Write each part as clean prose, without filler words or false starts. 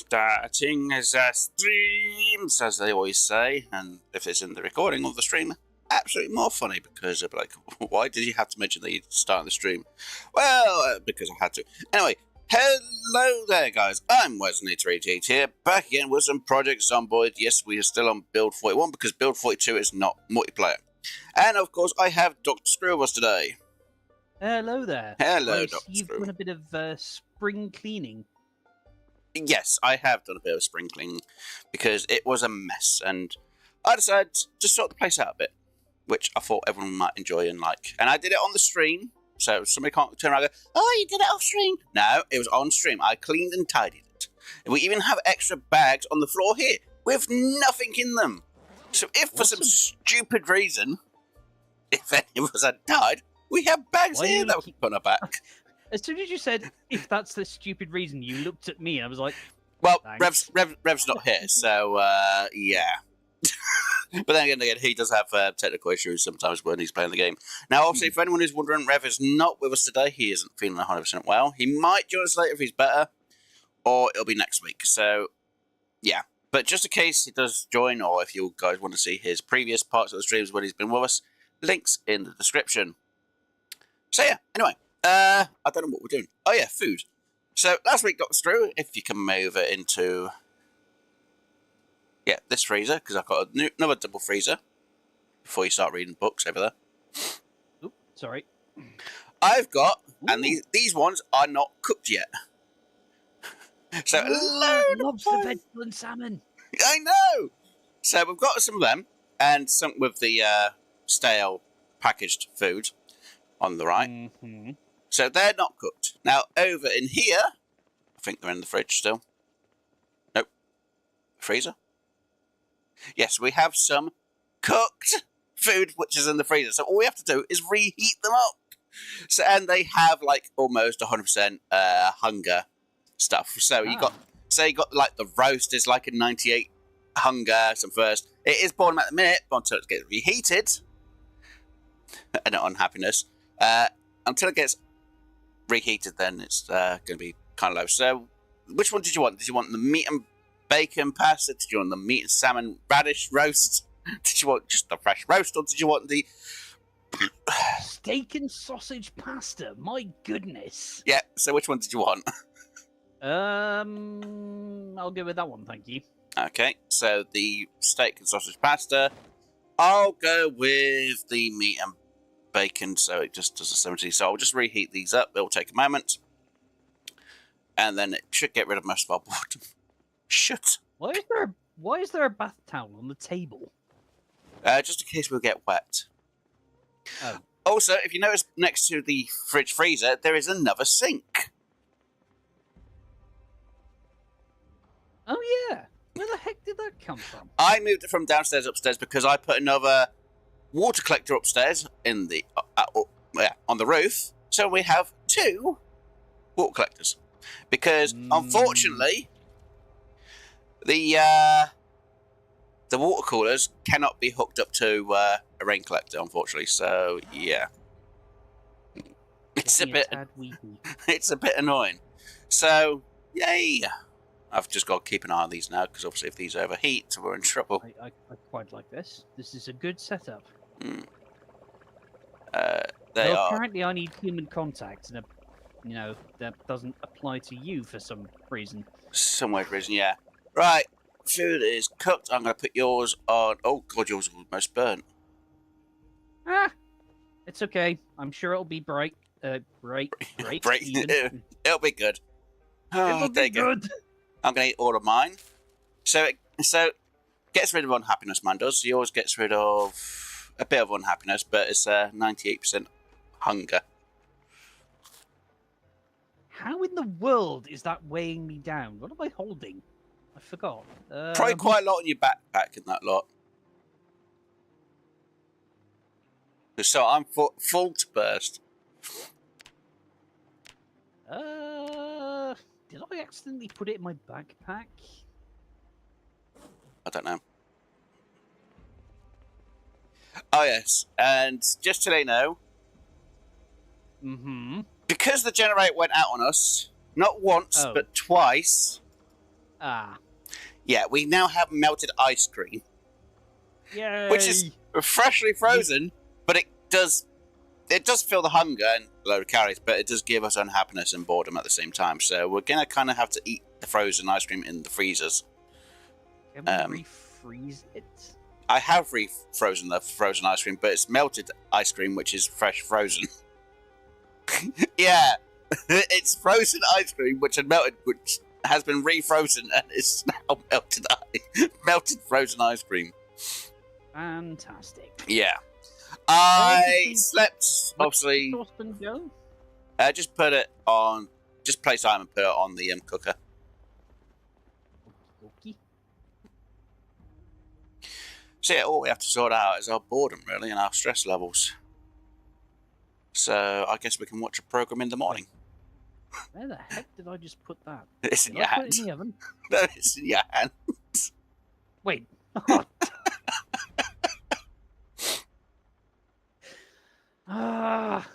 Starting as a streams, as they always say, and if it's in the recording of the stream, absolutely more funny because they'll be like, why did you have to mention that you started the stream? Well, because I had to. Anyway, hello there, guys. I'm Wesley388 here, back again with some Project Zomboid. Yes, we are still on build 41 because build 42 is not multiplayer. And of course, I have Dr. Screw with us today. Hello there. Hello, Dr. You've Screw. done a bit of spring cleaning. Yes, I have done a bit of sprinkling because it was a mess, and I decided to sort the place out a bit, which I thought everyone might enjoy and like. And I did it on the stream, so somebody can't turn around and go, "Oh, you did it off stream." No, it was on stream. I cleaned and tidied it. And we even have extra bags on the floor here with nothing in them. So if for some stupid reason, if any of us had died, we have bags here that we can put on our back. As soon as you said, if that's the stupid reason, you looked at me and I was like, well, Rev's not here, so, yeah. But then again, he does have technical issues sometimes when he's playing the game. Now, obviously, for anyone who's wondering, Rev is not with us today. He isn't feeling 100% well. He might join us later if he's better, or it'll be next week. So, yeah. But just in case he does join, or if you guys want to see his previous parts of the streams when he's been with us, links in the description. So, yeah, anyway. I don't know what we're doing. Oh, yeah, food. So, last week, Dr. Strew, if you can move it into... Yeah, this freezer, because I've got another double freezer before you start reading books over there. Oop, sorry. I've got, and these ones are not cooked yet. So, lobster, vegetable, and salmon. I know! So, we've got some of them, and some with the stale packaged food on the right. Mm-hmm. So, they're not cooked. Now, over in here, I think they're in the fridge still. Nope. Freezer? Yes, we have some cooked food which is in the freezer. So all we have to do is reheat them up. So and they have like almost 100% hunger stuff. So you got like the roast is like a 98 hunger. Some first. It is boiling at the minute, but until it gets reheated, and not unhappiness. Until it gets reheated, then it's going to be kind of low. So which one did you want? Did you want the meat and bacon pasta? Did you want the meat and salmon radish roast? Did you want just the fresh roast, or did you want the steak and sausage pasta? My goodness. Yeah. So which one did you want? I'll go with that one, thank you. Okay. So the steak and sausage pasta. I'll go with the meat and bacon. So it just does a 70. So I'll just reheat these up. It'll take a moment, and then it should get rid of most of our boredom. Shut. Why is there a bath towel on the table? Just in case we'll get wet. Oh. Also, if you notice next to the fridge freezer, there is another sink. Oh yeah. Where the heck did that come from? I moved it from downstairs upstairs because I put another water collector upstairs in the on the roof. So we have two water collectors. Because unfortunately, the water coolers cannot be hooked up to a rain collector, unfortunately. So yeah, it's a bit annoying. So yay! I've just got to keep an eye on these now because obviously if these overheat, we're in trouble. I quite like this. This is a good setup. Apparently, I need human contact, and that doesn't apply to you for some reason. Some weird reason, yeah. Right, food is cooked. I'm going to put yours on. Oh god, yours is almost burnt. It's okay. I'm sure it'll be bright. Bright. It'll be good. Oh, it'll be good. I'm going to eat all of mine. So gets rid of unhappiness, man does. Yours gets rid of a bit of unhappiness, but it's 98% hunger. How in the world is that weighing me down? What am I holding? I forgot. Probably quite a lot in your backpack in that lot. So I'm full to burst. Did I accidentally put it in my backpack? I don't know. Oh yes, and just to let you know, because the generator went out on us, not once, but twice, Ah. Yeah, we now have melted ice cream. Yay! Which is freshly frozen, but it does fill the hunger and a load of calories, but it does give us unhappiness and boredom at the same time. So we're going to kind of have to eat the frozen ice cream in the freezers. Can we refreeze it? I have refrozen the frozen ice cream, but it's melted ice cream, which is fresh frozen. Yeah, it's frozen ice cream, which had melted, which has been refrozen, and is now melted frozen ice cream. Fantastic. Yeah. I slept, obviously. Saucepan go? Just put it on, just place time and put it on the cooker. Okay. So yeah, all we have to sort out is our boredom, really, and our stress levels. So I guess we can watch a program in the morning. Where the heck did I just put that? It's in your hand. Put it in the oven? No, it's in your hand. Wait. Ah.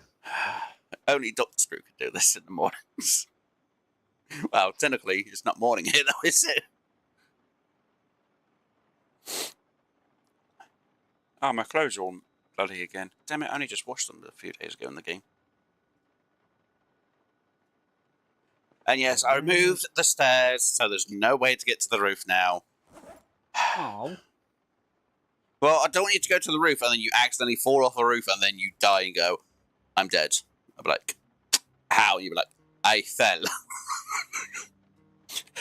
Only Dr. Screw could do this in the mornings. Well, technically, it's not morning here, though, is it? Oh, my clothes are all bloody again. Damn it, I only just washed them a few days ago in the game. And yes, I removed the stairs, so there's no way to get to the roof now. Oh. Well, I don't want you to go to the roof and then you accidentally fall off a roof and then you die and go, I'm dead. I'll be like, how? You'll be like, I fell.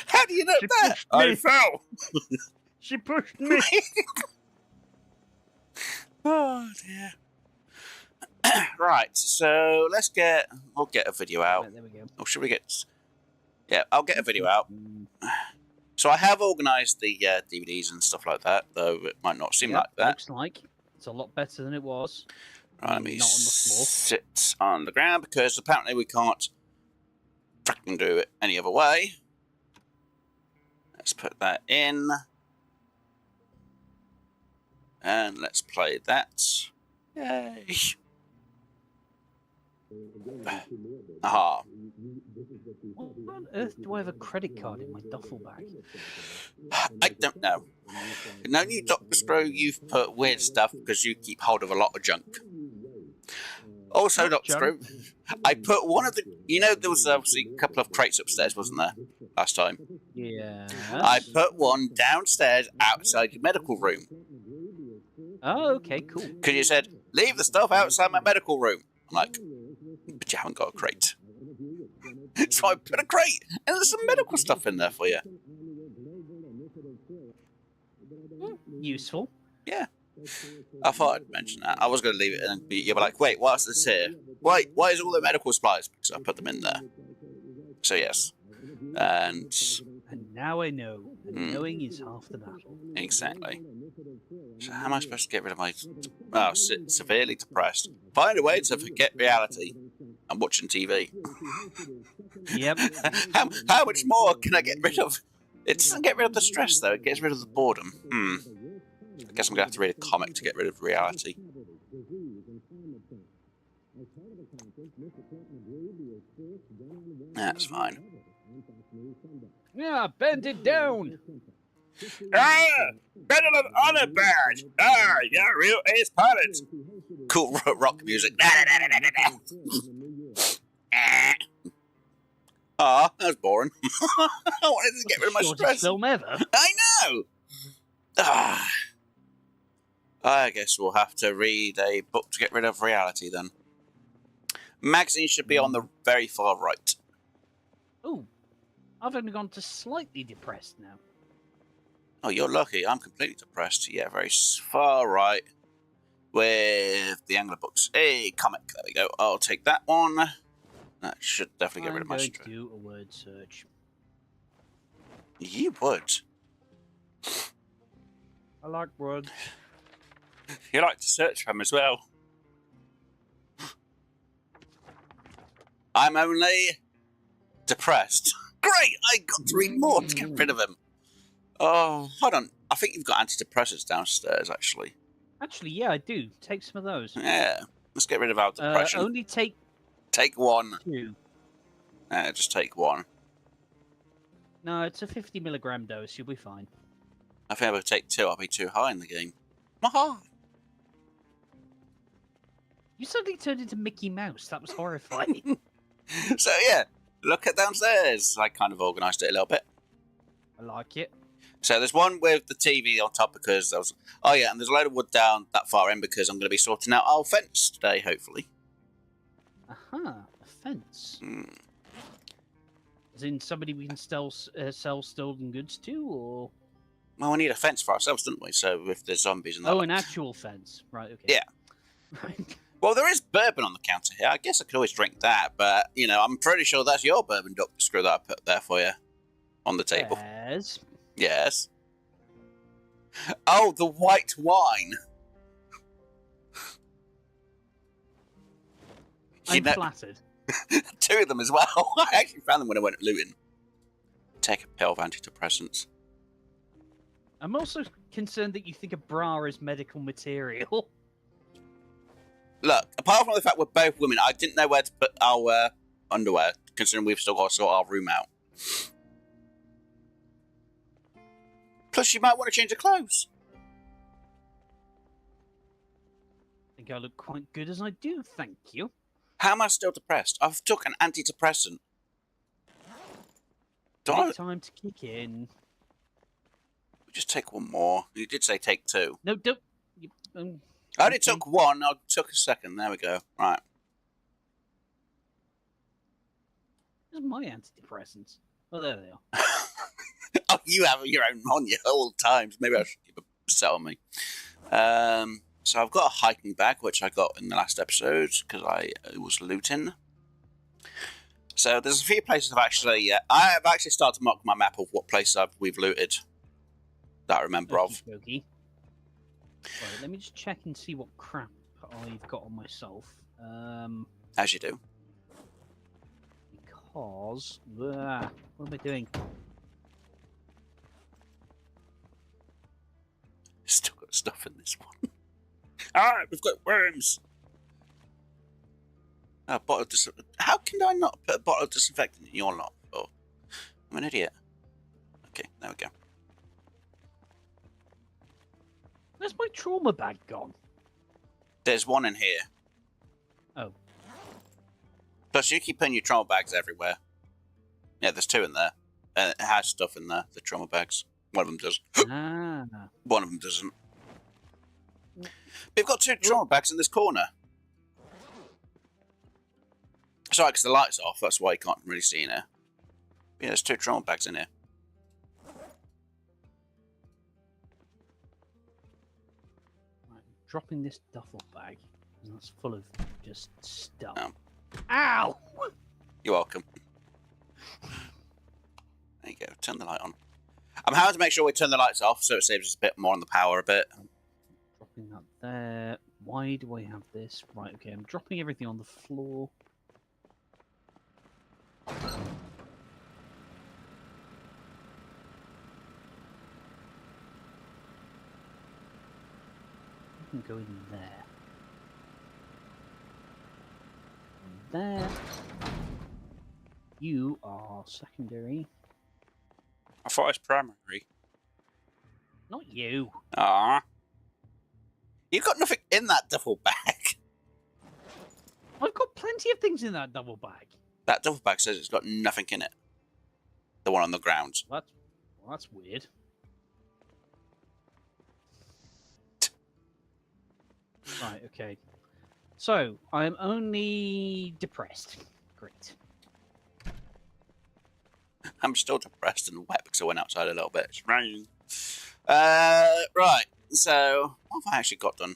How do you know that? I fell. She pushed me. Oh, dear. Right, so we'll get a video out. Right, there we go. Or should we get... Yeah, I'll get a video out. So I have organised the DVDs and stuff like that, though it might not seem like that. Looks like it's a lot better than it was. Right, let me not on the floor. sit on the ground, because apparently we can't fucking do it any other way. Let's put that in. And let's play that. Yay! Aha. What on earth do I have a credit card in my duffel bag? I don't know. No new Dr. Screw, you've put weird stuff because you keep hold of a lot of junk. Also, Dr. Screw, I put one of the... You know, there was obviously a couple of crates upstairs, wasn't there, last time? Yeah. I put one downstairs outside your medical room. Oh, okay, cool. Because you said, leave the stuff outside my medical room. I'm like, but you haven't got a crate. So I put a crate, and there's some medical stuff in there for you. Useful. Yeah. I thought I'd mention that. I was going to leave it, and you were like, wait, what's this here? Why is all the medical supplies? Because I put them in there. So yes. And now I know. And knowing is half the battle. Exactly. So how am I supposed to get rid of my... Oh, severely depressed. Find a way to forget reality. I'm watching TV. Yep. How much more can I get rid of? It doesn't get rid of the stress, though. It gets rid of the boredom. I guess I'm going to have to read a comic to get rid of reality. That's fine. Yeah, bend it down. Ah! Medal of Honor badge! Ah, you're a real ace pilot! Cool rock music. Ah, that was boring. I wanted to get rid of my stress. Film ever. I know! Ah. I guess we'll have to read a book to get rid of reality then. Magazine should be on the very far right. Oh, I've only gone to slightly depressed now. Oh, you're lucky. I'm completely depressed. Yeah, very far right. With the Angler books. Hey, comic. There we go. I'll take that one. That should definitely get rid of my stress. I'm going to do a word search. You would. I like words. You like to search for them as well. I'm only depressed. Great! I got to read more to get rid of him. Oh, hold on. I think you've got antidepressants downstairs, actually. Actually, yeah, I do. Take some of those. Yeah. Let's get rid of our depression. Only take one. 2. Just take one. No, it's a 50 milligram dose. You'll be fine. I think if I take 2, I'll be too high in the game. Maha! You suddenly turned into Mickey Mouse. That was horrifying. So yeah, look at downstairs. I kind of organised it a little bit. I like it. So there's one with the TV on top because I was... Oh yeah, and there's a load of wood down that far in because I'm going to be sorting out our fence today, hopefully. Aha, a fence. Mm. As in somebody we can sell stolen goods to, or... Well, we need a fence for ourselves, don't we? So if there's zombies and that... Oh, an actual fence. Right, okay. Yeah. Right. Well, there is bourbon on the counter here. I guess I could always drink that, but, you know, I'm pretty sure that's your bourbon, Dr. Screw, that I put there for you on the table. Yes. Yes. Oh, the white wine. I'm flattered. 2 of them as well. I actually found them when I went looting. Take a pill of antidepressants. I'm also concerned that you think a bra is medical material. Look, apart from the fact we're both women, I didn't know where to put our underwear, considering we've still got to sort our room out. Plus, you might want to change your clothes. I think I look quite good as I do, thank you. How am I still depressed? I've took an antidepressant. Take time to kick in. Just take one more. You did say take 2. No, don't. I only took 1. I took a second. There we go. Right. There's my antidepressants. Oh, there they are. Oh, you have your own on you all times. Maybe I should keep a set on me. So I've got a hiking bag, which I got in the last episode because I was looting. So there's a few places I have actually started to mark my map of what places we've looted that I remember of. Right, let me just check and see what crap I've got on myself. As you do. Because what am I doing? Still got stuff in this one. Ah, we've got worms. A bottle of How can I not put a bottle of disinfectant in your lot? Oh, I'm an idiot. Okay, there we go. Where's my trauma bag gone? There's one in here. Oh. Plus, you keep putting your trauma bags everywhere. Yeah, there's 2 in there. It has stuff in there, the trauma bags. One of them does. Ah. One of them doesn't. We've got 2 trauma bags in this corner. Sorry, because the light's off. That's why you can't really see in here. Yeah, there's 2 trauma bags in here. Right, dropping this duffel bag. And that's full of just stuff. Oh. Ow! You're welcome. There you go. Turn the light on. I'm having to make sure we turn the lights off so it saves us a bit more on the power a bit. Dropping that there. Why do I have this? Right, okay, I'm dropping everything on the floor. I can go in there. And there. You are secondary. I thought it was primary. Not you. Ah. You've got nothing in that duffel bag. I've got plenty of things in that double bag. That duffel bag says it's got nothing in it. The one on the ground. That's weird. Right, okay. So, I'm only depressed. Great. I'm still depressed and wet because I went outside a little bit. It's raining. Right. So, what have I actually got done?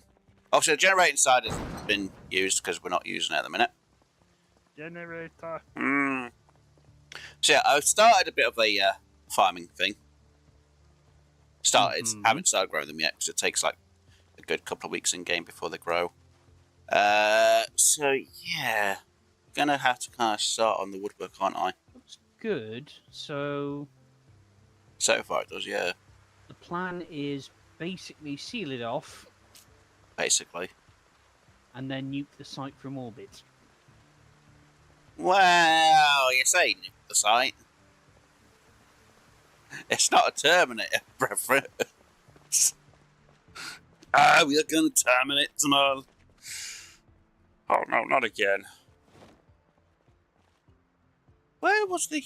Oh, so the generating side has been used because we're not using it at the minute. Generator. So yeah, I've started a bit of a farming thing. Haven't started growing them yet because it takes like a good couple of weeks in game before they grow. So yeah, gonna have to kind of start on the woodwork, aren't I? Looks good. So far it does, yeah. the plan is basically seal it off. Basically. And then nuke the site from orbit. Well, you say nuke the site. It's not a Terminator reference. Ah, we are going to terminate them all. Oh no, not again. Where was the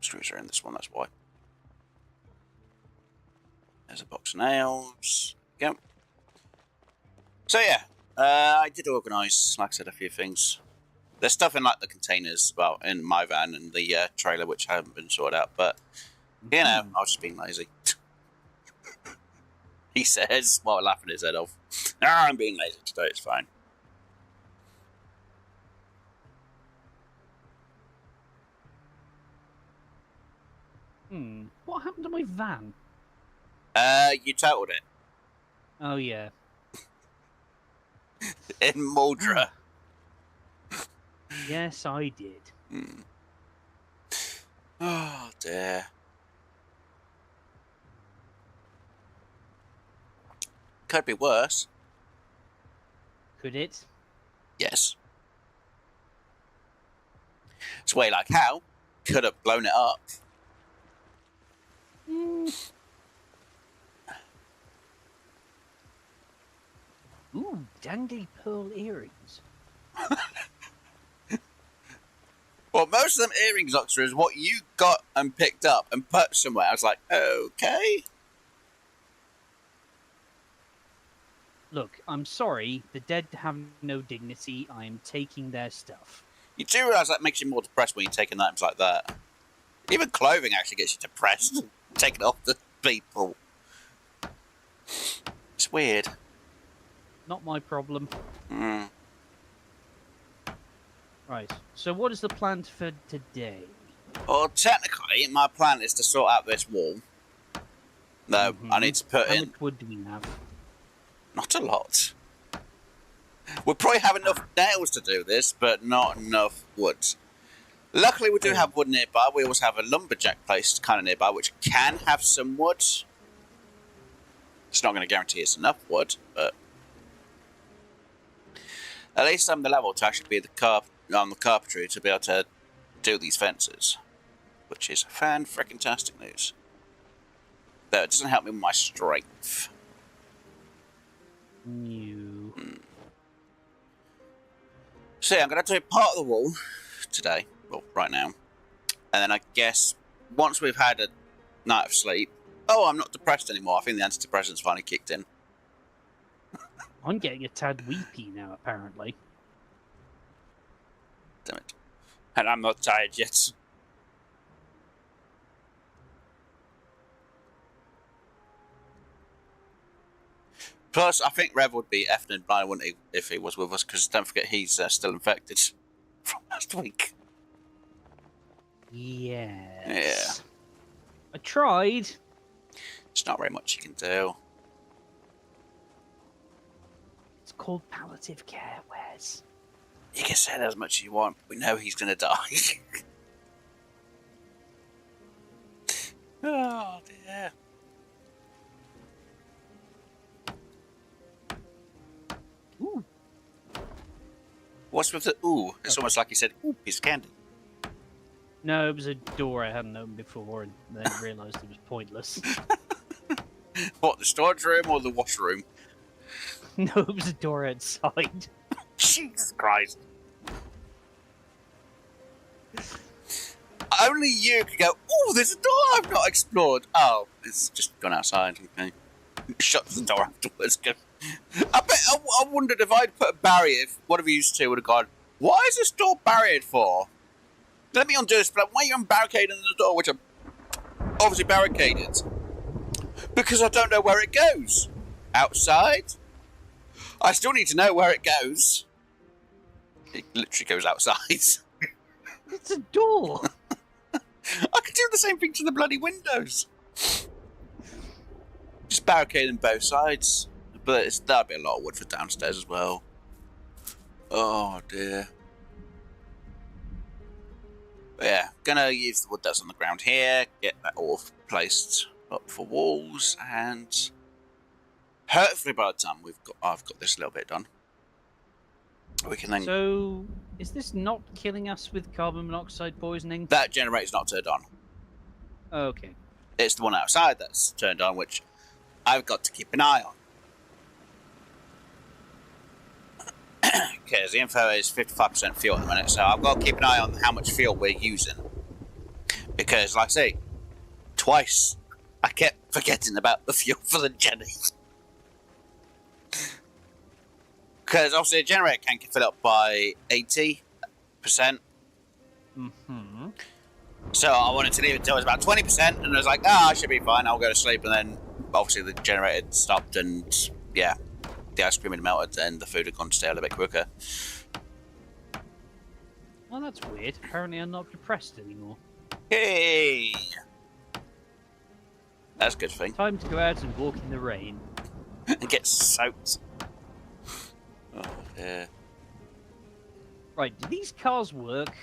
screws are in this one? That's why. There's a box of nails. Go. So yeah, I did organise, like I said, a few things. There's stuff in like the containers, well, in my van and the trailer, which haven't been sorted out. But you know, I was just being lazy. He says, while laughing his head off. Ah, I'm being lazy today. It's fine. What happened to my van? You totaled it. Oh, yeah. In Muldra. Yes, I did. Oh, dear. Could be worse. Could it? Yes. It's way like how. Could have blown it up. Ooh, dangly pearl earrings. Well, most of them earrings, Oxford, is what you got and picked up and put somewhere. I was like, okay. Look, I'm sorry. The dead have no dignity. I am taking their stuff. You do realise that makes you more depressed when you're taking items like that. Even clothing actually gets you depressed. Taking off the people. It's weird. Not my problem. Right, so what is the plan for today? Well, technically, my plan is to sort out this wall. No, I need to put How in... much wood do we have? Not a lot. We'll probably have enough nails to do this, but not enough wood. Luckily, we do have wood nearby. We also have a lumberjack place kind of nearby, which can have some wood. It's not going to guarantee it's enough wood, but... At least I'm the level to actually be on the carpentry to be able to do these fences. Which is fan-frickin-tastic news. Though it doesn't help me with my strength. New. So yeah, I'm going to do part of the wall today. Well, right now. And then I guess once we've had a night of sleep... Oh, I'm not depressed anymore. I think the antidepressants finally kicked in. I'm getting a tad weepy now, apparently. Damn it. And I'm not tired yet. Plus, I think Rev would be effing and blind, wouldn't he, if he was with us, because don't forget he's still infected from last week. Yes. Yeah. I tried. There's not very much you can do. It's called palliative care, Wes. You can say that as much as you want, but we know he's going to die. Oh, dear. Ooh. What's with the ooh? It's almost like he said, ooh, piece of candy. No, it was a door I hadn't opened before, and then realised it was pointless. What, the storage room or the washroom? No, it was a door outside. Jesus Christ. Only you could go, oh, there's a door I've not explored. Oh, it's just gone outside. Okay. Shut the door afterwards. I wondered if I'd put a barrier, if one of you two would have gone, why is this door barriered for? Let me undo this, but why are you unbarricading the door, which are obviously barricaded? Because I don't know where it goes. Outside? I still need to know where it goes. It literally goes outside. It's a door. I could do the same thing to the bloody windows. Just barricading both sides. But that'd be a lot of wood for downstairs as well. Oh dear. But yeah, gonna use the wood that's on the ground here, get that all placed up for walls, and hopefully by the time I've got this little bit done, we can then... So, is this not killing us with carbon monoxide poisoning? That generator's not turned on. Okay. It's the one outside that's turned on, which I've got to keep an eye on. Because the info is 55% fuel at the minute, so I've got to keep an eye on how much fuel we're using. Because, like I say, twice I kept forgetting about the fuel for the Jenny. Because obviously a generator can fill up by 80%. Mm-hmm. So I wanted to leave it until it was about 20%, and I was like, I should be fine, I'll go to sleep. And then obviously the generator stopped, and yeah, the ice cream had melted, and the food had gone stale a bit quicker. Well, that's weird. Apparently I'm not depressed anymore. Hey! That's a good thing. Time to go out and walk in the rain. And get soaked. Oh, yeah. Right, do these cars work?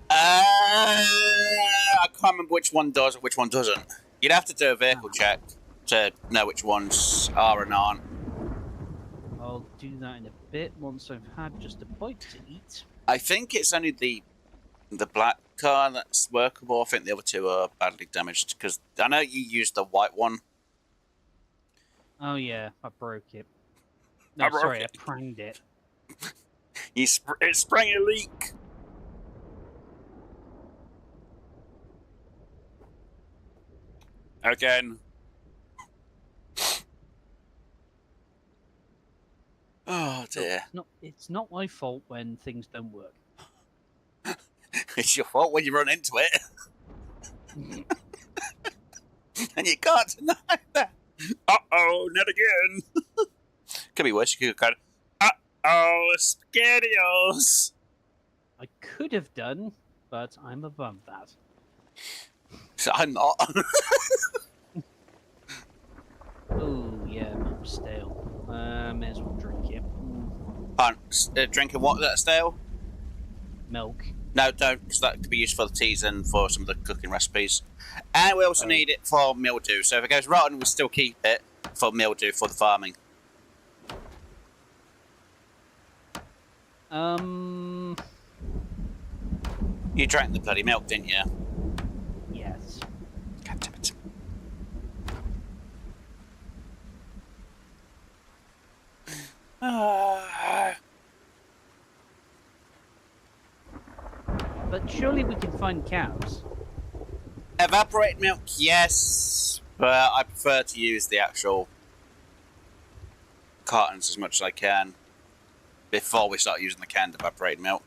I can't remember which one does and which one doesn't. You'd have to do a vehicle check to know which ones are and aren't. I'll do that in a bit once I've had just a bite to eat. I think it's only the black car that's workable. I think the other two are badly damaged, because I know you used the white one. Oh yeah, I broke it. No, sorry, I pranged it. It sprang a leak. Again. Oh dear. It's not my fault when things don't work. It's your fault when you run into it. And you can't deny that. Uh-oh, not again. Could be worse. You could kind of, uh-oh, SpaghettiOs. I could have done, but I'm above that. So I'm not. Oh, yeah, milk's stale. May as well drink it. Drinking what that's stale? Milk. No, don't, because that could be used for the teas and for some of the cooking recipes. And we also need it for mildew. So if it goes rotten, we'll still keep it for mildew for the farming. You drank the bloody milk, didn't you? Yes. God damn it. But surely we can find cows. Evaporated milk, yes, but I prefer to use the actual cartons as much as I can before we start using the canned evaporated milk.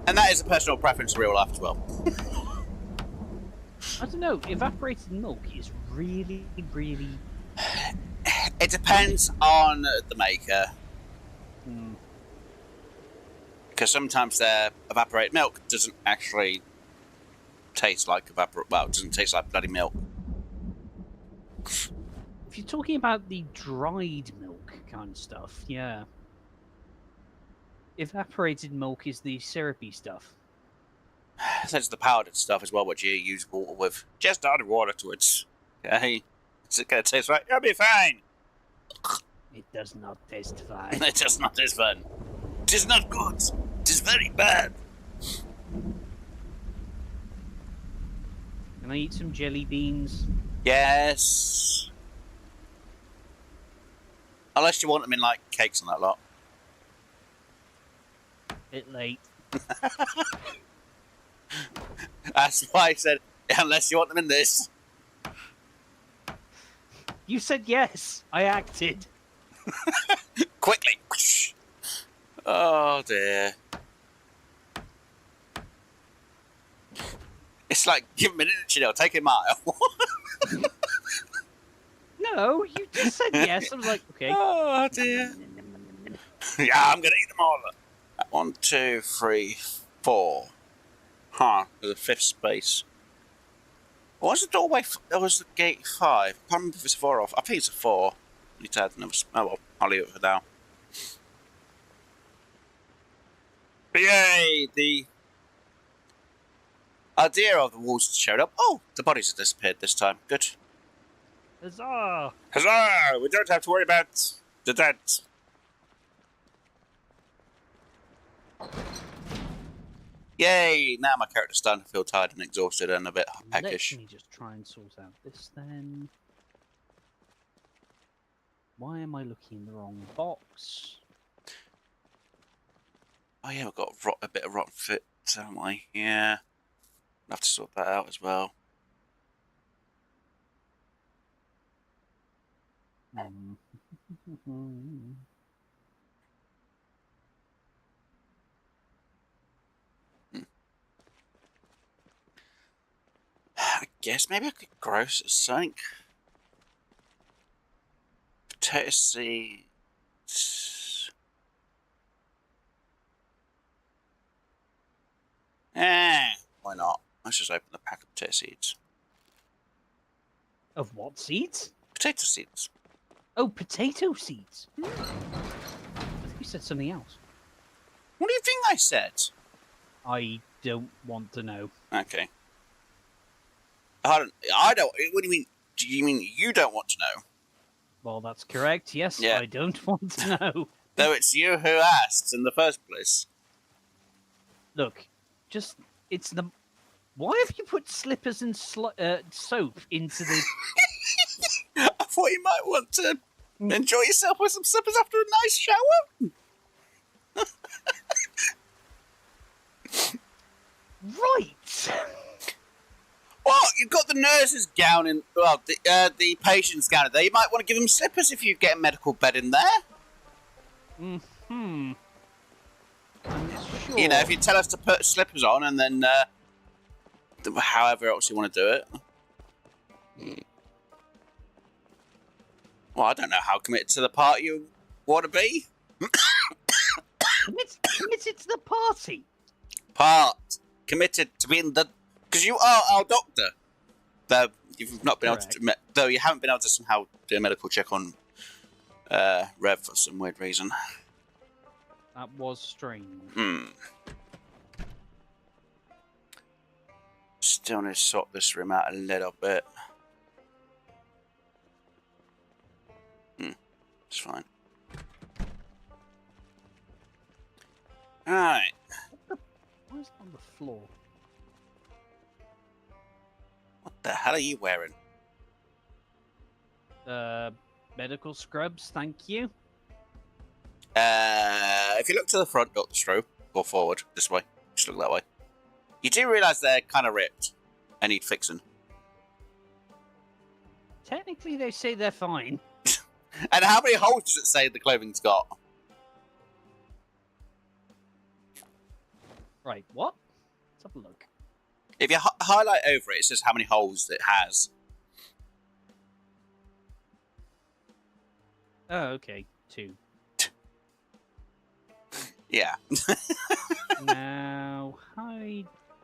And that is a personal preference in real life as well. I don't know, evaporated milk is really, really... It depends on the maker. Because sometimes their evaporated milk doesn't actually taste like it doesn't taste like bloody milk. If you're talking about the dried milk kind of stuff, yeah. Evaporated milk is the syrupy stuff. There's the powdered stuff as well, which you use water with. Just add water to it. Okay? Is it going to taste right? It'll be fine. It does not taste fine. It does not taste fine. It is not good. It is very bad. Can I eat some jelly beans? Yes. Unless you want them in, like, cakes and that lot. Bit late. That's why I said, unless you want them in this. You said yes. I acted. Quickly. Oh, dear. It's like, give him an inch and it'll take a mile. No, you just said yes. I was like, okay. Oh, dear. Yeah, I'm going to eat them all. 1, 2, 3, 4. Huh, there's a fifth space. What was the doorway? There was the gate 5. I can't remember if it's 4 or 5. I think it's a 4. You had another. Oh well, I'll leave it for now. But yay! The idea of the walls showed up. Oh, the bodies have disappeared this time. Good. Huzzah! Huzzah! We don't have to worry about the dead. Yay! Now my character's starting to feel tired and exhausted and a bit peckish. Let me just try and sort out this then. Why am I looking in the wrong box? Oh yeah, we've got a bit of rotten fit, haven't we? Yeah. I'll have to sort that out as well. I guess maybe I could grow something. Potato seeds. Why not? Let's just open the pack of potato seeds. Of what seeds? Potato seeds. Oh, potato seeds. I think you said something else. What do you think I said? I don't want to know. Okay. I don't. What do you mean? Do you mean you don't want to know? Well, that's correct. Yes, Yeah. I don't want to know. Though it's you who asked in the first place. Look, it's the. Why have you put slippers and soap into the? I thought you might want to enjoy yourself with some slippers after a nice shower. Right. What? You've got the nurse's gown in. Well, the patient's gown in there. You might want to give them slippers if you get a medical bed in there. I'm sure. You know, if you tell us to put slippers on and then, however else you want to do it. Well, I don't know how committed to the part you want to be. Committed to the party. Committed to being the. Because you are our doctor. Though you've not been able to. Though you haven't been able to somehow do a medical check on Rev for some weird reason. That was strange. Still need to sort this room out a little bit. It's fine. Alright. Why is it on the floor? What the hell are you wearing? Medical scrubs, thank you. If you look to the front, not the stroke, or forward, this way. Just look that way. You do realise they're kind of ripped and need fixing. Technically, they say they're fine. And how many holes does it say the clothing's got? Right, what? Let's have a look. If you highlight over it, it says how many holes it has. Oh, okay. 2. Yeah. Now,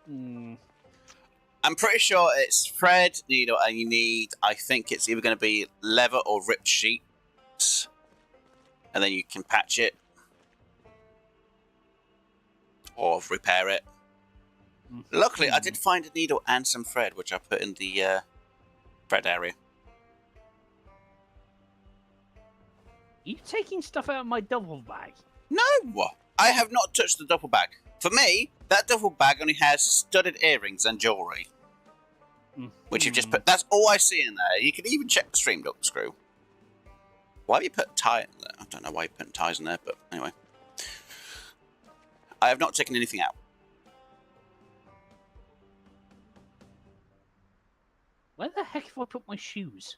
I'm pretty sure it's thread, needle, and you need, I think it's either going to be leather or ripped sheets. And then you can patch it. Or repair it. Luckily, I did find a needle and some thread, which I put in the thread area. you taking stuff out of my duffel bag? No! I have not touched the duffel bag. For me, that duffel bag only has studded earrings and jewellery. Which you've just put... That's all I see in there. You can even check the stream duct screw. Why have you put a tie in there? I don't know why you put ties in there, but anyway. I have not taken anything out. Where the heck have I put my shoes?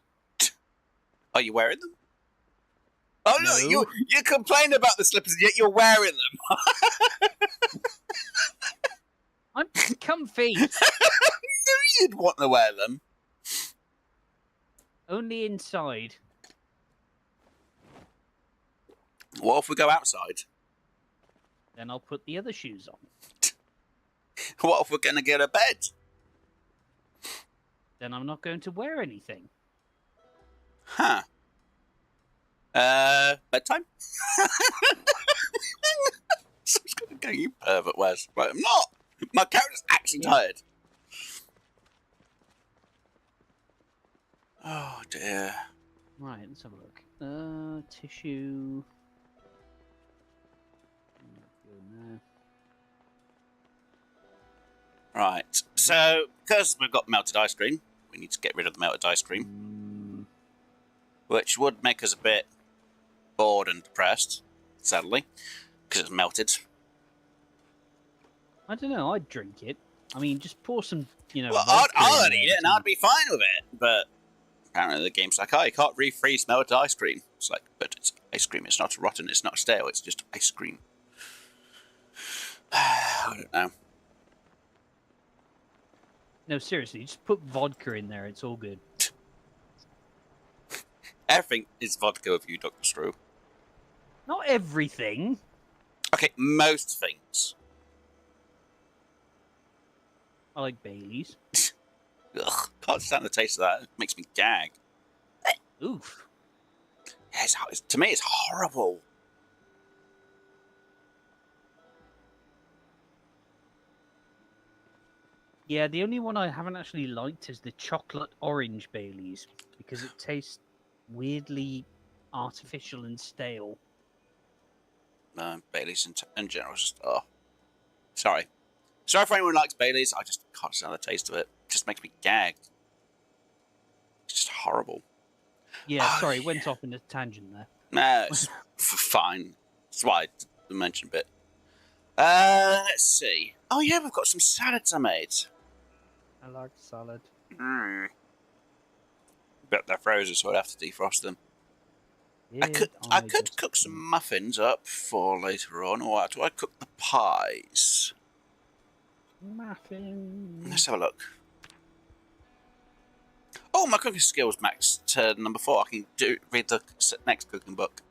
Are you wearing them? Oh no, you complain about the slippers, yet you're wearing them. I'm comfy. I knew you'd want to wear them. Only inside. What if we go outside? Then I'll put the other shoes on. What if we're going to get a bed? Then I'm not going to wear anything. Huh. Bedtime? Someone's going to go, you pervert, Wes. Right, I'm not. My character's actually tired. Oh, dear. Right, let's have a look. Tissue. Go in there. Right. So, because we've got melted ice cream, we need to get rid of the melted ice cream, which would make us a bit bored and depressed, sadly, because it's melted. I don't know. I'd drink it. I mean, just pour some, Well, vodka I'd in there eat it and I'd be fine with it, but apparently the game's like, oh, you can't refreeze melted ice cream. It's like, but it's ice cream. It's not rotten. It's not stale. It's just ice cream. I don't know. No, seriously, just put vodka in there. It's all good. Everything is vodka with you, Dr. Strew. Not everything. Okay, most things. I like Baileys. Ugh, can't stand the taste of that. It makes me gag. Oof. Yeah, to me, it's horrible. Yeah, the only one I haven't actually liked is the chocolate orange Baileys because it tastes weirdly artificial and stale. Baileys in general is just, oh. Sorry. Sorry for anyone who likes Baileys. I just can't stand the taste of it. It just makes me gag. It's just horrible. Yeah, sorry, went off in a tangent there. Nah, it's fine. That's why I mentioned a bit. Let's see. Oh yeah, we've got some salads I made. I like salad. Bet they're frozen, so I'd have to defrost them. Yeah, I could cook some muffins up for later on, or do I cook the pies? Muffins. Let's have a look. Oh, my cooking skills maxed to number 4. I can read the next cooking book.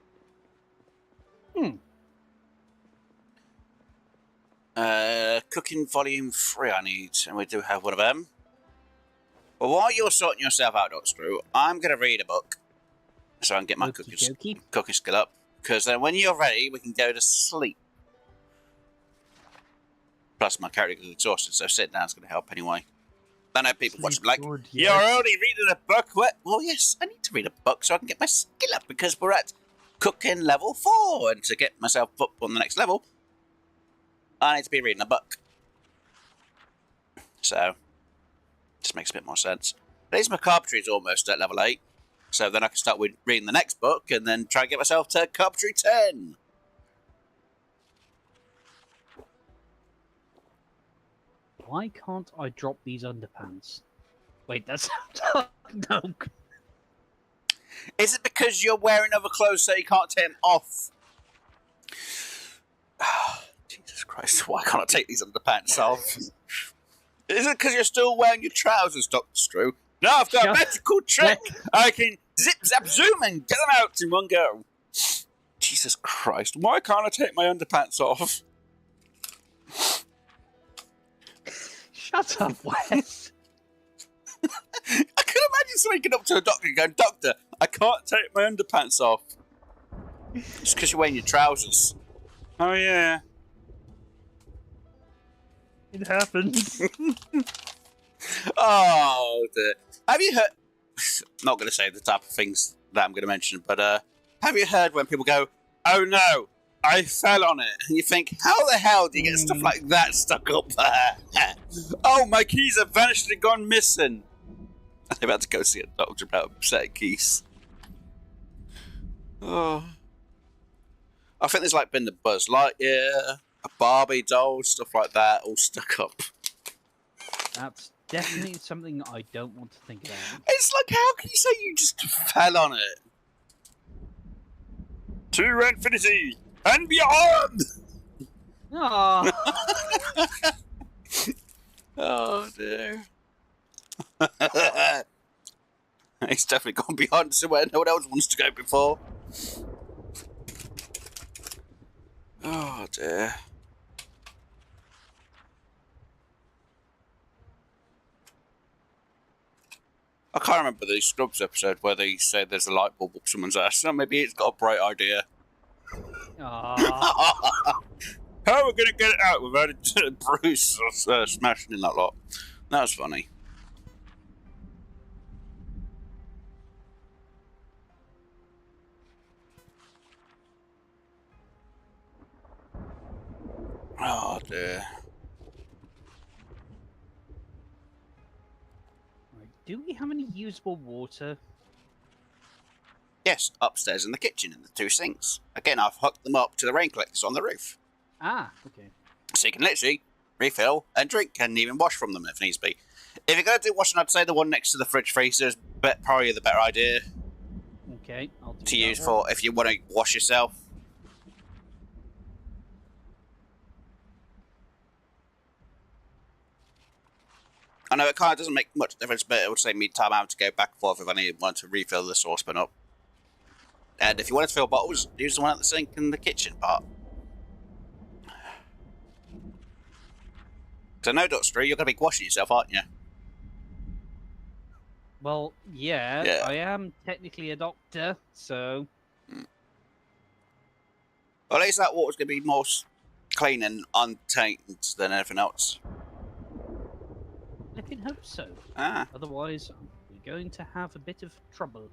Cooking volume 3 I need, and we do have one of them. Well, while you're sorting yourself out, Dr. Screw, I'm going to read a book so I can get my cooking skill up. Because then when you're ready, we can go to sleep. Plus, my character is exhausted, so sitting down is going to help anyway. I know people watch like, you're already reading a book. What? Well, yes, I need to read a book so I can get my skill up because we're at cooking level 4. And to get myself up on the next level, I need to be reading a book. So, just makes a bit more sense. At least my carpentry is almost at level 8. So then I can start reading the next book and then try and get myself to carpentry 10. Why can't I drop these underpants? Wait, that's no. Is it because you're wearing other clothes so you can't take them off? Jesus Christ, why can't I take these underpants off? Is it because you're still wearing your trousers, Dr. Strew? No, I've got a magical trick! I can zip, zap, zoom and get them out in one go. Jesus Christ, why can't I take my underpants off? Shut up, Wes. I can imagine someone getting up to a doctor and going, Doctor, I can't take my underpants off. It's because you're wearing your trousers. Oh, yeah. It happens. Oh, dear. Have you heard... Not going to say the type of things that I'm going to mention, but have you heard when people go, oh, no, I fell on it? And you think, how the hell do you get stuff like that stuck up there? Oh, my keys have vanished and gone missing. I'm about to go see a doctor about a set of keys. Oh. I think there's like been the Buzz Lightyear, a Barbie doll, stuff like that, all stuck up. That's definitely something I don't want to think about. It's like, how can you say you just fell on it? To infinity and beyond! Oh. Oh dear. He's definitely gone beyond to where no one else wants to go before. Oh dear. I can't remember the Scrubs episode where they say there's a light bulb up someone's ass. So maybe it's got a bright idea. How are we going to get it out without Bruce smashing in that lot? That was funny. Oh dear. Do we have any usable water? Yes, upstairs in the kitchen in the 2 sinks. Again, I've hooked them up to the rain collectors on the roof. Ah, okay. So you can literally refill and drink and even wash from them if needs be. If you're going to do washing, I'd say the one next to the fridge freezer is probably the better idea Okay, I'll do to that use one. for if you want to wash yourself. I know it kind of doesn't make much difference, but it would save me time out to go back and forth if I want to refill the saucepan up. And if you want to fill bottles, use the one at the sink in the kitchen part. Because I know, Dr. you're going to be washing yourself, aren't you? Well, yeah, I am technically a doctor, so... Well, at least that water's going to be more clean and untainted than anything else. I can hope so. Ah. Otherwise, we're going to have a bit of trouble.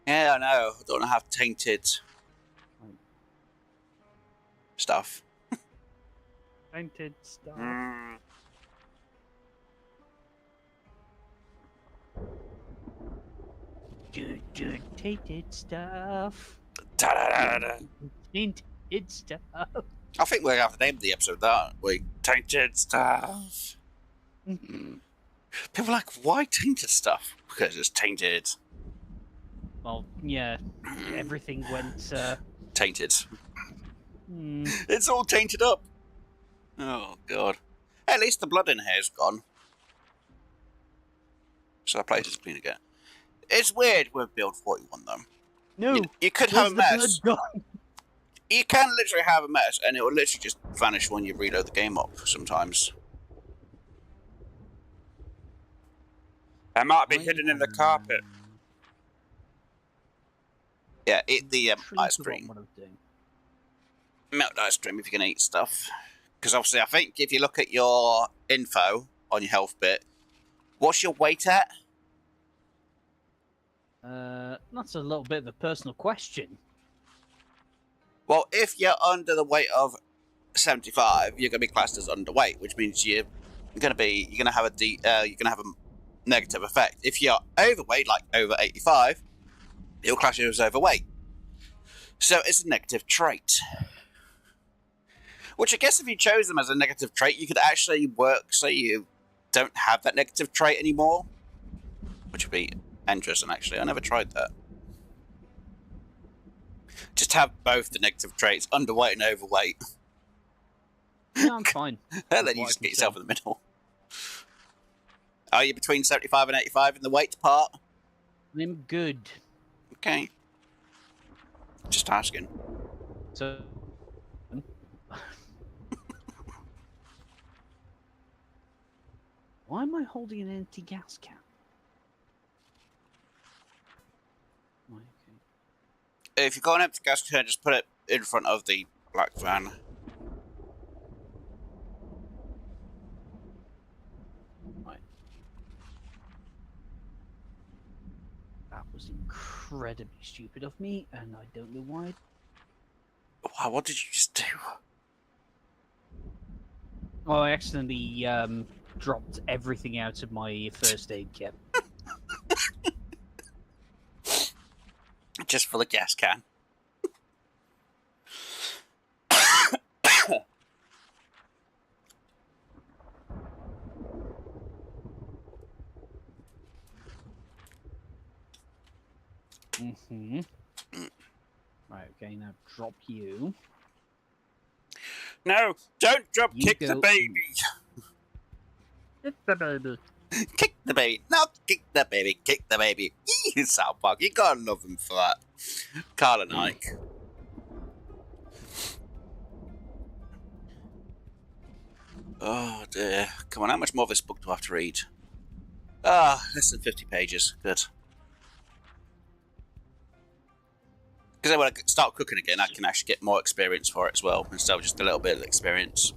Yeah, I know. I don't want to have tainted stuff. Tainted stuff. Tainted stuff. Tainted stuff. I think we're going to have to name the episode that, aren't we? Tainted stuff. People are like, why tainted stuff? Because it's tainted. Well, yeah. Everything went... tainted. It's all tainted up. Oh, God. At least the blood in here is gone. So the place is clean again. It's weird with build 41, though. No. You could have a mess. You can literally have a mess, and it will literally just vanish when you reload the game up sometimes. It might be hidden in the carpet. Yeah, eat the ice cream. Melt ice cream if you can eat stuff. Because obviously, I think if you look at your info on your health bit, what's your weight at? That's a little bit of a personal question. Well, if you're under the weight of 75, you're going to be classed as underweight, which means you're going to have a negative effect. If you're overweight, like over 85, it'll class you as overweight. So it's a negative trait. Which I guess if you chose them as a negative trait, you could actually work so you don't have that negative trait anymore. Which would be interesting, actually. I never tried that. Just have both the negative traits, underweight and overweight. No, I'm fine. And then you just get yourself in the middle. Are you between 75 and 85 in the weight part? I'm good. Okay. Just asking. So... Why am I holding an empty gas can? Oh, okay. If you've got an empty gas can, just put it in front of the black van. Right. That was incredibly stupid of me, and I don't know why. Wow, what did you just do? Oh, I accidentally dropped everything out of my first aid kit. Just for the gas can. Right, okay, now drop you. No, don't drop, kick the baby. Kick the baby. Kick the baby. No, kick the baby. Kick the baby. South Park. You gotta love them for that. Carl and Ike. Oh dear. Come on, how much more of this book do I have to read? Less than 50 pages. Good. Because then when I start cooking again, I can actually get more experience for it as well, instead of just a little bit of experience.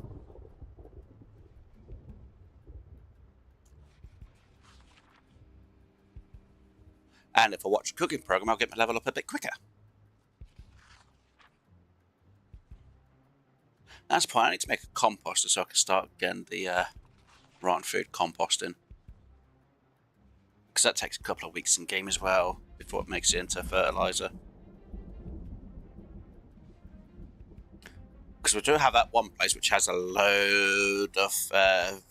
And if I watch a cooking program, I'll get my level up a bit quicker. That's the point. I need to make a composter so I can start getting the rotten food composting. Because that takes a couple of weeks in game as well before it makes it into fertilizer. Because we do have that one place which has a load of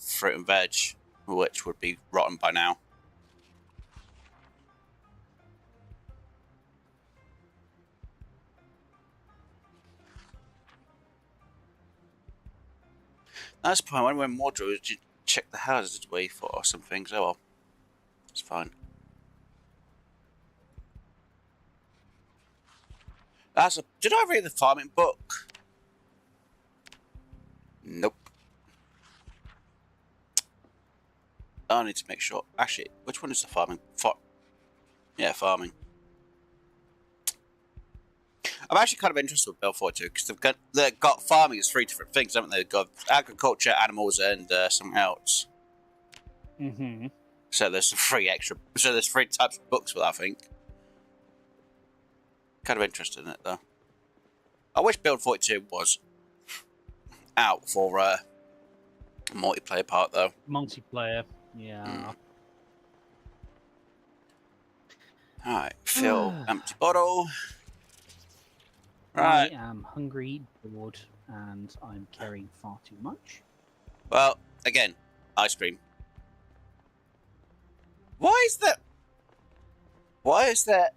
fruit and veg, which would be rotten by now. That's the point. When we're more druids, you check the houses way for some things. Oh well, it's fine. Did I read the farming book? Nope. I need to make sure. Actually, which one is the farming? Yeah, farming. I'm actually kind of interested with Build 42 because they've got farming as 3 different things, haven't they? They've got agriculture, animals, and something else. Mm-hmm. So there's some 3 extra. So there's 3 types of books with that, I think. Kind of interested in it though. I wish Build 42 was out for multiplayer part though. Multiplayer, yeah. Alright, fill empty bottle. Right. I am hungry, bored, and I'm carrying far too much. Well, again, ice cream. Why is there? Wait, why is there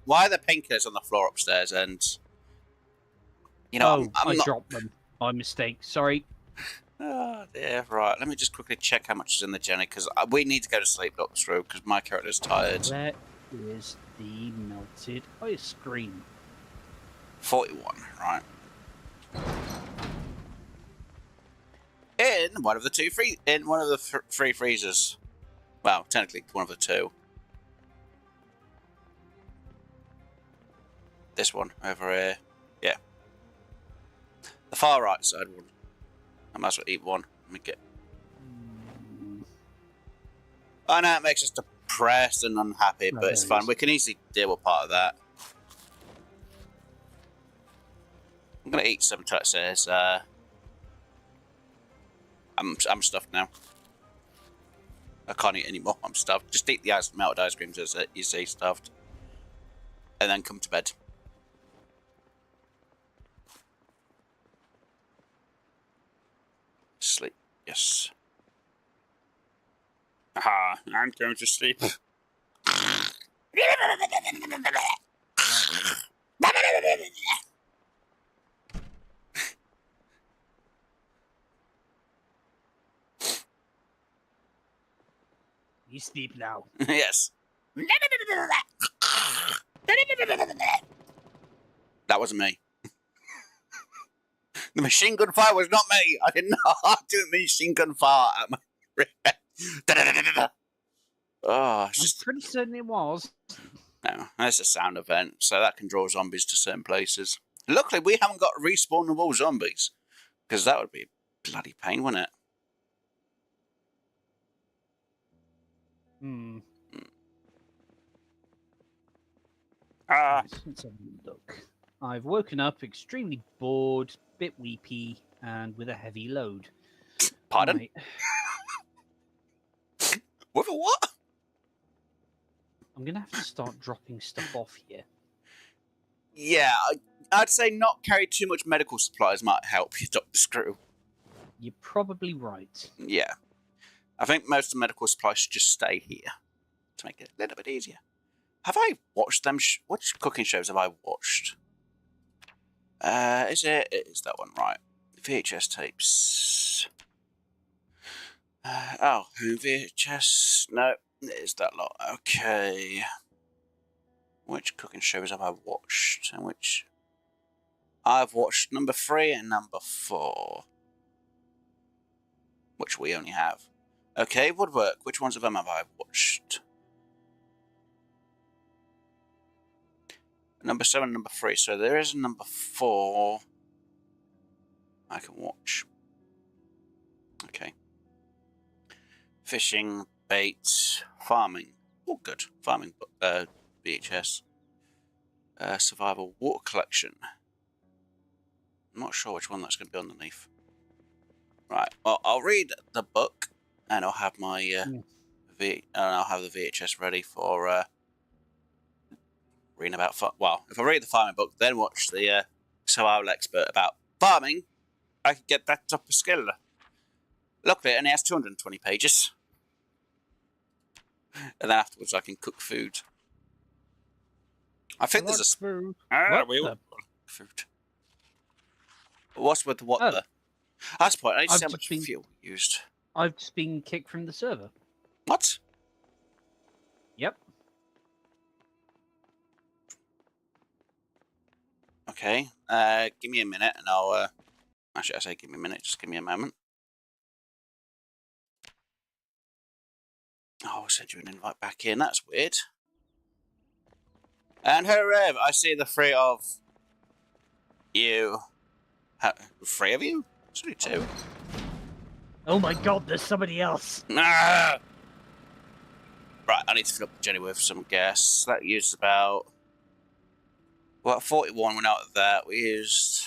why are there painkillers on the floor upstairs? And you know, I not... dropped them by mistake. Sorry. Oh dear. Right. Let me just quickly check how much is in the Jenny because we need to go to sleep, Doctor Through, because my character's tired. Where is the melted ice cream? 41. Right. In one of the 3 freezers. Well, technically one of the 2. This one over here. Yeah. The far right side one. I might as well eat one. Let me get. I know it makes us depressed and unhappy, but it's fine. We can easily deal with part of that. I'm gonna eat some until it says I'm stuffed now. I can't eat anymore. I'm stuffed. Just eat the melted ice cream so you say stuffed, and then come to bed. Sleep. Yes. Aha, I'm going to sleep. You sleep now. Yes. That wasn't me. The machine gun fire was not me. I did not do a machine gun fire at my Oh, it's just... I'm pretty certain it was. No, that's a sound event, so that can draw zombies to certain places. Luckily, we haven't got respawnable zombies, because that would be a bloody pain, wouldn't it? Let's have a look. I've woken up extremely bored, bit weepy, and with a heavy load. Pardon? Right. With a what? I'm going to have to start dropping stuff off here. Yeah, I'd say not carry too much medical supplies might help you, Dr. Screw. You're probably right. Yeah. I think most of the medical supplies should just stay here to make it a little bit easier. Have I watched them? Which cooking shows have I watched? Is it? It is that one, right? VHS tapes. Oh, VHS. No, it is that lot. Okay. Which cooking shows have I watched? And which? I've watched number 3 and number 4. Which we only have. Okay, Woodwork. Which ones of them have I watched? Number 7, number 3. So there is a number 4 I can watch. Okay. Fishing, bait, farming. Oh, good. Farming, VHS. Survival, water collection. I'm not sure which one that's going to be underneath. Right. Well, I'll read the book, and I'll have my and I'll have the VHS ready for reading about well, if I read the farming book, then watch the survival expert about farming, I could get that up a skill. Luckily, it only has 220 pages. And then afterwards, I can cook food. I think there's a food. we all food. What's with the what Oh. the? That's the point. I need to I've see how just much fuel used. I've just been kicked from the server. What? Yep. Okay. Give me a minute, and I'll. Actually, I say give me a minute. Just give me a moment. Oh, I'll send you an invite back in. That's weird. And hello, Rev. I see the three of you. Three of you? It's only two. Oh my god, there's somebody else. Ah! Right, I need to fill up the Jenny with some gas. That uses about... Well, 41 went out of that. We used...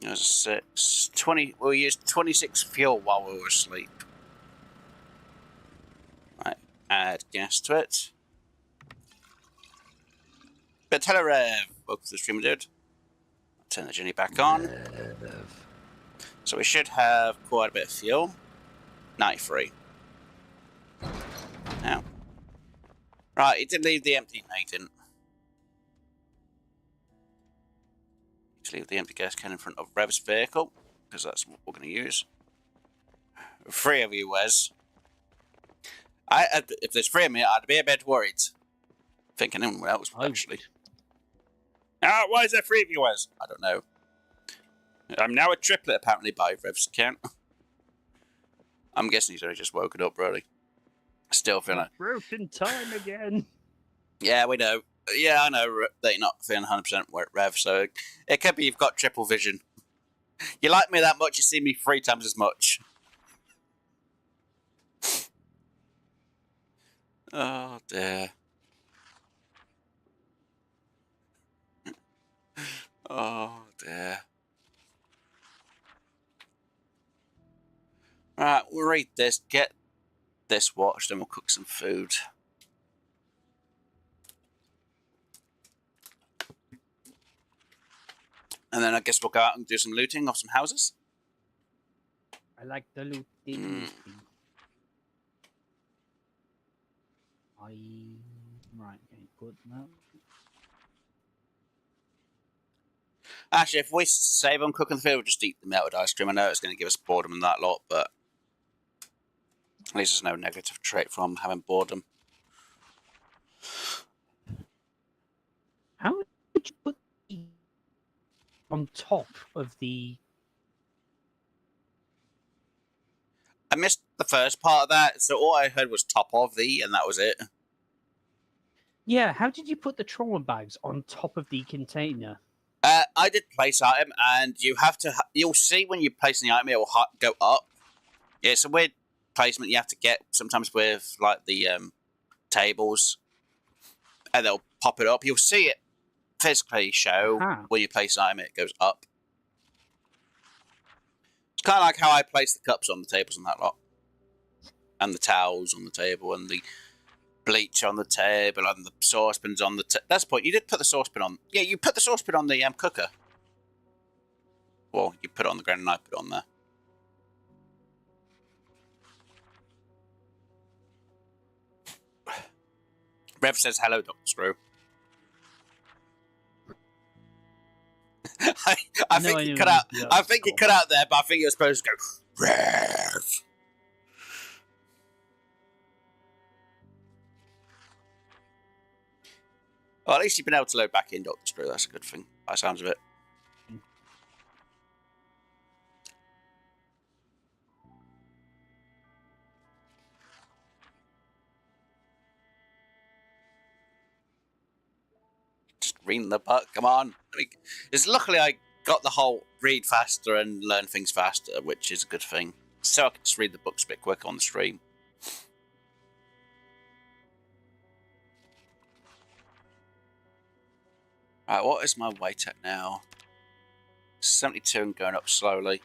It was 6. 20... We used 26 fuel while we were asleep. Right, add gas to it. But hello, Rev. Welcome to the stream, dude. I'll turn the Jenny back on. So we should have quite a bit of fuel. 93. Now. Right, it did leave the empty. No, he didn't. Just leave the empty gas can in front of Rev's vehicle, because that's what we're going to use. 3 of you, Wes. If there's 3 of me, I'd be a bit worried. Thinking anyone else would, actually. Why is there 3 of you, Wes? I don't know. I'm now a triplet, apparently, by Rev's account. I'm guessing he's only just woken up, really. Still feeling it. Broken time again. Yeah, we know. Yeah, I know that you're not feeling 100% Rev, so it could be you've got triple vision. You like me that much, you see me 3 times as much. Oh, dear. Oh, dear. Right, we'll read this, get this watched, and we'll cook some food. And then I guess we'll go out and do some looting of some houses. I like the looting. Right, okay, good. No. Actually, if we save on cooking the food, we'll just eat the melted ice cream. I know it's going to give us boredom and that lot, but at least there's no negative trait from having boredom. How would you put the on top of the... I missed the first part of that, so all I heard was top of the, and that was it. Yeah, how did you put the trauma bags on top of the container? I did place item, and you have to. You'll see when you place the item, it will go up. Yeah, it's a weird placement you have to get sometimes with like the tables, and they'll pop it up. You'll see it physically show when you place item, it goes up. It's kind of like how I place the cups on the tables and that lot, and the towels on the table, and the bleach on the table, and the saucepans on the that's the point. You did put the saucepan on. Yeah, you put the saucepan on the cooker. Well, you put it on the ground and I put it on there. Rev says hello, Dr. Screw. I think you cut out. I think you cut out there, but I think you're supposed to go Rev. Well, at least you've been able to load back in, Dr. Screw. That's a good thing, by the sounds of it. Just reading the book, come on. Luckily I got the whole read faster and learn things faster, which is a good thing. So I can just read the books a bit quick on the stream. Right, what is my weight at now? 72 and going up slowly.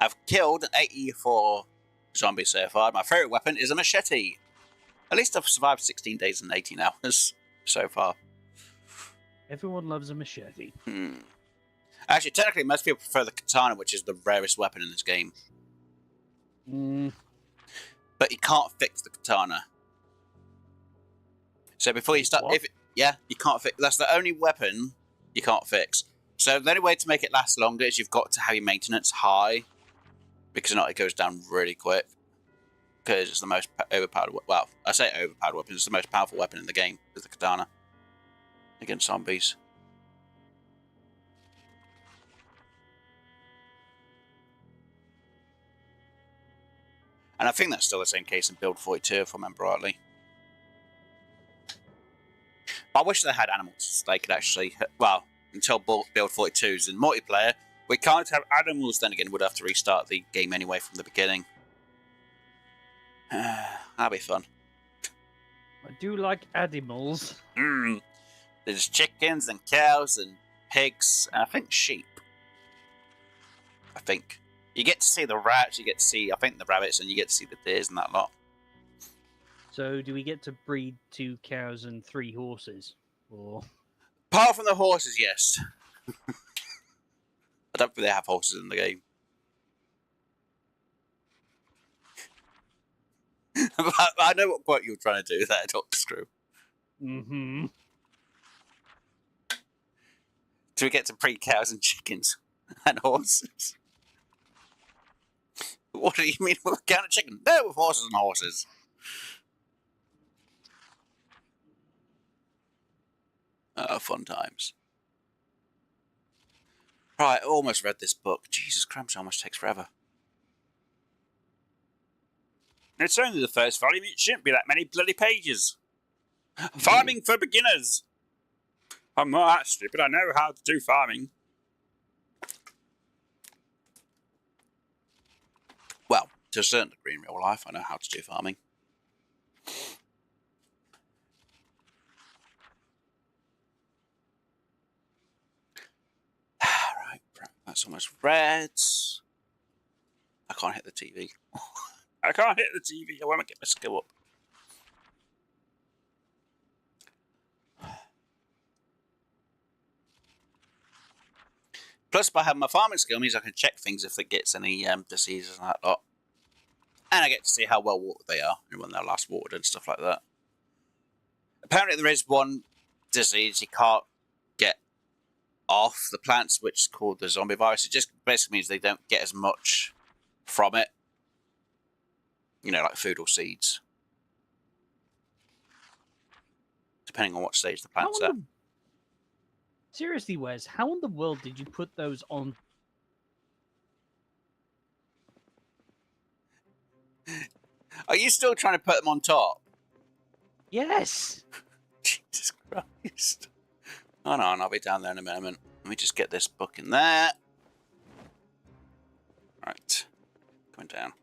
I've killed 84 zombies so far. My favourite weapon is a machete. At least I've survived 16 days and 18 hours so far. Everyone loves a machete. Actually, technically, most people prefer the katana, which is the rarest weapon in this game. But you can't fix the katana. So before you start... you can't fix... That's the only weapon you can't fix. So the only way to make it last longer is you've got to have your maintenance high. Because if not, it goes down really quick. Because it's the most overpowered... Well, I say overpowered weapon. It's the most powerful weapon in the game. Is the katana. Against zombies. And I think that's still the same case in Build 42, if I remember rightly. I wish they had animals. They could actually... Well, until Build 42 is in multiplayer, we can't have animals. Then again, we'd have to restart the game anyway from the beginning. That'd be fun. I do like animals. There's chickens and cows and pigs, and I think sheep. I think. You get to see the rats, you get to see, I think, the rabbits, and you get to see the deers and that lot. So, do we get to breed 2 cows and 3 horses? Or... Apart from the horses, yes. I don't think they have horses in the game. But I know what you're trying to do there, Dr. Screw. Mm-hmm. Do we get to breed cows and chickens and horses? What do you mean with a cow and chicken? No, with horses and horses. Fun times. Right, I almost read this book. Jesus Christ, it almost takes forever. It's only the first volume. It shouldn't be that many bloody pages. Farming for beginners. I'm not that stupid. I know how to do farming. Well, to a certain degree in real life, I know how to do farming. Right, that's almost red. I can't hit the TV. I can't hit the TV. I want to get my skill up. Plus, by having my farming skill means I can check things if it gets any diseases and that lot. And I get to see how well watered they are and when they're last watered and stuff like that. Apparently there is one disease you can't get off the plants, which is called the zombie virus. It just basically means they don't get as much from it. You know, like food or seeds. Depending on what stage the plant's at. Seriously, Wes, how in the world did you put those on? Are you still trying to put them on top? Yes. Jesus Christ. Oh no, I'll be down there in a moment. Let me just get this book in there. Right. Going down.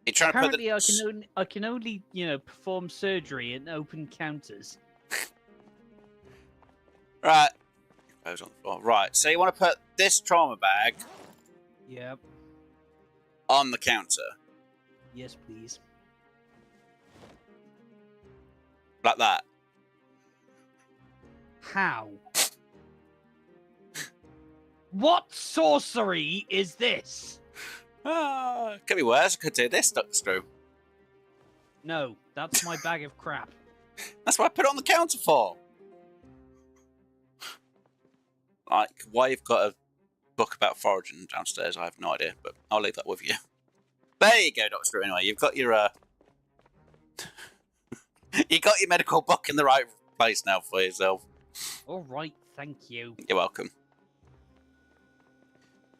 You're trying Apparently, to put I can only, you know, perform surgery in open counters. Right. Goes on the floor. Right. So you want to put this trauma bag Yep. on the counter. Yes, please. Like that. How? What sorcery is this? Could be worse. I could do this, Dr. Screw. No, that's my bag of crap. That's what I put it on the counter for. Like, why you've got a book about foraging downstairs, I have no idea, but I'll leave that with you. There you go, Dr. Screw. Anyway, you've got your you got your medical book in the right place now for yourself. All right, thank you. You're welcome.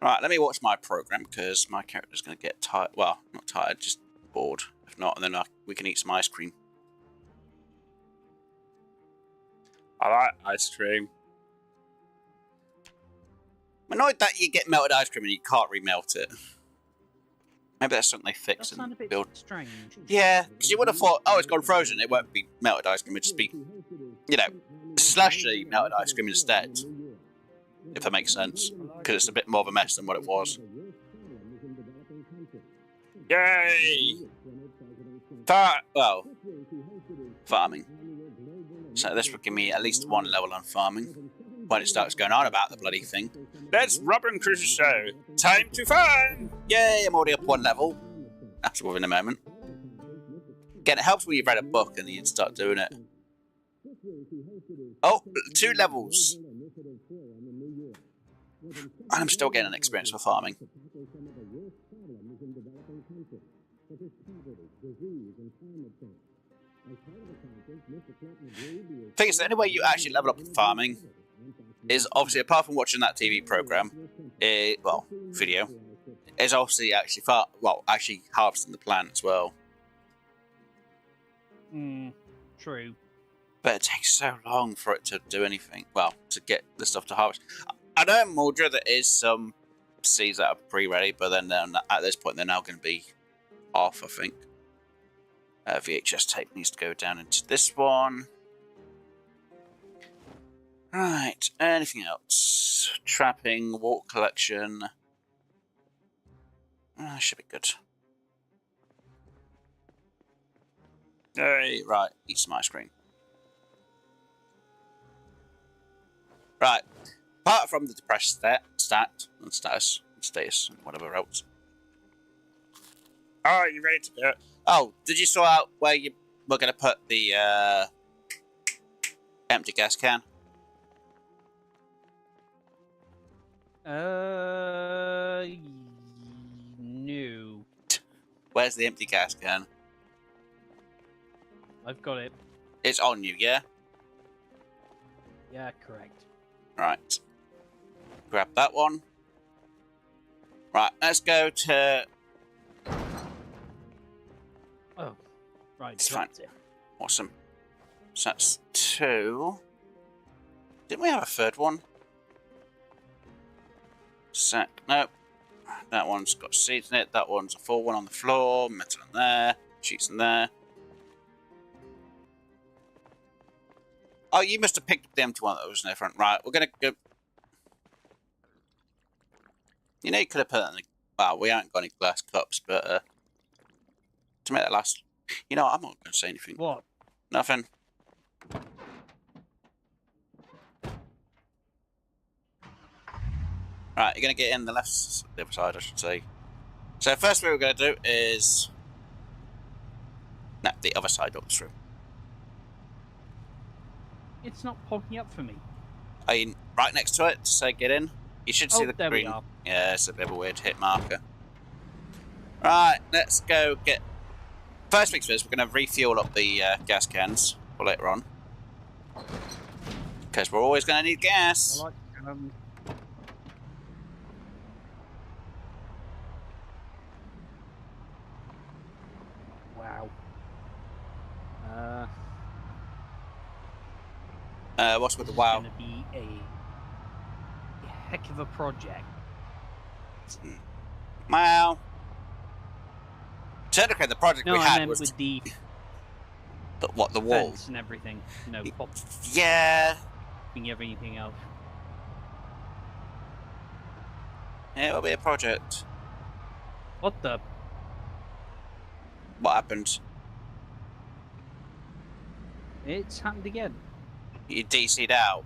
Right, let me watch my program because my character's going to get tired. Well, not tired, just bored. If not, and then we can eat some ice cream. I like ice cream. I'm annoyed that you get melted ice cream and you can't remelt it. Maybe that's something they fix and build. Strange. Yeah, because you would have thought, oh, it's gone frozen. It won't be melted ice cream. It'd just be, you know, slushy melted ice cream instead. If that makes sense. because it's a bit more of a mess than what it was. Yay! Farming. So this would give me at least 1 level on farming when it starts going on about the bloody thing. Let's Robin Crusoe! Time to farm! Yay, I'm already up 1 level. That's within a moment. Again, it helps when you've read a book and you start doing it. Oh, 2 levels. And I'm still getting an experience for farming. Thing is, the only way you actually level up in farming is obviously, apart from watching that TV program, video, is obviously actually actually harvesting the plant as well. True. But it takes so long for it to do anything. Well, to get the stuff to harvest. I know in Mordra there is some seeds that are pre-ready, but then at this point they're now going to be off, I think. VHS tape needs to go down into this one. Right, anything else? Trapping, water collection. Should be good. Hey, right, eat some ice cream. Right, apart from the depressed status, and whatever else. Oh, are you ready to do it? Oh, did you sort out where you were going to put the empty gas can? No. Where's the empty gas can? I've got it. It's on you, yeah? Yeah, correct. Right. Grab that one. Right, let's go to... Oh, right. It's fine. Awesome. So that's 2. Didn't we have a 3rd one? Nope. That one's got seeds in it. That one's a full one on the floor. Metal in there. Sheets in there. Oh, you must have picked up the empty one that was in the front. Right, we're going to go... You know, you could have put it in the... Well, we haven't got any glass cups, but... to make that last... You know what? I'm not going to say anything. What? Nothing. Right, you're going to get in the other side, I should say. So first thing we're going to do is... No, the other side up through. It's not popping up for me. Are you right next to it to say get in? You should see the there green. We are. Yeah, it's a bit of a weird hit marker. Right, let's go get... First things first, we're going to refuel up the gas cans for later on. Because we're always going to need gas. I like, wow. What's with the wow? It's going to be a heck of a project. Well, technically the project no, we I had meant was with the the wall fence and everything. No, popping Yeah. everything else. Yeah, it'll be a project. What the? What happened? It's happened again. You DC'd out.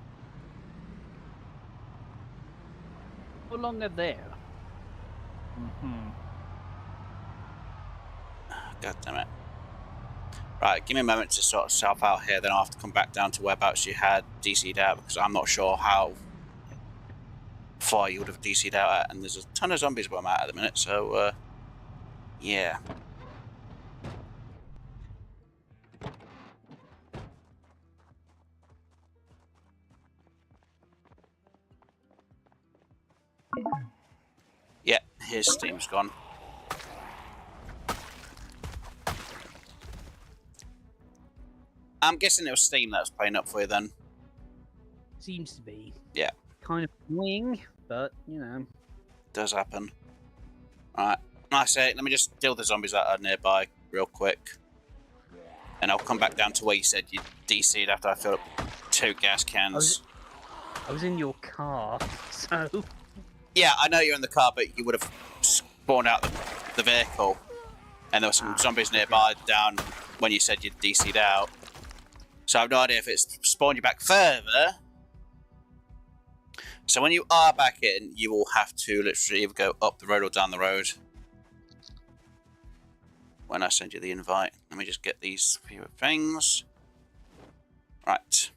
No longer there. God damn it. Right, give me a moment to sort myself out here, then I'll have to come back down to whereabouts you had DC'd out, because I'm not sure how far you would have DC'd out at, and there's a ton of zombies where I'm at the minute, so, yeah. Yeah, his Steam's gone. I'm guessing it was Steam that was playing up for you then. Seems to be. Yeah. Kind of annoying, but, you know. Does happen. Alright, I say, let me just deal with the zombies that are nearby real quick. And I'll come back down to where you said you DC'd after I filled up 2 gas cans. I was in your car, so... Yeah, I know you're in the car, but you would have spawned out the vehicle. And there were some zombies nearby down when you said you'd DC'd out. So I have no idea if it's spawned you back further. So when you are back in, you will have to literally either go up the road or down the road. When I send you the invite, let me just get these few things. Right.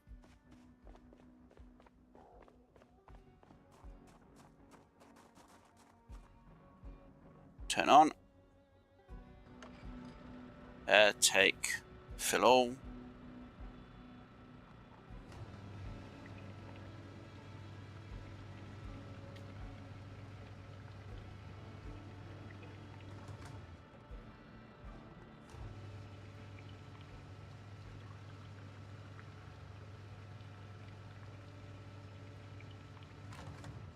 Turn on. Take fill all.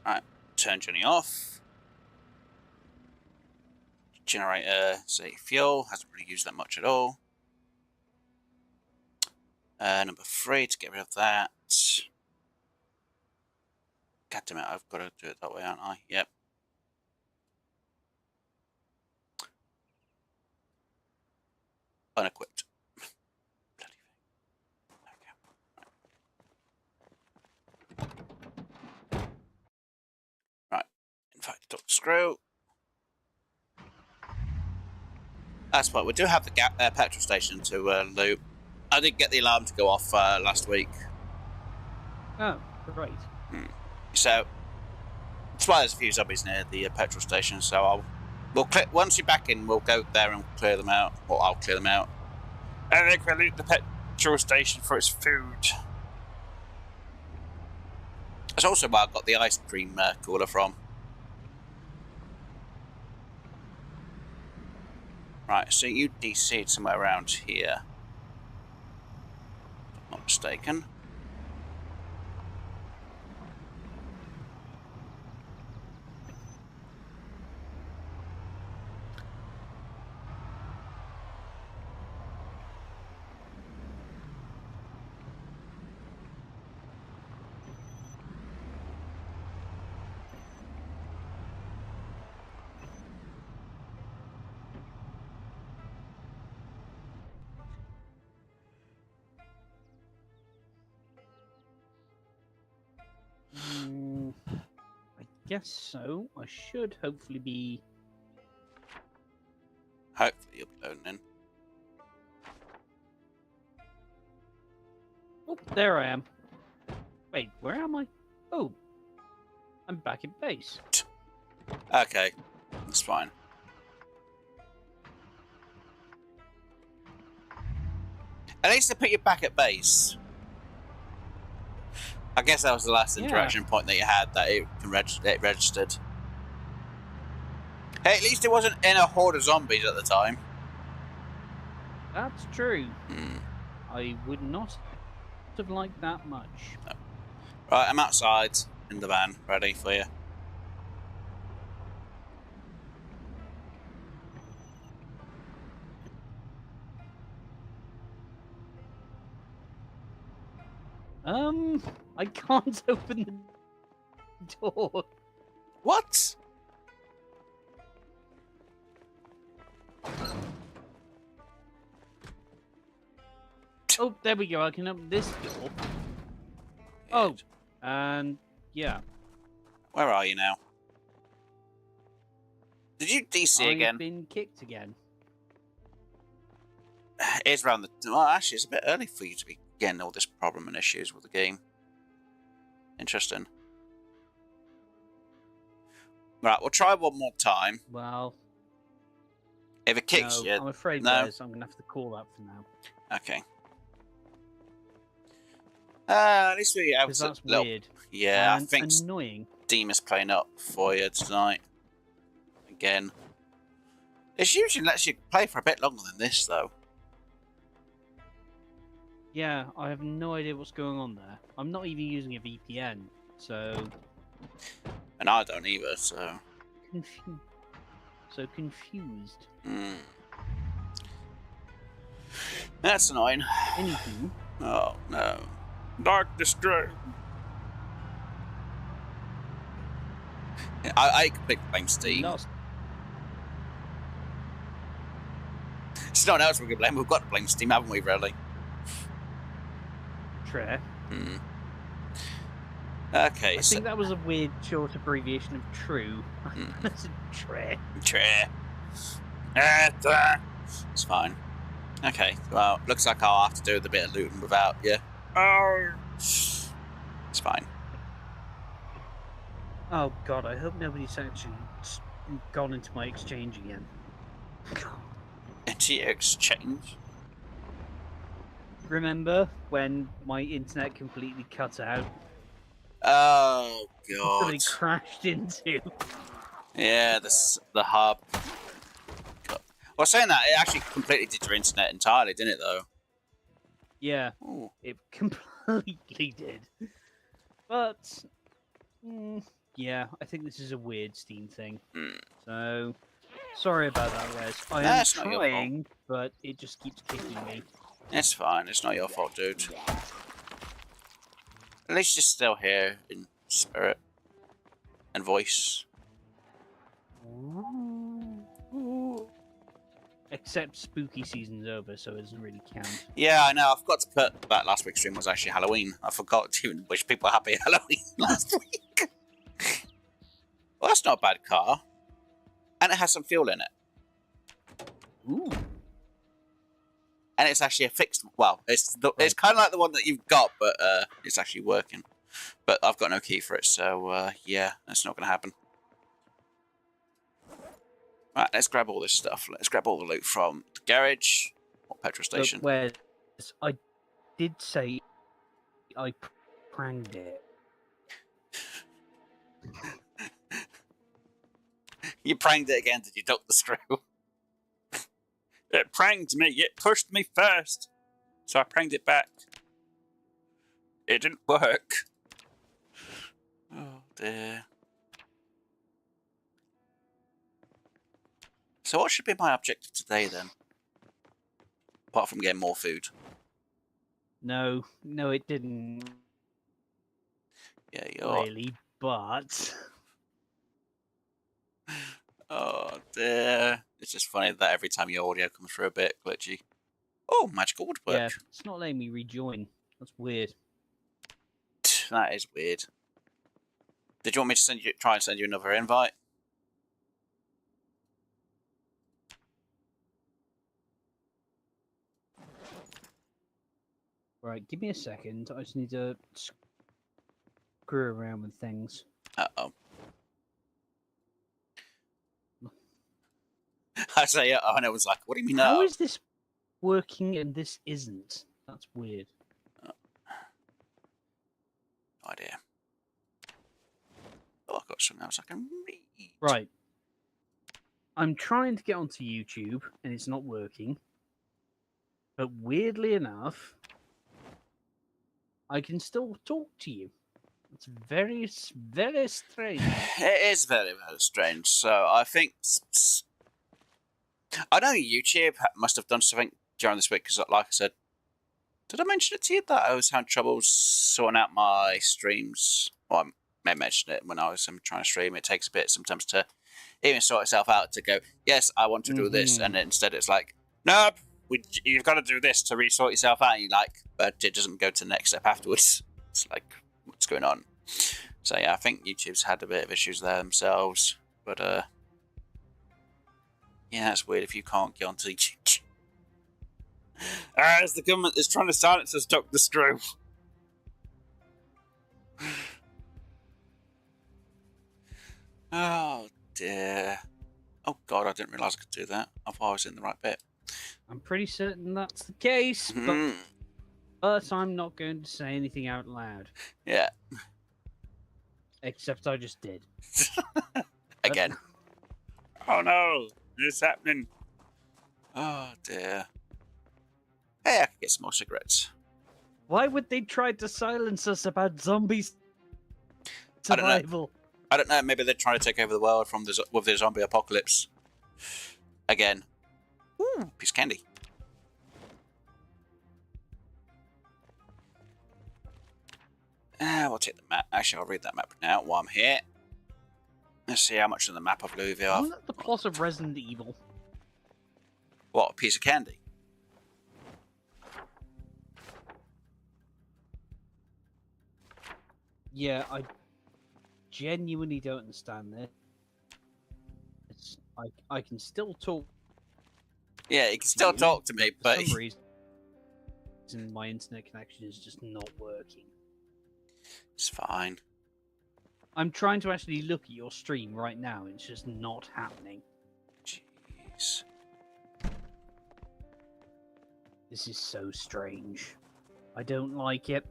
Right, turn journey off. Generator, say fuel, hasn't really used that much at all. Number 3 to get rid of that. God damn it, I've got to do it that way, aren't I? Yep. Unequipped. Bloody thing. Okay. Right. Invite Dr. Screw. That's what we do have the petrol station to loot. I did get the alarm to go off last week. Oh, great. So, that's why there's a few zombies near the petrol station. So we'll once you're back in, we'll go there and clear them out. Or I'll clear them out. And then we'll loot the petrol station for its food. That's also where I got the ice cream cooler from. Right, so you DC'd somewhere around here. If I'm not mistaken. I guess so. I should hopefully be. Hopefully you'll be loading in. Oh, there I am. Wait, where am I? Oh, I'm back at base. Okay, that's fine. At least they put you back at base. I guess that was the last interaction point that you had, that it registered. Hey, at least it wasn't in a horde of zombies at the time. That's true. I would not have liked that much. No. Right, I'm outside in the van, ready for you. I can't open the door. What? Oh, there we go. I can open this door. Oh, and yeah. Where are you now? Did you DC again? I've been kicked again. It's around the... Well, actually, it's a bit early for you to be getting all this problem and issues with the game. Interesting. Right, we'll try one more time. Well... If it kicks no, you... I'm afraid no. I'm going to have to call that for now. Okay. At least we have Because that's little... weird. Yeah, and I think annoying. Steam is playing up for you tonight. Again. It usually lets you play for a bit longer than this, though. Yeah, I have no idea what's going on there. I'm not even using a VPN, so... And I don't either, so... confused. That's annoying. Anywho... Oh, no. Dark Destroy. I completely blame Steam. Lost. It's no one else we can blame. We've got to blame Steam, haven't we, really? True. Hmm. Okay, I think that was a weird short abbreviation of true. That's a tre. It's fine. Okay, well, looks like I'll have to do the bit of looting without you. Oh, it's fine. Oh god, I hope nobody's actually gone into my exchange again. Into exchange? Remember when my internet completely cut out? Oh god. Somebody crashed into. Yeah, the hub. God. Well, saying that, it actually completely did your internet entirely, didn't it, though? Yeah, Ooh. it completely did. But, yeah, I think this is a weird Steam thing. So, sorry about that, Wes. I am trying, but it just keeps kicking me. It's fine. It's not your fault, dude. At least you're still here in spirit and voice. Except spooky season's over, so it doesn't really count. Yeah, I know. I forgot to put that last week's stream was actually Halloween. I forgot to wish people happy Halloween last week. Well, that's not a bad car. And it has some fuel in it. Ooh. And it's actually a fixed... Well, it's kind of like the one that you've got, but it's actually working. But I've got no key for it, so yeah, that's not going to happen. Right, let's grab all this stuff. Let's grab all the loot from the garage or petrol station. Look, Wes, I did say I pranged it. You pranged it again, did you duck the screw? It pranged me, it pushed me first. So I pranged it back. It didn't work. Oh dear. So what should be my objective today then? Apart from getting more food. No, it didn't. Yeah, you're... Really, but... Oh dear. It's just funny that every time your audio comes through a bit glitchy. Oh, magical woodwork. Yeah, it's not letting me rejoin. That's weird. That is weird. Did you want me to try and send you another invite? Right, give me a second. I just need to screw around with things. Uh-oh. I say uh-oh, and I was like, what do you mean How no? is this working and this isn't? That's weird. No idea. Oh, I've got something else I can read. Right. I'm trying to get onto YouTube, and it's not working. But weirdly enough, I can still talk to you. It's very, very strange. It is very, very strange. So I think... I know YouTube must have done something during this week, because like I said, did I mention it to you that I was having trouble sorting out my streams? Well, I may have mentioned it when I was trying to stream. It takes a bit sometimes to even sort itself out to go, yes, I want to do this, and instead it's like, nope, you've got to do this to resort yourself out, and you're like, but it doesn't go to the next step afterwards. It's like, what's going on? So yeah, I think YouTube's had a bit of issues there themselves, but yeah, it's weird if you can't get onto YouTube. As the government is trying to silence us, Dr. Screw. Oh dear. Oh god, I didn't realise I could do that. I thought I was in the right bit. I'm pretty certain that's the case, but I'm not going to say anything out loud. Yeah. Except I just did. Again. Oh no, it's happening. Oh dear. Hey, I can get some more cigarettes. Why would they try to silence us about zombies survival? I don't know. Maybe they're trying to take over the world with the zombie apocalypse. Again. Ooh, piece of candy. We'll take the map. Actually, I'll read that map now while I'm here. Let's see how much on the map of Louisville. Wasn't that the plot of Resident Evil? What, a piece of candy? Yeah, I genuinely don't understand this. I can still talk. Yeah, you can still talk to me, but for some reason my internet connection is just not working. It's fine. I'm trying to actually look at your stream right now, and it's just not happening. Jeez. This is so strange. I don't like it.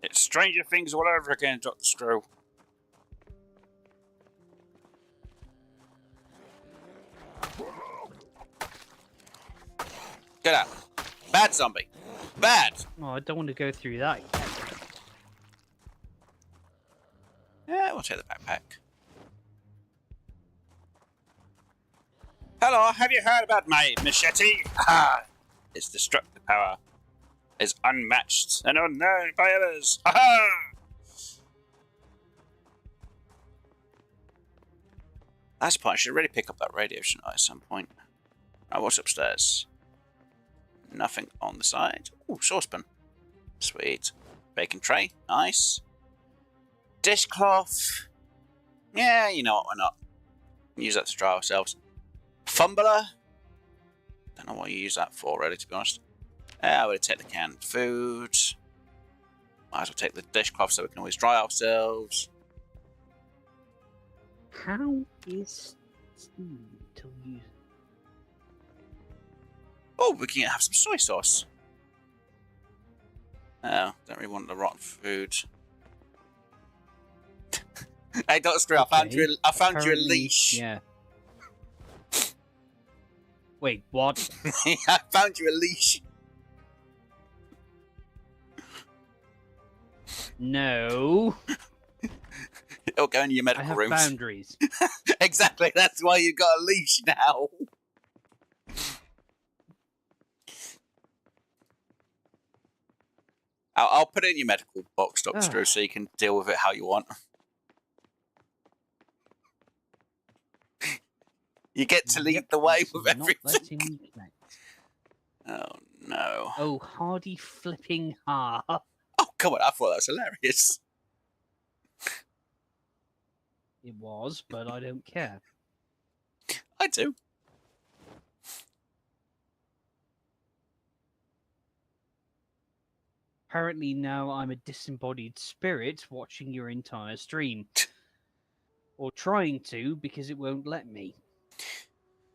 It's Stranger Things all over again, Dr. Screw. Get out. Bad zombie. Bad. Oh, I don't want to go through that yet. Yeah, we'll take the backpack. Hello, have you heard about my machete? Ah, its destructive power is unmatched and unknown by others. Aha! That's the point. I should really pick up that radio, shouldn't I, at some point? Right, what's upstairs? Nothing on the side. Ooh, saucepan. Sweet. Bacon tray. Nice. Dishcloth. Yeah, you know what, why not? Use that to dry ourselves. Fumbler. Don't know what you use that for, really, to be honest. I would take the canned food. Might as well take the dishcloth so we can always dry ourselves. How is Steam to use? Oh, we can have some soy sauce. Oh, don't really want the rotten food. Hey, Dr. Screw, Okay. I found you a leash. Yeah. Wait, what? I found you a leash. No. It'll go in your I medical have rooms. boundaries. Exactly, that's why you got a leash now. I'll put it in your medical box, Dr. Screw, so you can deal with it how you want. You get to lead the way with everything. Letting me connect. Oh, no. Oh, hardy flipping ha. Oh, come on, I thought that was hilarious. It was, but I don't care. I do. Apparently now I'm a disembodied spirit watching your entire stream. Or trying to, because it won't let me.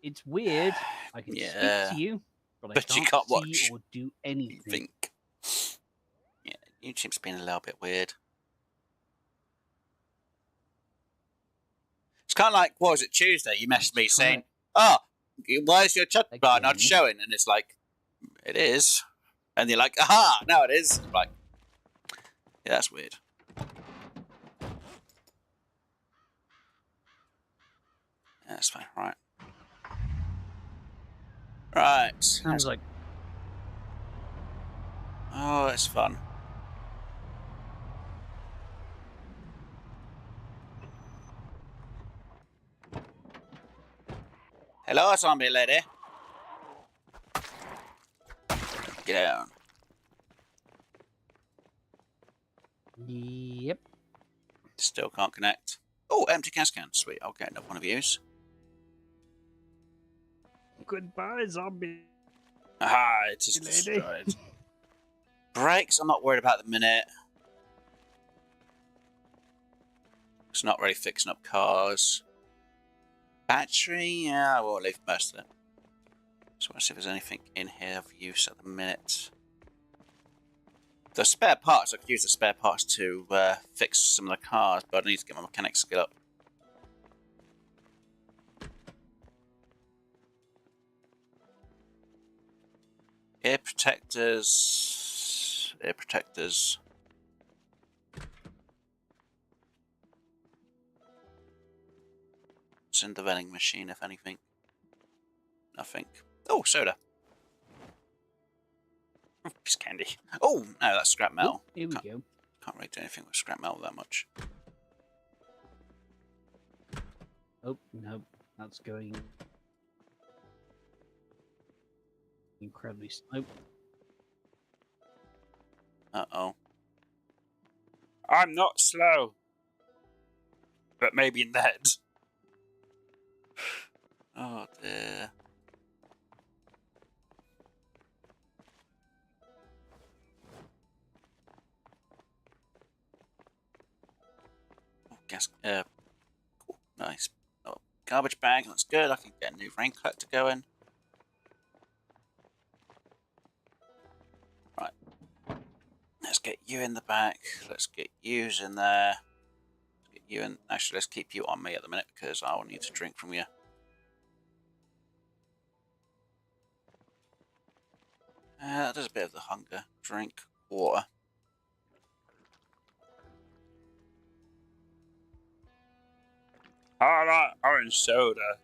It's weird. I can speak to you, but I you can't can't see watch. or do anything. Yeah, YouTube's been a little bit weird. It's kind of like, what was it, Tuesday? You messaged me saying, oh, why is your chat bar not showing? And it's like, it is. And you're like, aha, now it is. I'm like, yeah, that's weird. Yeah, that's fine, right. Right. Sounds like... Oh, it's fun. Hello, zombie lady. Get down. Yep. Still can't connect. Oh, empty gas can. Sweet, I'll get another one of these. Goodbye, zombie. Aha, it is destroyed. Brakes, I'm not worried about at the minute. It's not really fixing up cars. Battery, yeah, I will leave most of it. So let's see if there's anything in here of use at the minute. The spare parts, I could use the spare parts to fix some of the cars, but I need to get my mechanic skill up. Ear protectors. Ear protectors. What's in the vending machine, if anything? Nothing. Oh, soda. Piece of candy. Oh, no, that's scrap metal. Oh, here we go. Can't really do anything with scrap metal that much. Oh, no. That's going incredibly slow. Uh-oh. I'm not slow. But maybe in the head. Oh, dear. Oh, gas... Cool. Nice. Oh, garbage bag. That's good. I can get a new rain collector going. Right. Let's get you in the back. Let's get yous in there. Let's get you in. Actually, let's keep you on me at the minute because I will need to drink from you. That does a bit of the hunger. Drink water. I like orange soda.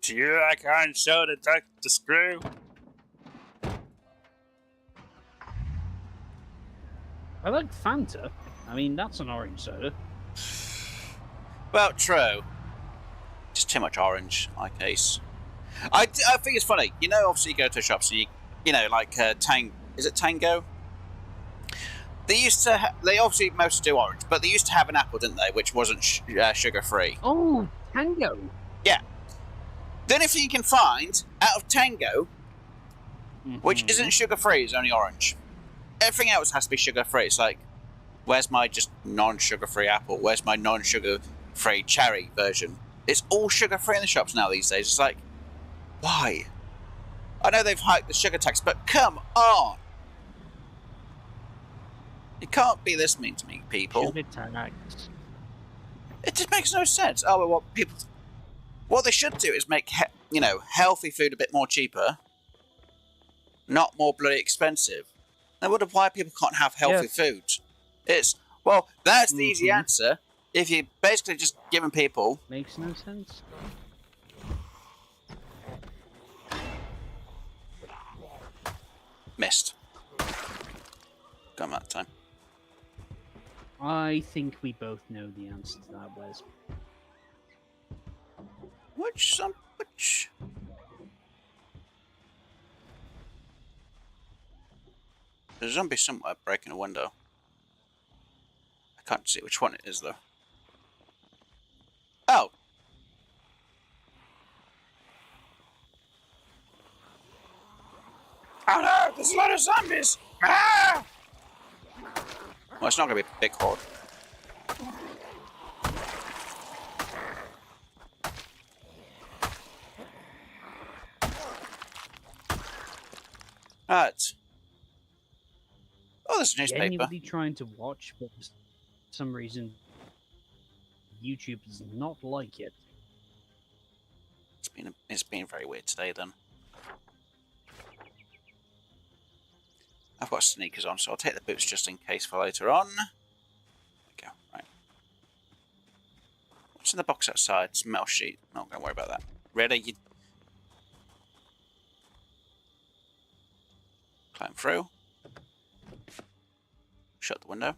Do you like orange soda, Dr. Screw? I like Fanta. I mean, that's an orange soda. Well, true. Just too much orange in my case. I think it's funny. You know, obviously you go to a shop, so you know, like is it Tango? They used to. They obviously most do orange, but they used to have an apple, didn't they? Which wasn't sugar free. Oh, Tango. Yeah. The only thing you can find out of Tango, which isn't sugar free, is only orange. Everything else has to be sugar free. It's like, where's my just non-sugar free apple? Where's my non-sugar free cherry version? It's all sugar free in the shops now these days. It's like, why? I know they've hiked the sugar tax, but come on! You can't be this mean to me, people. Sugar tax. It just makes no sense. Oh, well, what they should do is make healthy food a bit more cheaper, not more bloody expensive. I wonder why people can't have healthy food. It's that's the easy answer. If you basically just giving people makes no sense. Missed. Got him that time. I think we both know the answer to that, Wes. Which? There's a zombie somewhere breaking a window. I can't see which one it is though. Oh. Oh no! There's a lot of zombies! Ah! Well, it's not going to be a big horde. Right. Oh, there's a newspaper. Anybody trying to watch, but for some reason YouTube does not like it. It's been very weird today then. I've got sneakers on, so I'll take the boots just in case for later on. There we go. Right. What's in the box outside? It's a metal sheet. Not going to worry about that. Ready? Climb through. Shut the window.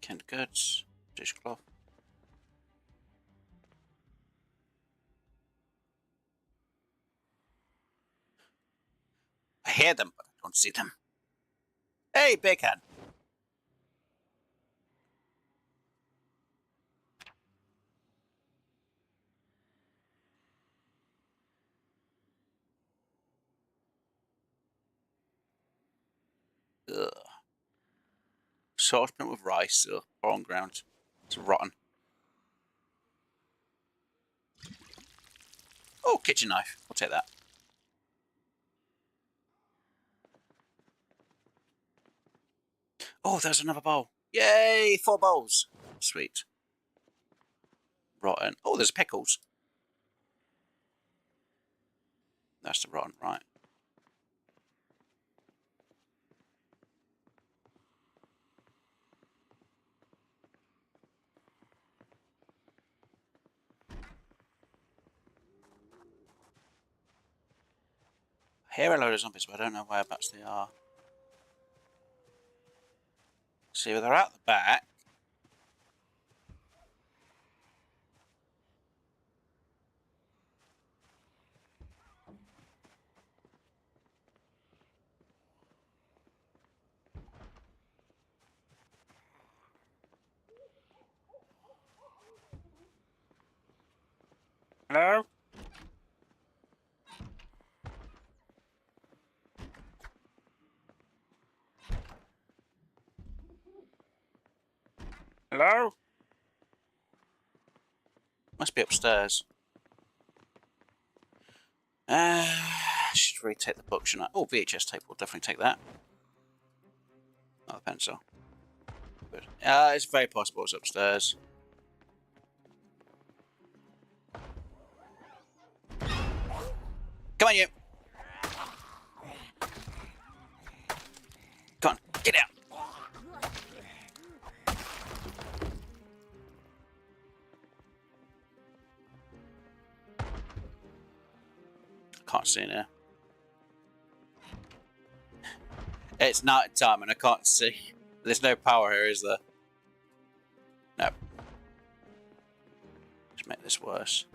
Canned goods. Dishcloth. I hear them, but I don't see them. Hey, big hand. Ugh. Saucepan with rice. Ugh. On ground. It's rotten. Oh, kitchen knife. I'll take that. Oh, there's another bowl. Yay! 4 bowls. Sweet. Rotten. Oh, there's pickles. That's the rotten, right. I hear a load of zombies, but I don't know whereabouts they are. See, they're out the back. Hello? Hello? Must be upstairs. I should retake the book, shouldn't I? Oh, VHS tape. We'll definitely take that. Not a pencil. Good. It's very possible it's upstairs. Come on, you! Come on, get out! Can't see in here. It's night time and I can't see. There's no power here, is there? No. Let's make this worse.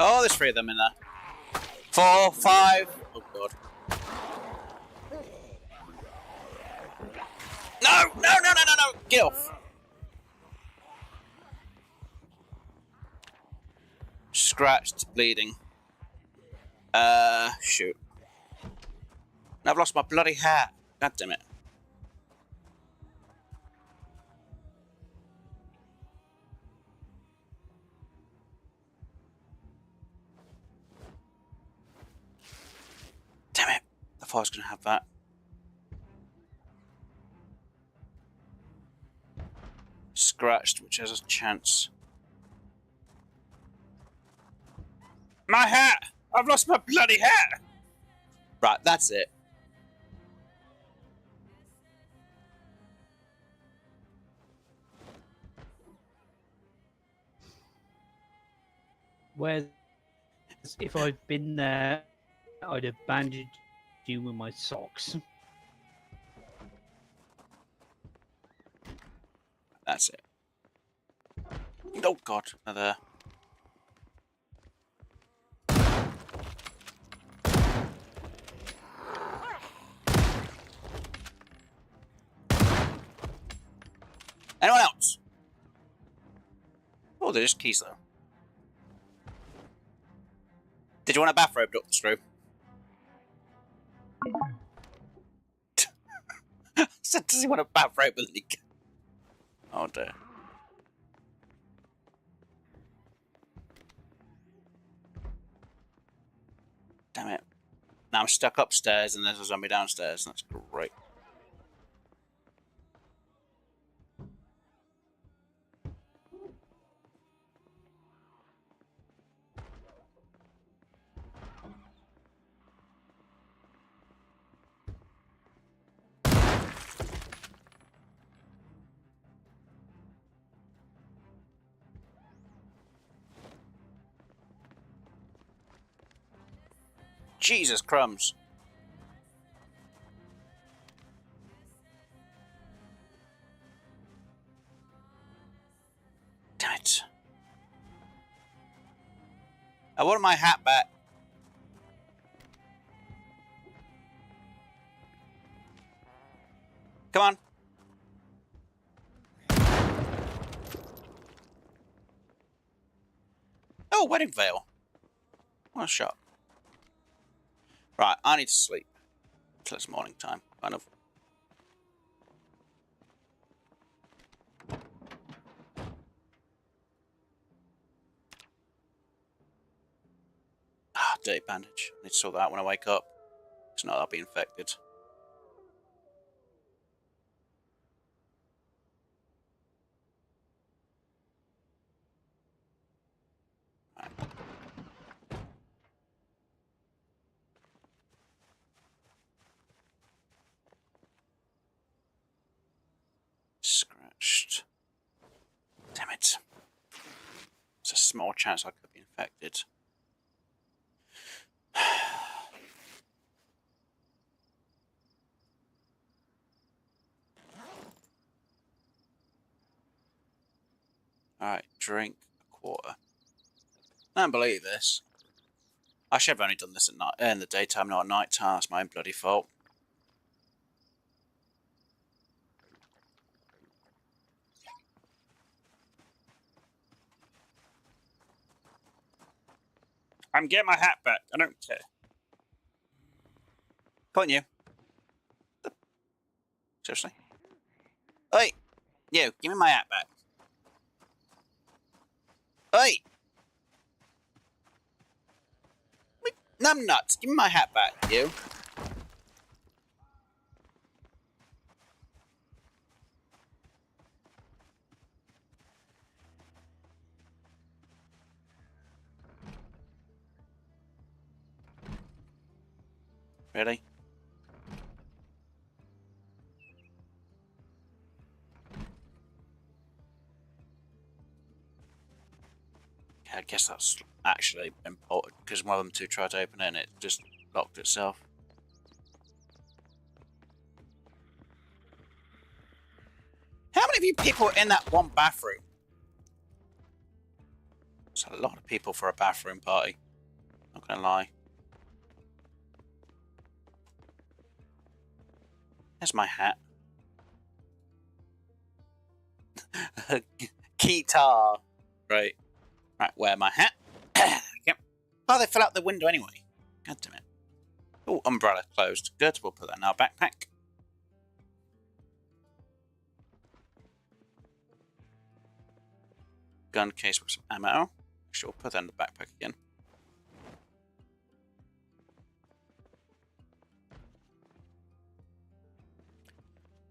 Oh, there's 3 of them in there. 4, 5. Oh, God. No! No, no, no, no, no! Get off! Scratched, bleeding. Shoot. I've lost my bloody hat. God damn it. Damn it. I thought I was going to have that. Scratched, which has a chance. My hat! I've lost my bloody hat! Right, that's it. Whereas if I'd been there, I'd have bandaged you with my socks. That's it. Oh, God. Another. Anyone else? Oh, they're just keys, though. Did you want a bathrobe, Dr. Screw? Said, does he want a bathrobe? Oh, dear. Damn it. Now I'm stuck upstairs and there's a zombie downstairs. That's great. Jesus crumbs. Damn it. I want my hat back. Come on. Oh, wedding veil. What a shot. Right, I need to sleep. Until it's morning time, kind of. Ah, dirty bandage. I need to sort that out when I wake up. It's not, I'll be infected. Right. Scratched. more chance I could be infected. Alright, drink a quarter. I don't believe this. I should have only done this at night, in the daytime, not at night time. That's my own bloody fault. I'm getting my hat back. I don't care. Come on, you. Seriously? Oi! You, give me my hat back. Oi! Numbnuts, give me my hat back, you. Really? Yeah, I guess that's actually important because one of them two tried to open it and it just locked itself. How many of you people are in that one bathroom? It's a lot of people for a bathroom party. Not gonna lie. There's my hat. Guitar. Right. Right, wear my hat. Yep. Oh, they fell out the window anyway. God damn it. Oh, umbrella closed. Good, we'll put that in our backpack. Gun case with some ammo. Sure, put that in the backpack again.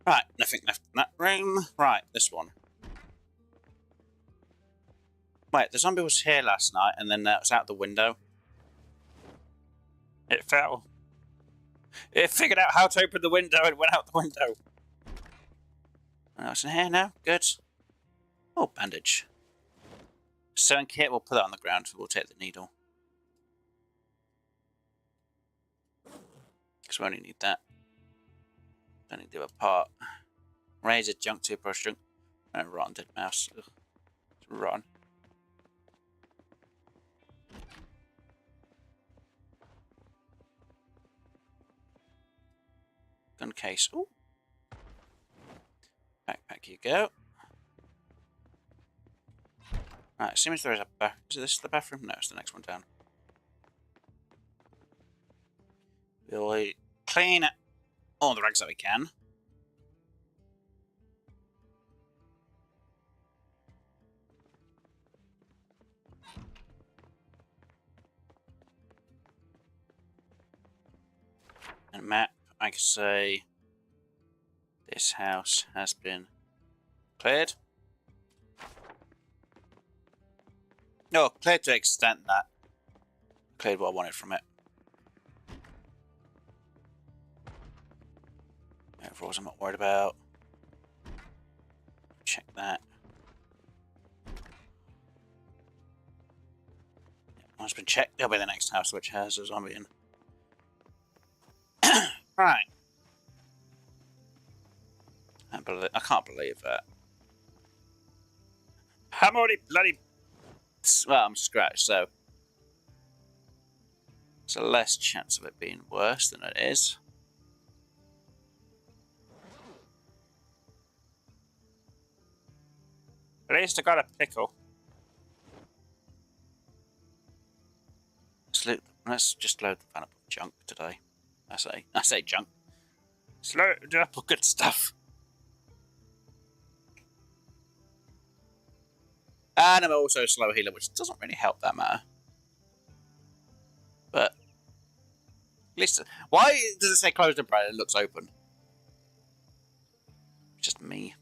Right, nothing left in that room. Right, this one. Wait, the zombie was here last night and then it was out the window. It fell. It figured out how to open the window and went out the window. It's in here now. Good. Oh, bandage. Sewing kit, we'll put that on the ground. We'll take the needle. Because we only need that. Don't need the other part. Razor, junk toothbrush, junk. Oh, rotten dead mouse. Ugh. It's rotten. Gun case. Ooh. Backpack you go. Right, as soon as there is a bath. Is this the bathroom? No, it's the next one down. We'll clean all the rags that we can. And map, I can say this house has been cleared. No, cleared to the extent that cleared what I wanted from it. Overalls I'm not worried about. Check that. Once been checked, there'll be the next house which has a zombie in. Right. I can't believe that. I'm already bloody... Well, I'm scratched, so... There's a less chance of it being worse than it is. At least I got a pickle. Let's just load the van up with junk today. I say junk. Let's load up with good stuff. And I'm also a slow healer, which doesn't really help that matter. But at least, why does it say closed umbrella? It looks open. Just me.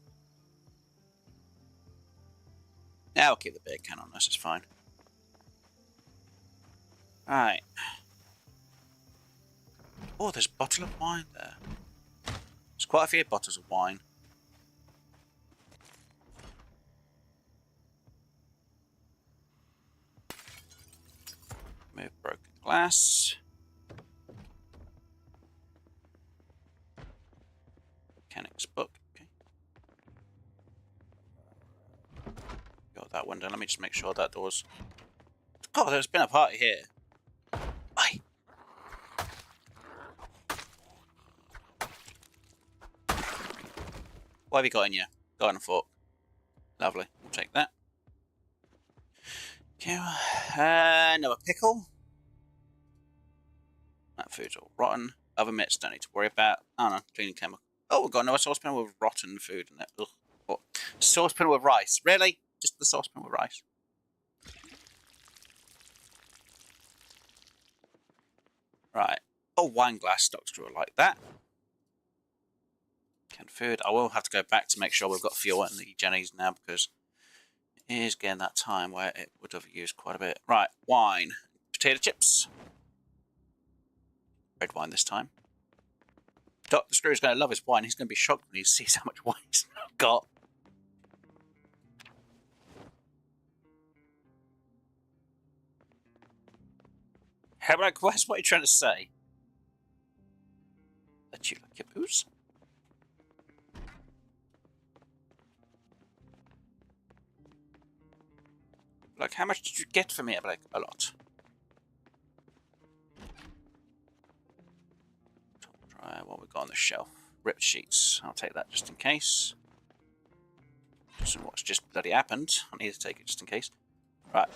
Yeah, I'll keep the beer can on. This is fine. Alright. Oh, there's a bottle of wine there. There's quite a few bottles of wine. Move broken glass. Mechanic's book. Okay. Got that window. Let me just make sure that door's. God, there's been a party here. Aye. What have you got in you? Garden fork. Lovely. We'll take that. Okay. Another pickle. That food's all rotten. Other mitts don't need to worry about. Oh no, cleaning chemical. Oh, we've got another saucepan with rotten food in it. Ugh. What? Saucepan with rice. Really? Just the saucepan with rice. Right. Oh, wine glass stocks drawer like that. Canned food. I will have to go back to make sure we've got fuel in the Jennies now because it is getting that time where it would have used quite a bit. Right. Wine. Potato chips. Red wine this time. Dr. Screw's going to love his wine. He's going to be shocked when he sees how much wine he's got. How about Quest? What are you trying to say? Let you like your booze? Like, how much did you get for me? I'm like, a lot. Try what we got on the shelf. Ripped sheets. I'll take that just in case. So what's just bloody happened? I need to take it just in case. Right.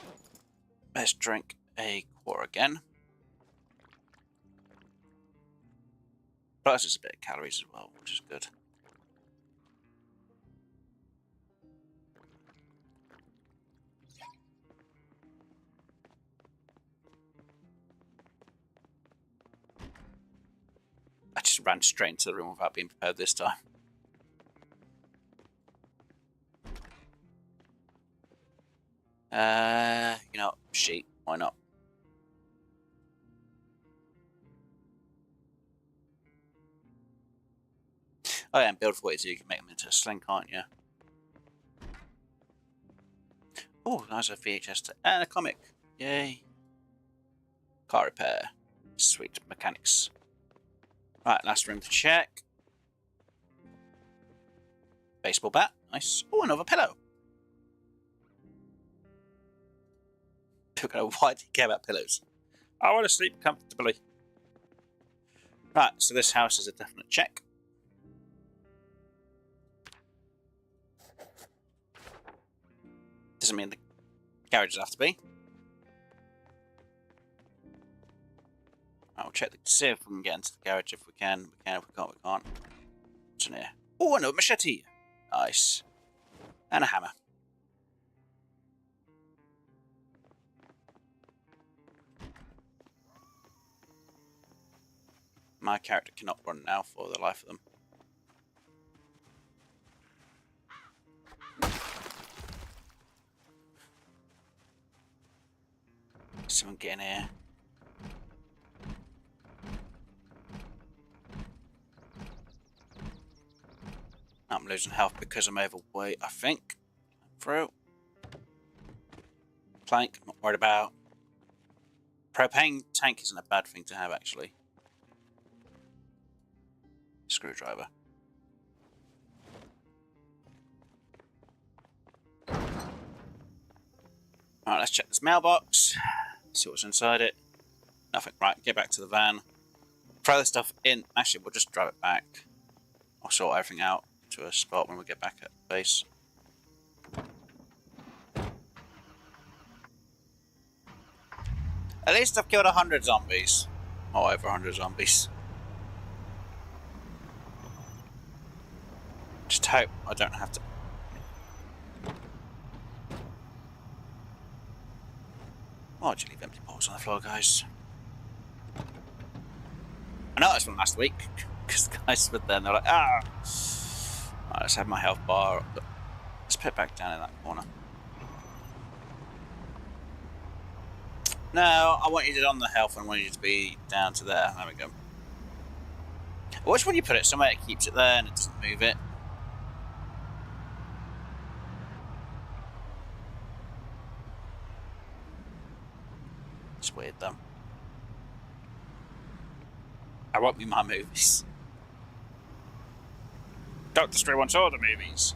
Let's drink a quarter again. Plus, it's a bit of calories as well, which is good. I just ran straight into the room without being prepared this time. You know, sheet. Why not? Oh yeah, and build for ways you can make them into a sling, can't you? Oh, nice a VHS and a comic. Yay. Car repair. Sweet mechanics. Right, last room to check. Baseball bat. Nice. Oh, another pillow. Why do you care about pillows? I want to sleep comfortably. Right, so this house is a definite check. Doesn't mean the garages have to be. I'll check to see if we can get into the garage. If we can, we can. If we can't, we can't. What's in here? Oh, another machete. Nice. And a hammer. My character cannot run now for the life of them. Someone get in here. I'm losing health because I'm overweight, I think. Through. Plank, not worried about. Propane tank isn't a bad thing to have, actually. Screwdriver. Alright, let's check this mailbox. See what's inside it. Nothing. Right, get back to the van. Throw the stuff in. Actually, we'll just drive it back. I'll sort everything out to a spot when we get back at base. At least I've killed 100 zombies. Or over 100 zombies. Just hope I don't have to. Why'd you leave empty bottles on the floor, guys? I noticed one last week, because the guys stood there and they're like, ah! Right, let's have my health bar. Let's put it back down in that corner. No, I want you to on the health and I want you to be down to there. There we go. Which one you put it? Somewhere it keeps it there and it doesn't move it. That's weird, though. I want me my movies. Dr. Stray wants all the movies.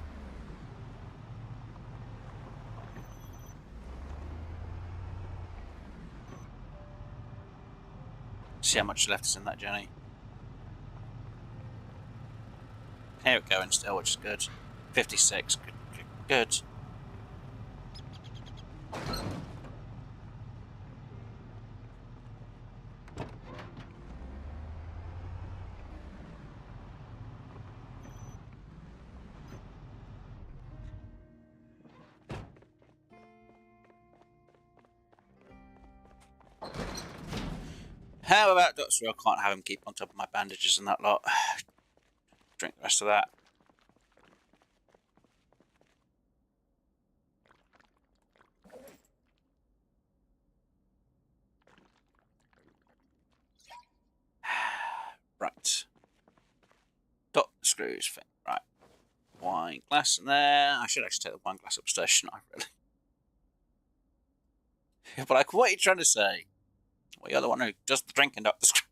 See how much left is in that journey. Here we go, and still, which is good. 56. Good. How about Dr. I can't have him keep on top of my bandages and that lot. Drink the rest of that. Right. Dr. Screw's thing. Right. Wine glass in there. I should actually take the wine glass upstairs, shouldn't I, really? But like, what are you trying to say? Well, you're the one who does the drinking, Dr. Screw.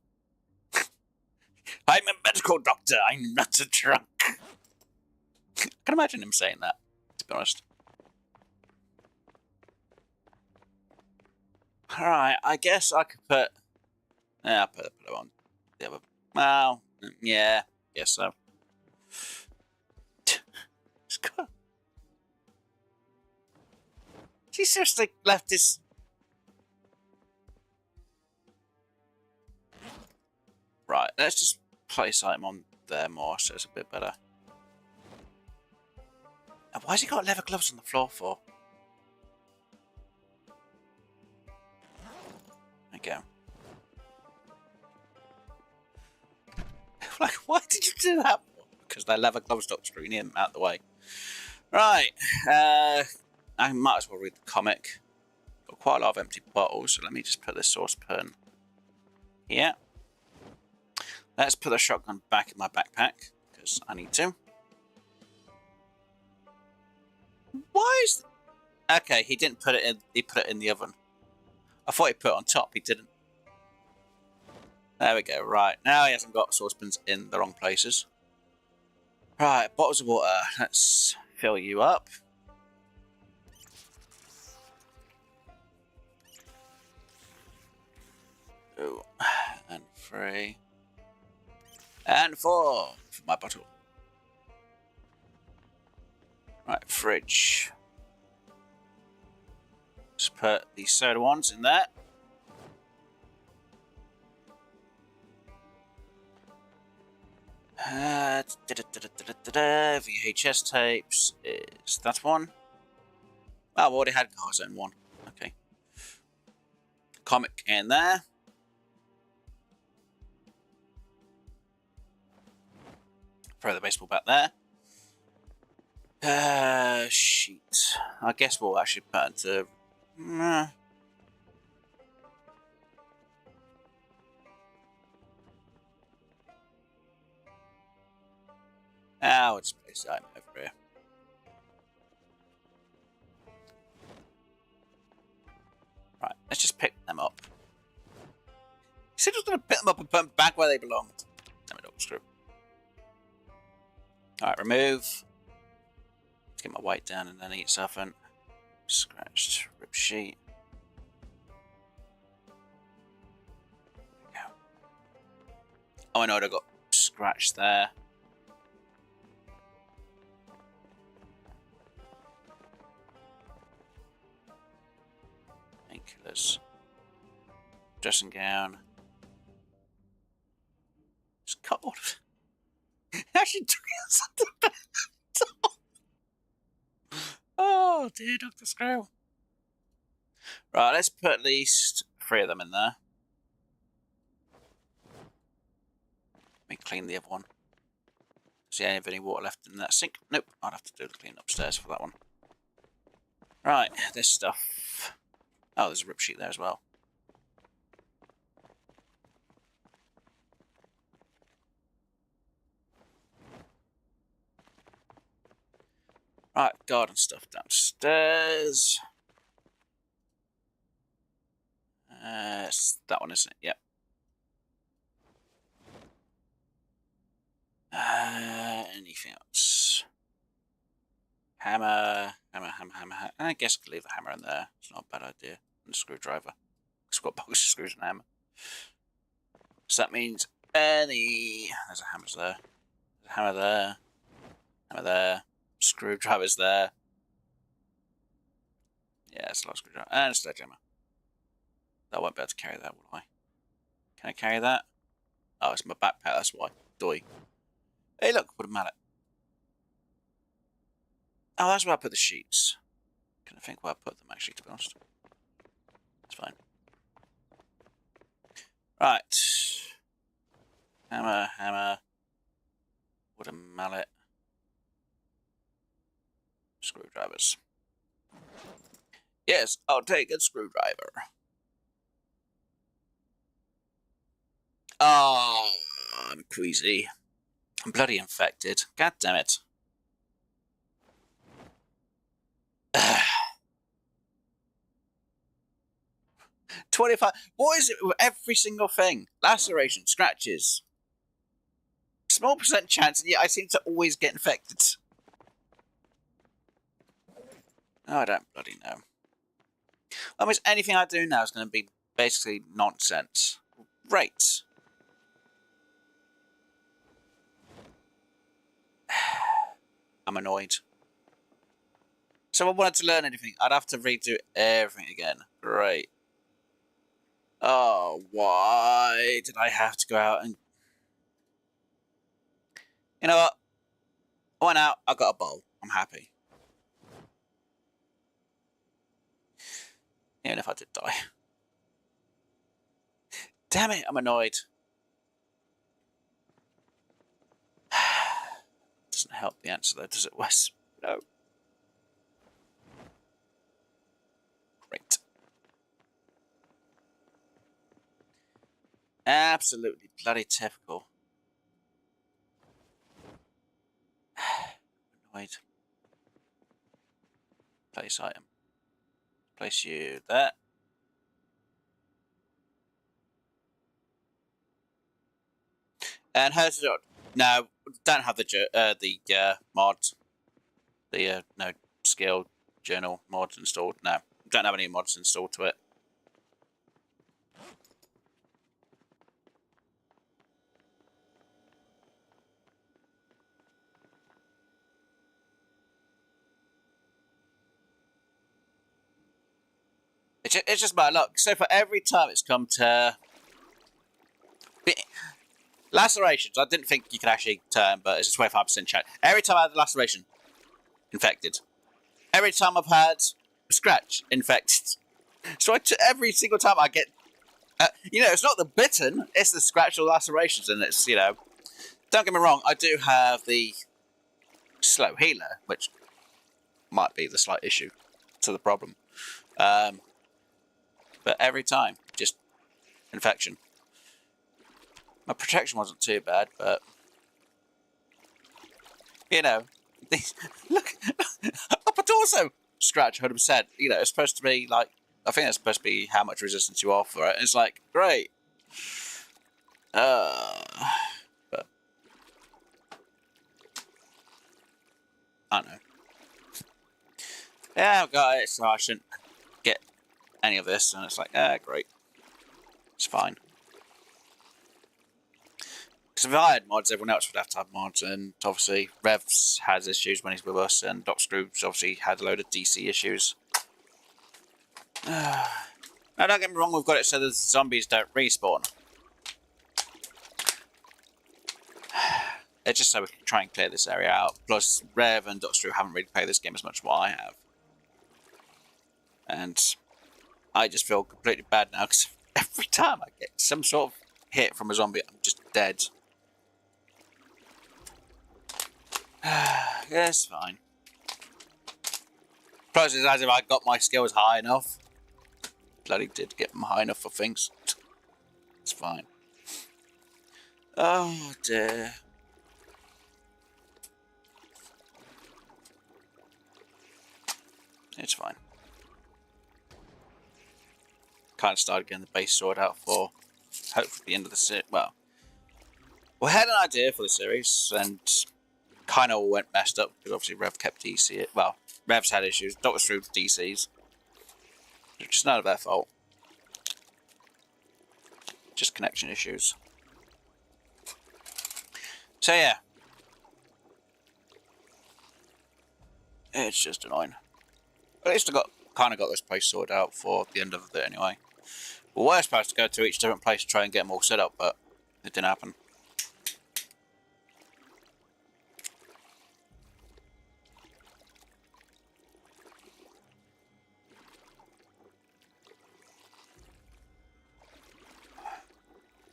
I'm a medical doctor, I'm not a drunk. I can imagine him saying that, to be honest. Alright, I guess I could put... Yeah, I'll put it on the other... Well, yeah, guess so. She seriously left this... Right, let's just place item on there more so it's a bit better. And why has he got leather gloves on the floor for? There we go. Like, why did you do that? Because they're leather gloves, Dr. Screw. You need them out of the way. Right. I might as well read the comic. Got quite a lot of empty bottles, so let me just put this saucepan here. Let's put the shotgun back in my backpack, because I need to. Why is... Okay, he didn't put it in... He put it in the oven. I thought he put it on top. He didn't. There we go. Right. Now he hasn't got saucepans in the wrong places. Right. Bottles of water. Let's fill you up. Two. And 3. And 4 for my bottle. Right. Fridge. Let's put these soda ones in there. VHS tapes is that one. Oh, I've already had Carzone 1. Okay. Comic in there. Throw the baseball bat there. Sheet. I guess we'll actually put into... I'll just place that over here. Right, let's just pick them up. He said he was going to pick them up and put them back where they belonged. Damn it, screw. Alright, remove. Let's get my weight down and then eat something. Scratched rip sheet. There we go. Oh, I know I got scratched there. Painkillers. Dressing gown. It's cold. Actually took it something bad. Oh dear, Dr. Screw. Right, let's put at least 3 of them in there. Let me clean the other one. See if any water left in that sink? Nope, I'd have to do the clean upstairs for that one. Right, this stuff. Oh, there's a rip sheet there as well. Right, garden stuff downstairs. It's that one, isn't it? Yep. Anything else? Hammer. I guess I could leave the hammer in there. It's not a bad idea. And a screwdriver. It's got box of screws and a hammer. So that means any... There's a hammer there. There's a hammer there. Hammer there. Screwdriver's there. Yeah, it's a lot of screwdriver. And a sledgehammer. I won't be able to carry that, will I? Can I carry that? Oh, it's my backpack, that's why. Doy. Hey, look, what a mallet. Oh, that's where I put the sheets. Can I think where I put them, actually, to be honest? It's fine. Right. Hammer. Wooden mallet. Screwdrivers. Yes, I'll take a screwdriver. Oh, I'm queasy. I'm bloody infected. God damn it. 25. What is it with every single thing? Laceration, scratches. Small percent chance, and yet I seem to always get infected. Oh, I don't bloody know. Almost anything I do now is going to be basically nonsense. Right. I'm annoyed. So if I wanted to learn anything, I'd have to redo everything again. Great. Oh, why did I have to go out and... You know what? I went out, I got a bowl. I'm happy. Even if I did die. Damn it, I'm annoyed. Doesn't help the answer though, does it, Wes? No. Great. Absolutely bloody typical. Annoyed. Place item. Place you there. And how's it? No, don't have the mod, the no skill journal mods installed. No, don't have any mods installed to it. It's just my luck. So for every time it's come to lacerations, I didn't think you could actually turn, but it's a 25% chance. Every time I had a laceration, infected. Every time I've had a scratch, infected. So every single time I get, you know, it's not the bitten, it's the scratch or lacerations, and it's, you know, don't get me wrong, I do have the slow healer, which might be the slight issue to the problem. But every time, just infection. My protection wasn't too bad, but you know, look, upper torso scratch 100%. You know, it's supposed to be like, I think that's supposed to be how much resistance you offer it. It's like great, but I don't know. Yeah, I've got it, so I shouldn't get any of this. And it's like, great, it's fine. Because if I had mods, everyone else would have to have mods, and obviously Rev has issues when he's with us, and Doc Scrooge obviously had a load of DC issues. Now, don't get me wrong, we've got it so the zombies don't respawn. It's just so we can try and clear this area out. Plus, Rev and Doc Scrooge haven't really played this game as much as what I have. And I just feel completely bad now, because every time I get some sort of hit from a zombie, I'm just dead. Yeah, it's fine. Plus, it's as if I got my skills high enough. Bloody did get them high enough for things. It's fine. Oh dear. It's fine. kind of started getting the base sorted out for hopefully the end of the series. Well, we had an idea for the series and kind of went messed up because obviously Rev kept DC it. Well, Rev's had issues. Doctor through DCs. It's just none of their fault. Just connection issues. So yeah. It's just annoying. But at least I kind of got this place sorted out for the end of it anyway. We were supposed to go to each different place to try and get them all set up, but it didn't happen.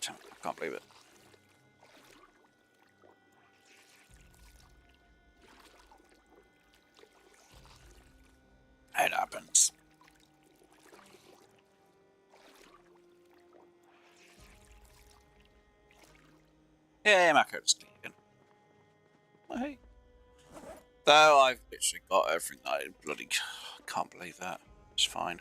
I can't believe it. It happens. Yeah, my code's clean. Oh, hey. Though I've literally got everything that I bloody can't believe that. It's fine.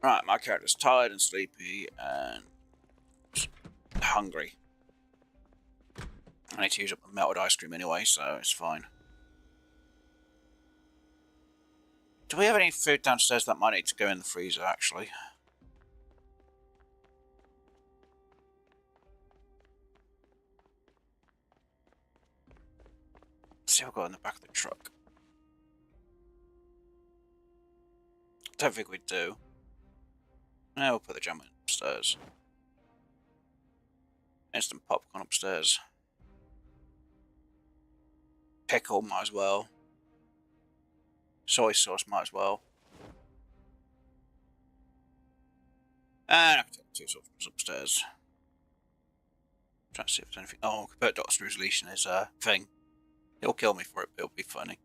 Right, my character's tired and sleepy and hungry. I need to use up the melted ice cream anyway, so it's fine. Do we have any food downstairs that might need to go in the freezer, actually? Let's see what I've got in the back of the truck. Don't think we do. No, we'll put the jam upstairs. Instant popcorn upstairs. Pickle, might as well. Soy sauce, might as well. And I can take 2 sauces upstairs. Trying to see if there's anything. Oh, I can put Doctor Resolution as a thing. He'll kill me for it, but it'll be funny.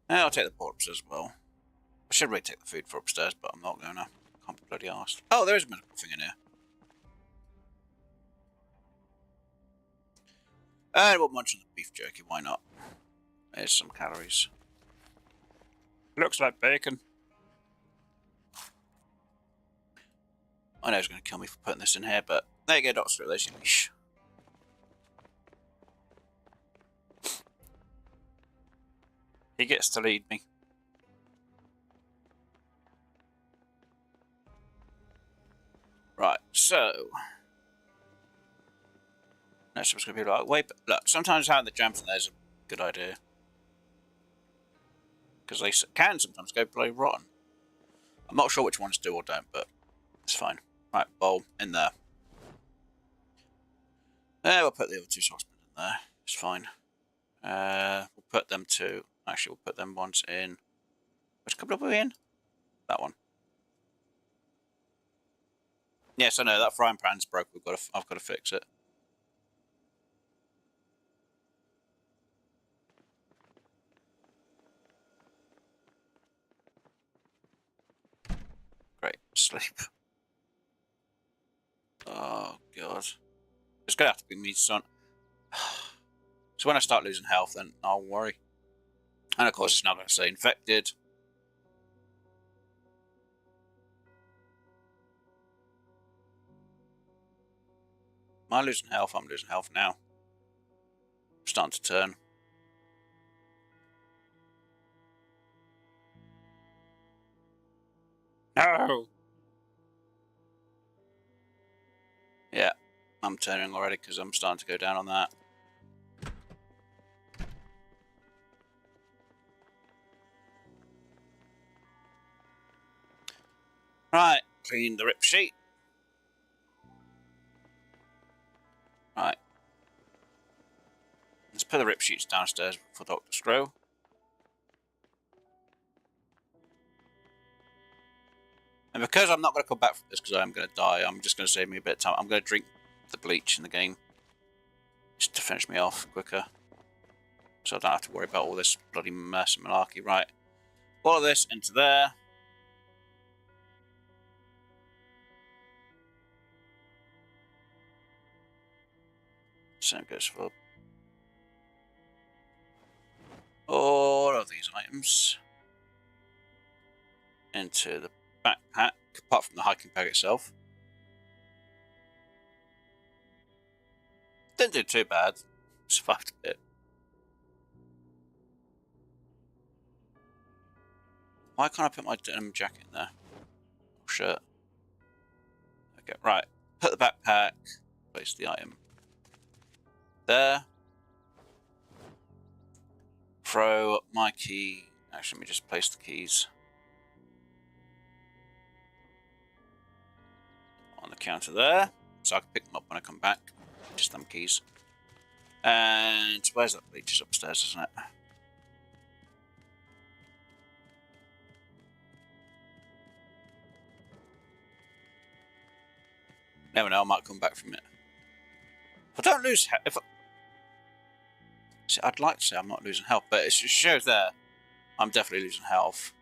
And I'll take the board upstairs as well. I should really take the food for upstairs, but I'm not going to. Can't be bloody arsed. Oh, there is a medical thing in here. And we'll munch on the beef jerky, why not? There's some calories. Looks like bacon. I know he's going to kill me for putting this in here, but there you go, Doctor Relation Leash. He gets to lead me. Right, so... No, someone's going to be like, wait, but look, sometimes having the jams in there is a good idea. Because they can sometimes go bloody rotten. I'm not sure which ones do or don't, but it's fine. Right, bowl in there. We'll put the other 2 saucepans in there. It's fine. We'll put them to... Actually, we'll put them ones in... Which couple are we in? That one. Yes, I know, that frying pan's broke. I've got to fix it. Great, sleep. Oh, God. It's going to have to be me, son. So when I start losing health, then I'll worry. And of course, it's not going to say infected. Am I losing health? I'm losing health now. I'm starting to turn. No! Yeah, I'm turning already because I'm starting to go down on that. Right, clean the rip sheet. Right. Let's put the rip sheets downstairs for Dr. Scrow. And because I'm not going to come back from this because I'm going to die, I'm just going to save me a bit of time. I'm going to drink the bleach in the game. Just to finish me off quicker. So I don't have to worry about all this bloody mess and malarkey. Right. All of this into there. Same goes for... Oh, of these items into the backpack, apart from the hiking bag itself. Didn't do too bad. Survived a bit. Why can't I put my denim jacket in there? Or shirt. Okay, right. Put the backpack. Place the item there. Throw my key. Actually, let me just place the keys on the counter there, so I can pick them up when I come back. Just them keys. And where's that bleach? It's upstairs, isn't it? Never know, I might come back from it. If I don't lose health, see, I'd like to say I'm not losing health, but it shows there I'm definitely losing health.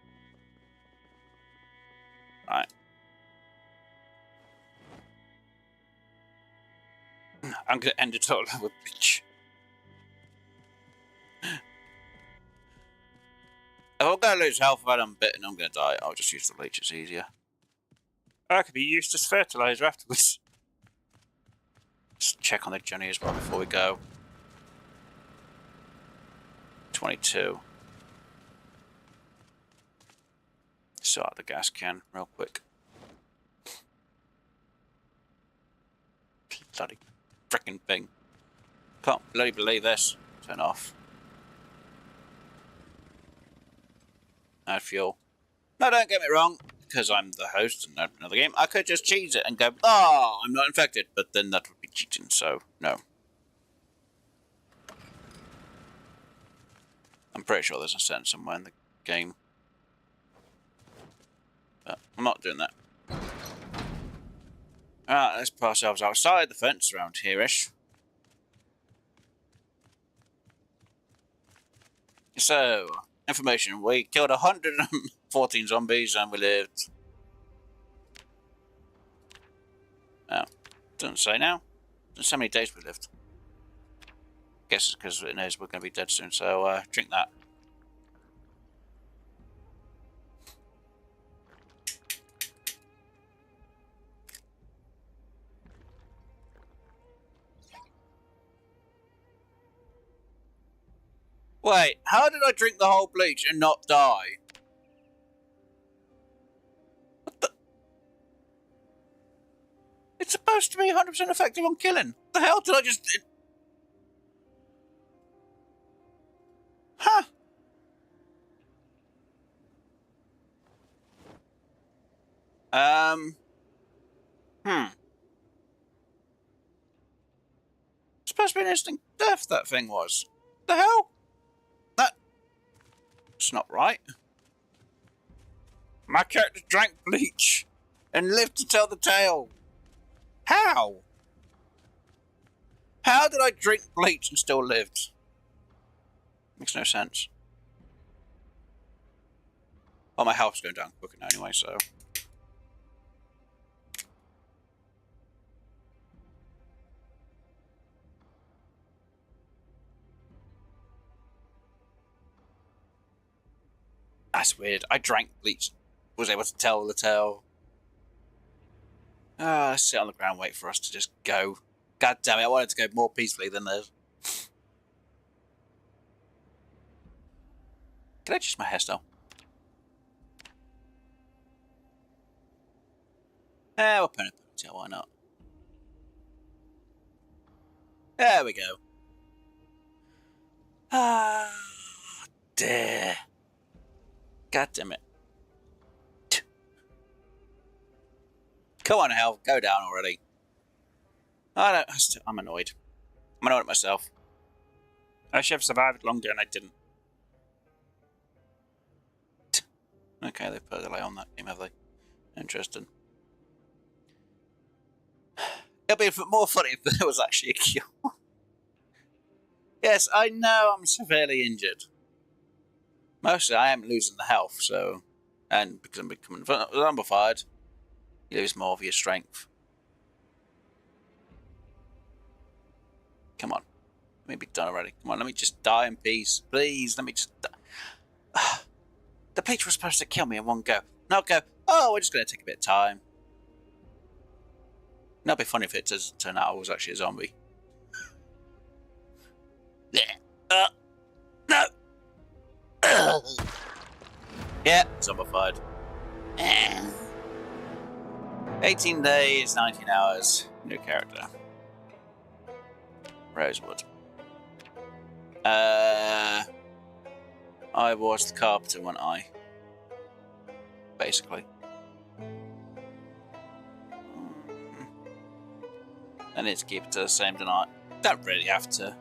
Right. I'm going to end it all with bleach. If I'm going to lose health while I'm bitten, I'm going to die. I'll just use the bleach, it's easier. Or it could be used as fertilizer afterwards. Just check on the journey as well before we go. 22. Sort out the gas can real quick. Bloody frickin' thing. Can't bloody believe this. Turn off. No fuel. No, don't get me wrong. Because I'm the host and open another game, I could just cheese it and go, oh, I'm not infected. But then that would be cheating, so no. I'm pretty sure there's a setting somewhere in the game. But I'm not doing that. Alright, let's put ourselves outside the fence around here-ish. So, information. We killed 114 zombies and we lived... Oh, doesn't say now. Doesn't say how many days we lived. Guess it's because it knows we're going to be dead soon, so drink that. Wait, how did I drink the whole bleach and not die? What the? It's supposed to be 100% effective on killing. What the hell did I just... Huh. It's supposed to be an instant death, that thing was. What the hell? That's not right. My character drank bleach and lived to tell the tale. How? How did I drink bleach and still lived? Makes no sense. Well, my health's going down quicker now anyway, so... That's weird. I drank bleach. Was able to tell the tale. Let's sit on the ground, wait for us to just go. God damn it, I wanted to go more peacefully than this. Can I change my hairstyle? We'll put a ponytail, why not? There we go. Ah, dear. God damn it. Come on, hell, go down already. I'm annoyed. I'm annoyed at myself. I should have survived longer and I didn't. Okay, they've put a delay on that game, have they? Interesting. It'll be more funny if there was actually a kill. Yes, I know I'm severely injured. Mostly I am losing the health, so... And because I'm becoming zombified, you lose more of your strength. Come on. Let me be done already. Come on, let me just die in peace. Please, let me just die. The bleach was supposed to kill me in one go. Not go, oh, we're just going to take a bit of time. That'd be funny if it does turn out I was actually a zombie. Yeah. No. Yeah, zombified. 18 days, 19 hours. New character. Rosewood. I was the carpenter, wasn't I? Basically. I need to keep it to the same tonight. Don't really have to.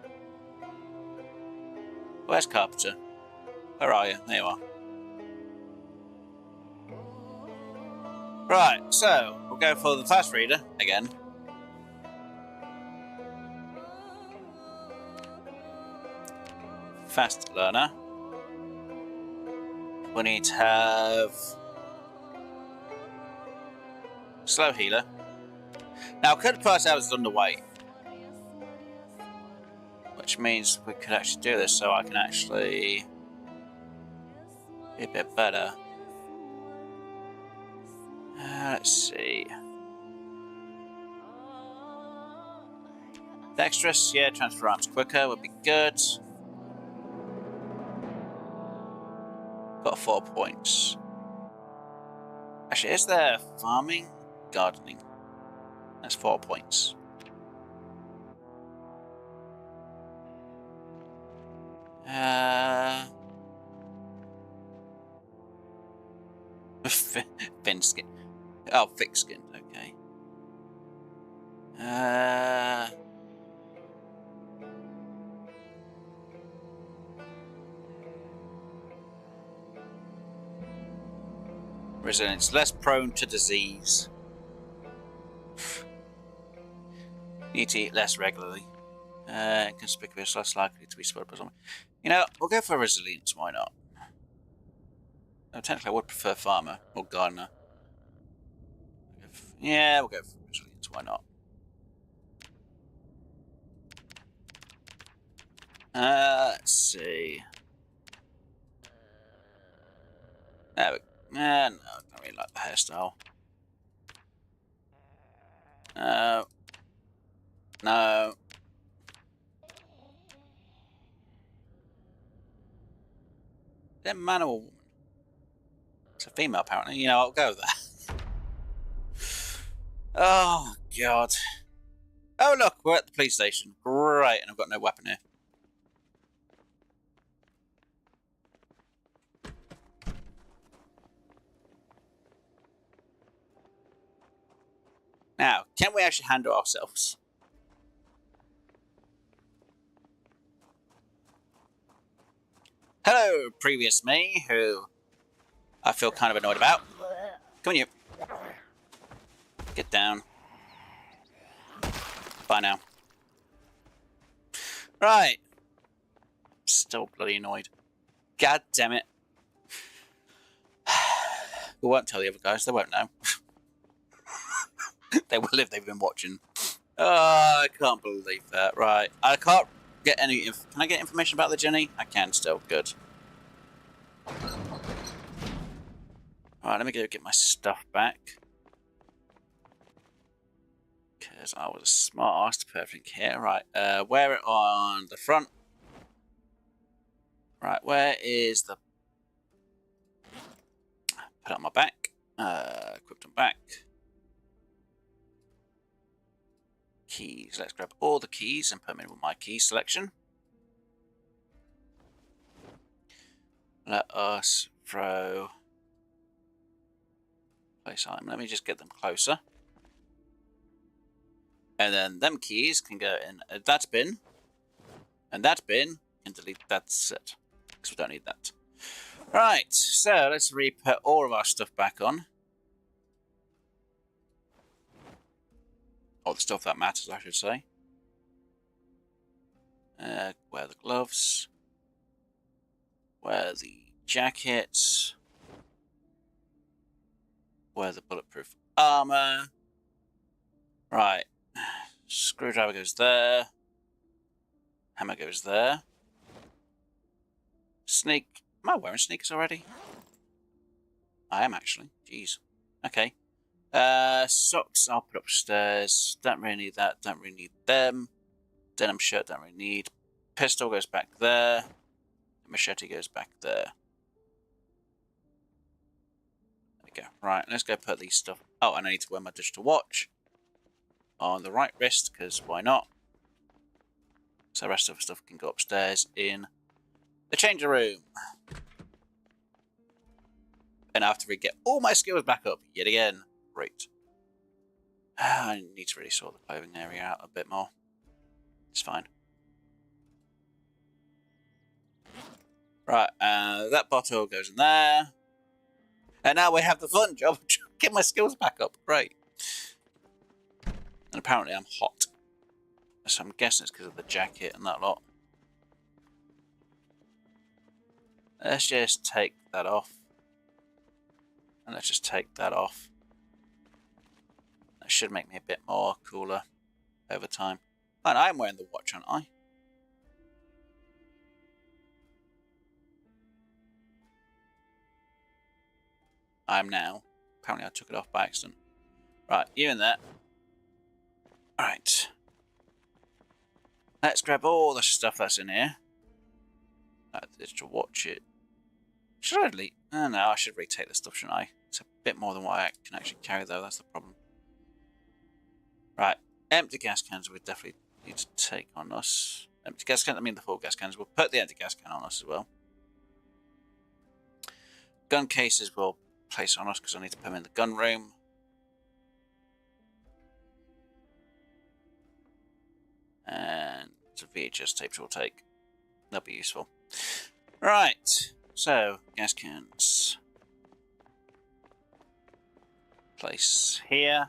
Where's Carpenter? Where are you? There you are. Right, so we'll go for the fast reader again. Fast learner. We need to have slow healer. Now, I could pass out as underweight, which means we could actually do this, so I can actually be a bit better. Let's see. Dexterous, yeah, transfer arms quicker would be good. Got 4 points. Actually, is there farming? Gardening. That's 4 points. Thin skin. Oh, thick skin. Okay. Resilience. Less prone to disease. Need to eat less regularly. Inconspicuous, less likely to be spotted by someone. You know, we'll go for resilience. Why not? Oh, technically, I would prefer farmer or gardener. Yeah, we'll go for resilience. Why not? Let's see. There we go. No, I don't really like the hairstyle. No. No. Is that a man or a woman? It's a female, apparently. You know, I'll go with that. Oh, God. Oh, look, we're at the police station. Great, and I've got no weapon here. Now, can we actually handle ourselves? Hello, previous me, who I feel kind of annoyed about. Come on, you. Get down. Bye now. Right. Still bloody annoyed. God damn it. We won't tell the other guys, they won't know. They will if they've been watching. Oh, I can't believe that. Right. I can't get any... Can I get information about the Jenny? I can still. Good. Alright, let me go get my stuff back. Because I was a smart ass to put everything here. Right. Wear it on the front. Right. Where is the... Put it on my back. Equipped on back. Keys. Let's grab all the keys and put them in with my key selection. Let us throw place item. Let me just get them closer. And then them keys can go in that bin. And that bin can delete that set. Because we don't need that. Right, so let's re-put all of our stuff back on. All the stuff that matters, I should say. Wear the gloves. Wear the jacket. Wear the bulletproof armor. Right. Screwdriver goes there. Hammer goes there. Sneak Am I wearing sneakers already? I am actually. Jeez. Okay. Socks I'll put upstairs. Don't really need that. Don't really need them. Denim shirt don't really need. Pistol goes back there. Machete goes back there. There we go. Right, let's go put these stuff. Oh, and I need to wear my digital watch on the right wrist, because why not? So the rest of the stuff can go upstairs in the changing room. And after we get all my skills back up yet again. Great. I need to really sort the clothing area out a bit more. It's fine. Right, that bottle goes in there. And now we have the fun job of getting my skills back up. Great. And apparently I'm hot. So I'm guessing it's because of the jacket and that lot. Let's just take that off. And let's just take that off. That should make me a bit more cooler over time. And I'm wearing the watch, aren't I? I am now. Apparently I took it off by accident. Right, you in there. Alright. Let's grab all the stuff that's in here. Digital watch it. Should I delete? Oh, no, I should retake this stuff, shouldn't I? It's a bit more than what I can actually carry, though. That's the problem. Right. Empty gas cans we definitely need to take on us. Empty gas cans, I mean the full gas cans. We'll put the empty gas can on us as well. Gun cases we'll place on us because I need to put them in the gun room. And some VHS tapes we'll take. That'll be useful. Right. So, gas cans. Place here.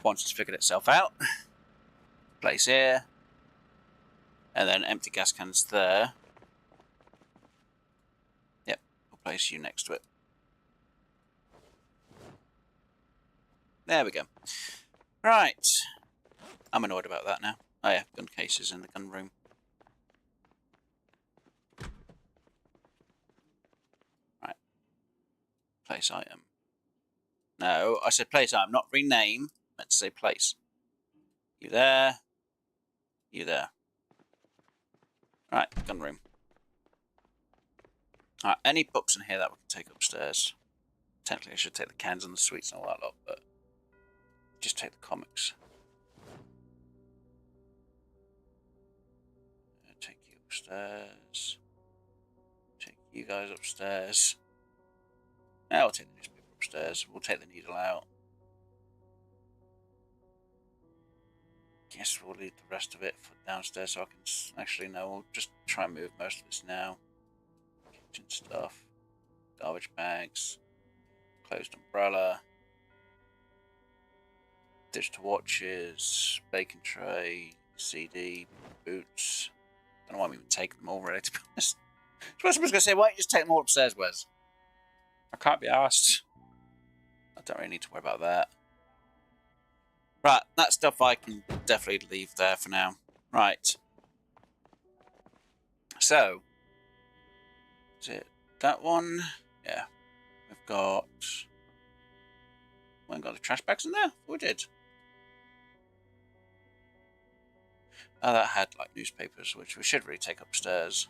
Once it's figured itself out. Place here. And then empty gas cans there. Yep, we'll place you next to it. There we go. Right. I'm annoyed about that now. Oh yeah, gun cases in the gun room. Right. Place item. No, I said place item, not rename. I meant to say place. You there. You there. Right, gun room. Alright, any books in here that we can take upstairs. Technically I should take the cans and the sweets and all that lot, but just take the comics. Take you upstairs. Take you guys upstairs. Now I'll take the newspaper upstairs. We'll take the needle out. Guess we'll leave the rest of it for downstairs so I can actually no, we'll just try and move most of this now. Kitchen stuff. Garbage bags. Closed umbrella. Digital watches. Bacon tray. CD. Boots. I don't know why I'm even taking them all, really, to be honest. I was going to say, why don't you just take them all upstairs, Wes? I can't be asked. I don't really need to worry about that. Right, that stuff I can definitely leave there for now. Right. So. Is it that one? Yeah. We've got... We haven't got the trash bags in there? We did. Oh, that had, like, newspapers, which we should really take upstairs.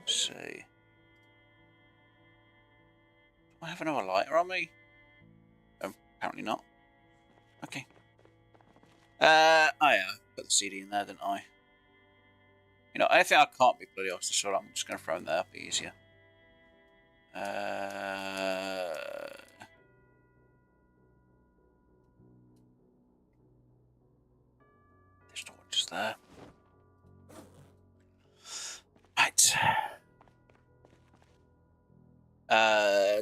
Let's see. Do I have another lighter on me? Oh, apparently not. Okay. Oh yeah, put the CD in there, didn't I? You know, anything I can't be bloody honest, so I'm just going to throw them there, it'll be easier. Digital watches there. Right.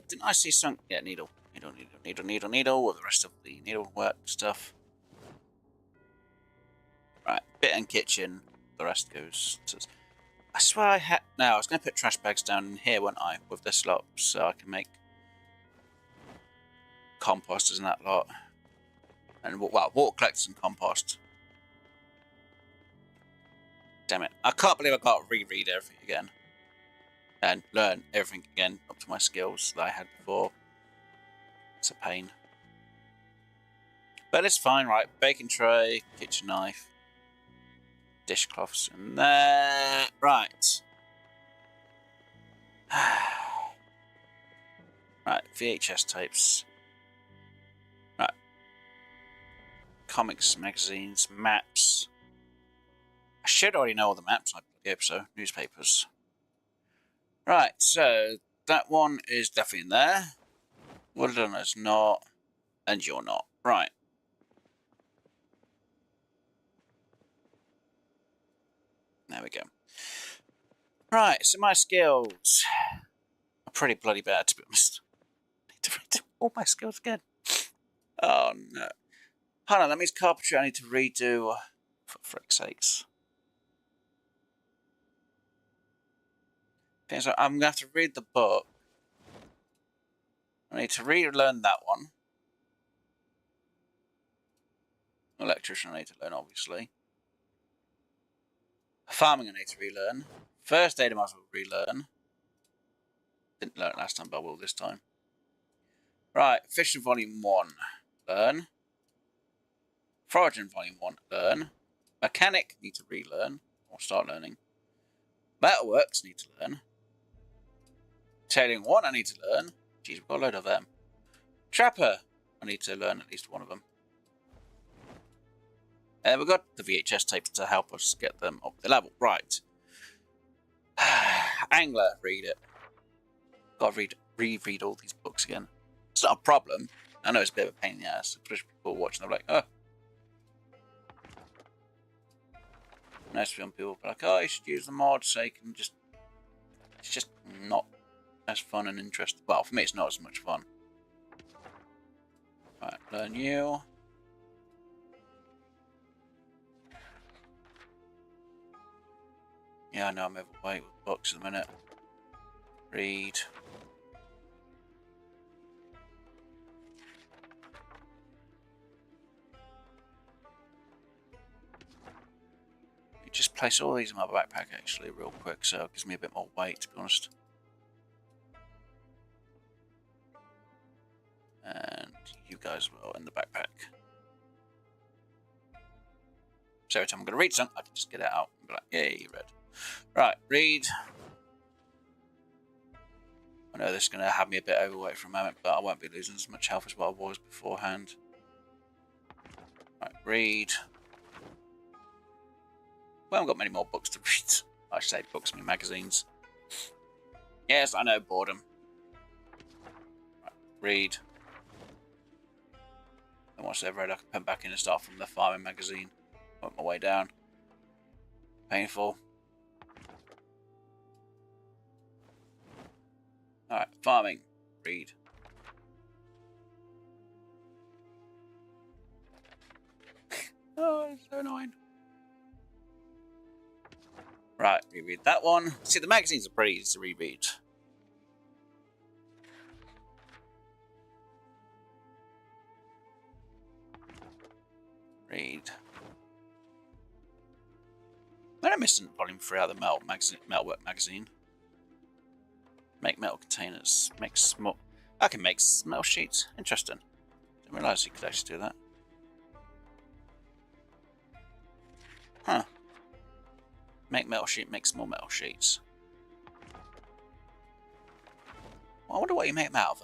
Didn't I see some... Yeah, needle with the rest of the needlework stuff. Right, bit in kitchen. The rest goes to... I swear I had... No, I was going to put trash bags down in here, weren't I? With this lot, so I can make composters and that lot. And, well, water collectors and compost. Damn it. I can't believe I've got to reread everything again. And learn everything again up to my skills that I had before. It's a pain. But it's fine, right? Baking tray, kitchen knife, dishcloths, and there. Right. Right, VHS tapes. Right. Comics, magazines, maps. I should already know all the maps. I hope so. Newspapers. Right, so that one is definitely in there. Woodland is not. And you're not. Right. There we go. Right, so my skills are pretty bloody bad, to be honest. I need to redo all my skills again. Oh, no. Hold on, that means carpentry I need to redo. For frick's sakes. Okay, so I'm going to have to read the book. I need to relearn that one. Electrician I need to learn, obviously. Farming I need to relearn. First aid I might as well relearn. Didn't learn it last time, but I will this time. Right, fishing volume 1, learn. Foraging volume 1, learn. Mechanic need to relearn, or start learning. Metalworks need to learn. Tailoring 1 I need to learn. Jeez, we've got a load of them. Trapper I need to learn at least one of them. And we've got the VHS tapes to help us get them up the level. Right. Angler, read it. Got to reread all these books again. It's not a problem. I know it's a bit of a pain in the ass. Especially people watching, they're like, oh. Most young people are like, oh, you should use the mod so you can just... It's just not as fun and interesting. Well, for me, it's not as much fun. Right, learn you. Yeah, I know I'm overweight with books at the minute. Read. Just place all these in my backpack actually real quick so it gives me a bit more weight, to be honest. And you guys will in the backpack. So every time I'm going to read something, I can just get it out and be like, yay, read. Right, read. I know this is going to have me a bit overweight for a moment, but I won't be losing as much health as what I was beforehand. Right, read. We haven't got many more books to read. I should say books, I mean magazines. Yes, I know, boredom. Right, read. And once they've read, I can put back in and start from the farming magazine. Work my way down. Painful. Alright, farming. Read. Oh, it's so annoying. Right, reread that one. See, the magazines are pretty easy to reread. Read. When I missed volume 3 out of the Metalwork magazine. Make metal containers. Make small. I can make metal sheets. Interesting. Didn't realise you could actually do that. Huh. Make metal sheet, make small metal sheets. Well, I wonder what you make them out of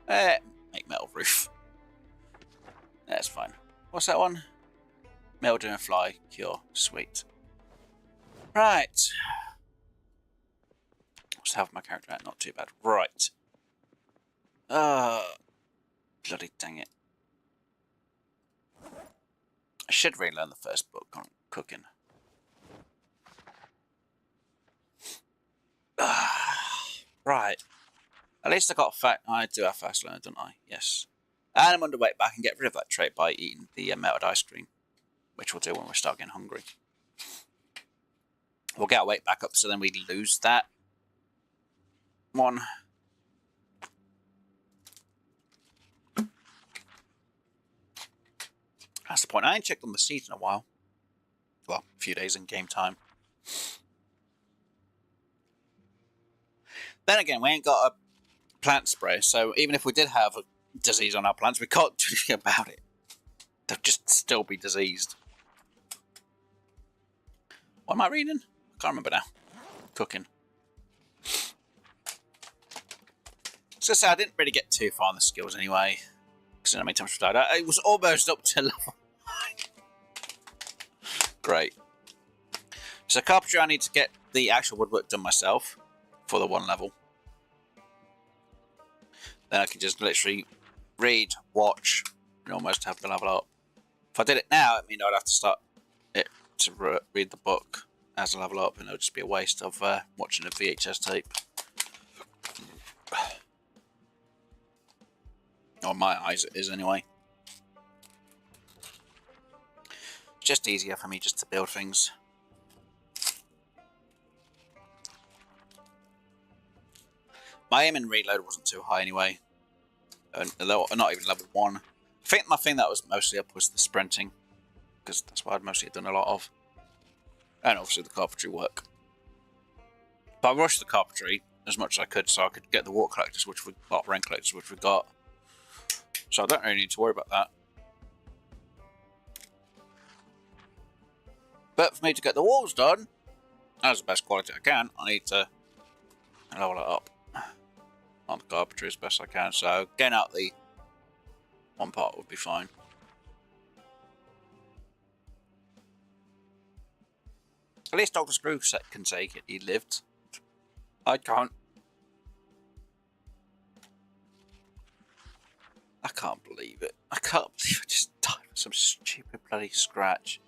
then. Make metal roof. That's fine. What's that one? Mildew and fly cure. Sweet. Right. What's the health of my character at? Not too bad. Right. Bloody dang it. I should relearn the first book on cooking. Right. At least I got fat. I do have fast learner, don't I? Yes. And I'm underweight, but I can get rid of that trait by eating the melted ice cream, which we'll do when we start getting hungry. We'll get our weight back up, so then we lose that one. That's the point. I ain't checked on the seeds in a while. Well, a few days in game time. Then again, we ain't got a plant spray, so even if we did have a disease on our plants, we can't do anything about it. They'll just still be diseased. What am I reading? I can't remember now. Cooking. So I didn't really get too far in the skills anyway, because I didn't make too much of that. It was almost up to level 9. Great. So carpentry, I need to get the actual woodwork done myself for the 1 level. Then I can just literally read, watch, and almost have the level up. If I did it now, it means I'd have to start it to read the book as a level up, and it would just be a waste of watching a VHS tape. Or my eyes it is anyway. It's just easier for me just to build things. My aim in reload wasn't too high anyway. Not even level 1. I think my thing that was mostly up was the sprinting, because that's what I'd mostly done a lot of. And obviously the carpentry work. But I rushed the carpentry as much as I could so I could get the water collectors, rain collectors, which we got. So I don't really need to worry about that. But for me to get the walls done, as the best quality I can, I need to level it up on the carpentry as best I can. So getting out the 1 part would be fine. At least Dr. Screw can say he lived. I can't. I can't believe it. I can't believe I just died with some stupid bloody scratch.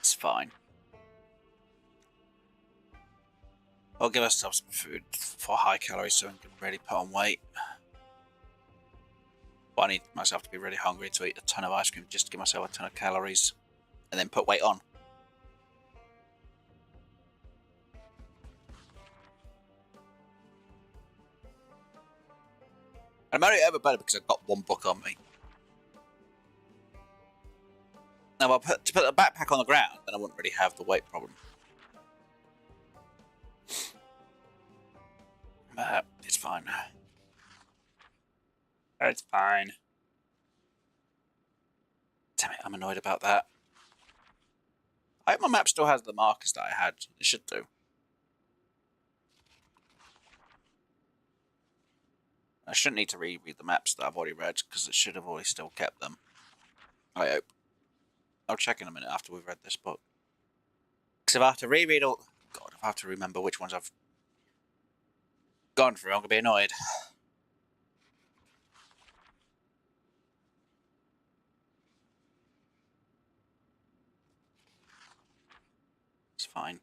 It's fine. I'll give ourselves some food for high calories so we can really put on weight. But I need myself to be really hungry to eat a ton of ice cream just to give myself a ton of calories and then put weight on. And I'm only ever better because I've got 1 book on me. Now, to put the backpack on the ground, then I wouldn't really have the weight problem. It's fine. It's fine. Damn it, I'm annoyed about that. I hope my map still has the markers that I had. It should do. I shouldn't need to reread the maps that I've already read, because it should have already still kept them. I hope. I'll check in a minute after we've read this book. Because if I have to reread all... God, if I have to remember which ones I've gone through, I'm going to be annoyed. It's fine.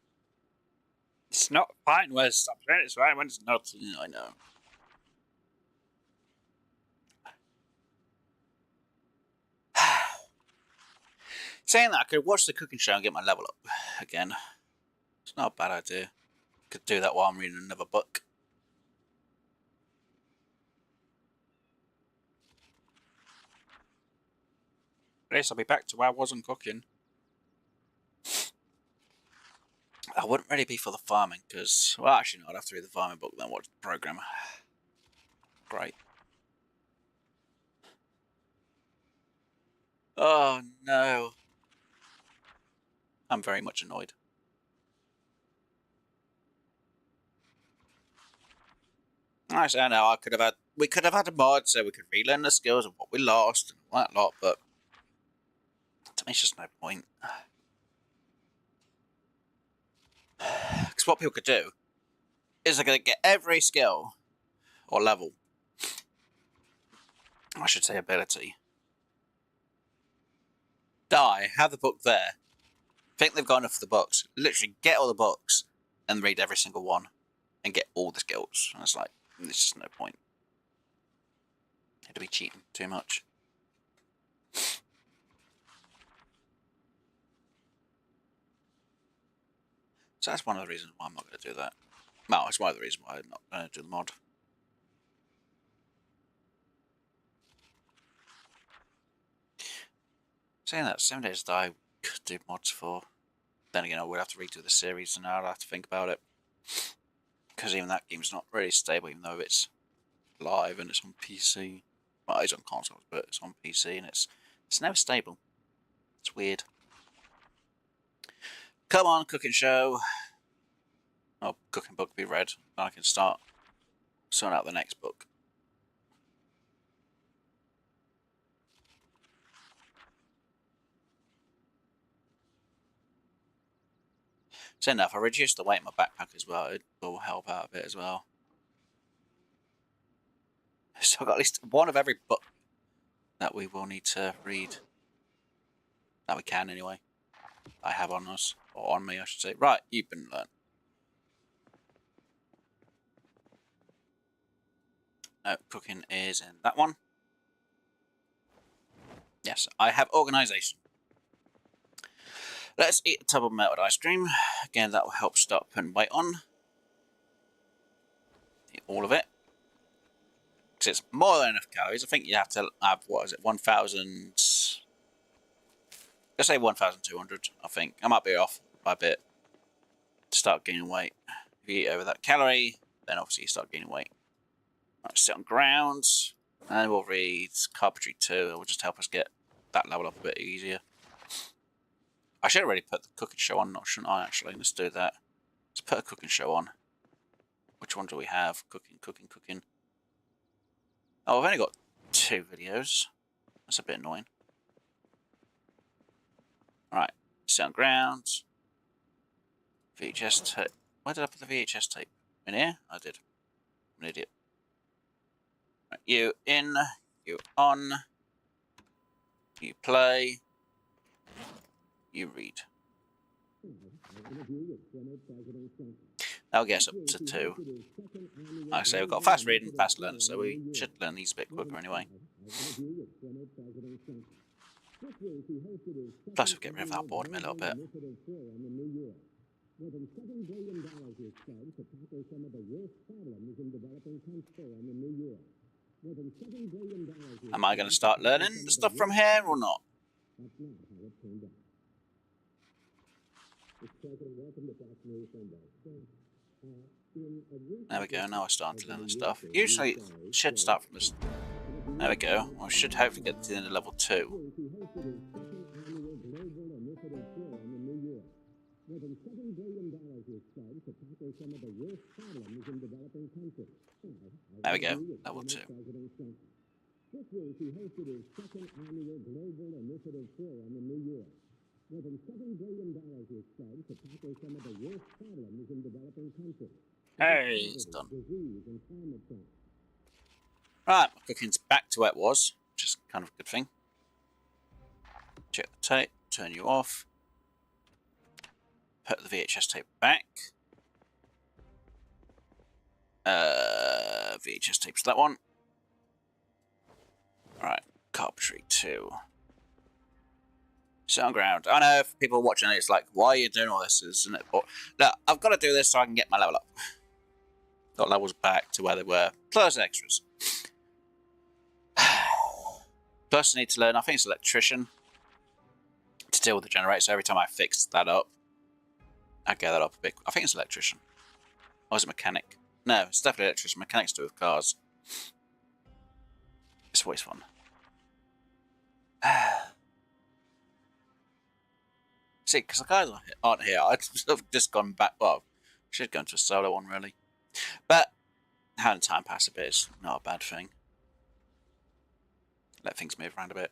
It's not fine when it's something, it's fine when it's not. I know. Saying that, I could watch the cooking show and get my level up again. It's not a bad idea. Could do that while I'm reading another book. At least I'll be back to where I wasn't cooking. I wouldn't really be for the farming, because... Well, actually, no, I'd have to read the farming book, then watch the programme. Great. Oh, no. I'm very much annoyed. I say, no, we could have had a mod so we could relearn the skills of what we lost and all that lot, but to me, it's just no point. Because what people could do is they're going to get every skill or level, I should say ability, die, have the book there, think they've got enough for the books, literally get all the books and read every single one and get all the skills. And it's like, there's just no point. It'd be cheating too much. So that's one of the reasons why I'm not going to do that. Well, it's one of the reasons why I'm not going to do the mod. Saying that, 7 Days to Die could do mods for. Then again, I would have to redo the series, and I'd have to think about it. Because even that game's not really stable, even though it's live and it's on PC. Well, it's on consoles, but it's on PC, and it's never stable. It's weird. Come on, cooking show. Oh, cooking book be read. I can start sorting out the next book. So enough, I reduced the weight in my backpack as well. It will help out a bit as well. So I've got at least one of every book that we will need to read. That we can anyway. I have on us. Or on me, I should say. Right, you've been learned. No, cooking is in that one. Yes, I have organisation. Let's eat a tub of melted ice cream. Again, that will help stop and wait on. Eat all of it. Because it's more than enough calories. I think you have to have, what is it, 1,000... Let's say 1,200, I think. I might be off by a bit to start gaining weight. If you eat over that calorie, then obviously you start gaining weight. Right, sit on ground. And we'll read Carpentry 2. It will just help us get that level up a bit easier. I should have already put the cooking show on, shouldn't I, actually? Let's do that. Let's put a cooking show on. Which one do we have? Cooking. Oh, I've only got 2 videos. That's a bit annoying. Right, sit on ground. VHS tape. Where did I put the VHS tape? In here? I did. I'm an idiot. Right, you in, you on, you play, you read. That'll get us up to 2. Like I say, we've got fast reading, fast learning, so we should learn these a bit quicker anyway. Plus, we'll get rid of our boredom a little bit. Am I going to start learning the stuff from here or not? There we go, now I'm starting to learn the stuff. Usually it should start from this. There we go. I should hopefully get to the end of level 2. There we go, level 2. Hey, it's done. Right, my cooking's back to where it was, which is kind of a good thing. Check the tape, turn you off. Put the VHS tape back. VHS tape's that one. Right, Carpentry 2. Sit on ground. I know if people are watching it, it's like, why are you doing all this, isn't it? But look, I've got to do this so I can get my level up. Got levels back to where they were, plus extras. Plus, I need to learn, I think it's electrician, to deal with the generator. So every time I fix that up, I get that up a bit. I think it's electrician. Or is it mechanic? No, it's definitely electrician. Mechanics do with cars. It's always fun. See, because the guys aren't here, I'd have just gone back. Well, should go into a solo one, really. But having time pass a bit is not a bad thing. Let things move around a bit.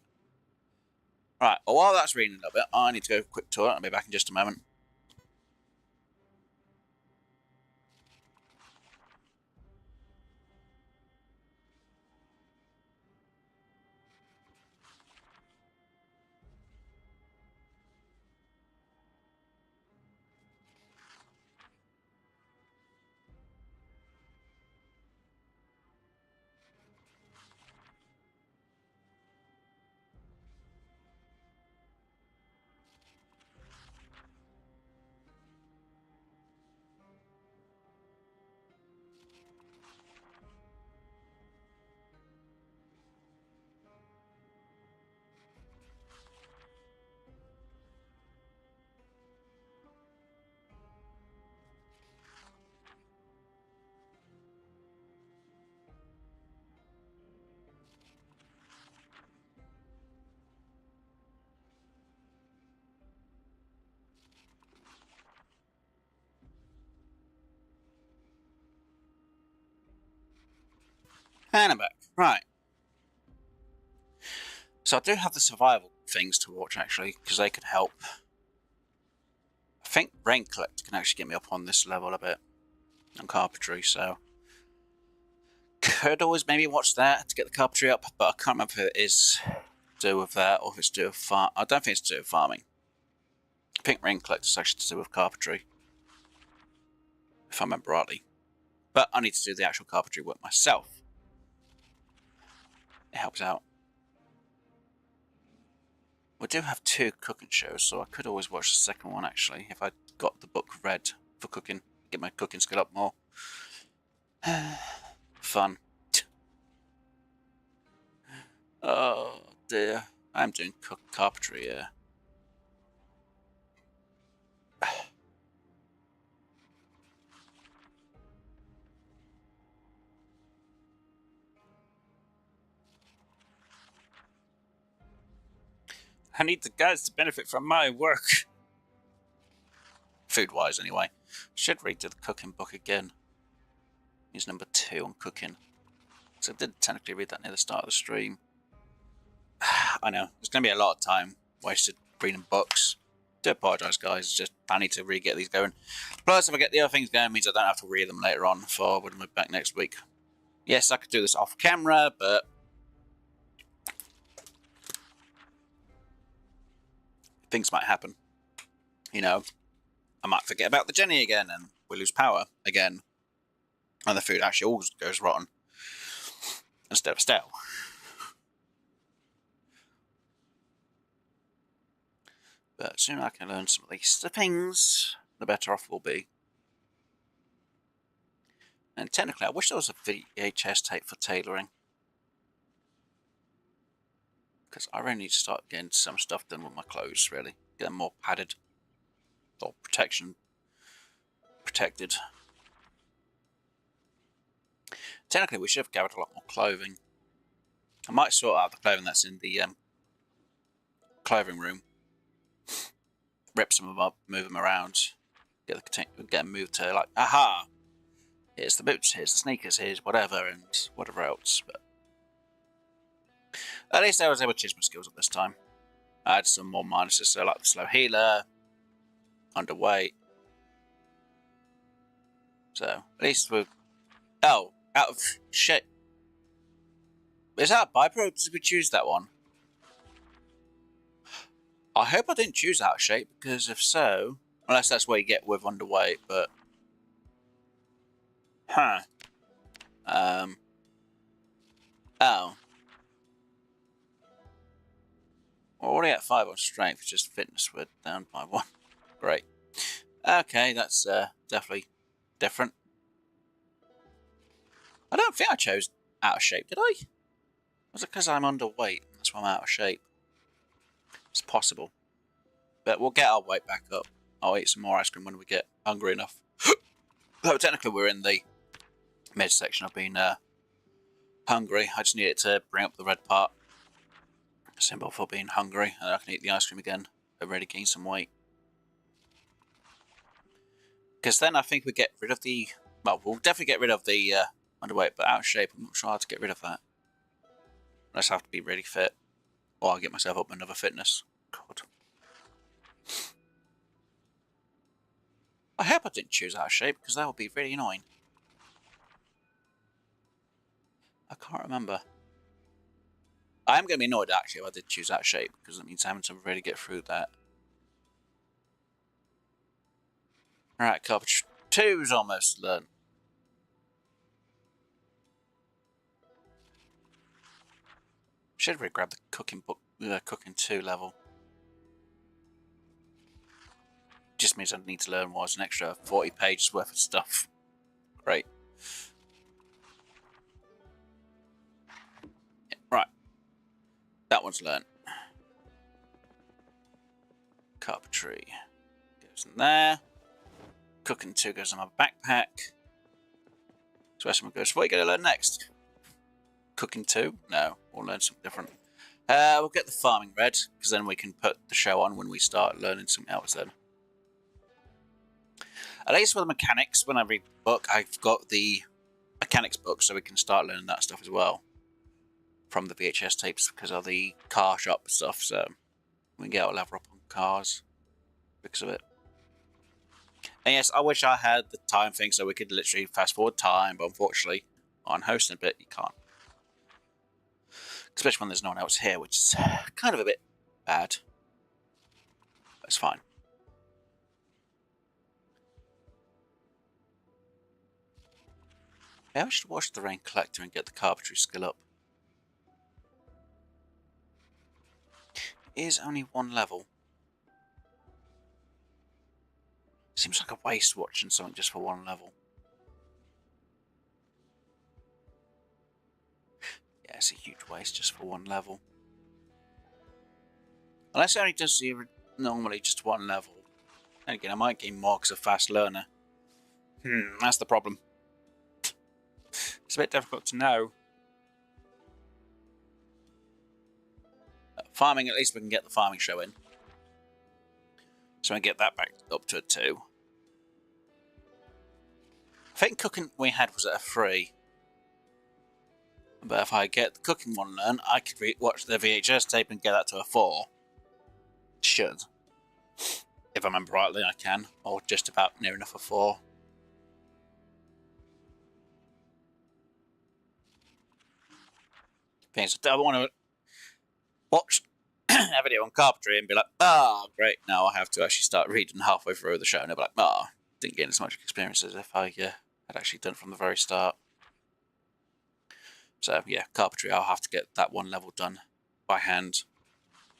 Right, well, while that's reading a little bit, I need to go a quick tour. I'll be back in just a moment. And I'm back. Right. So I do have the survival things to watch, actually, because they could help. I think Rain Collect can actually get me up on this level a bit. On carpentry, so... Could always maybe watch that to get the carpentry up, but I can't remember if it is to do with that or if it's to do with farm. I don't think it's to do with farming. I think Rain Collect is actually to do with carpentry. If I remember rightly. But I need to do the actual carpentry work myself. It helps out. We do have 2 cooking shows, so I could always watch the second one actually, if I got the book read for cooking. Get my cooking skill up more. Fun. Oh dear. I'm doing carpentry here. I need the guys to benefit from my work. Food-wise, anyway. Should read the cooking book again. Here's number 2 on cooking. So I did technically read that near the start of the stream. I know, there's going to be a lot of time wasted reading books. Do apologise, guys. It's just I need to really get these going. Plus, if I get the other things going, it means I don't have to read them later on for when I'm back next week. Yes, I could do this off camera, but things might happen. You know, I might forget about the Jenny again, and we lose power again, and the food actually always goes rotten instead of stale. But the sooner I can learn some of these things, the better off we'll be. And technically, I wish there was a VHS tape for tailoring. Because I really need to start getting some stuff done with my clothes, really. Get them more padded. Or protected. Technically, we should have gathered a lot more clothing. I might sort out the clothing that's in the clothing room. Rip some of them up, move them around, get them moved to like, aha! Here's the boots, here's the sneakers, here's whatever, and whatever else. But at least I was able to change my skills up this time. I had some more minuses, so like the slow healer, underweight. So at least we're out of shit. Is that a byproduct? Did we choose that one? I hope I didn't choose out of shape, because if so, unless that's where you get with underweight, but oh. We're already at 5 on strength, just fitness we're down by 1. Great. Okay, that's definitely different. I don't think I chose out of shape, did I? Was it because I'm underweight? That's why I'm out of shape. It's possible. But we'll get our weight back up. I'll eat some more ice cream when we get hungry enough. Though technically we're in the mid section of being hungry. I just need it to bring up the red part. Symbol for being hungry. And I can eat the ice cream again. And really gain some weight. Because then I think we get rid of the... Well, we'll definitely get rid of the underweight, but out of shape, I'm not sure how to get rid of that. Unless I have to be really fit. Or I'll get myself up another fitness. God. I hope I didn't choose out of shape, because that would be really annoying. I can't remember. I am going to be annoyed, actually, if I did choose out of shape, because it means having to really get through that. Alright, carpentry 2's almost done. Should really grab the cooking book, cooking 2 level. Just means I need to learn an extra 40 pages worth of stuff. Great. Yeah, right. That one's learned. Carpentry goes in there. Cooking 2 goes in my backpack. So where someone goes, what are you going to learn next? Cooking 2? No, we'll learn something different. We'll get the farming read, because then we can put the show on when we start learning something else then. At least with the mechanics, when I read the book, I've got the mechanics book so we can start learning that stuff as well from the VHS tapes because of the car shop stuff. So we can get our level up on cars because of it. And yes, I wish I had the time thing so we could literally fast forward time, but unfortunately on hosting a bit you can't. Especially when there's no one else here, which is kind of a bit bad. But it's fine. Maybe I should watch the rain collector and get the carpentry skill up. It is only one level. Seems like a waste watching something just for one level. Yeah, it's a huge waste just for one level. Unless it only does normally just one level. And again, I might gain more because I'm a fast learner. That's the problem. It's a bit difficult to know. Farming, at least we can get the farming show in. So I get that back up to a 2. I think cooking we had was at a 3. But if I get the cooking one learned, I could watch the VHS tape and get that to a 4. Should. If I remember rightly, I can. Or just about near enough a 4. I don't want to watch a video on carpentry and be like, great, now I have to actually start reading halfway through the show and I'll be like, didn't gain as much experience as if I had actually done it from the very start. So yeah, carpentry, I'll have to get that one level done by hand.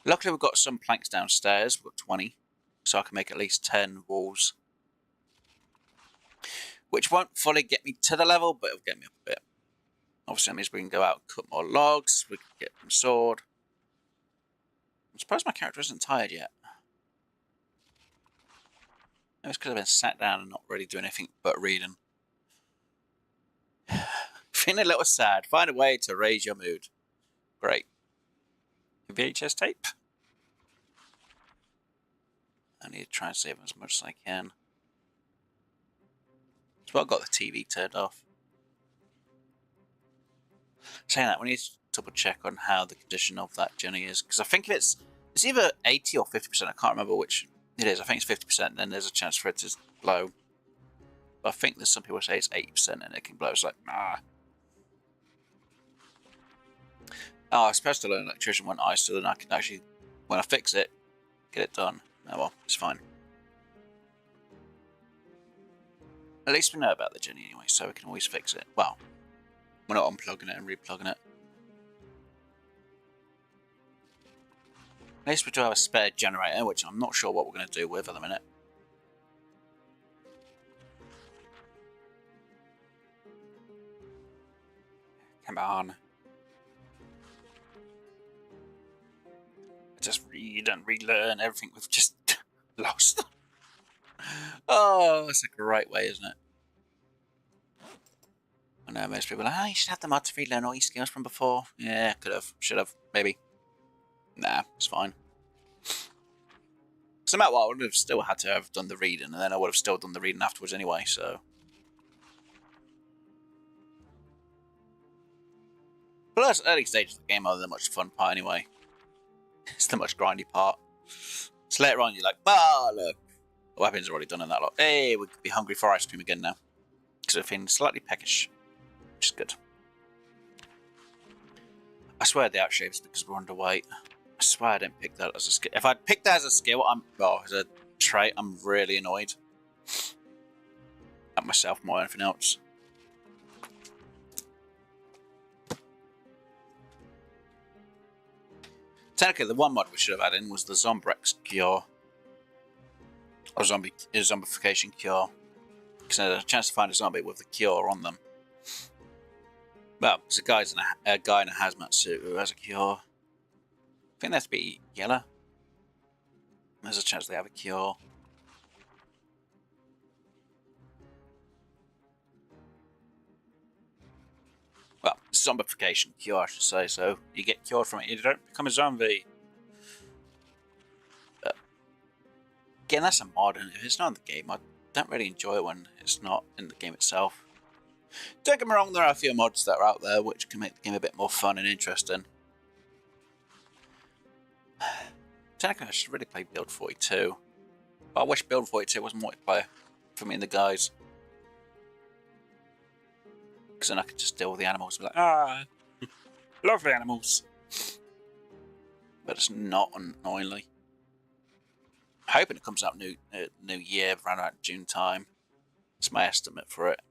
Luckily we've got some planks downstairs, we've got 20, so I can make at least 10 walls. Which won't fully get me to the level, but it'll get me up a bit. Obviously that means we can go out and cut more logs, we can get some sword. I'm surprised my character isn't tired yet. Maybe it's because I've been sat down and not really doing anything but reading. Feeling a little sad. Find a way to raise your mood. Great. VHS tape. I need to try and save as much as I can. So I've got the TV turned off. Saying that, we need to double check on how the condition of that journey is. Because I think it's either 80 or 50%. I can't remember which it is. I think it's 50%, and then there's a chance for it to blow. But I think there's some people say it's 80% and it can blow. It's like, I'm supposed to learn electrician when I so then I can actually, when I fix it, get it done. Oh well, it's fine. At least we know about the journey anyway, so we can always fix it. Well, we're not unplugging it and replugging it. At least we do have a spare generator, which I'm not sure what we're going to do with at the minute. Come on. Just read and relearn everything we've just lost. Oh, it's a great way, isn't it? I know most people are like, you should have the mod to relearn all your skills from before. Yeah, could have, should have, maybe. Nah, it's fine. So no matter what, I would have still had to have done the reading, and then I would have still done the reading afterwards anyway, so. But that's early stages of the game are the much fun part anyway. It's the much grindy part. So later on, you're like, look. The weapons are already done in that lot. Hey, we could be hungry for ice cream again now. Because we're feeling slightly peckish. Which is good. I swear the outshape is because we're underweight. I swear I didn't pick that as a skill. If I'd picked that as a skill, as a trait, I'm really annoyed. At myself more than anything else. Technically, the one mod we should have had in was the Zombrex cure. Or zombification cure. Because there's a chance to find a zombie with the cure on them. Well, there's a guy in a hazmat suit who has a cure. I think that's be yellow. There's a chance they have a cure. Well, zombification cure, I should say. So you get cured from it, you don't become a zombie. Again, that's a mod, and if it's not in the game, I don't really enjoy it when it's not in the game itself. Don't get me wrong, there are a few mods that are out there which can make the game a bit more fun and interesting. Technically, I should really play Build 42. But I wish Build 42 wasn't multiplayer for me and the guys. Because then I could just deal with the animals and be like, ah, love the animals. But it's not, annoyingly. I'm hoping it comes out new year, around about June time. That's my estimate for it.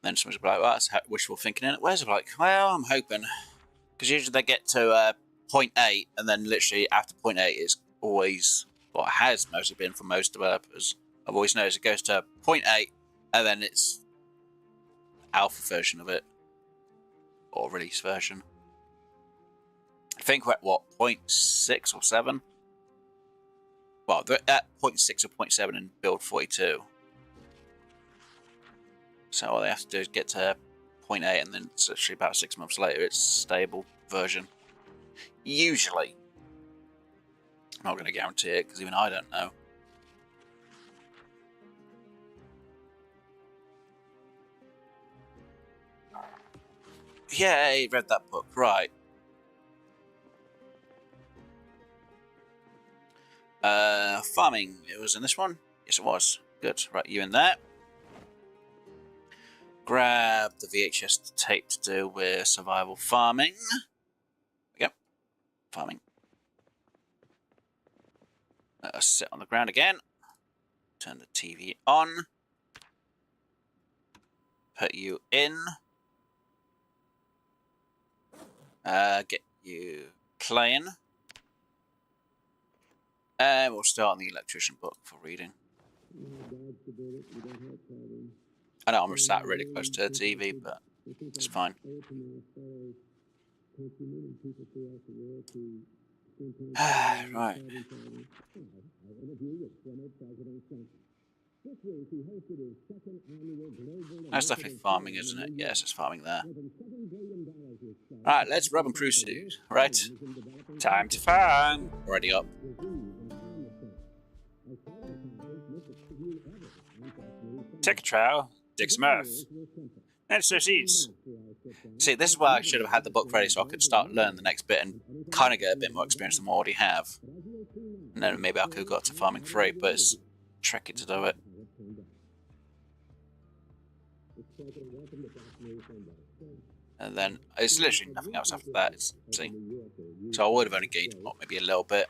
Then someone's like, well, that's wishful thinking in it. Where's it? Like, well, I'm hoping. Because usually they get to point 8, and then literally after point 8 it's always, well, it has mostly been for most developers. I've always noticed it goes to point 8, and then it's alpha version of it. Or release version. I think we're at, what, 0.6 or 7? Well, they're at 0.6 or 0.7 in Build 42. So all they have to do is get to 0.8, and then it's actually about 6 months later it's stable version. Usually. I'm not going to guarantee it, because even I don't know. Yay, read that book, right. Farming, it was in this one? Yes, it was. Good, right, you in there. Grab the VHS tape to do with survival farming. Yep, farming. Let us sit on the ground again. Turn the TV on. Put you in. Get you playing. And we'll start on the electrician book for reading. I know I'm sat really close to the TV, but it's fine. Right. That's definitely farming, isn't it? Yes, it's farming there. Right, let's rub and proceed. Right. Time to farm. Already up. Take a trowel, dig some earth, and sow seeds. See, this is why I should have had the book ready so I could start learning the next bit and kind of get a bit more experience than what I already have. And then maybe I could have got to farming free, but it's tricky to do it. And then it's literally nothing else after that. See, so I would have only gained maybe a little bit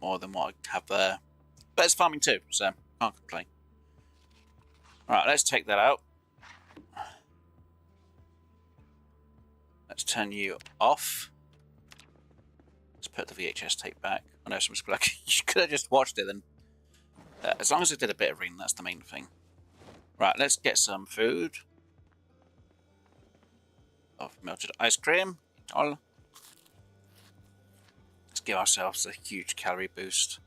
more than what I have there, but it's farming too, so can't complain. Alright, let's take that out. Let's turn you off. Let's put the VHS tape back. I know someone's like, you could have just watched it then. As long as it did a bit of reading, that's the main thing. Right, let's get some food. Of melted ice cream. Let's give ourselves a huge calorie boost.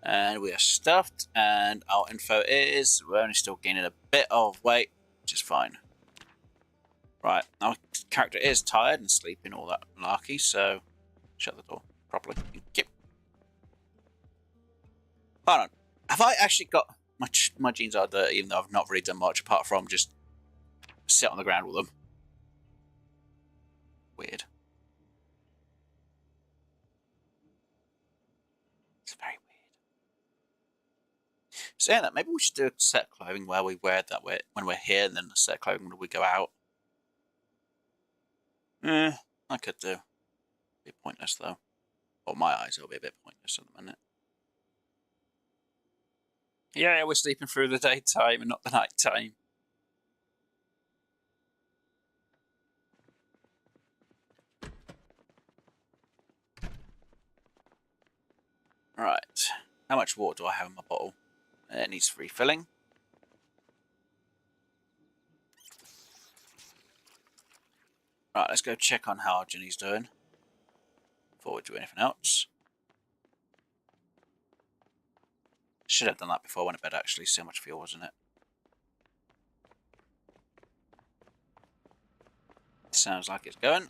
And we are stuffed, and our info is we're only still gaining a bit of weight, which is fine. Right, our character is tired and sleeping, all that malarkey, so shut the door properly. Thank you. Hold on, have I actually got my jeans are dirty, even though I've not really done much apart from just sit on the ground with them? Weird. It's very weird. Saying that, maybe we should do a set of clothing where we wear that when we're here, and then a set of clothing when we go out. I could do. Be pointless though. Or my eyes will be a bit pointless at the minute. Yeah, we're sleeping through the daytime and not the night time. Right. How much water do I have in my bottle? It needs refilling. Right, let's go check on how Jenny's doing before we do anything else. Should have done that before I went to bed, actually. So much fuel, wasn't it? Sounds like it's going.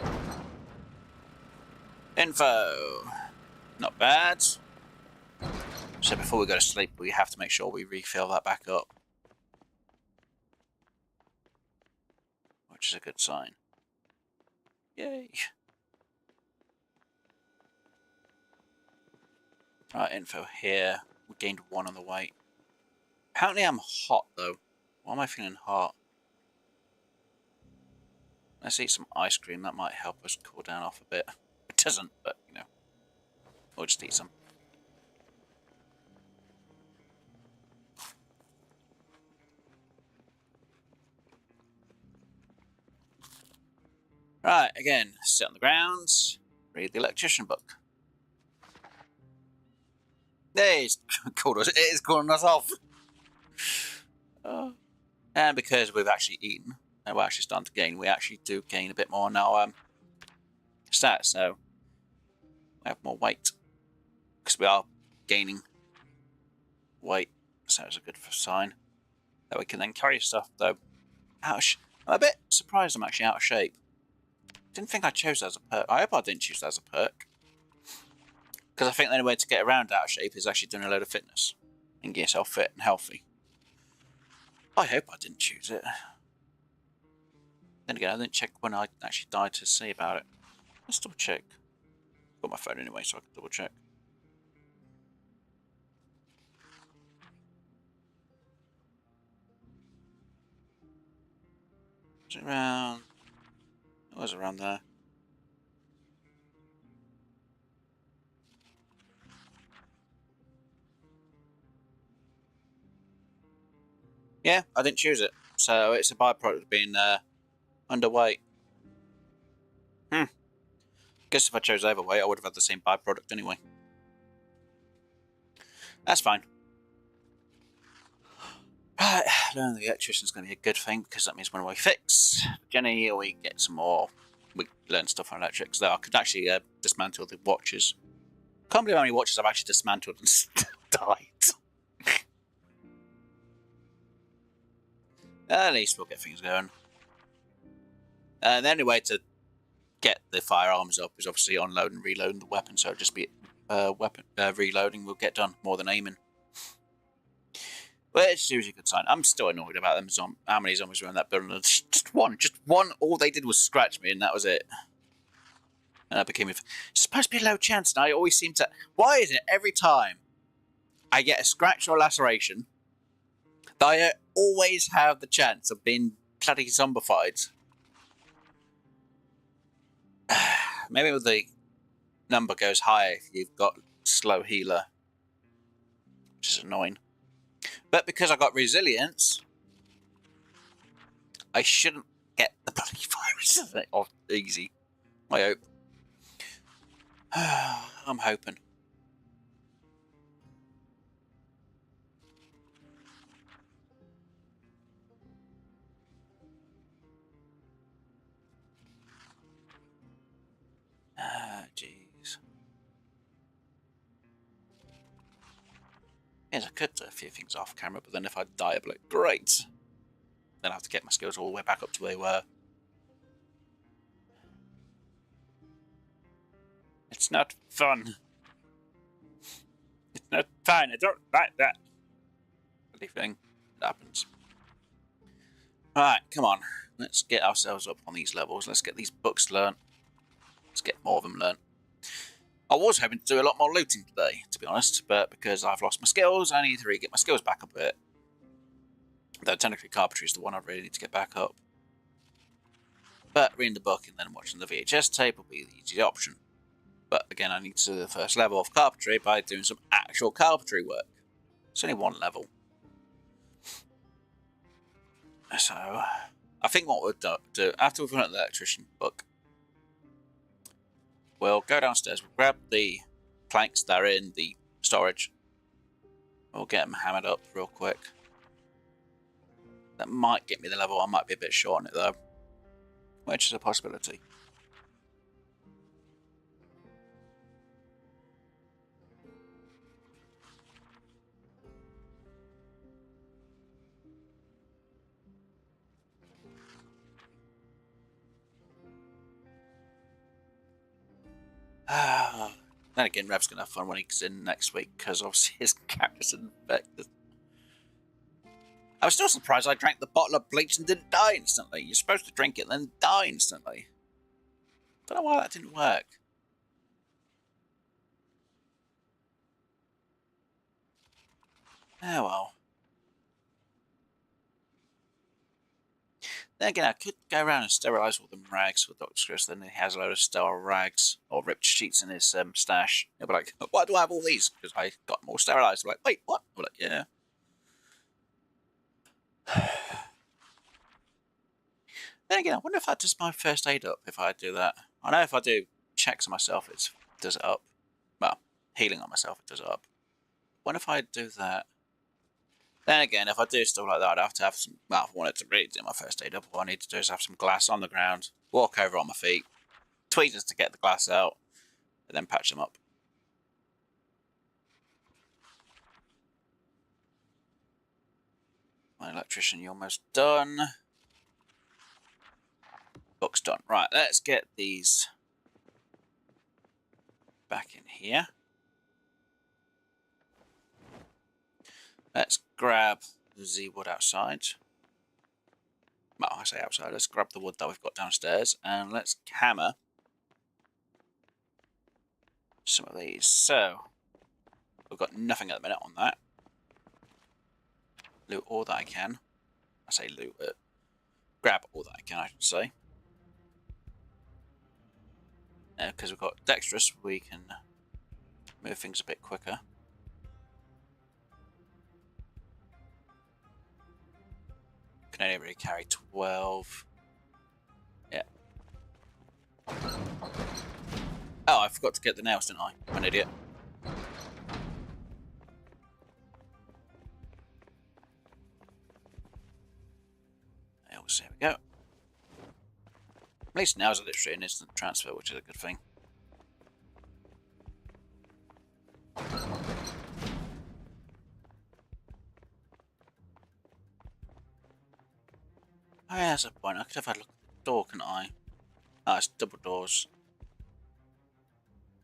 Info. Not bad. So before we go to sleep, we have to make sure we refill that back up. Which is a good sign. Yay. Right, info here. We gained 1 on the weight. Apparently I'm hot though. Why am I feeling hot? Let's eat some ice cream. That might help us cool down off a bit. It doesn't, but you know. We'll just eat some. Right, again, sit on the ground, read the electrician book. Hey, it's calling us off. And because we've actually eaten, and we're actually starting to gain, we actually do gain a bit more on our stats, so we have more weight. Because we are gaining weight, so it's a good sign. That we can then carry stuff, though. Ouch. I'm a bit surprised I'm actually out of shape. Didn't think I chose that as a perk. I hope I didn't choose that as a perk. Because I think the only way to get around out of shape is actually doing a load of fitness. And get yourself fit and healthy. I hope I didn't choose it. Then again, I didn't check when I actually died to see about it. Let's double check. I've got my phone anyway, so I can double check. Was it around? It was around there. Yeah, I didn't choose it. So it's a byproduct of being underweight. Guess if I chose overweight, I would have had the same byproduct anyway. That's fine. Right, learning the electrician's going to be a good thing because that means when we fix Jenny, we get some more. We learn stuff on electrics. Though I could actually dismantle the watches. Can't believe how many watches I've actually dismantled and still died. At least we'll get things going. And the only way to get the firearms up is obviously unloading and reloading the weapon. So it'll just be reloading will get done more than aiming. Well, it's usually a good sign. I'm still annoyed about them. How many zombies were in that building? Just one. All they did was scratch me, and that was it. And I became. It's supposed to be a low chance, and I always seem to. Why is it every time I get a scratch or laceration, that I always have the chance of being bloody zombified? Maybe the number goes higher if you've got slow healer, which is annoying. But because I got resilience, I shouldn't get the bloody virus off easy. I hope. I'm hoping. Jeez. Yes, I could do a few things off camera, but then if I die, I'll be like, great. Then I have to get my skills all the way back up to where they were. It's not fun. It's not fun. I don't like that. Bloody thing. It happens. Alright, come on. Let's get ourselves up on these levels. Let's get these books learnt. Let's get more of them learnt. I was hoping to do a lot more looting today, to be honest, but because I've lost my skills, I need to really get my skills back up a bit. Though technically carpentry is the one I really need to get back up. But reading the book and then watching the VHS tape will be the easy option. But again, I need to do the first level of carpentry by doing some actual carpentry work. It's only one level. So, I think what we'll do, after we've learned the electrician book, we'll go downstairs, we'll grab the planks that are in the storage. We'll get them hammered up real quick. That might get me the level. I might be a bit short on it though, which is a possibility. Then again, Rev's going to have fun when he's in next week, because obviously his character's infected. I was still surprised I drank the bottle of bleach and didn't die instantly. You're supposed to drink it and then die instantly. Don't know why that didn't work. Oh well. Then again, I could go around and sterilise all the rags with Dr. Chris. Then he has a load of sterile rags or ripped sheets in his stash. He'll be like, why do I have all these? Because I got them all sterilised. I'm like, wait, what? I'm like, yeah. Then again, I wonder if that does my first aid up if I do that. I know if I do checks on myself, it does it up. Well, healing on myself, it does it up. What if I do that? Then again, if I do stuff like that, I'd have to have some, well, if I wanted to really do my first aid up, what I need to do is have some glass on the ground, walk over on my feet, tweezers to get the glass out, and then patch them up. My electrician, you're almost done. Book's done. Right, let's get these back in here. Let's grab the Z wood outside. Well, I say outside. Let's grab the wood that we've got downstairs and let's hammer some of these. So, we've got nothing at the minute on that. Loot all that I can. I say loot it. Grab all that I can, I should say. Because we've got dexterous, we can move things a bit quicker. Can only really carry 12. Yeah. Oh, I forgot to get the nails, didn't I? I'm an idiot. Nails, there we go. At least nails are literally an instant transfer, which is a good thing. Oh yeah, that's a point. I could have had a look at the door, couldn't I? Oh, it's double doors.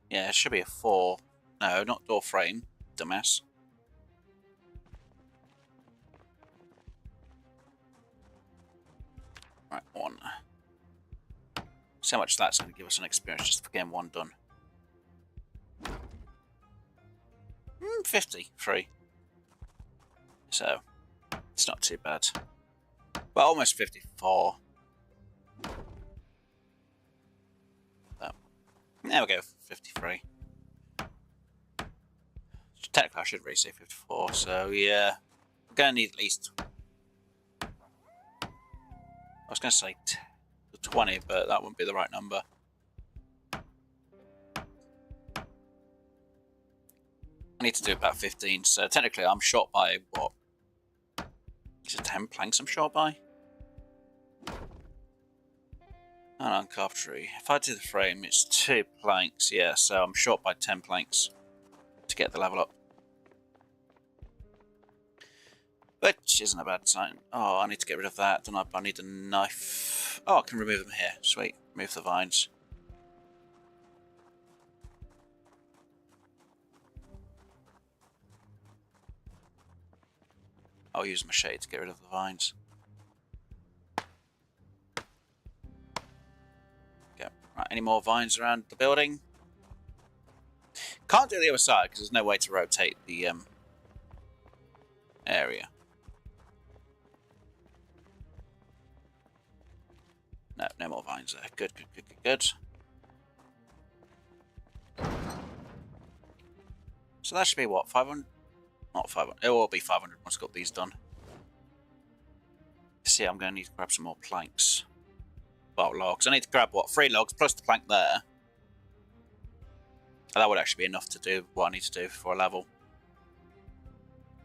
Yeah, it should be a 4. No, not door frame, dumbass. Right, 1. See how much that's going to give us an experience just for getting 1 done. 53. So, it's not too bad. Well, almost 54. There we go, 53. Technically, I should really say 54, so yeah. I'm going to need at least... I was going to say 20, but that wouldn't be the right number. I need to do about 15, so technically I'm short by, what? Is it 10 planks I'm short by? And on carpentry. If I do the frame, it's 2 planks, yeah, so I'm short by 10 planks to get the level up. Which isn't a bad sign. Oh, I need to get rid of that, don't I? I need a knife. Oh, I can remove them here. Sweet. Remove the vines. I'll use my shade to get rid of the vines. Okay. Right, any more vines around the building? Can't do the other side because there's no way to rotate the area. No, no more vines there. Good, good, good, good, good. So that should be what, 500? Not 500. It will be 500 once I've got these done. See, I'm going to need to grab some more planks. Well, logs. I need to grab, what, 3 logs plus the plank there. And that would actually be enough to do what I need to do for a level.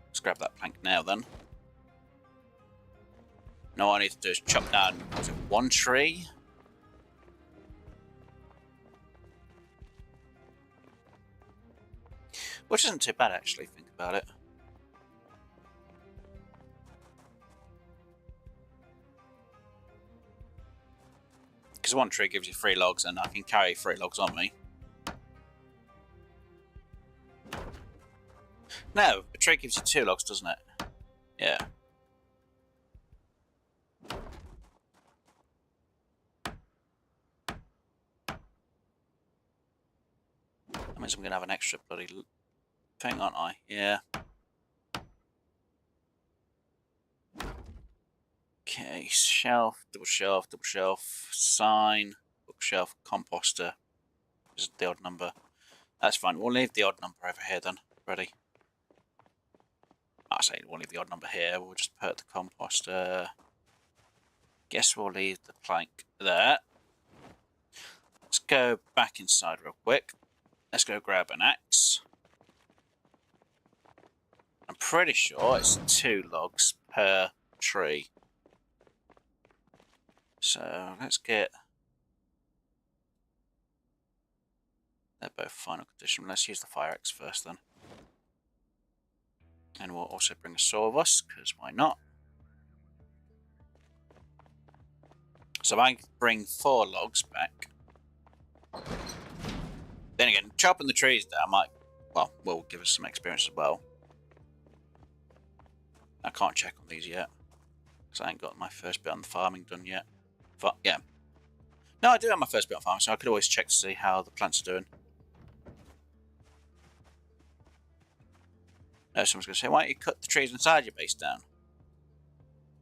Let's grab that plank now, then. Now all I need to do is chop down, was it 1 tree? Which isn't too bad, actually, think about it. Because 1 tree gives you 3 logs, and I can carry 3 logs on me. No, a tree gives you 2 logs, doesn't it? Yeah. That means I'm going to have an extra bloody thing, aren't I? Yeah. Okay, shelf, double shelf, sign, bookshelf, composter. Is the odd number. That's fine. We'll leave the odd number over here then. Ready? I say we'll leave the odd number here. We'll just put the composter. Guess we'll leave the plank there. Let's go back inside real quick. Let's go grab an axe. I'm pretty sure it's 2 logs per tree. So let's get... They're both final condition. Let's use the fire axe first then. And we'll also bring a saw with us, because why not? So I can bring 4 logs back. Then again, chopping the trees down might, well, will give us some experience as well. I can't check on these yet, because I ain't got my first bit on the farming done yet. But yeah. No, I do have my first bit on farming, so I could always check to see how the plants are doing. No, someone's going to say, why don't you cut the trees inside your base down?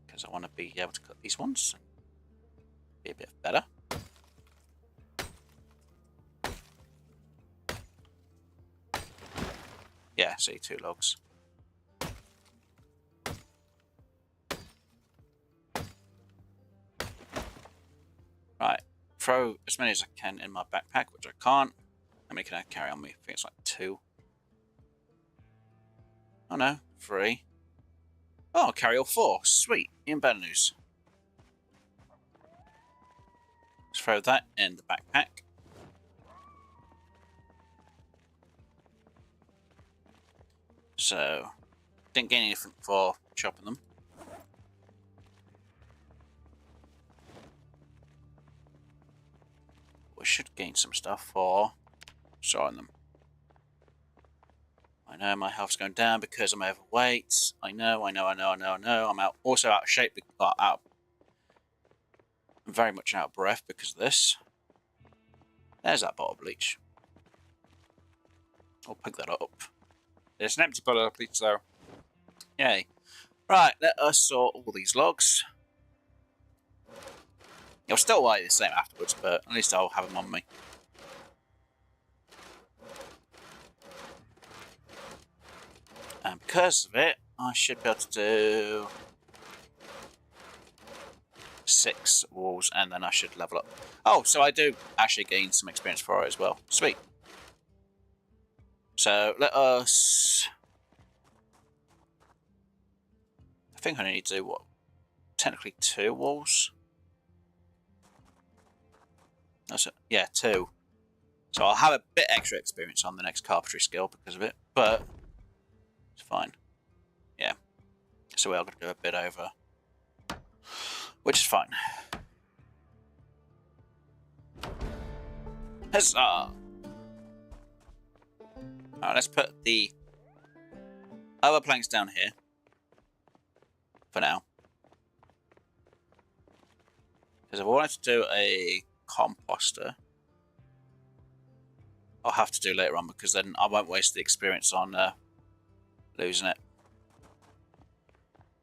Because I want to be able to cut these ones. Be a bit better. Yeah, see, 2 logs. Right, throw as many as I can in my backpack, which I can't. How many can I carry on me? I think it's like 2. Oh no, 3. Oh, I'll carry all 4. Sweet, even better news. Let's throw that in the backpack. So, didn't gain anything for chopping them. We should gain some stuff for sawing them. I know my health's going down because I'm overweight. I know. I'm also out of shape. I'm very much out of breath because of this. There's that bottle of bleach. I'll pick that up. There's an empty bottle of bleach though. Yay. Right, let us saw all these logs. I'll still weigh the same afterwards, but at least I'll have them on me. And because of it, I should be able to do 6 walls, and then I should level up. Oh, so I do actually gain some experience for it as well. Sweet. So let us... I think I need to do, what? Technically 2 walls? That's it. Yeah, 2. So I'll have a bit extra experience on the next carpentry skill because of it, but it's fine. Yeah. So we are going to go a bit over, which is fine. Huzzah! Alright, let's put the other planks down here for now. Because if I wanted to do a composter, I'll have to do later on because then I won't waste the experience on losing it.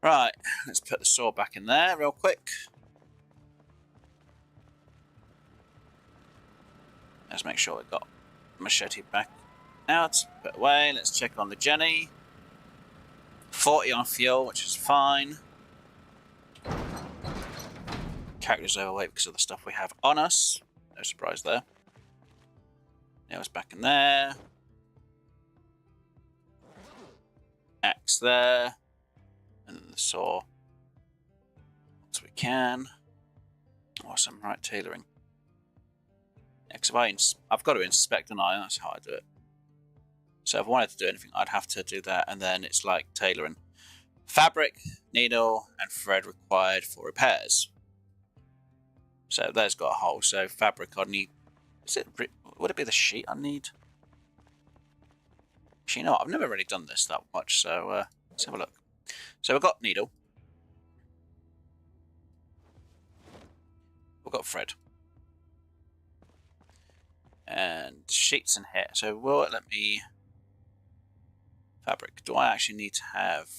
Right, let's put the saw back in there real quick. Let's make sure we've got the machete back out, put away. Let's check on the Jenny. 40 on fuel, which is fine. Character's overweight because of the stuff we have on us. No surprise there. Nails back in there. Axe there. And then the saw. Once we can. Awesome, right, tailoring. Yeah, because I've got to inspect an eye, that's how I do it. So if I wanted to do anything, I'd have to do that, and then it's like tailoring. Fabric, needle, and thread required for repairs. So there's got a hole. So fabric, I'd need... would it be the sheet I need? Actually, you know what? I've never really done this that much, so let's have a look. So we've got Needle. We've got Fred. And sheets in here. So will it let me... Fabric. Do I actually need to have...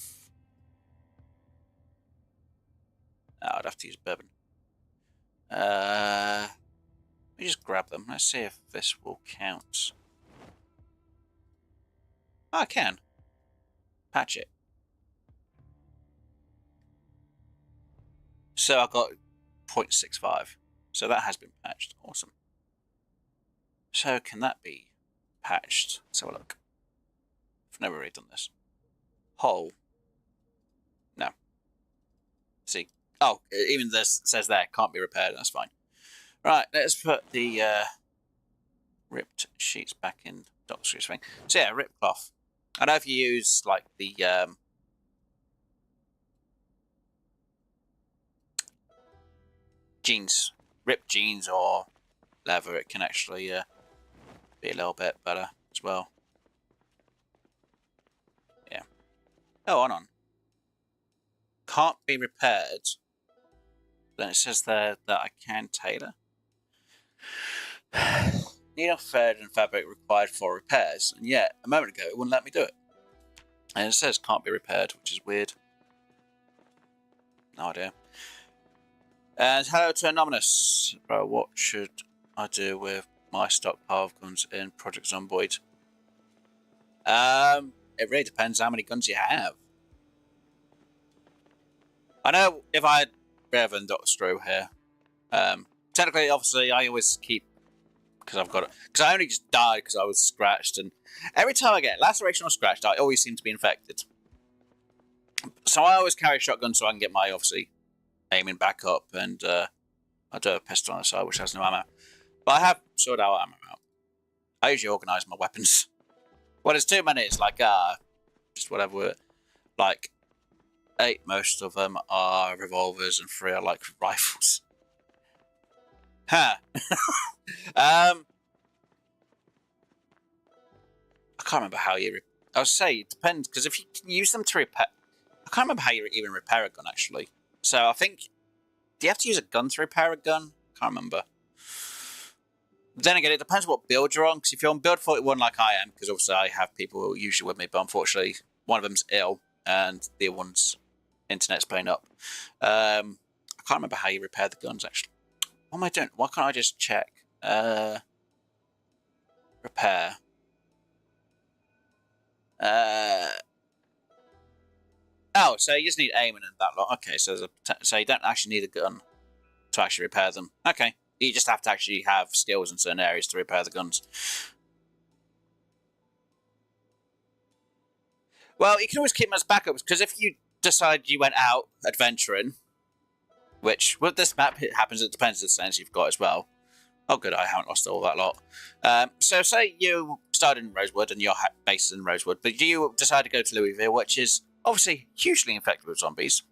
Oh, I'd have to use bourbon. Let me just grab them. Let's see if this will count. Oh, I can. Patch it. So I got 0.65. So that has been patched. Awesome. So can that be patched? Let's have a look. I've never really done this. Hole. No. See. Oh, even this says there can't be repaired. That's fine. Right, let's put the ripped sheets back in Doctor's thing. So yeah, ripped cloth. I know if you use like the jeans, ripped jeans or leather, it can actually be a little bit better as well. Yeah. Oh, hold on. Can't be repaired. Then it says there that I can tailor. Needle, thread, and fabric required for repairs, and yet a moment ago it wouldn't let me do it. And it says can't be repaired, which is weird. No idea. And hello to Anonymous. Bro, what should I do with my stockpile of guns in Project Zomboid? It really depends how many guns you have. I know if I had Rev and Dr. Screw here, technically, obviously, I always keep, because I've got it, because I only just died because I was scratched, and every time I get laceration or scratched, I always seem to be infected. So I always carry a shotgun so I can get my, obviously, aiming back up, and I do have a pistol on the side, which has no ammo. But I have sword out ammo out. I usually organise my weapons. Well, there's too many, it's like, just whatever, like, 8 most of them are revolvers and 3 are like rifles. Huh. I can't remember how you... I would say it depends, because if you can use them to repair... I can't remember how you even repair a gun, actually. So I think... Do you have to use a gun to repair a gun? Can't remember. Then again, it depends what build you're on, because if you're on build 41 like I am, because obviously I have people usually with me, but unfortunately one of them's ill, and the other one's internet's playing up. I can't remember how you repair the guns, actually. What am I doing? Why can't I just check? Repair. Oh, so you just need aiming and that lot. Okay, so you don't actually need a gun to actually repair them. Okay, you just have to actually have skills in certain areas to repair the guns. Well, you can always keep them as backups, because if you decide you went out adventuring, which, with this map, it happens, it depends on the sense you've got as well. Oh, good, I haven't lost all that lot. So, say you started in Rosewood and your base is in Rosewood, but you decide to go to Louisville, which is obviously hugely infected with zombies.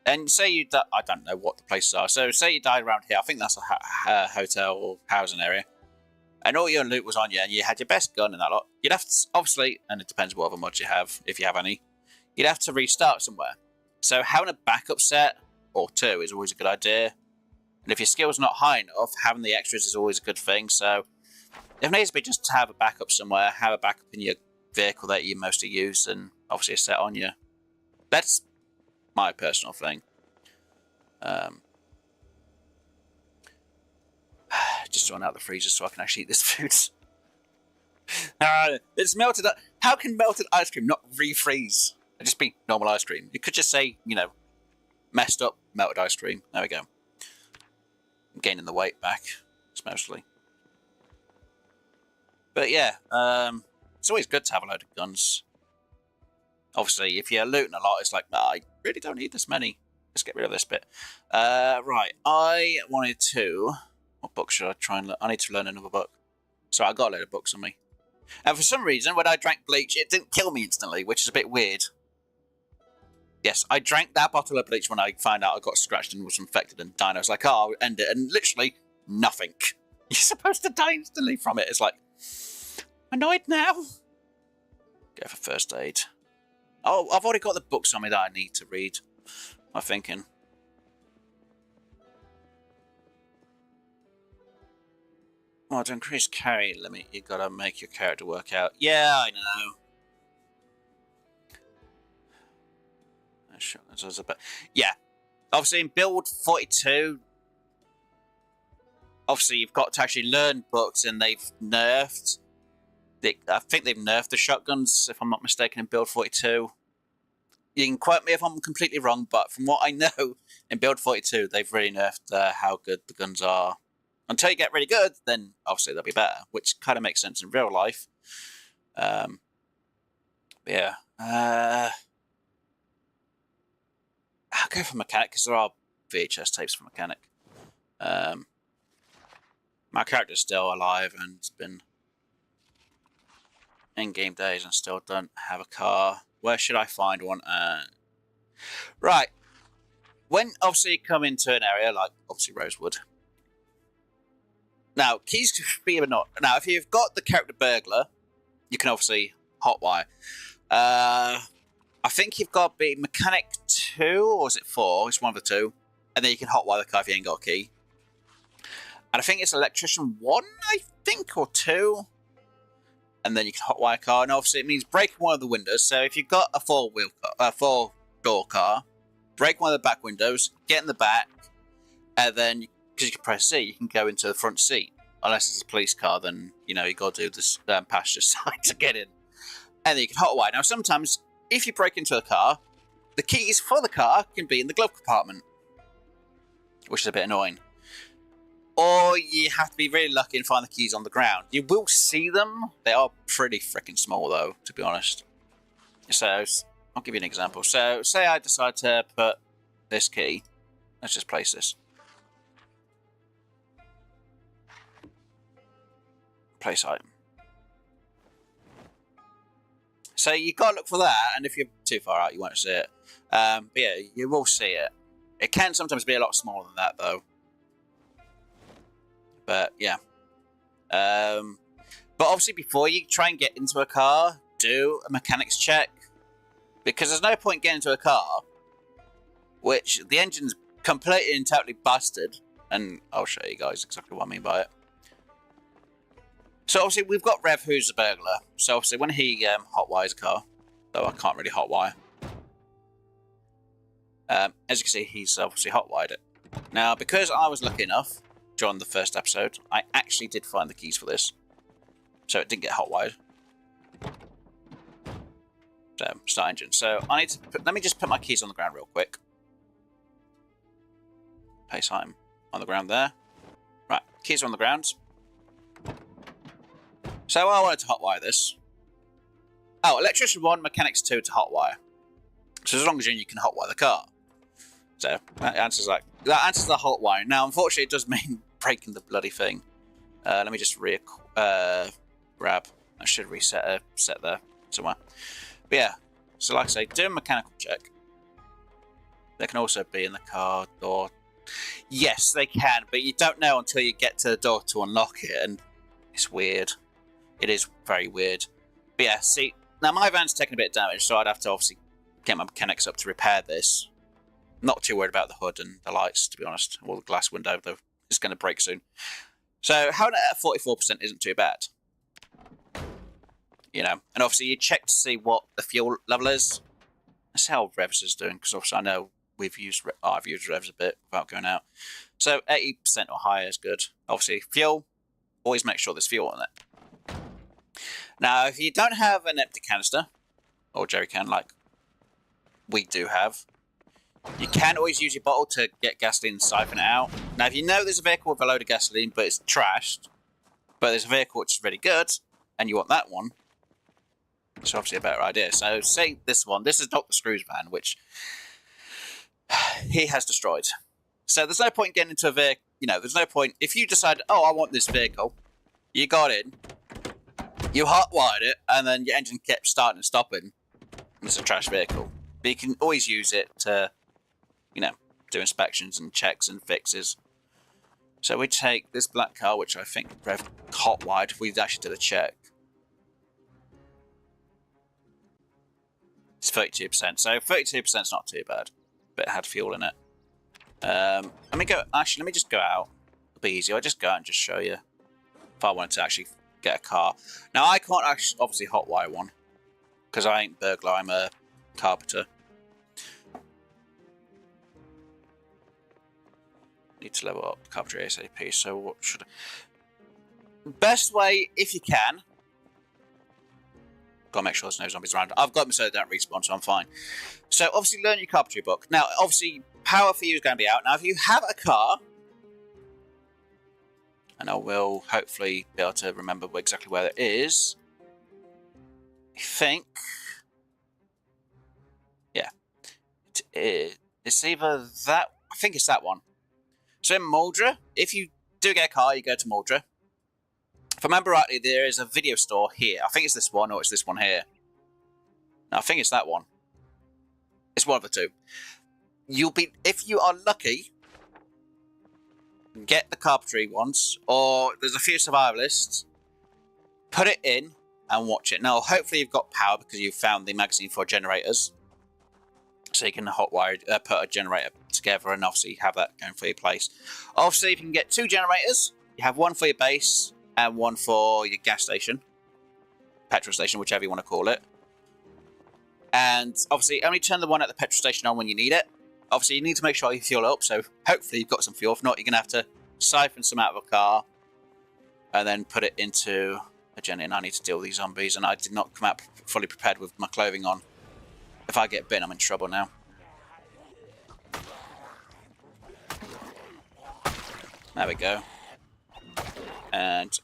And say you... I don't know what the places are. So, say you died around here. I think that's a hotel or housing area. And all your loot was on you, and you had your best gun and that lot. You'd have to, obviously, and it depends what other mods you have, if you have any, you'd have to restart somewhere. So having a backup set, or 2, is always a good idea. And if your skill's not high enough, having the extras is always a good thing. So if it needs to be just to have a backup somewhere, have a backup in your vehicle that you mostly use, and obviously a set on you. That's my personal thing. Just throwing out the freezer so I can actually eat this food. It's melted. How can melted ice cream not refreeze? It'd just be normal ice cream. You could just say, you know, messed up melted ice cream. There we go. I'm gaining the weight back, it's mostly. But yeah, it's always good to have a load of guns. Obviously, if you're looting a lot, it's like, nah, I really don't need this many. Let's get rid of this bit. Right, I wanted to... What book should I try and learn? I need to learn another book. So I got a load of books on me. And for some reason, when I drank bleach, it didn't kill me instantly, which is a bit weird. Yes, I drank that bottle of bleach when I found out I got scratched and was infected and died. I was like, oh, I'll end it. And literally, nothing. You're supposed to die instantly from it. It's like, annoyed now. Go for first aid. Oh, I've already got the books on me that I need to read. I'm thinking. Oh, to increase carry limit, you gotta make your character work out. Yeah, I know. Yeah, obviously in build 42, obviously you've got to actually learn books, and they've nerfed. I think they've nerfed the shotguns, if I'm not mistaken, in build 42. You can quote me if I'm completely wrong, but from what I know, in build 42, they've really nerfed how good the guns are. Until you get really good, then obviously they'll be better, which kind of makes sense in real life. Yeah. I'll go for mechanic, because there are VHS tapes for mechanic. My character's still alive and has been in-game days and still don't have a car. Where should I find one? Right. When obviously you come into an area like obviously Rosewood. Now, keys to be or not. Now, if you've got the character burglar, you can obviously hotwire. I think you've got to be mechanic 2, or is it 4? It's one of the two. And then you can hotwire the car if you ain't got a key. And I think it's electrician 1, I think, or 2. And then you can hotwire a car. And obviously it means breaking one of the windows. So if you've got a 4-door car, break one of the back windows, get in the back, and then, because you can press C, you can go into the front seat. Unless it's a police car, then, you know, you got to do this passenger side to get in. And then you can hotwire. Now, sometimes, if you break into a car, the keys for the car can be in the glove compartment, which is a bit annoying. Or you have to be really lucky and find the keys on the ground. You will see them. They are pretty freaking small, though, to be honest. So, I'll give you an example. So, say I decide to put this key. Let's just place this. Place item. So you've got to look for that, and if you're too far out, you won't see it. But yeah, you will see it. It can sometimes be a lot smaller than that, though. But yeah. But obviously, before you try and get into a car, do a mechanics check. Because there's no point getting into a car, which the engine's completely and totally busted. And I'll show you guys exactly what I mean by it. So obviously we've got Rev, who's a burglar. So obviously when he hotwires a car, though I can't really hotwire. As you can see, he's obviously hotwired it. Now, because I was lucky enough during the first episode, I actually did find the keys for this, so it didn't get hotwired. So start engine. So I need to let me just put my keys on the ground real quick. Place item on the ground there. Right, keys are on the ground. So I wanted to hotwire this. Oh, electrician 1, mechanics 2 to hotwire. So as long as you can hotwire the car. So that answers the hotwiring. Now, unfortunately, it does mean breaking the bloody thing. Let me just grab. I should reset set there somewhere. But yeah, so like I say, do a mechanical check. They can also be in the car door. Yes, they can, but you don't know until you get to the door to unlock it, and it's weird. It is very weird. But yeah, see, now my van's taking a bit of damage, so I'd have to obviously get my mechanics up to repair this. Not too worried about the hood and the lights, to be honest. Or the glass window, though. It's going to break soon. So having it at 44% isn't too bad. You know, and obviously you check to see what the fuel level is. Let's see how Revs is doing, because obviously I know I've used Revs a bit without going out. So 80% or higher is good. Obviously, fuel, always make sure there's fuel in it. Now, if you don't have an empty canister, or jerry can like we do have, you can always use your bottle to get gasoline and siphon it out. Now, if you know there's a vehicle with a load of gasoline, but it's trashed, but there's a vehicle which is really good, and you want that one, it's obviously a better idea. So, say this one. This is Dr. Screw's van, which he has destroyed. So, there's no point getting into a vehicle. You know, there's no point. If you decide, oh, I want this vehicle, you got in, you hotwired it, and then your engine kept starting and stopping, and it's a trash vehicle. But you can always use it to, you know, do inspections and checks and fixes. So we take this black car, which I think Rev hotwired. We actually did a check. It's 32%, so 32% is not too bad. But it had fuel in it. Let me go. Actually, let me just go out. It'll be easier. I'll just go out and just show you if I wanted to actually get a car. Now, I can't actually obviously hotwire one because I ain't burglar. I'm a carpenter. Need to level up carpentry ASAP. So what should I... Best way, if you can. Gotta make sure there's no zombies around. I've got them so they don't respawn, so I'm fine. So obviously learn your carpentry book. Now, obviously, power for you is going to be out. Now, if you have a car, and I will hopefully be able to remember exactly where it is. I think, yeah, it's either that. I think it's that one. So in Muldra, if you do get a car, you go to Muldra. If I remember rightly, there is a video store here. I think it's this one or it's this one here. No, I think it's that one. It's one of the two. You'll be, if you are lucky, get the carpentry ones, or there's a few survivalists. Put it in and watch it. Now, hopefully you've got power because you've found the magazine for generators. So you can hotwire, put a generator together and obviously have that going for your place. Obviously, if you can get 2 generators, you have one for your base and one for your gas station, petrol station, whichever you want to call it. And obviously, only turn the one at the petrol station on when you need it. Obviously, you need to make sure you fuel up, so hopefully you've got some fuel. If not, you're going to have to siphon some out of a car and then put it into a generator. And I need to deal with these zombies, and I did not come out fully prepared with my clothing on. If I get bitten, I'm in trouble now. There we go. And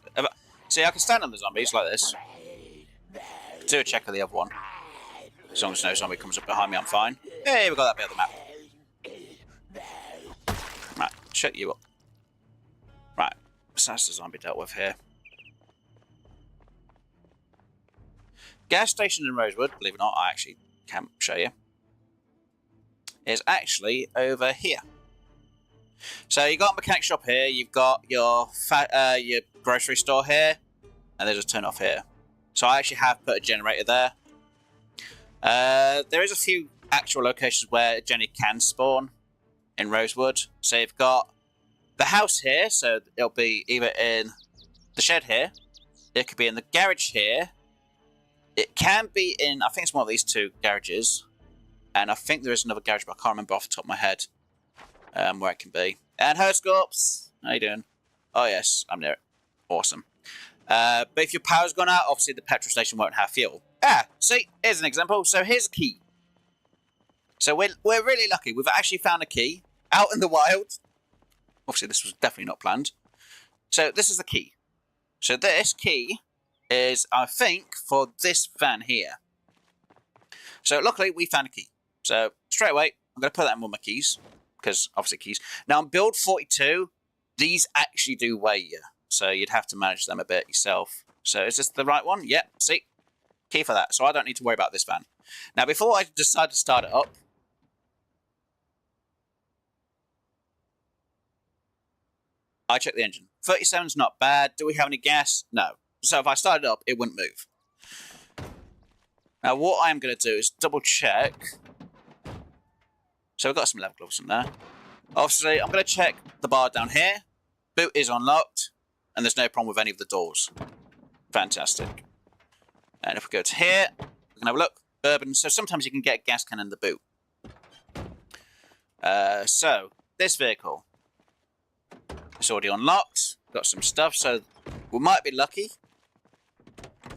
see, I can stand on the zombies like this. Do a check of the other one. As long as no zombie comes up behind me, I'm fine. Hey, we've got that bit of the map. Right, shut you up. Right, so that's the zombie dealt with here. Gas station in Rosewood, believe it or not, I actually can't show you, is actually over here. So you've got a mechanic shop here, you've got your grocery store here, and there's a turn off here. So I actually have put a generator there. There is a few actual locations where Jenny can spawn in Rosewood. So you've got the house here, so it'll be either in the shed here, it could be in the garage here, it can be in, I think it's one of these 2 garages, and I think there is another garage, but I can't remember off the top of my head where it can be. And Scorps, how you doing? Oh yes, I'm near it. Awesome. But if your power's gone out, obviously the petrol station won't have fuel. See, here's an example. So here's a key. So we're really lucky. We've actually found a key out in the wild. Obviously, this was definitely not planned. So this is the key. So this key is, I think, for this van here. So luckily, we found a key. So straight away, I'm going to put that in with my keys. Because obviously keys. Now on build 42, these actually do weigh you. So you'd have to manage them a bit yourself. So is this the right one? Yep, see? Key for that. So I don't need to worry about this van. Now before I decide to start it up, I check the engine. 37's not bad. Do we have any gas? No. So if I started it up, it wouldn't move. Now what I'm going to do is double check. So we've got some level gloves in there. Obviously, I'm going to check the bar down here. Boot is unlocked. And there's no problem with any of the doors. Fantastic. And if we go to here, we can have a look. Bourbon. So sometimes you can get a gas can in the boot. So, this vehicle. It's already unlocked. Got some stuff, so we might be lucky.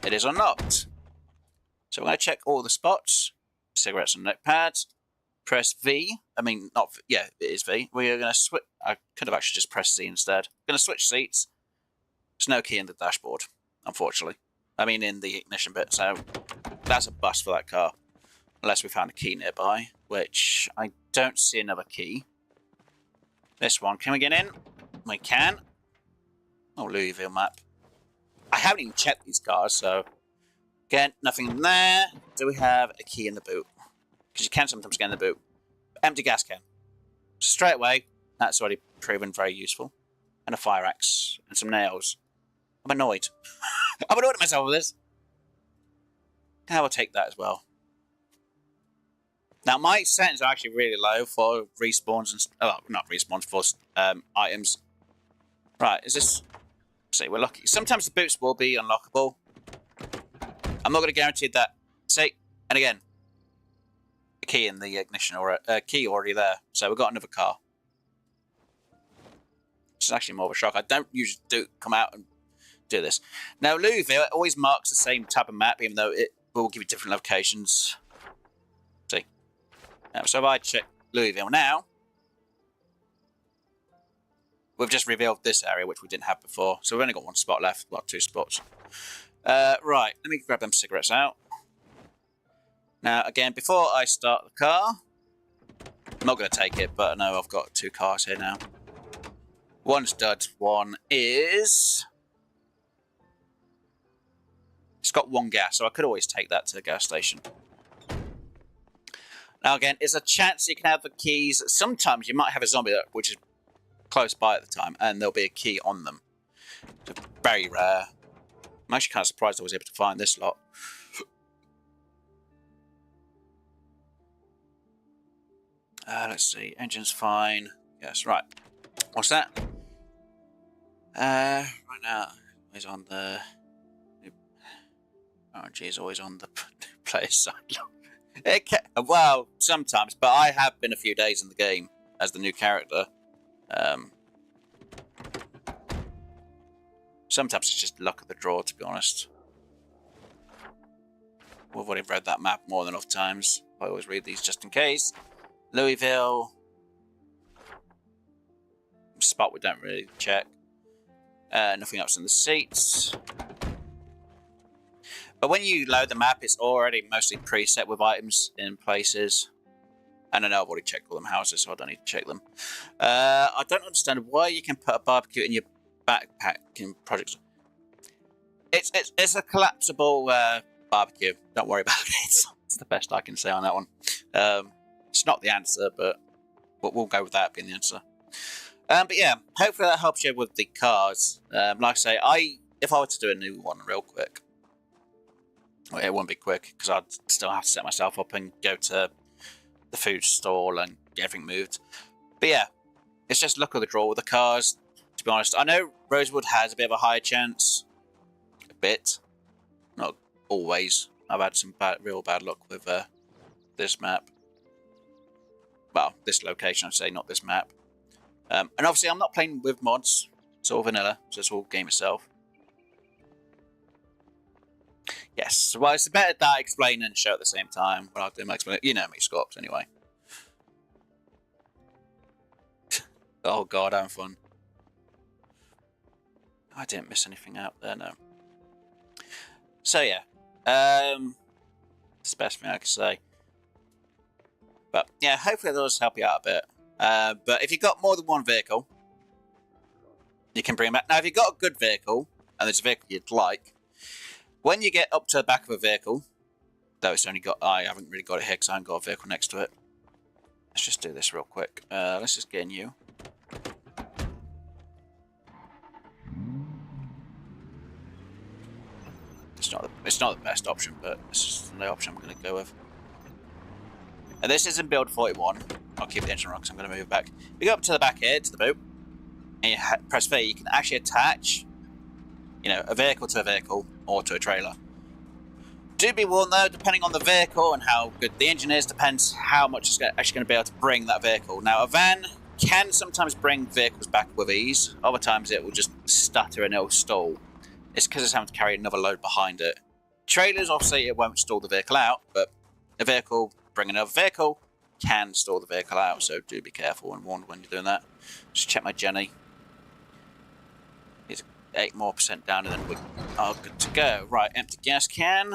It is unlocked. So we're going to check all the spots. Cigarettes and notepads. Press V. I mean, not... Yeah, it is V. We are going to switch... I could have actually just pressed Z instead. Going to switch seats. There's no key in the dashboard, unfortunately. I mean, in the ignition bit, so that's a bust for that car. Unless we found a key nearby, which I don't see another key. This one. Can we get in? We can. Oh, Louisville map. I haven't even checked these cars, so... Again, nothing in there. Do we have a key in the boot? Because you can sometimes get in the boot. Empty gas can. Straight away, that's already proven very useful. And a fire axe. And some nails. I'm annoyed. I'm annoyed at myself with this. I will take that as well. Now, my settings are actually really low for respawns and... Oh, not respawns, for items. Right, is this... Let's see, we're lucky. Sometimes the boots will be unlockable. I'm not going to guarantee that. See, and again, the key in the ignition, or key already there. So we've got another car. It's actually more of a shock. I don't usually come out and do this. Now, Louisville, it always marks the same type of map, even though it will give you different locations. See? So if I check Louisville now, we've just revealed this area, which we didn't have before. So we've only got one spot left. Well, 2 spots. Right, let me grab them cigarettes out. Now, again, before I start the car, I'm not going to take it, but no, I've got 2 cars here now. One's dud, one is... It's got 1 gas, so I could always take that to the gas station. Now, again, there's a chance you can have the keys. Sometimes you might have a zombie which is close by at the time, and there'll be a key on them. It's very rare. I'm actually kind of surprised I was able to find this lot. Let's see. Engine's fine. Yes, right. What's that? Right now, he's on the... RNG is always on the player side. Well, sometimes, but I have been a few days in the game as the new character. Sometimes it's just luck of the draw, to be honest. We've already read that map more than enough times. I always read these just in case. Louisville. Spot we don't really check. Nothing else in the seats. But when you load the map, it's already mostly preset with items in places. And I know I've already checked all them houses, so I don't need to check them. I don't understand why you can put a barbecue in your backpack in Project. It's a collapsible barbecue. Don't worry about it. It's the best I can say on that one. It's not the answer, but we'll go with that being the answer. But yeah, hopefully that helps you with the cars. Like I say, if I were to do a new one real quick, well, it wouldn't be quick because I'd still have to set myself up and go to the food stall and get everything moved. But yeah, it's just luck of the draw with the cars. To be honest, I know Rosewood has a bit of a higher chance. A bit. Not always. I've had some real bad luck with this map. Well, this location, I'd say, not this map. And obviously, I'm not playing with mods. It's all vanilla, so it's all game itself. Yes, well, it's better that I explain and show at the same time when I do my explanation. You know me, Scorps, anyway. Oh god, having fun. I didn't miss anything out there, no. So yeah, it's the best thing I can say. But yeah, hopefully that does help you out a bit. But if you've got more than one vehicle, you can bring them back. Now, if you've got a good vehicle, and there's a vehicle you'd like, when you get up to the back of a vehicle, though it's only got, I haven't really got it here because I haven't got a vehicle next to it. Let's just do this real quick. Let's just get in you. It's not the best option, but it's just the option I'm going to go with. And this is in build 41. I'll keep the engine on because I'm going to move it back. You go up to the back here, to the boot, and you press V, you can actually attach, you know, a vehicle to a vehicle or to a trailer. Do be warned though, depending on the vehicle and how good the engine is, depends how much it's actually going to be able to bring that vehicle. Now, a van can sometimes bring vehicles back with ease. Other times it will just stutter and it'll stall. It's because it's having to carry another load behind it. Trailers, obviously, it won't stall the vehicle out, but a vehicle, bring another vehicle, can stall the vehicle out, so do be careful and warned when you're doing that. Just check my Jenny. It's 8% more down, and then we are good to go. Right, empty gas can.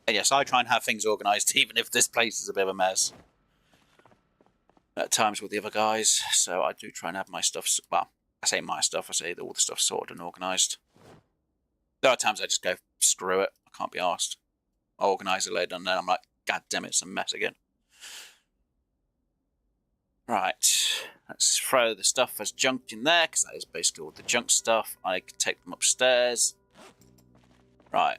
And yes, I try and have things organised, even if this place is a bit of a mess. At times with the other guys, so I do try and have my stuff, well, I say my stuff, I say all the stuff sorted and organised. There are times I just go, screw it, I can't be arsed. I organise it later and then I'm like, god damn it, it's a mess again. Right, let's throw the stuff as junk in there, because that is basically all the junk stuff. I can take them upstairs. Right.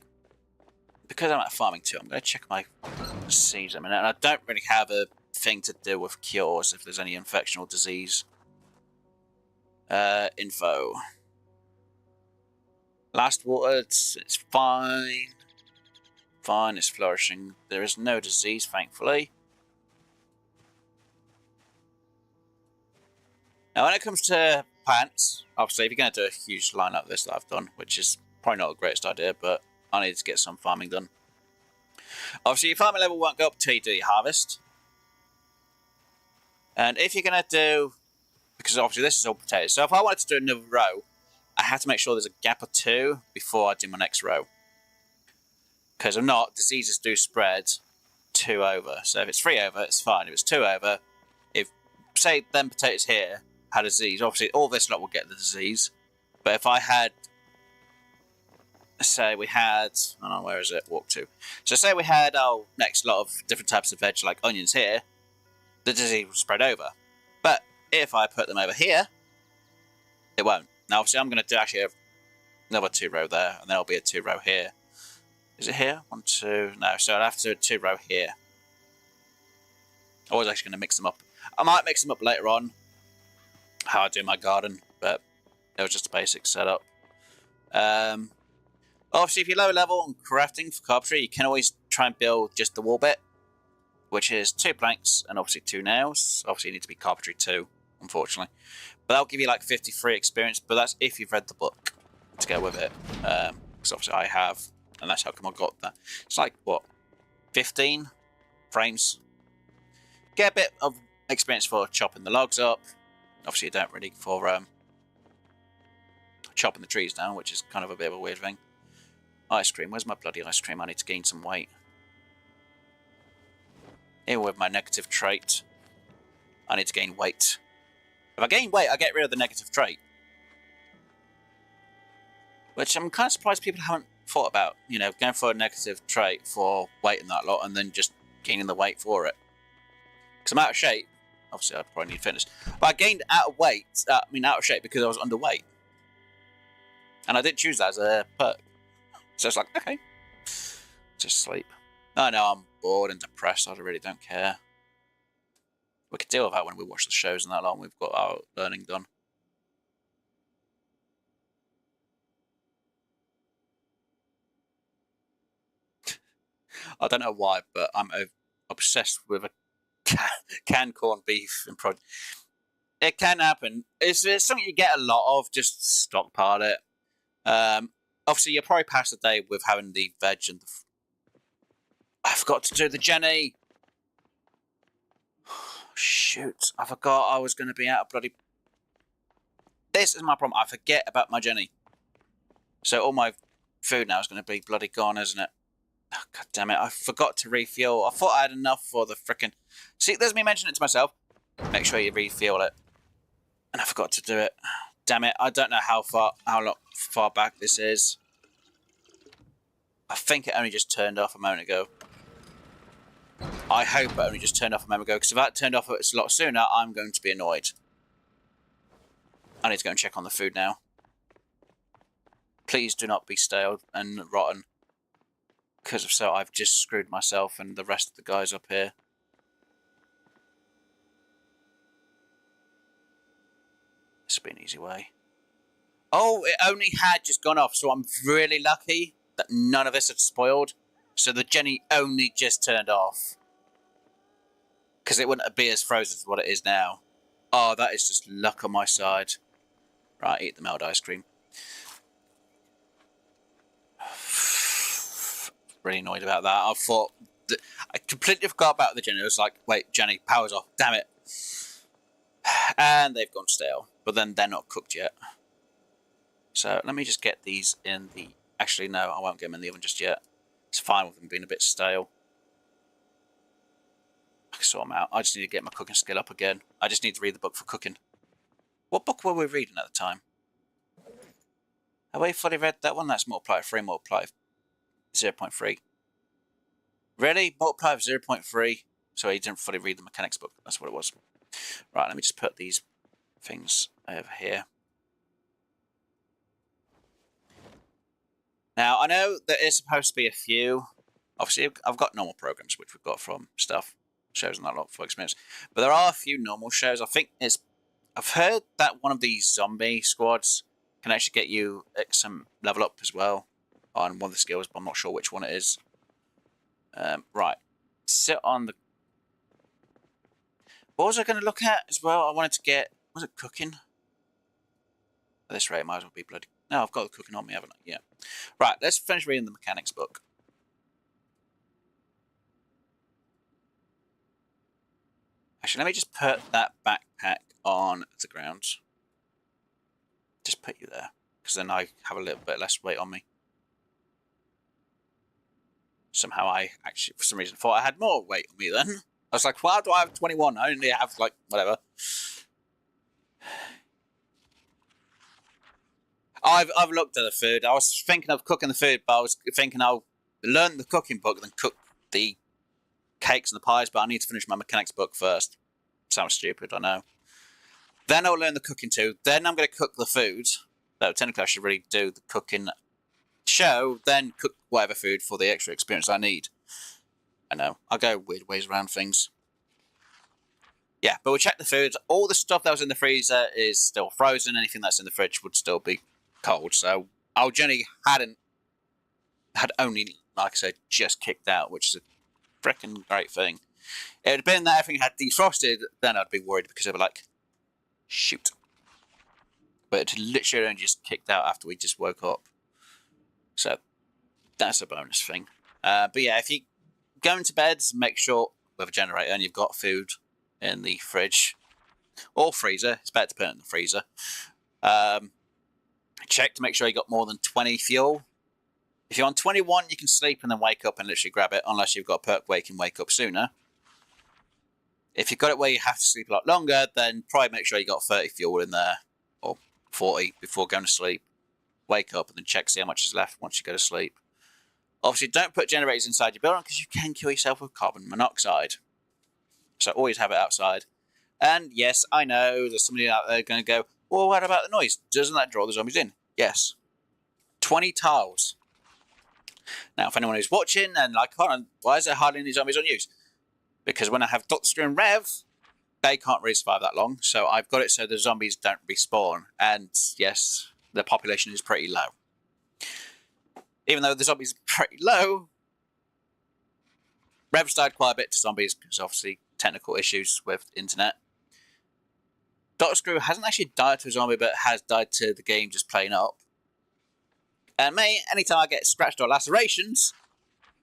because I'm at farming too, I'm going to check my seeds a minute. And I don't really have a thing to do with cures if there's any infection or disease. Info. Last watered, it's fine. Fine, it's flourishing. There is no disease, thankfully. Now, when it comes to plants, obviously, if you're going to do a huge line like this that I've done, which is probably not the greatest idea, but I need to get some farming done. Obviously, your farming level won't go up till you do your harvest. And if you're going to do, because obviously this is all potatoes, so if I wanted to do another row, I have to make sure there's a gap or two before I do my next row. Because if not, diseases do spread 2 over. So if it's 3 over, it's fine. If it's 2 over, if, say, them potatoes here had a disease, obviously all this lot will get the disease. But if I had, say we had, oh, where is it? Walk to. So say we had our next lot of different types of veg, like onions here, the disease will spread over. But if I put them over here, it won't. Now, obviously, I'm going to do actually another 2 row there, and then there'll be a 2 row here. Is it here? 1, 2, no. So I'll have to do a 2 row here. I was actually going to mix them up. I might mix them up later on, how I do my garden, but it was just a basic setup. Obviously, if you're low level on crafting for carpentry, you can always try and build just the wall bit, which is 2 planks and obviously 2 nails. Obviously, you need to be carpentry too, unfortunately. But that'll give you like 53 experience, but that's if you've read the book to go with it. Because obviously I have, and that's how come I got that. It's like, what, 15 frames? Get a bit of experience for chopping the logs up. Obviously, you don't really for chopping the trees down, which is kind of a bit of a weird thing. Ice cream. Where's my bloody ice cream? I need to gain some weight. Here with my negative trait. I need to gain weight. If I gain weight, I get rid of the negative trait. Which I'm kind of surprised people haven't thought about. You know, going for a negative trait for weight and that lot, and then just gaining the weight for it. Because I'm out of shape. Obviously, I probably need fitness. But I gained out of shape because I was underweight. And I didn't choose that as a perk. So it's like, okay. Just sleep. I know I'm bored and depressed. I really don't care. We could deal with that when we watch the shows and that long. We've got our learning done. I don't know why, but I'm obsessed with a canned corned beef and Project. It can happen. It's something you get a lot of. Just stockpile it. Obviously, you're probably past the day with having the veg and the. I forgot to do the Jenny. Shoot, I forgot I was going to be out of bloody. This is my problem. I forget about my Jenny. So all my food now is going to be bloody gone, isn't it? Oh, God damn it! I forgot to refuel. I thought I had enough for the frickin'. See, there's me mentioning it to myself. Make sure you refuel it. And I forgot to do it. Damn it! I don't know how far back this is. I think it only just turned off a moment ago. I hope it only just turned off a moment ago, because if that turned off a lot sooner, I'm going to be annoyed. I need to go and check on the food now. Please do not be stale and rotten. Because if so, I've just screwed myself and the rest of the guys up here. This will be an easy way. Oh, it only had just gone off, so I'm really lucky that none of this had spoiled. So the Jenny only just turned off. Because it wouldn't be as frozen as what it is now. Oh, that is just luck on my side. Right, eat the melted ice cream. Really annoyed about that. I thought... I completely forgot about the Jenny. It was like, wait, Jenny, power's off. Damn it. And they've gone stale. But then they're not cooked yet. So let me just get these in the... Actually, no, I won't get them in the oven just yet. It's fine with them being a bit stale. I can sort them out. I just need to get my cooking skill up again. I just need to read the book for cooking. What book were we reading at the time? Have we fully read that one? That's multiply 3, multiply 0.3. Really? Multiply of 0.3? So he didn't fully read the mechanics book. That's what it was. Right, let me just put these things over here. Now, I know there is supposed to be a few Obviously, I've got normal programs, which we've got from stuff, shows and that lot for experience. But there are a few normal shows. I've heard that one of these zombie squads can actually get you some level up as well on one of the skills, but I'm not sure which one it is. Right. Sit on the... What was I going to look at as well? I wanted to get... Was it cooking? At this rate, it might as well be bloody... No, I've got the cooking on me, haven't I? Yeah. Right, let's finish reading the mechanics book. Actually, let me just put that backpack on the ground. Just put you there, because then I have a little bit less weight on me. Somehow I actually, for some reason, thought I had more weight on me then. I was like, why do I have 21? I only have, like, whatever. I've looked at the food. I was thinking of cooking the food, but I was thinking I'll learn the cooking book and then cook the cakes and the pies, but I need to finish my mechanics book first. Sounds stupid, I know. Then I'll learn the cooking too. Then I'm going to cook the food. So technically I should really do the cooking show, then cook whatever food for the extra experience I need. I know. I'll go weird ways around things. Yeah, but we'll check the food. All the stuff that was in the freezer is still frozen. Anything that's in the fridge would still be cold. So our journey had only, like I said, just kicked out, which is a freaking great thing. If it had been that everything had defrosted, then I'd be worried because I'd be like, shoot. But it literally only just kicked out after we just woke up. So that's a bonus thing. But yeah, if you go into bed, make sure with a generator and you've got food in the fridge or freezer. It's better to put it in the freezer. Check to make sure you got more than 20 fuel. If you're on 21, you can sleep and then wake up and literally grab it, unless you've got a perk where you can wake up sooner. If you've got it where you have to sleep a lot longer, then probably make sure you got 30 fuel in there, or 40 before going to sleep. Wake up and then check, see how much is left once you go to sleep. Obviously, don't put generators inside your building because you can kill yourself with carbon monoxide. So always have it outside. And yes, I know there's somebody out there going to go, well, what about the noise? Doesn't that draw the zombies in? Yes. 20 tiles. Now, if anyone who's watching and like, hold on, why is there hardly any zombies on use? Because when I have Doctor and Rev, they can't really survive that long. So I've got it so the zombies don't respawn. And yes, the population is pretty low. Even though the zombies are pretty low, Rev's died quite a bit to zombies because obviously technical issues with the internet. Dr. Screw hasn't actually died to a zombie, but has died to the game just playing up. And me, anytime I get scratched or lacerations,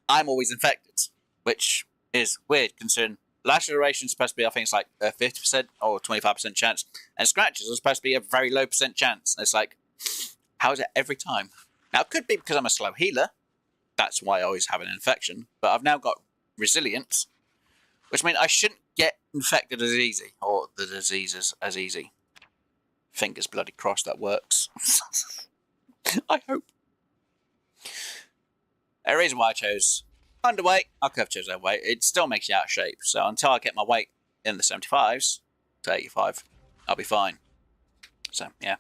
I'm always infected, which is weird considering lacerations is supposed to be, I think it's like a 50% or 25% chance, and scratches are supposed to be a very low percent chance. And it's like, how is it every time? Now, it could be because I'm a slow healer. That's why I always have an infection. But I've now got resilience, which means I shouldn't get infected as easy, or the diseases as easy. Fingers bloody crossed that works. I hope. A reason why I chose underweight, I could have chosen overweight. It still makes you out of shape. So until I get my weight in the 75s to 85, I'll be fine. So yeah,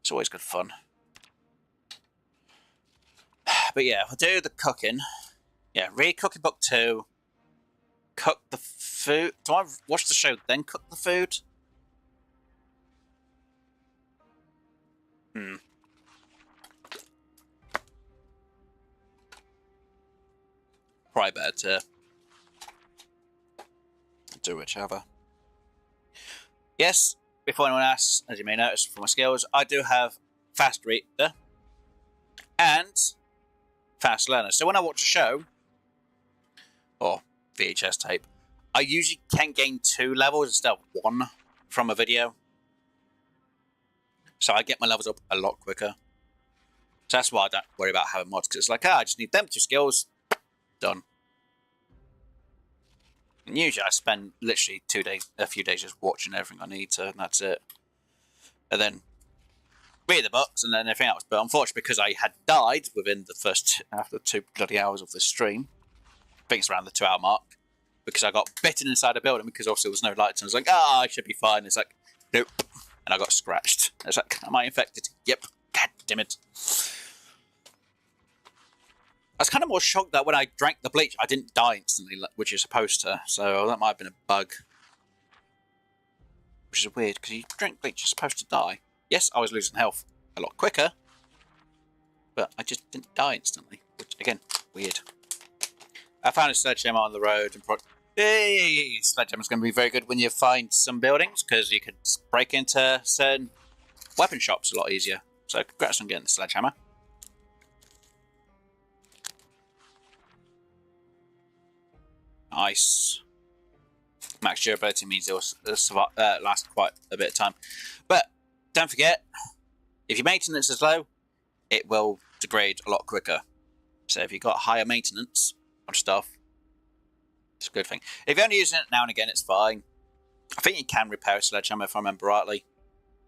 it's always good fun. But yeah, if I do the cooking, yeah, read cooking book 2, cook the food. Do I watch the show then cook the food? Probably better to do whichever. Yes, before anyone asks, as you may notice from my skills, I do have fast reader and fast learner. So when I watch a show or VHS tape, I usually can gain 2 levels instead of 1 from a video. So I get my levels up a lot quicker. So that's why I don't worry about having mods, because it's like, I just need them 2 skills, done. And usually I spend literally a few days just watching everything I need to, and that's it. And then read the books and then everything else. But unfortunately, because I had died within the first, after 2 bloody hours of the stream, I think it's around the 2-hour mark, because I got bitten inside a building because obviously there was no lights, and I was like, I should be fine. It's like, nope. And I got scratched. It's like, am I infected? Yep. God damn it. I was kind of more shocked that when I drank the bleach, I didn't die instantly, which you're supposed to. So that might have been a bug. Which is weird, because you drink bleach, you're supposed to die. Yes, I was losing health a lot quicker, but I just didn't die instantly. Which, again, weird. I found a sledgehammer on the road, and hey, sledgehammer's going to be very good when you find some buildings, because you could break into certain weapon shops a lot easier. So congrats on getting the sledgehammer. Nice. Max durability means it will last quite a bit of time. But don't forget, if your maintenance is low, it will degrade a lot quicker. So if you've got higher maintenance on stuff, it's a good thing. If you're only using it now and again, it's fine. I think you can repair a sledgehammer if I remember rightly.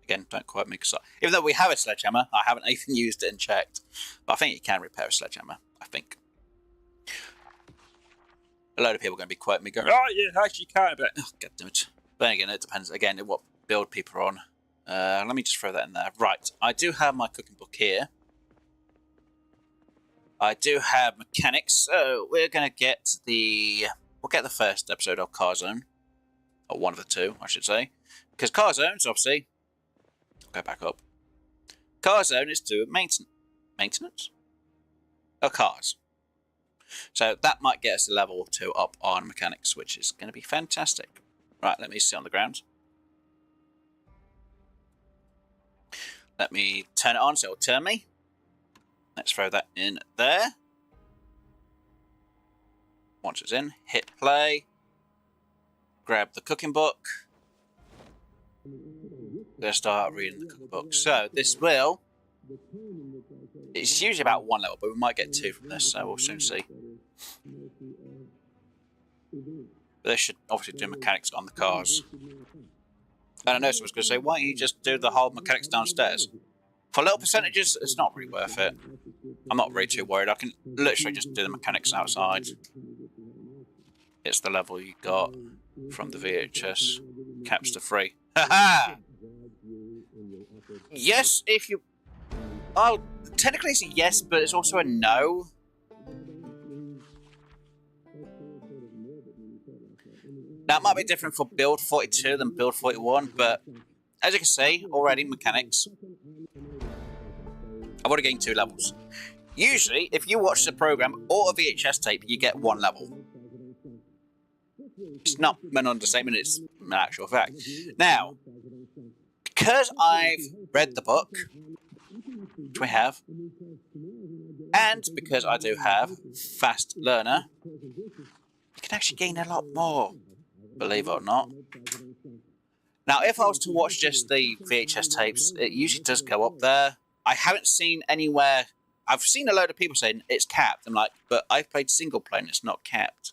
Again, don't quite make us up. Even though we have a sledgehammer, I haven't even used it and checked. But I think you can repair a sledgehammer, I think. A load of people are going to be quoting me going, oh, yeah, actually you can't. But, oh, God damn it. But again, it depends, again, what build people are on. Let me just throw that in there. Right, I do have my cooking book here. I do have mechanics, so we're going to get the... We'll get the first episode of Car Zone. Or one of the two, I should say. Because Car Zone's, obviously... Go back up. Car Zone is to maintenance? Of cars. So that might get us a level 2 up on mechanics, which is going to be fantastic. Right, let me sit on the ground. Let me turn it on so it'll turn me. Let's throw that in there. Once it's in, hit play. Grab the cooking book. Let's start reading the cooking book. So this will... It's usually about 1 level, but we might get 2 from this, so we'll soon see. But they should obviously do mechanics on the cars. And I know someone's going to say, why don't you just do the whole mechanics downstairs? For little percentages, it's not really worth it. I'm not really too worried. I can literally just do the mechanics outside. It's the level you got from the VHS. Caps to free. Haha! Yes, if you... Oh, technically it's a yes, but it's also a no. Now, it might be different for build 42 than build 41, but as you can see, already mechanics. I've already gained 2 levels. Usually, if you watch the program or a VHS tape, you get 1 level. It's not an understatement, it's an actual fact. Now, because I've read the book, which we have, and because I do have Fast Learner, you can actually gain a lot more, believe it or not. Now, if I was to watch just the VHS tapes, it usually does go up there. I haven't seen anywhere... I've seen a load of people saying it's capped. I'm like, but I've played single player and it's not capped.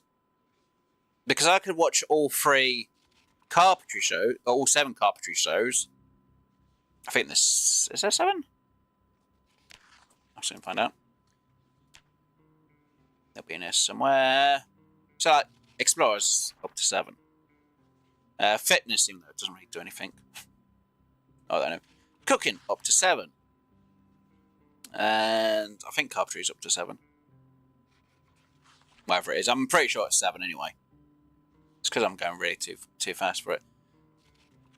Because I could watch all 3 carpentry shows, or all 7 carpentry shows. I think this... Is there 7? I'll soon find out. They'll be in here somewhere. So, like, Explorers up to 7. Fitness, even though it doesn't really do anything. Oh, I don't know. Cooking up to 7. And I think carpentry is up to 7. Whatever it is, I'm pretty sure it's 7 anyway. It's because I'm going really too fast for it.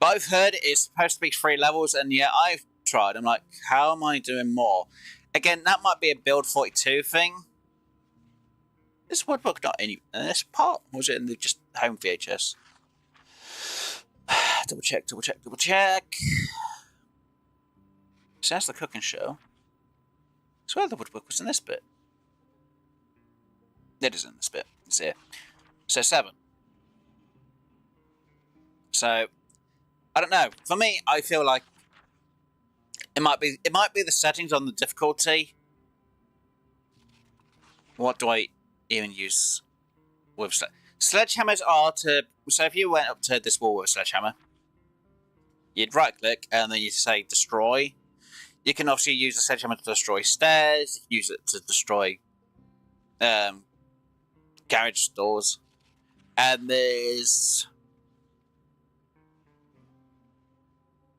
But I've heard it's supposed to be 3 levels, and yeah, I've tried. I'm like, how am I doing more? Again, that might be a build 42 thing. This woodbook not any in this part? Or was it in the just home VHS? Double check, double check, double check. So that's the cooking show. I swear the woodbook was in this bit. It is in this bit. It's here. So 7. So I don't know. For me, I feel like it might be the settings on the difficulty. What do I even use with sledgehammers are to... So if you went up to this wall with a sledgehammer, you'd right click and then you'd say destroy. You can obviously use the sledgehammer to destroy stairs, use it to destroy garage doors. And there's...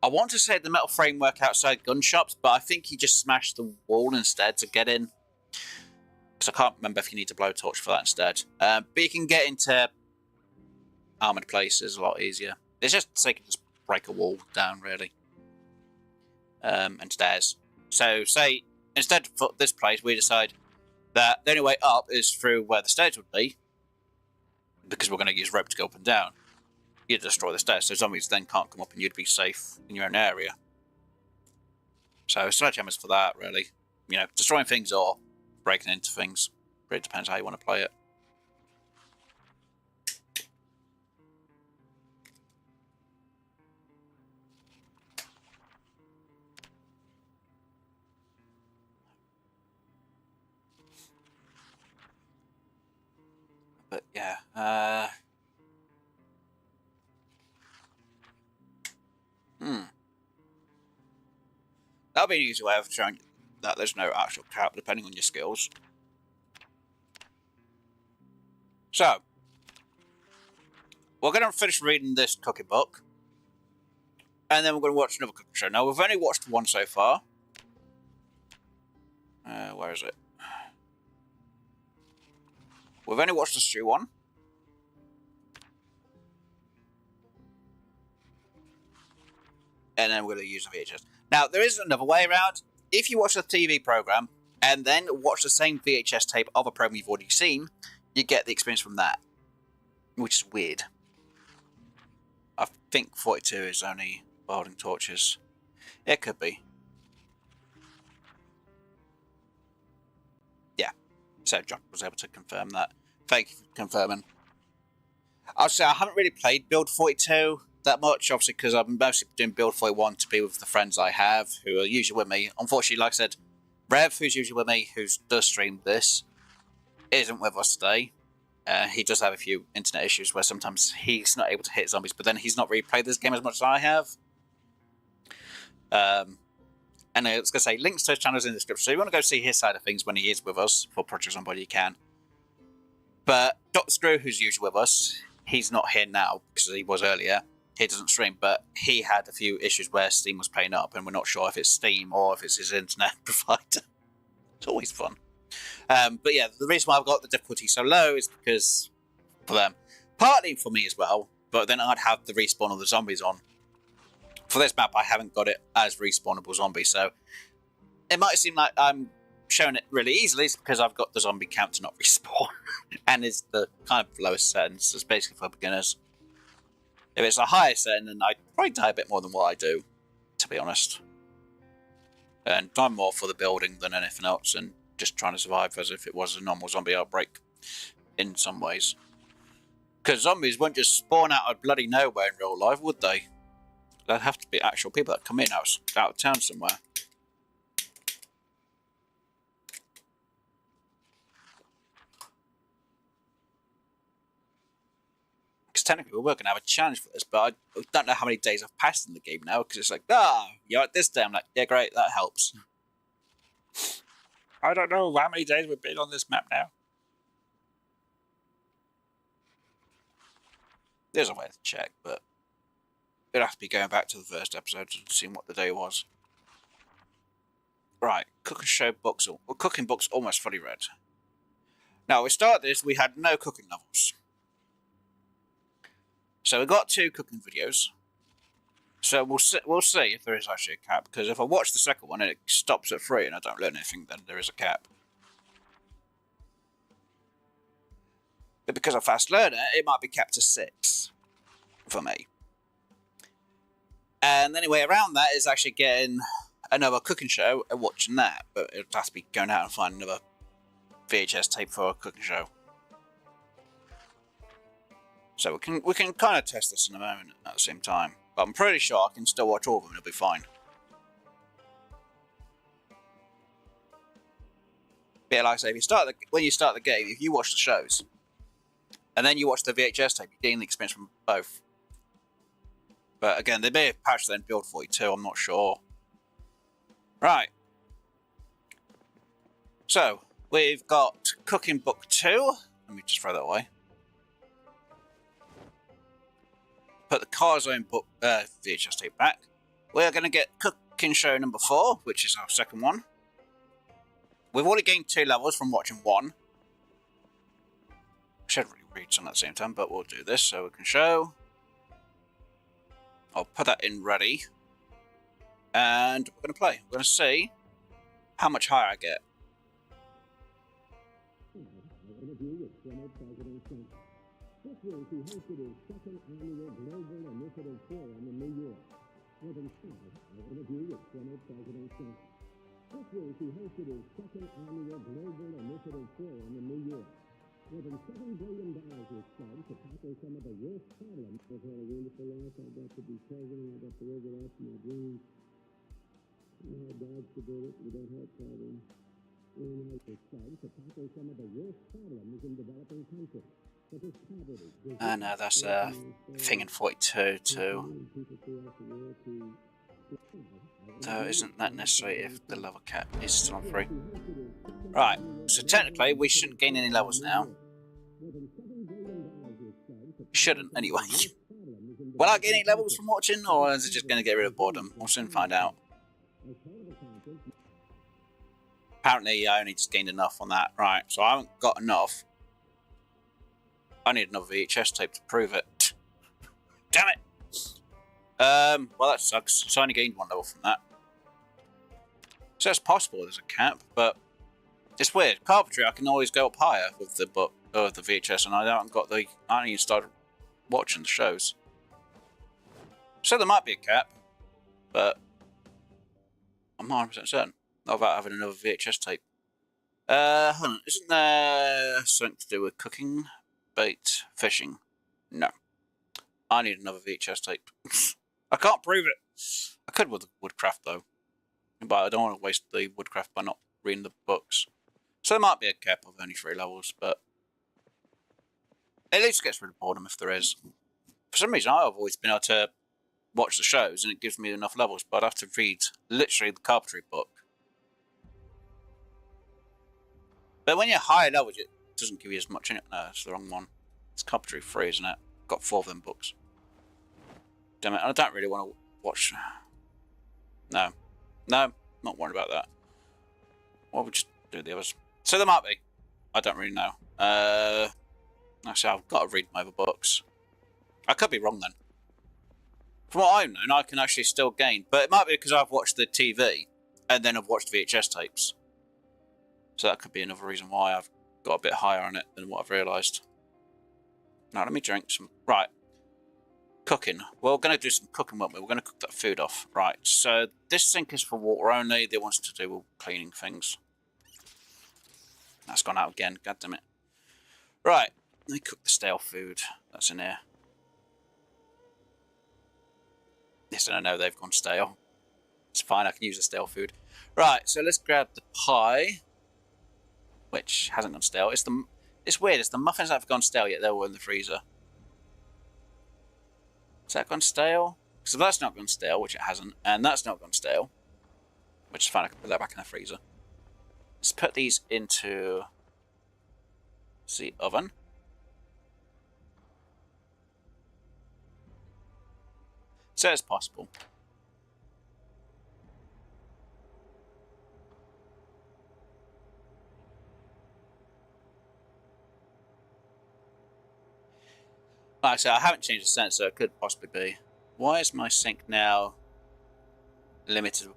I want to say the metal framework outside gun shops, but I think you just smash the wall instead to get in. Because Because I can't remember if you need a blowtorch for that instead. But you can get into armoured places a lot easier. It's just so you can just break a wall down, really. And stairs. So, say, instead for this place, we decide that the only way up is through where the stairs would be, because we're going to use rope to go up and down. You'd destroy the stairs, so zombies then can't come up and you'd be safe in your own area. So, sledgehammers for that, really. You know, destroying things or breaking into things. Really depends how you want to play it. But yeah, that'll be an easy way of showing that there's no actual cap depending on your skills. So, we're going to finish reading this cooking book, and then we're going to watch another cooking show. Now, we've only watched one so far. Where is it? We've only watched the stew one. And then we're going to use the VHS. Now, there is another way around. If you watch the TV program and then watch the same VHS tape of a program you've already seen, you get the experience from that, which is weird. I think 42 is only welding torches. It could be. Yeah. So John was able to confirm that. Thank you for confirming. I'll say I haven't really played Build 42 that much, obviously, because I'm mostly doing Build 41 to be with the friends I have, who are usually with me. Unfortunately, like I said, Rev, who's usually with me, who does stream this, isn't with us today. He does have a few internet issues where sometimes he's not able to hit zombies, but then he's not really played this game as much as I have. And I was going to say, links to his channel is in the description, so if you want to go see his side of things when he is with us for Project Zomboid, you can. But Dr. Screw, who's usually with us, he's not here now because he was earlier. He doesn't stream, but he had a few issues where Steam was playing up, and we're not sure if it's Steam or if it's his internet provider. It's always fun. But yeah, the reason why I've got the difficulty so low is because for them, partly for me as well, but then I'd have the respawn of the zombies on. For this map, I haven't got it as respawnable zombies, so it might seem like I'm showing it really easily. It's because I've got the zombie count to not respawn, and it's the kind of lowest setting, so it's basically for beginners. If it's a higher setting, then I'd probably die a bit more than what I do, to be honest. And I'm more for the building than anything else, and just trying to survive as if it was a normal zombie outbreak in some ways. Because zombies won't just spawn out of bloody nowhere in real life, would they? There'd have to be actual people that come in out of town somewhere. Because technically we're going to have a challenge for this, but I don't know how many days I've passed in the game now, because it's like, you're at this day. I'm like, yeah, great, that helps. I don't know how many days we've been on this map now. There's a way to check, but we'd have to be going back to the first episode and seeing what the day was. Right, cooking books almost fully read. Now, we started this, we had no cooking levels. So we got 2 cooking videos. So we'll see if there is actually a cap, because if I watch the second one and it stops at 3 and I don't learn anything, then there is a cap. But because I'm a fast learner, it might be capped to 6 for me. And the only way around that is actually getting another cooking show and watching that. But it has to be going out and finding another VHS tape for a cooking show. So we can kind of test this in a moment at the same time. But I'm pretty sure I can still watch all of them and it'll be fine. But yeah, like I say, when you start the game, if you watch the shows, and then you watch the VHS tape, you gain the experience from both. But again, they may have patched that in Build 42, I'm not sure. Right. So, we've got Cooking Book 2. Let me just throw that away. Put the Carzone book VHS tape back. We're going to get Cooking Show number 4, which is our second one. we've already gained 2 levels from watching 1. Should really read some at the same time, but we'll do this so we can show. I'll put that in ready. And we're going to play. We're going to see how much higher I get. More than $7 billion is spent to tackle some of the worst problems. I've had a wonderful life. I got to be president. I got to live it up in my dreams. You know, God's to do it. We don't have problems. And I was spent to tackle some of the worst problems in developing countries, such as poverty. No, that's a thing in 42 too. So isn't that necessary if the level cap is still on 3? Right, so technically we shouldn't gain any levels now. Shouldn't, anyway. Will I gain any levels from watching, or is it just going to get rid of boredom? We'll soon find out. Apparently I only just gained enough on that. Right, so I haven't got enough. I need another VHS tape to prove it. Damn it! Well that sucks. So I only gained 1 level from that. So it's possible there's a cap, but it's weird. Carpentry, I can always go up higher with the book or the VHS, and I haven't got the. I only started watching the shows. So there might be a cap, but I'm not 100% certain. Not about having another VHS tape. Hold on. Isn't there something to do with cooking, bait, fishing? No. I need another VHS tape. I can't prove it. I could with the woodcraft though, but I don't want to waste the woodcraft by not reading the books. So there might be a cap of only 3 levels, but at least it gets rid of boredom if there is. For some reason, I've always been able to watch the shows and it gives me enough levels, but I have to read literally the carpentry book. But when you're higher levels, it doesn't give you as much in it. No, it's the wrong one. It's carpentry 3, isn't it? Got 4 of them books. Damn it, I don't really want to watch. No, not worried about that. Well, we'll just do the others. So there might be. I don't really know. Actually, I've got to read my other books. I could be wrong then. From what I've known, I can actually still gain. But it might be because I've watched the TV and then I've watched VHS tapes. So that could be another reason why I've got a bit higher on it than what I've realised. Now, let me drink some. Right. Cooking. We're going to do some cooking, won't we? We're going to cook that food off. Right. So this sink is for water only. They want us to do with cleaning things. That's gone out again. God damn it. Right. Let me cook the stale food that's in here. Yes, and I know they've gone stale. It's fine. I can use the stale food. Right. So let's grab the pie, which hasn't gone stale. It's weird. It's the muffins that have gone stale yet they were in the freezer. Has that gone stale? So that's not gone stale, which it hasn't, and that's not gone stale, which is fine. I can put that back in the freezer. Let's put these into the oven. So it's possible. Like I said, I haven't changed the sensor, it could possibly be. Why is my sink now limited?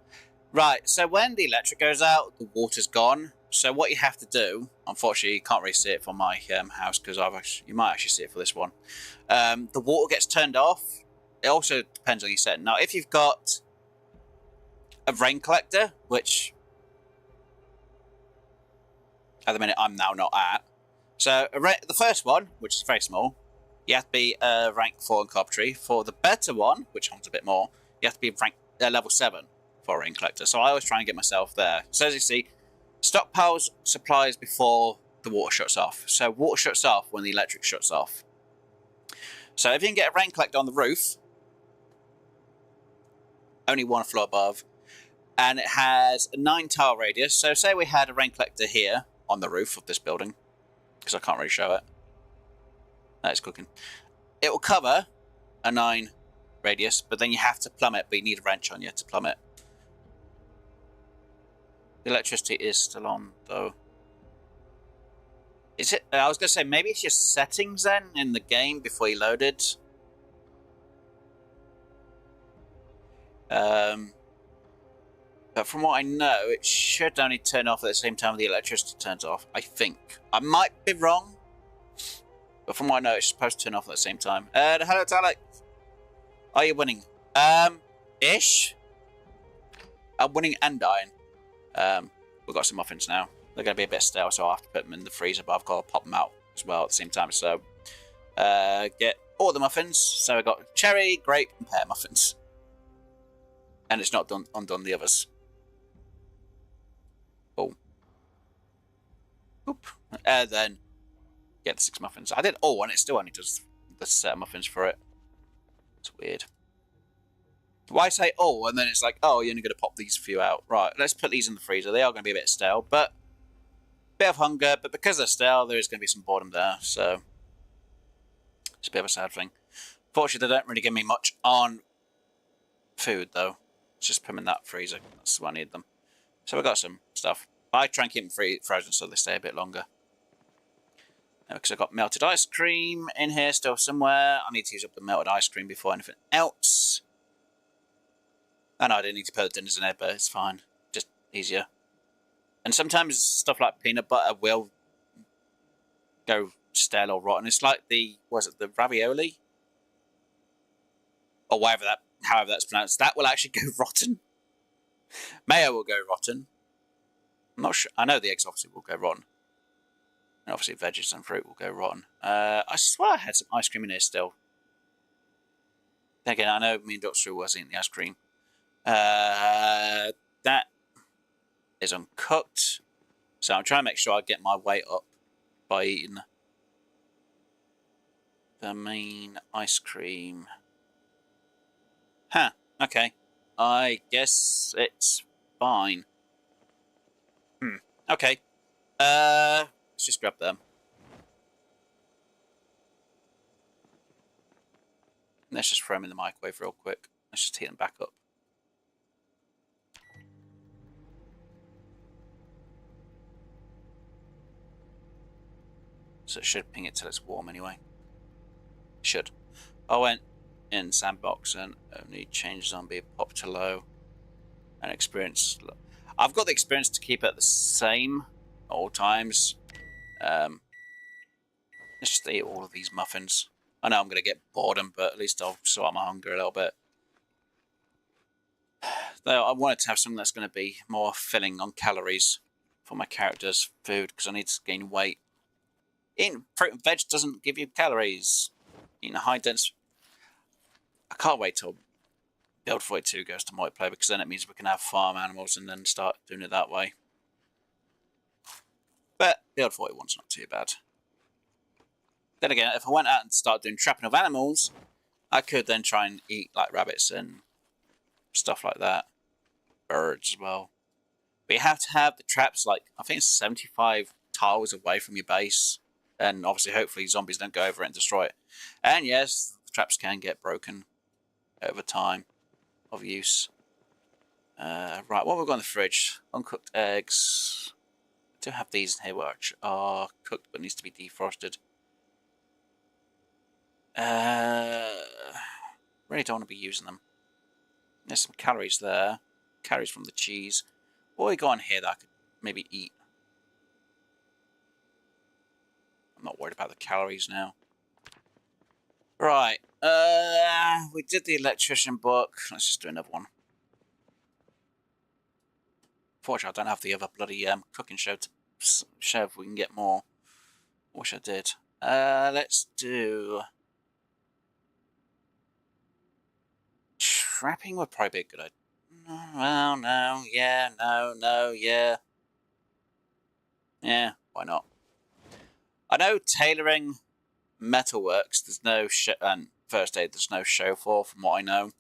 Right, so when the electric goes out, the water's gone. So what you have to do, unfortunately you can't really see it for my house, because you might actually see it for this one. The water gets turned off. It also depends on your setting. Now, if you've got a rain collector, which at the minute I'm now not at. So the first one, which is very small, you have to be rank 4 in carpentry. For the better one, which wants a bit more, you have to be rank level 7 for a rain collector. So I always try and get myself there. So as you see, stockpiles supplies before the water shuts off. So water shuts off when the electric shuts off. So if you can get a rain collector on the roof, only 1 floor above, and it has a 9 tile radius. So say we had a rain collector here on the roof of this building, because I can't really show it. That is cooking. It will cover a 9 radius, but then you have to plumb it, but you need a wrench on you to plumb it. The electricity is still on, though. Is it? I was going to say, maybe it's just settings then in the game before you loaded. But from what I know, it should only turn off at the same time the electricity turns off, I think. I might be wrong, but from what I know, it's supposed to turn off at the same time. Hello, Talek. Are you winning? Ish. I'm winning and dying. We've got some muffins now. They're going to be a bit stale, so I'll have to put them in the freezer, but I've got to pop them out as well at the same time. So, get all the muffins. So we've got cherry, grape, and pear muffins. And it's not undone the others. Oh. Oop. Then get the 6 muffins. I did all, and it still only does the set of muffins for it. It's weird. Why say all, and then it's like, oh, you're only going to pop these few out. Right, let's put these in the freezer. They are going to be a bit stale, but a bit of hunger. But because they're stale, there is going to be some boredom there. So it's a bit of a sad thing. Fortunately, they don't really give me much on food, though. Let's just put them in that freezer. That's why I need them. So we've got some stuff. I try and keep them frozen so they stay a bit longer. Because I've got melted ice cream in here still somewhere. I need to use up the melted ice cream before anything else. I know I didn't need to put the dinners in there, but it's fine. Just easier. And sometimes stuff like peanut butter will go stale or rotten. It's like the, was it the ravioli? Or whatever that, however that's pronounced. That will actually go rotten. Mayo will go rotten. I'm not sure. I know the eggs obviously will go rotten. And obviously veggies and fruit will go rotten. I swear I had some ice cream in here still. Then again, I know me and Dr. was eating the ice cream. That is uncooked. So I'm trying to make sure I get my weight up by eating the main ice cream. Huh, okay. I guess it's fine. Okay. Let's just grab them. Let's just throw them in the microwave real quick. Let's just heat them back up. So it should ping it till it's warm anyway. Should. I went in sandbox and only changed zombie, pop to low, and experience. I've got the experience to keep it the same at all times. Let's just eat all of these muffins. I know I'm going to get boredom, but at least I'll sort out my hunger a little bit. Though I wanted to have something that's going to be more filling on calories for my character's food, because I need to gain weight. Eating fruit and veg doesn't give you calories. Eating a high dense... I can't wait till Build 42 goes to multiplayer, because then it means we can have farm animals and then start doing it that way. But Build 41's not too bad. Then again, if I went out and started doing trapping of animals, I could then try and eat like rabbits and stuff like that. Birds as well. But you have to have the traps like, I think it's 75 tiles away from your base. And obviously, hopefully, zombies don't go over it and destroy it. And yes, the traps can get broken over time of use. Right, what have we got in the fridge? Uncooked eggs. I do have these in here which are cooked but needs to be defrosted. Really don't want to be using them. There's some calories there. Calories from the cheese. What have we got in here that I could maybe eat? I'm not worried about the calories now. Right. We did the electrician book. Let's just do another one. Fortunately, I don't have the other bloody cooking show to show if we can get more. Wish I did. Let's do... Trapping would probably be a good idea. Well, no, yeah, no, yeah. Yeah, why not? I know tailoring metalworks, there's no and first aid, there's no show for, from what I know.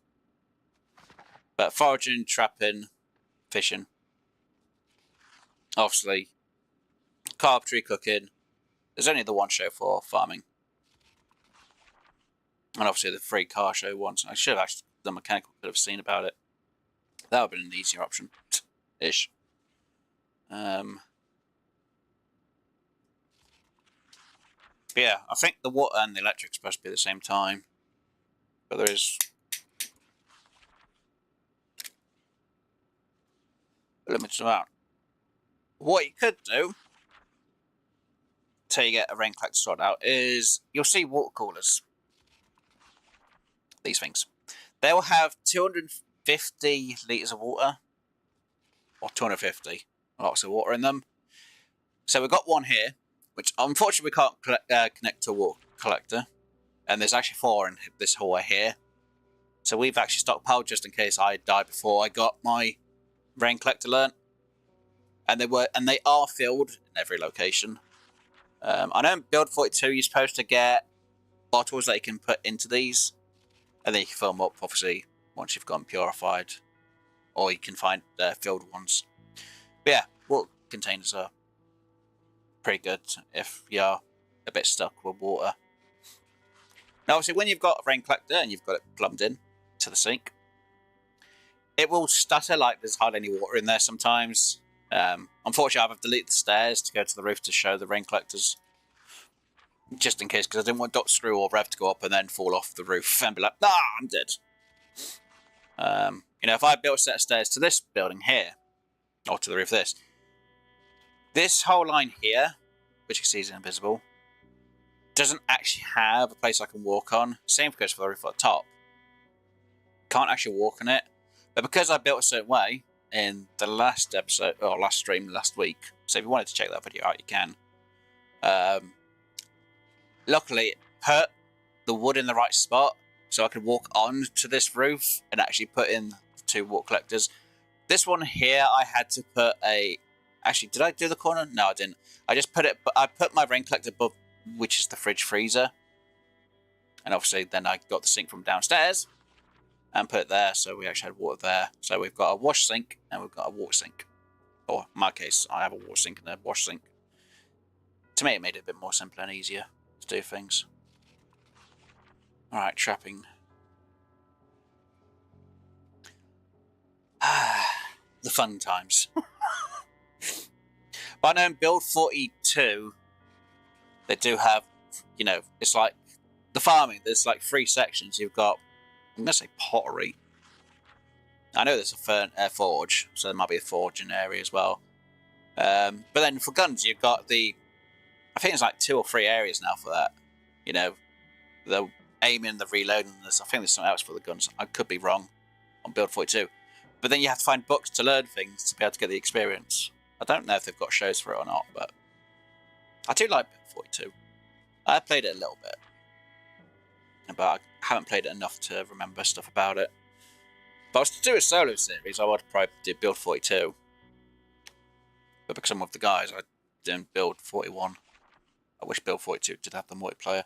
But foraging, trapping, fishing, obviously, carpentry, cooking, there's only the one show for farming. And obviously the free car show once. I should have actually, the mechanical could have seen about it. That would have been an easier option. Ish. Yeah, I think the water and the electric are supposed to be at the same time. But there is a limited amount. What you could do, till you get a rain collector sorted out, is you'll see water coolers. These things. They will have 250 litres of water. Or 250 lots of water in them. So we've got one here, which unfortunately we can't connect to a water collector. And there's actually 4 in this hallway here. So we've actually stockpiled just in case I die before I got my rain collector learnt. And they are filled in every location. I know in build 42 you're supposed to get bottles that you can put into these. And then you can fill them up, obviously, once you've gotten purified. Or you can find filled ones. But yeah, water containers are pretty good if you're a bit stuck with water. Now, obviously, when you've got a rain collector and you've got it plumbed in to the sink, it will stutter like there's hardly any water in there sometimes. Unfortunately, I've deleted the stairs to go to the roof to show the rain collectors. Just in case, because I didn't want Screw or Rev to go up and then fall off the roof and be like, ah, I'm dead. You know, if I built a set of stairs to this building here, or to the roof of this whole line here, which you see is invisible, doesn't actually have a place I can walk on. Same goes for the roof at the top. Can't actually walk on it. But because I built a certain way in the last episode, or last stream last week, so if you wanted to check that video out, you can. Luckily, it put the wood in the right spot, so I could walk on to this roof and actually put in the 2 water collectors. This one here, I had to put a... Actually, did I do the corner? No, I didn't. I just put it... I put my rain collector above, which is the fridge freezer. And obviously, then I got the sink from downstairs and put it there, so we actually had water there. So we've got a wash sink and we've got a water sink. Or, in my case, I have a water sink and a wash sink. To me, it made it a bit more simple and easier to do things. Alright, trapping. The fun times. But I know in build 42, they do have, you know, it's like the farming. There's like 3 sections. You've got, I'm going to say pottery. I know there's a forge, so there might be a forge in the area as well. But then for guns, you've got the, I think it's like 2 or 3 areas now for that. You know, the aiming, the reloading, I think there's something else for the guns. I could be wrong on build 42. But then you have to find books to learn things to be able to get the experience. I don't know if they've got shows for it or not, but I do like build 42. I played it a little bit, but I haven't played it enough to remember stuff about it. If I was to do a solo series, I would probably do build 42. But because I'm with the guys, I didn't build 41. I wish build 42 did have the multiplayer.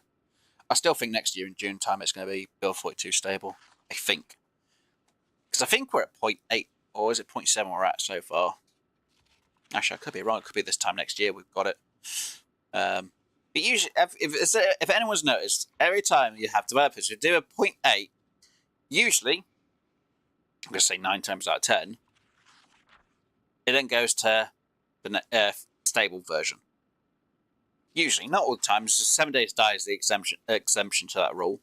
I still think next year in June time it's going to be build 42 stable. I think. Because I think we're at 0.8, or is it 0.7 we're at so far? Actually, I could be wrong. It could be this time next year we've got it. But usually, if anyone's noticed, every time you have developers who do a 0.8, usually, I'm going to say 9 times out of 10, it then goes to the stable version. Usually, not all the time. 7 days die is the exemption to that rule.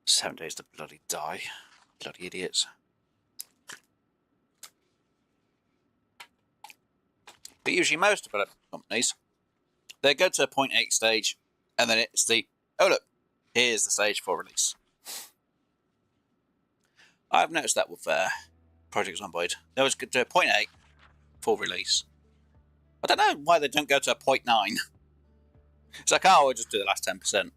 7 days to bloody die. Bloody idiots. But usually most development companies, they go to a 0.8 stage, and then it's the, oh look, here's the stage for release. I've noticed that with Project Zomboid. They always get to a 0.8 for release. I don't know why they don't go to a 0.9. It's like, oh, we'll just do the last 10%.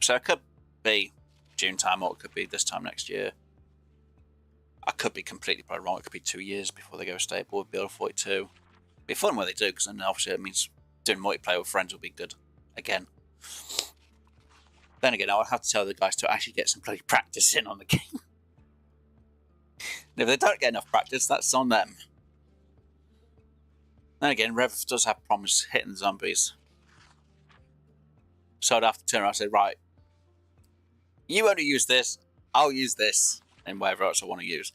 So it could be June time, or it could be this time next year. I could be completely probably wrong. It could be 2 years before they go stable with build 42. It'd be fun when they do, because then obviously it means doing multiplayer with friends will be good again. Then again, I'll have to tell the guys to actually get some bloody practice in on the game. And if they don't get enough practice, that's on them. Then again, Rev does have problems hitting the zombies. So I'd have to turn around and say, right, you only use this, I'll use this, and whatever else I want to use.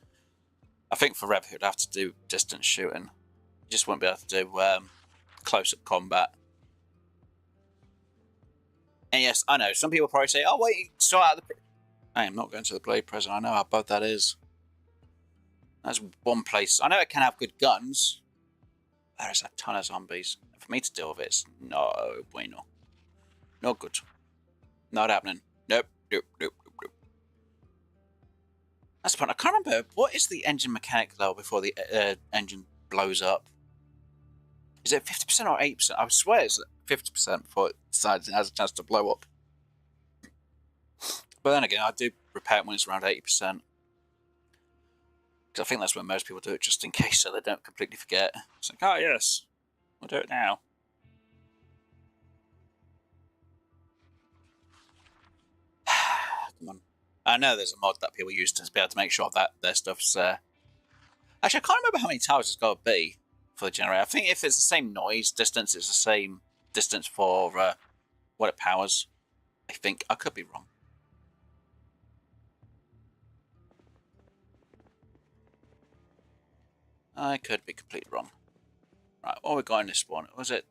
I think for Rev, he would have to do distance shooting. He just wouldn't be able to do close-up combat. And yes, I know, some people probably say, oh wait, start out the... I am not going to the Blade Prison. I know how bad that is. That's one place. I know it can have good guns. There's a ton of zombies. For me to deal with it, it's no bueno. Not good. Not happening. Nope, nope, nope, nope, nope. That's fun. I can't remember. What is the engine mechanic level before the engine blows up? Is it 50% or 8%? I swear it's 50% before it decides it has a chance to blow up. But then again, I do repair it when it's around 80%. Because I think that's when most people do it, just in case, so they don't completely forget. It's like, oh yes, we'll do it now. Come on. I know there's a mod that people use to be able to make sure that their stuff's... Actually, I can't remember how many towers it's got to be for the generator. I think if it's the same noise distance, it's the same distance for what it powers. I think. I could be wrong. I could be completely wrong. Right, what we got in this one? Was it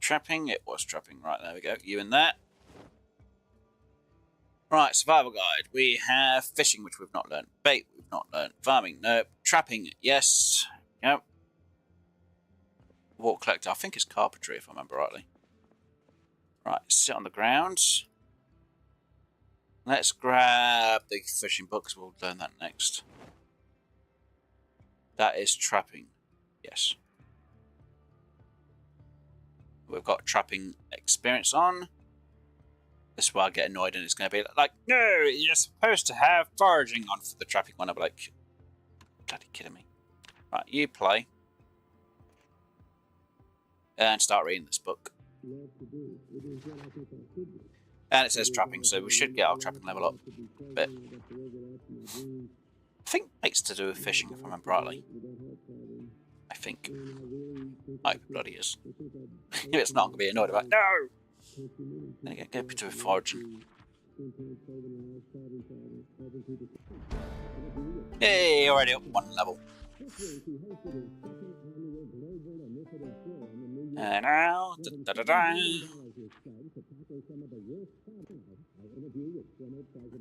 trapping? It was trapping. Right, there we go. You in that. Right, survival guide. We have fishing, which we've not learned. Bait, we've not learned. Farming, nope. Trapping, yes. Yep. Water collector, I think it's carpentry, if I remember rightly. Right, sit on the ground. Let's grab the fishing book, because we'll learn that next. That is trapping, yes. We've got trapping experience on. This is why I get annoyed, and it's going to be like, no, you're supposed to have foraging on for the trapping one. I'm like, bloody kidding me. Right, you play. And start reading this book. And it says trapping, so we should get our trapping level up a bit. I think it's to do with fishing, if I remember rightly. I think. I bloody is. If it's not, I'm going to be annoyed about it. No! Then again, go to foraging. Hey, already up one level. And now,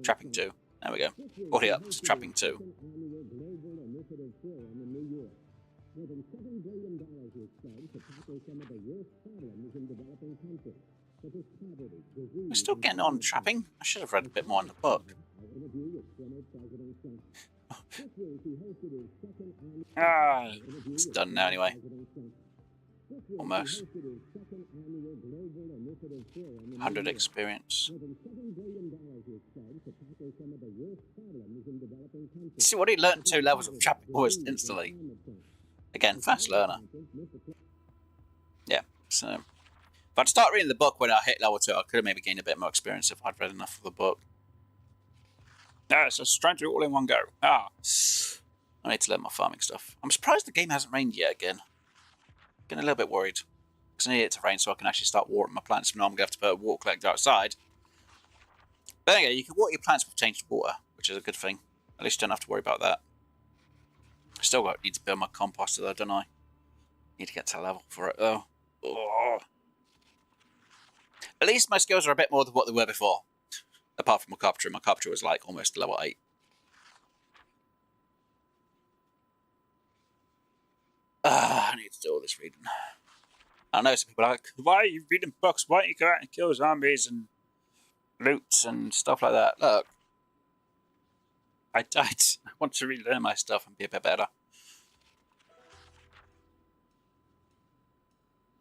trapping 2. There we go. Already up to trapping 2. We're still getting on trapping. I should have read a bit more in the book. It's done now anyway. Almost. 100 experience. See what he learned 2 levels of trapping almost instantly. Again, fast learner. Yeah, so if I'd start reading the book when I hit level 2, I could have maybe gained a bit more experience if I'd read enough of the book. No, it's just trying to do it all in one go. I need to learn my farming stuff. I'm surprised the game hasn't rained yet again. Getting a little bit worried. Because I need it to rain so I can actually start watering my plants. Now I'm going to have to put a water collector outside. But anyway, you can water your plants with changed water, which is a good thing. At least you don't have to worry about that. I still need to build my composter though, don't I? Need to get to level for it though. Oh. At least my skills are a bit more than what they were before. Apart from my carpentry. My carpentry was like almost level 8. I need to do all this reading. I know some people are like, why are you reading books? Why don't you go out and kill zombies and loot and stuff like that? Look. I want to relearn my stuff and be a bit better.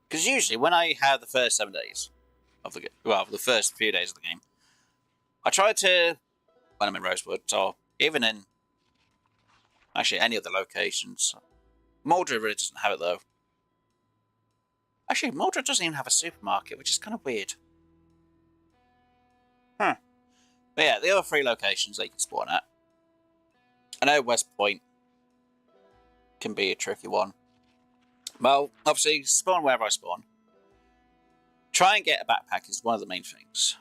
Because usually when I have the first 7 days of the game, well, the first few days of the game, I try to, when I'm in Rosewood, or even in, actually any other locations. Mordred really doesn't have it though. Actually, Mordred doesn't even have a supermarket, which is kind of weird. But yeah, the other 3 locations that you can spawn at. I know West Point can be a tricky one. Well, obviously, spawn wherever I spawn. Try and get a backpack is one of the main things.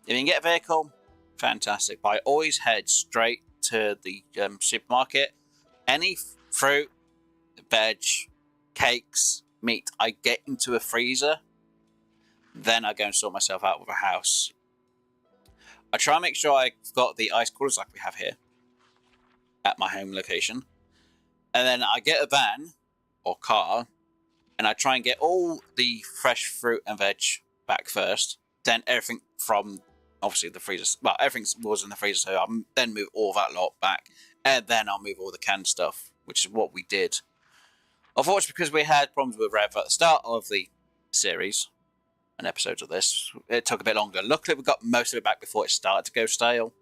If you can get a vehicle, fantastic. But I always head straight to the supermarket. any fruit, veg, cakes, meat I get into a freezer, then I go and sort myself out with a house. I try and make sure I've got the ice coolers like we have here at my home location. And then I get a van or car and I try and get all the fresh fruit and veg back first. Then everything from, obviously, the freezer. Well, everything was in the freezer, so I'll then move all that lot back. And then I'll move all the canned stuff, which is what we did. Unfortunately, because we had problems with Rev at the start of the series and episodes of this, it took a bit longer. Luckily, we got most of it back before it started to go stale.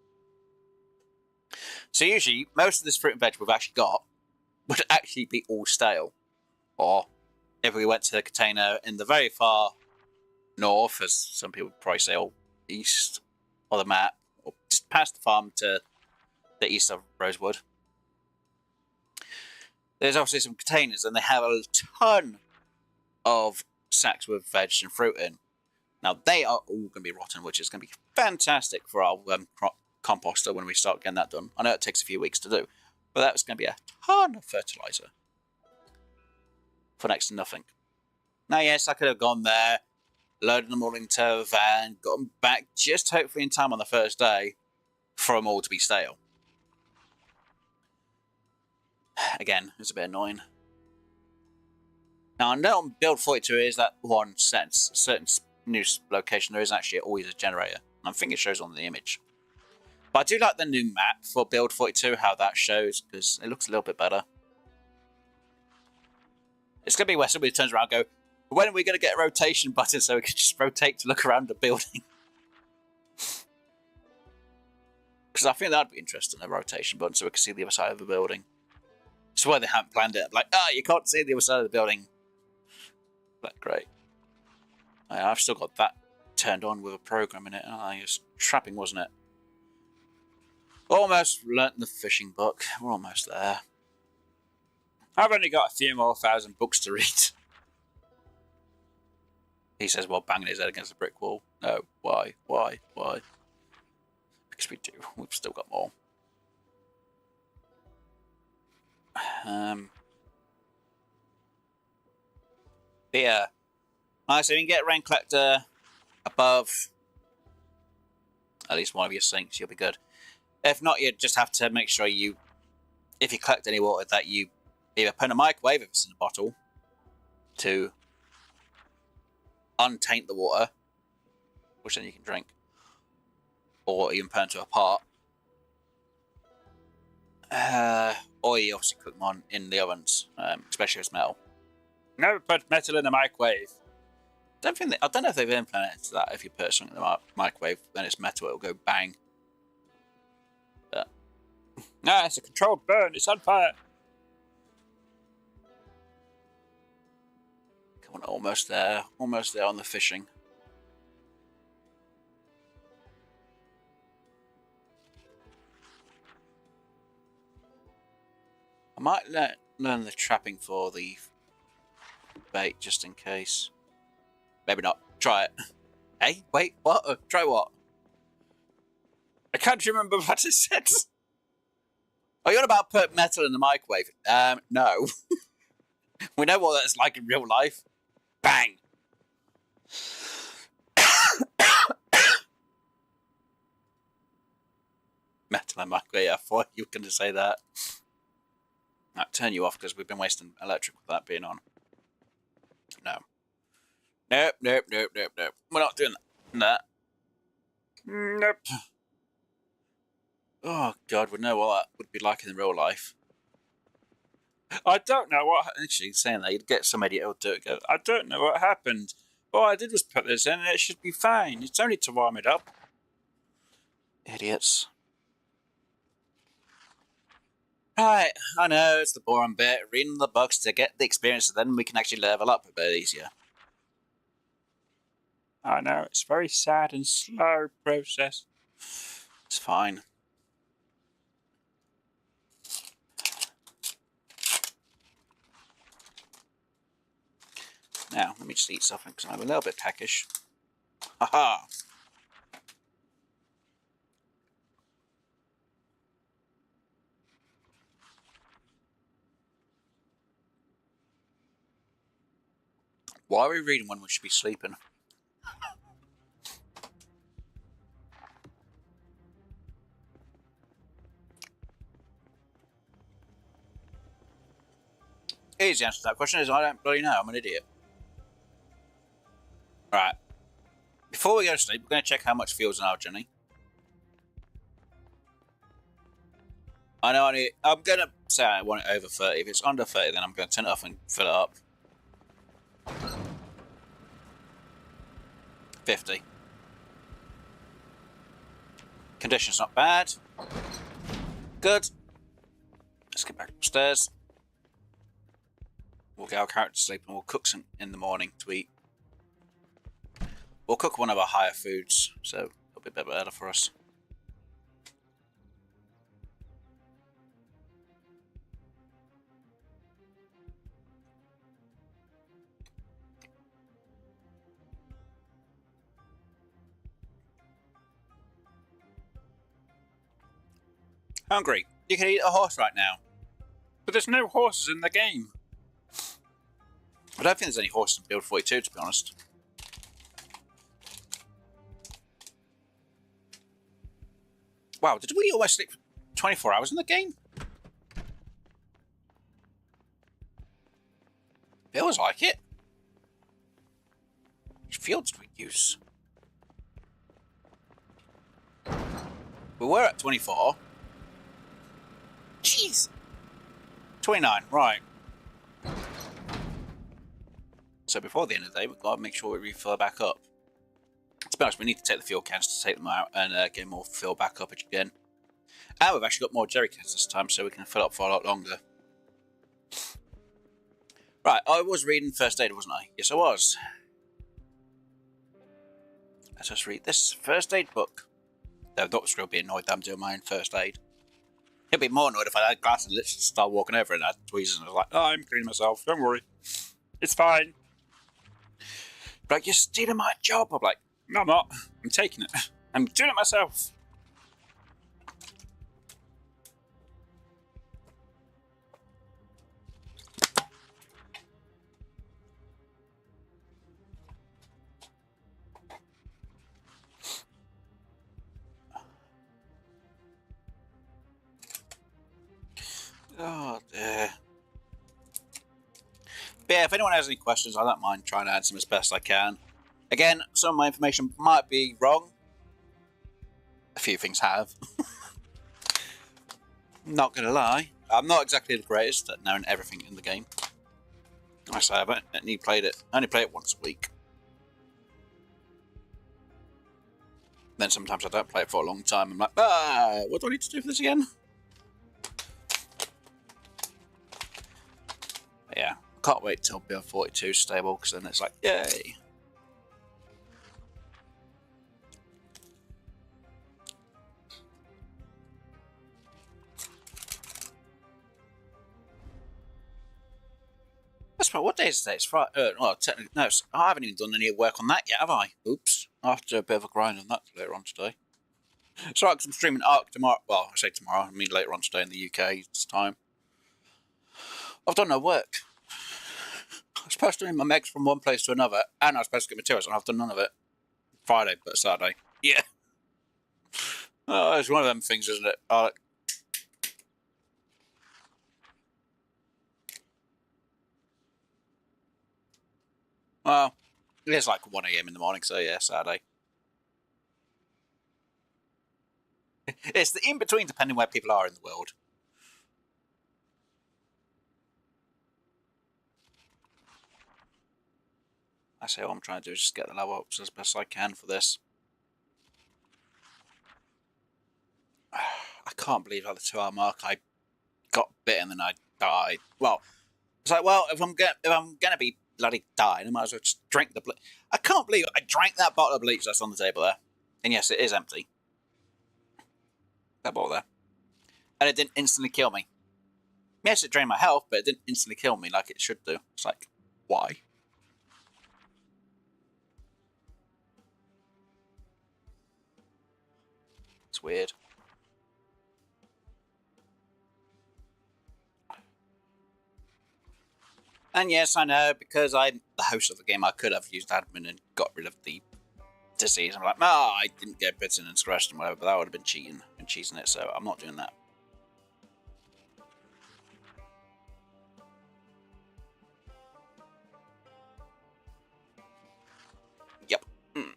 So usually, most of this fruit and veg we've actually got would actually be all stale. Or if we went to the container in the very far north, as some people would probably say, or east of the map, or just past the farm to the east of Rosewood, there's obviously some containers, and they have a ton of sacks with veg and fruit in. Now, they are all going to be rotten, which is going to be fantastic for our composter when we start getting that done. I know it takes a few weeks to do, but that's going to be a ton of fertilizer for next to nothing. Now, yes, I could have gone there, loaded them all into a van, got them back just hopefully in time on the first day for them all to be stale. Again, it's a bit annoying. Now, I know on Build 42 is that one sense, certain new location, there is actually always a generator. I think it shows on the image. But I do like the new map for Build 42, how that shows, because it looks a little bit better. It's going to be where somebody turns around and go, when are we going to get a rotation button so we can just rotate to look around the building? Because I think that would be interesting, a rotation button, so we can see the other side of the building. It's why they haven't planned it. Like, you can't see the other side of the building. But great. I've still got that turned on with a program in it. It's trapping, wasn't it? Almost learnt the fishing book. We're almost there. I've only got a few more thousand books to read. He says while banging his head against a brick wall. No, why? Because we do. We've still got more. Yeah. Alright, so you can get a rain collector above at least one of your sinks, you'll be good. If not, you just have to make sure you, if you collect any water, that you either put in a microwave if it's in a bottle to untaint the water, which then you can drink, or you can put into a pot. Or you obviously cook them on in the ovens, especially with metal. Never put metal in the microwave. I don't know if they've implemented that. If you put something in the microwave, then it's metal, it'll go bang. But no, it's a controlled burn. It's on fire. Come on, almost there on the fishing. I might learn the trapping for the bait just in case. Maybe not. Try it. Hey, wait, what? Try what? I can't remember what I said. Are you on about put metal in the microwave? No. We know what that's like in real life. Bang. Metal in the microwave. I thought you were going to say that. I'll turn you off because we've been wasting electric with that being on. No. Nope. We're not doing that. Nope. Oh, God, we know what that would be like in real life. I don't know what... Actually, saying that, you'd get some idiot who'll do it. Go, I don't know what happened. All I did was put this in and it should be fine. It's only to warm it up. Idiots. Right, I know, it's the boring bit. Reading the books to get the experience, then we can actually level up a bit easier. I know, it's a very sad and slow process. It's fine. Now, let me just eat something because I'm a little bit peckish. Haha! Why are we reading when we should be sleeping? Easy answer to that question is I don't bloody know. I'm an idiot. Right. Before we go to sleep, we're going to check how much fuel's in our journey. I know I'm going to say I want it over 30. If it's under 30, then I'm going to turn it off and fill it up. 50. Condition's not bad. Good. Let's get back upstairs. We'll get our character to sleep and we'll cook some in the morning to eat. We'll cook one of our higher foods, so it'll be a bit better for us. Hungry. You can eat a horse right now. But there's no horses in the game. I don't think there's any horses in Build 42, to be honest. Wow, did we almost sleep 24 hours in the game? Feels like it. Which fields do we use? We were at 24. Jeez. 29, right. So before the end of the day, we've got to make sure we refill back up. To be honest, we need to take the fuel cans to take them out and get more fill back up again. And we've actually got more jerry cans this time, so we can fill up for a lot longer. Right, I was reading first aid, wasn't I? Yes, I was. Let's just read this first aid book. Though Doctor's going to be annoyed that I'm doing my own first aid. He'll be more annoyed if I had a glass and literally start walking over and I'd tweeze and I was like, oh, I'm cleaning myself, don't worry. It's fine. But like, you're stealing my job. I'm like, no, I'm not. I'm taking it. I'm doing it myself. Oh dear. But yeah, if anyone has any questions, I don't mind trying to answer them as best I can. Again, some of my information might be wrong. A few things have. Not gonna lie. I'm not exactly the greatest at knowing everything in the game. I say I only play it once a week. Then sometimes I don't play it for a long time. I'm like, what do I need to do for this again? But yeah, I can't wait till Build 42 is stable, because then it's like, yay. That's right, what day is today? It's Friday. Well, technically, no, I haven't even done any work on that yet, have I? Oops. I'll have to do a bit of a grind on that later on today. It's right, because I'm streaming Ark tomorrow. Well, I say tomorrow, I mean later on today in the UK time. I've done no work. I was supposed to move my megs from one place to another, and I was supposed to get materials, and I've done none of it. Friday, but Saturday. Yeah. Oh, it's one of them things, isn't it? Well, it is like 1 AM in the morning, so yeah, Saturday. It's the in-between, depending where people are in the world. I say all I'm trying to do is just get the level ups as best I can for this. I can't believe at the 2-hour mark I got bitten and then I died. Well, it's like, well, if I'm gonna be bloody dying, I might as well just drink the bleach. I can't believe I drank that bottle of bleach that's on the table there. And yes, it is empty. That bottle there. And it didn't instantly kill me. Yes, it drained my health, but it didn't instantly kill me like it should do. It's like, why? It's weird. And yes, I know, because I'm the host of the game, I could have used admin and got rid of the disease. I'm like, no, I didn't get bitten and scratched and whatever, but that would have been cheating and cheating it, so I'm not doing that. Yep. Because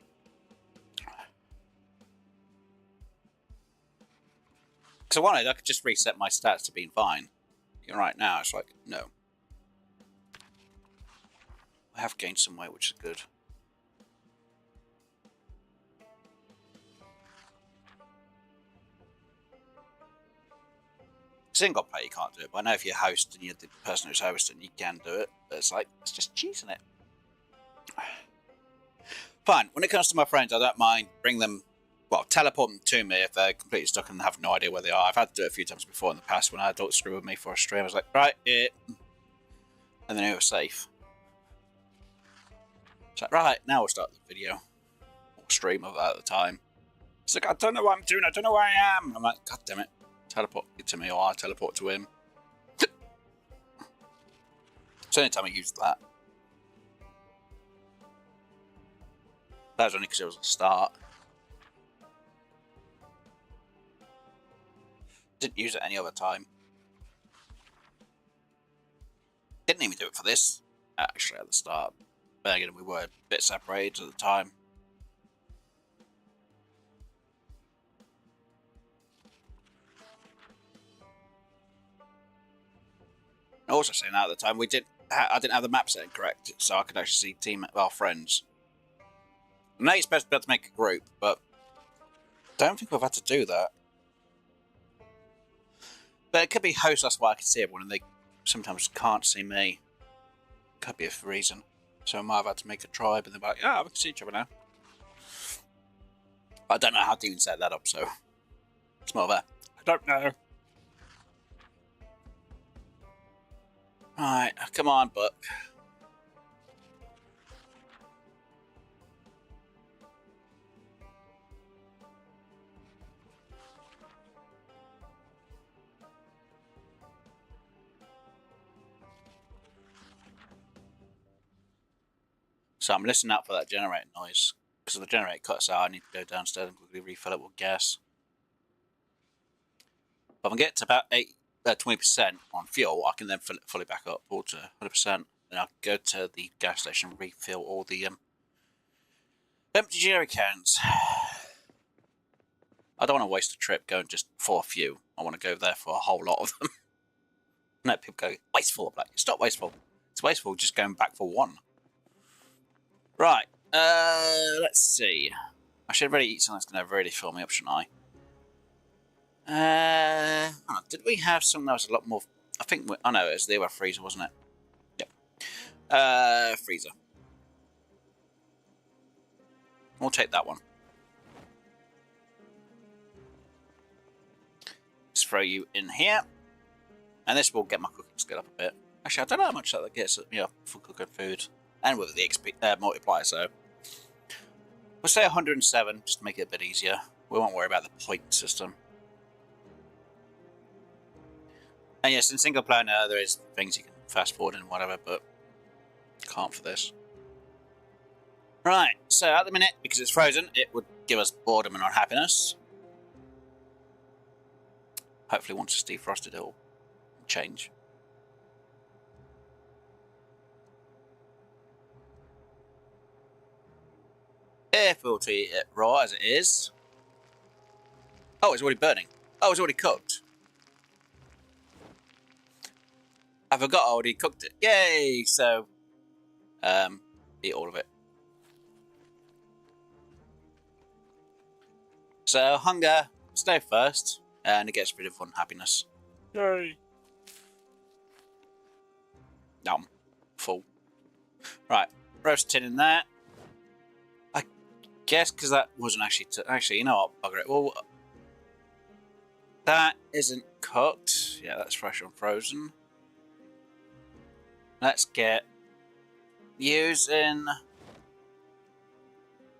I wanted, I could just reset my stats to being fine. Right now, it's like, no. I have gained some weight, which is good. Single player, you can't do it, but I know if you're host and you're the person who's hosting, you can do it. But it's like, it's just cheating it. Fine. When it comes to my friends, I don't mind bring them, well, teleport them to me if they're completely stuck and have no idea where they are. I've had to do it a few times before in the past when I had adults screw with me for a stream. I was like, right, here. And then it was safe. It's like, right, now we'll start the video. Or stream of that at the time. It's like, I don't know what I'm doing, I don't know where I am. I'm like, God damn it. Teleport it to me or I teleport to him. It's the only time I used that. That was only because it was a start. Didn't use it any other time. Didn't even do it for this, actually, at the start. But again, we were a bit separated at the time. Also saying that at the time, I didn't have the map setting correct, so I could actually see our friends. I know you're supposed to be able to make a group, but I don't think we've had to do that. But it could be host, that's why I can see everyone, and they sometimes can't see me. Could be a reason. So I might have had to make a tribe, and they're like, yeah, we can see each other now. I don't know how to even set that up, so it's more of a, I don't know. Right, come on, book. So I'm listening out for that generator noise. Because if the generator cuts out, I need to go downstairs and quickly refill it with gas. If I can get to about 20% on fuel, I can then fill it fully back up, all to 100%. Then I'll go to the gas station and refill all the empty jerry cans. I don't want to waste a trip going just for a few. I want to go there for a whole lot of them. No, people go, wasteful. I'm like, it's not wasteful. It's wasteful just going back for one. Right, let's see. I should really eat something that's going to really fill me up, shouldn't I? Did we have something that was a lot more... I think... I know, it was the freezer, wasn't it? Yep. Freezer. We'll take that one. Let's throw you in here. And this will get my cooking skill up a bit. Actually, I don't know how much that gets for cooking food. And with the XP multiplier, so... We'll say 107, just to make it a bit easier. We won't worry about the point system. And yes, in single player now, there is things you can fast forward and whatever, but can't for this. Right, so at the minute, because it's frozen, it would give us boredom and unhappiness. Hopefully once it's defrosted, it'll change. If we'll eat it raw as it is. Oh, it's already burning. Oh, it's already cooked. I forgot I already cooked it. Yay! So, eat all of it. So, hunger, stay first, and it gets rid of unhappiness. Yay! Nom. Full. Right, roast tin in there. I guess because that wasn't actually... Actually, you know what? Bugger it. Well, that isn't cooked. Yeah, that's fresh and frozen. Let's get using...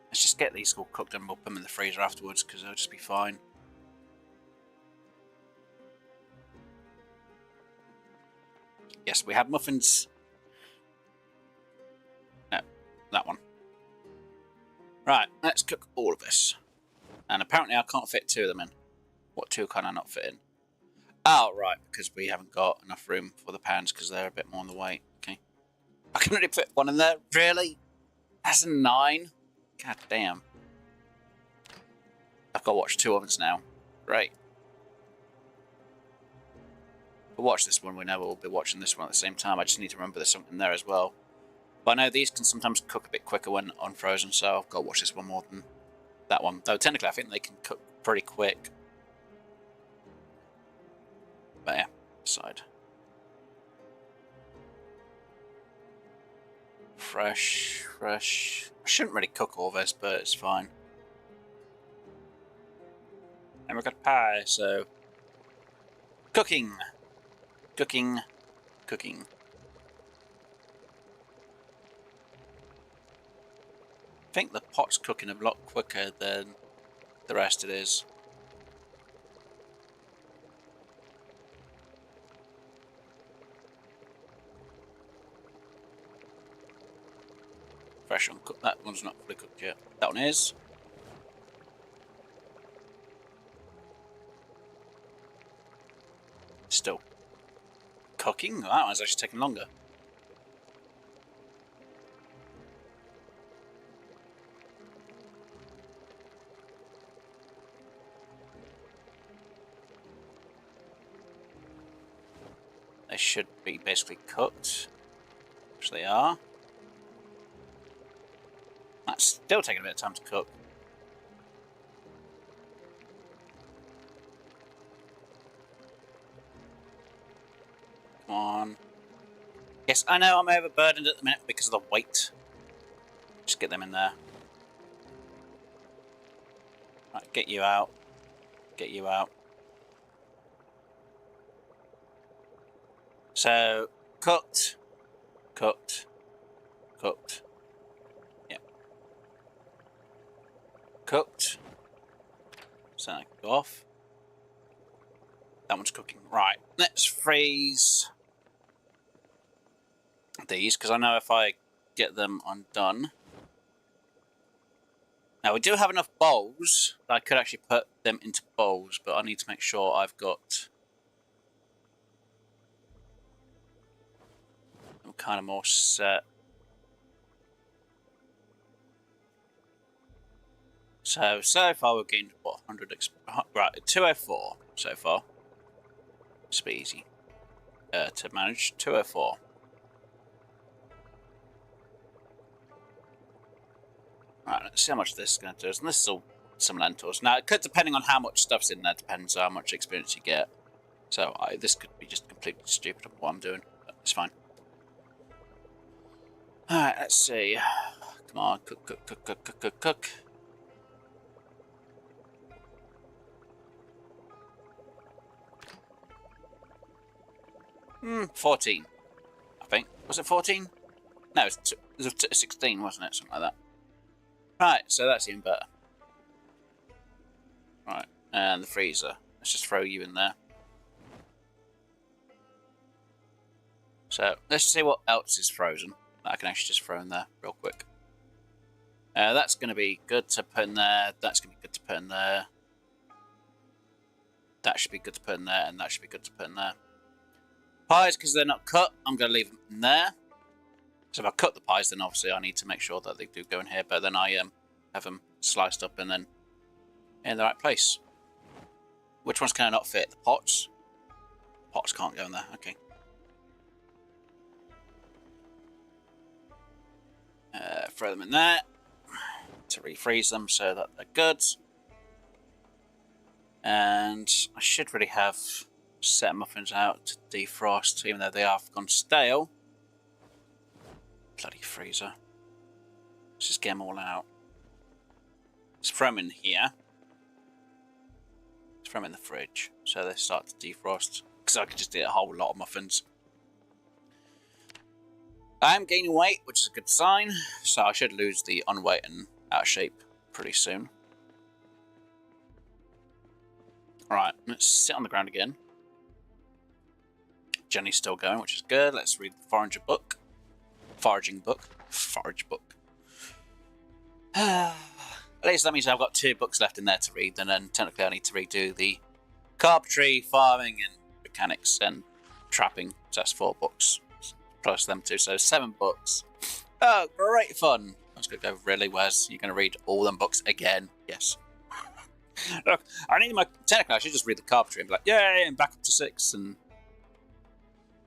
Let's just get these all cooked and we'll put them in the freezer afterwards because they'll just be fine. Yes, we have muffins Right, let's cook all of this. And apparently I can't fit 2 of them in. What 2 can I not fit in? Oh, right, because we haven't got enough room for the pans because they're a bit more on the weight. Okay. I can only fit 1 in there? Really? That's a 9? God damn. I've got to watch 2 ovens now. Great. We'll watch this one, we know we'll be watching this one at the same time. I just need to remember there's something there as well. But I know these can sometimes cook a bit quicker when unfrozen, so I've got to watch this one more than that one. Though technically I think they can cook pretty quick. But yeah, side. Fresh. I shouldn't really cook all this, but it's fine. And we've got pie, so... Cooking. I think the pot's cooking a lot quicker than the rest it is. Fresh uncooked. That one's not fully cooked yet. That one is. Still cooking? That one's actually taking longer. They should be basically cooked, which they are. That's still taking a bit of time to cook. Come on. Yes, I know I'm overburdened at the minute because of the weight. Just get them in there. Right, get you out. Get you out. So, cooked. Yep. Cooked. So, I can go off. That one's cooking. Right, let's freeze these, because I know if I get them undone. Now, we do have enough bowls that I could actually put them into bowls, but I need to make sure I've got them kind of more set. So far we've gained, what, 100 right, 204 so far. It's a bit easy to manage. 204. Right, let's see how much this is going to do us. And this is all some lentils. Now, it could, depending on how much stuff's in there, depends on how much experience you get. So, this could be just completely stupid of what I'm doing, but it's fine. Alright, let's see. Come on, cook. 14, I think. Was it 14? No, it was 16, wasn't it? Something like that. Right, so that's even better. Right, and the freezer. Let's just throw you in there. So, let's see what else is frozen that I can actually just throw in there real quick. That's going to be good to put in there. That's going to be good to put in there. That should be good to put in there, and that should be good to put in there. Pies, because they're not cut, I'm going to leave them in there. So if I cut the pies, then obviously I need to make sure that they do go in here, but then I have them sliced up and then in the right place. Which ones can I not fit? The pots? Pots can't go in there, okay. Throw them in there to refreeze them so that they're good. And I should really have set muffins out to defrost, even though they have gone stale. Bloody freezer. Let's just get them all out. Let's throw them in here. Let's throw them in the fridge so they start to defrost. Because I could just eat a whole lot of muffins. I am gaining weight, which is a good sign. So I should lose the unweight and out of shape pretty soon. Right, let's sit on the ground again. Jenny's still going, which is good. Let's read the foraging book. Forage book. At least that means I've got 2 books left in there to read, and then technically I need to redo the carpentry, farming, and mechanics, and trapping. So that's 4 books, plus them 2, so 7 books. Oh, great fun! That's going to go really, Wes. You're going to read all them books again? Yes. Look, I need my... Technically, I should just read the carpentry and be like, yay, and back up to 6, and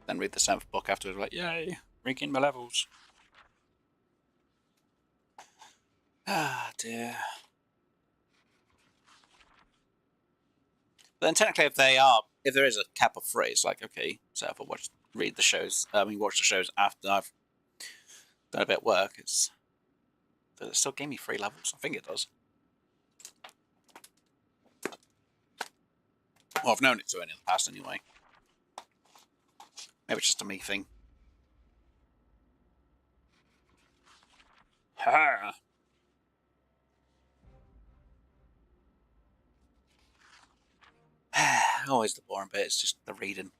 then read the 7th book afterwards, like, yay, regain my levels. Ah, dear. But then technically, if there is a cap of 3, it's like, okay, so if I watch the shows after I've done a bit of work, does it still give me 3 levels? I think it does. Well, I've known it to in the past anyway. Maybe it's just a me thing. Ha! Always the boring bit, it's just the reading.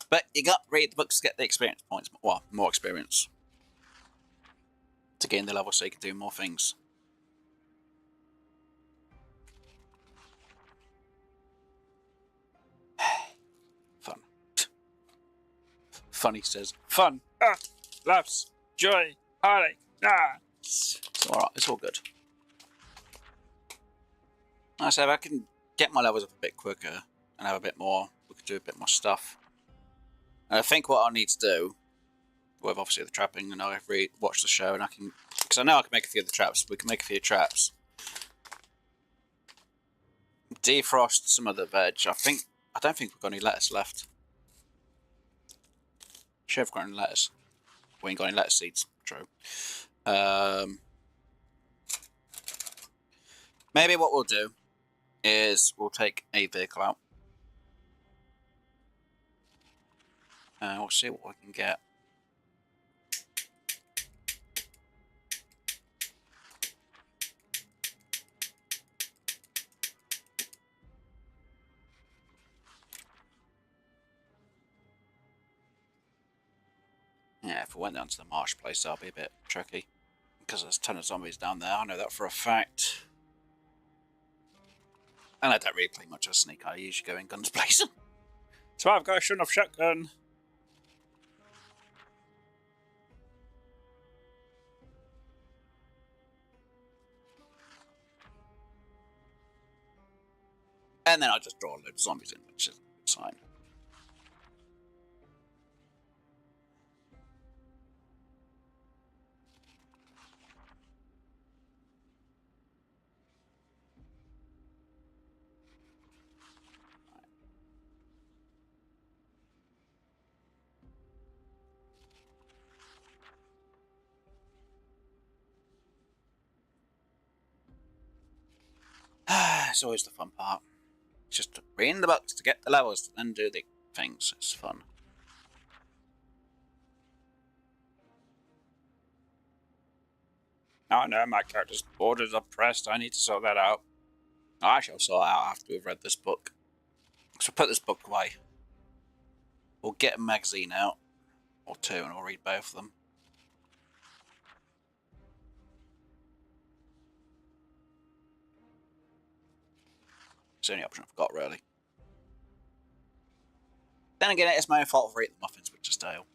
But you got to read the books to get the experience points. Well, more experience. To gain the level so you can do more things. Fun. Fun, he says. Fun! Ah! Laughs! Joy! Heartache! Ah! It's alright, it's all good. Like I said, if I can get my levels up a bit quicker and have a bit more, we could do a bit more stuff. And I think what I need to do, with obviously the trapping, and I've watched the show, and I can, because I know I can make a few of the traps. We can make a few traps. Defrost some of the veg. I don't think we've got any lettuce left. Sure, we've got any lettuce. We ain't got any lettuce seeds. True. Maybe what we'll do is we'll take a vehicle out. We'll see what we can get. Yeah, if we went down to the marsh place, that'll be a bit tricky. Because there's a ton of zombies down there, I know that for a fact. And I don't really play much of a sneak, I usually go in guns blazing. So I've got a shun-off shotgun. And then I just draw a load of zombies in, which is a good sign. It's always the fun part. It's just to read the books to get the levels to then do the things. It's fun. Oh no, my character's bored or depressed. I need to sort that out. I shall sort it out after we've read this book. So put this book away. We'll get a magazine out. Or 2 and we'll read both of them. It's the only option I've got, really. Then again, it's my own fault for eating the muffins, which are stale.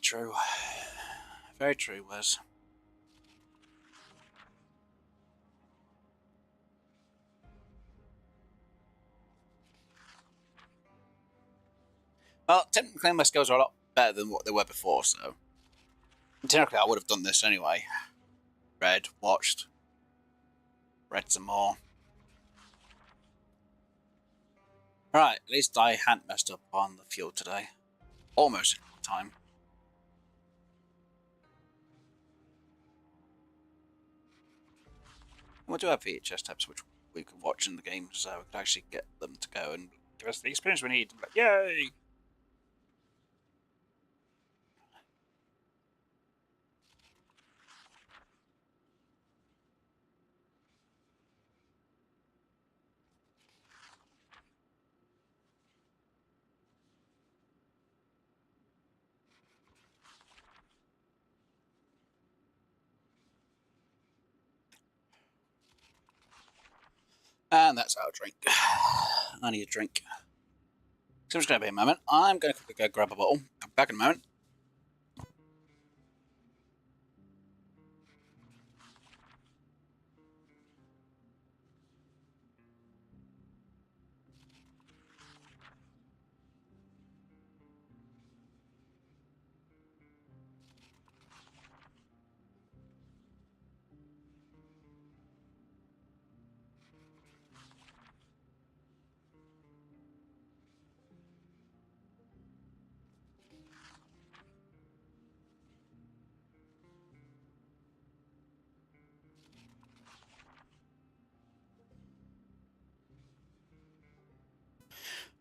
True. Very true, Wes. Well, technically my skills are a lot better than what they were before, so... Technically I would have done this anyway. Read, watched, read some more. Right, at least I hadn't messed up on the fuel today. Almost in time. We do have VHS tapes which we could watch in the game, so we could actually get them to go and give us the experience we need. Like, yay! And that's our drink. I need a drink. So I'm just going to be a moment. I'm going to quickly go grab a bottle. Come back in a moment.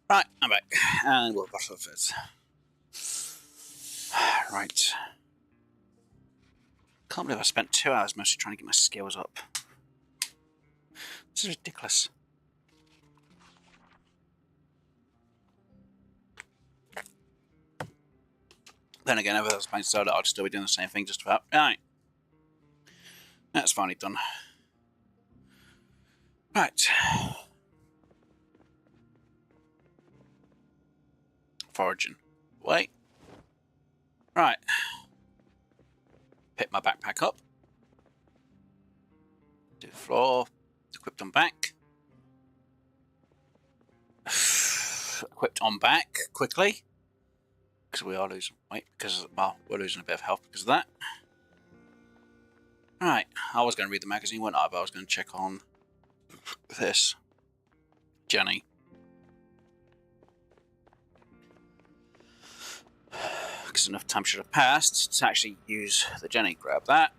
Right, I'm back. And we'll bottle of it. Right. Can't believe I spent 2 hours mostly trying to get my skills up. This is ridiculous. Then again, if I was playing solo, I'd still be doing the same thing just about. Right. That's finally done. Right. Foraging. Wait. Right. Pick my backpack up. Do the floor. Equipped on back. Equipped on back quickly. Because we are losing weight. Because, well, we're losing a bit of health because of that. Right. I was going to read the magazine, wasn't I? But I was going to check on this. Jenny. Because enough time should have passed to actually use the Jenny. Grab that.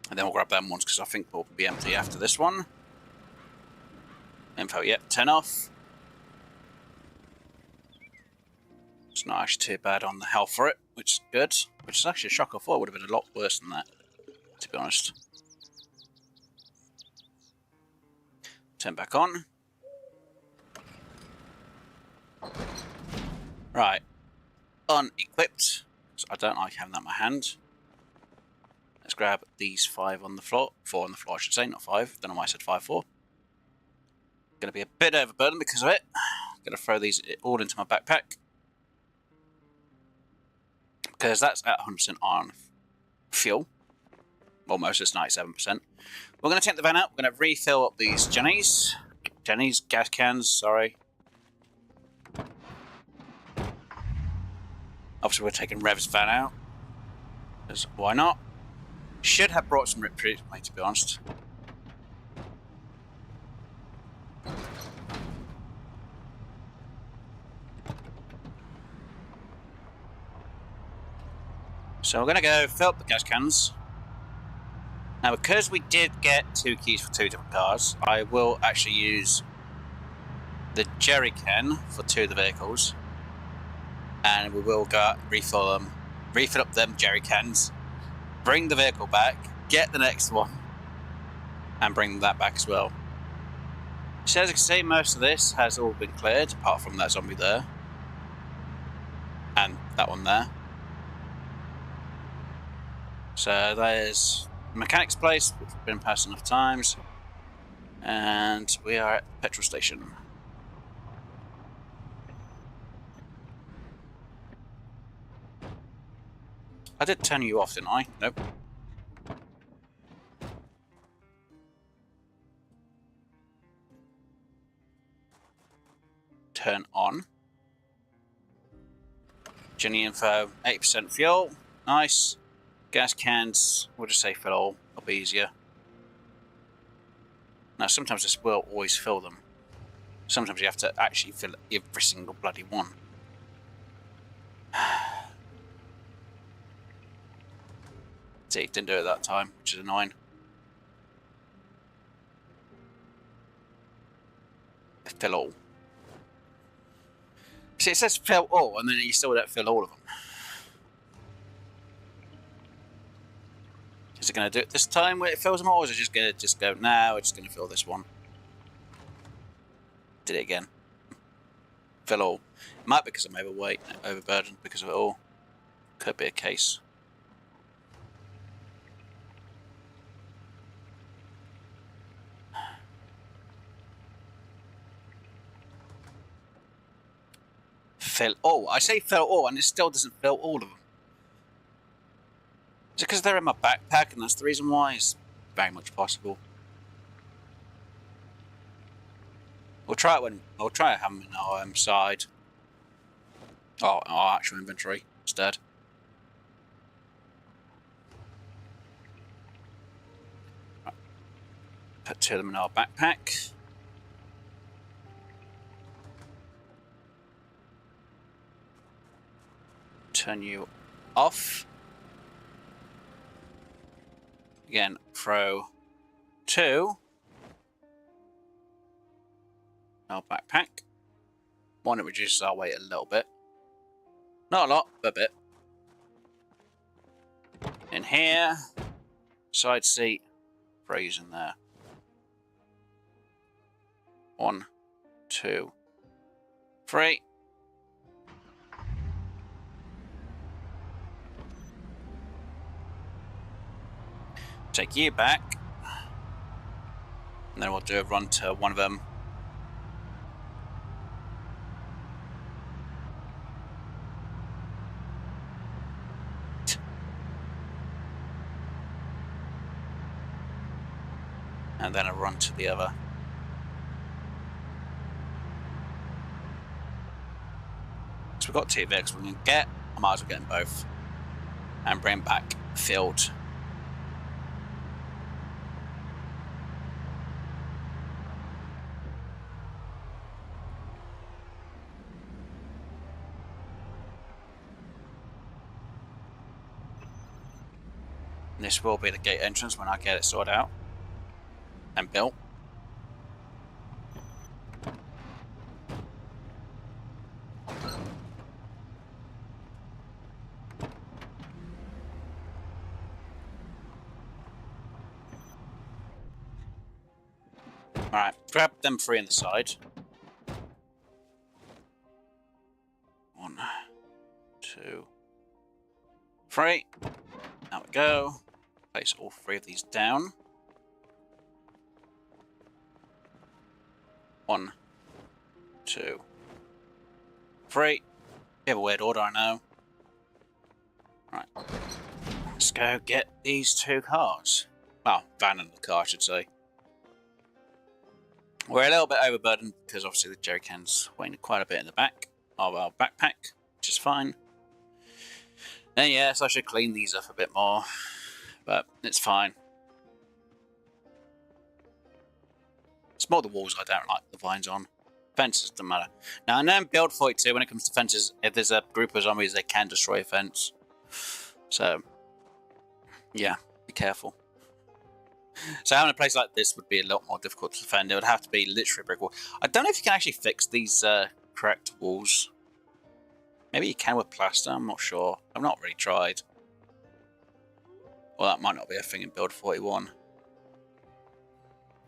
And then we'll grab them ones because I think we'll be empty after this one. Info, yep, 10 off. It's not actually too bad on the health for it, which is good. Which is actually a shock. I thought it would have been a lot worse than that, to be honest. Turn back on. Right. Unequipped. So I don't like having that in my hand. Let's grab these 5 on the floor. 4 on the floor, I should say, not 5. Don't know why I said 5, 4. Going to be a bit overburdened because of it. Going to throw these all into my backpack. Because that's at 100% on fuel. Almost, it's 97%. We're going to take the van out. We're going to refill up these Jennies. Gas cans, sorry. Obviously, we're taking Rev's van out. Because why not? Should have brought some rip trees, to be honest. So we're going to go fill up the gas cans. Now, because we did get 2 keys for 2 different cars, I will actually use the jerry can for 2 of the vehicles. And we will go out and refill up them jerry cans, bring the vehicle back, get the next one, and bring that back as well. So as you can see, most of this has all been cleared, apart from that zombie there. And that one there. So there's the mechanic's place, which we've been past enough times. And we are at the petrol station. I did turn you off, didn't I? Nope. Turn on. Jenny info, 80% fuel. Nice. Gas cans, we'll just say fill all. It'll be easier. Now, sometimes this will always fill them. Sometimes you have to actually fill every single bloody one. See, didn't do it that time, which is annoying. Fill all. See, it says fill all, and then you still don't fill all of them. Is it going to do it this time where it fills them all, or is it just going to go, nah, we're just going to fill this one? Did it again. Fill all. It might be because I'm overweight, overburdened because of it all. Could be a case. fill all. I say fill all, and it still doesn't fill all of them. Is it because they're in my backpack, and that's the reason why? It's very much possible. We'll try it we'll try having them in our side. Oh, our actual inventory instead. Right. Put 2 of them in our backpack. Turn you off. Again, throw 2. Our backpack. 1, it reduces our weight a little bit. Not a lot, but a bit. In here. Side seat. Throws in there. 1, 2, 3. Take you back. And then we'll do a run to one of them. And then a run to the other. So we've got 2 vehicles we can get. I might as well get them both. And bring them back filled. This will be the gate entrance when I get it sorted out and built. Alright, grab them 3 on the side. 1, 2, 3. There we go. Place all 3 of these down. 1, 2, 3. Bit of a weird order, I know. Right. Let's go get these 2 cars. Well, van and the car, I should say. We're a little bit overburdened because obviously the jerry cans weighing quite a bit in the back of our backpack, which is fine. And yes, I should clean these up a bit more, but it's fine. It's more the walls I don't like the vines on. Fences doesn't matter. Now I know in Build 42 when it comes to fences, if there's a group of zombies, they can destroy a fence. So, yeah, be careful. So having a place like this would be a lot more difficult to defend. It would have to be literally a brick wall. I don't know if you can actually fix these correct walls. Maybe you can with plaster, I'm not sure. I've not really tried. Well, that might not be a thing in Build 41.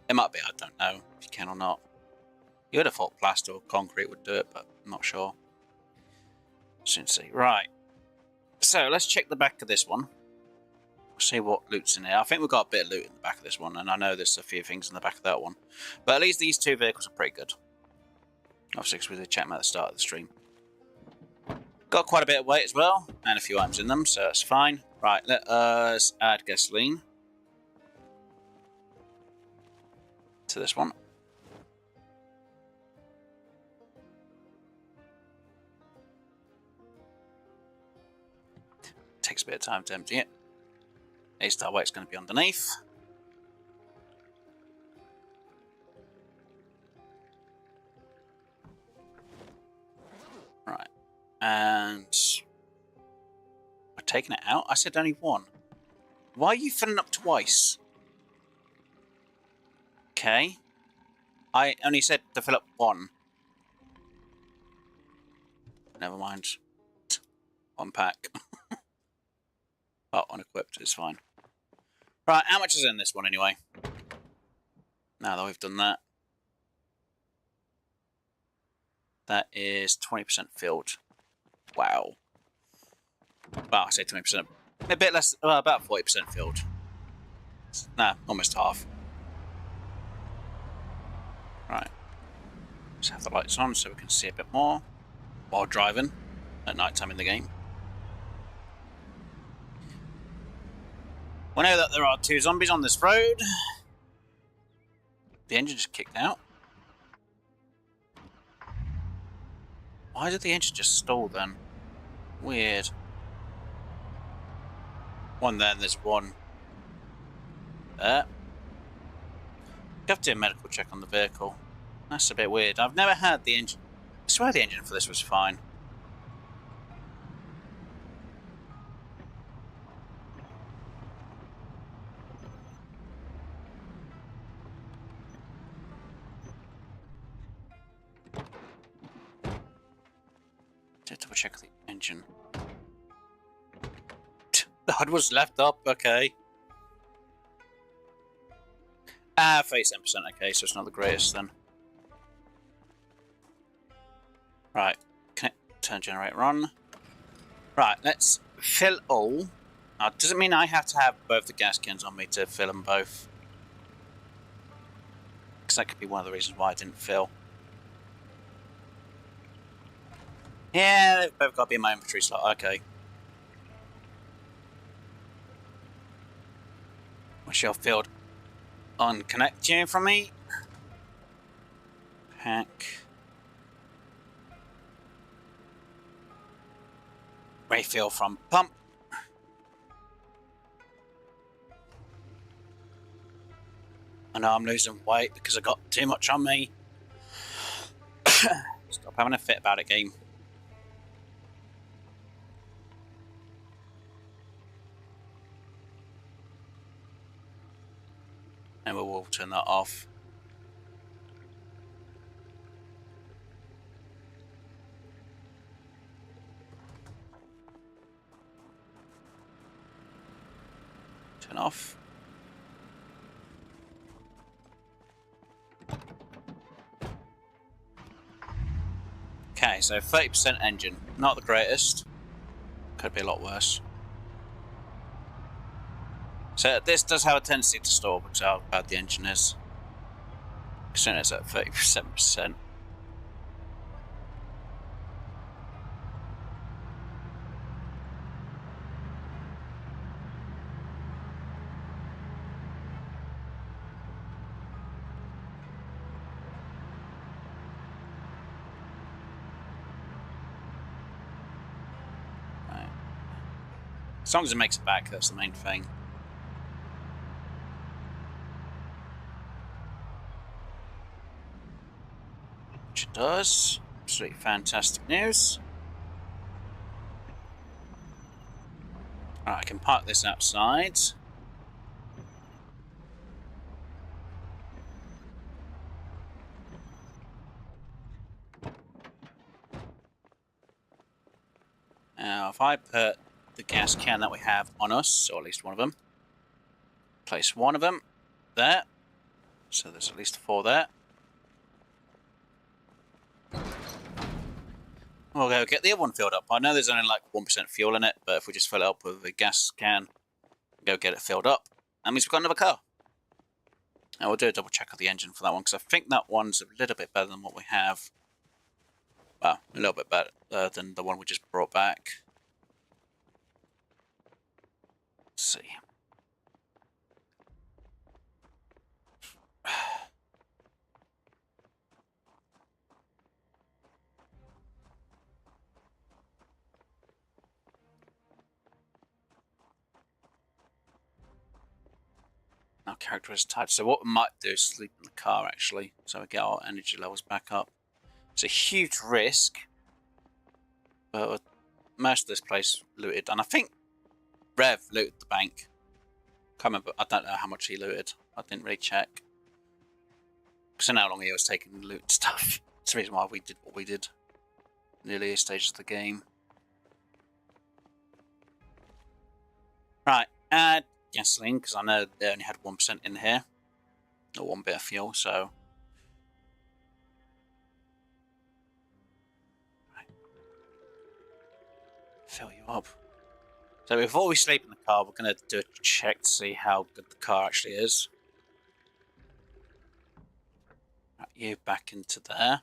It might be, I don't know if you can or not. You would have thought plaster or concrete would do it, but I'm not sure. Soon see. Right. So let's check the back of this one. See what loot's in here. I think we've got a bit of loot in the back of this one, and I know there's a few things in the back of that one. But at least these 2 vehicles are pretty good. Obviously, because we did check them at the start of the stream. Got quite a bit of weight as well, and a few items in them, so that's fine. Right, let us add gasoline to this one. Takes a bit of time to empty it. A-star weight's going to be underneath. Right. And we're taking it out? I said only 1. Why are you filling up twice? Okay. I only said to fill up 1. Never mind. 1 pack. Well, unequipped is fine. Right, how much is in this one anyway? Now that we've done that. That is 20% filled. Wow. Well, I say 20%. A bit less, well, about 40% filled. Nah, almost half. Right. Let's have the lights on so we can see a bit more. while driving at night time in the game. We know that there are 2 zombies on this road. The engine just kicked out. Why did the engine just stall then? Weird. One there and there's one there. You have to do a medical check on the vehicle. That's a bit weird. I've never had the engine. I swear the engine for this was fine. Double check the engine. The HUD was left up, okay. 37%, okay, so it's not the greatest then. Right, connect, turn generator on. Right, let's fill all. Now, doesn't mean I have to have both the gas cans on me to fill them both. Because that could be one of the reasons why I didn't fill. Yeah, they've both got to be in my inventory slot, okay. Wish you're filled. Unconnect you from me. Pack. Refill from pump. I know I'm losing weight because I got too much on me. Stop having a fit about it, game. And we'll turn that off. Turn off. Okay, so 30% engine. Not the greatest. Could be a lot worse. So this does have a tendency to stall because of how bad the engine is. Considering it's at 37%. Right. As long as it makes it back, that's the main thing. Which it does. Absolutely fantastic news. Alright, I can park this outside. Now, if I put the gas can that we have on us, or at least one of them, place one of them there. So there's at least 4 there. We'll go get the other one filled up. I know there's only like 1% fuel in it, but if we just fill it up with a gas can, go get it filled up, that means we've got another car. And we'll do a double check of the engine for that one, because I think that one's a little bit better than what we have. Well, a little bit better than the one we just brought back. Let's see. Our character is tired, so what we might do is sleep in the car actually, so we get our energy levels back up. It's a huge risk, but most of this place looted, and I think Rev looted the bank. Can't remember, I don't know how much he looted. I didn't really check. Because I know how long he was taking loot stuff. It's the reason why we did what we did in the earlier stages of the game. Right, add gasoline, because I know they only had 1% in here. Or 1 bit of fuel, so... Right. Fill you up. So before we sleep in the car, we're going to do a check to see how good the car actually is. Right, you back into there.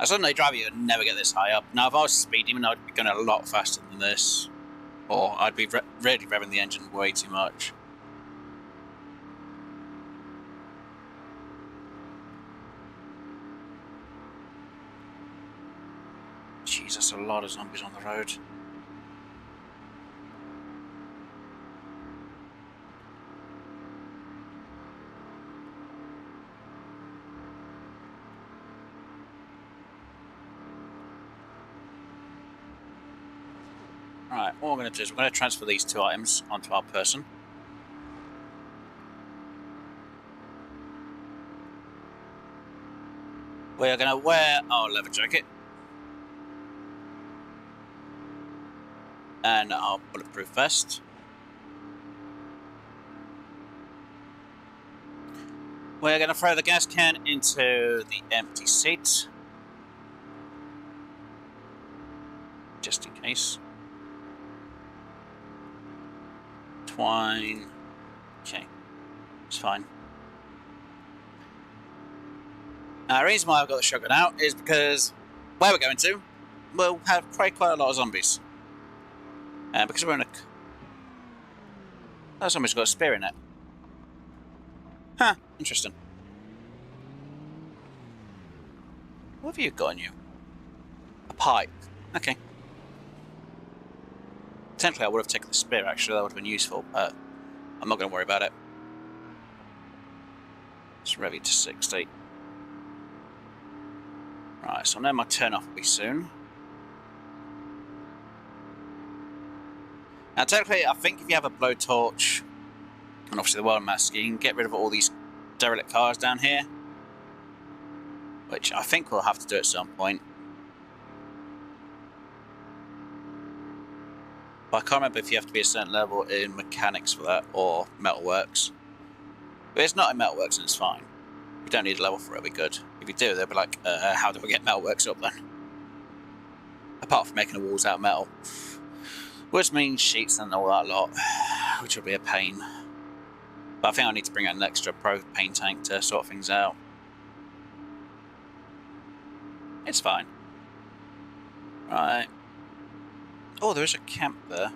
As long as they drive you, I'd never get this high up. Now, if I was speeding, I'd be going a lot faster than this. Or I'd be really revving the engine way too much. Jeez, that's a lot of zombies on the road. Right, what we're going to do is we're going to transfer these 2 items onto our person. We are going to wear our leather jacket. And our bulletproof vest. We're going to throw the gas can into the empty seat. Just in case. Twine. Okay, it's fine. Now, the reason why I've got the shotgun out is because where we're going to, we'll have quite a lot of zombies. Because we're in a... That zombie's got a spear in it. Huh, interesting. What have you got on you? A pipe. Okay. Potentially I would have taken the spear, actually. That would have been useful, but I'm not going to worry about it. It's ready to 60. Right, so I know my turn off will be soon. Now, technically, I think if you have a blowtorch, and obviously the world mask, you can get rid of all these derelict cars down here. Which I think we'll have to do at some point. But I can't remember if you have to be a certain level in mechanics for that, or metalworks. But it's not in metalworks and it's fine. We don't need a level for it, we're good. If you do, they'll be like, how do I get metalworks up then? Apart from making the walls out of metal. Which means sheets and all that lot, which will be a pain. But I think I need to bring out an extra propane tank to sort things out. It's fine. Right. Oh, there is a camp there.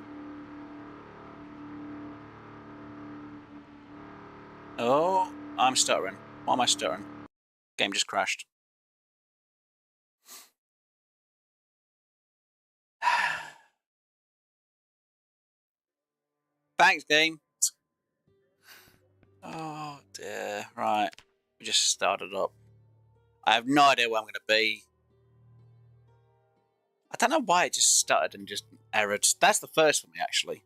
Oh, I'm stuttering. Why am I stuttering? Game just crashed. Thanks, game. Oh dear. Right. We just started up. I have no idea where I'm going to be. I don't know why it just stuttered and just errored. That's the first for me, actually.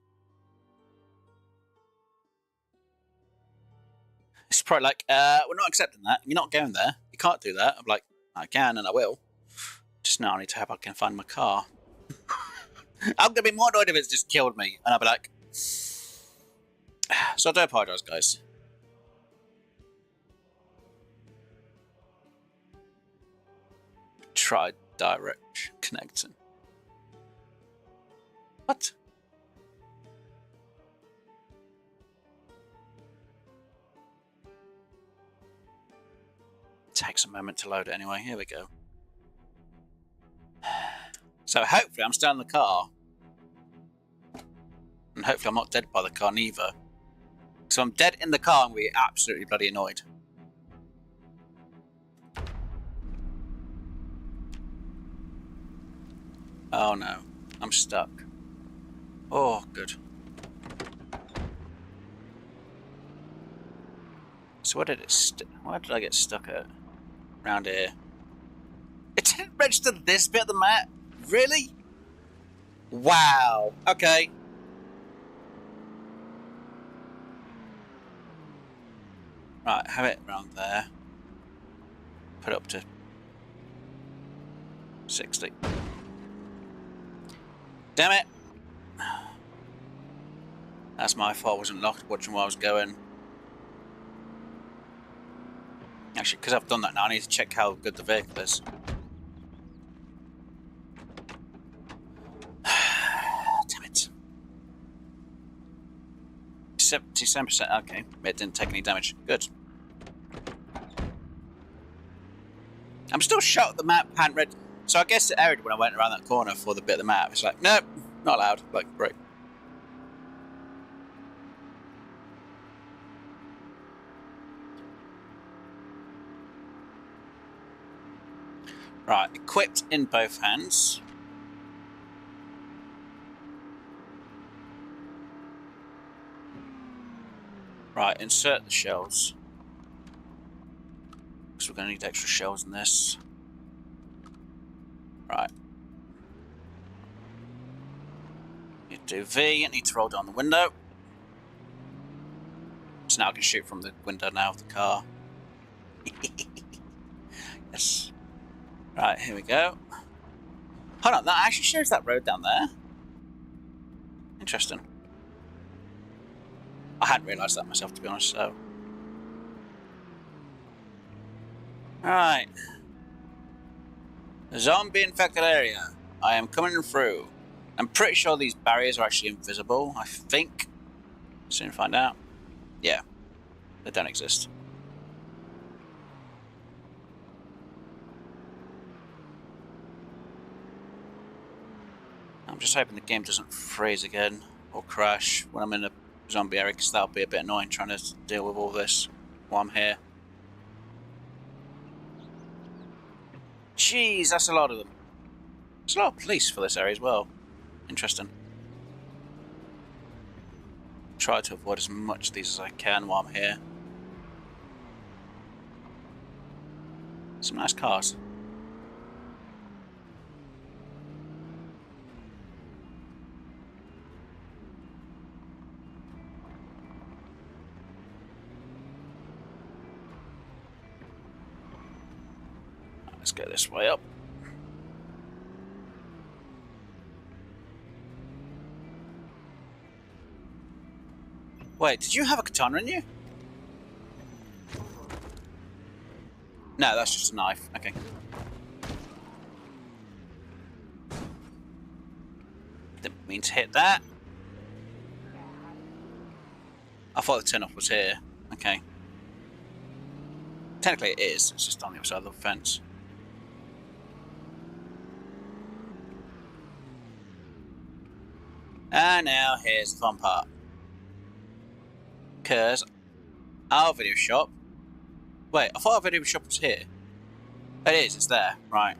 It's probably like, we're not accepting that. You're not going there. You can't do that. I'm like, I can and I will. Just now I need to hope I can find my car. I'm going to be more annoyed if it's just killed me. And I'll be like... So I do apologise, guys. Try direct connecting. What? It takes a moment to load it anyway. Here we go. So hopefully I'm still in the car. And hopefully I'm not dead by the car neither. So I'm dead in the car and we're absolutely bloody annoyed. Oh no, I'm stuck. Oh, good. So where did I get stuck at? Around here. It didn't register this bit of the map? Really? Wow. Okay. Right, have it around there. Put it up to 60. Damn it! That's my fault. I wasn't locked watching where I was going. Actually, because I've done that now, I need to check how good the vehicle is. Damn it. 77%. Okay, it didn't take any damage. Good. I'm still shocked the map hadn't read. So I guess it errored when I went around that corner for the bit of the map. It's like, nope, not allowed. Like, great. Right, equipped in both hands. Right, insert the shells. Because we're going to need extra shells in this. Right. Need to do V, need to roll down the window. So now I can shoot from the window now of the car. Yes. Right, here we go. Hold on, that actually shows that road down there. Interesting. I hadn't realised that myself, to be honest, so... Alright. Zombie-infected area. I am coming through. I'm pretty sure these barriers are actually invisible, I think. Soon find out. Yeah. They don't exist. I'm just hoping the game doesn't freeze again or crash when I'm in a zombie area, because that'll be a bit annoying trying to deal with all this while I'm here. Jeez, that's a lot of them. There's a lot of police for this area as well. Interesting. Try to avoid as much of these as I can while I'm here. Some nice cars. Let's go this way up. Wait, did you have a katana in you? No, that's just a knife. Okay. Didn't mean to hit that. I thought the turn-off was here. Okay. Technically it is. It's just on the other side of the fence. And now here's the fun part. Because our video shop... Wait, I thought our video shop was here. It is, it's there. Right.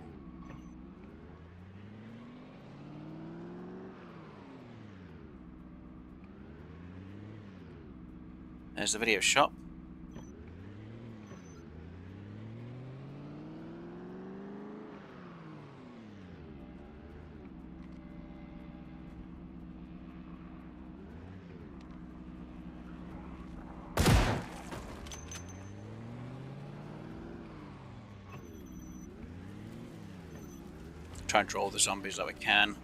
There's the video shop. Try and draw all the zombies that we can.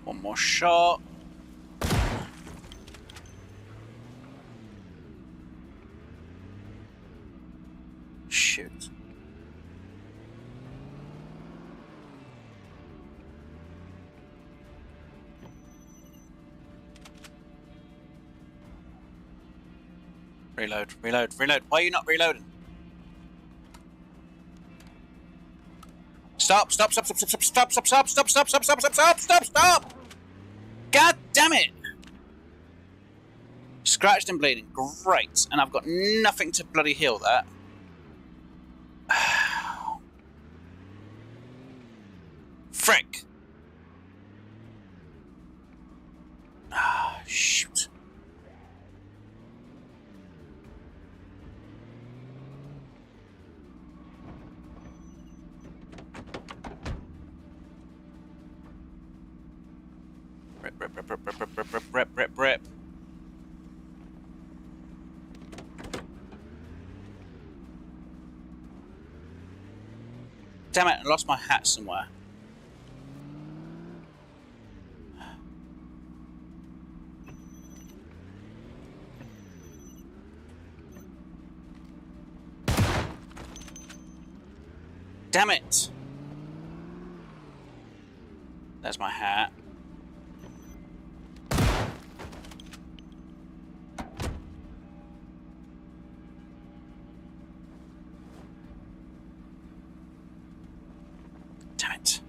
One more shot. Shoot. Reload, reload, reload. Why are you not reloading? Stop, stop, stop, stop, stop, stop, stop, stop, stop, stop, stop, stop, stop, stop, stop, stop! God damn it! Scratched and bleeding. Great. And I've got nothing to bloody heal that. Frick! Ah, shoot. Rip, rip, rip, rip, rip, rip, rip, rip, rip, rip, rip. Damn it, I lost my hat somewhere. Damn it! There's my hat. Damn it.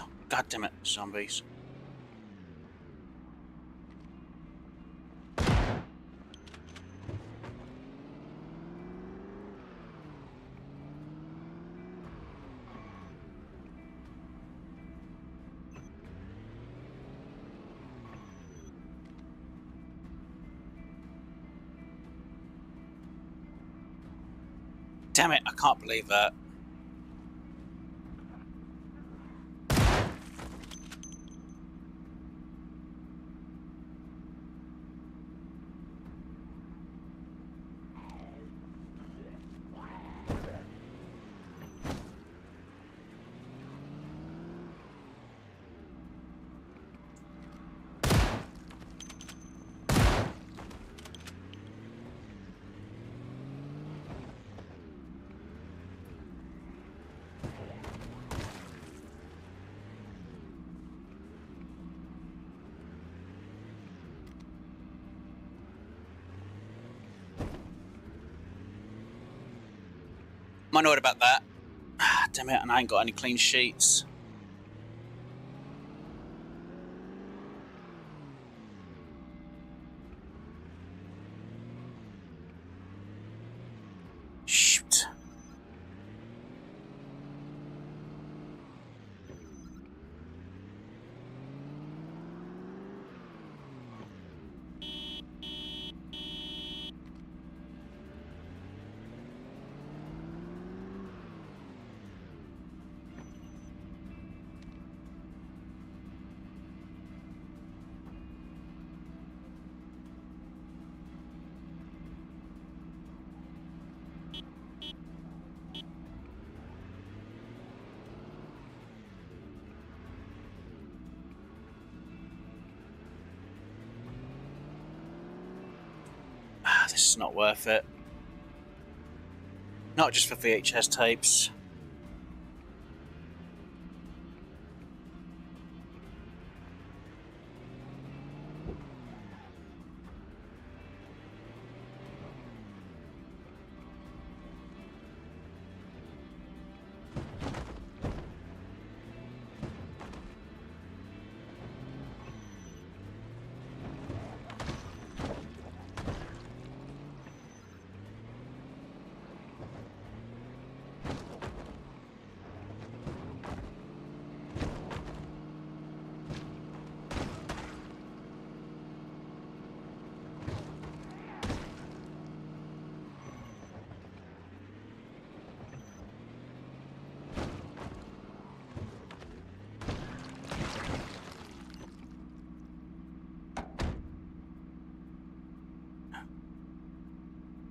Oh, God damn it, zombies. Damn it, I can't believe that. I'm annoyed about that. Ah, damn it, and I ain't got any clean sheets. Shoot. Ah, this is not worth it. Not just for VHS tapes.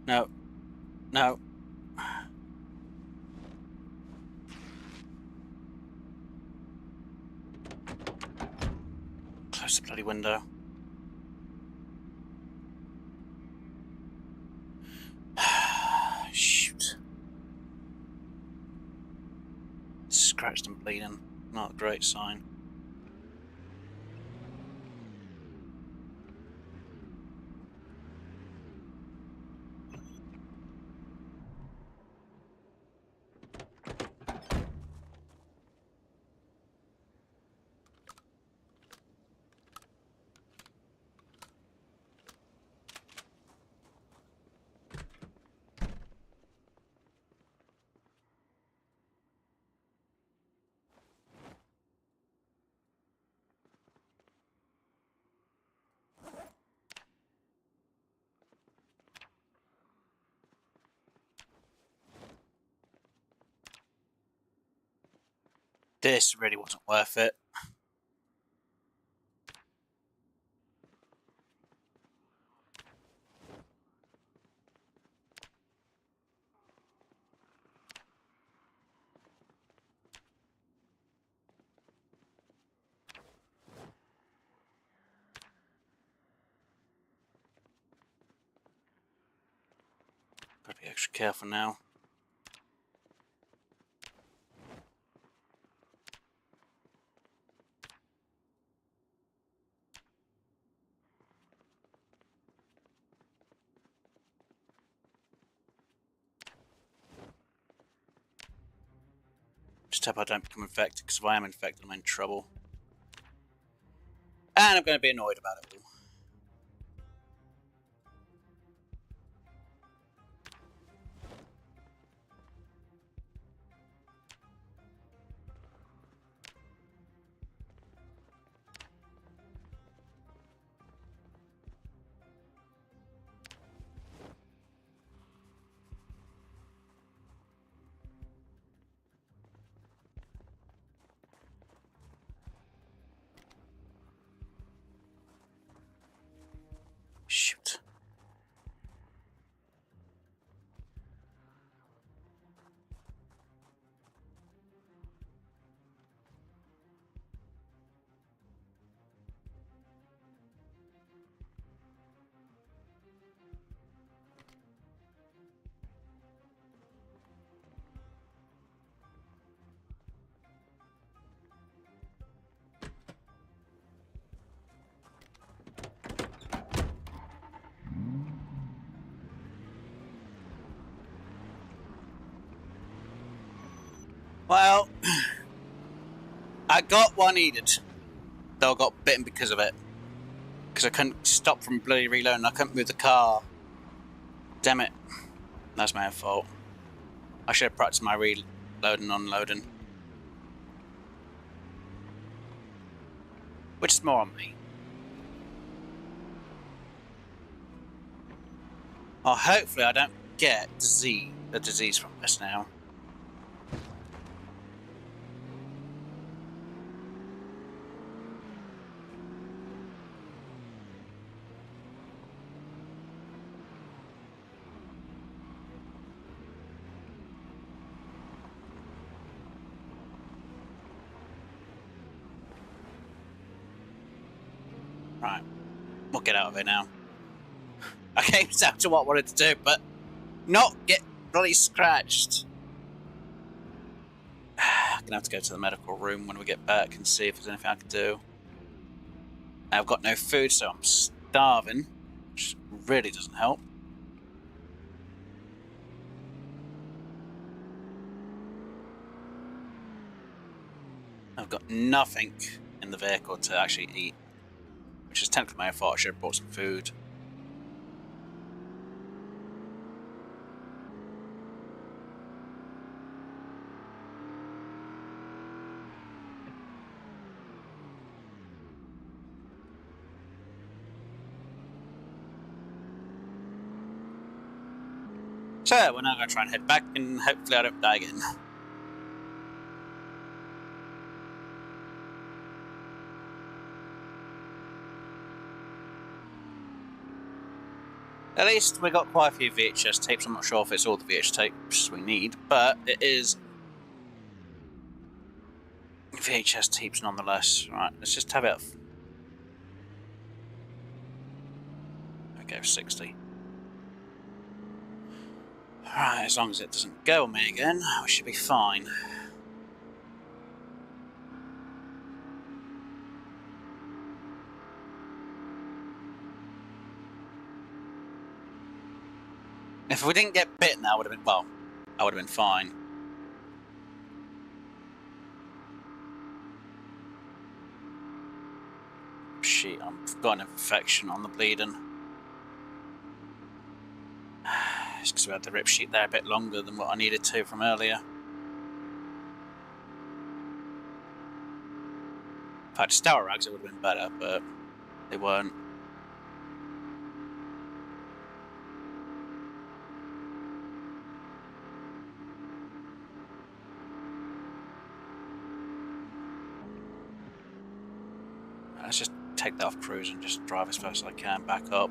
No. No. Close the bloody window. Shoot. Scratched and bleeding. Not a great sign. This really wasn't worth it. extra careful now. Just hope I don't become infected, because if I am infected, I'm in trouble. And I'm going to be annoyed about it all. Shoot. Well, I got what I needed. Though I got bitten because of it. Because I couldn't stop from bloody reloading. I couldn't move the car. Damn it. That's my own fault. I should have practiced my reloading and unloading. Which is more on me. Oh, hopefully I don't get a disease from this now. Right, we'll get out of it now. I came down to what I wanted to do, but not get bloody scratched. I'm gonna have to go to the medical room when we get back and see if there's anything I can do. I've got no food, so I'm starving, which really doesn't help. I've got nothing in the vehicle to actually eat, which is technically my fault. I should have brought some food. So we're now going to try and head back, and hopefully I don't die again. At least we got quite a few VHS tapes. I'm not sure if it's all the VHS tapes we need, but it is VHS tapes nonetheless. Right, let's just have it. Okay, 60. Right, as long as it doesn't go on me again, we should be fine. If we didn't get bitten, that would have been, well, I would have been fine. Shit, I've got an infection on the bleeding. It's because we had the rip sheet there a bit longer than what I needed to from earlier. If I had Star Rags, it would have been better, but they weren't. Let's just take that off cruise and just drive as fast as I can back up.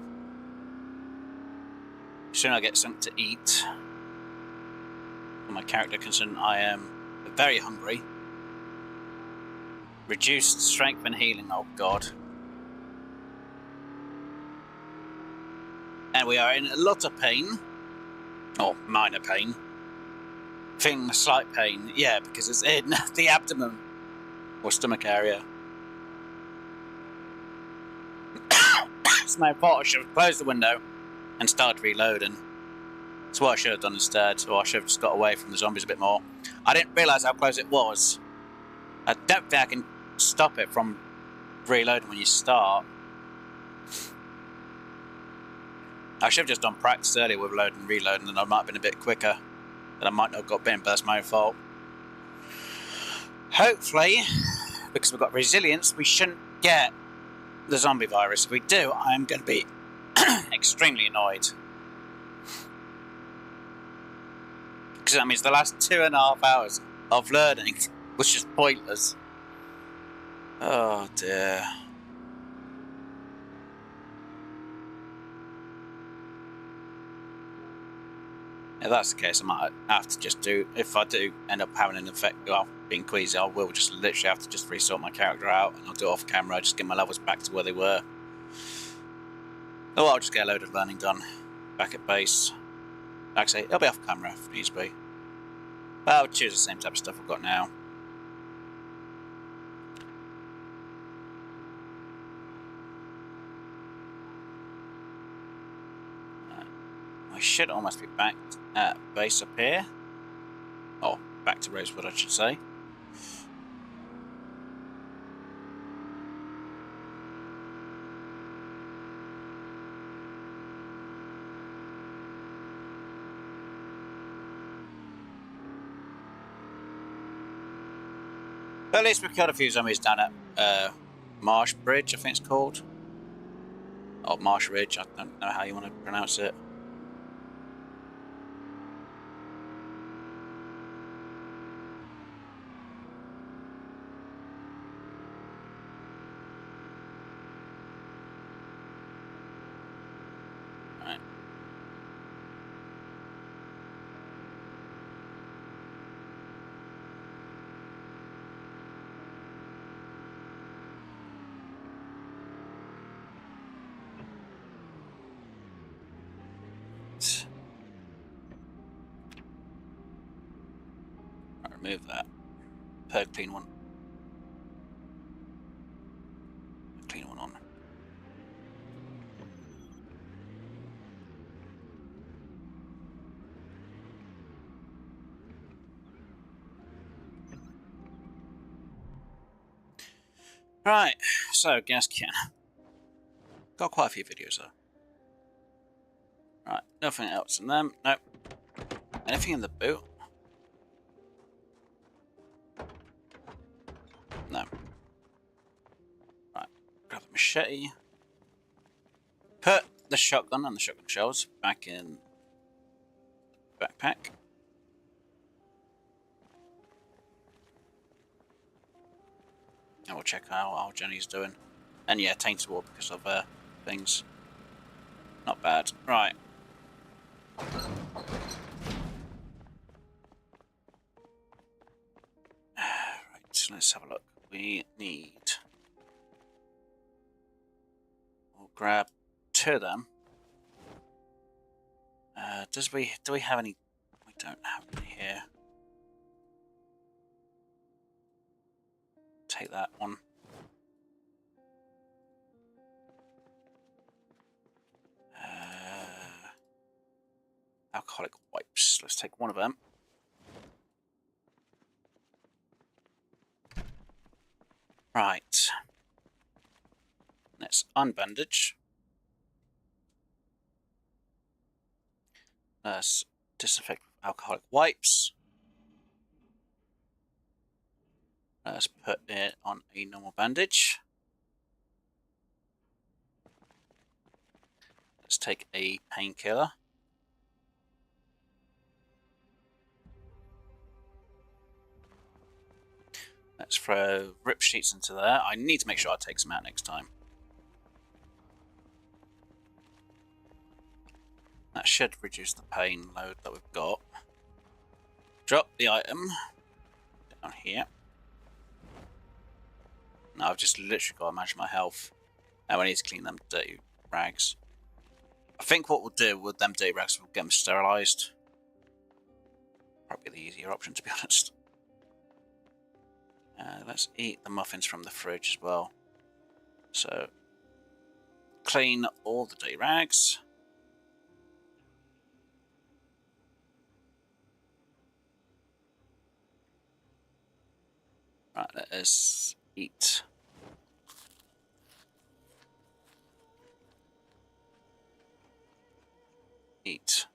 As soon as I get something to eat, for my character, considering I am very hungry. Reduced strength and healing, oh god. And we are in a lot of pain. Or minor pain. Feeling slight pain, yeah, because it's in the abdomen or stomach area. So I thought I should have closed the window and started reloading. That's what I should have done instead, or I should have just got away from the zombies a bit more. I didn't realise how close it was. I don't think I can stop it from reloading when you start. I should have just done practice earlier with loading and reloading, and I might have been a bit quicker. And I might not have got bitten, but that's my own fault. Hopefully, because we've got resilience, we shouldn't get the zombie virus. If we do, I'm going to be extremely annoyed. Because that means the last 2.5 hours of learning was just pointless. Oh dear. If that's the case, I might have to just do, if I do end up having an effect, well, being queasy, I will just literally have to just resort my character out, and I'll do it off camera, just get my levels back to where they were. Or I'll just get a load of learning done back at base. Like I say, it'll be off camera if needs be. But I'll choose the same type of stuff I've got now. I should almost be back at base up here. Or back to Rosewood, I should say. But at least we've killed a few zombies down at Marsh Bridge, I think it's called. Or Marsh Ridge, I don't know how you want to pronounce it. Right. Right, remove that. Per clean one. Clean one on. Right, so gas can. Got quite a few videos though. Right, nothing else in them. Nope. Anything in the boot? No. Right, grab the machete. Put the shotgun and the shotgun shells back in the backpack. And we'll check how our Jenny's doing. And yeah, tainted war because of things. Not bad. Right. Right, so let's have a look. We need... We'll grab 2 of them. Do we have any? We don't have any here. Take that one. Alcoholic wipes. Let's take one of them. Right. Let's unbandage. Let's disinfect with alcoholic wipes. Let's put it on a normal bandage. Let's take a painkiller. Let's throw rip sheets into there. I need to make sure I take some out next time. That should reduce the pain load that we've got. Drop the item down here. Now I've just literally got to manage my health. Now I need to clean them dirty rags. I think what we'll do with them dirty rags, we'll get them sterilised. Probably the easier option, to be honest. Let's eat the muffins from the fridge as well. So, clean all the dirty rags. Right, let us eat. Eat.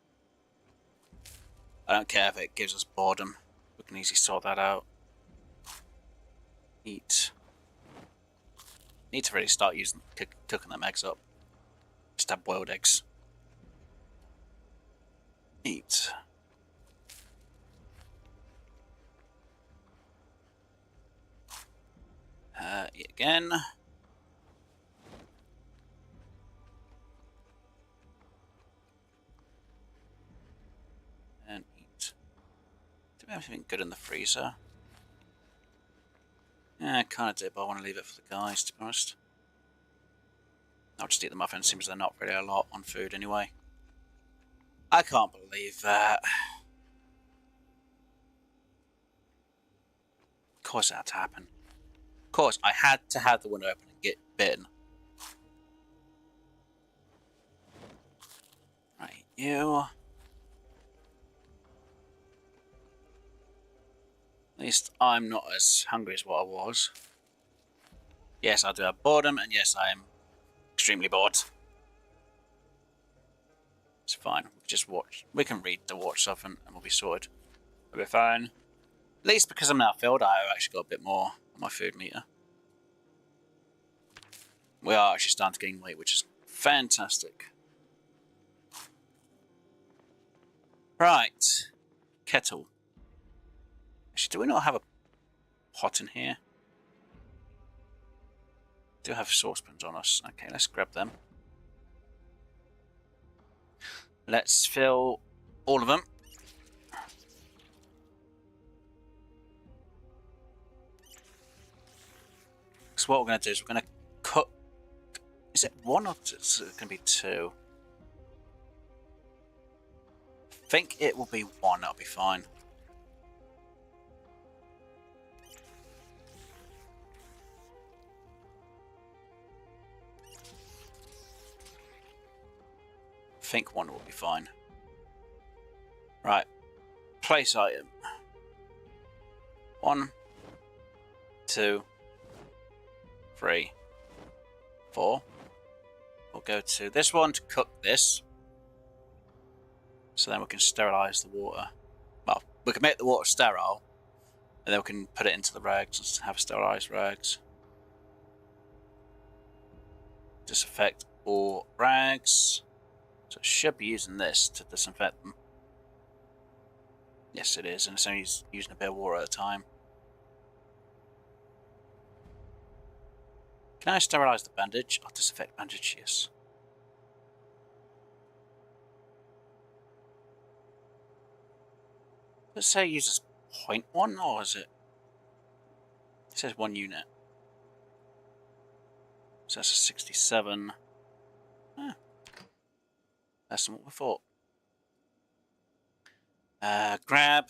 I don't care if it gives us boredom. We can easily sort that out. Eat. Need to really start using cooking them eggs up. Just have boiled eggs. Eat. Eat again. And eat. Do we have anything good in the freezer? Yeah, I kind of did, but I want to leave it for the guys, to be honest. I'll just eat the muffins, seems they're not really a lot on food anyway. I can't believe that. Of course it had to happen. Of course, I had to have the window open and get bitten. Right, you. At least I'm not as hungry as what I was. Yes, I do have boredom, and yes, I am extremely bored. It's fine. We can just watch. We can read the watch stuff, and we'll be sorted. We'll be fine. At least because I'm now filled, I've actually got a bit more on my food meter. We are actually starting to gain weight, which is fantastic. Right. Kettle. Actually, do we not have a pot in here? Do have saucepans on us. Okay, let's grab them. Let's fill all of them. So what we're going to do is we're going to cook. Is it one or two? It's going to be two. I think it will be one. That'll be fine. I think one will be fine. Right. Place item. 1, 2, 3, 4. We'll go to this one to cook this. So then we can sterilize the water. Well, we can make the water sterile. And then we can put it into the rags and have sterilized rags. Disinfect all rags. So I should be using this to disinfect them. Yes, it is, and it's only using a bit of water at a time. Can I sterilize the bandage? I'll disinfect bandage, yes. Let's say it uses 0.1, or is it? It says 1 unit. So that's a 67. Ah. Less than what we thought. Grab.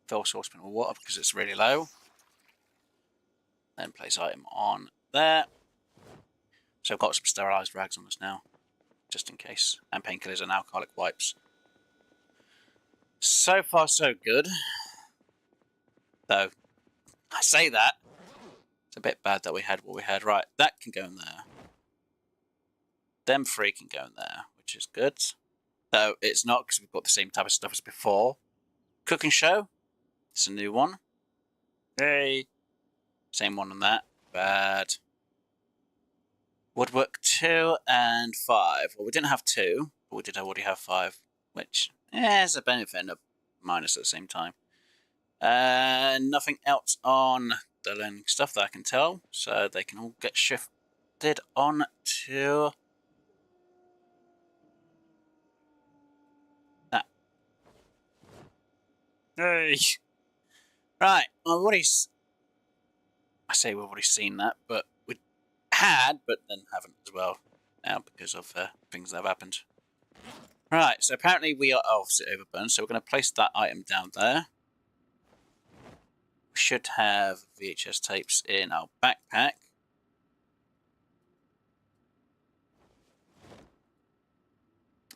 Fill saucepan with water because it's really low. Then place item on there. So I've got some sterilised rags on us now, just in case. And painkillers and alcoholic wipes. So far, so good. Though, I say that. It's a bit bad that we had what we had. Right, that can go in there. Them 3 can go in there, which is good. Though it's not, because we've got the same type of stuff as before. Cooking show. It's a new one. Hey. Same one on that. Bad. Woodwork 2 and 5. Well, we didn't have 2, but we did already have 5. Which is a benefit and a minus at the same time. Nothing else on the learning stuff that I can tell. So they can all get shifted on to that. Hey. Right. Well, I say we've already seen that, but we had, but then haven't as well now because of things that have happened. Right, so apparently we are obviously overburned, so we're going to place that item down there. We should have VHS tapes in our backpack.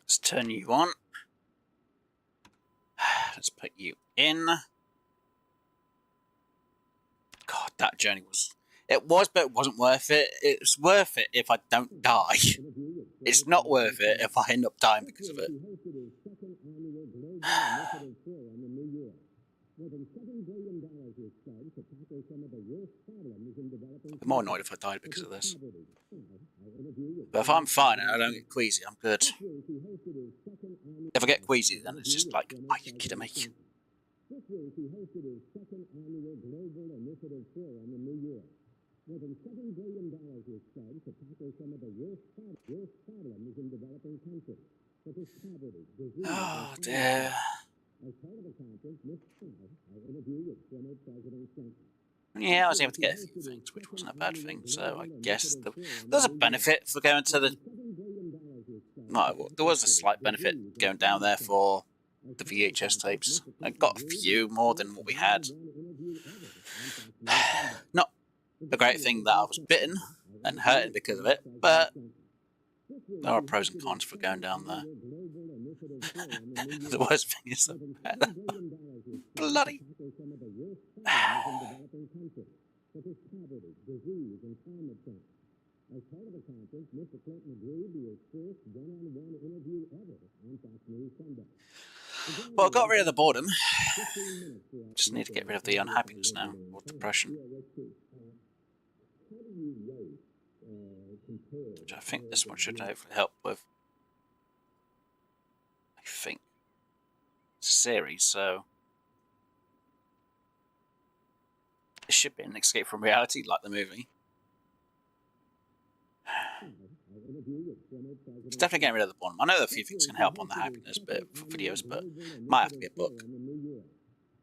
Let's turn you on. Let's put you in. God, that journey was... It was, but it wasn't worth it. It's worth it if I don't die. It's not worth it if I end up dying because of it. I'm more annoyed if I died because of this. But if I'm fine and I don't get queasy, I'm good. If I get queasy, then it's just like, are you kidding me? More than $7 billion was spent to tackle some of the worst problems in developing countries, such as poverty, disease, Oh dear. As part of the conference, Ms. Scott, I interview with former President Clinton. Yeah, I was able to get a few things, which wasn't a bad thing, so I guess there's a benefit for going to the... No, there was a slight benefit going down there for the VHS tapes. I got a few more than what we had. Not a great thing that I was bitten and hurting because of it, but there are pros and cons for going down there. The worst thing is that bloody... As part of the conference, Mr. Clinton agreed to his first one-on-one interview ever on Fox News Sunday. Well, I got rid of the boredom. Just need to get rid of the unhappiness now, or depression. Which I think this one should hopefully help with. I think. It's a series, so... It should be an escape from reality, like the movie. It's definitely getting rid of the boredom. I know a few things can help on the happiness bit for videos, but it might have to be a book.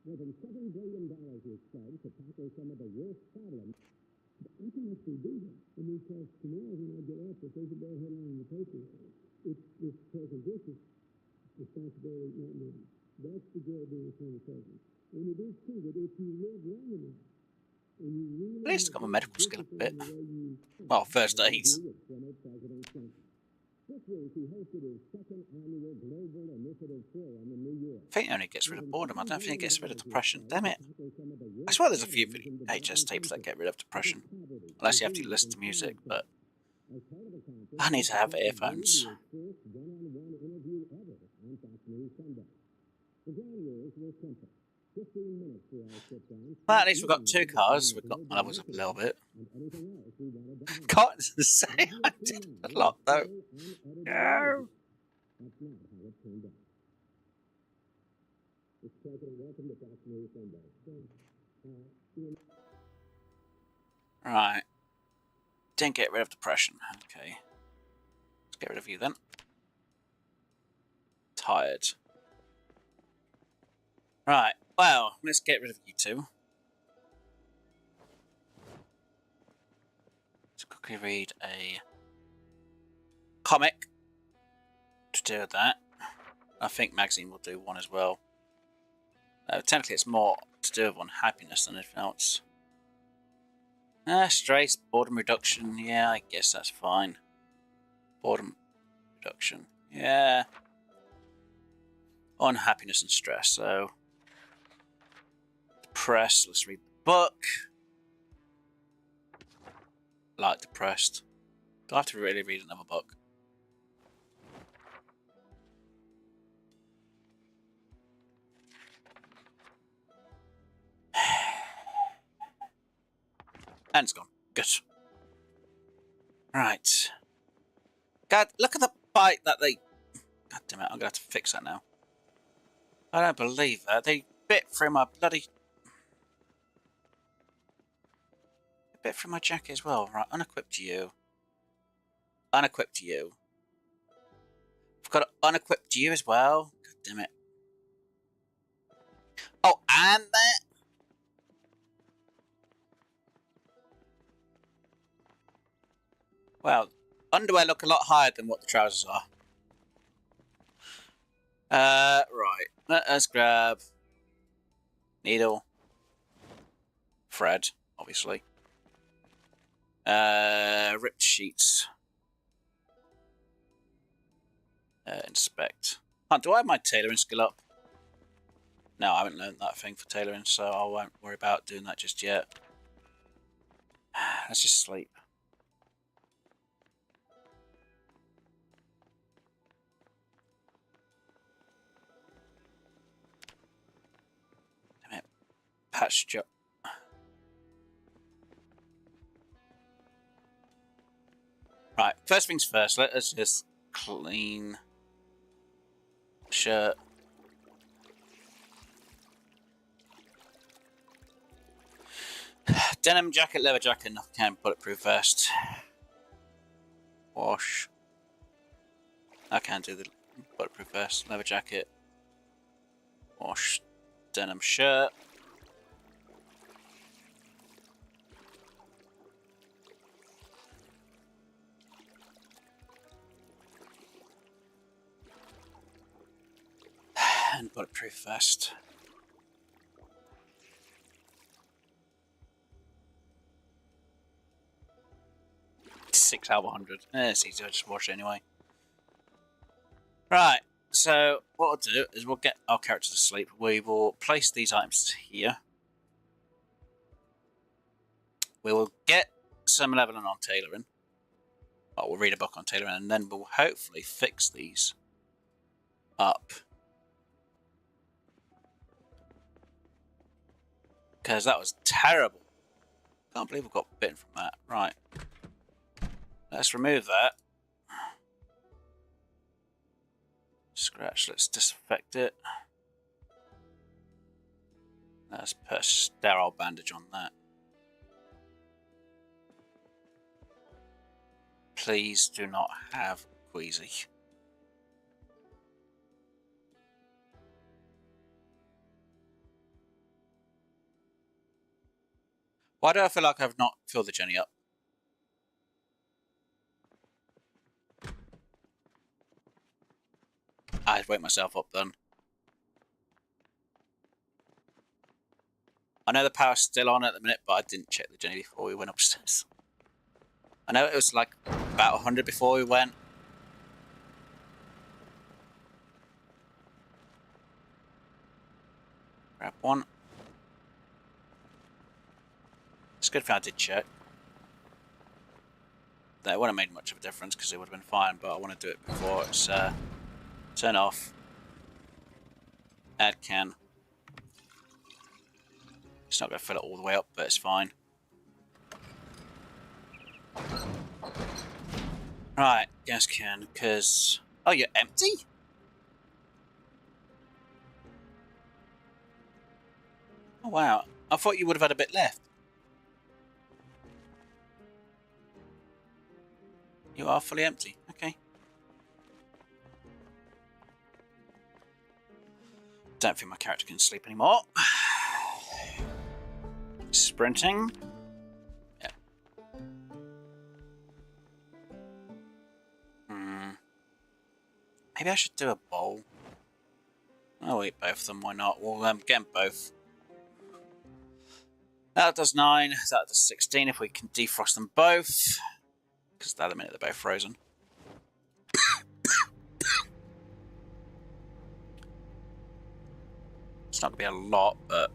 More than $7 billion was spent to tackle some of the worst problems. I can actually do that. I mean, because tomorrow when I get up, if there's a bad headline in the paper, it's because this is responsibility, not me. That's the job being a former president. And it is true that if you live long enough, and you really... At least got my medical skill a bit. Well, first aid. I think it only gets rid of boredom. I don't think it gets rid of depression. Damn it. I swear there's a few VHS tapes that get rid of depression. Unless you have to listen to music, but... I need to have earphones. Well, at least we've got two cars. We've got my levels up a little bit. Can't say I did a lot, though. No! Right. Didn't get rid of depression. Okay. Let's get rid of you then. Tired. Right. Well, let's get rid of you two. Let's quickly read a comic to do with that. I think magazine will do one as well. Technically, it's more to do with unhappiness than anything else. Stress, boredom reduction. Yeah, I guess that's fine. Boredom reduction. Yeah. Unhappiness and stress, so... Depressed, let's read the book. Like depressed. Do I have to really read another book? And it's gone. Good. Right. God, look at the bite that they... God damn it, I'm going to have to fix that now. I don't believe that. They bit through my bloody... They bit through my jacket as well. Right, unequipped you. Unequipped you. I've got to unequipped you as well. God damn it. Oh, and that... Well, underwear look a lot higher than what the trousers are. Right. Let us grab needle, thread, obviously. Ripped sheets. Inspect. Oh, do I have my tailoring skill up? No, I haven't learned that thing for tailoring, so I won't worry about doing that just yet. Let's just sleep. Damn it. Patch job. Right, first things first, let us just clean shirt. Denim jacket, leather jacket, nothing, bulletproof vest. Wash. I can't do the bulletproof vest, leather jacket. Wash. Denim shirt. And bulletproof vest. Six out of 100. It's easy, I just wash it anyway. Right, so what we'll do is we'll get our characters to sleep. We will place these items here. We will get some leveling on tailoring. Well, we'll read a book on tailoring and then we'll hopefully fix these up. Because that was terrible. Can't believe we got bitten from that. Right. Let's remove that. Scratch, let's disinfect it. Let's put a sterile bandage on that. Please do not have queasy. Why do I feel like I've not filled the journey up? I'd wake myself up then. I know the power's still on at the minute, but I didn't check the journey before we went upstairs. I know it was like about 100 before we went. Grab one. It's a good thing I did check. That wouldn't have made much of a difference because it would have been fine, but I want to do it before it's turn off. Add can. It's not going to fill it all the way up, but it's fine. Right, gas can, because... Oh, you're empty? Oh, wow. I thought you would have had a bit left. You are fully empty. Okay. Don't think my character can sleep anymore. Sprinting. Yeah. Maybe I should do a bowl. I'll eat both of them. Why not? We'll get them both. That does 9. That does 16 if we can defrost them both. Because at the minute they're both frozen. It's not going to be a lot, but...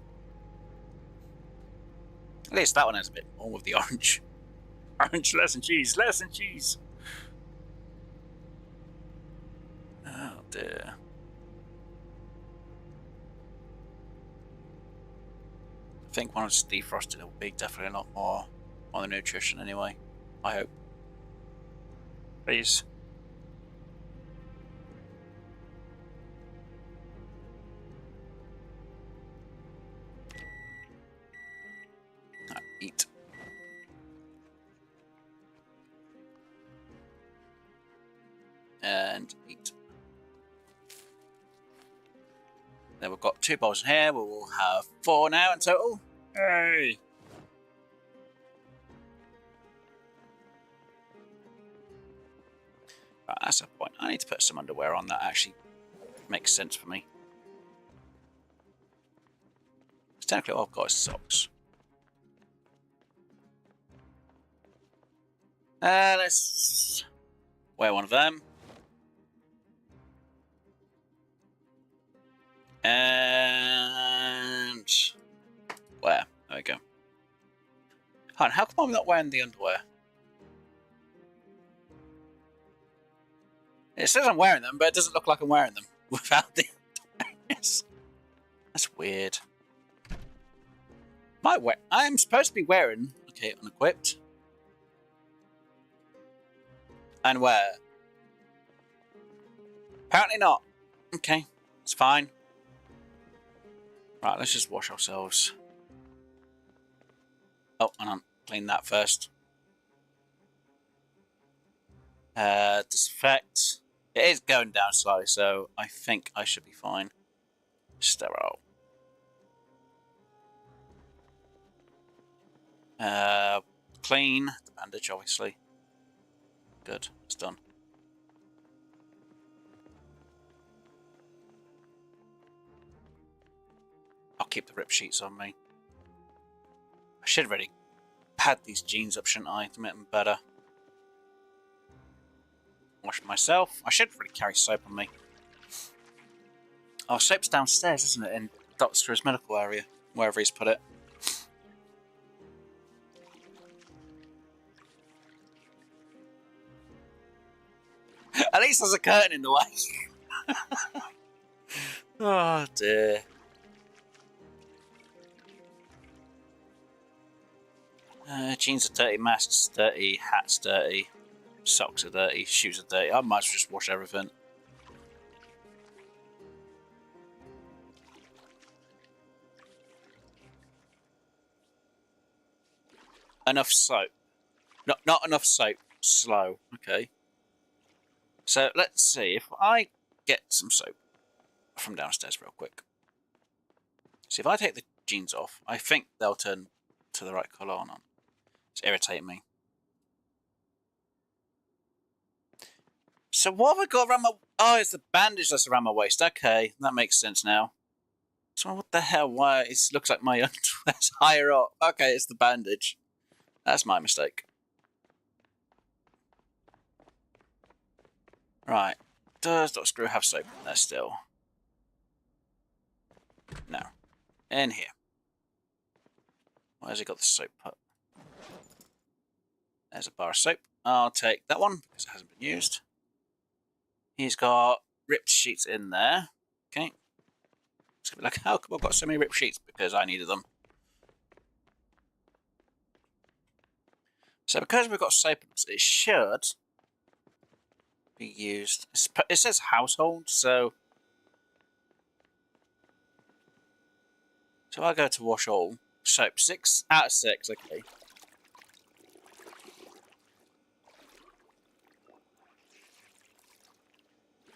At least that one has a bit more with the orange. Orange, less than cheese, less than cheese. Oh dear. I think once it's defrosted, it'll be definitely a lot more on the nutrition anyway. I hope. Please. Eat. And eat. Then we've got 2 bowls in here. We will have 4 now in total. Hey! Right, that's a point. I need to put some underwear on that actually Makes sense for me. Technically, all I've got is socks. Let's wear one of them. And where? There we go. Hon, how come I'm not wearing the underwear? It says I'm wearing them, but it doesn't look like I'm wearing them without the underwear. That's weird. I'm supposed to be wearing... Okay, unequipped. And where? Apparently not. Okay, it's fine. Right, let's just wash ourselves. Oh, hang on. Clean that first. Disinfect. It is going down slowly, so I think I should be fine. Sterile. Clean. The bandage, obviously. Good. It's done. I'll keep the rip sheets on me. I should really pad these jeans up, shouldn't I, to make them better. Wash myself. I should really carry soap on me. Oh, soap's downstairs, isn't it, in Doctor's medical area, wherever he's put it. At least there's a curtain in the way. Oh dear. Jeans are dirty, masks dirty, hats dirty, socks are dirty, shoes are dirty. I might as well just wash everything. Enough soap. Not enough soap. Slow. Okay. So let's see if I get some soap from downstairs real quick. See if I take the jeans off, I think they'll turn to the right colour or not. It's irritating me. So what have I got around my... Oh, it's the bandage that's around my waist. Okay, that makes sense now. So what the hell? Why? It looks like my underwear's higher up. Okay, it's the bandage. That's my mistake. Right. Does Dr. Screw have soap in there still? No. In here. Where's he got the soap put? There's a bar of soap. I'll take that one because it hasn't been used. He's got ripped sheets in there. Okay. It's gonna be like, how come I've got so many ripped sheets? Because I needed them. So because we've got soap, it should be used. It says household, so I go to wash all. Soap 6 out of 6. Okay.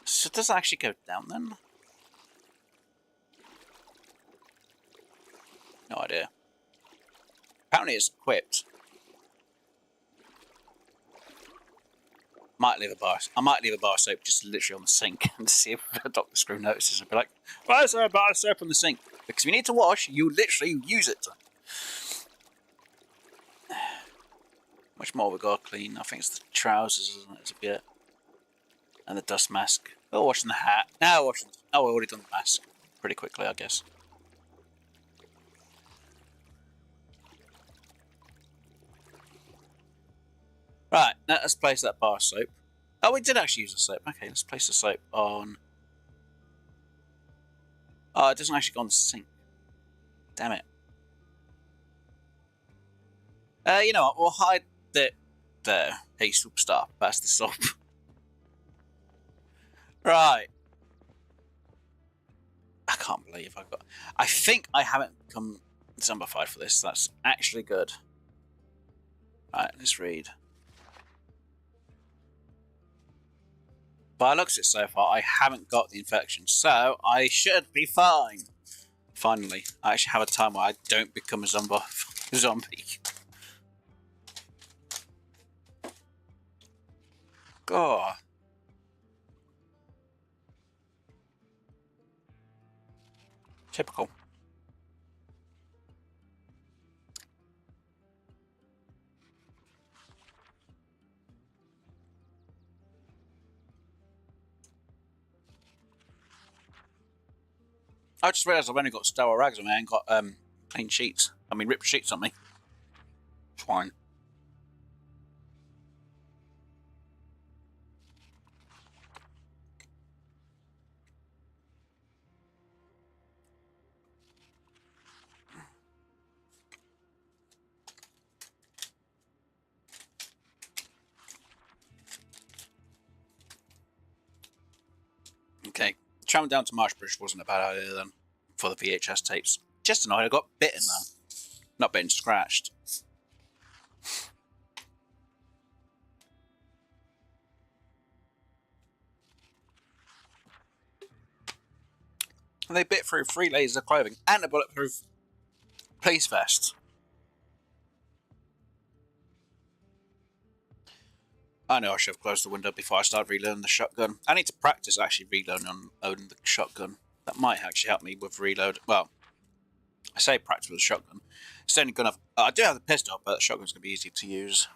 So does it actually go down then? No idea. Apparently it's equipped. I might leave a bar of soap just literally on the sink and see if Dr. Screw notices and be like, why is there a bar of soap on the sink? Because if you need to wash, you literally use it. Much more we got to clean. I think it's the trousers, isn't it? It's a bit. And the dust mask. Oh, washing the hat. Now washing. Oh, we've already done the mask. Pretty quickly, I guess. Right, now let's place that bar of soap. Oh, we did actually use the soap. Okay, let's place the soap on... Oh, it doesn't actually go on the sink. Damn it. You know what? We'll hide it there. Hey, superstar. Pass this up. Right. I can't believe I've got... I think I haven't become zombified for this. That's actually good. Right, let's read. By looks at it so far, I haven't got the infection, so I should be fine. Finally, I actually have a time where I don't become a zombie. God. Typical. I just realised I've only got sterile rags on me. I ain't got clean sheets. I mean, ripped sheets on me. Fine. Okay, travelling down to Marshbridge wasn't a bad idea then for the VHS tapes. Just annoyed I got bitten though. Not bitten, scratched. And they bit through 3 layers of clothing and a bulletproof police vest. I know I should have closed the window before I started reloading the shotgun. I need to practice actually reloading on owning the shotgun. That might actually help me with reload. Well, I say practice with the shotgun. It's only gonna. I do have the pistol, but the shotgun's gonna be easy to use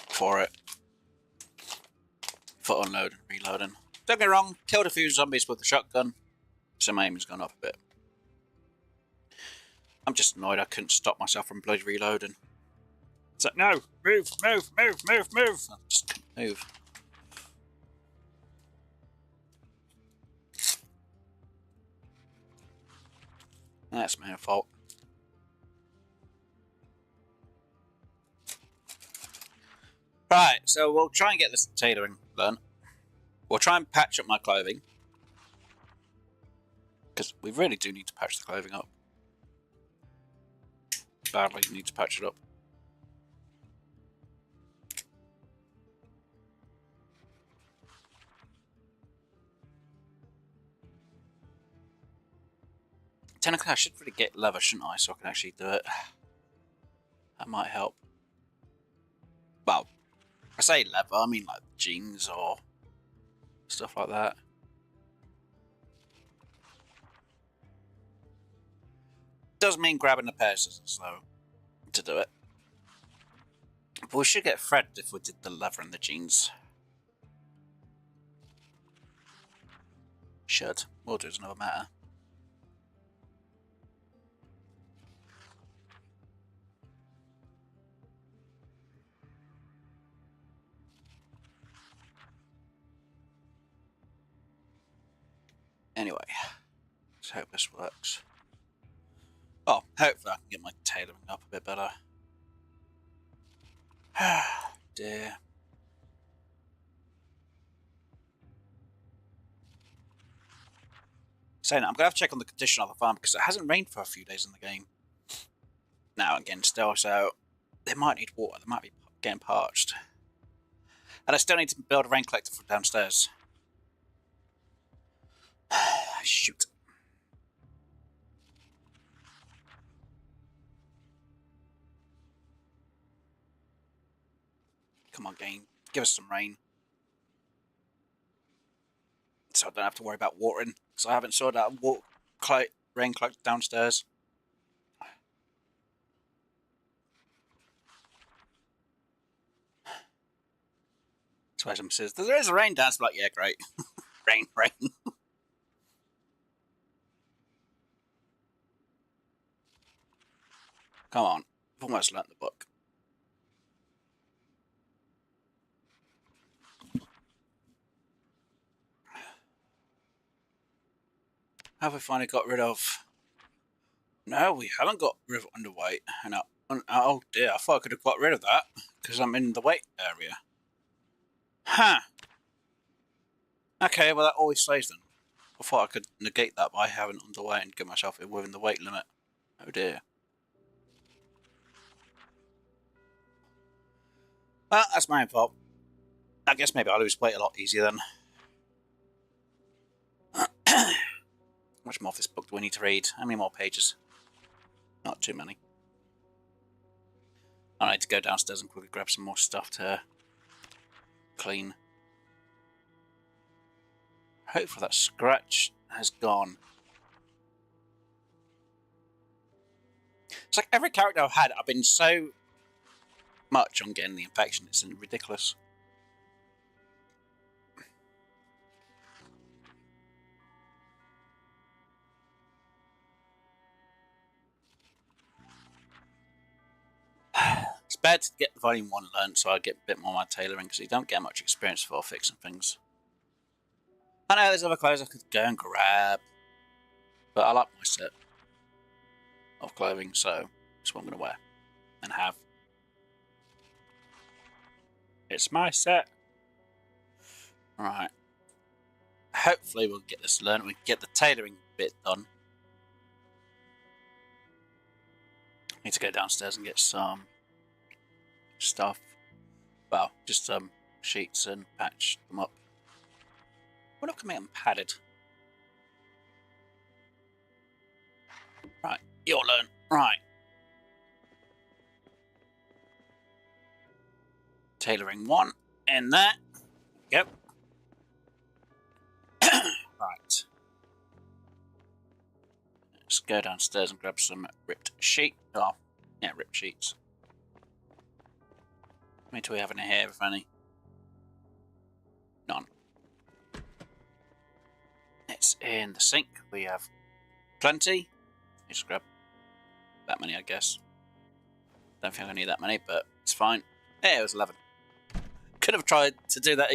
for it. For unloading, reloading. Don't get me wrong, killed a few zombies with the shotgun, so my aim has gone up a bit. I'm just annoyed I couldn't stop myself from bloody reloading. It's like, no, move, move, move, move, move. I just couldn't move. That's my own fault. Right, so we'll try and get this tailoring done. We'll try and patch up my clothing. Because we really do need to patch the clothing up. Badly need to patch it up. Technically, I should really get leather, shouldn't I? So I can actually do it. That might help. Well, I say leather, I mean like jeans or stuff like that. Does mean grabbing a pair of scissors though to do it. But we should get thread if we did the leather and the jeans. Should. We'll do as another matter. Anyway, let's hope this works. Oh, hopefully I can get my tailoring up a bit better. Dear. Saying that, I'm going to have to check on the condition of the farm because it hasn't rained for a few days in the game. Now again, still, so they might need water. They might be getting parched. And I still need to build a rain collector from downstairs. Shoot. Come on, game. Give us some rain. So I don't have to worry about watering. Because I haven't sorted out rain collector downstairs. So as says, there is a rain dance. Like, yeah, great. Rain, rain. Come on. I've almost learnt the book. Have we finally got rid of... No, we haven't got rid of underweight. And oh dear, I thought I could have got rid of that. Because I'm in the weight area. Huh. Okay, well that always stays then. I thought I could negate that by having underweight and get myself within the weight limit. Oh dear. Well, that's my own fault. I guess maybe I'll lose weight a lot easier then. How much more of this book do we need to read? How many more pages? Not too many. I need to go downstairs and quickly grab some more stuff to clean. Hopefully that scratch has gone. It's like every character I've had, I've been so much on getting the infection. It's ridiculous. It's better to get Volume 1 learned so I get a bit more of my tailoring, because you don't get much experience for fixing things. I know there's other clothes I could go and grab, but I like my set of clothing, so that's what I'm going to wear and have. It's my set. Right. Hopefully we'll get this learned. We can get the tailoring bit done. Need to go downstairs and get some stuff. Well, just some sheets and patch them up. Well, look at me, I'm padded. Right, you'll learn. Right. Tailoring 1 in there. Yep. Right. Let's go downstairs and grab some ripped sheet. Oh, yeah, ripped sheets. How many do we have in here, if any? None. It's in the sink. We have plenty. Just grab that many, I guess. Don't think I need that many, but it's fine. Yeah, it was 11. Could have tried to do that.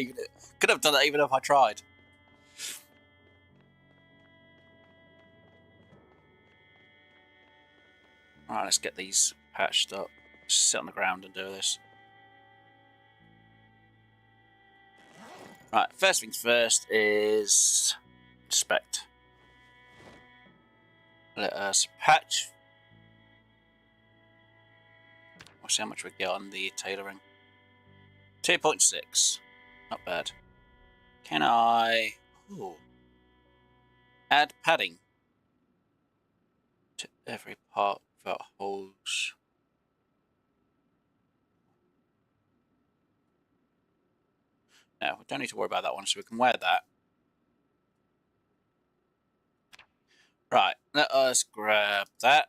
Could have done that even if I tried. Alright, let's get these patched up. Just sit on the ground and do this. Right, first things first is inspect. Let us patch. We'll see how much we get on the tailoring. 2.6. Not bad. Can I... Ooh. Add padding to every part without holes. No, we don't need to worry about that one, so we can wear that. Right, let us grab that.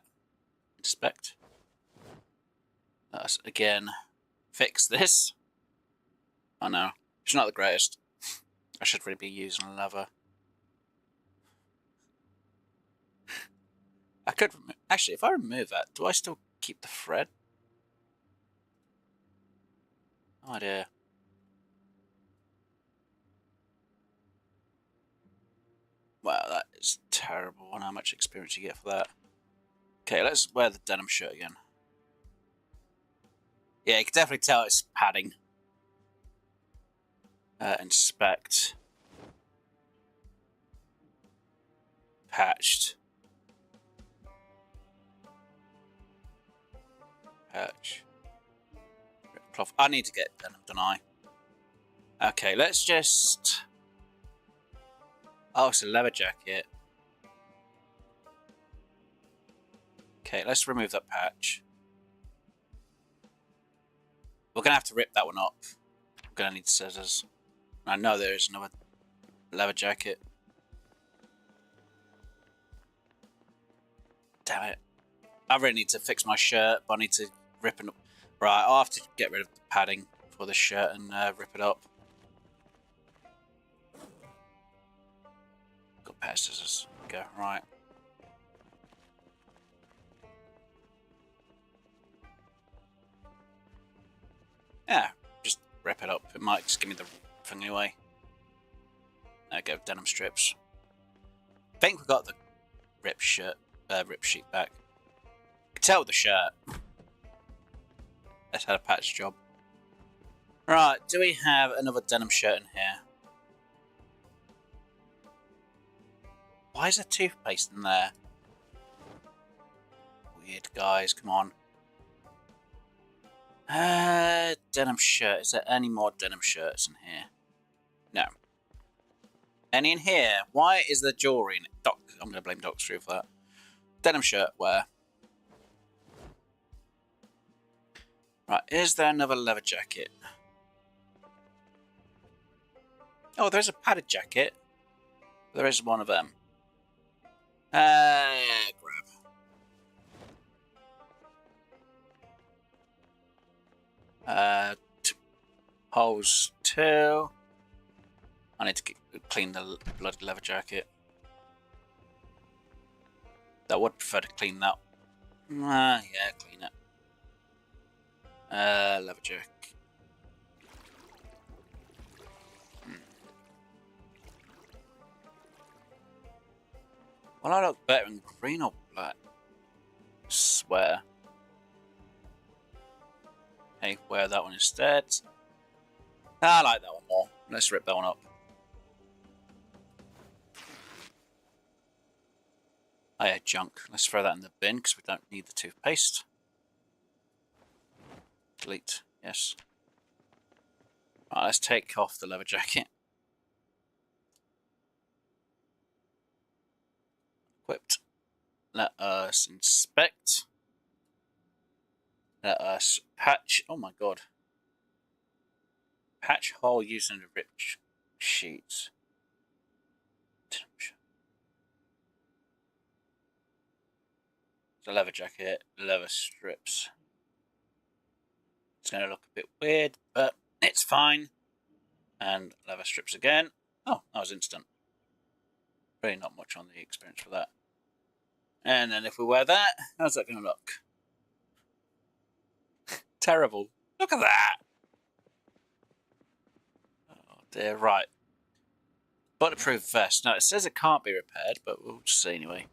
Inspect. Let us again fix this. Oh no, it's not the greatest. I should really be using leather. I could actually, if I remove that, do I still keep the thread? Oh dear. Wow, that is terrible. I wonder how much experience you get for that. Okay, let's wear the denim shirt again. Yeah, you can definitely tell it's padding. Inspect. Patched. Patch. Cloth. I need to get denim, don't I? Okay, let's just... Oh, it's a leather jacket. Okay, let's remove that patch. We're going to have to rip that one up. We're going to need scissors. I know there is another leather jacket. Damn it. I really need to fix my shirt, but I need to rip it up. Right, I'll have to get rid of the padding for the shirt and rip it up. Got a pair of scissors. Go, right. Yeah, just rip it up. It might just give me the thing anyway. There we go, denim strips. I think we got the rip sheet back. You can tell with the shirt. Let's have a patch job. Right, do we have another denim shirt in here? Why is there toothpaste in there? Weird, guys, come on. Denim shirt. Is there any more denim shirts in here? No. Any in here? Why is there jewellery in it? I'm going to blame Doc's for that. Denim shirt, where? Right, is there another leather jacket? Oh, there's a padded jacket. There is one of them. Grab. Holes 2. I need to clean the bloody leather jacket. I would prefer to clean that. Yeah, clean it. Leather jacket. Well, I look better in green or black. I swear. Hey, wear that one instead. I like that one more. Let's rip that one up. Oh yeah, junk. Let's throw that in the bin because we don't need the toothpaste. Delete. Yes. Right, let's take off the leather jacket. Equipped. Let us inspect. Let us patch. Oh my god. Patch hole using the rich sheets. The leather jacket, leather strips. It's going to look a bit weird, but it's fine. And leather strips again. Oh, that was instant. Really not much on the experience for that. And then if we wear that, how's that going to look? Terrible. Look at that. Oh dear, right. Bulletproof vest. Now it says it can't be repaired, but we'll just see anyway.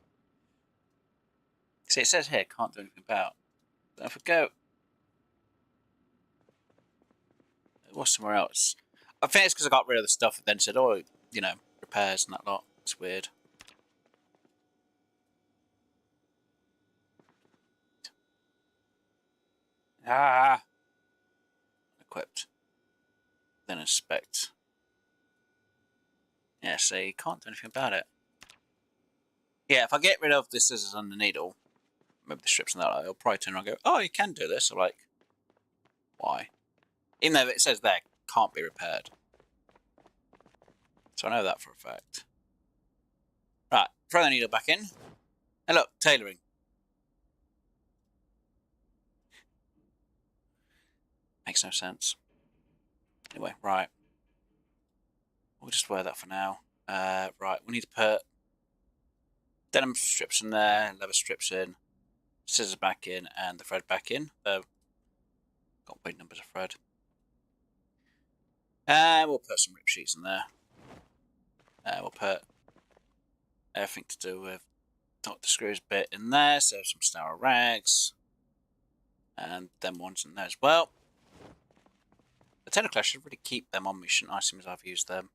See, it says here, can't do anything about. But if we go... It was somewhere else. I think it's because I got rid of the stuff and then said, oh, you know, repairs and that lot. It's weird. Ah! Equipped. Then inspect. Yeah, see, you can't do anything about it. Yeah, if I get rid of the scissors and the needle, maybe the strips and that, it'll probably turn around and go, oh, you can do this. I'm like, why? Even though it says there, can't be repaired. So I know that for a fact. Right, throw the needle back in. And look, tailoring. Makes no sense. Anyway, right. We'll just wear that for now. Right, we need to put denim strips in there, leather strips in, scissors back in, and the thread back in. Got big numbers of thread. We'll put some rip sheets in there. We'll put everything to do with the screws bit in there, so some sour rags. And them ones in there as well. The tentacle, I should really keep them on me, shouldn't I? Seems I've used them.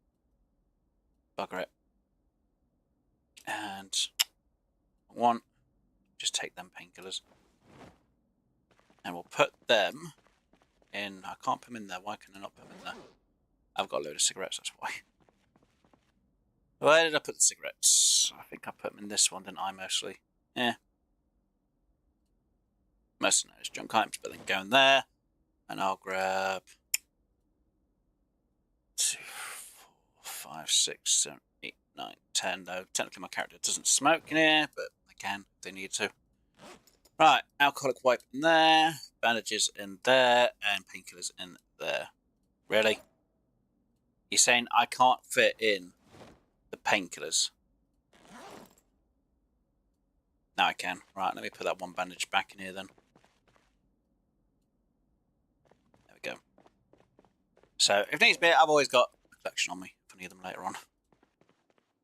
Bugger it. And one, just take them painkillers. And we'll put them in. I can't put them in there. Why can I not put them in there? I've got a load of cigarettes, that's why. Where did I put the cigarettes? I think I put them in this one, didn't I, mostly? Yeah. Most of those junk items, but then go in there. And I'll grab 2, 4, 5, 6, 7, 8, 9, 10. Though technically my character doesn't smoke in here, but they can if they need to. Right, alcoholic wipe in there, bandages in there, and painkillers in there. Really? You're saying I can't fit in the painkillers? Now I can. Right, let me put that one bandage back in here then. There we go. So, if needs be, I've always got a collection on me if I need them later on.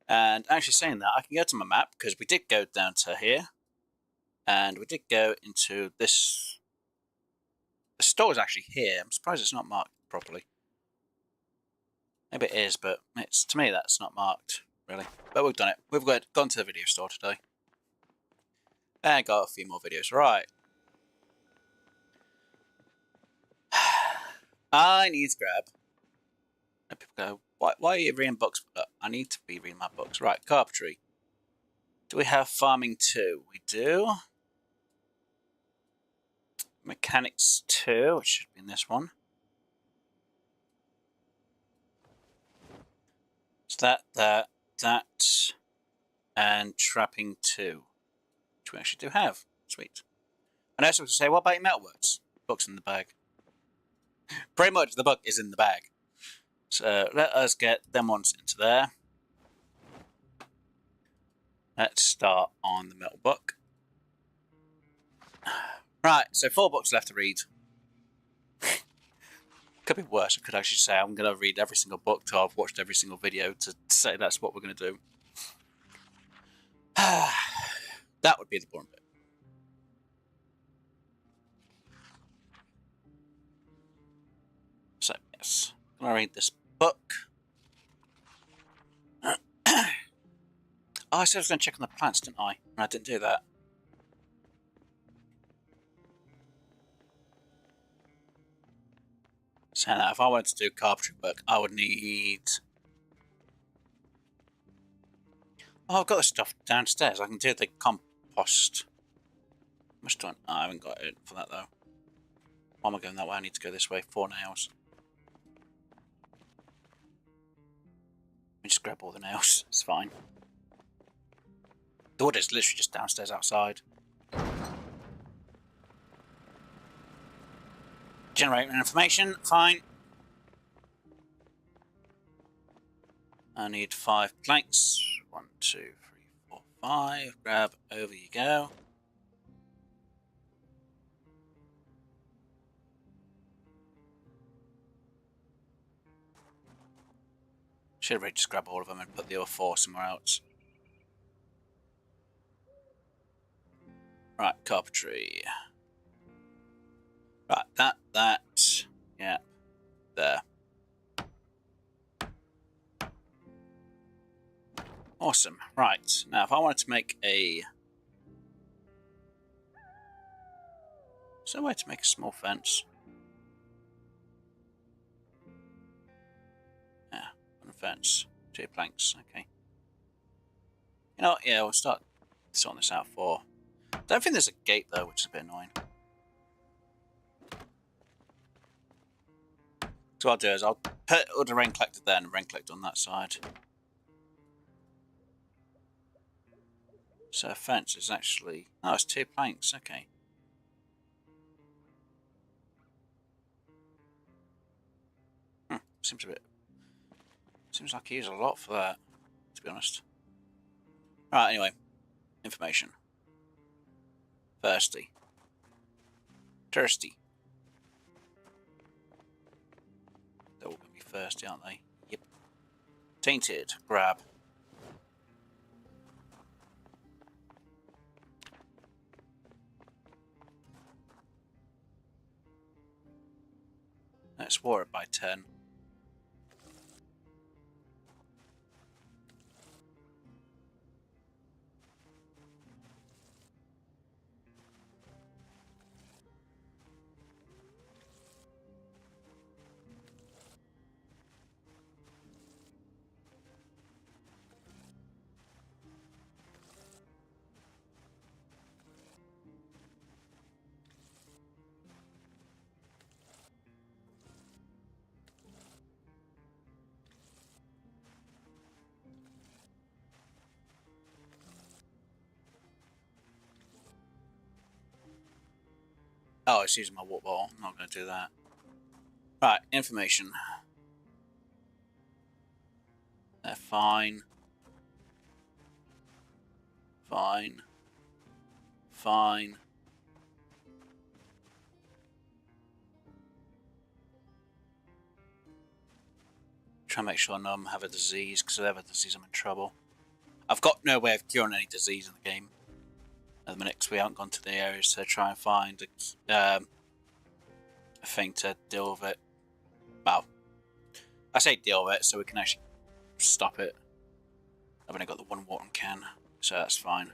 And actually saying that, I can go to my map, because we did go down to here. And we did go into this. The store is actually here. I'm surprised it's not marked properly. Maybe it is, but it's to me that's not marked, really. But we've done it. We've gone to the video store today. And got a few more videos. Right. I need to grab. And people go, why are you reading books? I need to be reading my books. Right, carpentry. Do we have farming 2? We do. Mechanics 2, which should be in this one. So that, and trapping 2, which we actually do have. Sweet. And I also want to say, what about your metalworks? Book's in the bag. Pretty much the book is in the bag. So let us get them ones into there. Let's start on the metal book. Right, so 4 books left to read. Could be worse. I could actually say I'm going to read every single book till I've watched every single video to say that's what we're going to do. That would be the boring bit. So, yes. I'm going to read this book. Oh, I said I was going to check on the plants, didn't I? And I didn't do that. So now, if I wanted to do carpentry work, I would need... Oh, I've got the stuff downstairs. I can do the compost. Much done. Oh, I haven't got it for that, though. Why am I going that way? I need to go this way. 4 nails. Let me just grab all the nails. It's fine. The wood is literally just downstairs outside. Generating information. Fine. I need 5 planks. 1, 2, 3, 4, 5. Grab. Over you go. Should have really just grabbed all of them and put the other 4 somewhere else. Right, carpentry. Right, that. Yeah. There. Awesome. Right, now if I wanted to make a... Is there a way to make a small fence? Yeah, one fence. 2 planks, okay. You know what, yeah, we'll start sorting this out for... Don't think there's a gate though, which is a bit annoying. So what I'll do is I'll put all the rain collector there and rain collector on that side. So a fence is actually... Oh, it's 2 planks, okay. Seems a bit... Seems like I use a lot for that, to be honest. Right, anyway. Information. Thirsty. Thirsty. They're all going to be thirsty, aren't they? Yep. Tainted. Grab. Let's water it by 10. Oh, it's using my water bottle. I'm not going to do that. Right, information. They're fine. Fine. Fine. Try and make sure none of them have a disease, because if they have a disease, I'm in trouble. I've got no way of curing any disease in the game at the minute, because we haven't gone to the areas to try and find a thing to deal with it. Well, I say deal with it so we can actually stop it. I've only got the 1 watering can, so that's fine.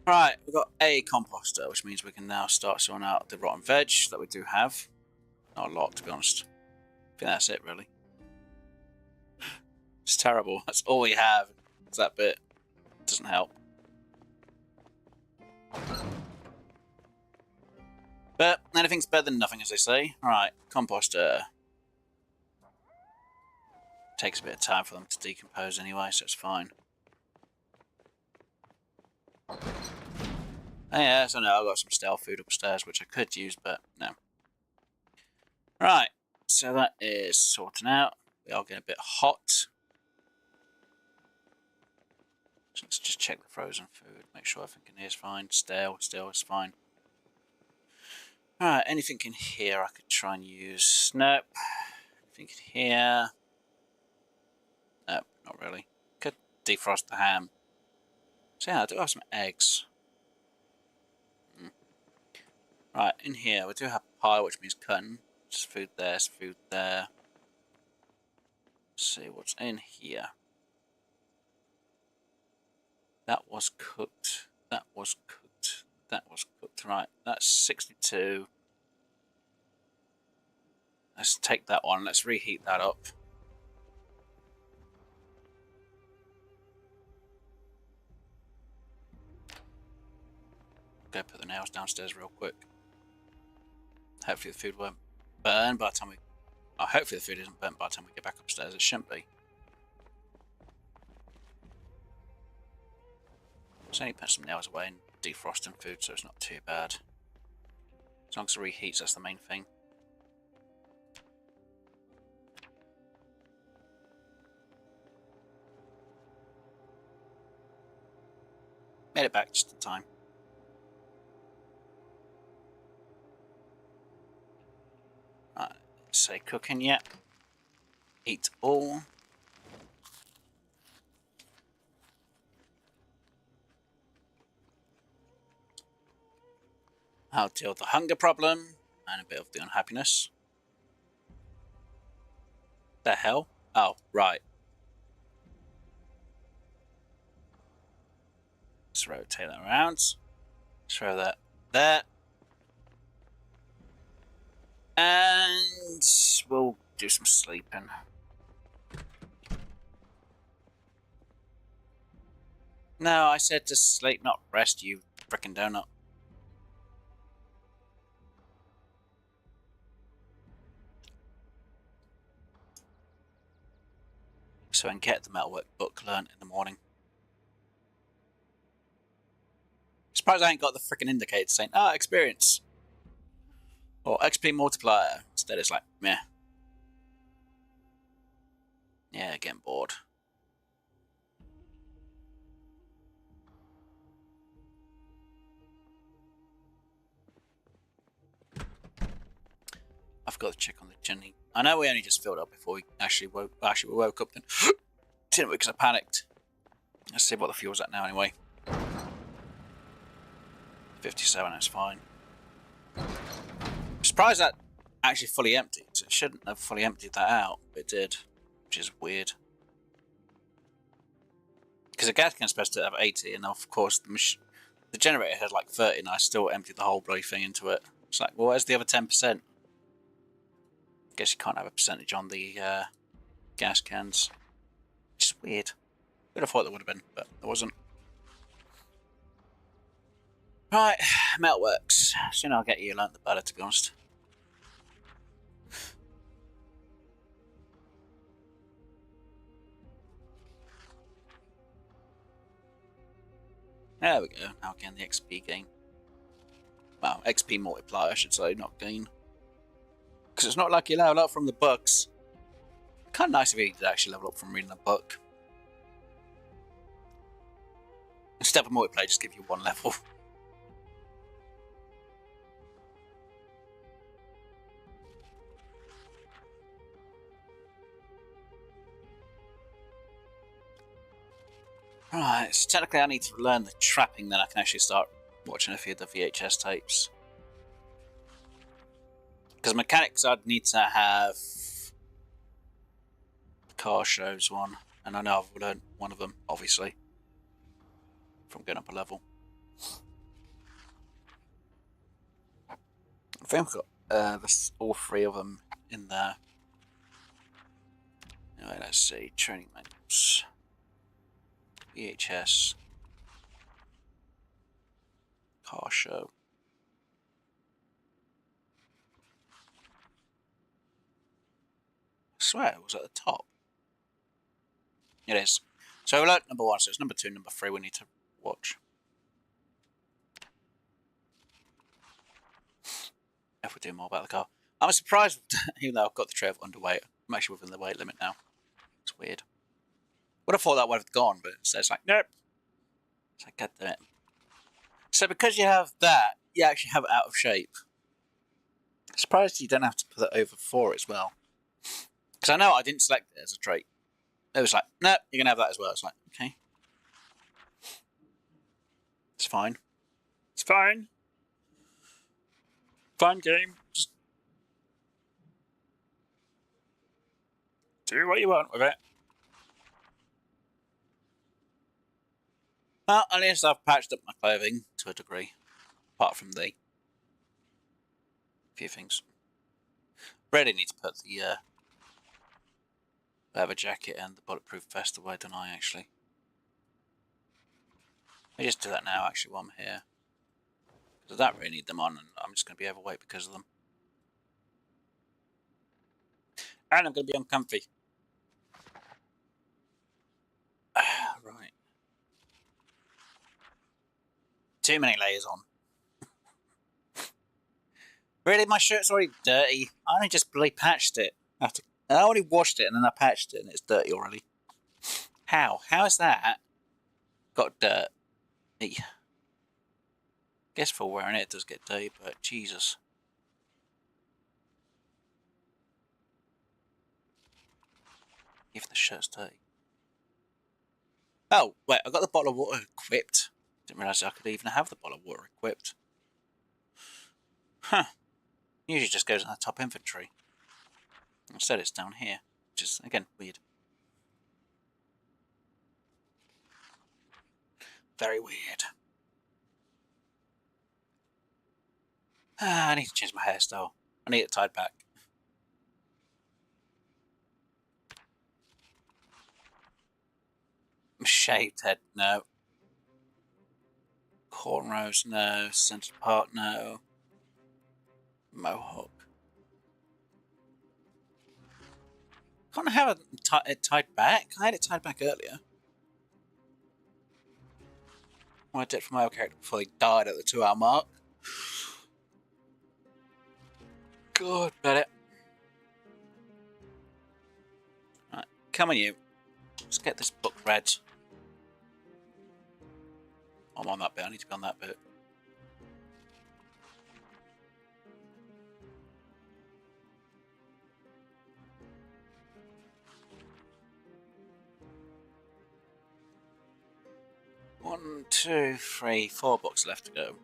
Right, we've got a composter, which means we can now start sorting out the rotten veg that we do have. Not a lot, to be honest. I think that's it, really. It's terrible. That's all we have. It's that bit. Doesn't help. But anything's better than nothing, as they say. Right, composter. Takes a bit of time for them to decompose anyway, so it's fine. Oh yeah, so no, I've got some stale food upstairs which I could use, but no. Right, so that is sorting out. We are getting a bit hot. So let's just check the frozen food, make sure everything in here is fine. Stale, still is fine. Alright, anything in here I could try and use? Nope. Anything in here? Nope, not really. Could defrost the ham. So yeah, I do have some eggs. Right, in here we do have pie, which means cutting. Just food there, food there. Let's see what's in here. That was cooked. That was cooked. That was cooked. Right, that's 62. Let's take that one. Let's reheat that up. Go put the nails downstairs real quick. Hopefully the food won't burn by the time we... Oh, hopefully the food isn't burnt by the time we get back upstairs. It shouldn't be. Just only put some nails away and defrosting food, so it's not too bad. As long as it reheats, that's the main thing. Made it back just in time. Right, say cooking yet. Eat all. I'll deal with the hunger problem and a bit of the unhappiness. The hell? Oh, right. Let's rotate that around. Throw that there. And we'll do some sleeping. No, I said to sleep, not rest, you frickin' donut. So I can get the metalwork book learnt in the morning. Surprised I ain't got the frickin' indicator saying, experience. Or XP multiplier. Instead it's like, meh. Yeah, getting bored. I've got to check on the chimney. I know we only just filled up before we actually woke up then. Didn't we, because I panicked. Let's see what the fuel's at now anyway. 57, that's fine. I'm surprised that actually fully emptied. It shouldn't have fully emptied that out, but it did, which is weird. Because the gas can's supposed to have 80, and of course the generator had like 30, and I still emptied the whole bloody thing into it. It's like, well, where's the other 10%? Guess you can't have a percentage on the gas cans. Which is weird. Would have thought there would have been, but there wasn't. Right, Meltworks. Soon I'll get you learnt the better, to be honest. There we go. Now again, the XP gain. Well, XP multiplier, I should say, not gain. Because it's not like you level up from the books. Kind of nice if you did actually level up from reading a book. Instead of multiplayer, just give you one level. Right, so technically I need to learn the trapping, then I can actually start watching a few of the VHS tapes. Because mechanics, I'd need to have the car shows one, and I know I've learned one of them, obviously, from going up a level. I think I've got all three of them in there. Anyway, let's see, training manuals. VHS. Car show. I swear it was at the top. It is. So alert number 1, so it's number 2, number 3 we need to watch. If we do more about the car. I'm surprised, even though I've got the trail underweight, I'm actually within the weight limit now. It's weird. Would have thought that would have gone, but instead it's like, nope. It's like, God damn it. So because you have that, you actually have it out of shape. Surprised you don't have to put it over 4 as well. Because I know I didn't select it as a trait. It was like, nope, you're going to have that as well. It's like, okay. It's fine. It's fine. Fine game. Just do what you want with it. Well, at least I've patched up my clothing to a degree. Apart from the few things. Really need to put the leather jacket and the bulletproof vest away, don't I, actually? I just do that now, actually, while I'm here. Because I don't really need them on, and I'm just going to be overweight because of them. And I'm going to be uncomfy. Right. Too many layers on. Really, my shirt's already dirty. I only just bloody patched it. I only washed it and then I patched it and it's dirty already. How? How is that got dirt? Guess for wearing it does get dirty, but Jesus. If the shirt's dirty. Oh, wait, I got the bottle of water equipped. Didn't realise I could even have the bottle of water equipped. Huh. Usually just goes in the top inventory. Instead it's down here, which is, again, weird. Very weird. I need to change my hairstyle. I need it tied back. Shaved head, no. Cornrows, no. Centered part, no. Mohawk. Can't I have it tied back? I had it tied back earlier. Well, I did it for my old character before he died at the 2-hour mark. God, bet it. Right, come on you. Let's get this book read. I'm on that bit, I need to be on that bit. One, two, three, 4 books left to go.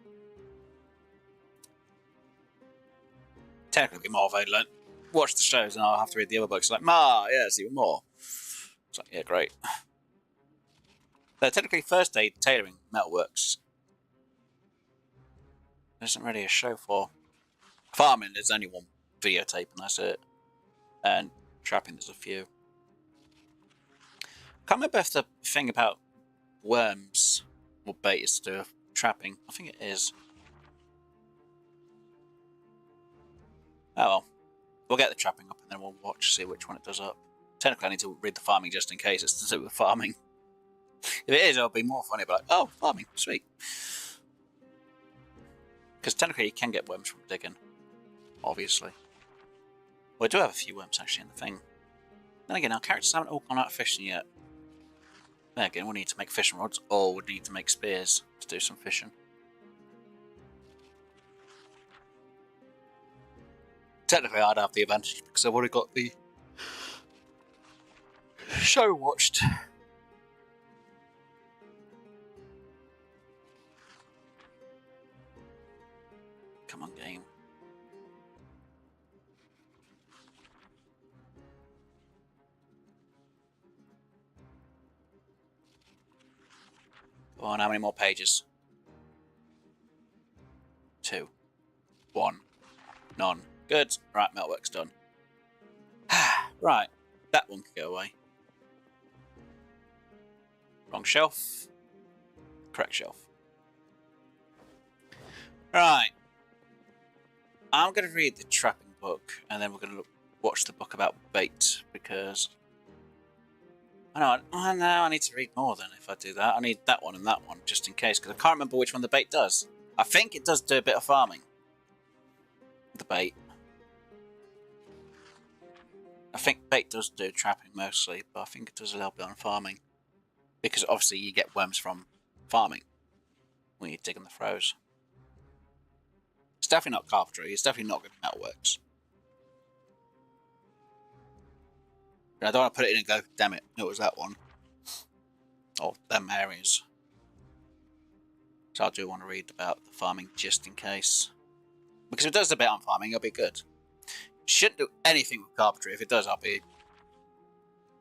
Technically more if I watch the shows and I'll have to read the other books. Like, Ma, yeah, there's even more. It's like, yeah, great. So technically first aid, tailoring, metalworks. There isn't really a show for. Farming, there's only one videotape and that's it. And trapping, there's a few. Can't remember if the thing about worms or bait is to do with trapping. I think it is. Oh well. We'll get the trapping up and then we'll watch, see which one it does up. Technically I need to read the farming just in case it's to do with farming. If it is, it'll be more funny, but like, oh, farming, sweet. Because technically you can get worms from digging. Obviously. Well, I do have a few worms actually in the thing. Then again, our characters haven't all gone out fishing yet. Then again, we need to make fishing rods, or we need to make spears to do some fishing. Technically, I'd have the advantage because I've already got the show watched. Come on, game. Go on, how many more pages? 2. 1. None. Good. Right, metalwork's done. Right, that one can go away. Wrong shelf. Correct shelf. Right. I'm going to read the trapping book, and then we're going to watch the book about bait, because I know, I need to read more then if I do that. I need that one and that one, just in case, because I can't remember which one the bait does. I think it does do a bit of farming. The bait. I think bait does do trapping mostly, but I think it does a little bit on farming. Because obviously you get worms from farming when you dig in the throws. It's definitely not carpentry, it's definitely not good metalworks. I don't want to put it in and go, damn it, it was that one. Or them areas. So I do want to read about the farming just in case. Because if it does a bit on farming, it'll be good. Shouldn't do anything with carpentry. If it does, I'll be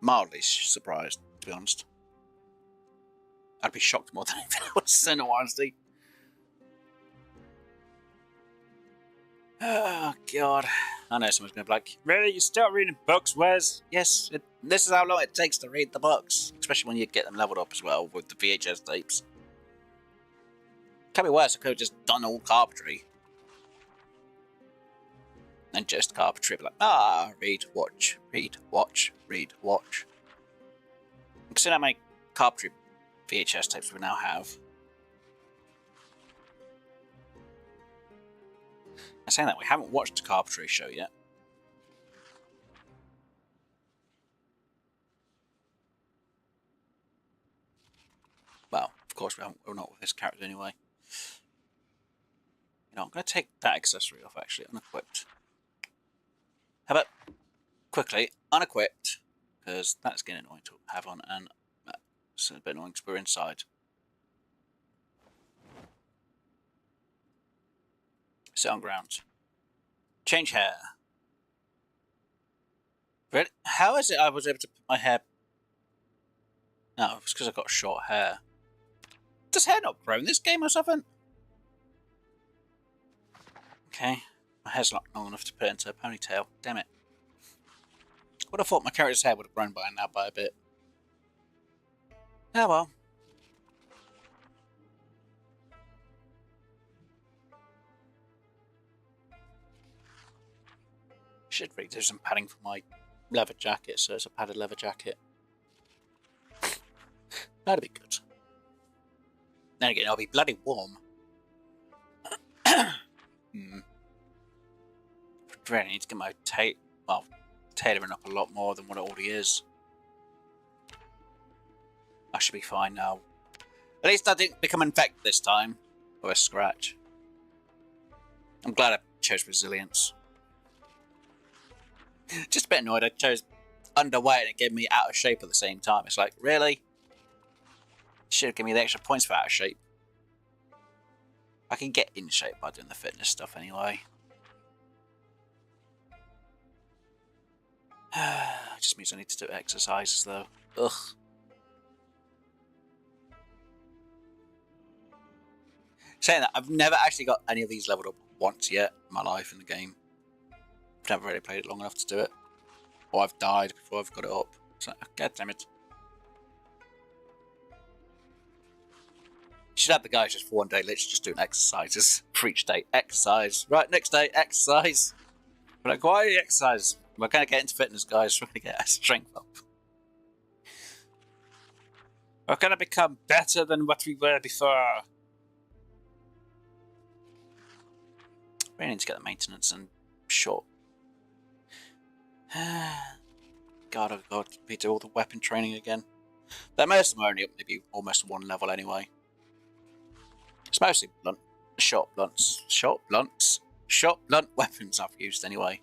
mildly surprised, to be honest. I'd be shocked more than anything else, in all honesty. Oh, God. I know someone's going to be like, really? You're still reading books, Wes? Yes, this is how long it takes to read the books. Especially when you get them leveled up as well with the VHS tapes. Can't be worse, I could have just done all carpentry. And just carpentry, but like, read, watch, read, watch, read, watch. Consider how many carpentry VHS tapes we now have. I'm saying that we haven't watched a carpentry show yet. Well, of course we're not with this character anyway. You know, I'm going to take that accessory off actually, unequipped. How about quickly unequipped, because that's getting annoying to have on, and it's a bit annoying because we're inside. Sit on ground. Change hair. Really? How is it I was able to put my hair... No, it's because I've got short hair. Does hair not grow in this game or something? Okay. My hair's not long enough to put it into a ponytail. Damn it. Would have thought my character's hair would have grown by now by a bit. Oh well. Should really do some padding for my leather jacket, so it's a padded leather jacket. That'd be good. Then again, I'll be bloody warm. Really need to get my tailoring up a lot more than what it already is. I should be fine now. At least I didn't become infected this time. Or a scratch. I'm glad I chose resilience. Just a bit annoyed I chose underweight and it gave me out of shape at the same time. It's like, really? Should have given me the extra points for out of shape. I can get in shape by doing the fitness stuff anyway. It just means I need to do exercises though. Ugh. Saying that, I've never actually got any of these leveled up once yet in my life in the game. I've never really played it long enough to do it. Or I've died before I've got it up. So, God damn it. You should have the guys just for one day, literally just doing exercises for each day. Exercise. Right, next day, exercise. But like, why exercise? We're going to get into fitness, guys. We're going to get our strength up. We're going to become better than what we were before. We need to get the maintenance and short. God, oh God, we do all the weapon training again. Most of them are only up maybe almost one level anyway. It's mostly blunt, short blunt weapons I've used anyway.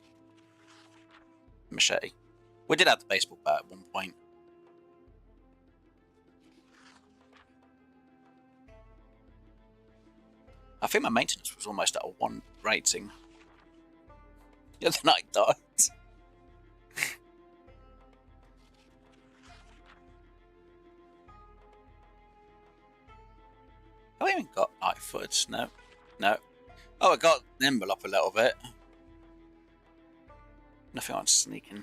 Machete. We did have the baseball bat at one point. I think my maintenance was almost at a 1 rating. The other night died. Have I even got light footage? No. No. Oh, I got nimble up a little bit. Nothing on sneaking.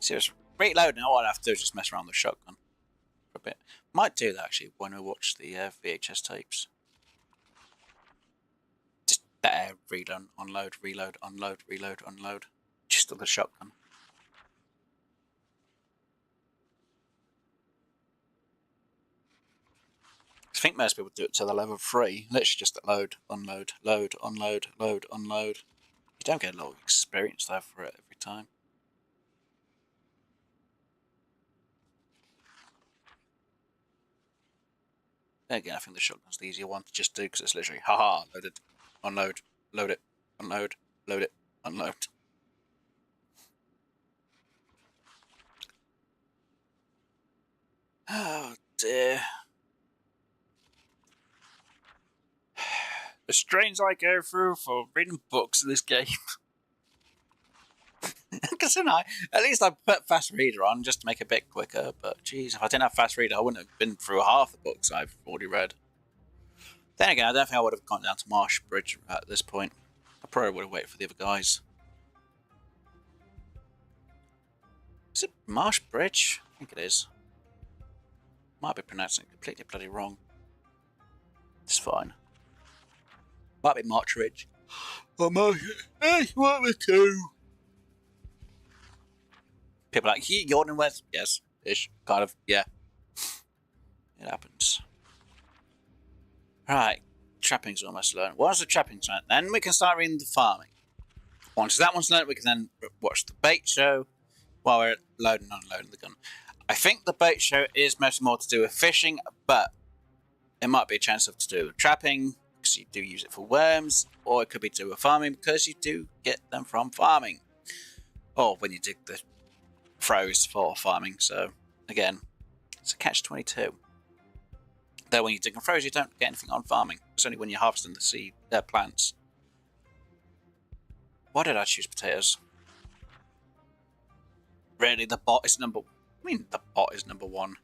Seriously, reload now. All I have to do is just mess around with the shotgun for a bit. Might do that actually when we watch the VHS tapes. Just better reload, unload, reload, unload, reload, unload. Just used to the shotgun. I think most people do it till they're level 3. Literally just load, unload, load, unload, load, unload. You don't get a lot of experience though for it every time. Then again, I think the shotgun's the easier one to just do because it's literally haha, loaded, unload, load it, unload, load it, unload. Oh dear. The strains I go through for reading books in this game. Because at least I put fast reader on just to make it a bit quicker. But geez, if I didn't have fast reader, I wouldn't have been through half the books I've already read. Then again, I don't think I would have gone down to Marsh Bridge at this point. I probably would have waited for the other guys. Is it Marsh Bridge? I think it is. Might be pronouncing it completely bloody wrong. It's fine. Might be March Ridge. Oh my, hey, what we do? People are like, you yawning west? Yes, ish, kind of, yeah. It happens. Right, trapping's almost learned. Once the trapping's learned, then we can start reading the farming. Once that one's learned, we can then watch the bait show while we're loading and unloading the gun. I think the bait show is mostly more to do with fishing, but it might be a chance of to do with trapping, because you do use it for worms, or it could be to do with farming, because you do get them from farming. Or when you dig the throws for farming, so again, it's a catch-22. Though when you dig the throws, you don't get anything on farming. It's only when you're harvesting the seed, plants. Why did I choose potatoes? Really, the bot is number... I mean, the bot is number 1.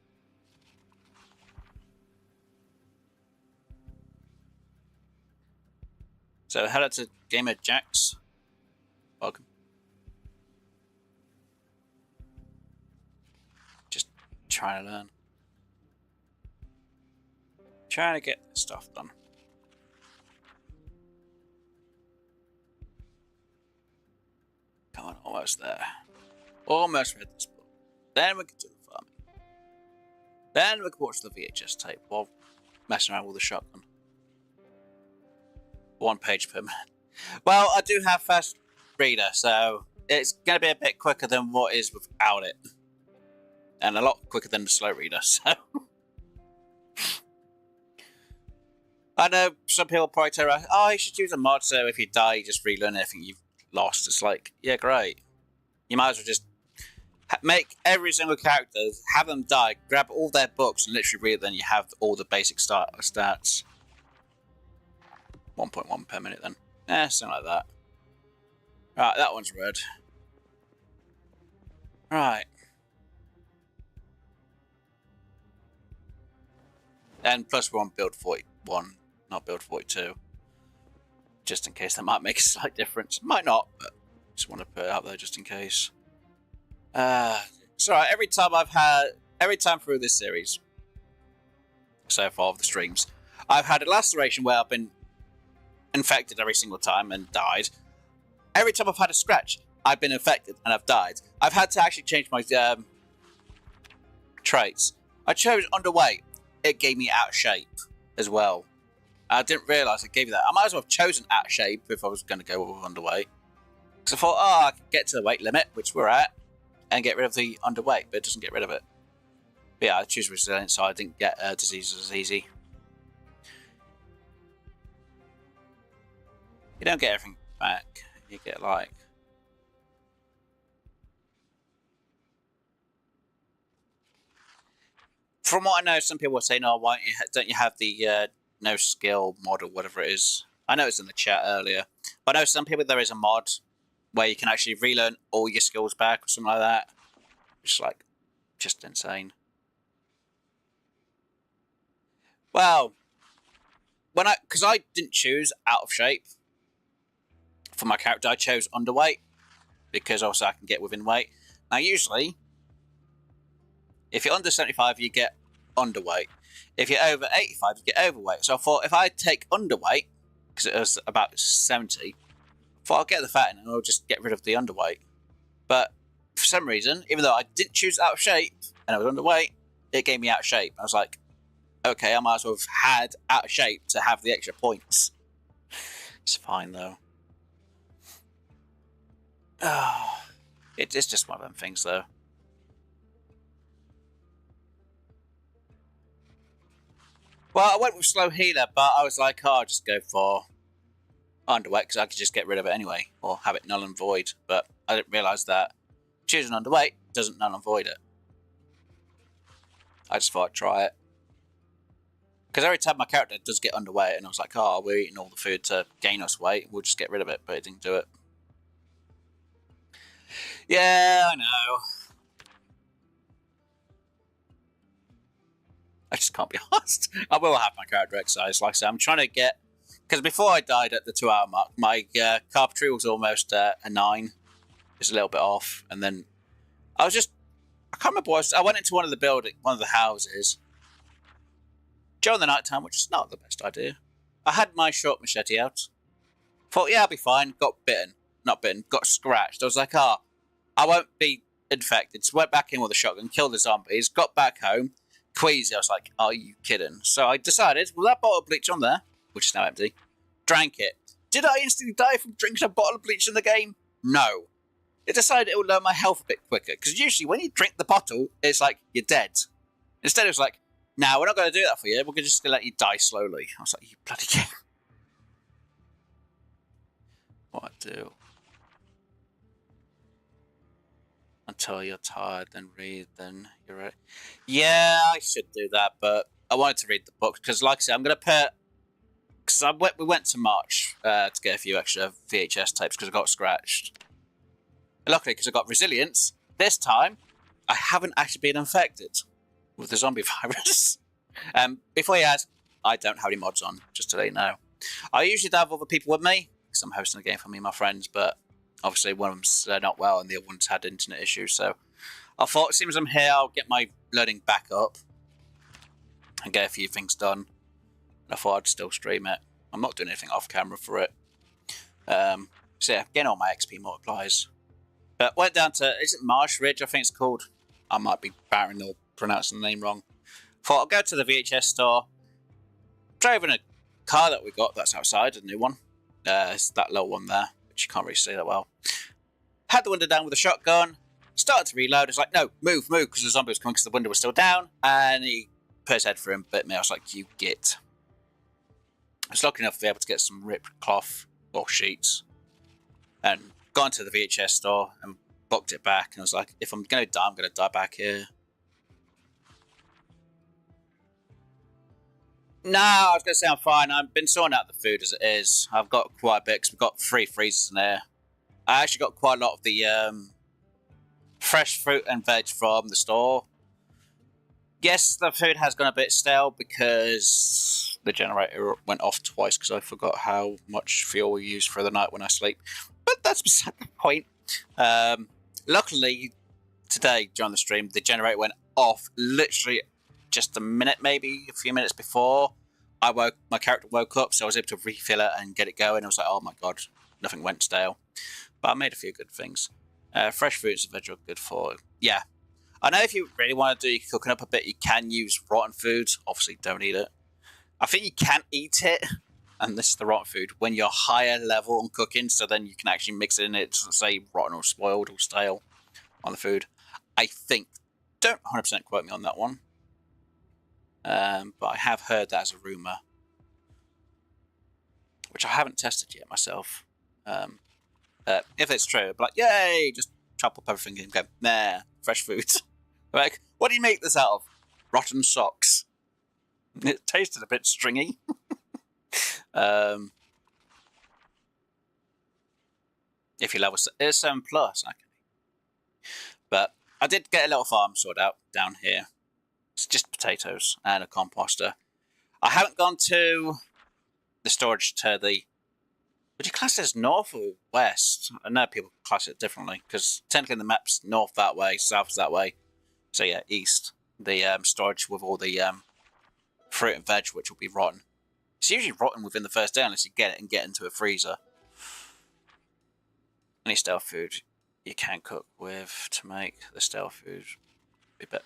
So, hello to Gamer Jax. Welcome. Just trying to learn. Trying to get this stuff done. Come on, almost there. Almost read this book. Then we can do the farming. Then we can watch the VHS tape while messing around with the shotgun. 1 page per minute. Well, I do have fast reader, so it's going to be a bit quicker than what is without it. And a lot quicker than the slow reader, so... I know some people probably tell me, oh, you should use a mod, so if you die, you just relearn everything you've lost. It's like, yeah, great. You might as well just make every single character, have them die, grab all their books and literally read it, then you have all the basic stats. 1.1 per minute then. Something like that. Right, that one's red. Right. And plus we're on build 41, not build 42. Just in case that might make a slight difference. Might not, but just want to put it out there just in case. So every time through this series, so far of the streams, I've had a laceration where I've been infected every single time and died. Every time I've had a scratch, I've been infected and I've died. I've had to actually change my traits. I chose underweight. It gave me out of shape as well. I didn't realise it gave me that. I might as well have chosen out of shape if I was going to go with underweight. Because I thought, oh, I can get to the weight limit, which we're at, and get rid of the underweight, but it doesn't get rid of it. But yeah, I choose resilience, so I didn't get diseases as easy. You don't get everything back. You get like... From what I know, some people are saying, oh, why don't you have the no skill mod or whatever it is? I know it's in the chat earlier. But I know some people, there is a mod where you can actually relearn all your skills back or something like that. Which is like, just insane. Well, because I didn't choose out of shape for my character, I chose underweight because also I can get within weight. Now, usually, if you're under 75, you get underweight. If you're over 85, you get overweight. So I thought if I take underweight, because it was about 70, I thought I'll get the fat in and I'll just get rid of the underweight. But for some reason, even though I didn't choose out of shape and I was underweight, it gave me out of shape. I was like, okay, I might as well have had out of shape to have the extra points. It's fine though. It's just one of them things though. Well, I went with slow healer, but I was like, oh, I'll just go for underweight because I could just get rid of it anyway, or have it null and void. But I didn't realise that choosing underweight doesn't null and void it. I just thought I'd try it. Because every time my character does get underweight, and I was like, oh, we're eating all the food to gain us weight, we'll just get rid of it, but it didn't do it. Yeah, I know. I just can't be asked. I will have my character exercise. Like I said, I'm trying to get... Because before I died at the 2-hour mark, my carpentry was almost a 9. Just a little bit off. And then I was just... I can't remember what I went into one of the houses during the night time, which is not the best idea. I had my short machete out. Thought, yeah, I'll be fine. Got bitten. Not bitten. Got scratched. I was like, oh, I won't be infected. So went back in with a shotgun, killed the zombies, got back home. Queasy. I was like, are you kidding? So I decided, well, that bottle of bleach on there, which is now empty, drank it. Did I instantly die from drinking a bottle of bleach in the game? No. It decided it would lower my health a bit quicker, because usually when you drink the bottle, it's like, you're dead. Instead it was like, nah, we're not going to do that for you, we're just going to let you die slowly. I was like, you bloody game. What I do? Until you're tired, then read, then you're right. Yeah, I should do that, but I wanted to read the book, because like I said, I'm going to put... Because we went to March to get a few extra VHS tapes, because I got scratched. And luckily, because I got resilience, this time, I haven't actually been infected with the zombie virus. Before you ask, I don't have any mods on, just to let you know. I usually have other people with me, because I'm hosting a game for me and my friends, but obviously one of them's not well and the other one's had internet issues, so I thought, as soon as I'm here, I'll get my loading back up and get a few things done. And I thought I'd still stream it. I'm not doing anything off camera for it. So yeah, getting all my XP multipliers. But went down to, is it Marsh Ridge, I think it's called? I might be battering or pronouncing the name wrong. Thought I'll go to the VHS store. Drove in a car that we got that's outside, a new one. It's that little one there, which you can't really see that well. Had the window down with a shotgun. Started to reload. It's like, no, move, because the zombie was coming because the window was still down. And he put his head through and bit me. I was like, you git. I was lucky enough to be able to get some ripped cloth or sheets. And got into the VHS store and booked it back. And I was like, if I'm going to die, I'm going to die back here. No, I was going to say I'm fine. I've been sorting out the food as it is. I've got quite a bit because we've got 3 freezers in there. I actually got quite a lot of the fresh fruit and veg from the store. Yes, the food has gone a bit stale because the generator went off twice because I forgot how much fuel we use for the night when I sleep. But that's beside the point. Luckily, today during the stream, the generator went off literally just a minute, maybe a few minutes before my character woke up, so I was able to refill it and get it going. I was like, oh my god, nothing went stale. But I made a few good things. Fresh fruits and veg are good for, yeah. I know if you really want to do your cooking up a bit, you can use rotten food. Obviously, don't eat it. I think you can eat it, and this is the rotten food, when you're higher level on cooking, so then you can actually mix it in. It doesn't say rotten or spoiled or stale on the food. I think. Don't 100% quote me on that one. But I have heard that as a rumour, which I haven't tested yet myself. If it's true, I'd be like, yay, just chop up everything and go, nah, fresh food. Like, what do you make this out of? Rotten socks. It tasted a bit stringy. If you level, it's 7+, okay. But I did get a little farm sorted out down here. It's just potatoes and a composter. I haven't gone to the storage to the... Would you class it as north or west? I know people class it differently, because technically the map's north that way, south that way. So yeah, east. The storage with all the fruit and veg, which will be rotten. It's usually rotten within the first day unless you get it and get into a freezer. Any stale food. you can cook with to make the stale food be better.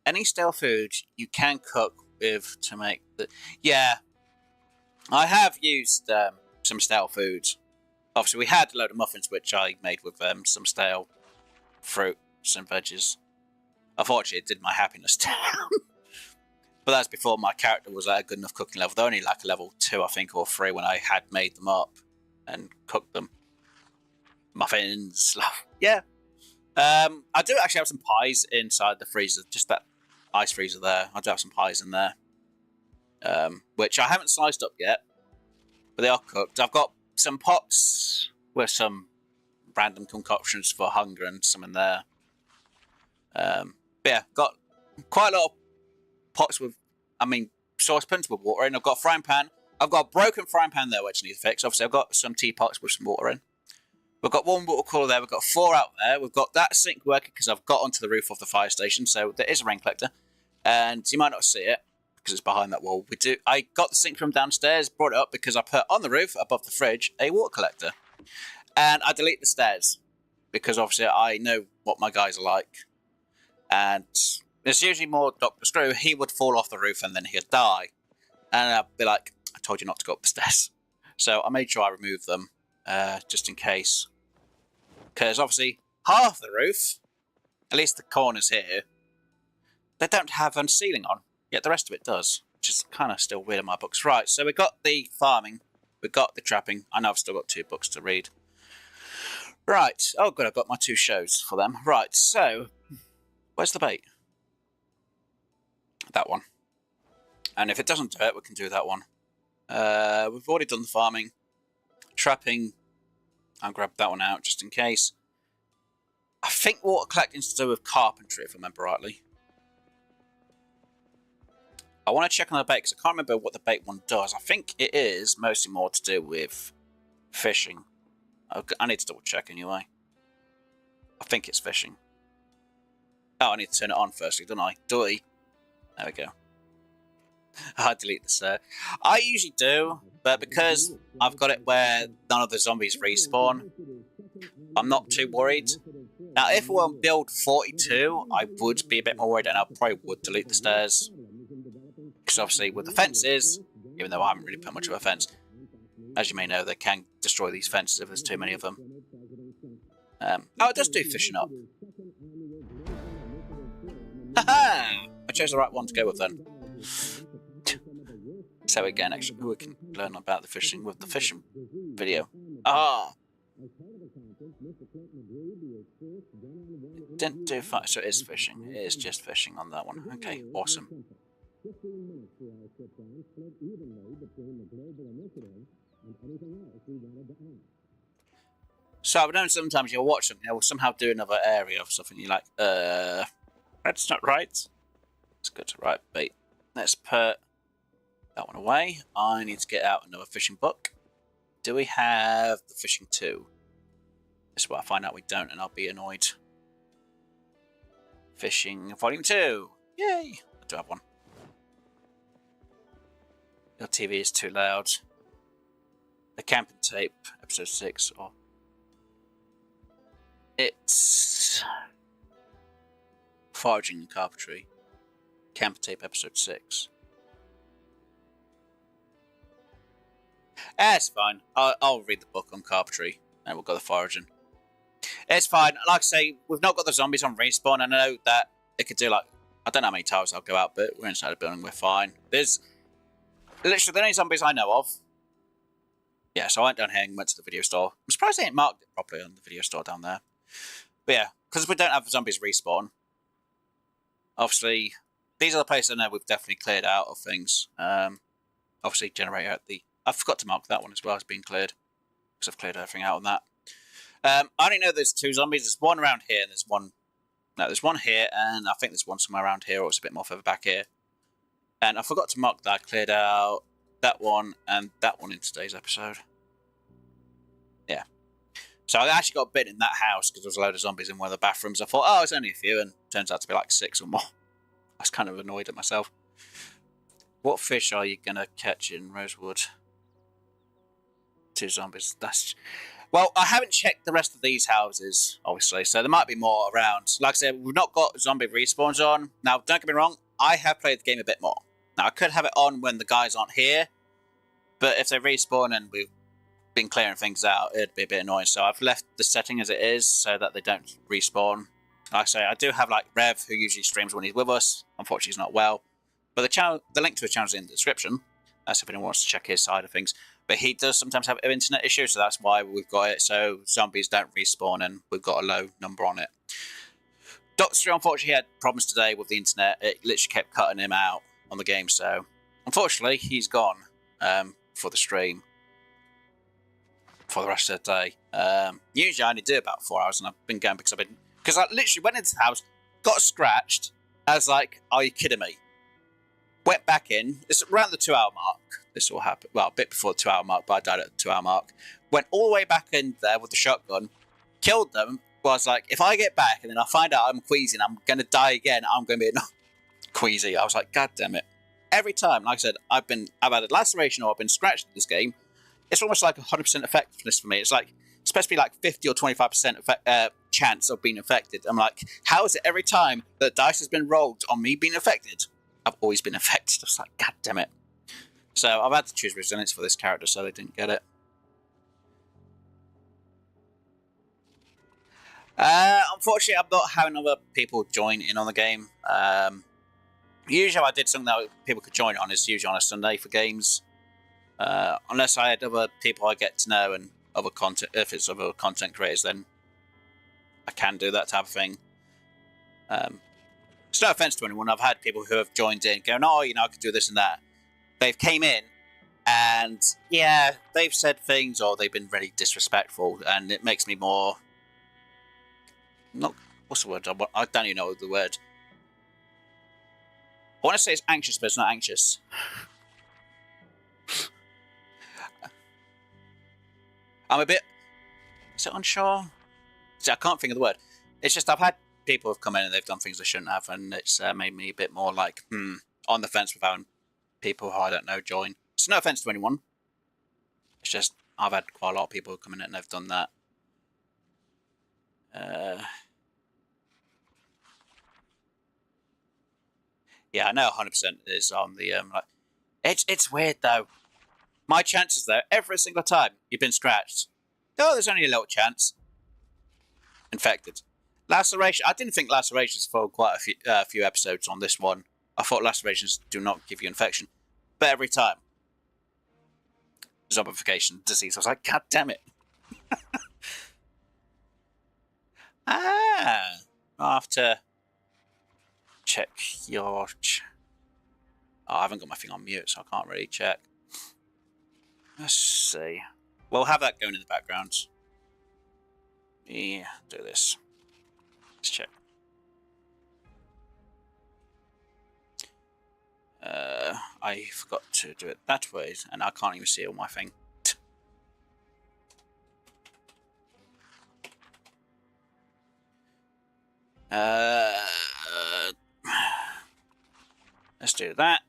Any stale food you can cook with to make the... Yeah, I have used some stale foods. Obviously, we had a load of muffins, which I made with some stale fruits and veggies. Unfortunately, it did my happiness down. But that's before my character was at a good enough cooking level. They're only like a level 2, I think, or 3 when I had made them up and cooked them. Muffins. Yeah. I do actually have some pies inside the freezer. Just that ice freezer there. I do have some pies in there. Which I haven't sliced up yet. But they are cooked. I've got some pots with some random concoctions for hunger and some in there. But yeah, got quite a lot of pots with, saucepans with water in. I've got a frying pan. I've got a broken frying pan there which I need to fix. Obviously, I've got some teapots with some water in. We've got one water cooler there. We've got 4 out there. We've got that sink working because I've got onto the roof of the fire station. So there is a rain collector. And you might not see it because it's behind that wall. I got the sink from downstairs, brought it up because I put on the roof above the fridge a water collector. And I delete the stairs because obviously I know what my guys are like. And it's usually more Dr. Screw. He would fall off the roof and then he'd die. And I'd be like, I told you not to go up the stairs. So I made sure I removed them just in case. Because obviously half the roof, at least the corners here, they don't have a ceiling on. Yet the rest of it does. Which is kind of still weird in my books. Right, so we got the farming. We got the trapping. I know I've still got 2 books to read. Right. Oh, good. I've got my 2 shows for them. Right, so where's the bait? That one. And if it doesn't do it, we can do that one. We've already done the farming. Trapping. I'll grab that one out just in case. I think water collecting's to do with carpentry, if I remember rightly. I want to check on the bait because I can't remember what the bait one does. I think it is mostly more to do with fishing. I need to double check anyway. I think it's fishing. Oh, I need to turn it on firstly, don't I? There we go. I delete this. I usually do, but because I've got it where none of the zombies respawn, I'm not too worried. Now, if we're on build 42, I would be a bit more worried, and I probably would delete the stairs. Because obviously, with the fences, even though I haven't really put much of a fence, as you may know, they can destroy these fences if there's too many of them. Oh, it does do fishing up. Haha! I chose the right one to go with then. So again, actually, we can learn about the fishing with the fishing video. Ah! It didn't do fire, so it is fishing. It is just fishing on that one. Okay, awesome. So I know sometimes you'll watch something, they'll somehow do another area of something, you're like, that's not right. Let's go to right bait. Let's put that one away. I need to get out another fishing book. Do we have the fishing 2? This is where I find out we don't, and I'll be annoyed. Fishing volume 2. Yay! I do have one. Your TV is too loud. The camping tape, episode 6, or it's foraging and carpentry. Camping tape, episode 6. It's fine. I'll read the book on carpentry, and we'll go the foraging. It's fine. Like I say, we've not got the zombies on respawn. I know that it could do like, I don't know how many times I'll go out, but we're inside the building, we're fine. There's literally the only zombies I know of. Yeah, so I went down here and went to the video store. I'm surprised they ain't marked it properly on the video store down there. But yeah, because we don't have zombies respawn. Obviously, these are the places I know we've definitely cleared out of things. Obviously, generator at the... I forgot to mark that one as well as being cleared. Because I've cleared everything out on that. I only know there's 2 zombies. There's one around here and there's one... No, there's one here and I think there's one somewhere around here or it's a bit more further back here. And I forgot to mark that I cleared out that one and that one in today's episode. Yeah. So I actually got bitten in that house because there was a load of zombies in one of the bathrooms. I thought, oh, it's only a few, and it turns out to be like 6 or more. I was kind of annoyed at myself. What fish are you going to catch in Rosewood? 2 zombies. That's... Well, I haven't checked the rest of these houses, obviously, so there might be more around. Like I said, we've not got zombie respawns on. Now, don't get me wrong, I have played the game a bit more. Now, I could have it on when the guys aren't here, but if they respawn and we've been clearing things out, it'd be a bit annoying. So I've left the setting as it is so that they don't respawn. Like I say, I do have like Rev, who usually streams when he's with us. Unfortunately, he's not well. But the link to his channel is in the description. That's if anyone wants to check his side of things. But he does sometimes have an internet issue, so that's why we've got it. So zombies don't respawn, and we've got a low number on it. Doctor, unfortunately, had problems today with the internet. It literally kept cutting him out on the game. So unfortunately, he's gone for the stream for the rest of the day. Usually, I only do about 4 hours, and I've been going because I literally went into the house, got scratched. I was like, "Are you kidding me?" Went back in. It's around the 2 hour mark. This all happened. Well, a bit before the 2 hour mark, but I died at the 2 hour mark. Went all the way back in there with the shotgun. Killed them. Well, I was like, if I get back and then I find out I'm queasy and I'm going to die again, I'm going to be queasy. I was like, God damn it. Every time, like I said, I've had a laceration or I've been scratched in this game. It's almost like 100% effectiveness for me. It's like, it's supposed to be like 50 or 25% chance of being affected. I'm like, how is it every time that dice has been rolled on me being affected? I've always been affected. I was like, God damn it. So I've had to choose resilience for this character, so they didn't get it. Unfortunately, I'm not having other people join in on the game. Usually I did something that people could join on is usually on a Sunday for games. Unless I had other people I get to know and other content, if it's other content creators, then I can do that type of thing. It's no offense to anyone. I've had people who have joined in going, oh, you know, I could do this and that. They've came in and, yeah, they've said things or they've been really disrespectful, and it makes me more... Not... What's the word? I don't even know the word. I want to say it's anxious, but it's not anxious. I'm a bit... Is it unsure? See, I can't think of the word. It's just I've had people have come in and they've done things they shouldn't have, and it's made me a bit more like, on the fence with having people who I don't know join. It's no offense to anyone. It's just I've had quite a lot of people come in and they've done that. Yeah, I know 100% is on the like. It's weird though. My chances though, every single time you've been scratched. Oh, there's only a little chance. Infected. Laceration. I didn't think lacerations for quite a few episodes on this one. I thought lacerations do not give you infection. But every time. Zombification disease. I was like, God damn it. I'll have to check your... Oh, I haven't got my thing on mute, so I can't really check. Let's see. We'll have that going in the background. Yeah, do this. Let's check. I forgot to do it that way, and I can't even see on my thing. Let's do that.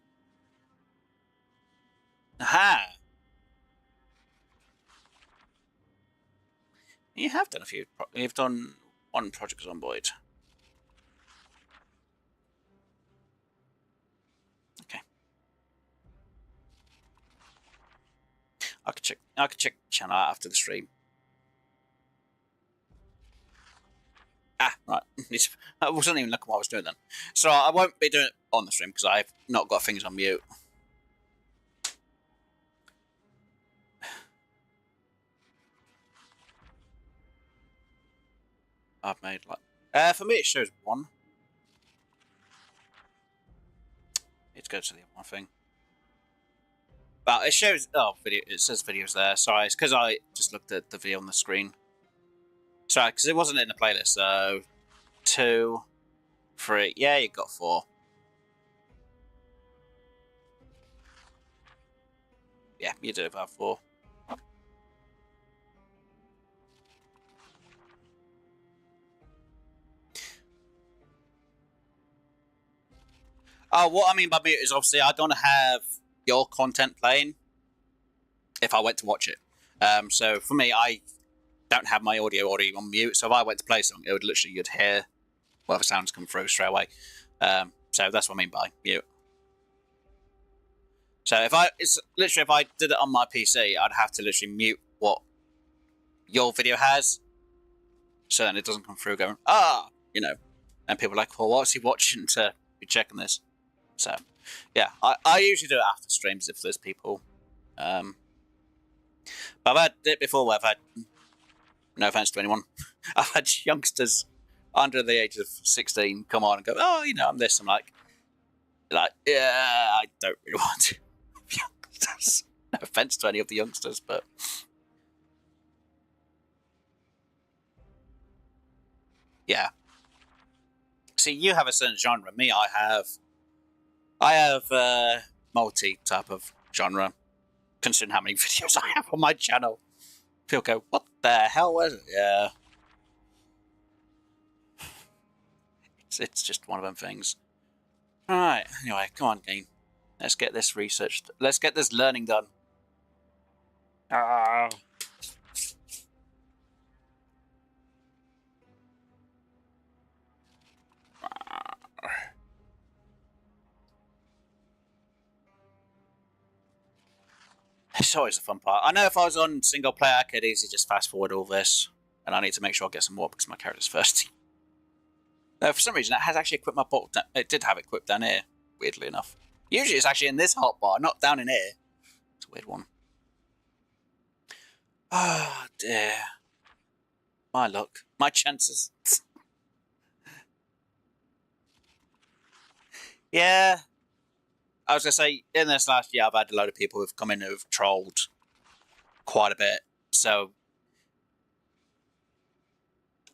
Aha! You have done a few. You've done one Project Zomboid. Okay. I could check the channel out after the stream. Ah, right. I wasn't even looking what I was doing then. So I won't be doing it on the stream because I've not got things on mute. I've made like... for me it shows one. Let's go to the other one thing. But it shows... Oh, video. It says videos there. Sorry, it's because I just looked at the video on the screen. Sorry, because it wasn't in the playlist, so... 2, 3... Yeah, you got 4. Yeah, you do have 4. Oh, what I mean by mute is obviously I don't have your content playing if I went to watch it. So for me, don't have my audio already on mute, so if I went to play something, it would literally, you'd hear whatever sounds come through straight away. So that's what I mean by mute. So if I did it on my PC, I'd have to literally mute what your video has, so then it doesn't come through going, you know, and people are like, well, what's he watching to be checking this? So, yeah, I usually do it after streams if there's people. But I've had it before where I've had, no offense to anyone, I've had youngsters under the age of 16 come on and go, oh, you know, I'm this. I'm like, yeah, I don't really want to. Youngsters. No offense to any of the youngsters, but yeah. See, you have a certain genre. Me, I have multi type of genre. Considering how many videos I have on my channel, people go, "What the hell was it?" Yeah, it's just one of them things. All right. Anyway, come on, game. Let's get this researched. Let's get this learning done. It's always a fun part. I know if I was on single player, I could easily just fast forward all this, and I need to make sure I get some more because my character's thirsty. No, for some reason, it has actually equipped my bottle. It did have it equipped down here, weirdly enough. Usually it's actually in this hotbar, not down in here. It's a weird one. Oh, dear. My luck. My chances. Yeah. I was going to say, in this last year, I've had a load of people who've come in who've trolled quite a bit. So,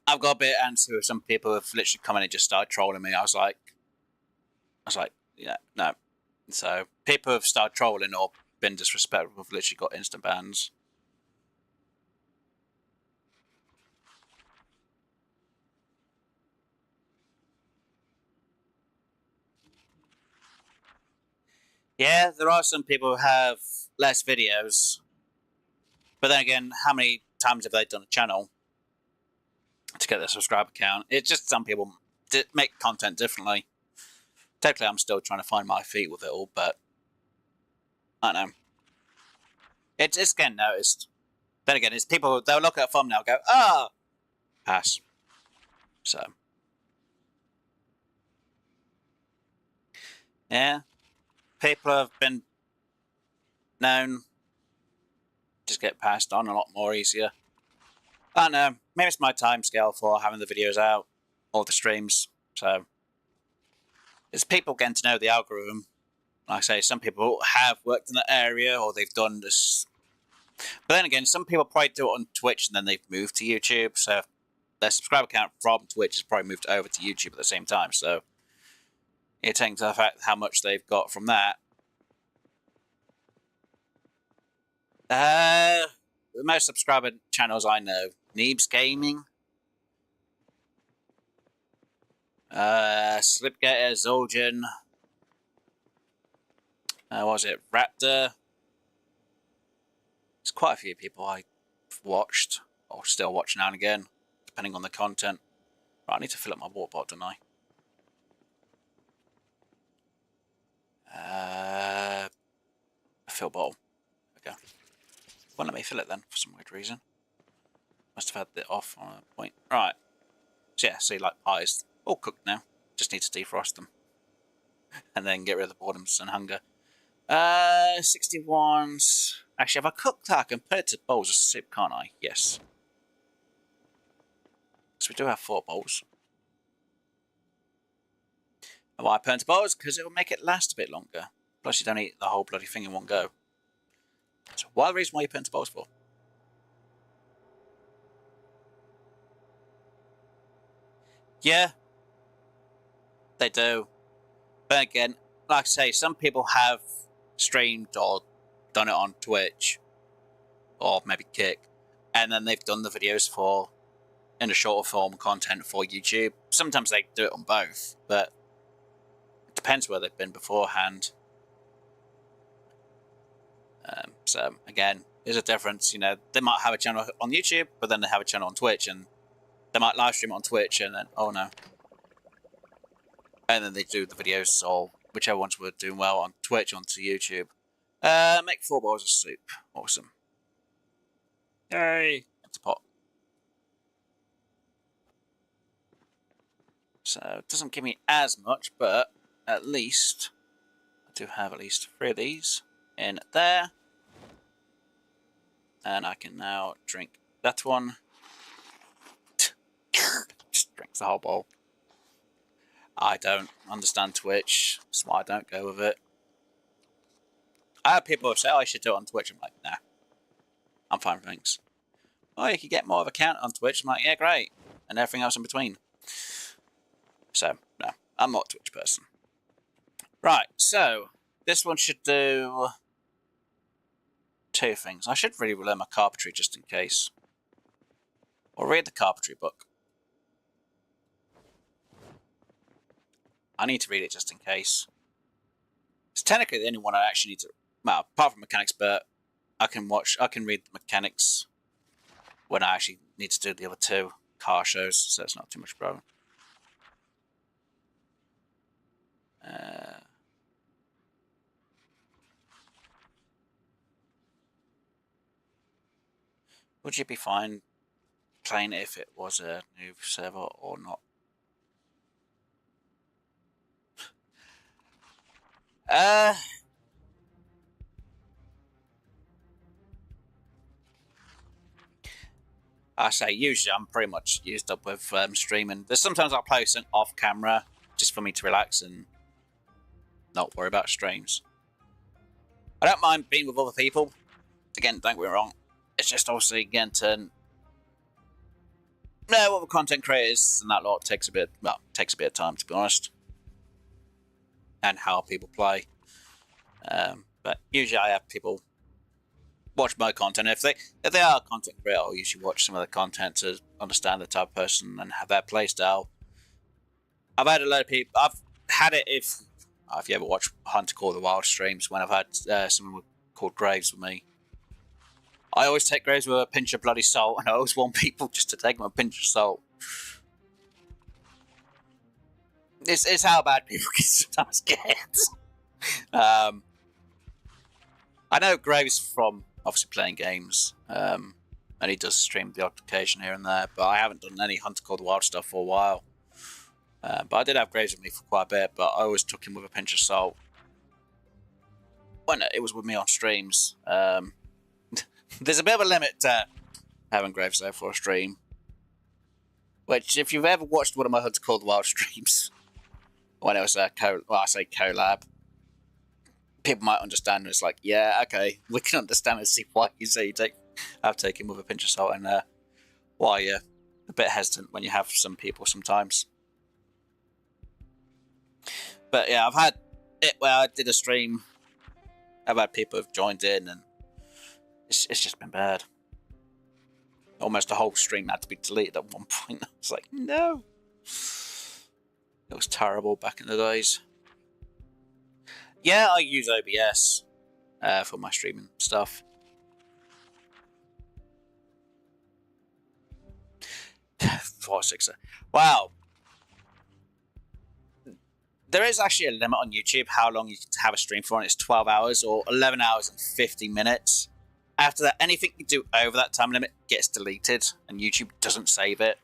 I've got a bit of answer with some people who've literally come in and just started trolling me. I was like, yeah, no. So, people who've started trolling or been disrespectful have literally got instant bans. Yeah, there are some people who have less videos. But then again, how many times have they done a channel to get their subscriber count? It's just some people make content differently. Technically, I'm still trying to find my feet with it all, but I don't know. It's getting noticed. Then again, it's people, they'll look at a thumbnail and go, pass. So, yeah. People have been known, just get passed on a lot more easier. I don't know. Maybe it's my time scale for having the videos out or the streams. So it's people getting to know the algorithm. Like I say, some people have worked in that area or they've done this. But then again, some people probably do it on Twitch and then they've moved to YouTube. So their subscriber count from Twitch has probably moved over to YouTube at the same time. So you take into the fact how much they've got from that. The most subscriber channels I know, Neebs Gaming, Slipgator, Zoljan, what was it, Raptor. There's quite a few people I've watched, or still watch now and again, depending on the content. Right, I need to fill up my water bottle, don't I? A fill bottle. Okay. Won't let me fill it then, for some weird reason. Must have had it off on a point. Right. So yeah, see, like pies, all cooked now. Just need to defrost them. And then get rid of the boredoms and hunger. 61s. Actually, if I cook that, I can put it to bowls of soup, can't I? Yes. So we do have 4 bowls. And why I put into bowls? Because it will make it last a bit longer. Plus, you don't eat the whole bloody thing in one go. So, what are the reason why you put into bowls for? Yeah, they do. But again, like I say, some people have streamed or done it on Twitch or maybe Kick, and then they've done the videos for in a shorter form content for YouTube. Sometimes they do it on both, but it depends where they've been beforehand. So again, There's a difference, you know. They might have a channel on YouTube, but then they have a channel on Twitch, and they might live stream on Twitch, and then, oh no. And then they do the videos, or whichever ones were doing well on Twitch onto YouTube. Make 4 bowls of soup. Awesome. Yay! It's a pot. So, it doesn't give me as much, but at least I do have at least 3 of these in there. And I can now drink that one. Just drinks the whole bowl. I don't understand Twitch. That's why I don't go with it. I have people who say, oh, I should do it on Twitch. I'm like, nah. I'm fine with things. Oh, you could get more of a count on Twitch. I'm like, yeah, great. And everything else in between. So, no. I'm not a Twitch person. Right, so this one should do 2 things. I should really learn my carpentry just in case. Or read the carpentry book. I need to read it just in case. It's technically the only one I actually need to... Well, apart from mechanics, but I can read the mechanics when I actually need to do the other 2 car shows, so it's not too much problem. Would you be fine playing if it was a new server or not? I say usually I'm pretty much used up with streaming. There's sometimes I'll play something off camera just for me to relax and not worry about streams. I don't mind being with other people. Again, don't get me wrong. It's just obviously again to know other content creators and that lot takes a bit of time, to be honest. And how people play. But usually I have people watch my content. If they are a content creator, I'll usually watch some of the content to understand the type of person and have their play style. I've had a lot of people. I've had it if you ever watch Hunter Call the Wild streams when I've had someone called Graves with me. I always take Graves with a pinch of bloody salt, and I always want people just to take them a pinch of salt. It's how bad people can sometimes get. I know Graves from obviously playing games, and he does stream the odd occasion here and there, but I haven't done any Hunter Call the Wild stuff for a while. But I did have Graves with me for quite a bit, but I always took him with a pinch of salt when it was with me on streams. There's a bit of a limit to having Graves there for a stream. Which, if you've ever watched one of my Hunter Call the Wild streams, when it was a collab, people might understand. It's like, yeah, okay, we can understand and see why you say I've taken with a pinch of salt, and why you're a bit hesitant when you have some people sometimes. But yeah, I've had it where I did a stream. I've had people who've joined in, and it's just been bad. Almost the whole stream had to be deleted at one point. It's like, no. It was terrible back in the days. Yeah, I use OBS for my streaming stuff. Wow. There is actually a limit on YouTube how long you can have a stream for, and it's 12 hours or 11 hours and 50 minutes. After that, anything you do over that time limit gets deleted, and YouTube doesn't save it.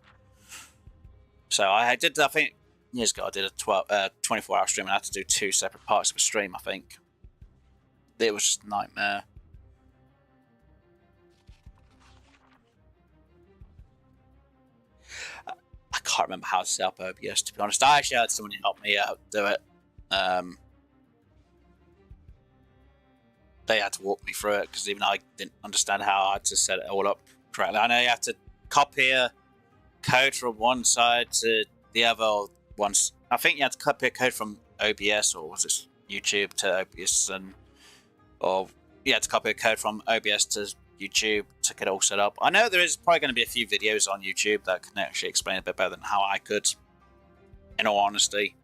So I think, years ago, I did a 24-hour stream, and I had to do 2 separate parts of a stream, I think. It was just a nightmare. I can't remember how to set up OBS, to be honest. I actually had someone help me out do it. They had to walk me through it, because even I didn't understand how I had to set it all up correctly. I know you have to copy a code from one side to the other once. I think you had to copy a code from OBS, or was it YouTube to OBS, or you had to copy a code from OBS to YouTube to get it all set up. I know there is probably going to be a few videos on YouTube that can actually explain a bit better than how I could, in all honesty.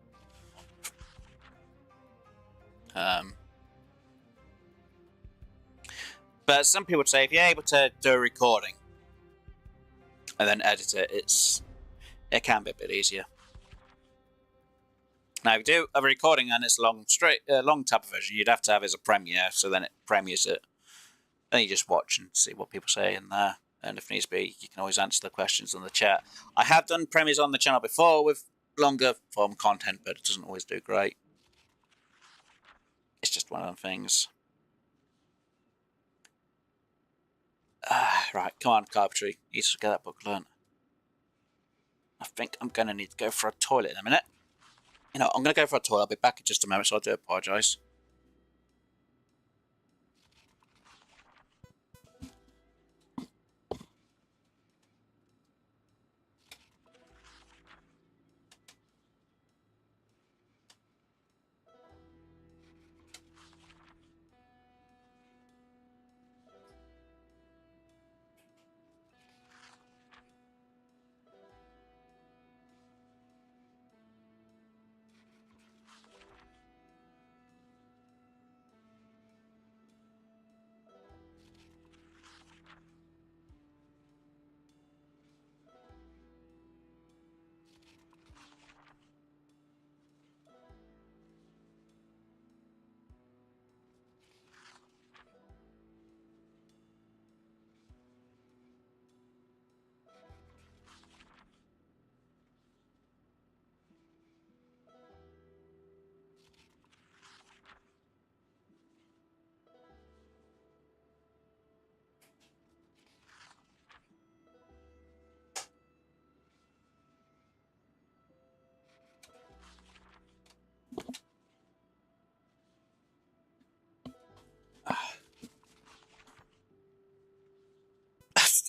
But some people would say if you're able to do a recording and then edit it, it can be a bit easier. Now, if you do a recording and it's long type of version, you'd have to have it as a premiere, so then it premieres it. Then you just watch and see what people say in there. And if needs be, you can always answer the questions on the chat. I have done premieres on the channel before with longer form content, but it doesn't always do great. It's just one of them things. Right, come on, carpentry. You need to get that book learned. I think I'm going to need to go for a toilet in a minute. You know, I'm going to go for a toilet. I'll be back in just a moment, so I do apologise.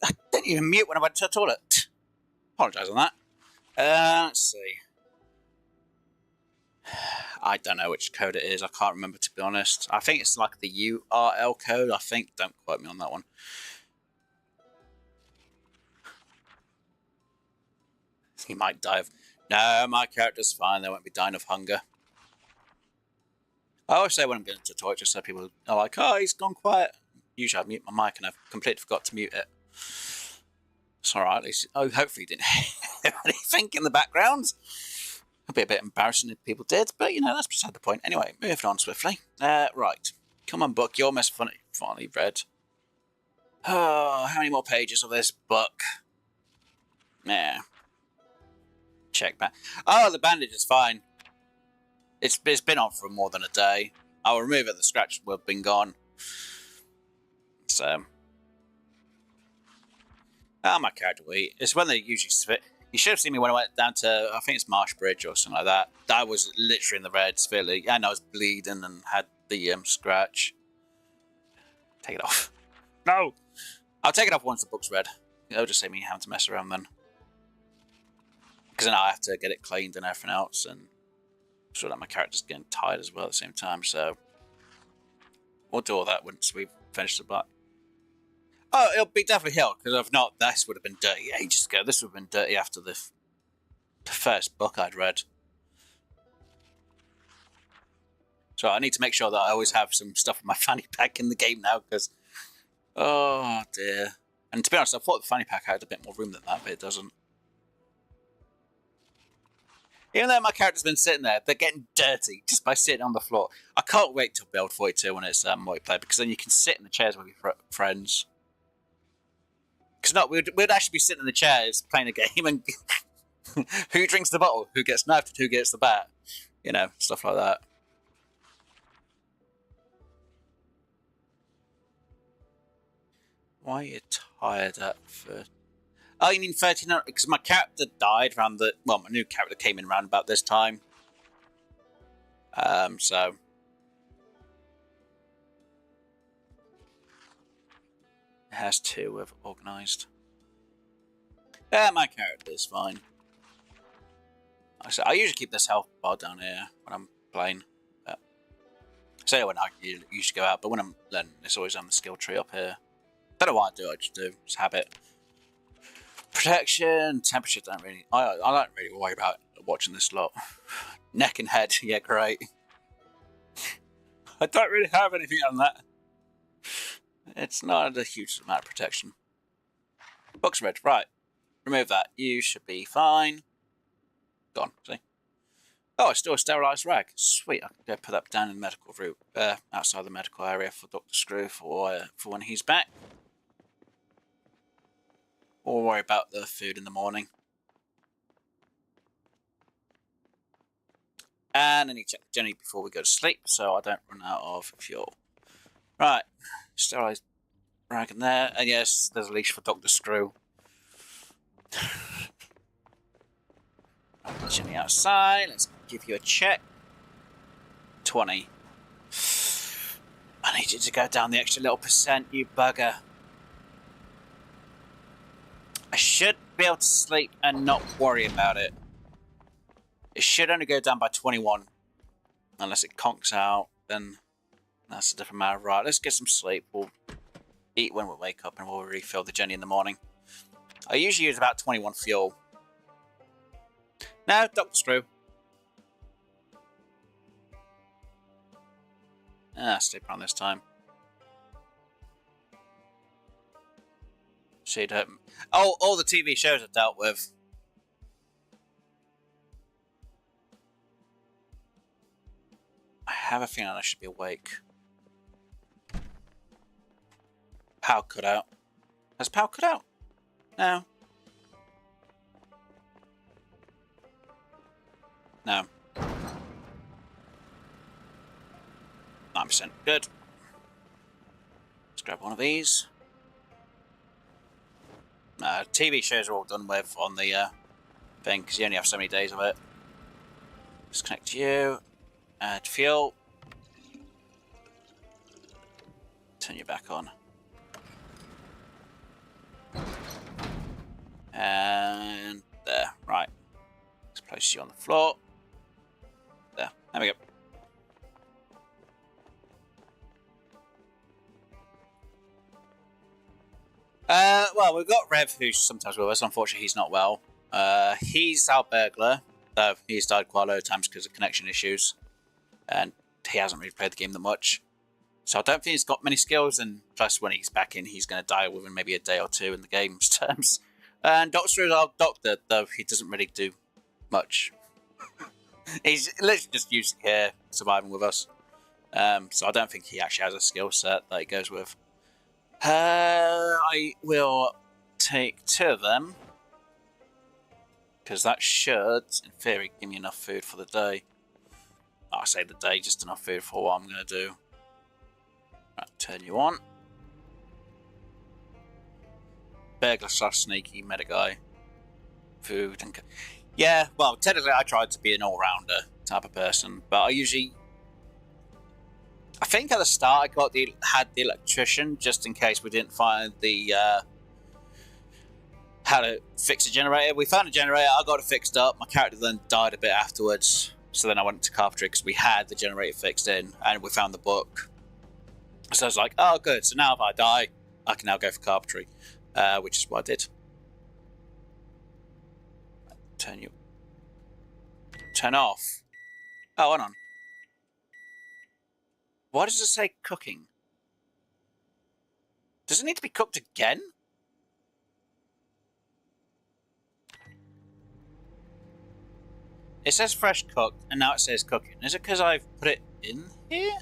I didn't even mute when I went to the toilet. Apologise on that. Let's see. I don't know which code it is. I can't remember, to be honest. I think it's like the URL code. I think. Don't quote me on that one. He might die of... No, my character's fine. They won't be dying of hunger. I always say when I'm going to the toilet, just so people are like, oh, he's gone quiet. Usually I mute my mic and I've completely forgot to mute it. It's alright, at least. Oh, hopefully you didn't hear anything in the background. It'd be a bit embarrassing if people did, but you know, that's beside the point. Anyway, moving on swiftly. Right. Come on, book. You're almost finally read. Oh, how many more pages of this book? Yeah. Check back. Oh, the bandage is fine. It's been on for more than a day. I'll remove it. The scratch will have been gone. So. Oh, my character will eat. It's when they usually spit. You should have seen me when I went down to, I think it's Marsh Bridge or something like that. I was literally in the red, severely, and I was bleeding and had the scratch. Take it off. No! I'll take it off once the book's read. It'll just save me having to mess around then. Because then I have to get it cleaned and everything else, and I'm sure that my character's getting tired as well at the same time, so we'll do all that once we've finished the book. Oh, it'll be definitely healed, because if not, this would have been dirty ages ago. This would have been dirty after the first book I'd read. So I need to make sure that I always have some stuff in my fanny pack in the game now, because... Oh, dear. And to be honest, I thought the fanny pack had a bit more room than that, but it doesn't. Even though my character's been sitting there, they're getting dirty just by sitting on the floor. I can't wait till Build 42 when it's multiplayer, because then you can sit in the chairs with your friends. Because no, we'd actually be sitting in the chairs playing a game, and who drinks the bottle, who gets knifed, who gets the bat, you know, stuff like that. Why are you tired at for? Oh, you mean 39? Because my character died around the... Well, my new character came in around about this time. So... It has to have organised. Yeah, my character is fine. I usually keep this health bar down here when I'm playing. So when I usually go out, but when I'm learning, it's always on the skill tree up here. Don't know what I do, I just do. It's habit. Protection, temperature, I don't really worry about watching this lot. Neck and head, yeah, great. I don't really have anything on that. It's not a huge amount of protection. Box red, right. Remove that. You should be fine. Gone, see? Oh, it's still a sterilised rag. Sweet, I can go put that down in the medical room, outside the medical area for Dr. Screw for when he's back. Or worry about the food in the morning. And I need to check the Jenny before we go to sleep so I don't run out of fuel. Right, sterilised rag in there. And yes, there's a leash for Dr. Screw. Jenny outside, let's give you a check. 20. I need you to go down the extra little percent, you bugger. I should be able to sleep and not worry about it. It should only go down by 21. Unless it conks out, then that's a different matter. Right, let's get some sleep. We'll eat when we wake up and we'll refill the Jenny in the morning. I usually use about 21 fuel. No, Dr. Screw. Sleep around this time. She'd hurt me. Oh, all the TV shows I've dealt with. I have a feeling I should be awake. Power cut out. Has power cut out? No. No. 9%. Good. Let's grab one of these. TV shows are all done with on the thing because you only have so many days of it. Disconnect you. Add fuel. Turn you back on. And there. Right. Let's place you on the floor. There we go. Well, we've got Rev, who's sometimes with us. Unfortunately, he's not well. He's our burglar, though he's died quite a lot of times because of connection issues. And he hasn't really played the game that much. So I don't think he's got many skills, and plus when he's back in, he's going to die within maybe a day or two in the game's terms. And Doctor is our doctor, though he doesn't really do much. He's literally just used here, surviving with us. So I don't think he actually has a skill set that he goes with. I will take 2 of them. Because that should, in theory, give me enough food for the day. I say the day, just enough food for what I'm going to do. Right, turn you on. Burglar / sneaky meta guy. Food and... Yeah, well, technically I tried to be an all-rounder type of person, but I usually... I think at the start I had the electrician just in case we didn't find the how to fix a generator. We found a generator, I got it fixed up. My character then died a bit afterwards, so then I went to carpentry because we had the generator fixed in and we found the book. So I was like, oh good, so now if I die, I can now go for carpentry, which is what I did. Turn off. Oh, hold on. Why does it say cooking? Does it need to be cooked again? It says fresh cooked, and now it says cooking. Is it because I've put it in here?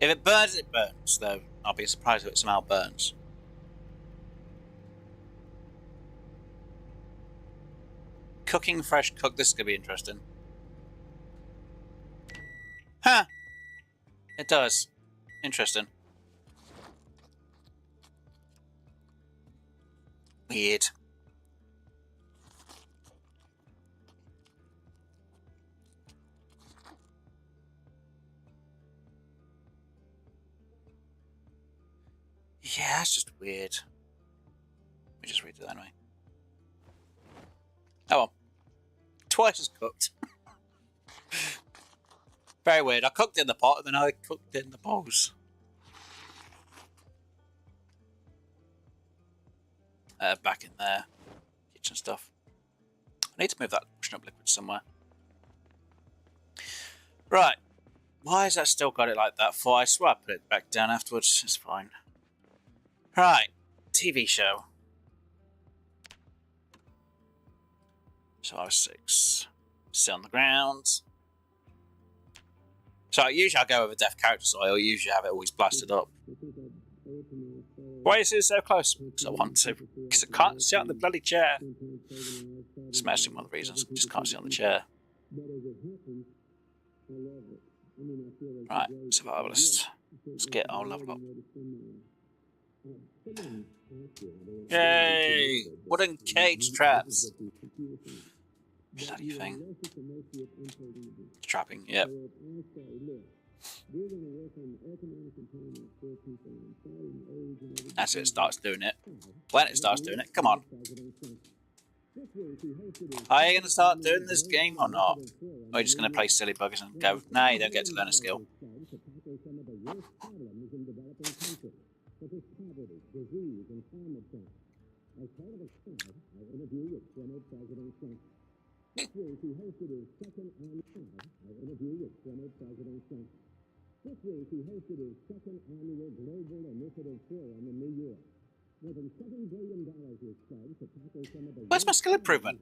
If it burns, it burns, though. I'll be surprised if it somehow burns. Cooking fresh cooked. This is going to be interesting. Huh. It does. Interesting. Weird. Yeah, it's just weird. Let me just read it that way. Oh well. Twice as cooked. Very weird. I cooked it in the pot and then I cooked it in the bowls. Back in there. Kitchen stuff. I need to move that washing up liquid somewhere. Right. Why has that still got it like that for? I swear I put it back down afterwards. It's fine. Right. TV show. So I was 6. Sit on the ground. So usually I go with a deaf character, so I usually have it always blasted up. Why is it so close? Because I want to. Because I can't sit on the bloody chair. It's mostly one of the reasons. I just can't sit on the chair. Right, survivalist. Let's get our level up. Yay! Wooden cage traps. Bloody thing. Trapping, yep. That's it, starts doing it. When it starts doing it, come on. Are you going to start doing this game or not? Or are you just going to play silly buggers and go, no, you don't get to learn a skill. Where's my skill improvement?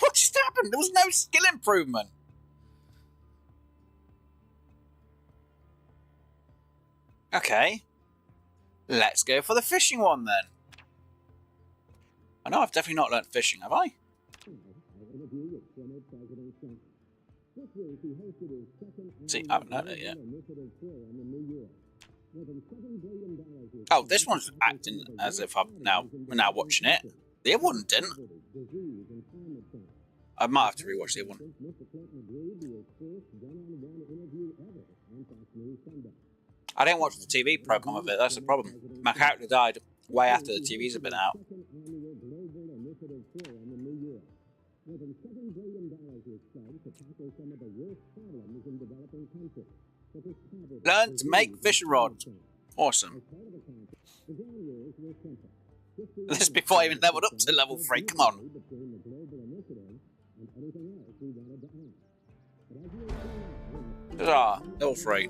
What just happened? There was no skill improvement. Okay. Let's go for the fishing one then. I know I've definitely not learnt fishing, have I? See, I haven't learnt it yet. Oh, this one's acting as if we're now watching it. The other one didn't. I might have to rewatch the other one. I didn't watch the TV program of it, that's the problem. My character died way after the TVs had been out. Learn to make fishing rods. Awesome. This is before I even leveled up to level 3, come on. Ah, level 3.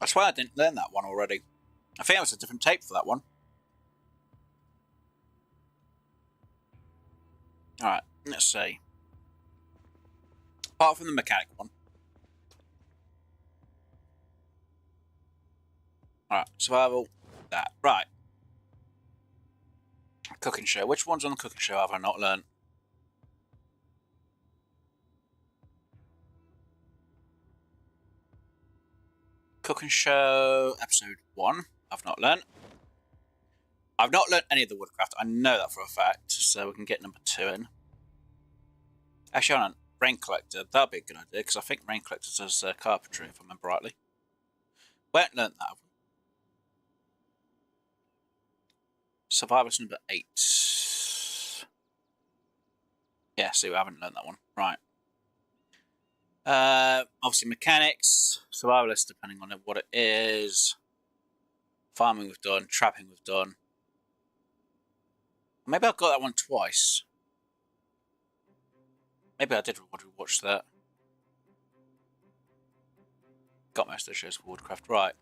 I swear I didn't learn that one already. I think it was a different tape for that one. Alright, let's see. Apart from the mechanic one. Alright, survival, that. Right. Cooking show. Which ones on the cooking show have I not learned? Cooking show episode 1. I've not learnt. I've not learnt any of the woodcraft. I know that for a fact. So we can get number 2 in. Actually, hold on. Rain collector. That'd be a good idea because I think rain collector does carpentry, if I remember rightly. We haven't learnt that. Survivalist number 8. Yeah, see, we haven't learnt that one. Right. Obviously mechanics, survivalist depending on what it is. Farming we've done, trapping we've done. Maybe I've got that one twice. Maybe I did watch that. Got most of the shows for woodcraft, right.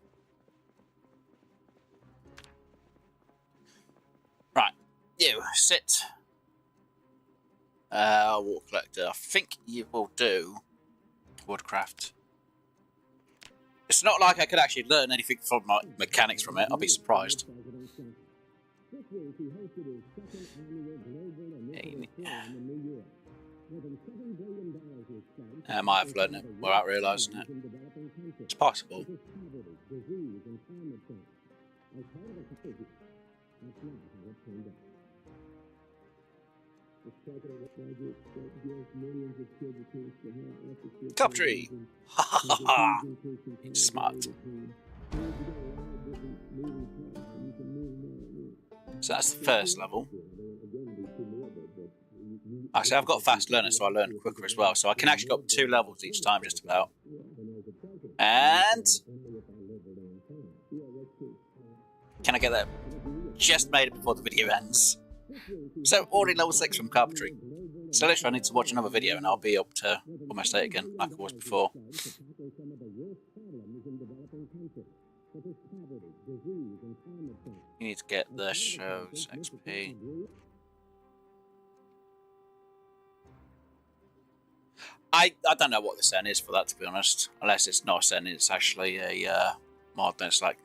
Right, you sit. Water collector. I think you will do woodcraft. It's not like I could actually learn anything from my mechanics from it. I'll be surprised. I might have learned it without realising it. It's possible. Top tree! Ha ha ha ha! It's smart. So that's the first level. Actually, I've got a fast learner, so I learn quicker as well. So I can actually go up 2 levels each time, just about. And can I get that? Just made it before the video ends. So already level 6 from carpentry. So literally I need to watch another video and I'll be up to almost 8 again, like I was before. You need to get the show's XP. I don't know what the setting is for that, to be honest. Unless it's not a setting, it's actually a mod, then it's like,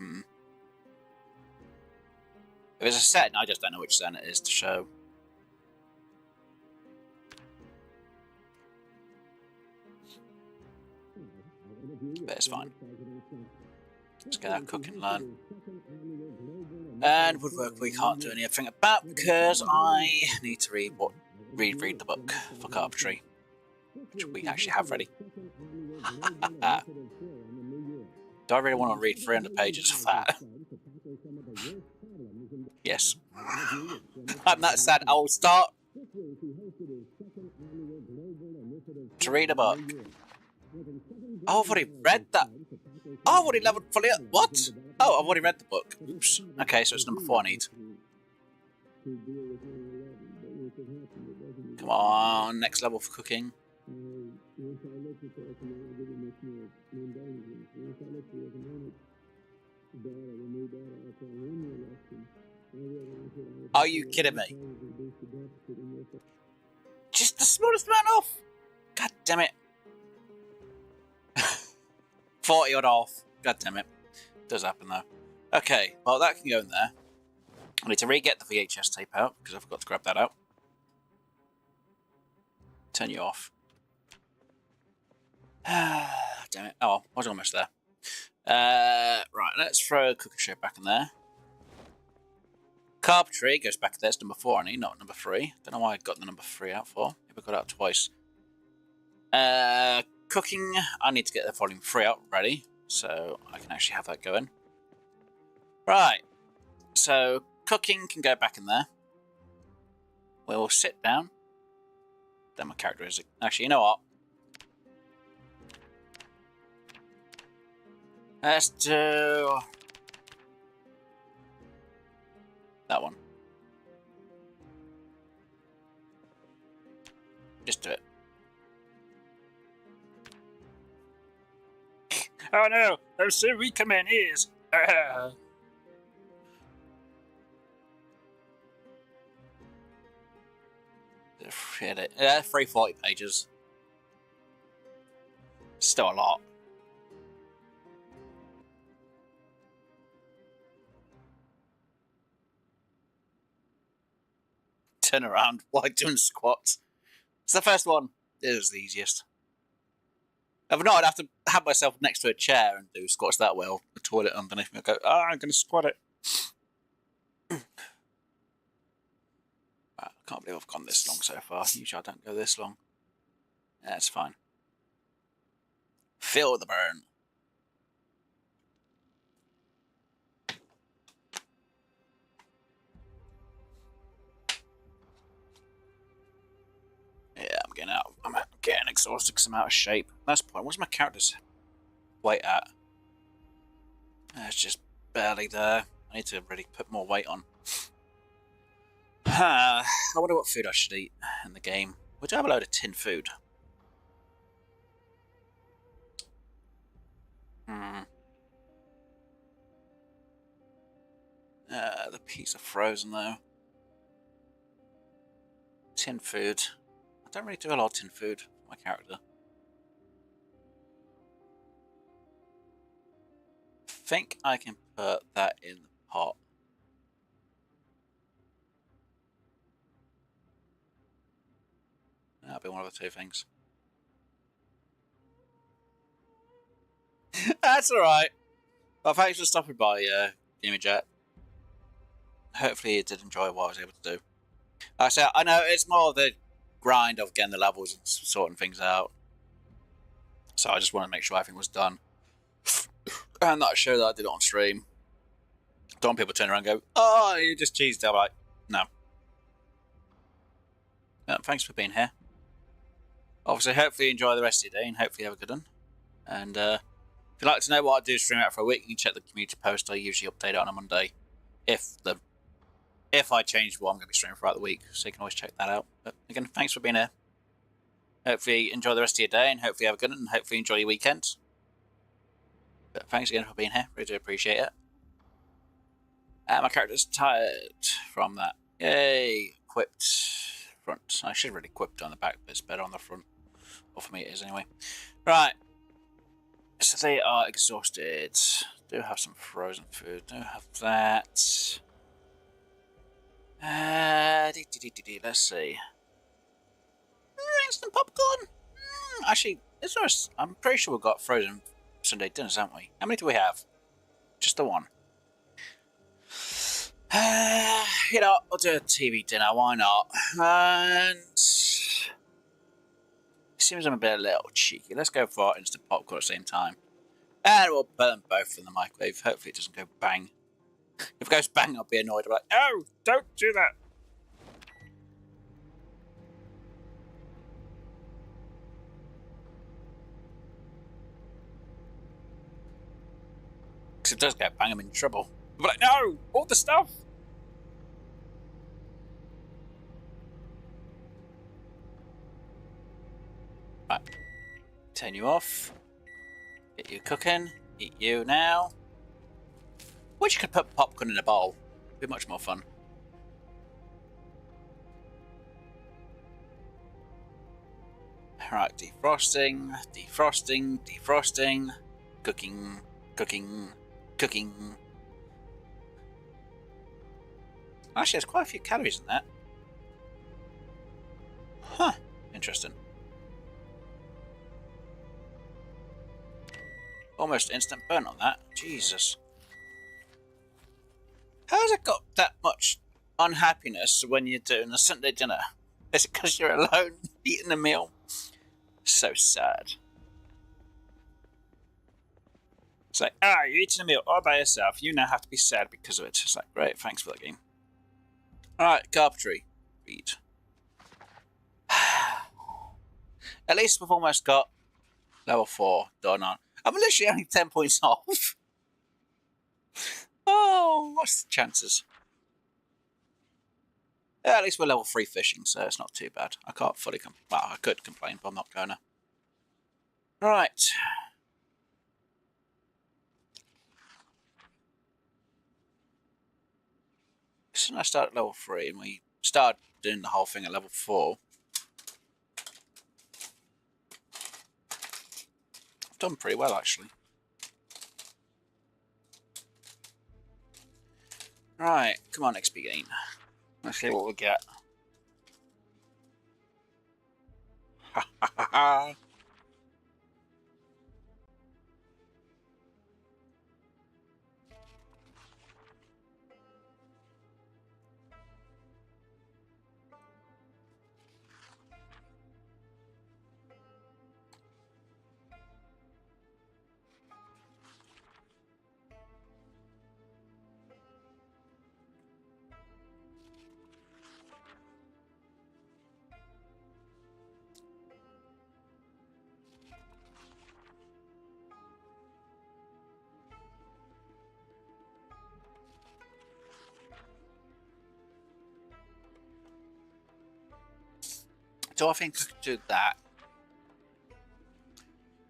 If it's a setting, I just don't know which setting it is to show. But it's fine. Let's get that cooking learn. And woodwork we can't do anything about because I need to read the book for carpentry, which we actually have ready. Do I really want to read 300 pages of that? Yes. I'm that sad. I will start to read a book. Oh, I've already read that. Oh, I've already leveled fully up. What? Oh, I've already read the book. Oops. Okay, so it's number 4 I need. Come on, next level for cooking. Are you kidding me? Just the smallest amount off? God damn it. 40 odd off. God damn it. Does happen though. Okay, well that can go in there. I need to re-get the VHS tape out because I forgot to grab that out. Turn you off. Damn it. Oh, I was almost there. Right, let's throw cooker ship back in there. Carpentry goes back there. It's number 4 I need, not number 3. Don't know why I got the number 3 out for. Maybe I got it out twice. Cooking, I need to get the volume 3 out ready, so I can actually have that going. Right, so cooking can go back in there. We'll sit down. Then my character is... Actually, you know what? Let's do... that one. Just do it. Oh no, those so weak men ears. Forget it. 340 pages. Still a lot. Turn around while doing squats. It's the first one. It was the easiest. If not, I'd have to have myself next to a chair and do squats that way, or the toilet underneath me. I go, I'm going to squat it. Wow, I can't believe I've gone this long so far. Usually I don't go this long. Yeah, it's fine. Feel the burn. Yeah, I'm getting exhausted because I'm out of shape. That's the point. What's my character's weight at? It's just barely there. I need to really put more weight on. I wonder what food I should eat in the game. We do have a load of tin food. The peas are frozen though. Tin food. I don't really do a lot of tin food for my character. I think I can put that in the pot. That'll be one of the 2 things. That's alright. Well, thanks for stopping by, Gaming Jet. Hopefully you did enjoy what I was able to do. Like I said, I know it's more of the grind of getting the levels and sorting things out. So I just want to make sure everything was done. And not sure that I did it on stream. Don't want people to turn around and go, oh, you just cheesed. I'm like, no. Thanks for being here. Obviously, hopefully you enjoy the rest of your day and hopefully you have a good one. And if you'd like to know what I do stream out for a week, you can check the community post. I usually update it on a Monday. If I change what I'm going to be streaming throughout the week, so you can always check that out. But again, thanks for being here. Hopefully enjoy the rest of your day and hopefully you have a good one and hopefully enjoy your weekend. But thanks again for being here. Really do appreciate it. My character's tired from that. Yay! Equipped front. I should have really equipped on the back, but it's better on the front. Or for me it is anyway. Right. So they are exhausted. Do have some frozen food. Do have that. Let's see. Instant popcorn. Actually, I'm pretty sure we've got frozen Sunday dinners, haven't we? How many do we have? Just the one. You know, I'll do a TV dinner. Why not? And it seems I'm a little cheeky. Let's go for instant popcorn at the same time. And we'll put them both in the microwave. Hopefully it doesn't go bang. If it goes bang, I'll be annoyed. I'm like, oh, don't do that. Because if it does go bang, I'm in trouble. I'm like, no, all the stuff. Right. Turn you off. Get you cooking. Eat you now. Wish you could put popcorn in a bowl. It'd be much more fun. Right, defrosting, defrosting, defrosting, cooking, cooking, cooking. Actually, there's quite a few calories in that. Huh, interesting. Almost instant burn on that. Jesus. How's it got that much unhappiness when you're doing a Sunday dinner? Is it because you're alone eating a meal? So sad. It's like, you're eating a meal all by yourself. You now have to be sad because of it. It's like, great, thanks for that game. Alright, carpentry. Read. At least we've almost got level 4 done on. I'm literally only 10 points off. Oh, what's the chances? Yeah, at least we're level 3 fishing, so it's not too bad. I can't fully complain. Well, I could complain, but I'm not going to. Right. Since I started at level 3 and we started doing the whole thing at level 4, I've done pretty well actually. Right, come on XP gain. Let's see what we get. Ha ha ha ha. Do I think I could do that?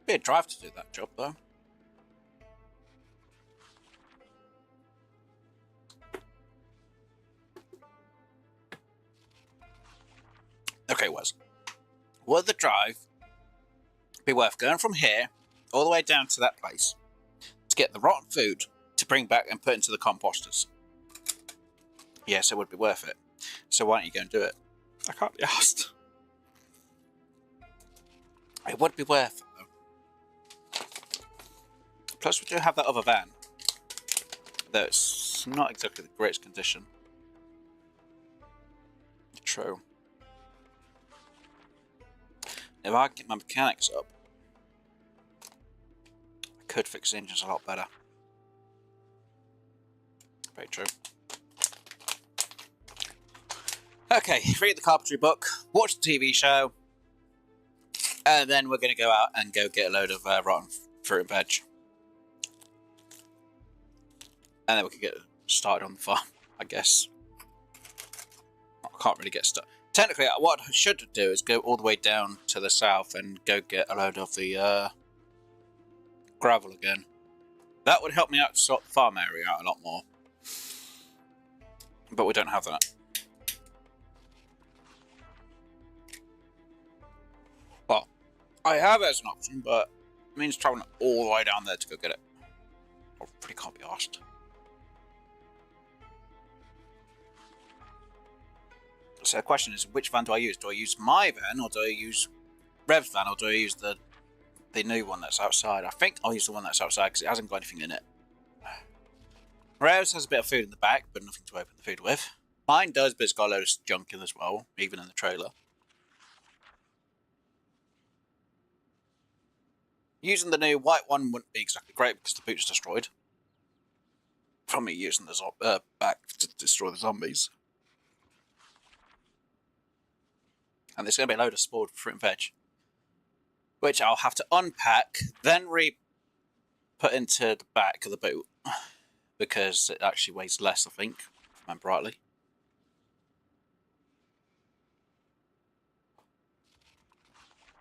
Be a drive to do that job though. Okay, would the drive be worth going from here all the way down to that place to get the rotten food to bring back and put into the composters? Yes, it would be worth it. So why don't you go and do it? I can't be asked. It would be worth it though. Plus we do have that other van. Though it's not exactly the greatest condition. True. If I get my mechanics up, I could fix the engines a lot better. Very true. Okay, read the carpentry book, watch the TV show, and then we're going to go out and go get a load of rotten fruit and veg. And then we can get started on the farm, I guess. I can't really get started. Technically, what I should do is go all the way down to the south and go get a load of the gravel again. That would help me out to sort the farm area out a lot more. But we don't have that. Well, I have it as an option, but it means travelling all the way down there to go get it. I really can't be asked. So the question is, which van do I use? Do I use my van, or do I use Rev's van, or do I use the new one that's outside? I think I'll use the one that's outside because it hasn't got anything in it. Rev's has a bit of food in the back, but nothing to open the food with. Mine does, but it's got a load of junk in as well, even in the trailer. Using the new white one wouldn't be exactly great because the boot's destroyed. From me using the back to destroy the zombies. And there's going to be a load of spoiled fruit and veg, which I'll have to unpack, then put into the back of the boot, because it actually weighs less, I think, if I remember rightly.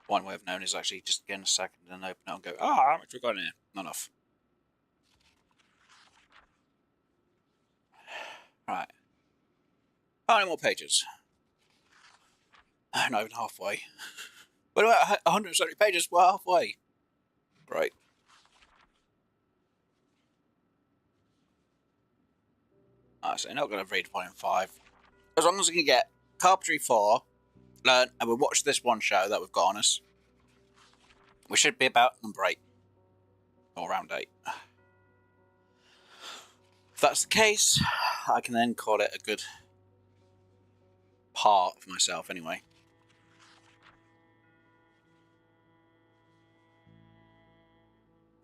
One way of knowing is actually just get in a second and open it and go, how much we got in here? Not enough. Right. How many more pages? Not even halfway. What about 170 pages? We're halfway. Great. So I'm not going to read volume 5. As long as we can get Carpentry 4, learn, and we watch this one show that we've got on us, we should be about number 8. Or around 8. If that's the case, I can then call it a good part for myself anyway.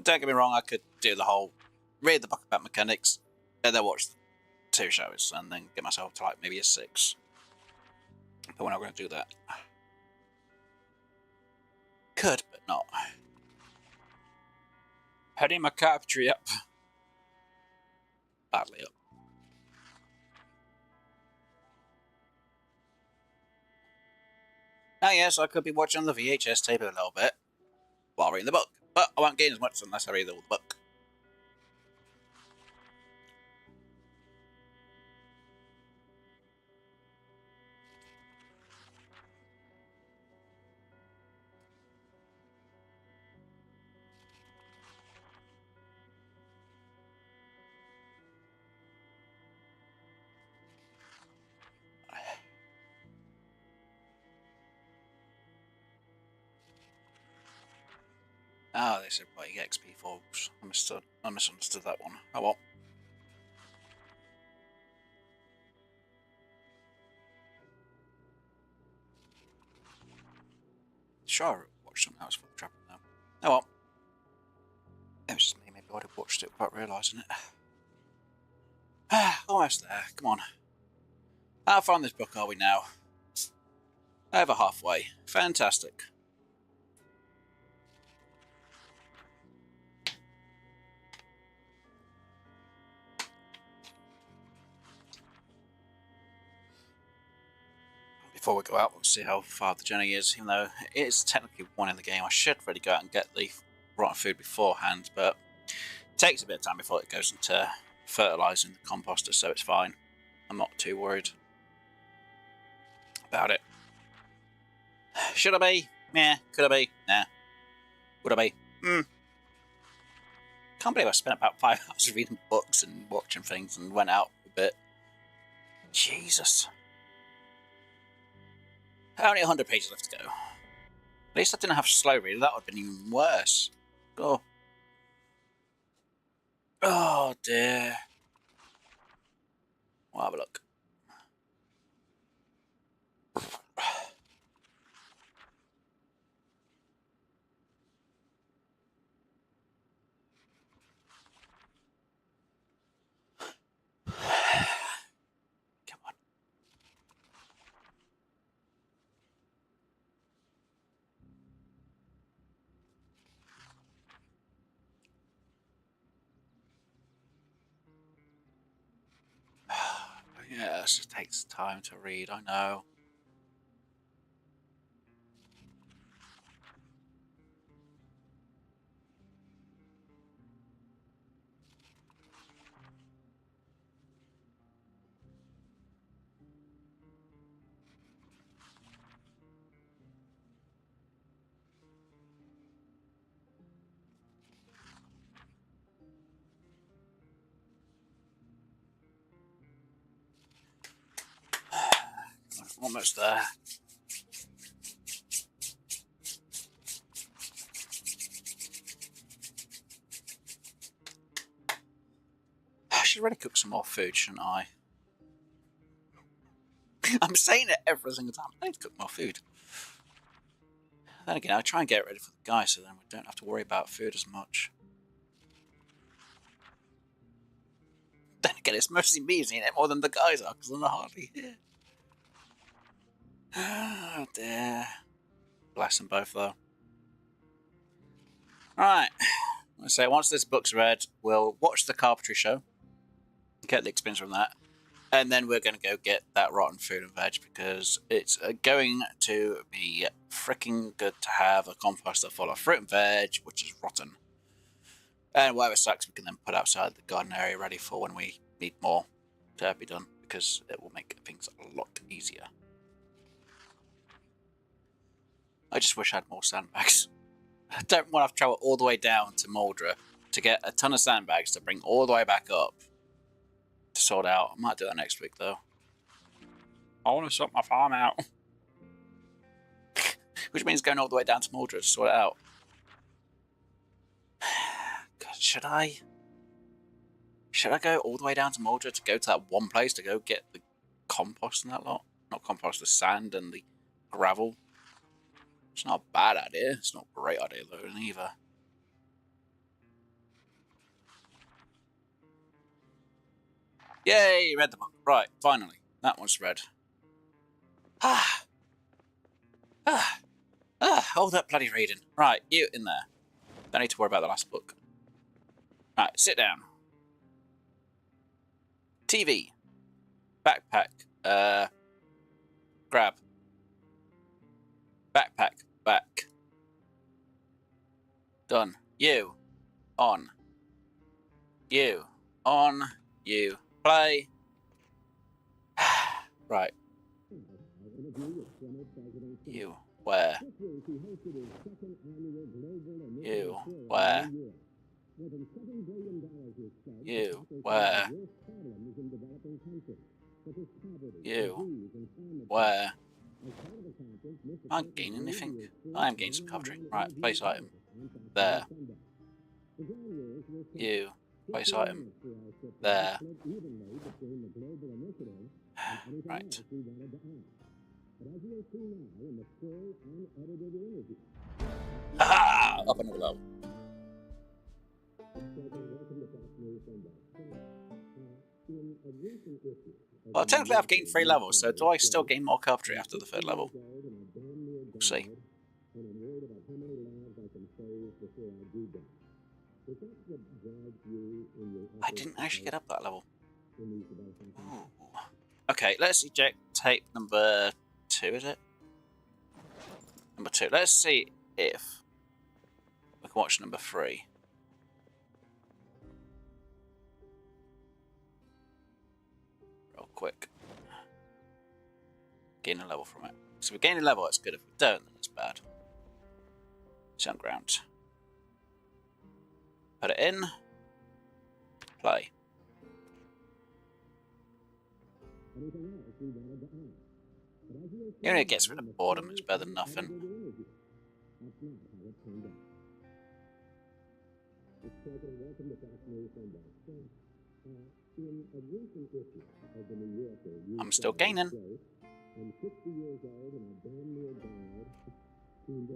Don't get me wrong, I could do the whole read the book about mechanics, and then watch 2 shows, and then get myself to like maybe a 6. But we're not going to do that. Could, but not. Heading my carpentry up. Badly up. Now yes, I could be watching the VHS tape a little bit while reading the book, but I won't gain as much unless I read all the book. They said play XP folks. I misunderstood that one. Oh well. Sure, I watched something else for the trap now. Oh well. It was just me, maybe I'd have watched it without realising it. Almost there, come on. How far in this book are we now? Over halfway. Fantastic. Before we go out, we'll see how far the journey is, even though it is technically one in the game. I should really go out and get the rotten food beforehand, but it takes a bit of time before it goes into fertilising the composter, so it's fine. I'm not too worried about it. Should I be? Yeah. Could I be? Nah. Would I be? Can't believe I spent about 5 hours reading books and watching things and went out a bit. Jesus. Only 100 pages left to go. At least I didn't have slow reading. That would have been even worse. Oh. Oh dear. We'll have a look. Come on. it just takes time to read, I know. Almost there. I should really cook some more food, shouldn't I? I'm saying it every single time. I need to cook more food. Then again, I try and get it ready for the guys so then we don't have to worry about food as much. Then again, it's mostly me eating it more than the guys are because they're not hardly here. Oh dear. Bless them both though. Alright. So once this book's read, we'll watch the carpentry show. Get the experience from that. And then we're going to go get that rotten fruit and veg because it's going to be freaking good to have a composter full of fruit and veg, which is rotten. And whatever sucks, we can then put outside the garden area ready for when we need more to be done because it will make things a lot easier. I just wish I had more sandbags. I don't want to travel all the way down to Maldra to get a ton of sandbags to bring all the way back up to sort out. I might do that next week though. I want to sort my farm out. Which means going all the way down to Maldra to sort it out. God, should I go all the way down to Maldra to go to that one place to go get the compost and that lot? Not compost, the sand and the gravel. It's not a bad idea. It's not a great idea though either. Yay, read the book. Right, finally. That one's read. All that bloody reading. Right, you in there. Don't need to worry about the last book. Right, sit down. TV. Backpack. Grab. Backpack. Back. Done. You. On. You. On. You. Play. Right. You. Where? You. Where? You. Where? You. Where? I ain't gaining anything. I am gaining some covering. Right, place item. There. You. Place item. There. Right. Ah! Up another level. Well, technically I've gained 3 levels, so do I still gain more carpentry after the 3rd level? We'll see. I didn't actually get up that level. Ooh. Okay, let's eject tape number 2, is it? Number 2. Let's see if we can watch number 3. Real quick. Gain a level from it. So if we gain a level, it's good. If we don't, then it's bad. Sound ground. Put it in. Play. Even if it gets rid of boredom, it's better than nothing. I'm still gaining.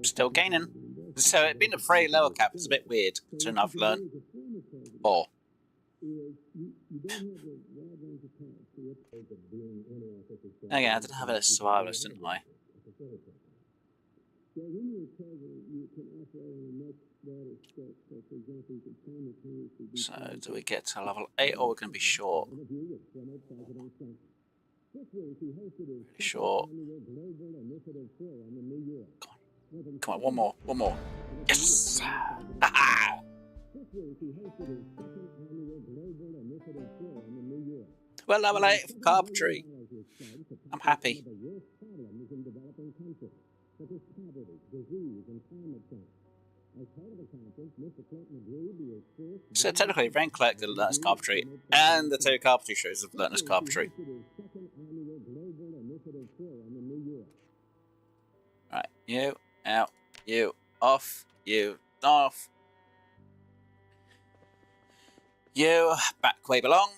Still gaining. So it being a free lower cap is a bit weird, considering I've learned more. Again, I didn't have a survivalist, didn't I? So, do we get to level 8 or we're going to be short? Sure. Come on, one more, one more. Yes! Ha-ha! Well, level 8 for carpentry. I'm happy. So technically, Rain collected Learner's Carpentry, and the two carpentry shows of Learner's Carpentry. Right, you, out, you, off, you, off. You, back where you belong.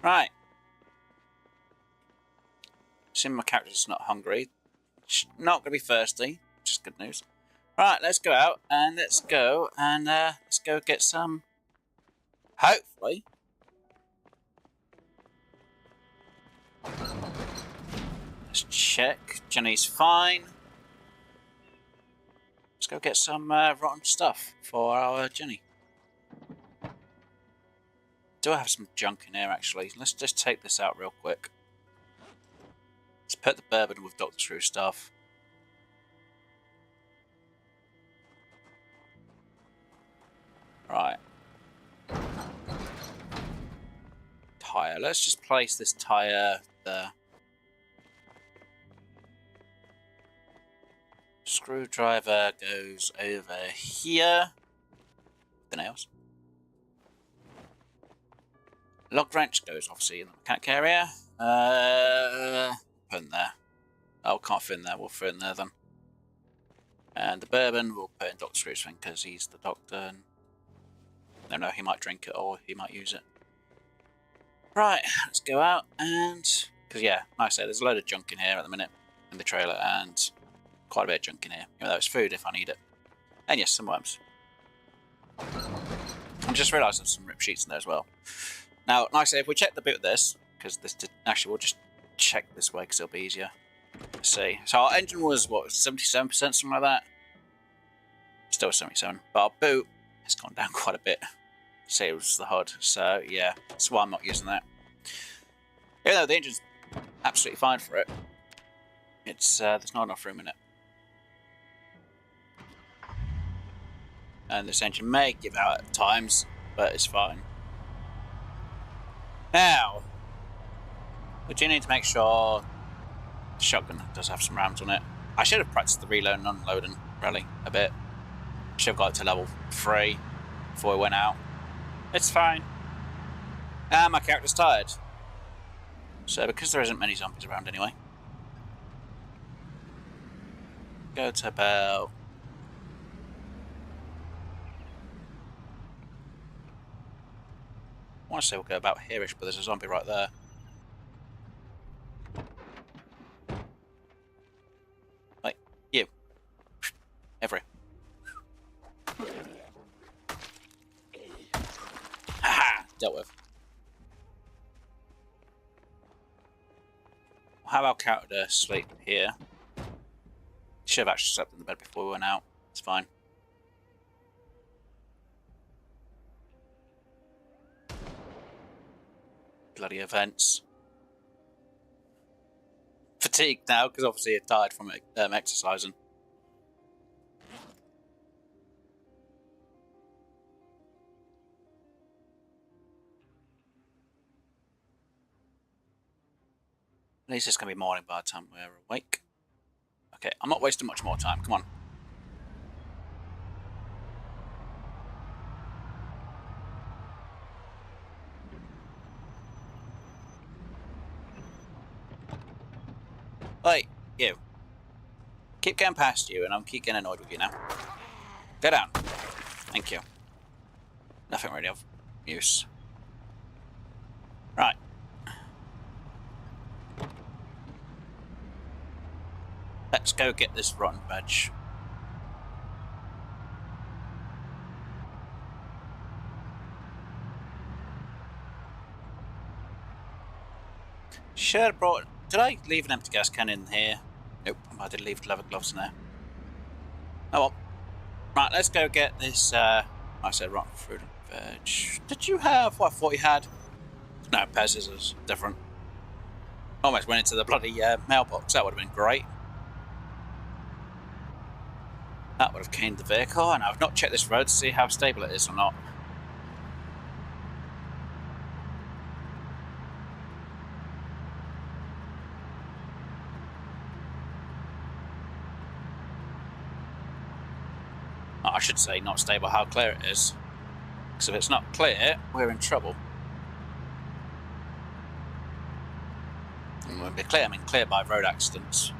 Right. Assuming my character's not hungry. Not going to be thirsty, which is good news. Right, let's go out and let's go get some. Hopefully. Let's check. Jenny's fine. Let's go get some rotten stuff for our Jenny. Do I have some junk in here actually? Let's just take this out real quick. Let's put the bourbon with Dr. Screw stuff. Right. Tyre. Let's just place this tyre there. Screwdriver goes over here. The nails. Log wrench goes obviously in the mechanic area. Put in there. Oh, can't fit in there. We'll fit in there then. And the bourbon we'll put in Dr. Screw's thing because he's the doctor. And I don't know, he might drink it or he might use it. Right, let's go out and... Because yeah, like I said, there's a load of junk in here at the minute in the trailer and quite a bit of junk in here. Even though it's food if I need it. And yes, some worms. I just realised there's some rip sheets in there as well. Now, like I say, if we check the boot of this, because this did... Actually, we'll just check this way because it'll be easier. Let's see. So our engine was, what, 77%, something like that? Still 77. But our boot has gone down quite a bit. Say it was the HUD, so yeah, that's why I'm not using that. Even though the engine's absolutely fine for it, it's there's not enough room in it. And this engine may give out at times, but it's fine. Now, we do need to make sure the shotgun does have some rounds on it. I should have practiced the reload and unloading, really, a bit. Should have got it to level 3 before we went out. It's fine. And my character's tired. So because there isn't many zombies around anyway. Go to about... I want to say we'll go about here-ish, but there's a zombie right there. Like, you. Every. Haha! Dealt with. We'll have our character sleep here. Should have actually slept in the bed before we went out. It's fine. Bloody events. Fatigued now, because obviously you're tired from exercising. At least it's going to be morning by the time we're awake. Okay, I'm not wasting much more time. Come on. Hey, you. Keep going past you, and I'm keep getting annoyed with you now. Go down. Thank you. Nothing really of use. Right. Let's go get this rotten veg. Should have brought... Did I leave an empty gas can in here? Nope, I did leave leather gloves in there. Oh well. Right, let's go get this, I said rotten fruit and veg. Did you have what I thought you had? No, Pez is different. Almost went into the bloody mailbox. That would have been great. That would have caned the vehicle, and I've not checked this road to see how stable it is or not. Oh, I should say not stable, how clear it is. Because if it's not clear, we're in trouble. And when we're clear, I mean clear by road accidents.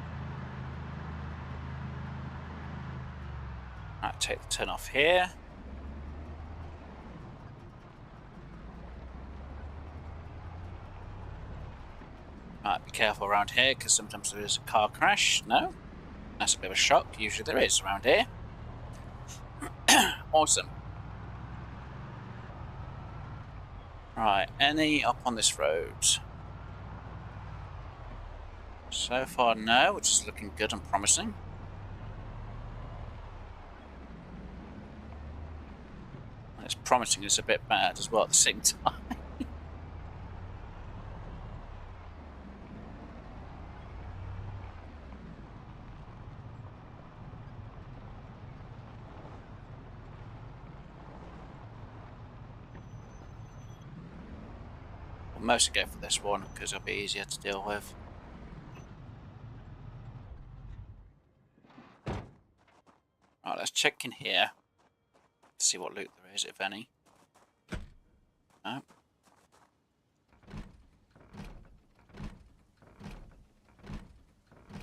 Right, take the turn off here. Right, be careful around here, because sometimes there is a car crash. No? That's a bit of a shock. Usually there is around here. Awesome. Right, any up on this road? So far, no, which is looking good and promising. And it's promising it's a bit bad as well at the same time. We'll mostly go for this one because it'll be easier to deal with. Right, let's check in here to see what loot there is, if any. No.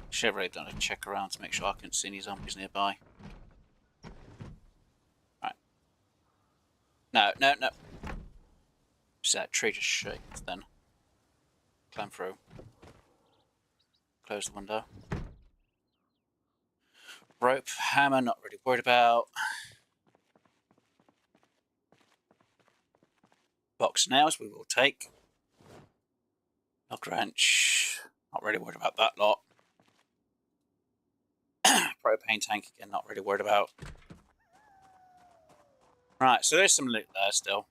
Should have really done a check around to make sure I couldn't see any zombies nearby. Right. No, no, no. See that tree just shakes then. Climb through. Close the window. Rope, hammer, not really worried about. Box of nails we will take. Knock wrench, not really worried about that lot. Propane tank again, not really worried about. Right, so there's some loot there still.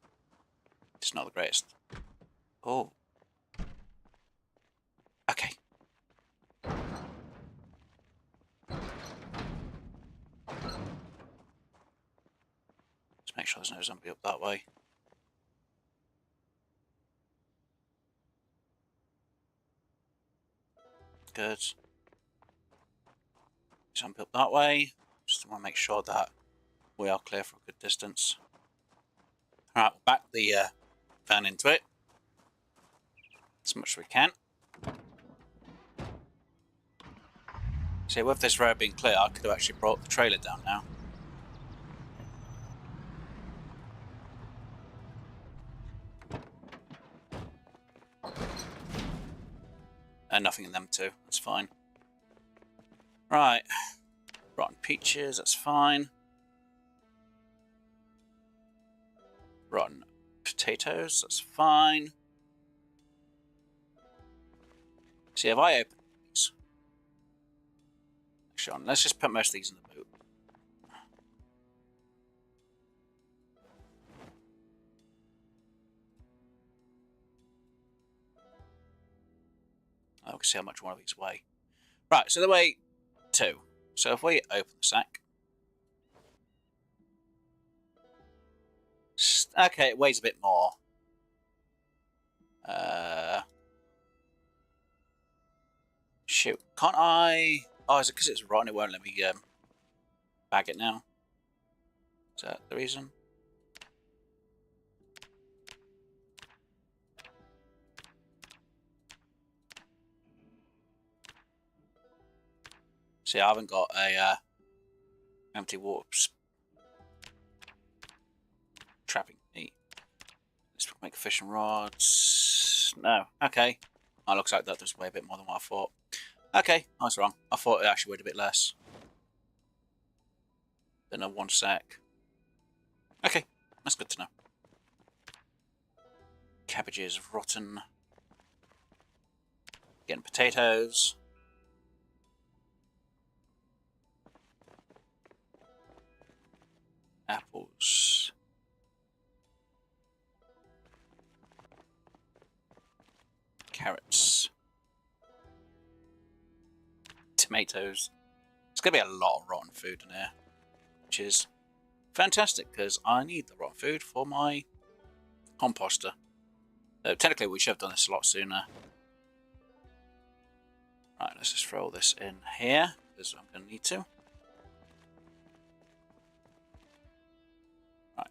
It's not the greatest. Oh. Okay. Just make sure there's no zombie up that way. Good. Zombie up that way. Just want to make sure that we are clear for a good distance. Alright, we'll back the van into it. As much as we can. See, with this road being clear, I could have actually brought the trailer down now. And nothing in them too, that's fine. Right. Rotten peaches, that's fine. Rotten potatoes, that's fine. See, have I opened these? Actually, let's just put most of these in the boot. Oh, we can see how much one of these weigh. Right, so they weigh 2. So if we open the sack. Okay, it weighs a bit more. Shoot, can't I? Oh, is it because it's rotten? It won't let me bag it now. Is that the reason? See, I haven't got a empty water trapping meat. Let's make fishing rods. No, okay. Oh, looks like that does weigh a bit more than what I thought. Okay, I was wrong. I thought it actually weighed a bit less than a 1 sack. Okay, that's good to know. Cabbages rotten. Getting potatoes. Apples. Carrots. tomatoes. It's going to be a lot of rotten food in here, which is fantastic because I need the rotten food for my composter. So technically, we should have done this a lot sooner. Right, let's just throw all this in here because I'm going to need to. Right,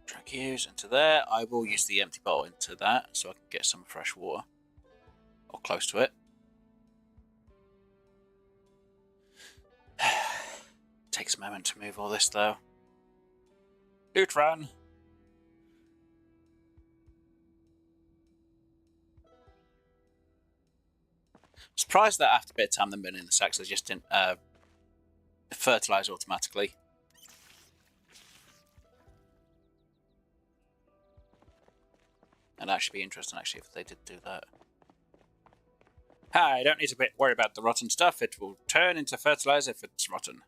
drag use into there. I will use the empty bottle into that so I can get some fresh water or close to it. Takes a moment to move all this though. Loot run. Surprised that after a bit of time them being in the sacks, they just didn't fertilise automatically. That'd actually be interesting actually if they did do that. Hi, I don't need to worry about the rotten stuff. It will turn into fertilizer if it's rotten.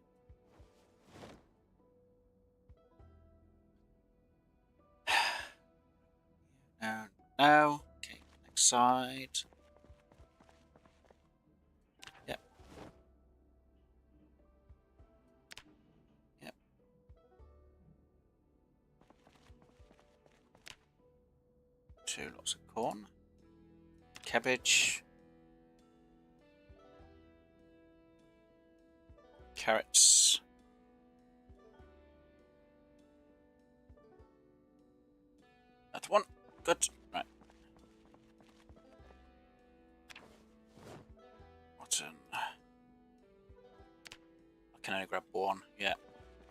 No. Okay, next side. Yep. Yep. Two lots of corn. Cabbage. Carrots. That's one. Good. Right. Rotten. I can only grab one. Yeah.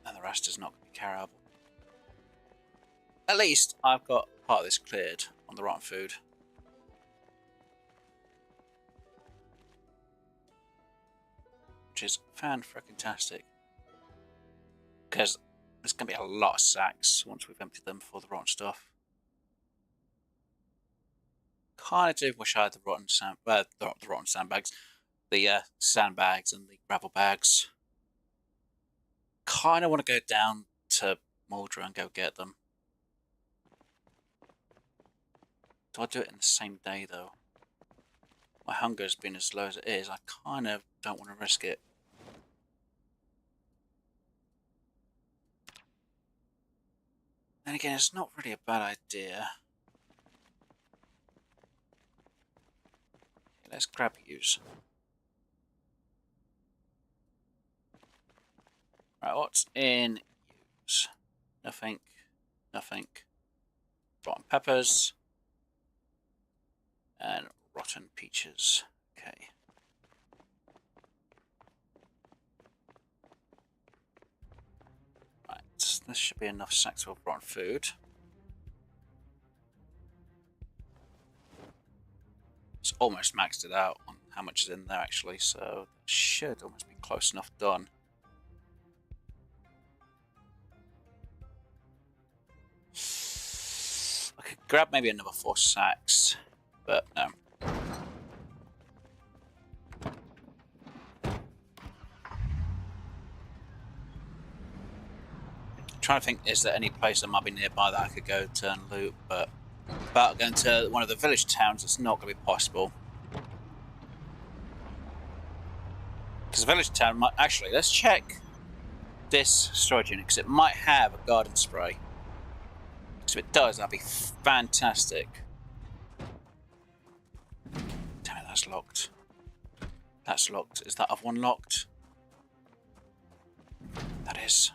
And the rest is not going to be carryable. At least I've got part of this cleared on the rotten food. Which is fan-frickin-tastic. Because there's going to be a lot of sacks once we've emptied them for the rotten stuff. Kind of do wish I had the rotten sandbags, the sandbags and the gravel bags. Kind of want to go down to Maldra and go get them. Do I do it in the same day though? My hunger's been as low as it is. I kind of don't want to risk it. Then again, it's not really a bad idea. Let's grab use. Right, what's in use? Nothing. Nothing. Rotten peppers. And rotten peaches. Okay. Right, this should be enough sacks of rotten food. It's almost maxed it out on how much is in there actually, so it should almost be close enough done. I could grab maybe another 4 sacks, but no. I'm trying to think, is there any place that might be nearby that I could go to and loot, but about going to one of the village towns, it's not going to be possible. Because the village town might... Actually, let's check this storage unit, because it might have a garden spray. Because if it does, that'd be fantastic. Damn it, that's locked. That's locked. Is that other one locked? That is.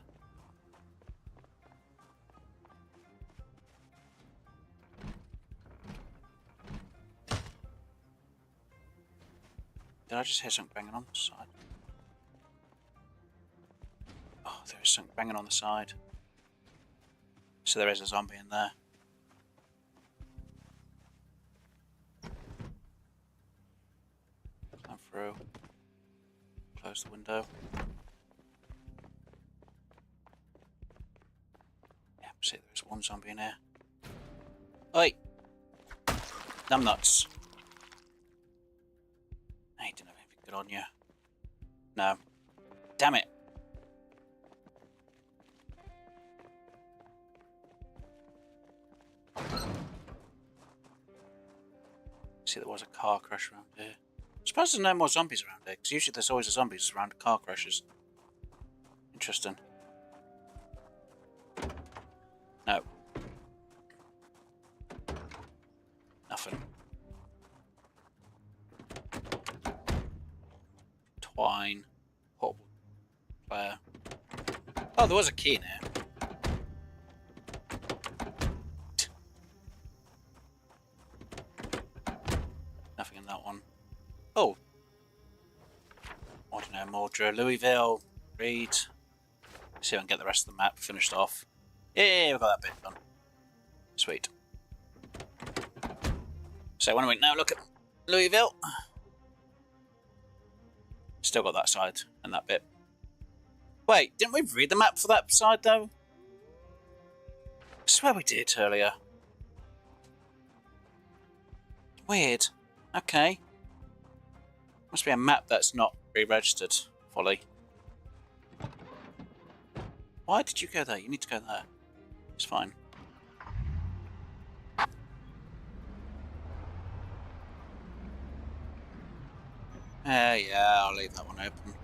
Did I just hear something banging on the side? Oh, there is something banging on the side. So there is a zombie in there. Climb through. Close the window. Yeah, see there's one zombie in here. Oi! Damn nuts. I didn't have anything good on you. No. Damn it. See, there was a car crash around here. It's Suppose there's no more zombies around here, because usually there's always zombies around car crashes. Interesting. No. Nothing. Twine. Portable player. Oh, there was a key in here. Nothing in that one. Oh. I don't know, Mordra, Louisville, Reed. See if I can get the rest of the map finished off. Yeah, we've got that bit done. Sweet. So when we now look at Louisville. Still got that side and that bit. Wait, didn't we read the map for that side though? I swear we did earlier. Weird. Okay. Must be a map that's not re-registered. Folly. Why did you go there? You need to go there. It's fine. Yeah, I'll leave that one open.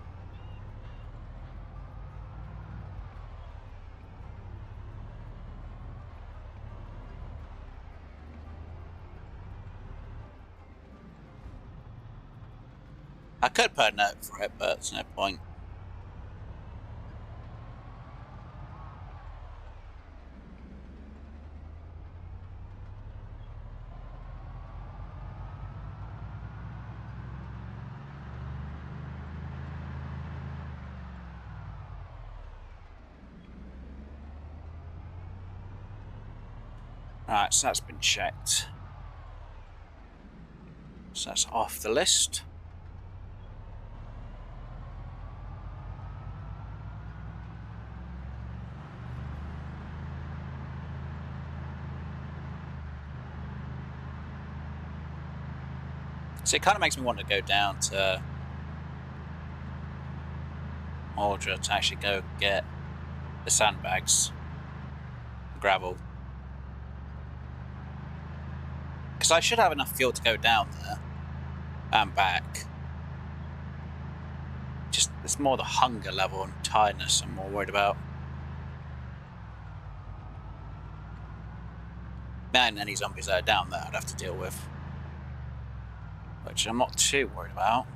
I could put a note for it, but there's no point. Right, so that's been checked. So that's off the list. So it kind of makes me want to go down to Mordra to actually go get the sandbags, the gravel. Because I should have enough fuel to go down there and back. Just, it's more the hunger level and tiredness I'm more worried about. And any zombies that are down there I'd have to deal with. Which I'm not too worried about.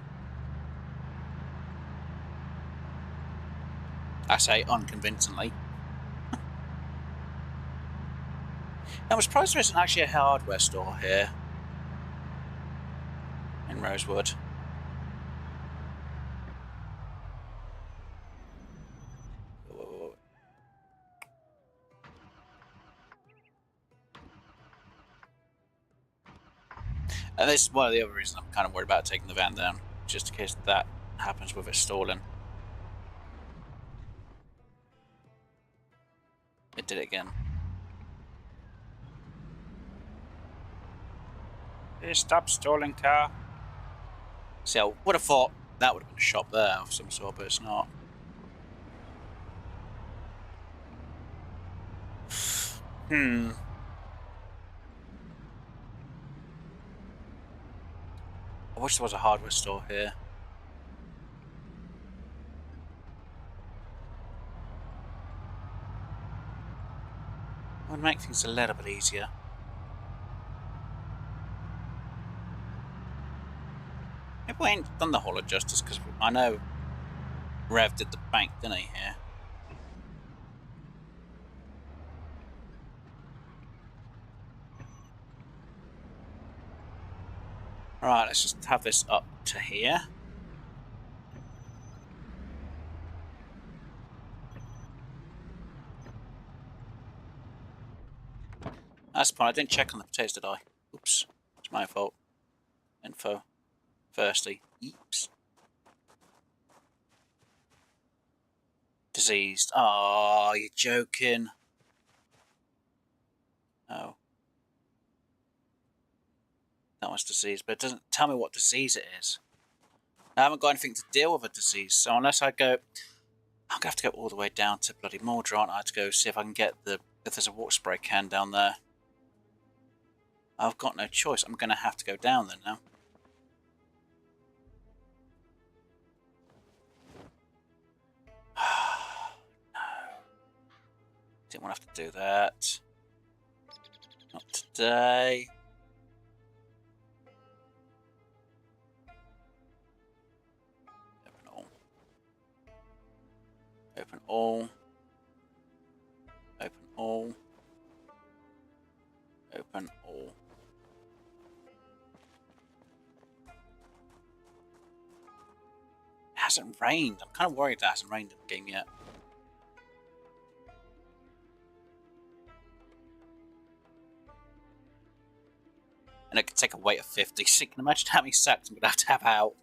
I say unconvincingly. I'm surprised there isn't actually a hardware store here in Rosewood. And this is one of the other reasons I'm kind of worried about taking the van down, just in case that happens with it stalling. It did it again. Please stop stalling, car. See, I would have thought that would have been a shop there of some sort, but it's not. I wish there was a hardware store here. It would make things a little bit easier. Maybe we ain't done the whole of justice, because I know Rev did the bank, didn't he, here? Right, let's just have this up to here. That's the point, I didn't check on the potatoes, did I? Oops, it's my fault. Info. Thirsty. Eeps. Diseased. Oh, you're joking. Oh. That one's diseased, but it doesn't tell me what disease it is. I haven't got anything to deal with a disease, so unless I go... I'm going to have to go all the way down to bloody Mordra, aren't I, to go see if I can get the... if there's a water spray can down there. I've got no choice. I'm going to have to go down there now. Didn't want to have to do that. Not today. Open all. Open all. Open all. Open all. It hasn't rained. I'm kind of worried that it hasn't rained in the game yet. And it could take a weight of 50, so you can imagine how many sacks I'm going to have out.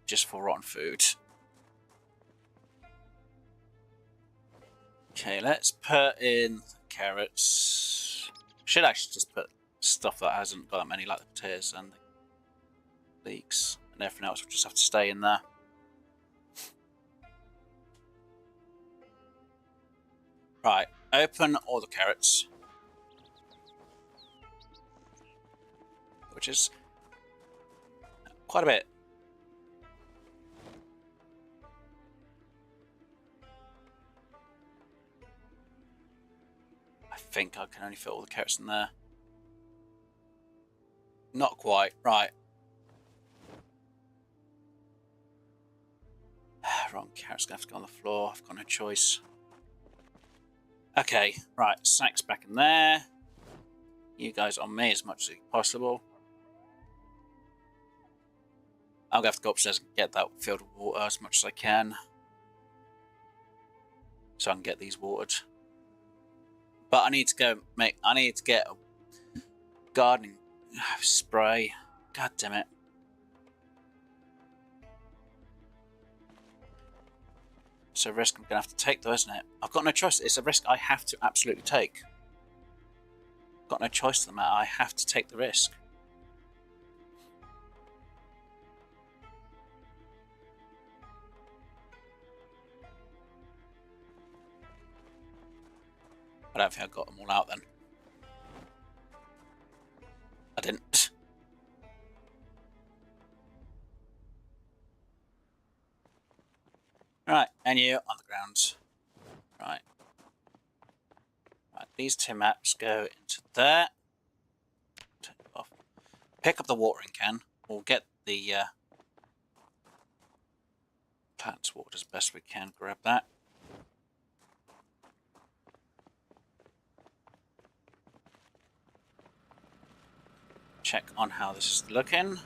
Just for rotten food. Okay, let's put in carrots. Should actually just put stuff that hasn't got that many, like the potatoes and the leeks. And everything else will just have to stay in there. Right, open all the carrots. Which is quite a bit. I think I can only fit all the carrots in there. Not quite, right. Wrong carrot's gonna have to go on the floor. I've got no choice. Okay, right, sacks back in there. You guys on me as much as possible. I'm gonna have to go upstairs and get that filled with water as much as I can. So I can get these watered. But I need to go I need to get a gardening spray. God damn it. It's a risk I'm going to have to take though, isn't it? I've got no choice. It's a risk I have to absolutely take. I've got no choice to the matter. I have to take the risk. I don't think I got them all out then. I didn't. Right, and you on the ground. Right. Right, these two maps go into there. Take it off. Pick up the watering can. We'll get the plants watered as best we can. Grab that. Check on how this is looking.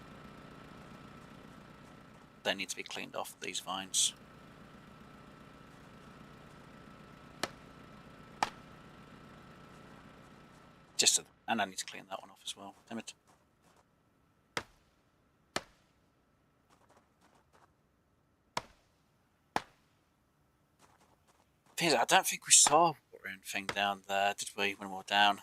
They need to be cleaned off, these vines. And I need to clean that one off as well. Damn it. Thing is, I don't think we saw anything down there, did we, when we were down?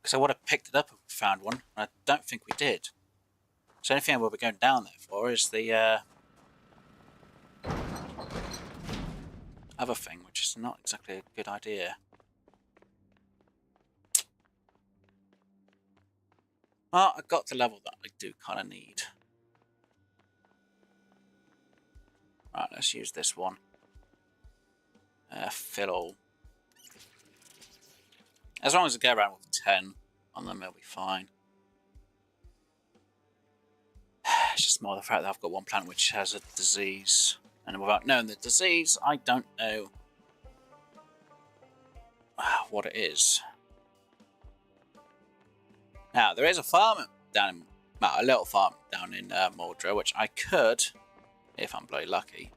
Because I would have picked it up if we found one, and I don't think we did. So anything we'll be going down there for is the other thing, which is not exactly a good idea. Well, I got the level that I do kind of need. Right, let's use this one. Fill all. As long as I go around with 10 on them, it'll be fine. It's just more the fact that I've got one plant which has a disease. And without knowing the disease, I don't know what it is. Now, there is a farm down in, well, a little farm down in Mordra, which I could, if I'm bloody lucky,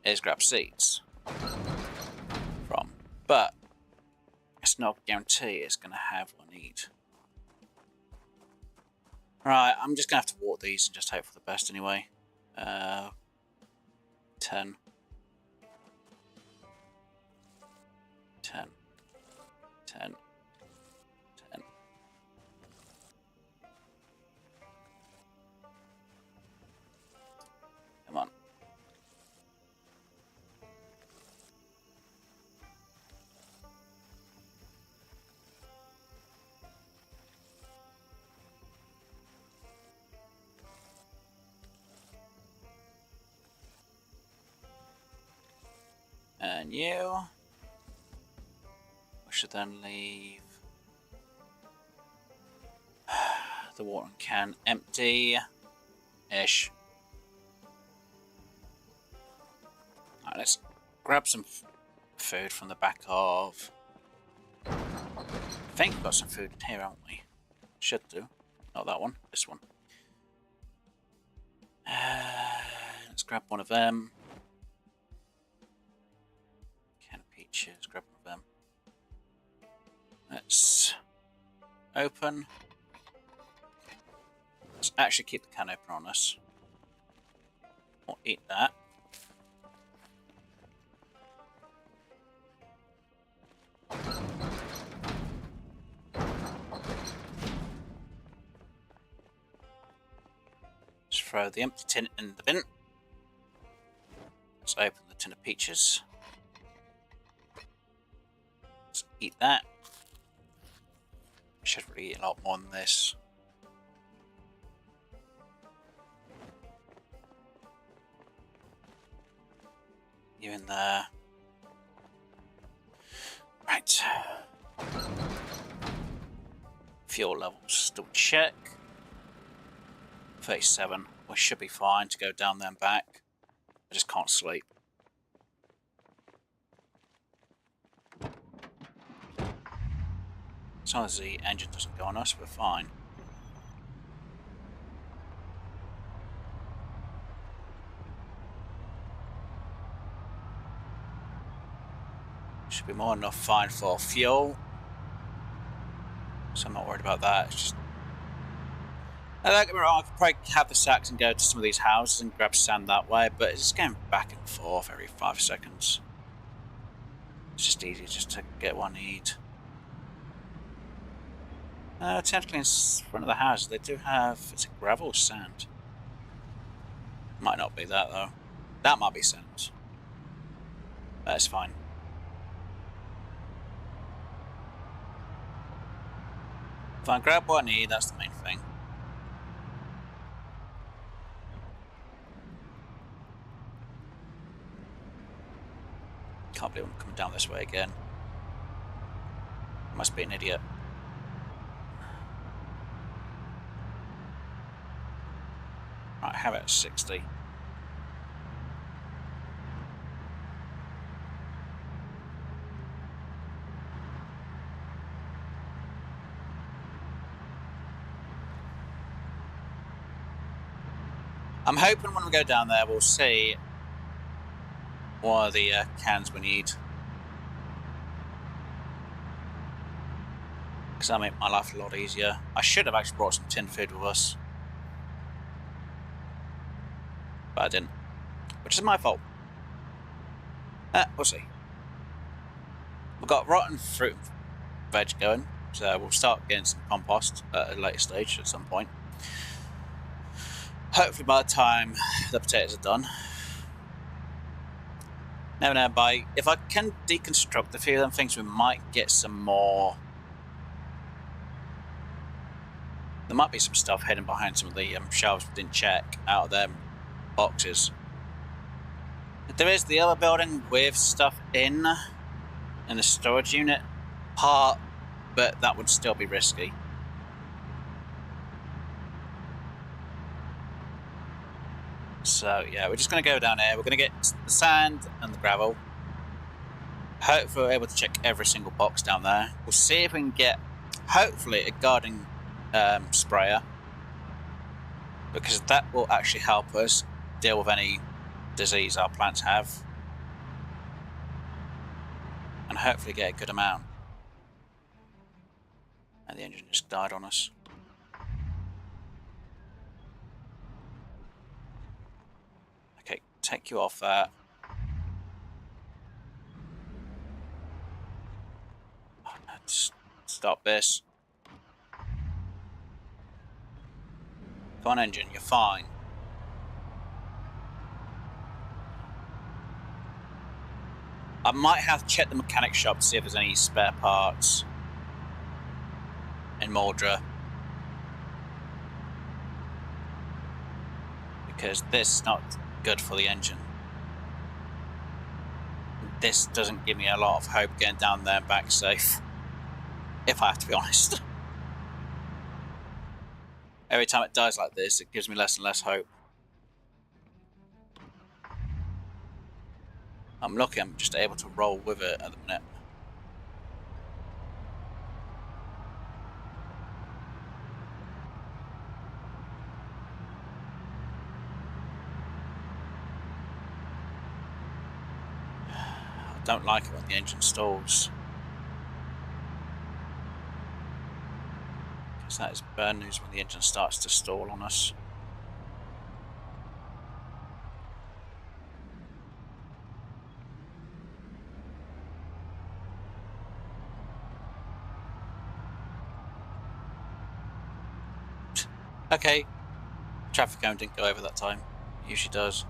is grab seeds from. But it's not a guarantee it's going to have what I need. Right, I'm just going to have to water these and just hope for the best anyway. 10. 10. 10. 10. Come on. then you. We should then leave the watering can empty-ish. Alright, let's grab some food from the back of... I think we've got some food in here, haven't we? Should do. Not that one, this one. Let's grab one of them. Can of peaches, grab one of them. Let's open. Let's actually keep the can open on us. We'll eat that. Let's throw the empty tin in the bin. Let's open the tin of peaches. Let's eat that. Should really eat a lot more than this. You in there. Right. Fuel levels still check. 37. We should be fine to go down there and back. I just can't sleep. As long as the engine doesn't go on us, we're fine. Should be more than enough fine for fuel. So I'm not worried about that. It's just... Now, don't get me wrong, I could probably have the sacks and go to some of these houses and grab sand that way, but it's going back and forth every 5 seconds. It's just easier just to get what I need. Technically in front of the houses they do have, it's a gravel sand. Might not be that though. That might be sand. That's fine. If I grab what I need, that's the main thing. Can't believe I'm coming down this way again. I must be an idiot. Right, have it at 60. I'm hoping when we go down there we'll see what are the cans we need. Because that'll make my life a lot easier. I should have actually brought some tin food with us. But I didn't. Which is my fault. We'll see. We've got rotten fruit and veg going. So we'll start getting some compost at a later stage at some point. Hopefully by the time the potatoes are done. Never know, if I can deconstruct a few of them things, we might get some more. There might be some stuff hidden behind some of the shelves we didn't check out of them boxes. There is the other building with stuff in the storage unit part, but that would still be risky. So yeah, we're just going to go down there. We're going to get the sand and the gravel. Hopefully we're able to check every single box down there. We'll see if we can get, hopefully, a gardening sprayer, because that will actually help us deal with any disease our plants have, and hopefully get a good amount. And the engine just died on us. Okay, take you off that. Oh, no, just stop this. Come on, engine, you're fine. I might have to check the mechanic shop to see if there's any spare parts in Mordra, because this is not good for the engine. this doesn't give me a lot of hope getting down there and back safe, if I have to be honest. Every time it dies like this, it gives me less and less hope. I'm lucky I'm just able to roll with it at the minute. I don't like it when the engine stalls. Because that is bad news when the engine starts to stall on us. Okay, traffic cone didn't go over that time. It usually does.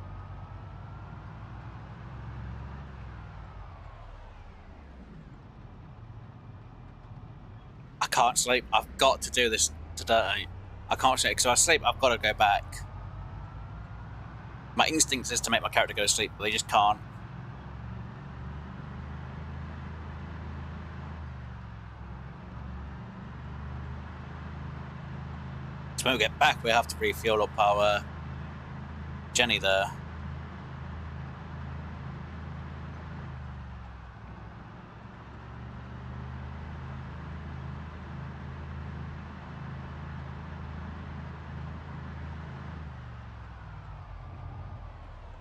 I can't sleep. I've got to do this today. I can't sleep because if I sleep, I've got to go back. My instinct is to make my character go to sleep, but they just can't. So when we get back, we have to refuel up our Jenny there.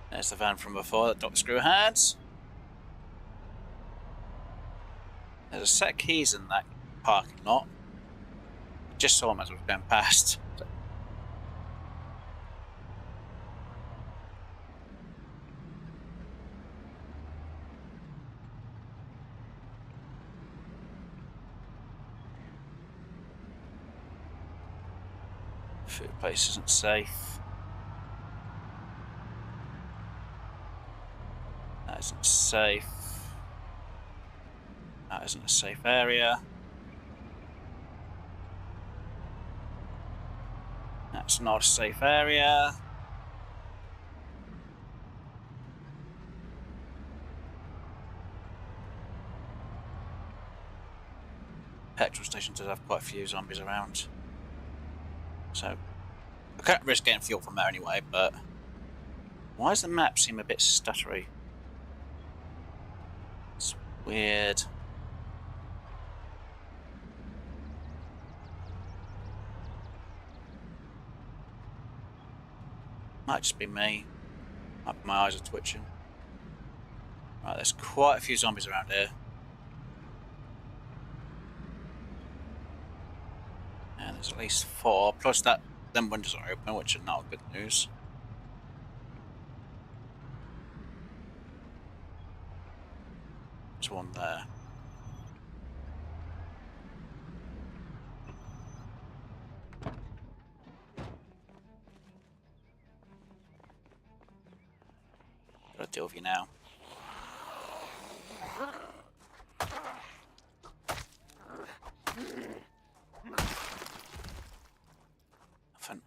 There's the van from before that Dr. Screw had. There's a set of keys in that parking lot. Just saw them as we were going past. Food place isn't safe. That isn't safe. That isn't a safe area. That's not a safe area. Petrol station does have quite a few zombies around. So, I can't risk getting fuel from there anyway, but... Why does the map seem a bit stuttery? It's weird. Might just be me. My eyes are twitching. Right, there's quite a few zombies around here. And there's at least 4, plus that them windows are open, which are not good news. There's one there. Gotta deal with you now. Nothing.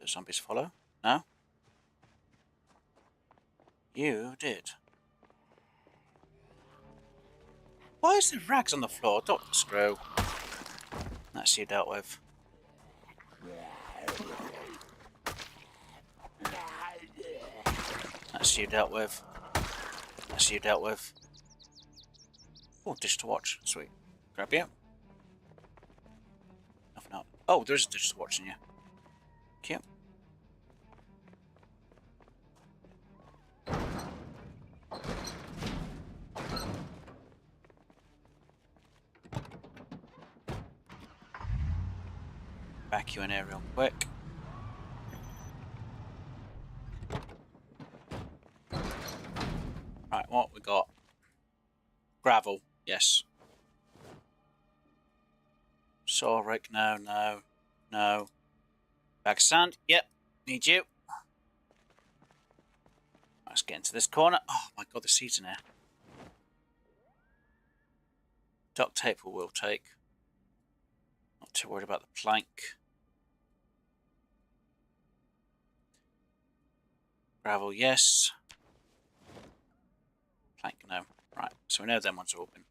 The zombies follow? No? You did. Why is there rags on the floor? Dr. Screw. That's you dealt with. That's you dealt with. That's you dealt with. Oh, digital watch. Sweet. Grab you. Nothing up. Oh, there's a digital watch in you. Cute. Back you in here real quick. Right, what we got? Gravel, yes. Saw rig, no, no, no. Bag of sand, yep, need you. Let's get into this corner. Oh my god, the seats in here. Duct tape we'll take. Not too worried about the plank. Gravel, yes. Plank, no. Right, so we know them ones are open.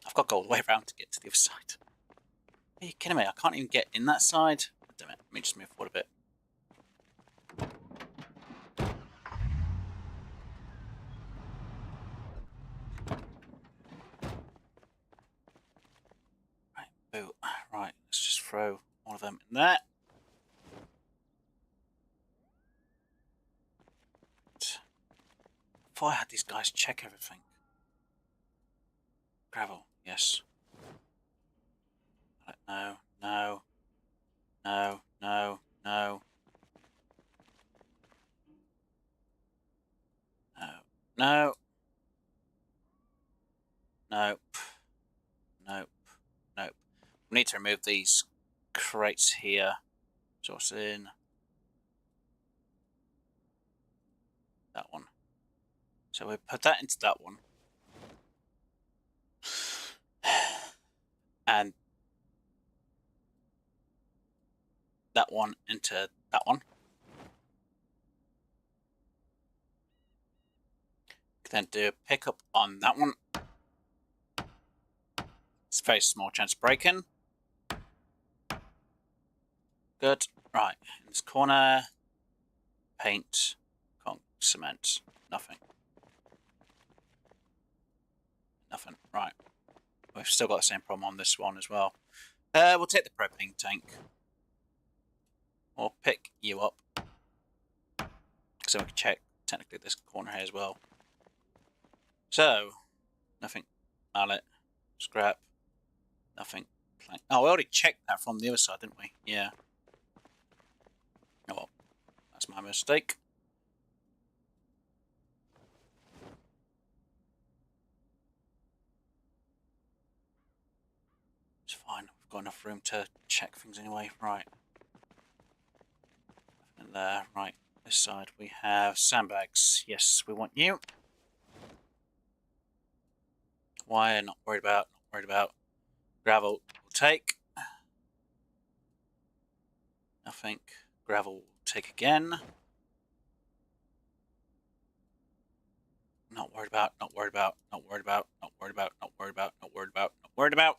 I've got to go all the way around to get to the other side. Are you kidding me? I can't even get in that side. Damn it. Let me just move forward a bit. Right, boo. Right, let's just throw all of them in there. Before I had these guys check everything. Gravel, yes. No, no, no, no, no. No, no. Nope. Nope. Nope. We need to remove these crates here. Source in. That one. So we put that into that one. And that one into that one. Then do a pickup on that one. It's a very small chance of breaking. Good. Right. In this corner. Paint. Cement. Nothing. Nothing. Right. We've still got the same problem on this one as well. We'll take the propane tank. Or pick you up. So we can check technically this corner here as well. So, nothing. Mallet. Scrap. Nothing. Plank. Oh, we already checked that from the other side, didn't we? Yeah. Oh well. That's my mistake. It's fine. We've got enough room to check things anyway. Right. And there. Right. This side we have sandbags. Yes, we want you. Wire, not worried about. Not worried about. Gravel will take. Nothing. Gravel will take again. Not worried about. Not worried about. Not worried about. Not worried about. Not worried about. Not worried about. Not worried about.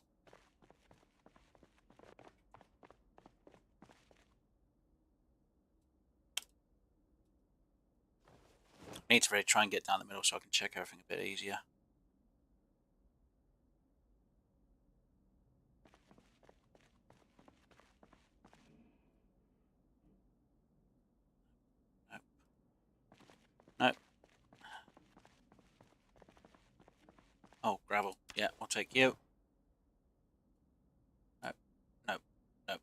I need to really try and get down the middle so I can check everything a bit easier. Nope. Nope. Oh, gravel. Yeah, we'll take you. Nope. Nope. Nope.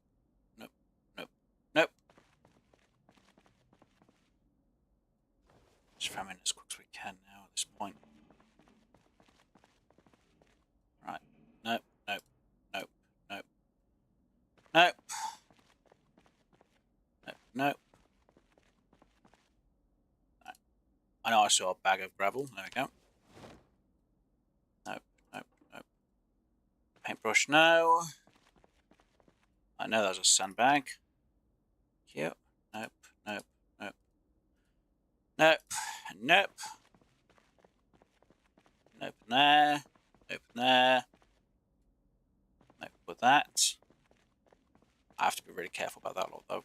Nope. Nope. Nope. Just throw them in as quick as we can now at this point. Right. Nope. Nope. Nope. Nope. Nope. Nope. Nope. No. I know I saw a bag of gravel. There we go. Nope. Nope. Nope. Paintbrush, no. I know that was a sandbag. Cute. Nope. Nope. Nope. Nope. Nope. Nope there. Nope there. Nope with that. I have to be really careful about that lot though.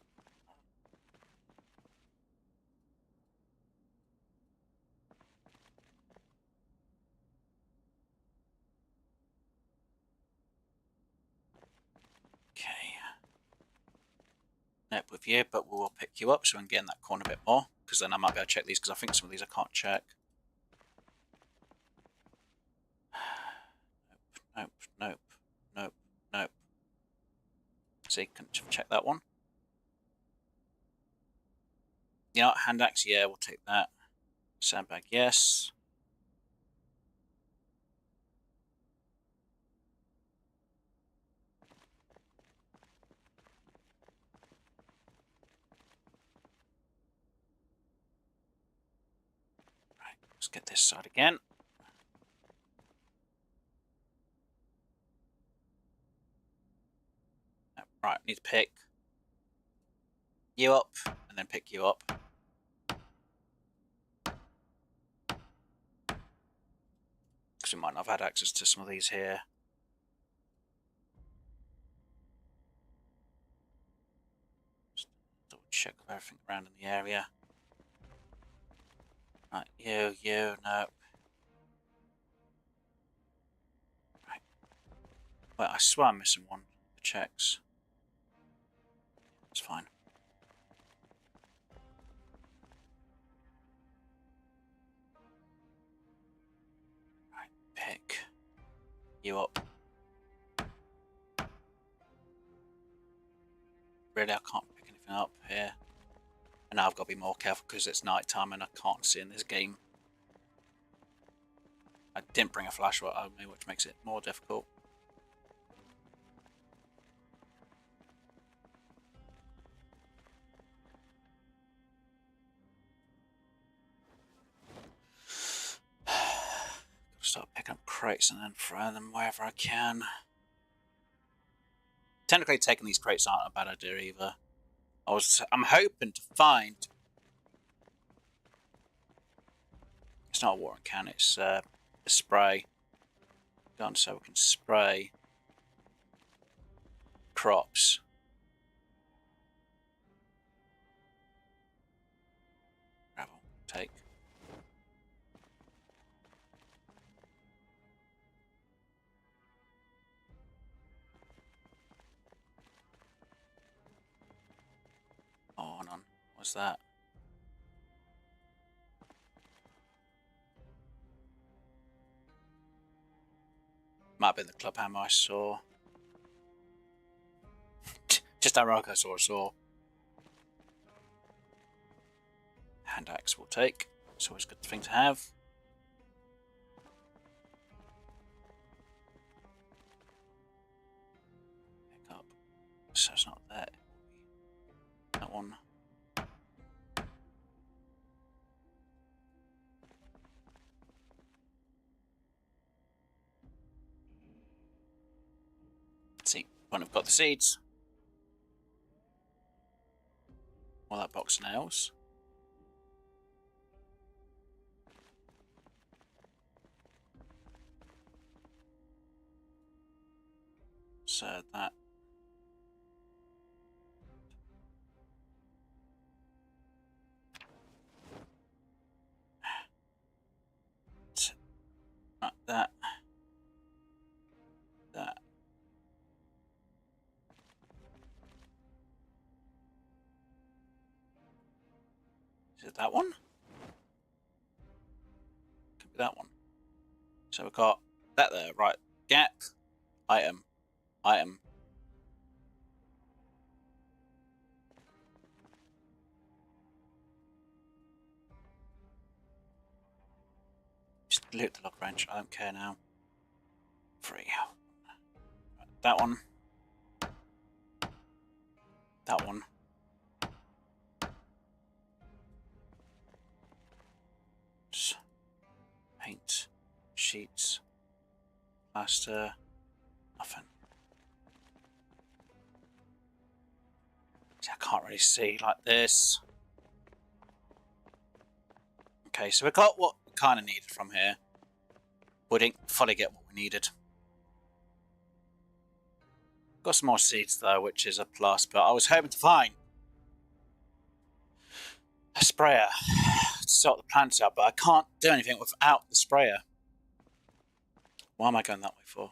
Okay. Nope with you, but we will pick you up so we can get in that corner a bit more. Because then I might be able to check these, because I think some of these I can't check. Nope, nope, nope, nope. See, can check that one. You know what, hand axe, yeah, we'll take that. Sandbag, yes. Right, let's get this side again. Right, need to pick you up, and then pick you up. Actually, might not have had access to some of these here. Just double check everything around in the area. Right, you, no. Right. Well, I swear I'm missing one. The checks. It's fine. Right, pick you up. Really, I can't pick anything up here. And now I've got to be more careful because it's night time and I can't see in this game. I didn't bring a flashlight on me, which makes it more difficult. Gotta start picking up crates and then throwing them wherever I can. Technically, taking these crates aren't a bad idea either. I'm hoping to find. It's not a watering can. It's a spray gun, so we can spray crops. Gravel, take. Oh, hold on. What's that? Might have been the club hammer I saw. Just ironic I saw a saw. Hand axe will take. It's always a good thing to have. Pick up. So it's not that. That one. Let's see, when I've got the seeds. Or that box of nails. So that. That. That. Is it that one? Could be that one. So we've got that there, right. Gap. Item. Item. Just loot the lock wrench. I don't care now. 3. That one. That one. Paint. Sheets. Plaster. Nothing. See, I can't really see like this. Okay, so we got what we kind of needed from here. We didn't fully get what we needed. Got some more seeds though, which is a plus, but I was hoping to find a sprayer to sort the plants out, but I can't do anything without the sprayer. Why am I going that way for?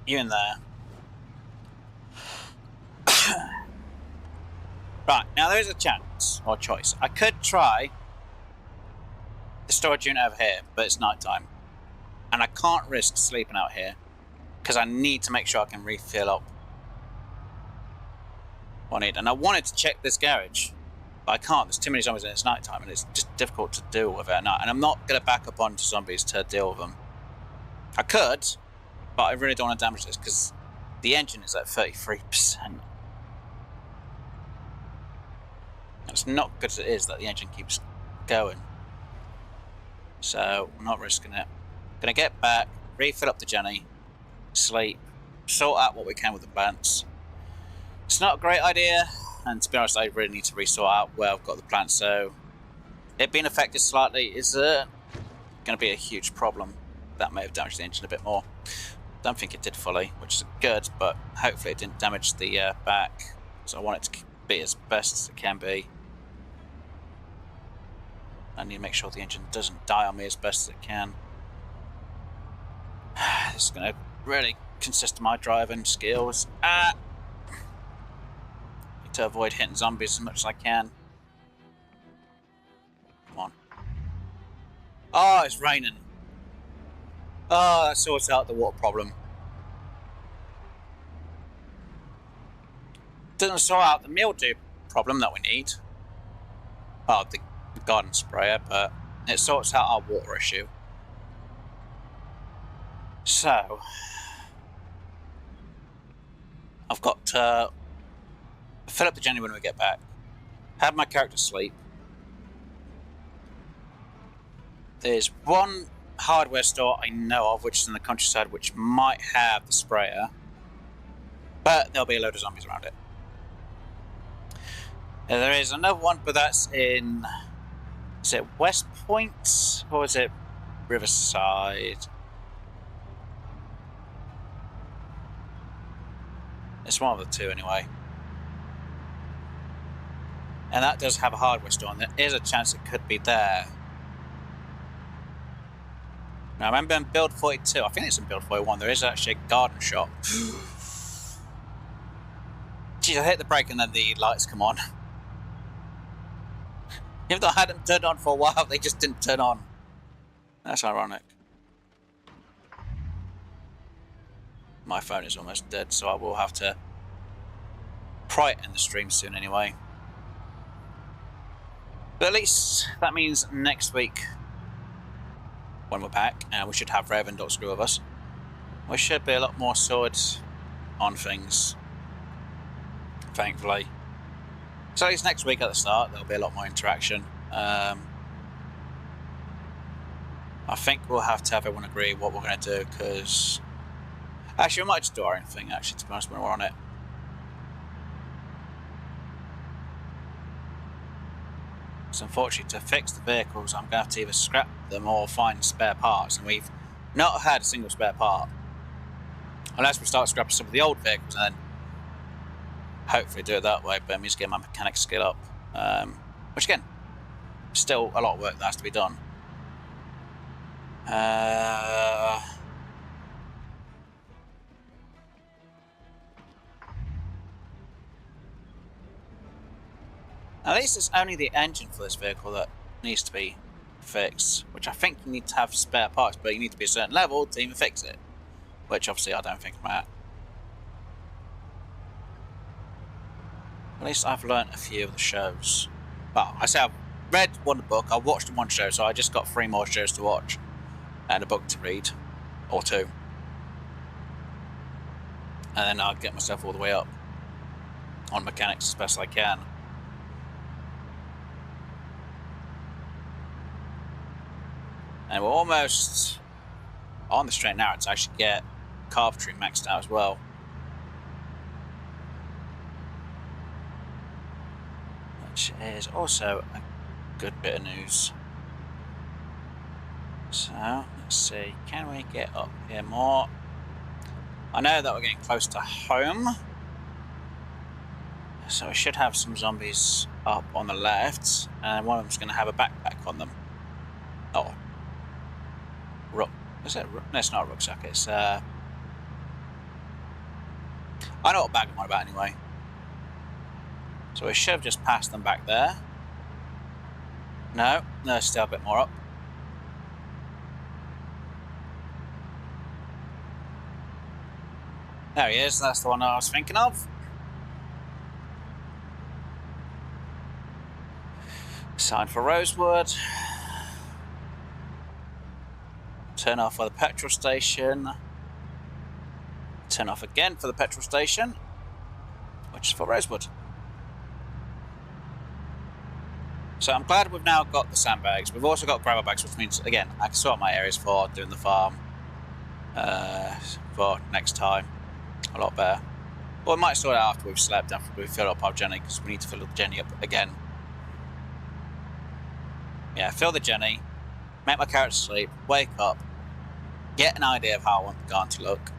You in there. Right, now there is a chance, or choice. I could try the storage unit over here, but it's night time. And I can't risk sleeping out here, because I need to make sure I can refill up what I need. And I wanted to check this garage, but I can't. There's too many zombies and it's night time, and it's just difficult to deal with it at night. And I'm not going to back up onto zombies to deal with them. I could, but I really don't want to damage this because the engine is at 33%. It's not good as it is that the engine keeps going. So I'm not risking it. Gonna get back, refill up the Jenny, sleep, sort out what we can with the plants. It's not a great idea, and to be honest, I really need to resort out where I've got the plants. So it being affected slightly is going to be a huge problem. That may have damaged the engine a bit more. Don't think it did fully, which is good, but hopefully it didn't damage the back. So I want it to be as best as it can be. I need to make sure the engine doesn't die on me as best as it can. This is going to really consist of my driving skills. Need to avoid hitting zombies as much as I can. Come on. Oh, it's raining. Oh, that sorts out the water problem. Doesn't sort out the mildew problem that we need. Oh, the garden sprayer, but it sorts out our water issue. So, I've got to fill up the Jenny when we get back. Have my character sleep. There's one hardware store I know of, which is in the countryside, which might have the sprayer, but there'll be a load of zombies around it. There is another one, but that's in, is it West Point or is it Riverside? It's one of the two anyway. And that does have a hardware store, and there is a chance it could be there. Now, I remember in Build 42, I think it's in Build 41, there is actually a garden shop. Jeez, I hit the brake and then the lights come on. Even though I had them turned on for a while, they just didn't turn on. That's ironic. My phone is almost dead, so I will have to pry it in the stream soon anyway. But at least that means next week, when we're back, and we should have Rev and Dr. Screw with us, we should be a lot more sorted on things, thankfully. So at least next week at the start, there'll be a lot more interaction. I think we'll have to have everyone agree what we're going to do, because actually we might just do our own thing, actually, to be honest, when we're on it. So unfortunately, to fix the vehicles, I'm going to have to either scrap them or find spare parts, and we've not had a single spare part. Unless we start scrapping some of the old vehicles and then hopefully do it that way, but it means getting my mechanic skill up. Which again, still a lot of work that has to be done. At least it's only the engine for this vehicle that needs to be fixed, which I think you need to have spare parts, but you need to be a certain level to even fix it, which obviously I don't think I'm at. At least I've learnt a few of the shows. Well, I say I've read one book, I watched one show, so I just got 3 more shows to watch and a book to read, or 2. And then I'll get myself all the way up on mechanics as best I can. And we're almost on the straight now to actually get carpentry maxed out as well. Which is also a good bit of news. So, let's see, can we get up here more? I know that we're getting close to home. So we should have some zombies up on the left, and one of them's going to have a backpack on them. Oh. Is it? No, it's not a rucksack, it's I know what bag I'm on about anyway. So we should have just passed them back there. No, there's still a bit more up. There he is, that's the one I was thinking of. Sign for Rosewood. Turn off for the petrol station. Turn off again for the petrol station, which is for Rosewood. So I'm glad we've now got the sandbags. We've also got gravel bags, which means, again, I can sort my areas for doing the farm for next time a lot better. Or we might sort it out after we've slept, after we've filled up our Jenny, because we need to fill up the Jenny up again. Yeah, fill the Jenny, make my character sleep, wake up, get an idea of how I want the garden to look,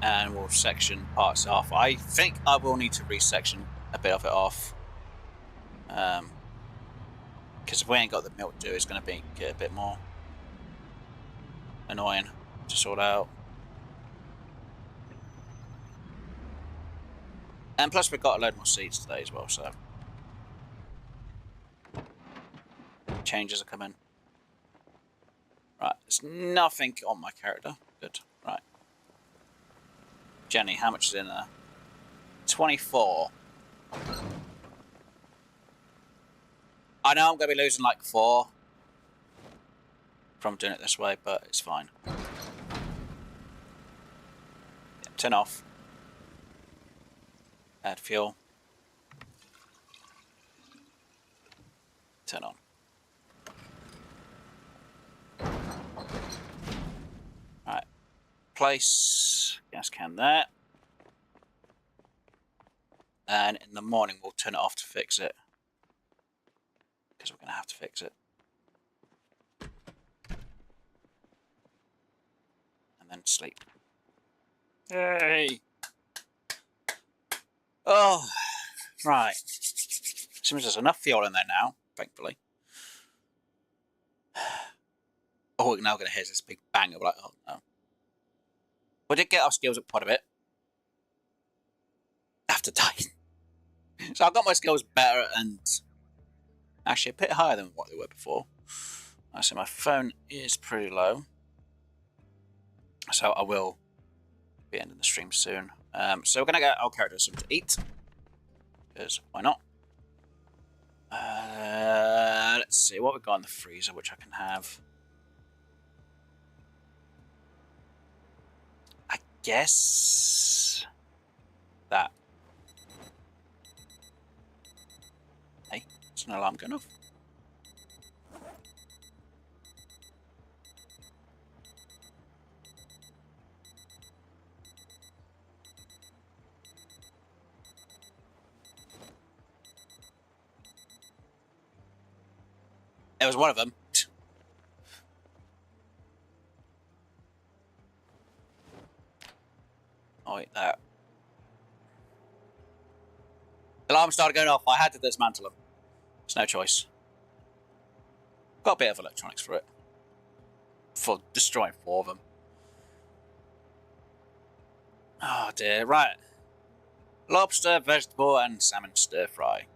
and we'll section parts off. I think I will need to resection a bit of it off, because if we ain't got the milk to do, it's going to get a bit more annoying to sort out. And plus we've got a load more seeds today as well, so changes are coming. Right, there's nothing on my character. Good. Right. Jenny, how much is in there? 24. I know I'm going to be losing like 4 from doing it this way, but it's fine. Yeah, turn off. Add fuel. Turn on. Right. Place gas can there. And in the morning we'll turn it off to fix it. Because we're going to have to fix it. And then sleep. Yay! Oh, right. Seems there's enough fuel in there now, thankfully. Oh, we're now going to hear this big bang of like, oh no. We did get our skills up quite a bit. After dying. So I got my skills better and actually a bit higher than what they were before. I see my phone is pretty low. So I will be ending the stream soon. So we're going to get our characters something to eat. Because why not? Let's see what we've got in the freezer, which I can have. I guess that. Hey, it's an alarm going off. It was one of them. I'll eat that. The alarm started going off. I had to dismantle them. There's no choice. Got a bit of electronics for it. For destroying 4 of them. Oh dear. Right. Lobster, vegetable, and salmon stir fry.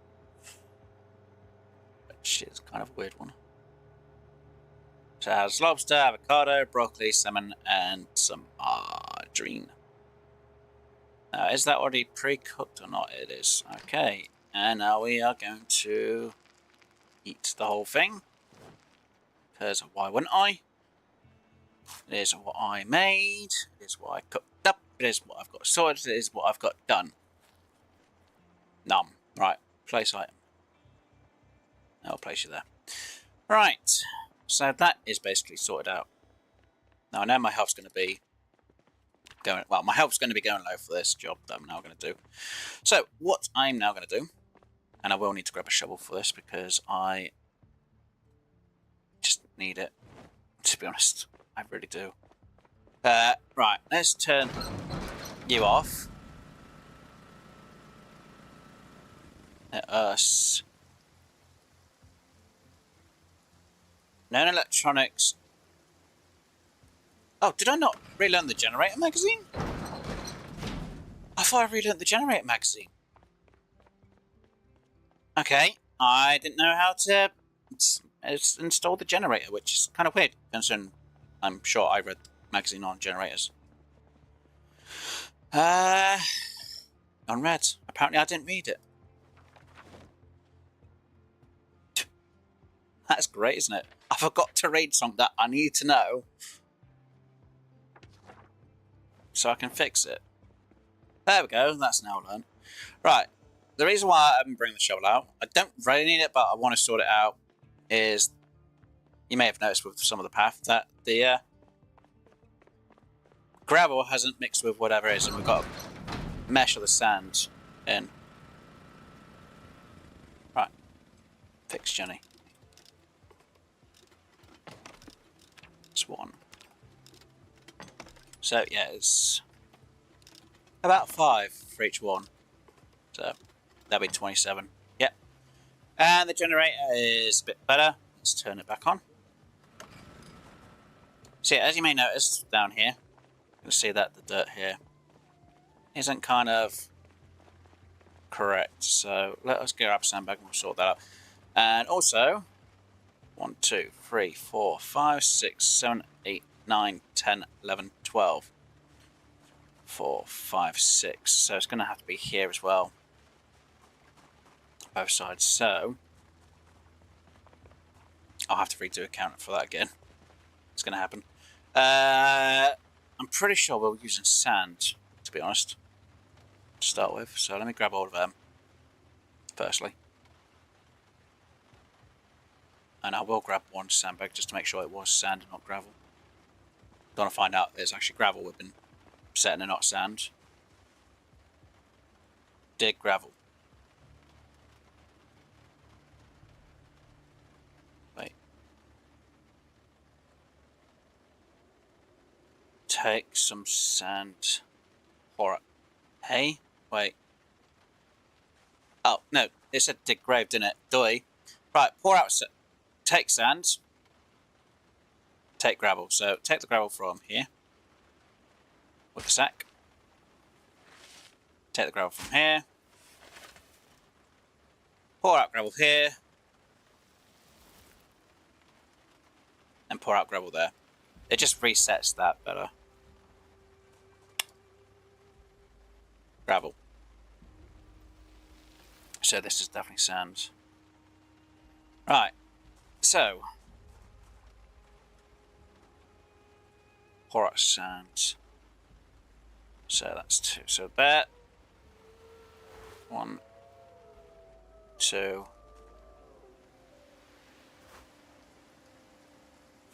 Which is kind of a weird one. So it has lobster, avocado, broccoli, salmon, and some margarine. Now, is that already pre-cooked or not? It is. Okay. And now we are going to eat the whole thing. Because why wouldn't I? It is what I made. It is what I cooked up. It is what I've got sorted. It is what I've got done. Numb. Right. Place item. I'll place you there. Right. So that is basically sorted out. Now I know my health's going to be going... Well, my health's going to be going low for this job that I'm now going to do. So, what I'm now going to do... And I will need to grab a shovel for this because I just need it. To be honest, I really do. Right, let's turn you off. Let us... No electronics. Oh, did I not relearn the generator magazine? I thought I relearned the generator magazine. Okay, I didn't know how to install the generator, which is kind of weird, considering I'm sure I read the magazine on generators. Unread. Apparently I didn't read it. That's great, isn't it? I forgot to read something that I need to know so I can fix it. There we go, that's now learned. Right, the reason why I haven't bring the shovel out, I don't really need it, but I want to sort it out, is you may have noticed with some of the path that the gravel hasn't mixed with whatever it is, and we've got a mesh of the sand in. Right. Fix Jenny. It's 1. So, yeah, it's about 5 for each one. So, that'll be 27. Yep. And the generator is a bit better. Let's turn it back on. So, yeah, as you may notice down here, you can see that the dirt here isn't kind of correct. So, let us grab sandbag and we'll sort that out. And also, 1, 2, 3, 4, 5, 6, 7, 8, 9, 10, 11, 12. 4, 5, 6. So it's going to have to be here as well. Both sides. So I'll have to redo a counter for that again. It's going to happen. I'm pretty sure we're using sand, to be honest, to start with. So let me grab all of them firstly. And I will grab 1 sandbag just to make sure it was sand and not gravel. Don't want to find out it's actually gravel we've been setting and not sand. Dig gravel. Wait. Take some sand. Pour it. Hey? Wait. Oh, no. It said dig grave, didn't it? Doy. Right, pour out. Take sand. Take gravel. So take the gravel from here. With the sack. Take the gravel from here. Pour out gravel here. And pour out gravel there. It just resets that better. Gravel. So this is definitely sand. Right. So. Pour out sand. So that's 2. So there. 1, 2,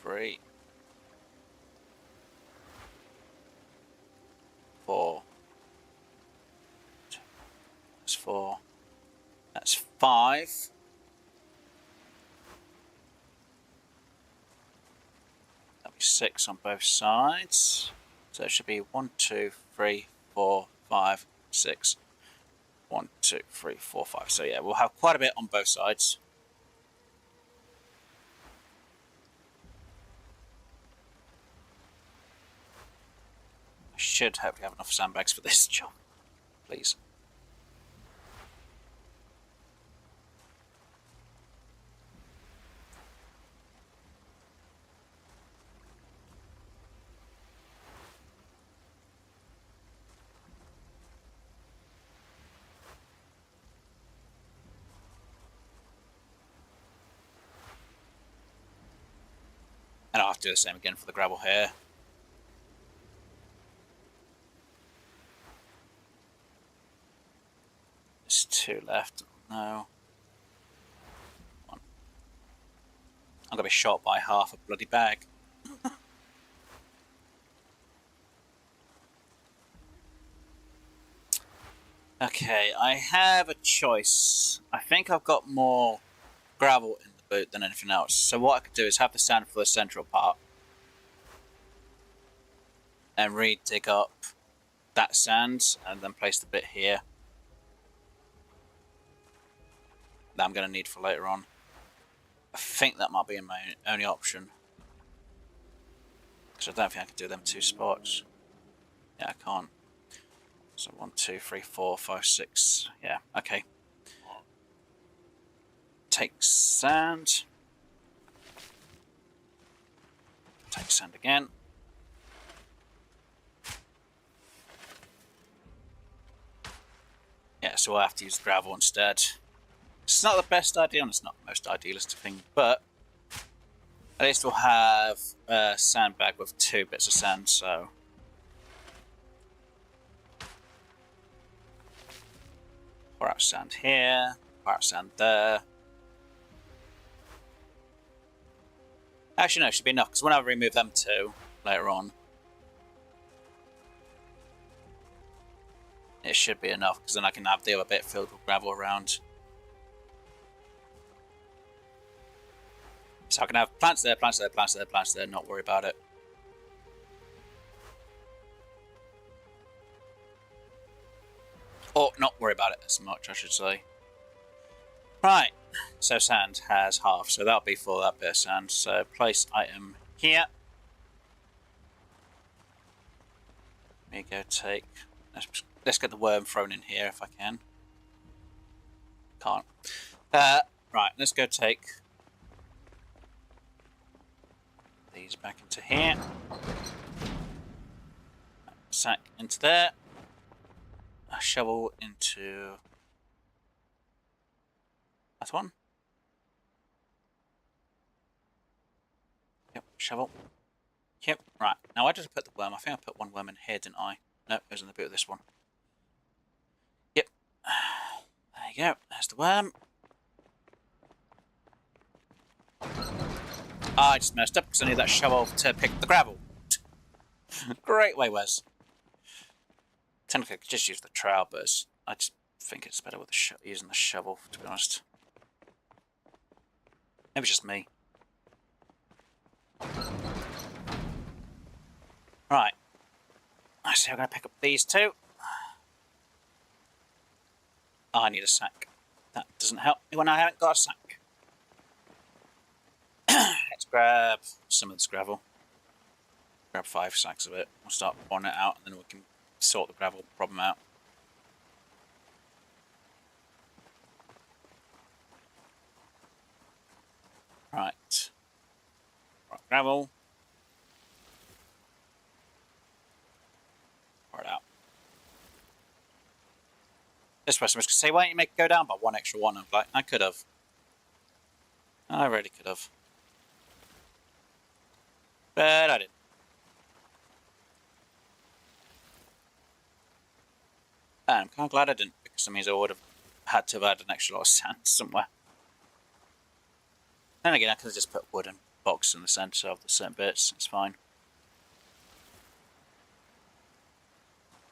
3, 4. That's 4. That's 5. That'll be 6 on both sides. So it should be 1, 2, 3, 4, 5, 6. 1, 2, 3, 4, 5. So yeah, we'll have quite a bit on both sides. I should hopefully have enough sandbags for this job. Please. And I'll have to do the same again for the gravel here. There's 2 left. No. 1. I'm going to be shot by half a bloody bag. Okay, I have a choice. I think I've got more gravel in the boot than anything else. So what I could do is have the sand for the central part. And re-dig up that sand and then place the bit here. That I'm going to need for later on. I think that might be my only option. Because I don't think I can do them 2 spots. Yeah, I can't. So 1, 2, 3, 4, 5, 6. Yeah, okay. Take sand. Take sand again. Yeah, so we'll have to use gravel instead. It's not the best idea, and it's not the most idealistic thing, but at least we'll have a sandbag with 2 bits of sand, so. Pour out sand here. Pour out sand there. Actually, no, it should be enough, because when I remove them two later on, it should be enough, because then I can have the other bit filled with gravel around. So I can have plants there, plants there, plants there, plants there, not worry about it. Or not worry about it as much, I should say. Right, so sand has half, so that'll be for that bit of sand. So place item here. Let me go take... Let's get the worm thrown in here if I can. Can't. Right, let's go take these back into here. Sack into there. A shovel into that one. Yep, shovel. Yep, right. Now I just put the worm. I think I put one worm in here, didn't I? No, it was in the bit of this one. Yep. There you go. There's the worm. I just messed up because I need that shovel to pick up the gravel. Great way, Wes. Technically, I could just use the trowel, but I just think it's better with using the shovel, to be honest. Maybe it's just me. Right. I see I'm going to pick up these two. Oh, I need a sack. That doesn't help me when I haven't got a sack. Let's grab some of this gravel. Grab 5 sacks of it. We'll start pouring it out, and then we can sort the gravel problem out. Right. Gravel. Pour it out. This person was going to say, why don't you make it go down by 1 extra 1? I'm like, I could have. I really could have. But I didn't. And I'm kind of glad I didn't, because that means I would have had to have had an extra lot of sand somewhere. Then again, I could have just put a wooden box in the centre of the certain bits. It's fine.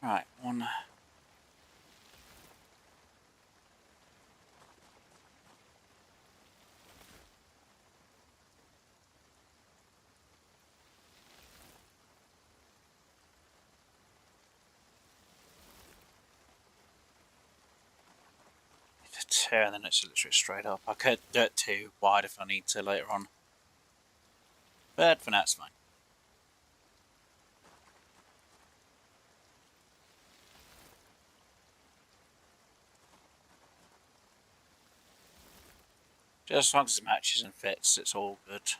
Right, one. Two, and then it's literally straight up. I could do it too wide if I need to later on. But for now, it's fine. Just as long as it matches and fits, it's all good.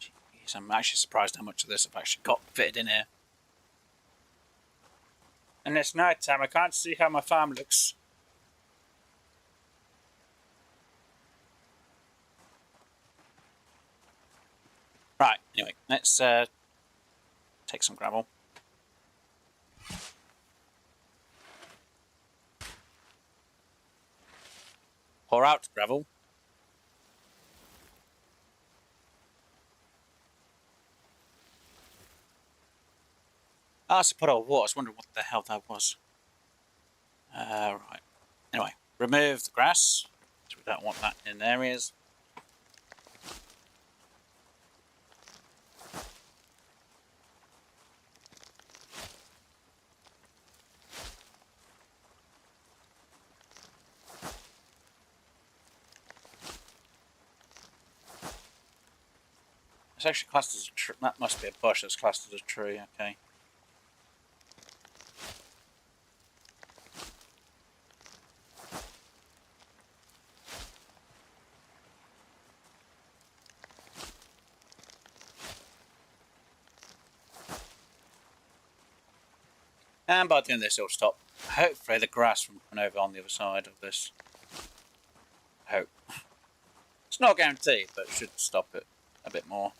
Jeez, I'm actually surprised how much of this I've actually got fitted in here. And it's night time, I can't see how my farm looks. Right, anyway, let's take some gravel. Pour out gravel. Ah, so put out water. I was wondering what the hell that was. Right. Anyway, remove the grass. So we don't want that in areas. It's actually classed as a tree. That must be a bush that's classed as a tree, okay. And by doing this, it'll stop, hopefully, the grass from coming over on the other side of this. Hope. It's not guaranteed, but it should stop it a bit more.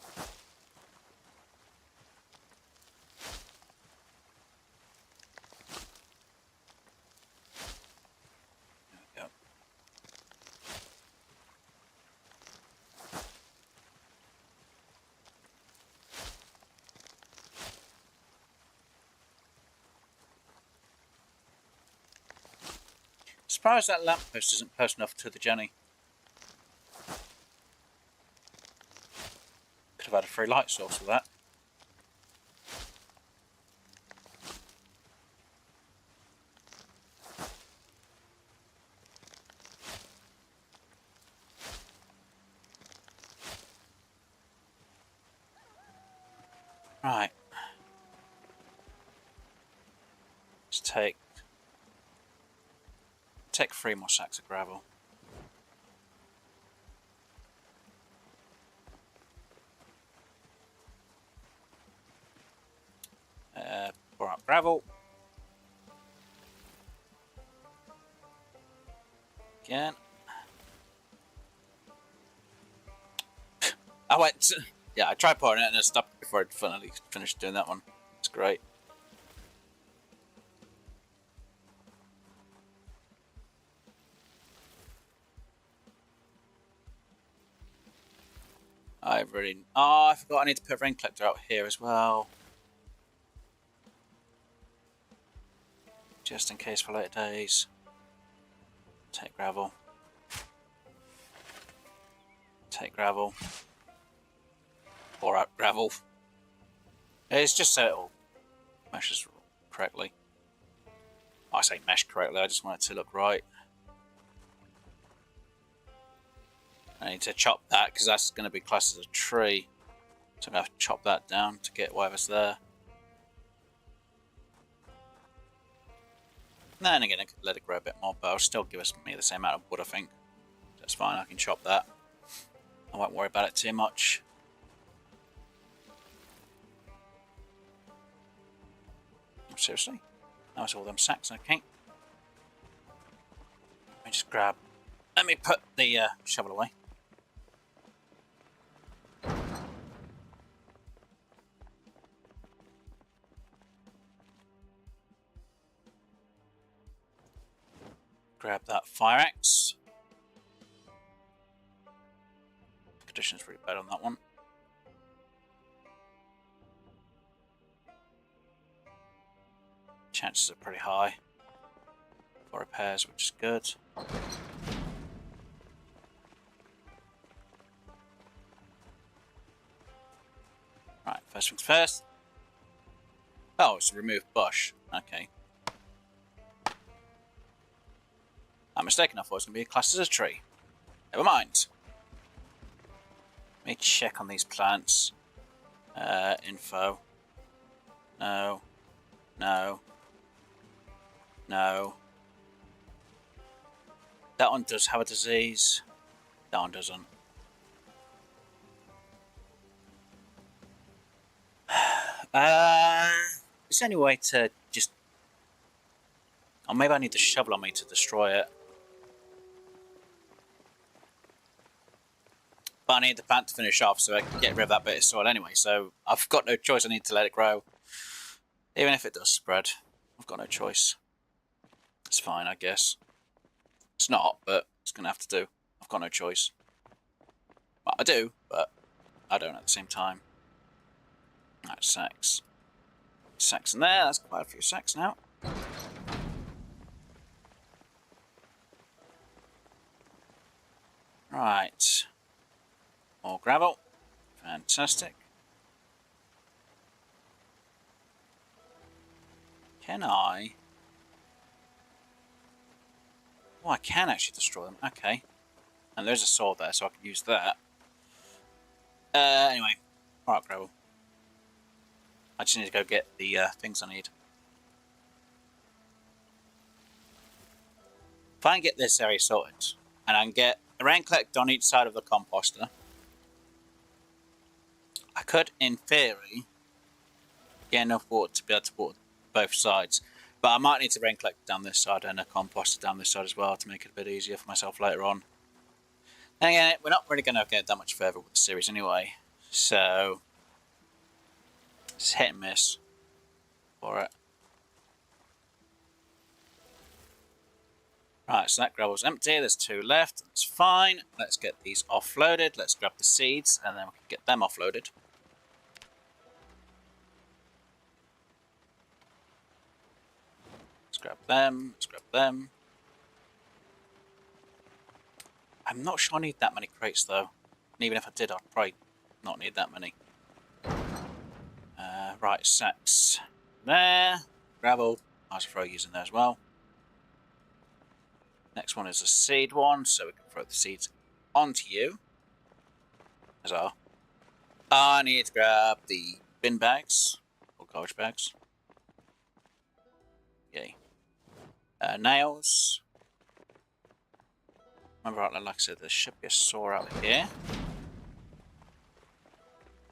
surprised that lamppost isn't close enough to the Jenny. Could have had a free light source with that. Right. Let's take 3 more sacks of gravel. Pour out gravel. Again. I went. Yeah, I tried pouring it and I stopped before I finally finished doing that one. It's great. I forgot I need to put a rain collector out here as well. Just in case for later days. Take gravel. Take gravel. Pour out gravel. It's just so it all meshes correctly. I say mesh correctly, I just want it to look right. I need to chop that because that's going to be classed as a tree. So I'm going to have to chop that down to get whatever's there. And then again, I could let it grow a bit more, but it'll still give me the same amount of wood, I think. That's fine, I can chop that. I won't worry about it too much. Oh, seriously? That was all them sacks, okay. Let me just grab... Let me put the shovel away. Grab that fire axe. Condition's really bad on that one. Chances are pretty high for repairs, which is good. Right, first things first. Oh, it's a remove bush. Okay. I'm mistaken, I thought it was going to be classed as a tree. Never mind. Let me check on these plants. Info. No. No. No. That one does have a disease. That one doesn't. Is there any way to just... Or maybe I need the shovel on me to destroy it. But I need the plant to finish off so I can get rid of that bit of soil anyway. So I've got no choice. I need to let it grow. Even if it does spread. I've got no choice. It's fine, I guess. It's not, but it's going to have to do. I've got no choice. Well, I do, but I don't at the same time. Right, sacks. Sacks in there. That's quite a few sacks now. Right. More gravel. Fantastic. Can I? Oh, I can actually destroy them. Okay. And there's a sword there, so I can use that. Anyway. Alright, gravel. I just need to go get the things I need. If I can get this area sorted, and I can get a rain collector on each side of the composter, I could, in theory, get enough water to be able to water both sides. But I might need to rain collect down this side and a composter down this side as well to make it a bit easier for myself later on. And again, we're not really going to get that much further with the series anyway. So, it's hit and miss for it. Right, so that gravel's empty. There's 2 left. That's fine. Let's get these offloaded. Let's grab the seeds and then we can get them offloaded. Let's grab them. Let's grab them. I'm not sure I need that many crates though. And even if I did, I'd probably not need that many. Right, sacks there. Gravel. I was throw using there as well. Next one is a seed one, so we can throw the seeds onto you. As well. I need to grab the bin bags or garbage bags. Yay. Nails. Remember, like I said, there should be a saw out here.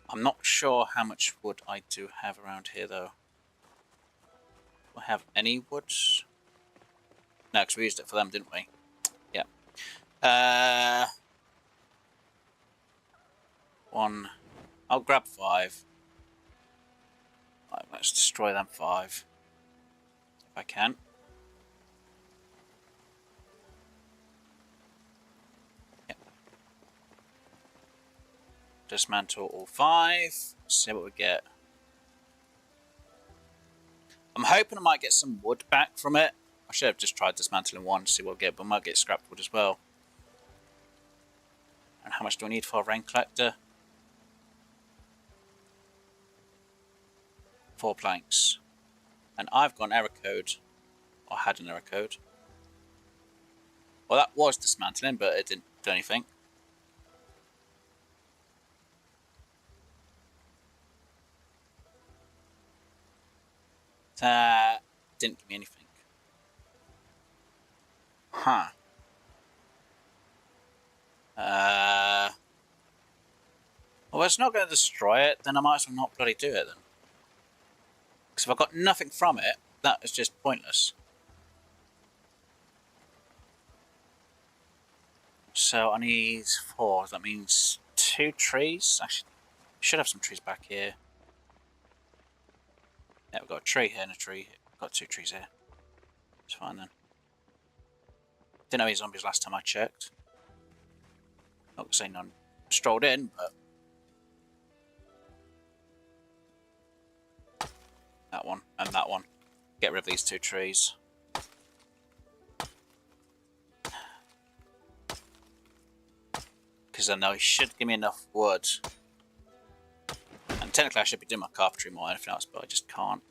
I'm not sure how much wood I do have around here, though. Do I have any wood? No, because we used it for them, didn't we? Yeah. One. I'll grab 5. Right, let's destroy them 5. If I can. Yep. Dismantle all 5. See what we get. I'm hoping I might get some wood back from it. I should have just tried dismantling 1 to see what we get, but I might get scrap wood as well. And how much do I need for a rain collector? 4 planks. And I've got an error code. Or had an error code. Well, that was dismantling, but it didn't do anything. That didn't give me anything. Huh. Well, it's not going to destroy it, then I might as well not bloody do it then. Because if I've got nothing from it, that is just pointless. So I need 4. That means 2 trees. Actually, we should have some trees back here. Yeah, we've got a tree here and a tree here. We've got 2 trees here. It's fine then. Didn't know any zombies last time I checked. Not to say none strolled in, but that one and that one. Get rid of these 2 trees. Because I know it should give me enough wood. And technically I should be doing my carpentry more than anything else, but I just can't.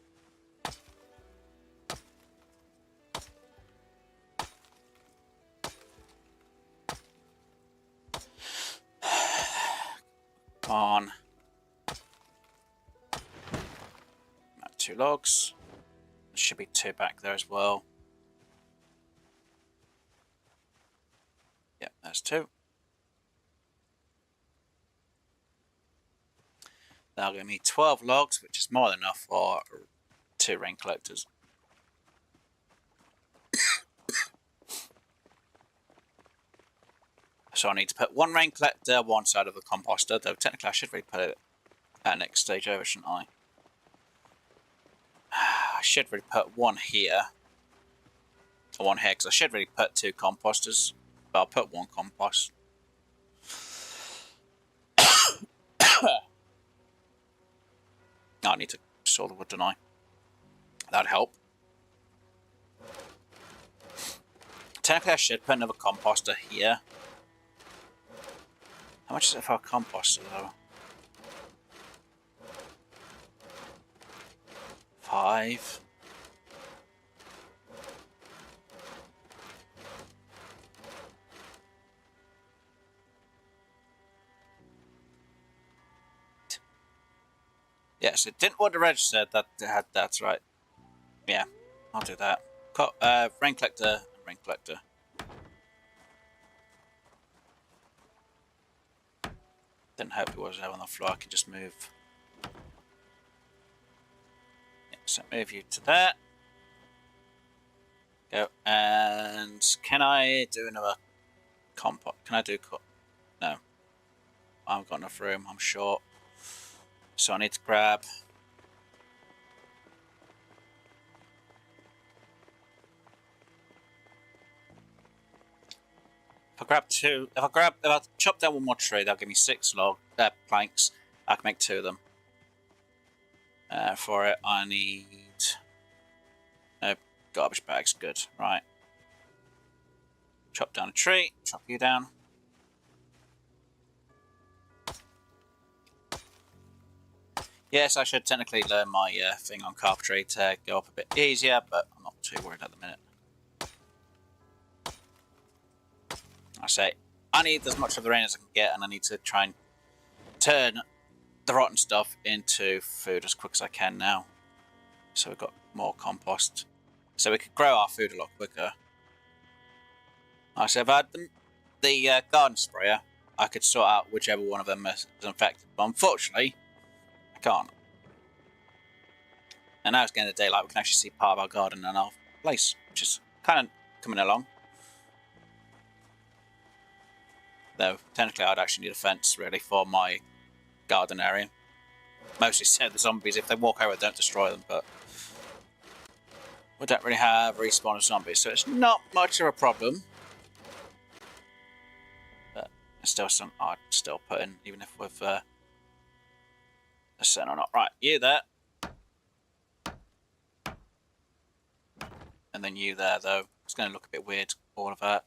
Come on. 2 logs. There should be 2 back there as well. Yep, there's 2. That'll give me 12 logs, which is more than enough for 2 rain collectors. So I need to put 1 rain collector one side of the composter, though technically I should really put it at next stage over, shouldn't I? I should really put 1 here. Or 1 here, because I should really put 2 composters. But I'll put 1 compost. I need to saw the wood, don't I? That'd help. Technically I should put another composter here. How much is it for a composter though? 5. Yes, it didn't want to register that it had, that's right. Yeah, I'll do that. Rain collector, rain collector. Didn't hope it was there on the floor, I can just move. Yeah, so move you to that. Go, and can I do another compost? Can I do, no. I haven't got enough room, I'm short. So I need to grab if I chop down 1 more tree, that'll give me 6 planks. I can make 2 of them. For it, I need garbage bags. Good, right. Chop down a tree, chop you down. Yes, I should technically learn my thing on carpentry to go up a bit easier, but I'm not too worried at the minute. I say, I need as much of the rain as I can get, and I need to try and turn the rotten stuff into food as quick as I can now. So we've got more compost. So we could grow our food a lot quicker. Like I said, if I had the garden sprayer, I could sort out whichever one of them is infected. But unfortunately, I can't. And now it's getting to daylight, we can actually see part of our garden and our place, which is kind of coming along. Though, technically I'd actually need a fence, really, for my garden area. Mostly so the zombies, if they walk over, don't destroy them, but we don't really have a respawn of zombies, so it's not much of a problem. But it's still something I'd still put in, even if with a set or not. Right, you there. And then you there, though. It's going to look a bit weird, all of that.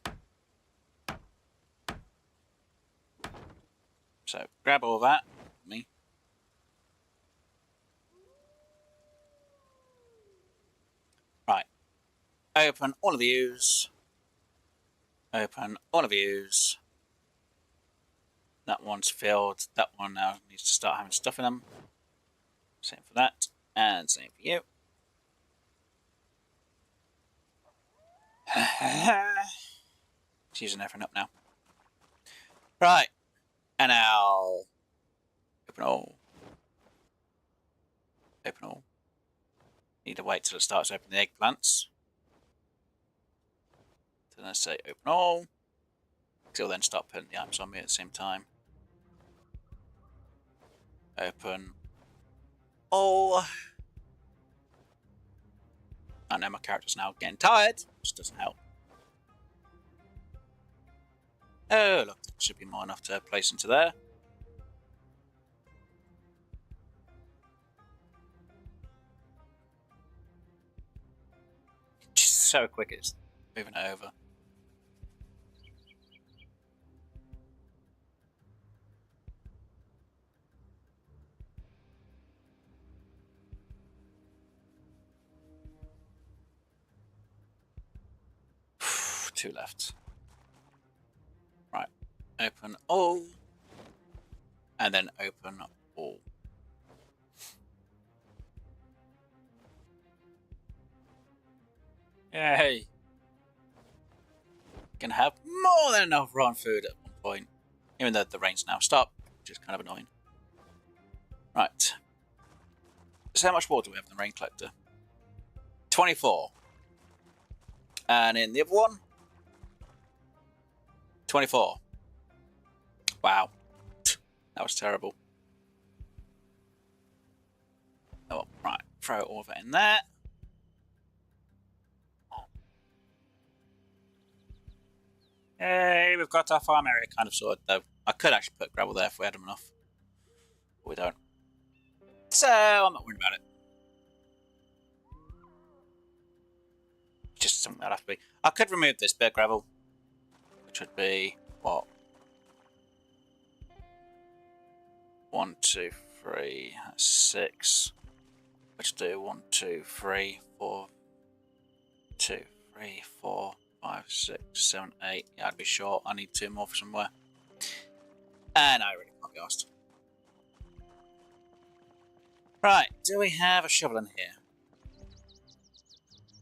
So, grab all that for me. Right. Open all of these. Open all of these. That one's filled. That one now needs to start having stuff in them. Same for that. And same for you. It's using everything up now. Right. And now open all. Open all. Need to wait till it starts opening the eggplants. Then I say open all. Till then start putting the apps on me at the same time. Open all. I know my character's now getting tired, which doesn't help. Oh, look, that should be more enough to place into there. Just so quick, it's moving it over. Two left. Right. Open all. And then open all. Yay! Can have more than enough raw food at one point. Even though the rain's now stopped, which is kind of annoying. Right. So how much water do we have in the rain collector? 24. And in the other one? 24. Wow. That was terrible. Oh, right. Throw all of it in there. Hey, we've got our farm area kind of sorted, though. I could actually put gravel there if we had them enough. But we don't. So, I'm not worried about it. Just something that'll have to be. I could remove this bit of gravel, which would be, what? 1, 2, 3, 6. Let's do 1, 2, 3, 4, 2, 3, 4, 5, 6, 7, 8. Yeah, I'd be short. I need 2 more for somewhere. And I really can't be asked. Right, do we have a shovel in here?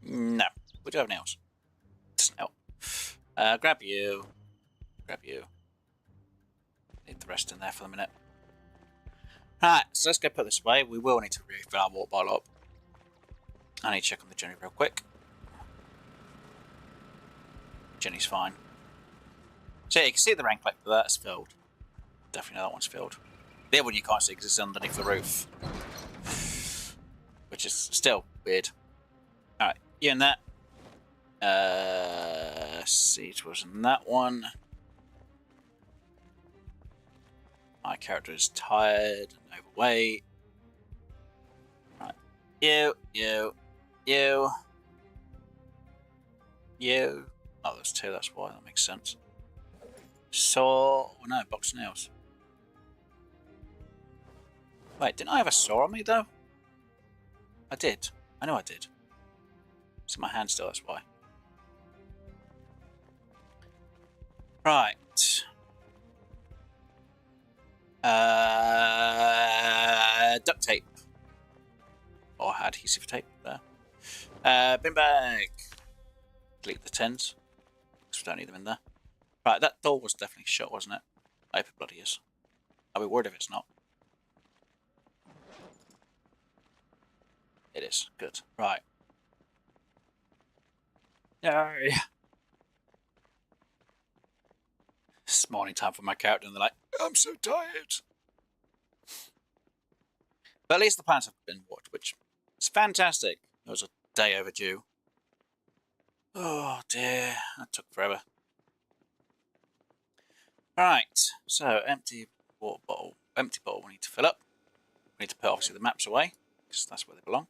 No. We do have nails. Doesn't help. Grab you. Grab you. Leave the rest in there for a minute. Right, so let's go put this away. We will need to refill our water bottle up. I need to check on the Jenny real quick. Jenny's fine. So yeah, you can see the rain collector, that's filled. Definitely know that one's filled. The other one you can't see because it's underneath the roof. Which is still weird. Alright, you in that. Siege was in that one. My character is tired and overweight. Right. You. Oh, there's 2, that's why, that makes sense. So, oh no, box of nails. Wait, didn't I have a saw on me though? I did. I know I did. It's in my hand still, that's why. Right. Duct tape. Or adhesive tape there. Bin bag. Delete the tins. Because we don't need them in there. Right, that door was definitely shut, wasn't it? I hope it bloody is. I'll be worried if it's not. It is. Good. Right. Yay. It's morning time for my character and they're like, I'm so tired. But at least the plants have been watered, which is fantastic. It was a day overdue. Oh dear, that took forever. Right, so empty water bottle. Empty bottle we need to fill up. We need to put obviously the maps away, because that's where they belong.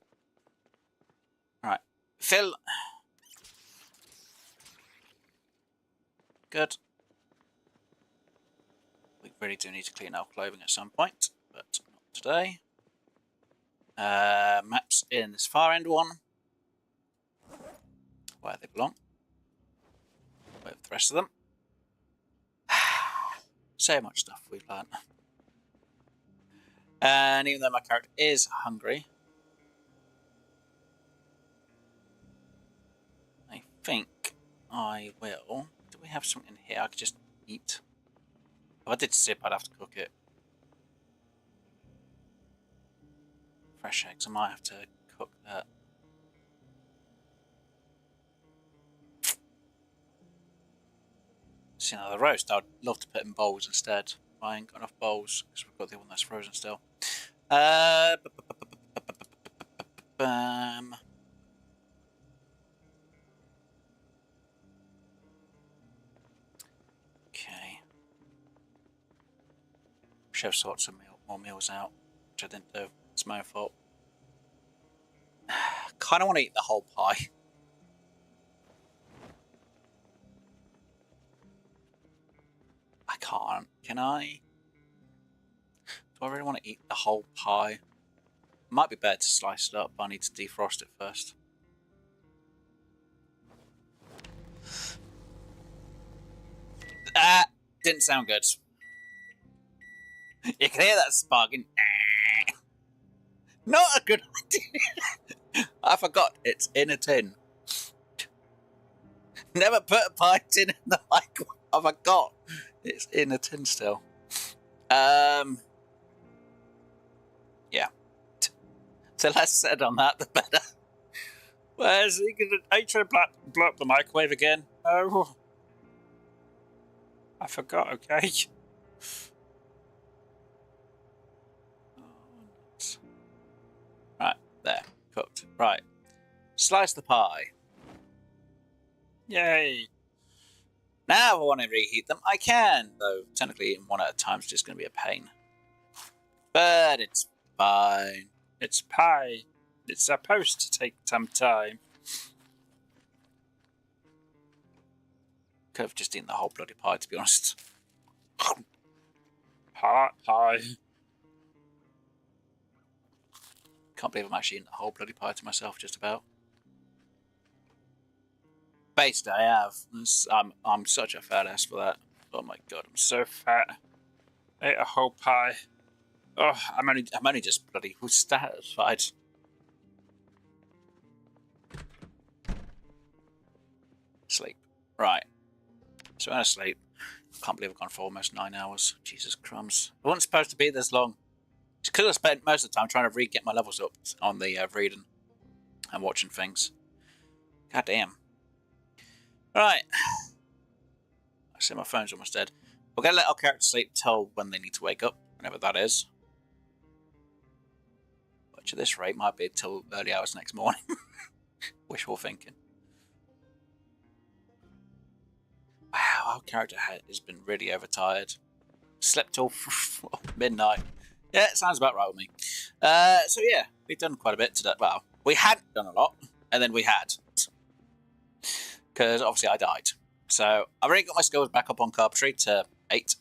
Right, fill. Good. We really do need to clean our clothing at some point, but not today. Maps in this far end one. Where they belong. With the rest of them. So much stuff we've learned. And even though my character is hungry, I think I will. Do we have something in here I could just eat? If I did sip, I'd have to cook it. Fresh eggs, I might have to cook that. See, now the roast, I'd love to put in bowls instead. I ain't got enough bowls because we've got the one that's frozen still. Okay. Should have sorted some more meals out, which I didn't do. It's my fault. Kind of want to eat the whole pie. I can't. Can I? Do I really want to eat the whole pie? Might be better to slice it up, but I need to defrost it first. Didn't sound good. You can hear that sparking. Not a good idea. I forgot it's in a tin. Never put a pie tin in the microwave. I forgot it's in a tin still. Yeah. The less said on that, the better. Where's he gonna? Are you trying to blow up the microwave again? Oh, I forgot. Okay. Right there, cooked. Right, slice the pie. Yay! Now, if I want to reheat them, I can. Though technically, eating one at a time is just going to be a pain. But it's fine. It's pie. It's supposed to take some time. Could have just eaten the whole bloody pie, to be honest. Pie. Can't believe I'm actually eating the whole bloody pie to myself, just about. Basically, I have. I'm such a fat ass for that. Oh my god, I'm so fat. I ate a whole pie. Oh, I'm only just bloody satisfied. Sleep. Right. So I'm gonna sleep. Can't believe I've gone for almost 9 hours. Jesus crumbs. I wasn't supposed to be this long. It's because I spent most of the time trying to get my levels up on the reading and watching things. God damn. Right. I see my phone's almost dead. We're going to let our characters sleep till when they need to wake up, whenever that is. Which at this rate might be till early hours next morning. Wishful thinking. Wow, our character has been really overtired. Slept till midnight. Yeah, it sounds about right with me. So yeah, we've done quite a bit today. Well, we hadn't done a lot, and then we had. Because obviously I died. So I've already got my skills back up on carpentry to 8.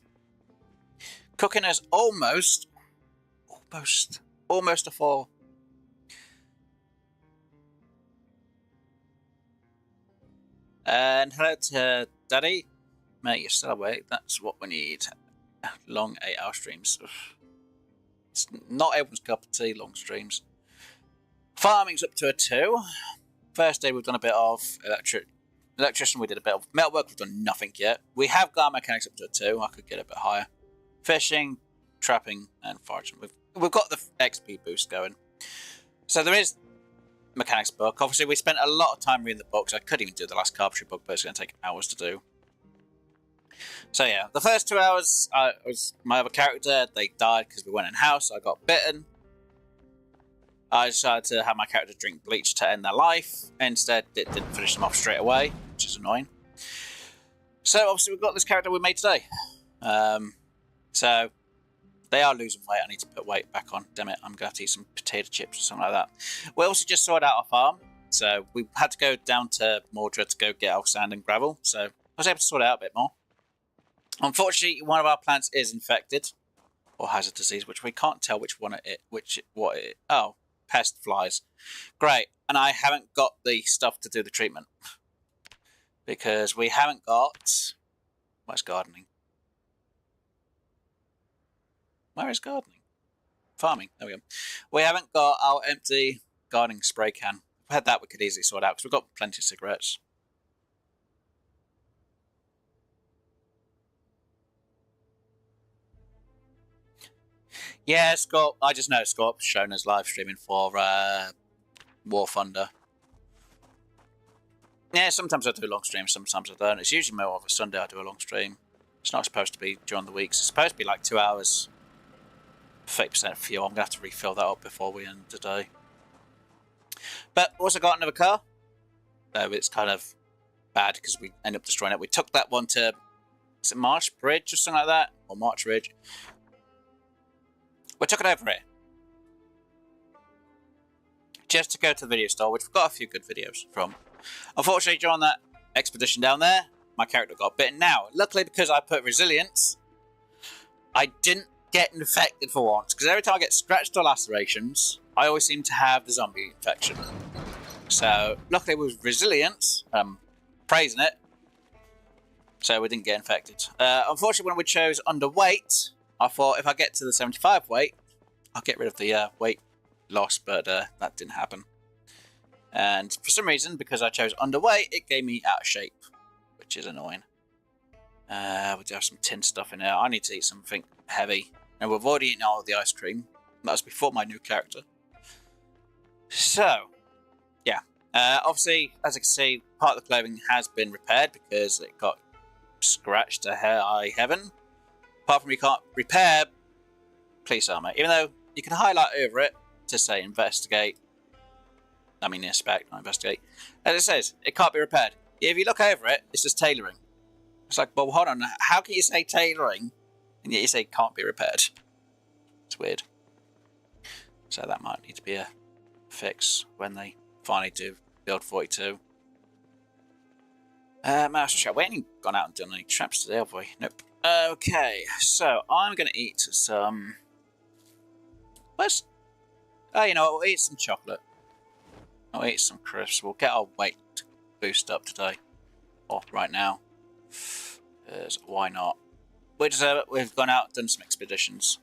Cooking is almost Almost a 4. And hello to Daddy. Mate, you're still awake. That's what we need. Long 8-hour streams. It's not everyone's cup of tea, long streams. Farming's up to a 2. First day we've done a bit of electrician, we did a bit of metalwork, we've done nothing yet. We have got mechanics up to a 2, I could get a bit higher. Fishing, trapping, and foraging. We've got the XP boost going. So there is mechanics book. Obviously we spent a lot of time reading the books. I could even do the last carpentry book, but it's going to take hours to do. So yeah, the first 2 hours was my other character. They died because we went in house. I got bitten. I decided to have my character drink bleach to end their life. Instead, it didn't finish them off straight away, which is annoying. So obviously we've got this character we made today. So they are losing weight. I need to put weight back on. Damn it, I'm going to have to eat some potato chips or something like that. We also just sorted out our farm. So we had to go down to Mordred to go get our sand and gravel. So I was able to sort it out a bit more. Unfortunately, one of our plants is infected. Or has a disease, which we can't tell which one oh, pest flies. Great. And I haven't got the stuff to do the treatment. Because we haven't got... Where's gardening? Where is gardening? Farming. There we go. We haven't got our empty gardening spray can. If we had that, we could easily sort out, because we've got plenty of cigarettes. Yeah, Scorp. I just know Scorp's shown us live streaming for War Thunder. Yeah, sometimes I do long streams, sometimes I don't. It's usually more of a Sunday I do a long stream. It's not supposed to be during the weeks. It's supposed to be like 2 hours. 30% fuel. I'm going to have to refill that up before we end today. But also got another car. It's kind of bad because we end up destroying it. We took that one to... Is it Marsh Bridge or something like that? Or March Ridge? We took it over here. Just to go to the video store, which we've got a few good videos from. Unfortunately, during that expedition down there, my character got bitten. Now, luckily because I put resilience, I didn't get infected for once. Because every time I get scratched or lacerations, I always seem to have the zombie infection. So, luckily with resilience, praising it, so we didn't get infected. Unfortunately, when we chose underweight, I thought if I get to the 75 weight, I'll get rid of the weight loss, but that didn't happen. And for some reason, because I chose underweight, it gave me out of shape, which is annoying. We do have some tin stuff in there. I need to eat something heavy. And we've already eaten all of the ice cream. That was before my new character. So, yeah. Obviously, as you can see, part of the clothing has been repaired because it got scratched to high heaven. Apart from you can't repair police armor, even though you can highlight over it to say investigate. I mean inspect, not investigate. As it says, it can't be repaired. If you look over it, it says tailoring. It's like, well, hold on, how can you say tailoring and yet you say it can't be repaired? It's weird. So that might need to be a fix when they finally do build 42. Mouse trap. We ain't gone out and done any traps today, have we? Nope. Okay, so I'm going to eat some... Where's... Oh, you know what? We'll eat some chocolate. I'll eat some crisps. We'll get our weight boost up today. Or right now. Because why not? We deserve it. We've gone out and done some expeditions.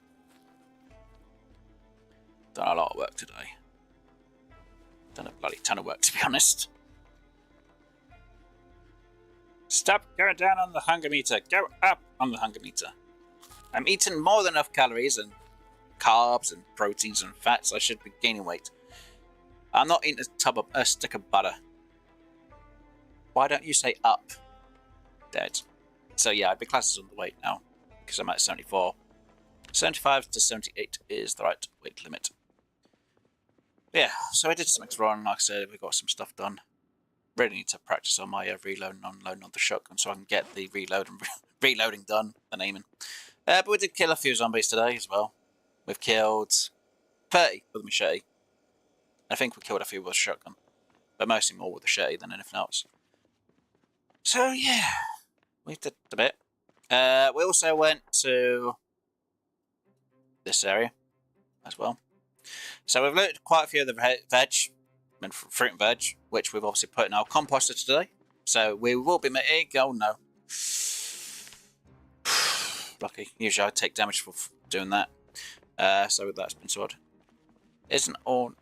Done a lot of work today. Done a bloody ton of work, to be honest. Stop going down on the hunger meter. Go up on the hunger meter. I'm eating more than enough calories and carbs and proteins and fats. I should be gaining weight. I'm not eating a stick of butter. Why don't you say up? Dead. So yeah, I'd be classed as underweight now because I'm at 74. 75 to 78 is the right weight limit. Yeah, so I did some exploring. Like I said, we got some stuff done. Really need to practice on my reloading and unloading on the shotgun so I can get the reloading done and aiming. But we did kill a few zombies today as well. We've killed 30 with a machete. I think we killed a few with a shotgun, but mostly more with a machete than anything else. So yeah, we did a bit. We also went to this area. as well. So we've looked at quite a few of the veg, and fruit and veg, which we've obviously put in our composter today. So we will be making, oh no. Lucky, usually I take damage for doing that. So that's been sorted. Isn't all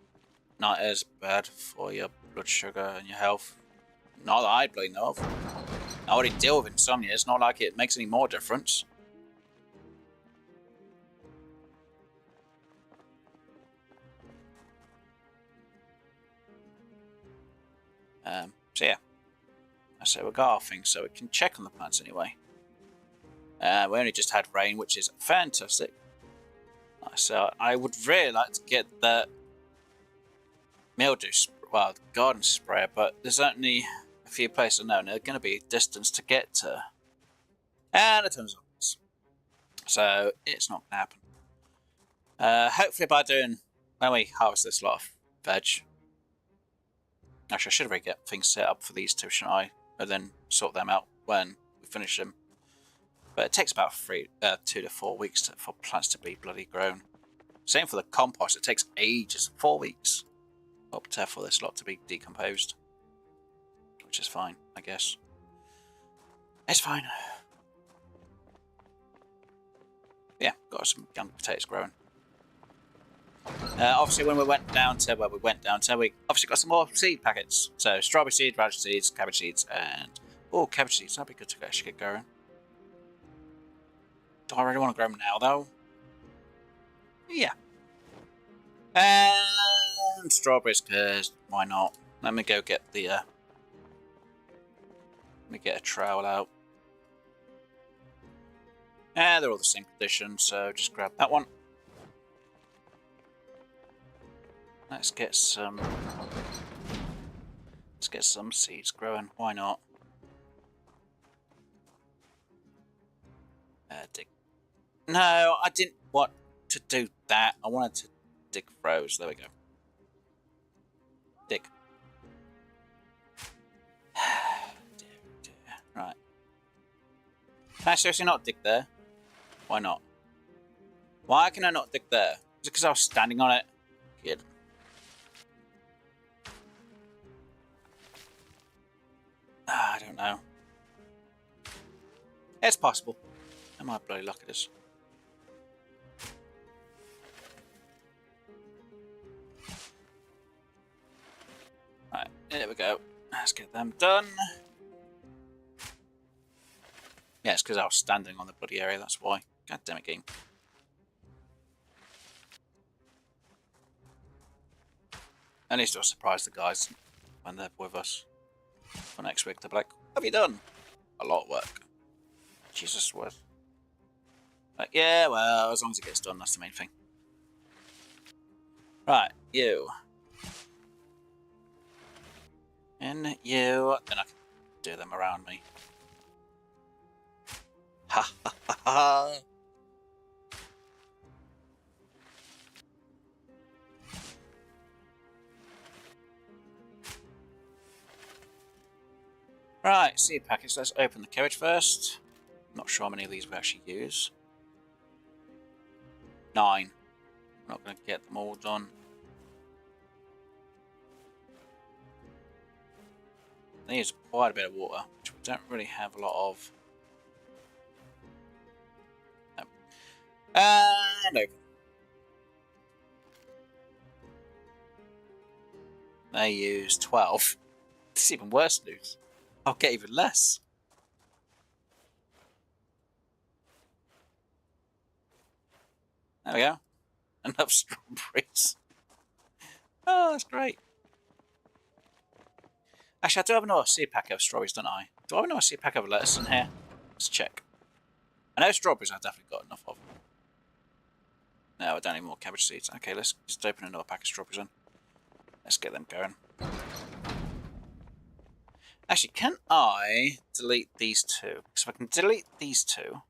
not as bad for your blood sugar and your health? Not that I bloody know of. I already deal with insomnia, it's not like it makes any more difference. So yeah, so we got our things, so we can check on the plants anyway. We only just had rain, which is fantastic. So I would really like to get the mildew, well, the garden sprayer, but there's only a few places I know, and there's going to be a distance to get to. And a ton of zombies. So it's not going to happen. Hopefully by doing, when we harvest this lot of veg, actually I should really get things set up for these two, shouldn't I? And then sort them out when we finish them. But it takes about 2 to 4 weeks for plants to be bloody grown. Same for the compost, it takes ages, 4 weeks up to for this lot to be decomposed. Which is fine, I guess. It's fine. Yeah, got some young potatoes growing. Obviously, when we went down to where we went down to, we obviously got some more seed packets. So, strawberry seeds, radish seeds, cabbage seeds, and... oh, cabbage seeds. That'd be good to actually get going. Do I really want to grow them now, though? Yeah. And strawberries, because why not? Let me go get the... let me get a trowel out. Yeah, they're all the same condition, so just grab that one. Let's get some seeds growing. Why not? Dig. No, I didn't want to do that. I wanted to dig rows. There we go. Dig. Dear, dear. Right. Can I seriously not dig there? Why not? Why can I not dig there? Is it because I was standing on it? Kid. I don't know. It's possible. I might bloody luck at this. Right, there we go. Let's get them done. Yeah, it's because I was standing on the bloody area, that's why. God damn it, game. At least I'll surprise the guys when they're with us for next week. They'll be like, what have you done? A lot of work. Jesus, what? Like, yeah, well, as long as it gets done, that's the main thing. Right, you. And you. Then I can do them around me. Ha ha ha ha. Right, seed packets. Let's open the carriage first. Not sure how many of these we actually use. 9. I'm not going to get them all done. They use quite a bit of water, which we don't really have a lot of. No. And open. They use 12. This is even worse news. I'll get even less. There we go. Enough strawberries. Oh, that's great. Actually, I do have another seed packet of strawberries, don't I? Do I have another seed packet of lettuce in here? Let's check. I know strawberries I've definitely got enough of. No, I don't need more cabbage seeds. Okay, let's just open another pack of strawberries in. Let's get them going. Actually, can I delete these two? Because if I can delete these two,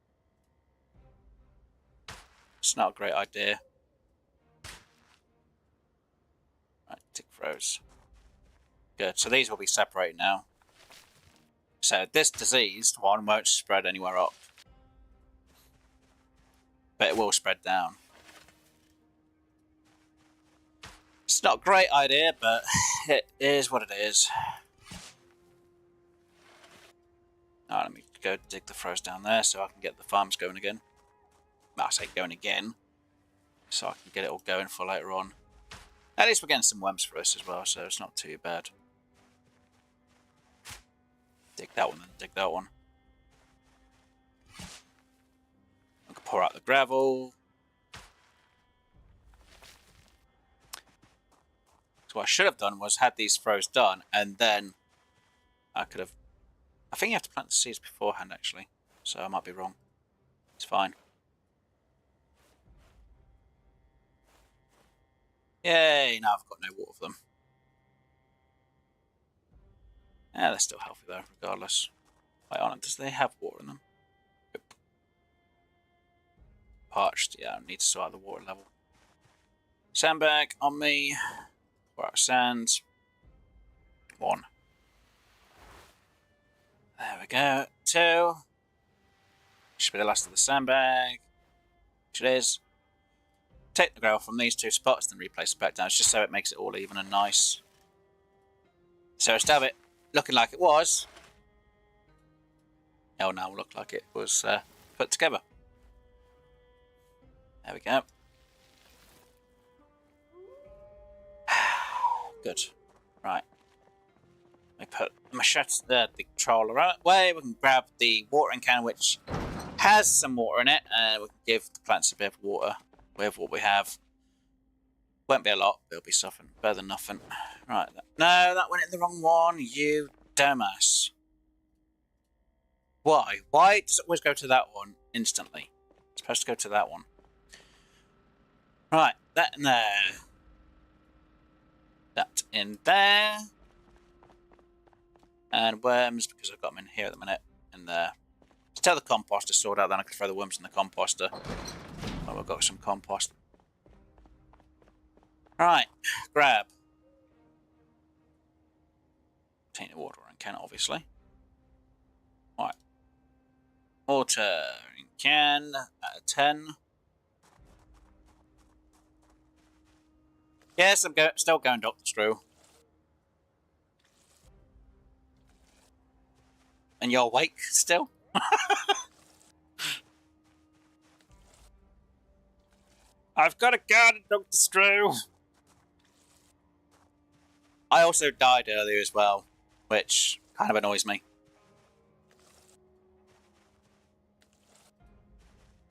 it's not a great idea. Right, tick rows. Good, so these will be separated now. So this diseased one won't spread anywhere up. But it will spread down. It's not a great idea, but it is what it is. Alright, let me go dig the throws down there so I can get the farms going again. Well, I say going again, so I can get it all going for later on. At least we're getting some worms for us as well, so it's not too bad. Dig that one, then dig that one. I can pour out the gravel. So what I should have done was had these throws done, and then I could have... I think you have to plant the seeds beforehand, actually, so I might be wrong. It's fine. Yay, now I've got no water for them. Yeah, they're still healthy though, regardless. Wait on it, does they have water in them? Nope. Parched, yeah, I need to sort out the water level. Sandbag on me. Pour out sand. 1. There we go. 2. Should be the last of the sandbag. Which it is. Take the gravel from these 2 spots, then replace it back down. It's just so it makes it all even and nice. So instead of it looking like it was, it'll now look like it was put together. There we go. Good. Right. Let me put the machete, the controller away. We can grab the watering can, which has some water in it, and we can give the plants a bit of water with what we have. Won't be a lot, but it'll be something. Better than nothing. Right. No, that went in the wrong one, you dumbass. Why? Why does it always go to that one instantly? It's supposed to go to that one. Right, that in there. That in there. And worms, because I've got them in here at the minute. In there. Just tell the composter to sort out, then I can throw the worms in the composter. Oh, we've got some compost. Right, grab. Tainted water and can, obviously. Right. Water and can at 10. Yes, I'm still going Dr. Screw. And you're awake still? I've got a gun, Dr. Screw. I also died earlier as well, which kind of annoys me.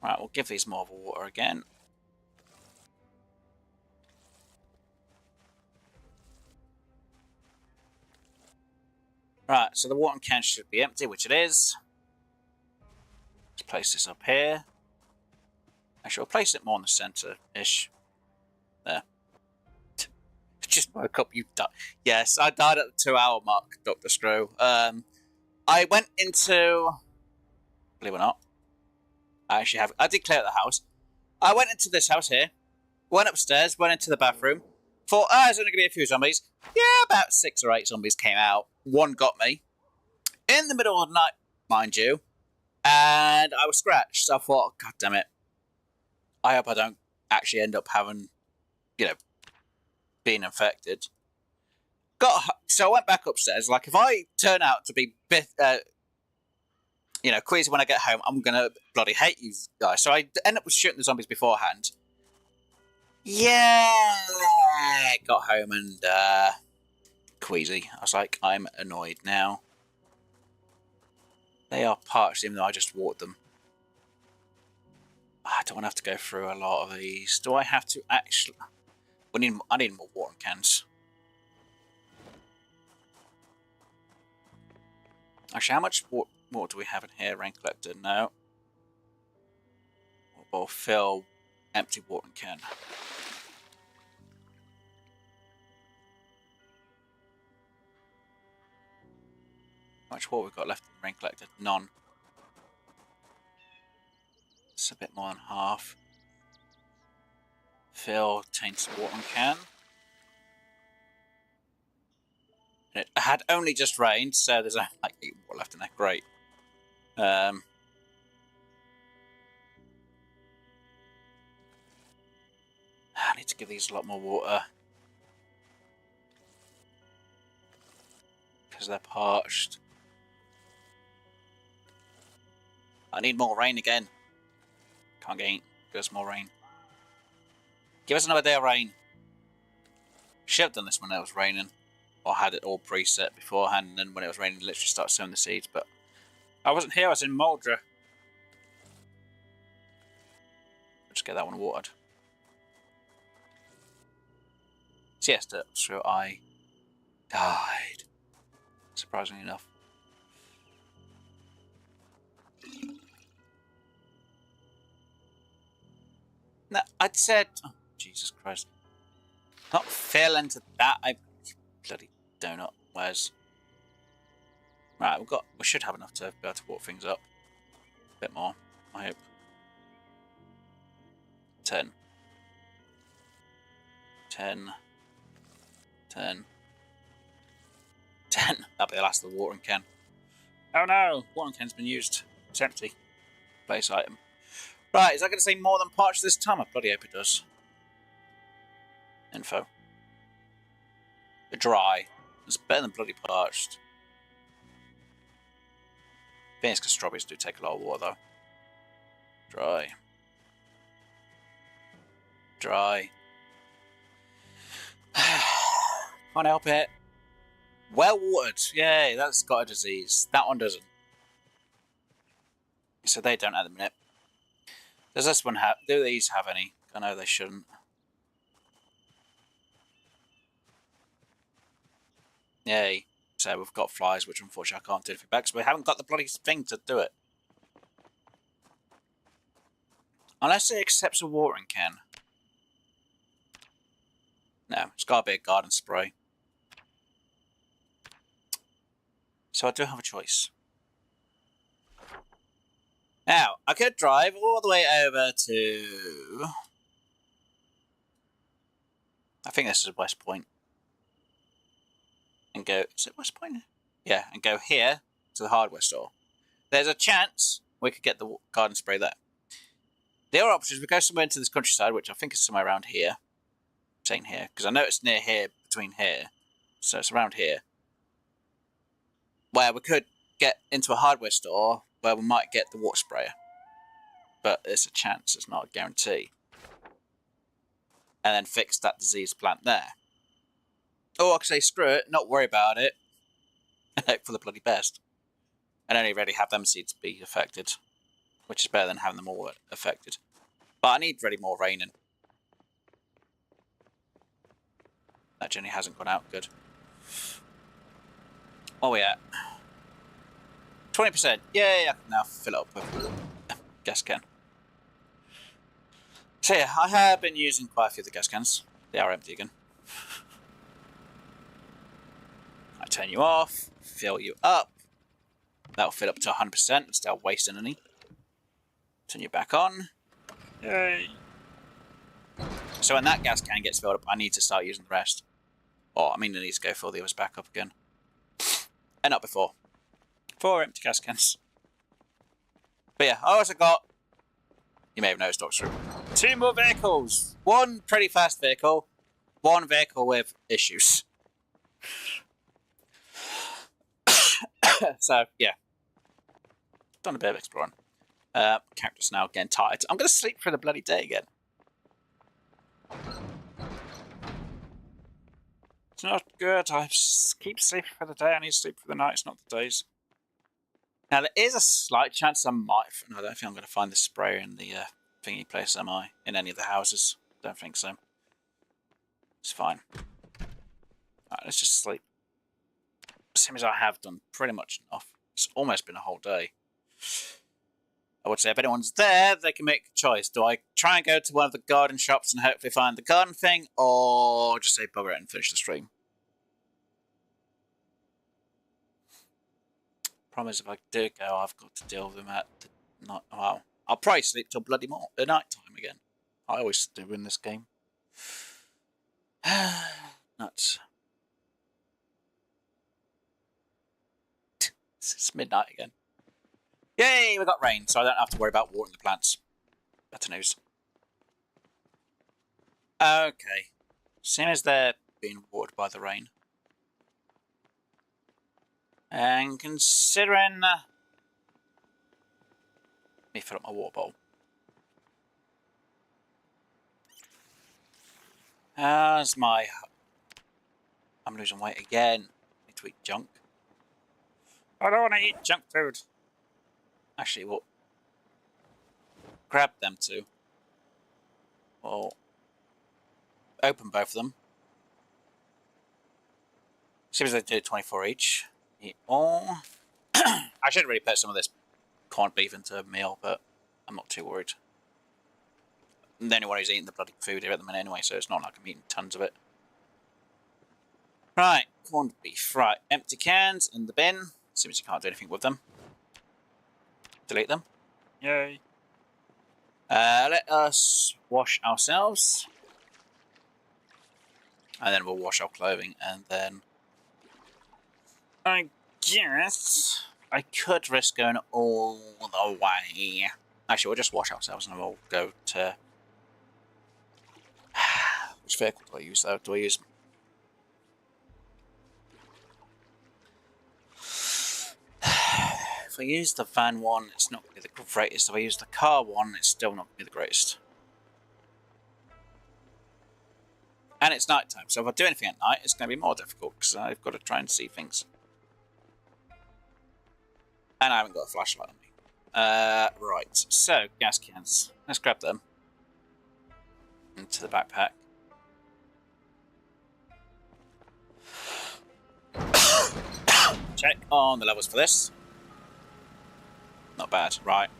Right, we'll give these more of a water again. Right, so the watering can should be empty, which it is. Let's place this up here. Actually, we'll place it more in the centre-ish. There. Just woke up, you died. Yes, I died at the 2-hour mark, Dr. Screw. I went into... Believe it or not. I did clear out the house. I went into this house here. Went upstairs, went into the bathroom. Thought, there's only going to be a few zombies. Yeah, about 6 or 8 zombies came out. 1 got me. In the middle of the night, mind you. And I was scratched. So I thought, God damn it. I hope I don't actually end up having, being infected. So I went back upstairs. Like, if I turn out to be, queasy when I get home, I'm going to bloody hate you guys. So I end up shooting the zombies beforehand. Yeah! Got home and, queasy. I was like, I'm annoyed now. They are parched, even though I just watered them. I don't want to have to go through a lot of these. Do I have to actually... I need more watering cans. Actually, how much water do we have in here? Rain collector, no. We'll fill empty watering can. How much water we've got left in the rain collector? None. It's a bit more than half. Fill tainted watering can. It had only just rained, so there's only like 8 water left in there. Great. I need to give these a lot more water. Because they're parched. I need more rain again. Can't give us more rain. Give us another day of rain. Should have done this when it was raining. Or had it all preset beforehand, and then when it was raining, literally start sowing the seeds. But I wasn't here, I was in Muldra. Just get that one watered. Siesta, so I died. Surprisingly enough. No, I'd said... Oh, Jesus Christ. Not fell into that. I bloody donut. Where's... Right, we should have enough to be able to walk things up. A bit more, I hope. 10. 10. 10. 10. That'll be the last of the watering can. Oh no! Watering can's been used. It's empty. Place item. Right, is that going to say more than parched this time? I bloody hope it does. Info. Dry. It's better than bloody parched. I think it's because strawberries do take a lot of water though. Dry. Dry. Can't help it. Well watered. Yay, that's got a disease. That one doesn't. So they don't at the minute. Does this one have... Do these have any? I know they shouldn't. Yay. So we've got flies, which unfortunately I can't do for back, because we haven't got the bloody thing to do it. Unless it accepts a watering can. No, it's got to be a garden spray. So I do have a choice. Now, I could drive all the way over to... I think this is West Point. And go... Is it West Point? Yeah, and go here to the hardware store. There's a chance we could get the garden spray there. The other option is we go somewhere into this countryside, which I think is somewhere around here. Saying here, because I know it's near here, between here. So it's around here. Where we could get into a hardware store where we might get the water sprayer. But it's a chance, it's not a guarantee. And then fix that diseased plant there. Or I could say, screw it, not worry about it. And hope for the bloody best. And only really have them seeds be affected. Which is better than having them all affected. But I need really more rain in. That generally hasn't gone out good. Oh yeah. 20%. Yay, I can now fill it up with gas can. So yeah, I have been using quite a few of the gas cans. They are empty again. I turn you off, fill you up. That'll fill up to 100% instead of wasting any. Turn you back on. Yay. So when that gas can gets filled up, I need to start using the rest. Or, I mean, I need to go fill the others back up again. And not before. 4 empty gas cans. But yeah, I also got... You may have noticed, Doctor. 2 more vehicles. 1 pretty fast vehicle. 1 vehicle with issues. So, yeah. Done a bit of exploring. Character's now getting tired. I'm going to sleep for the bloody day again. It's not good. I keep sleeping for the day. I need to sleep for the nights, not the days. Now, there is a slight chance I might... No, I don't think I'm going to find the sprayer in the thingy place, am I? In any of the houses. Don't think so. It's fine. Alright, let's just sleep. Same as I have done pretty much enough. It's almost been a whole day. I would say if anyone's there, they can make a choice. Do I try and go to one of the garden shops and hopefully find the garden thing, or just say bugger it and finish the stream? Problem is, if I do go, I've got to deal with them at the night. Well, I'll probably sleep till bloody night time again. I always do in this game. Nuts. It's midnight again. Yay, we got rain, so I don't have to worry about watering the plants. Better news. Okay. Seeing as they're being watered by the rain. And considering... let me fill up my water bowl. How's my... I'm losing weight again. I need to eat junk. I don't want to eat junk food. Actually, we'll grab them two. We'll open both of them. See if they do 24 each. Eat all. I should really put some of this corned beef into a meal, but I'm not too worried. I'm the only one who's eating the bloody food here at the minute anyway, so it's not like I'm eating tons of it. Right, corned beef. Right, empty cans in the bin. Seems you can't do anything with them. Delete them. Yay. Let us wash ourselves. And then we'll wash our clothing, and then... I guess I could risk going all the way. Actually, we'll just wash ourselves and we'll go to... Which vehicle do I use though? Do I use... If I use the van one, it's not going to be the greatest. If I use the car one, it's still not going to be the greatest. And it's night time, so if I do anything at night, it's going to be more difficult because I've got to try and see things. And I haven't got a flashlight on me. Right, so gas cans. Let's grab them into the backpack. Check on the levels for this. Not bad, right.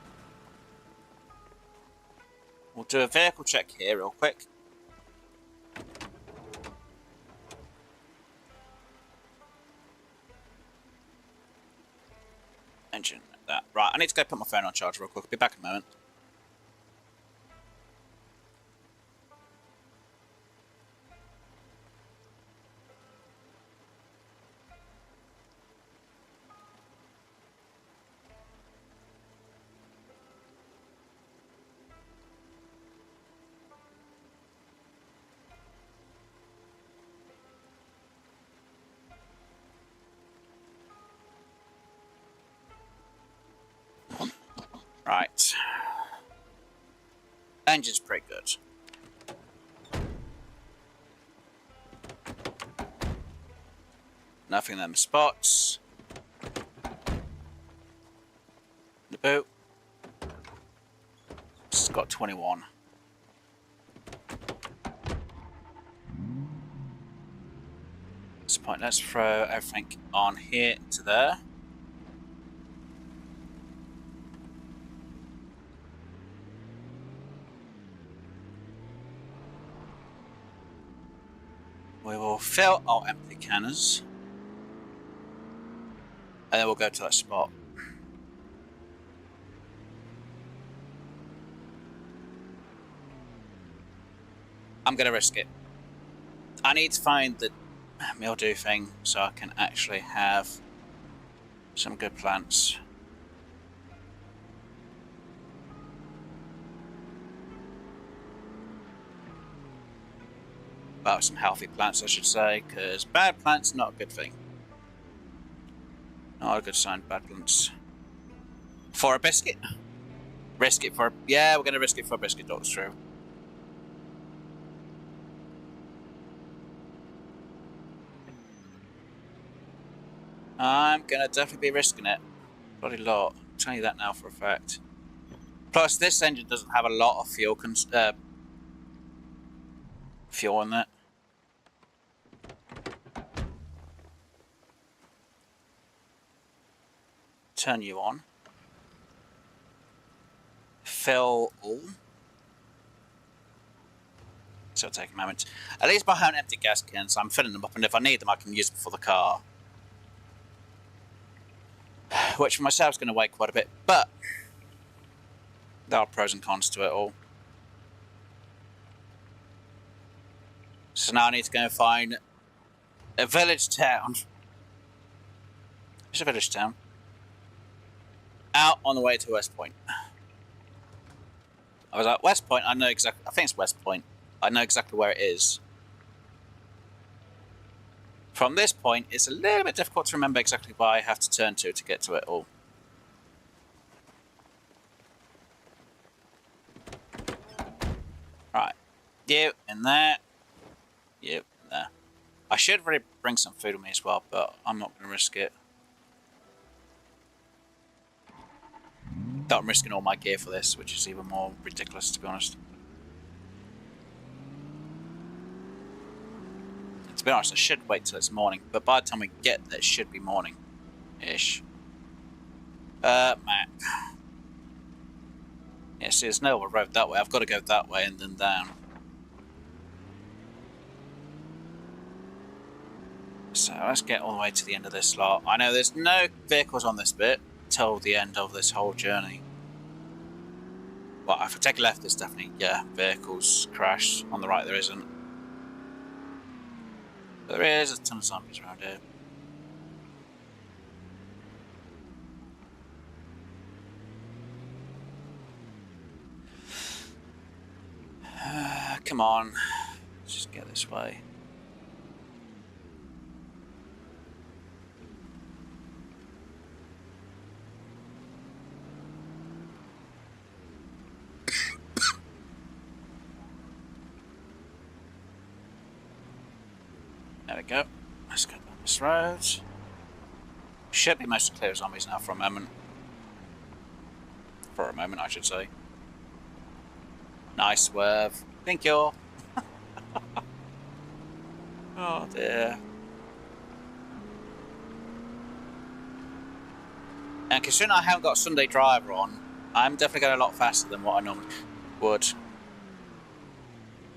We'll do a vehicle check here real quick. Engine, like that. Right, I need to go put my phone on charge real quick. I'll be back in a moment. Right. Engine's pretty good. Nothing in them spots. The boot. It's got 21. That's the point. Let's throw everything on here into there. We will fill our empty cannons. And then we'll go to that spot. I'm going to risk it. I need to find the mildew thing so I can actually have some good plants. Well, some healthy plants, I should say, because bad plants not a good thing. Not a good sign, bad plants. For a biscuit? Risk it for... Yeah, we're going to risk it for a biscuit, that's true. I'm going to definitely be risking it. Bloody lot. I'll tell you that now for a fact. Plus, this engine doesn't have a lot of fuel fuel in it. Turn you on. Fill all. So it'll take a moment. At least my own empty gas cans, so I'm filling them up, and if I need them, I can use them for the car. Which for myself is going to weigh quite a bit, but there are pros and cons to it all. So now I need to go and find a village town. It's a village town. Out on the way to West Point. I was like, West Point, I know exactly, I think it's West Point. I know exactly where it is. From this point, it's a little bit difficult to remember exactly where I have to turn to get to it all. Right. You in there. You in there. I should really bring some food with me as well, but I'm not going to risk it. I'm risking all my gear for this, which is even more ridiculous, to be honest. To be honest, I should wait till it's morning, but by the time we get there, it should be morning-ish. Map. Yeah, see, there's no road that way. I've got to go that way and then down. So let's get all the way to the end of this slot. I know there's no vehicles on this bit till the end of this whole journey. Well, if I take a left, there's definitely, yeah, vehicles crash. On the right, there isn't. But there is a ton of zombies around here. Come on. Let's just get this way. There we go. Let's go down this road. Should be mostly clear of zombies now for a moment. For a moment, I should say. Nice swerve. Thank you. Oh dear. And considering I haven't got Sunday driver on, I'm definitely going a lot faster than what I normally would.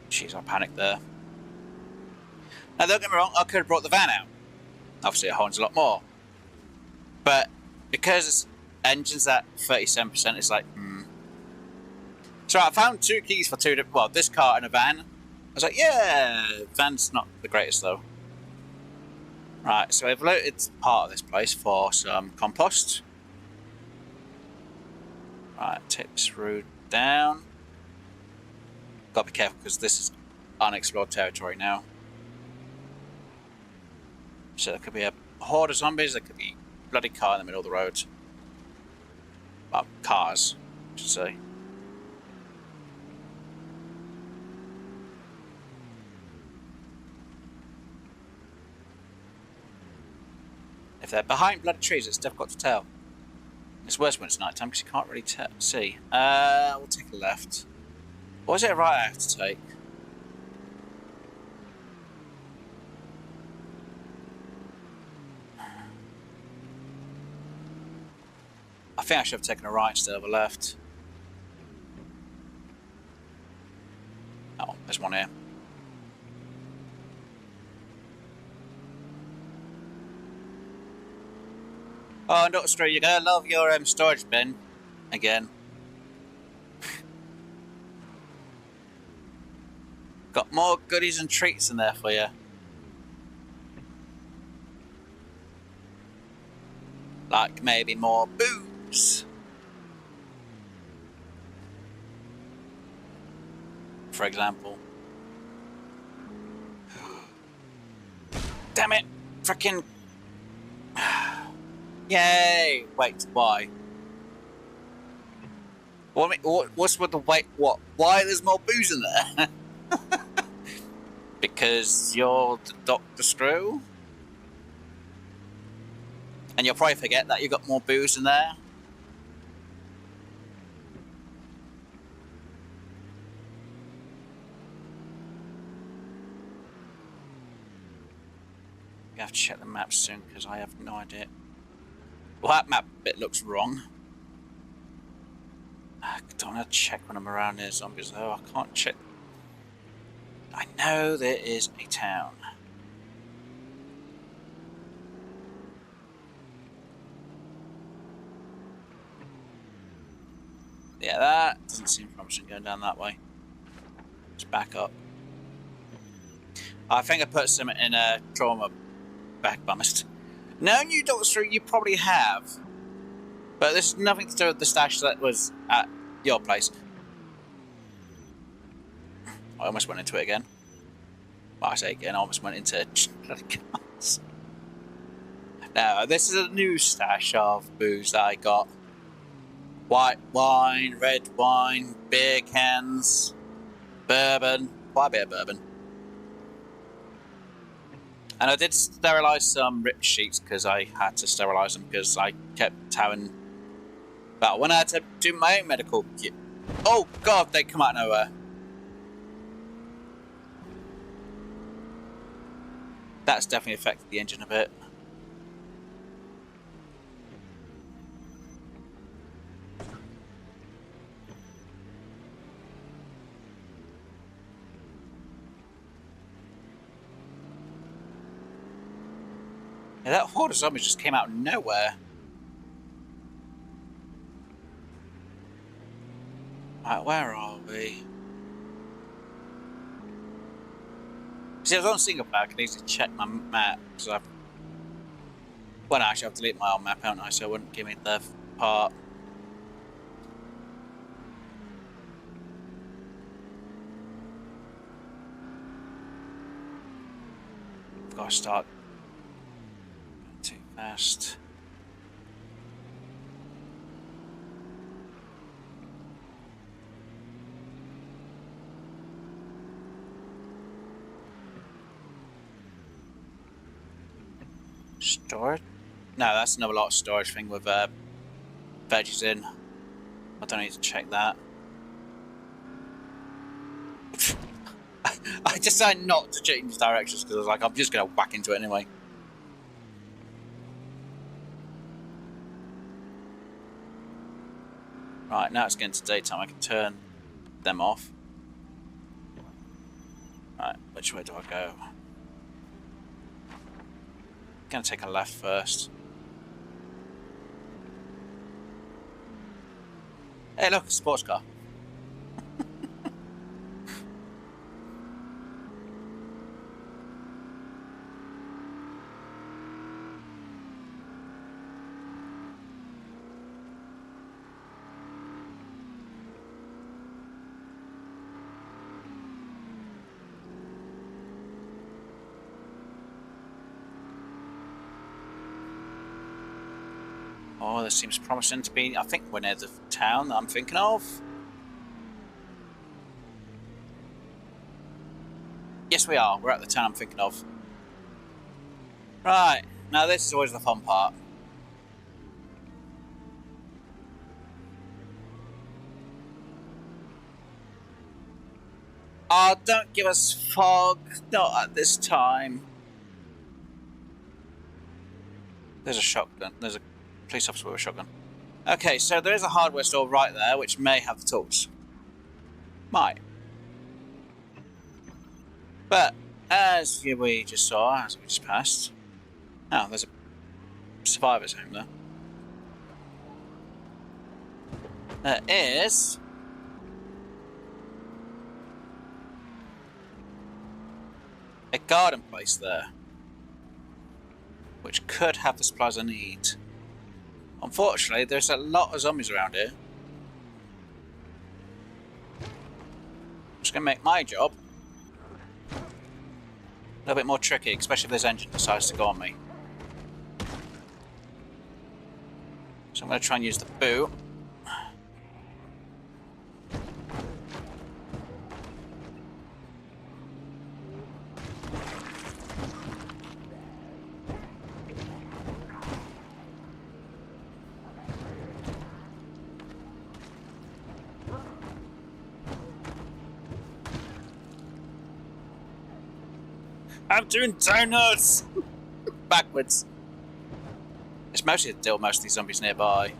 Jeez, I panicked there. Now, don't get me wrong, I could have brought the van out. Obviously, it horns a lot more. But because engine's at 37%, it's like, So I found 2 keys for 2 different, well, this car and a van. I was like, yeah, van's not the greatest though. Right, so I've looted part of this place for some compost. Right, take this road down. Gotta be careful because this is unexplored territory now. So there could be a horde of zombies, there could be a bloody car in the middle of the road. Well, cars, I should say. If they're behind bloody trees, it's difficult to tell. It's worse when it's night time because you can't really see. We'll take a left. Or is it a right I have to take? I think I should have taken a right instead of a left. Oh, there's one here. Oh, Doctor, you're gonna love your storage bin again. Got more goodies and treats in there for you. Like maybe more booze. For example. Damn it! Frickin'. Yay! Wait, why? What's with the wait? What? Why there's more booze in there? Because you're the Dr. Screw? And you'll probably forget that you got more booze in there. You have to check the map soon because I have no idea. Well, that map bit looks wrong. I don't want to check when I'm around near zombies though. I can't check. I know there is a town. Yeah, that doesn't seem promising going down that way. Let's back up. I think I put some in a trauma back bummer. No new Doctor, you probably have. But this has nothing to do with the stash that was at your place. I almost went into it again. Well, I say again, I almost went into bloody cars. Now, this is a new stash of booze that I got. White wine, red wine, beer cans, bourbon, quite a bit of bourbon. And I did sterilise some rip sheets because I had to sterilise them because I kept having... Well, when I had to do my own medical kit... Oh god, they come out of nowhere. That's definitely affected the engine a bit. Yeah, that horde of zombies just came out of nowhere. Right, where are we? See, I was on single player, I can easily check my map, because I've... Well, actually, I've deleted my old map, haven't I, so it wouldn't give me the part. I've got to start going too fast. Storage? No, that's another lot of storage thing with veggies in. I don't need to check that. I decided not to change directions because I was like, I'm just going to whack into it anyway. Right, now it's getting to daytime. I can turn them off. Right, which way do I go? Gonna take a left first. Hey, look, a sports car. Oh, this seems promising to be... I think we're near the town that I'm thinking of. Yes, we are. We're at the town I'm thinking of. Right. Now, this is always the fun part. Oh, don't give us fog. Not at this time. There's a shotgun. There's a police officer with a shotgun. Okay, so there is a hardware store right there, which may have the tools. Might. But, as we just saw, as we just passed... Oh, there's a survivor's home there. There is... a garden place there, which could have the supplies I need. Unfortunately, there's a lot of zombies around here. Which is going to make my job a little bit more tricky, especially if this engine decides to go on me. So I'm going to try and use the boot. I'm doing donuts! Backwards. It's mostly to deal with most of these zombies nearby.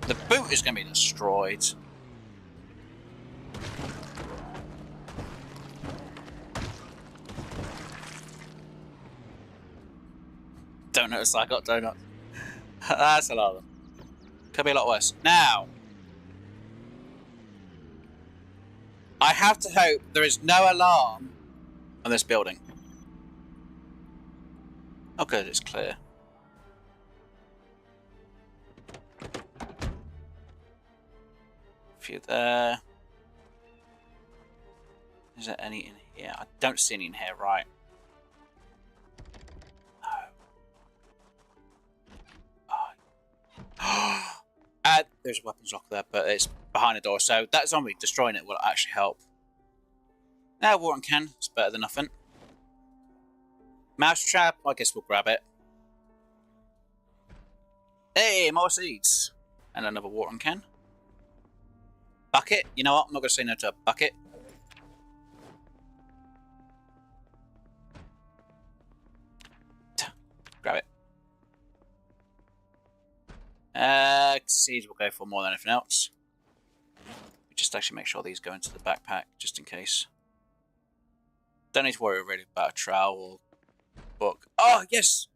The boot is going to be destroyed. Don't notice I got donuts. That's a lot of them. Could be a lot worse. Now, I have to hope there is no alarm on this building. Oh good, it's clear. A few there. Is there any in here? I don't see any in here, right. No. There's a weapons lock there, but it's behind the door, so that zombie destroying it will actually help. Now, watering can, it's better than nothing. Mouse trap, I guess we'll grab it. Hey, more seeds. And another watering can. Bucket, you know what? I'm not going to say no to a bucket. Grab it. Seeds will go for more than anything else. Just actually make sure these go into the backpack, just in case. Don't need to worry really about a trowel or book. Oh, yes!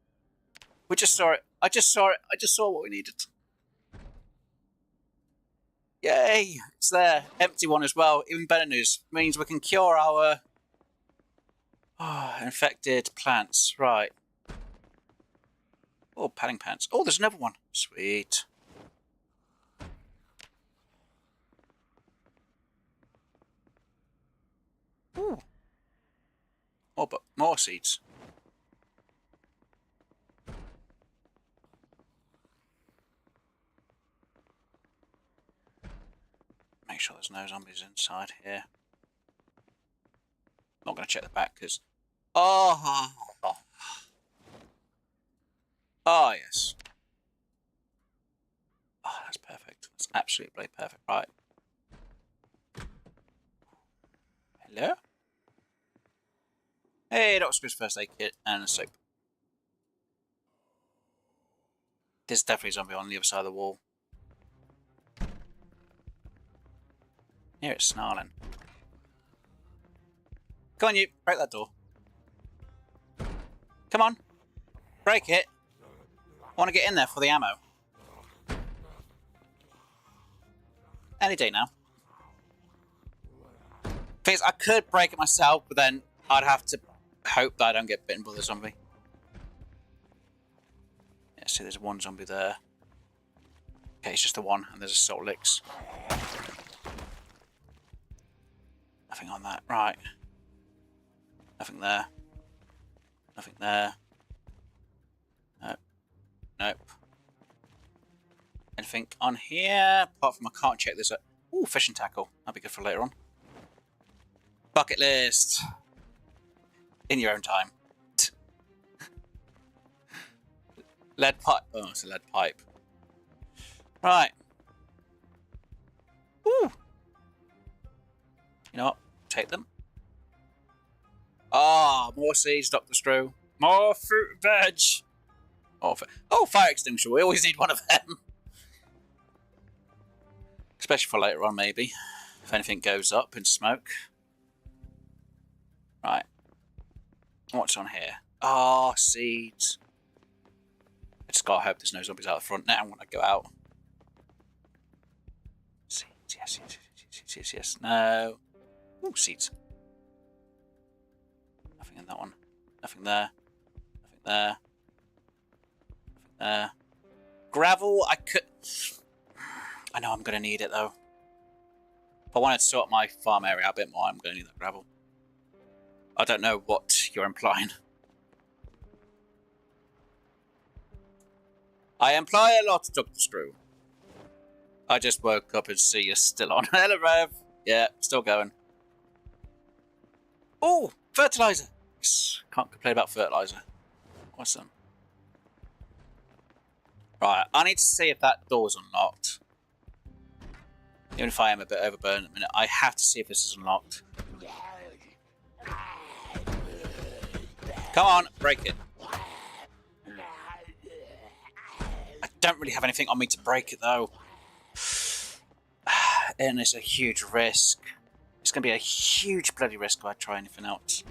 We just saw it. I just saw it. I just saw what we needed. Yay! It's there. Empty one as well. Even better news. Means we can cure our infected plants. Right. Oh, padding pants. Oh, there's another one. Sweet. Ooh. Oh, but more seeds. Make sure there's no zombies inside here. Not going to check the back because... Oh, yes. Oh, that's perfect. That's absolutely perfect. Right. Hello? Hey, Knox Country first aid kit and a soap. There's definitely a zombie on the other side of the wall. Here it's snarling. Come on, you. Break that door. Come on. Break it. I want to get in there for the ammo. Any day now. Because I could break it myself, but then I'd have to hope that I don't get bitten by the zombie. Yeah, see, there's one zombie there. Okay, it's just the one, and there's a salt licks. Nothing on that. Right. Nothing there. Nothing there. Nope. Nope. Anything on here? Apart from I can't check this. Ooh, fishing tackle. That'd be good for later on. Bucket list. In your own time. Lead pipe. Oh, it's a lead pipe. Right. Ooh. You know what? Take them. Ah, more seeds, Dr. Strew. More fruit and veg. Oh, fire extinguisher. We always need one of them. Especially for later on, maybe. If anything goes up in smoke. Right. What's on here? Ah, seeds. I just gotta hope there's no zombies out the front now when I go out. Seeds, yes, yes, yes, yes, yes, yes. No. Ooh, seeds. Nothing in that one. Nothing there. Nothing there. Nothing there. Gravel, I could... I know I'm going to need it, though. If I wanted to sort my farm area out a bit more, I'm going to need that gravel. I don't know what you're implying. I imply a lot, Dr. Screw. I just woke up and see you're still on. Hello, Rev. Yeah, still going. Oh, fertilizer. Yes, can't complain about fertilizer. Awesome. Right, I need to see if that door's unlocked. Even if I am a bit overburdened at the minute, I have to see if this is unlocked. Come on, break it. I don't really have anything on me to break it, though. And it's a huge risk. It's going to be a huge bloody risk if I try anything else.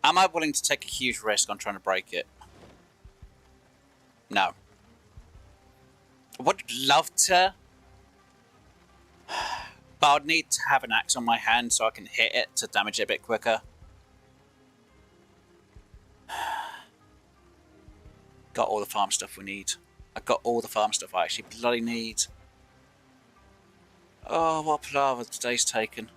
Am I willing to take a huge risk on trying to break it? No. I would love to. But I'd need to have an axe on my hand so I can hit it to damage it a bit quicker. Got all the farm stuff we need. I got all the farm stuff I actually bloody need. Oh, what palaver today's taken.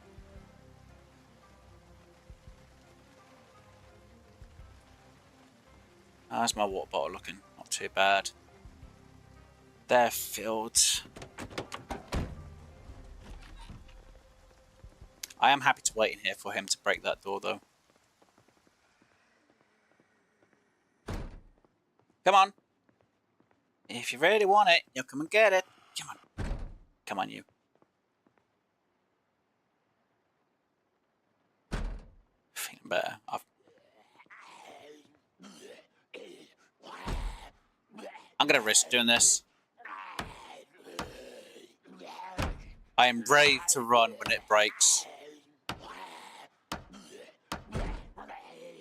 How's my water bottle looking? Not too bad. They're filled. I am happy to wait in here for him to break that door, though. Come on. If you really want it, you'll come and get it. Come on. Come on, you. Feeling better. I'm going to risk doing this. I am ready to run when it breaks.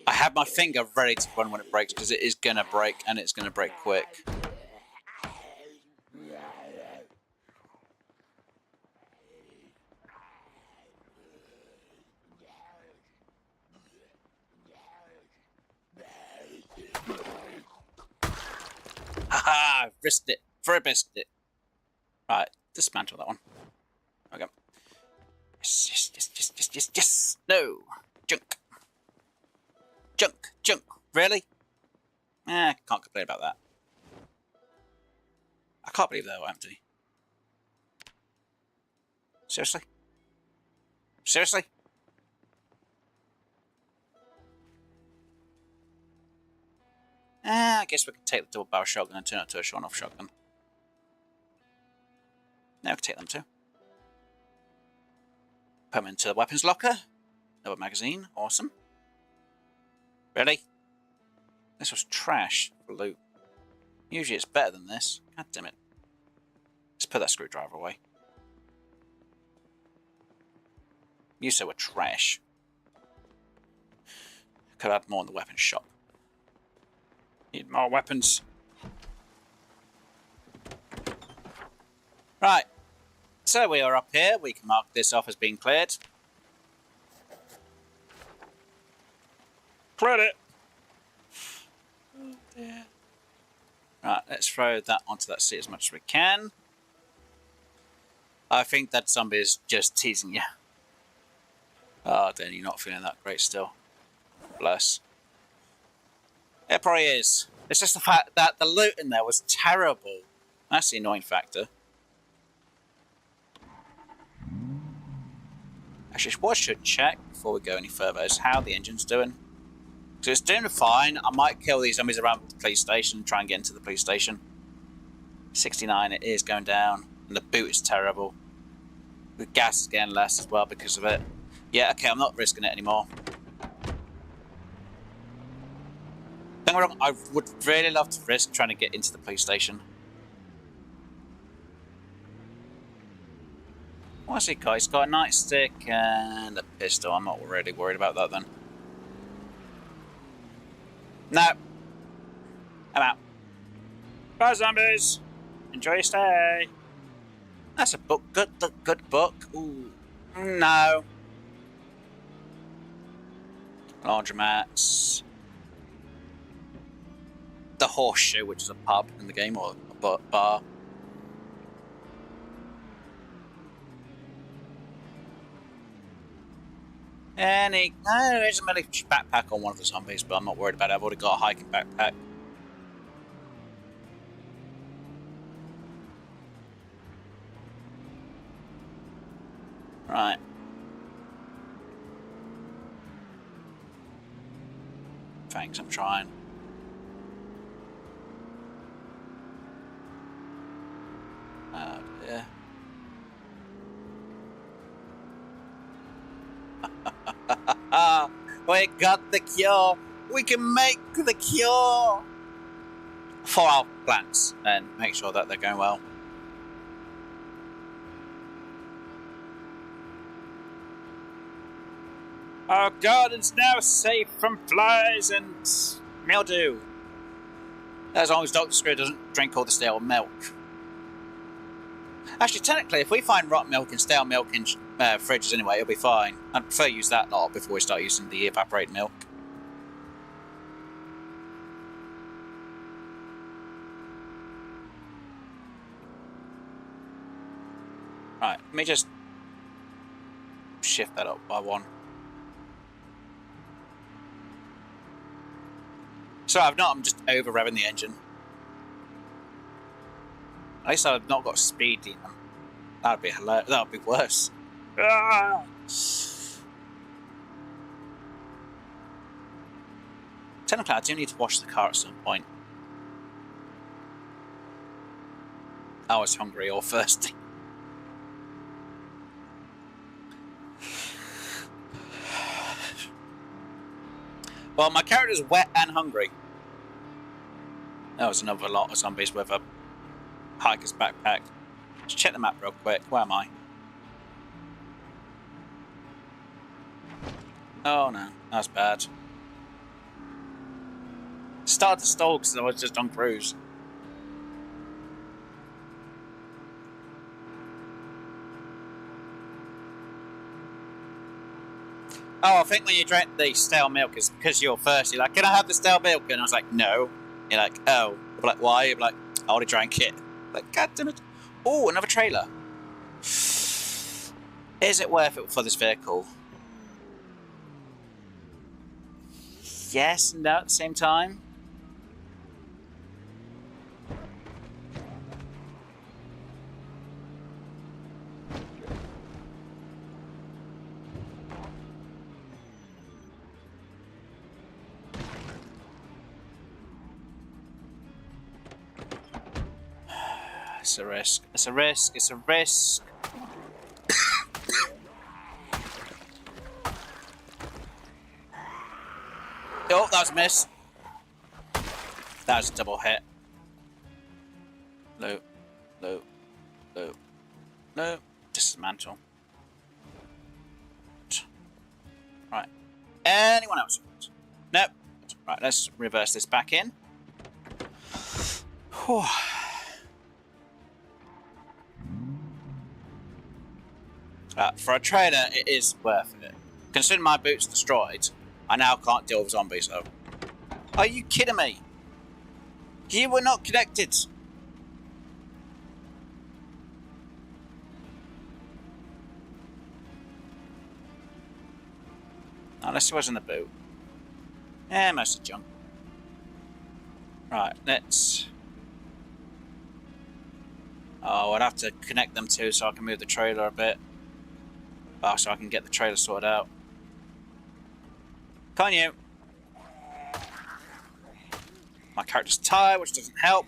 I have my finger ready to run when it breaks because it is going to break and it's going to break quick. Haha, I've risked it for a biscuit. Right, dismantle that one. Okay. Yes, yes, yes, yes, yes, yes. No. Junk. Junk, junk. Really? Can't complain about that. I can't believe they were empty. Seriously? Seriously? I guess we can take the double barrel shotgun and turn it to a shot-off shotgun. Now we can take them too. Put them into the weapons locker. Another magazine. Awesome. Really? This was trash for loot. Usually it's better than this. God damn it. Let's put that screwdriver away. You said we're trash. Could add more in the weapons shop. Need more weapons. Right. So we are up here. We can mark this off as being cleared. Cleared it. Oh dear. Right, let's throw that onto that seat as much as we can. I think that zombie is just teasing you. Oh, then you're not feeling that great still. Bless. It probably is. It's just the fact that the loot in there was terrible. That's the annoying factor. Actually, what I should check before we go any further is how the engine's doing. So it's doing fine. I might kill these zombies around the police station and try and get into the police station. 69, it is going down. And the boot is terrible. The gas is getting less as well because of it. Yeah, okay, I'm not risking it anymore. Don't get me wrong, I would really love to risk trying to get into the police station. What's he got? He's got a nightstick and a pistol. I'm not really worried about that then. No. I'm out. Bye, zombies. Enjoy your stay. That's a book. Good book. Ooh. No. Laundromats. The Horseshoe, which is a pub in the game, or a bar. No, there's a military backpack on one of the zombies, but I'm not worried about it. I've already got a hiking backpack. Right. Thanks, I'm trying. Oh dear. We got the cure. We can make the cure for our plants and make sure that they're going well. Our garden's now safe from flies and mildew. As long as Dr. Screw doesn't drink all the stale milk. Actually, technically, if we find rotten milk and stale milk in fridges anyway, it'll be fine. I'd prefer use that lot before we start using the evaporated milk. Right, let me just shift that up by 1. So I've not, I'm just over revving the engine. At least I've not got speed demon. That would be hilarious. That would be worse. Ah! Technically, I do need to wash the car at some point. I was hungry or thirsty. Well, my character's wet and hungry. That was another lot of zombies with a hiker's backpack. Just check the map real quick. Where am I? Oh no, that's bad. Started to stall because I was just on cruise. Oh, I think when you drink the stale milk, it's because you're thirsty. Like, can I have the stale milk? And I was like, no. You're like, oh. I'm like, why? You're like, I already drank it. I'm like, god damn it. Oh, another trailer. Is it worth it for this vehicle? Yes and no at the same time. It's a risk. It's a risk. It's a risk. Oh, that was a miss. That was a double hit. Low, low, low, low. Dismantle. Right. Anyone else? Nope. Right, let's reverse this back in. Whew. For a trader, it is worth it. Considering my boot's destroyed, I now can't deal with zombies, so... Are you kidding me? You were not connected! Unless it was in the boot. Eh, mostly junk. Right, let's... Oh, I'd have to connect them too so I can move the trailer a bit. Oh, so I can get the trailer sorted out. Can't you? My character's tired, which doesn't help.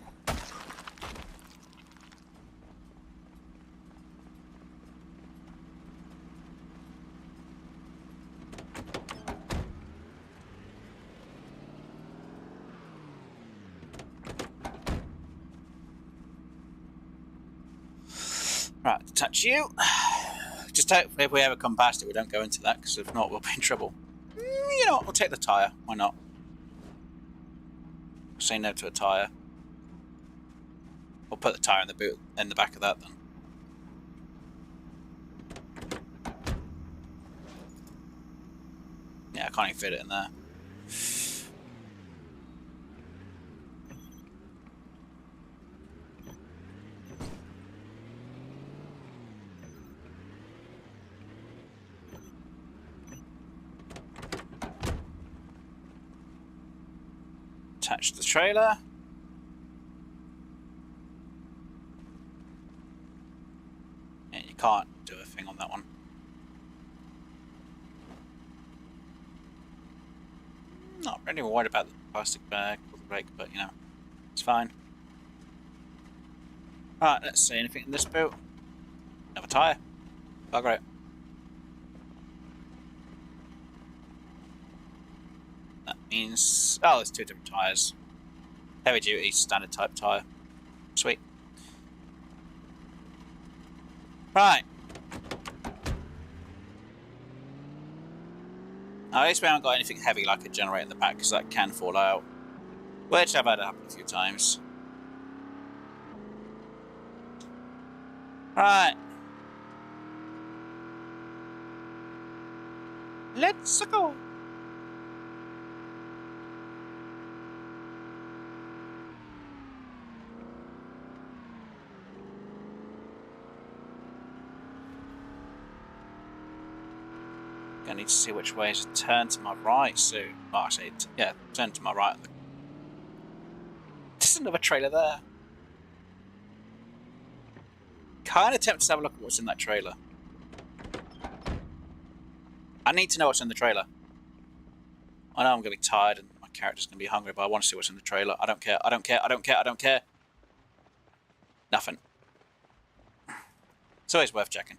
Right, detach you. Just hope if we ever come past it, we don't go into that, because if not, we'll be in trouble. You know what? We'll take the tyre. Why not? Say no to a tyre. We'll put the tyre in the boot, in the back of that then. Yeah, I can't even fit it in there. Attach the trailer. Yeah, you can't do a thing on that one. Not really worried about the plastic bag or the brake, but you know, it's fine. Right, let's see, anything in this boot? Another tyre. Oh, great. That means... Oh, there's 2 different tyres. Heavy duty, standard type tyre. Sweet. Right. Now, at least we haven't got anything heavy like a generator in the back, because that can fall out. Which I've had it happen a few times. Right. Let's go. I need to see which way to turn to my right soon. Well, actually, yeah, turn to my right. There's another trailer there. Kind of tempted to have a look at what's in that trailer. I need to know what's in the trailer. I know I'm going to be tired and my character's going to be hungry, but I want to see what's in the trailer. I don't care, I don't care, I don't care, I don't care. Nothing. It's always worth checking.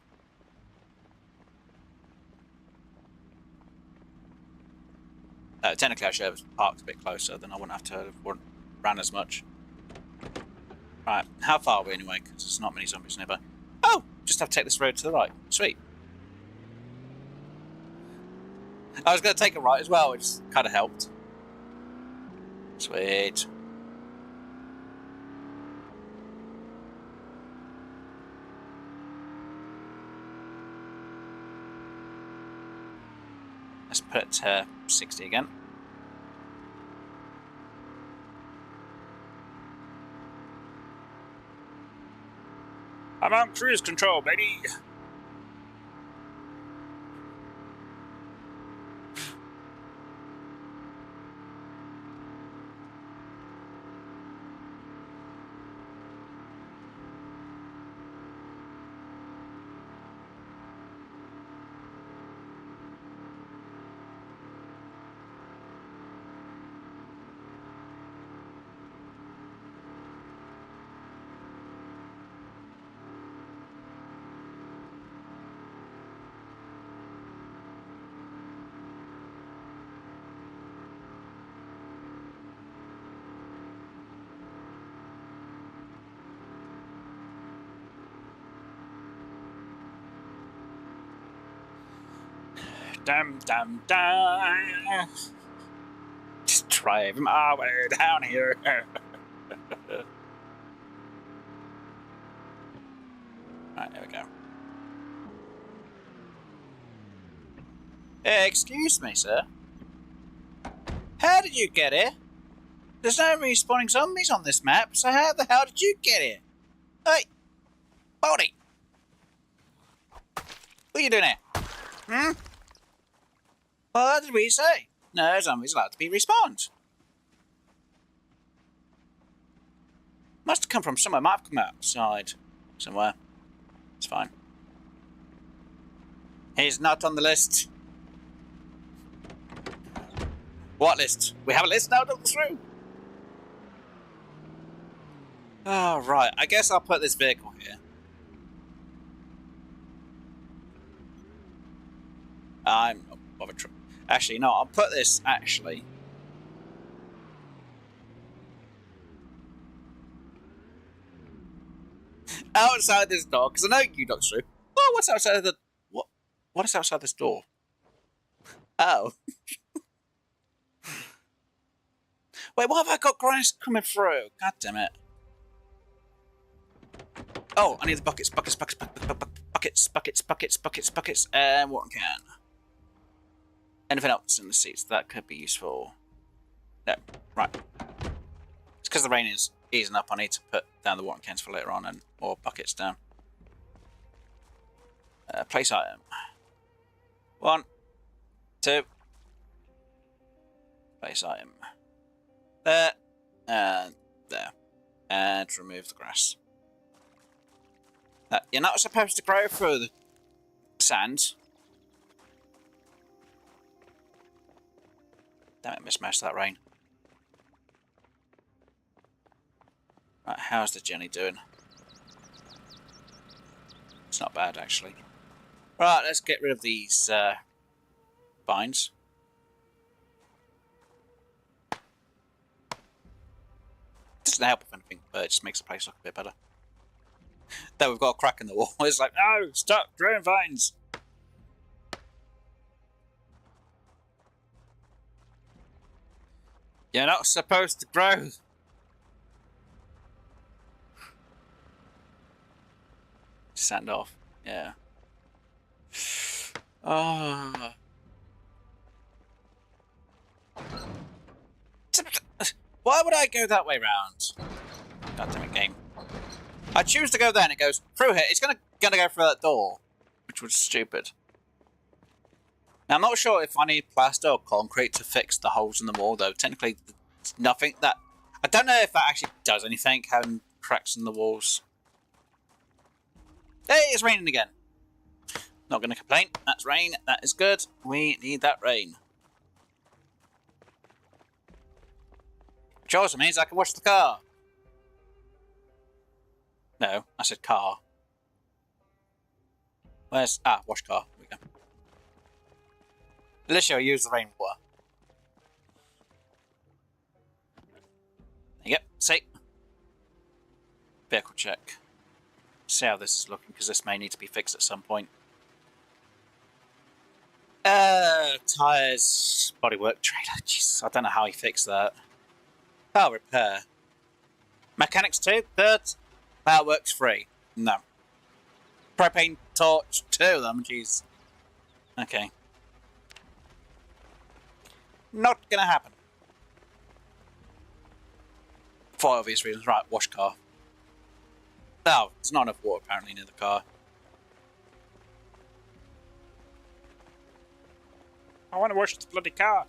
Technically I should have parked a bit closer, then I wouldn't have to run as much. Right, how far are we anyway? Because there's not many zombies nearby. Oh! Just have to take this road to the right. Sweet. I was going to take a right as well, which kind of helped. Sweet. Let's put it to 60 again. I'm on cruise control, baby! Dum dum dum. Just driving my way down here. Right, there we go. Excuse me, sir. How did you get here? There's no respawning zombies on this map, so how the hell did you get here? Hey! Baldy! What are you doing here? Hmm? What did we say? No zombies allowed to be respawned. Must have come from somewhere. Might have come outside somewhere. It's fine. He's not on the list. What list? We have a list now to look through. Oh, right. I guess I'll put this vehicle here. I'm not bothered. Actually, no, I'll put this, actually. Outside this door, because I know you look through. Oh, what's outside of the... What is outside this door? Oh. Wait, what have I got grass coming through? God damn it. Oh, I need the buckets, buckets, and water can. Anything else in the seats that could be useful? No, right. It's because the rain is easing up. I need to put down the water cans for later on and more buckets down. Place item. 1, 2. Place item. There. And there. And remove the grass. You're not supposed to grow through the sand. Damn it, missed most of that rain. Right, how's the journey doing? It's not bad, actually. Right, let's get rid of these vines. Doesn't help if anything, but it just makes the place look a bit better. Then we've got a crack in the wall. It's like, no, stop growing vines. You're not supposed to grow. Sand off. Yeah. Oh. Why would I go that way round? God damn it, game. I choose to go there and it goes through here. It's gonna go through that door, which was stupid. Now, I'm not sure if I need plaster or concrete to fix the holes in the wall, though. Technically, it's nothing that... I don't know if that actually does anything, having cracks in the walls. Hey, it's raining again. Not going to complain. That's rain. That is good. We need that rain. Which also means I can wash the car. No, I said car. Where's... Ah, wash car. Here we go. Literally, I use the rainwater. There you go. See? Vehicle check. See how this is looking, because this may need to be fixed at some point. Tyres, bodywork, trailer. Jesus, I don't know how he fixed that. Power repair. Mechanics 2, third. Power works 3. No. Propane torch 2 of them, jeez. Okay. Not gonna happen. For obvious reasons. Right, wash car. No, there's not enough water apparently near the car. I want to wash the bloody car.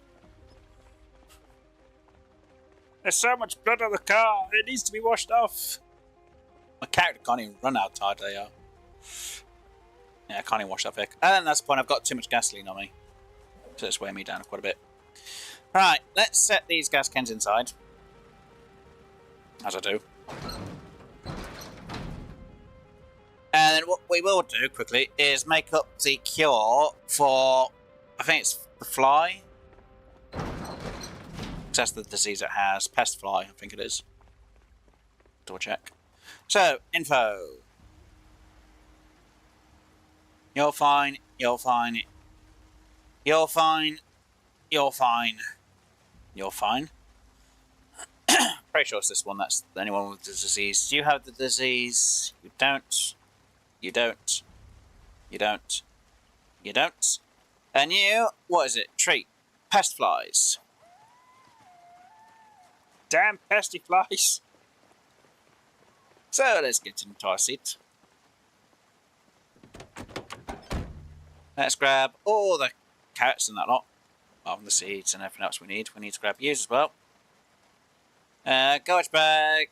There's so much blood on the car. It needs to be washed off. My character can't even run how tired they are. Yeah, I can't even wash that vehicle. And that's the point. I've got too much gasoline on me. So it's weighing me down quite a bit. Right, let's set these gas cans inside. As I do. And then what we will do quickly is make up the cure for, I think it's the fly. That's the disease it has. Pest fly, I think it is. Double check. So, info. You're fine. You're fine. You're fine. You're fine. You're fine. Pretty sure it's this one. That's the only one with the disease. Do you have the disease? You don't. You don't. You don't. You don't. And you, what is it? Treat. Pest flies. Damn pesty flies. So let's get into our seat. Let's grab all the carrots and that lot. The seeds and everything else we need. We need to grab yous as well. Garbage bag.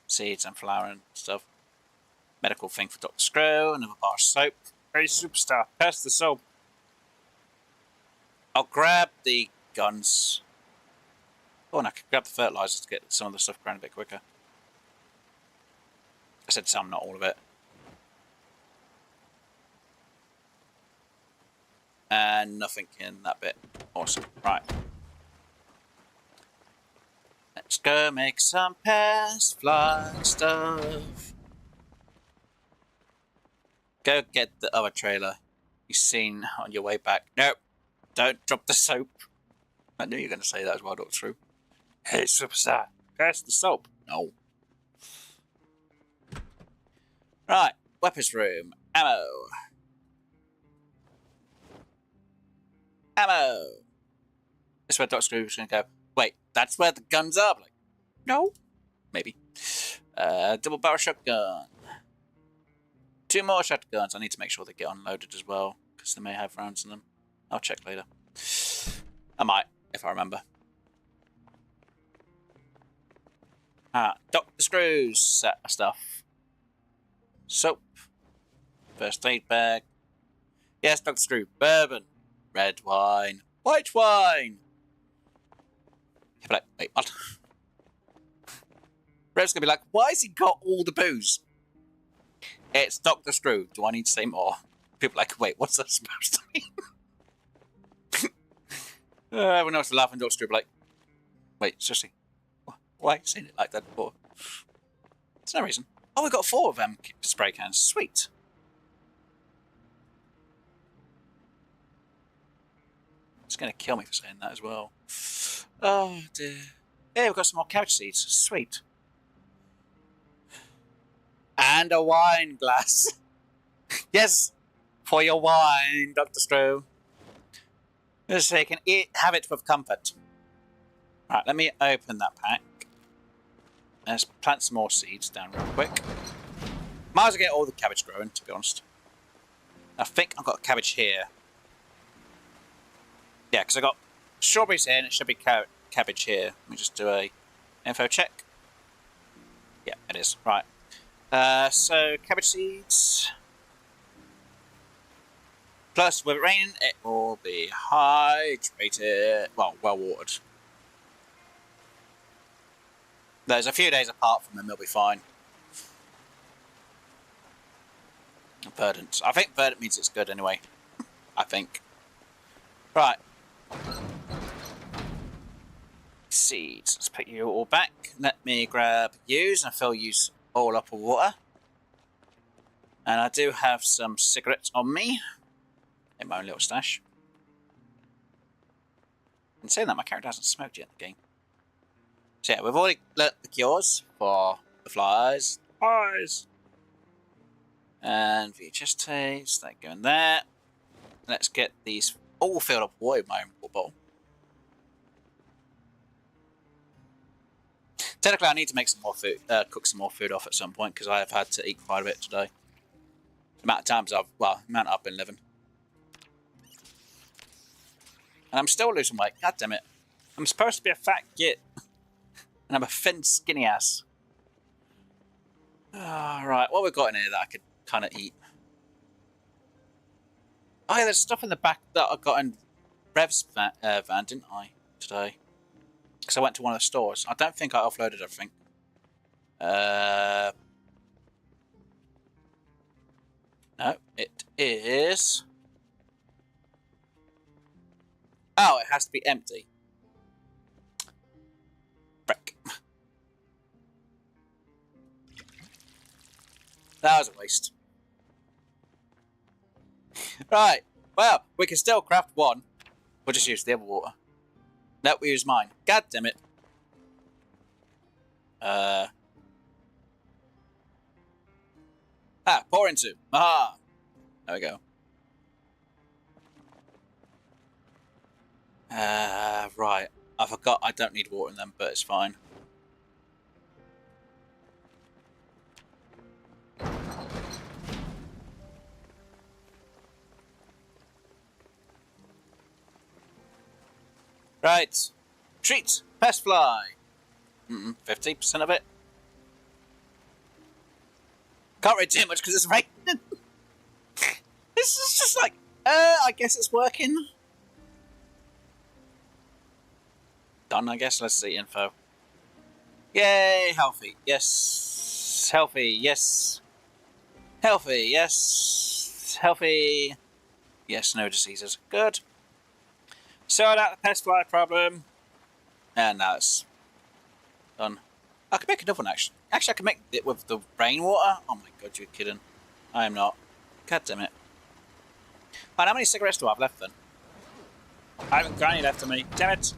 Seeds and flour and stuff. Medical thing for Dr. Screw. Another bar of soap. Hey, superstar. Pass the soap. I'll grab the guns. Oh, and I can grab the fertilizer to get some of the stuff ground a bit quicker. I said some, not all of it. And nothing in that bit. Awesome. Right. Let's go make some pest fly stuff. Go get the other trailer you've seen on your way back. Nope. Don't drop the soap. I knew you were going to say that as well, Dr. True. Hey, superstar. Pass the soap. No. Right. Weapons room. Ammo. Ammo. This is where Dr. Scrooge is going to go. Wait, that's where the guns are? Like, no. Maybe. Double barrel shotgun. 2 more shotguns. I need to make sure they get unloaded as well, because they may have rounds in them. I'll check later. I might, if I remember. Dr. Screw's set of stuff. Soap. First aid bag. Yes, Dr. Screw. Bourbon. Red wine. White wine. Like, wait, what? Rev's gonna be like, why has he got all the booze? It's Dr. Screw. Do I need to say more? People are like, wait, what's that supposed to mean? Everyone else laughing. Dr. Screw be like, wait, seriously, why have you seen it like that before? There's no reason. Oh, we got 4 of them spray cans. Sweet. It's going to kill me for saying that as well. Oh, dear. Hey, we've got some more couch seats. Sweet. And a wine glass. Yes, for your wine, Dr. Screw. So you can have it with comfort. Right, let me open that pack. Let's plant some more seeds down real quick. Might as well get all the cabbage growing, to be honest. I think I've got a cabbage here. Yeah, because I got strawberries here and it should be cabbage here. Let me just do a info check. Yeah, it is. Right. So, cabbage seeds. Plus, with it raining, it will be hydrated. Well watered. There's a few days apart from them, they'll be fine. Verdant. I think verdant means it's good anyway. I think. Right. Seeds. Let's put you all back. Let me grab yous and fill yous all up with water. And I do have some cigarettes on me. In my own little stash. In saying that, my character hasn't smoked yet in the game. So yeah, we've already learnt the cures for the flies. And VHS tapes, that go in there. Let's get these all filled up with water in my own water bowl. Technically, I need to make some more food, cook some more food off at some point because I have had to eat quite a bit today. The amount of times the amount I've been living. And I'm still losing weight. God damn it. I'm supposed to be a fat git. And I'm a thin, skinny ass. Right, what have we got in here that I could kind of eat? Oh yeah, there's stuff in the back that I got in Rev's van, didn't I, today? Because I went to one of the stores. I don't think I offloaded everything. No, it is... Oh, it has to be empty. Frick. That was a waste. Right. Well, we can still craft one. We'll just use the other water. No, we use mine. God damn it. Pour into. Aha. There we go. Right. I forgot I don't need water in them, but it's fine. Right. Treat. Pest fly. 50% of it. Can't read too much because it's raining. This is just like, I guess it's working. Done, I guess. Let's see info. Yay, healthy. Yes. Healthy. Yes. Healthy. Yes. Healthy. Yes, no diseases. Good. Sort out the pest fly problem. And now it's done. I could make another one, actually. Actually, I could make it with the rainwater. Oh my god, you're kidding. I am not. God damn it. Right, how many cigarettes do I have left then? I haven't got any left of me. Damn it.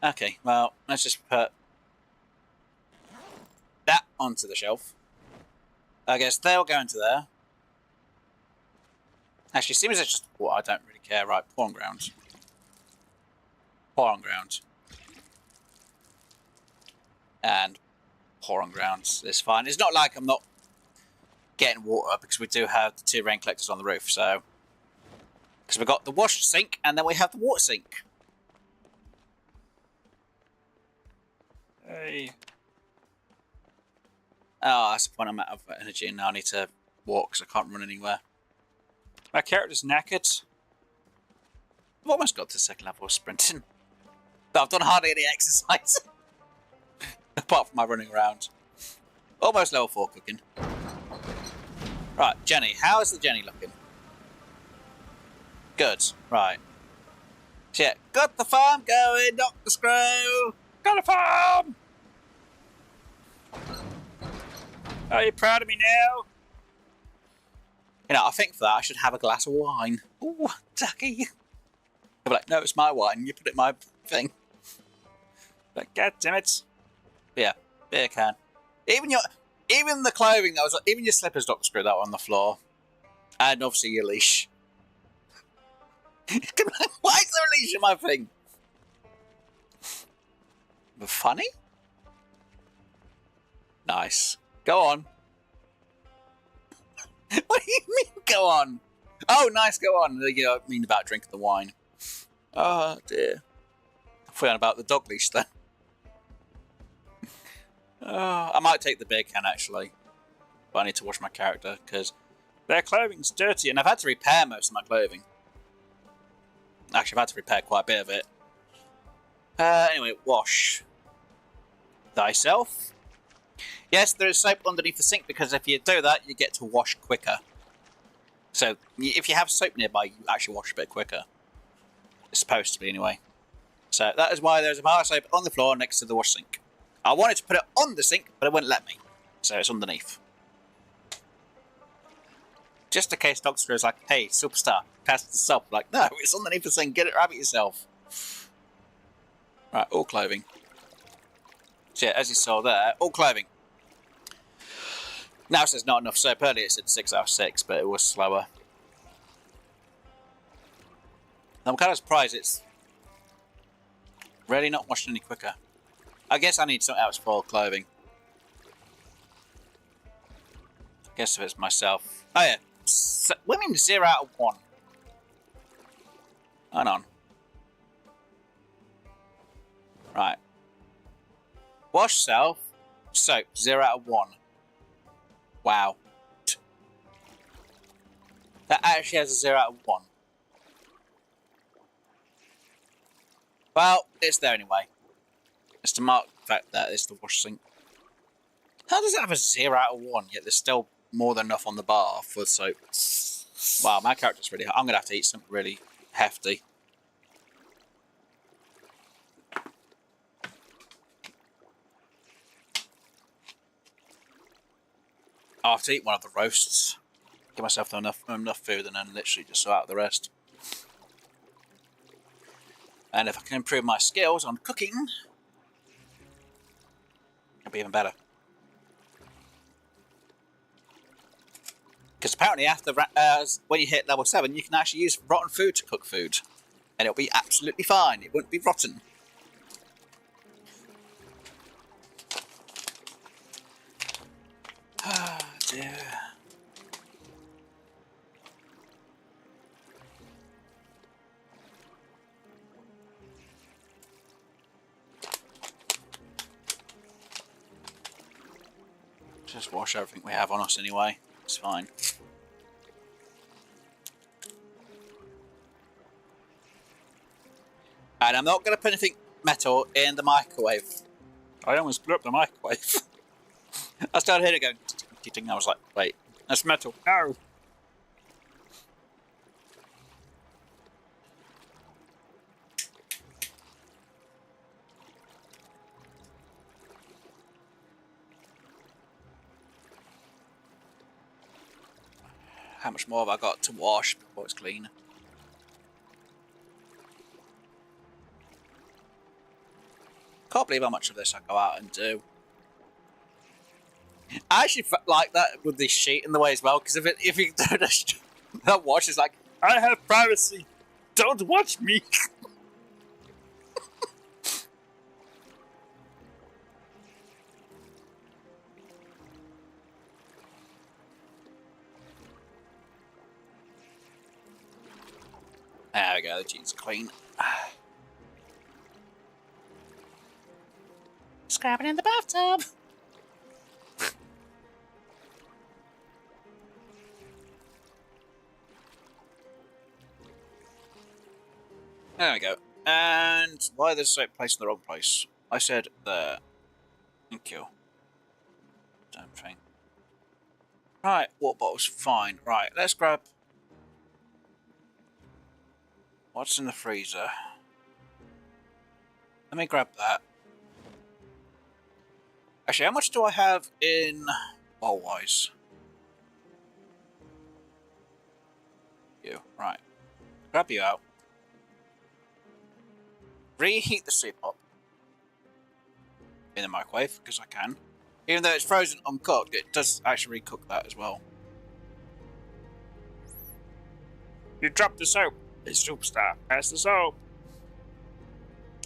Okay, well, let's just put that onto the shelf. I guess they'll go into there. Actually, seems it's just water. I don't really care. Right, pour on ground. Pour on ground. And pour on ground. It's fine. It's not like I'm not getting water because we do have the 2 rain collectors on the roof, so... Because we've got the wash sink and then we have the water sink. Hey. Oh, that's the point. I'm out of energy and now I need to walk because I can't run anywhere. My character's knackered. I've almost got to the 2nd level of sprinting. But I've done hardly any exercise. Apart from my running around. Almost level 4 cooking. Right, Jenny. How is the Jenny looking? Good. Right. So yeah, got the farm going, Dr. Screw. Got a farm! Are you proud of me now? You know, I think for that I should have a glass of wine. Ooh, ducky. They'll be like, no, it's my wine. You put it in my thing. But god damn it. But yeah, beer can. Even the clothing that was, even your slippers, Dr. Screw, that were on the floor. And obviously your leash. Why is there a leash in my thing? Funny? Nice. Go on. What do you mean, go on? Oh, nice, go on. You know, I mean about drinking the wine. Oh, dear. I forgot about the dog leash then. I might take the beer can, actually. But I need to wash my character, because their clothing's dirty, and I've had to repair most of my clothing. Actually, I've had to repair quite a bit of it. Anyway, wash thyself. Yes, there is soap underneath the sink, because if you do that, you get to wash quicker. So, if you have soap nearby, you actually wash a bit quicker. It's supposed to be, anyway. So, that is why there's a bar of soap on the floor next to the wash sink. I wanted to put it on the sink, but it wouldn't let me. So, it's underneath. Just in case Doctor is like, hey, superstar, pass the soap. Like, no, it's underneath the sink, get it, grab it yourself. Right, all clothing. So, yeah, as you saw there, all clothing. Now it says not enough soap. Earlier it said 6 out of 6, but it was slower. I'm kind of surprised it's really not washed any quicker. I guess I need something else for clothing. I guess if it's myself. Oh yeah, women 0 out of 1. Hang on. Right. Wash self, soap 0 out of 1. Wow. That actually has a 0 out of 1. Well, it's there anyway. It's to mark the fact that it's the wash sink. How does it have a 0 out of 1, yet there's still more than enough on the bar for soap? Wow, my character's really hot. I'm going to have to eat something really hefty. I'll have to eat one of the roasts. Give myself enough food and then literally just sort out the rest. And if I can improve my skills on cooking, it'll be even better. Because apparently after when you hit level 7, you can actually use rotten food to cook food. And it'll be absolutely fine. It won't be rotten. Ah, dear. Just wash everything we have on us anyway. It's fine. And I'm not going to put anything metal in the microwave. I almost blew up the microwave. I started hearing it going ting. I was like, wait, that's metal. No. How much more have I got to wash before it's clean? Can't believe how much of this I go out and do. I actually like that with this sheet in the way as well, because if you don't watch, it's like, I have privacy. Don't watch me. There we go, the sheet's clean. Scrapping in the bathtub. There we go. And why there's soap placed in the wrong place? I said there. Thank you. Damn thing. Right, water bottle's fine. Right, let's grab. What's in the freezer? Let me grab that. Actually, how much do I have in bowl-wise? You, right. Grab you out. Reheat the soup up in the microwave, because I can. Even though it's frozen uncooked, it does actually recook that as well. You dropped the soap. It's superstar. Pass the soap.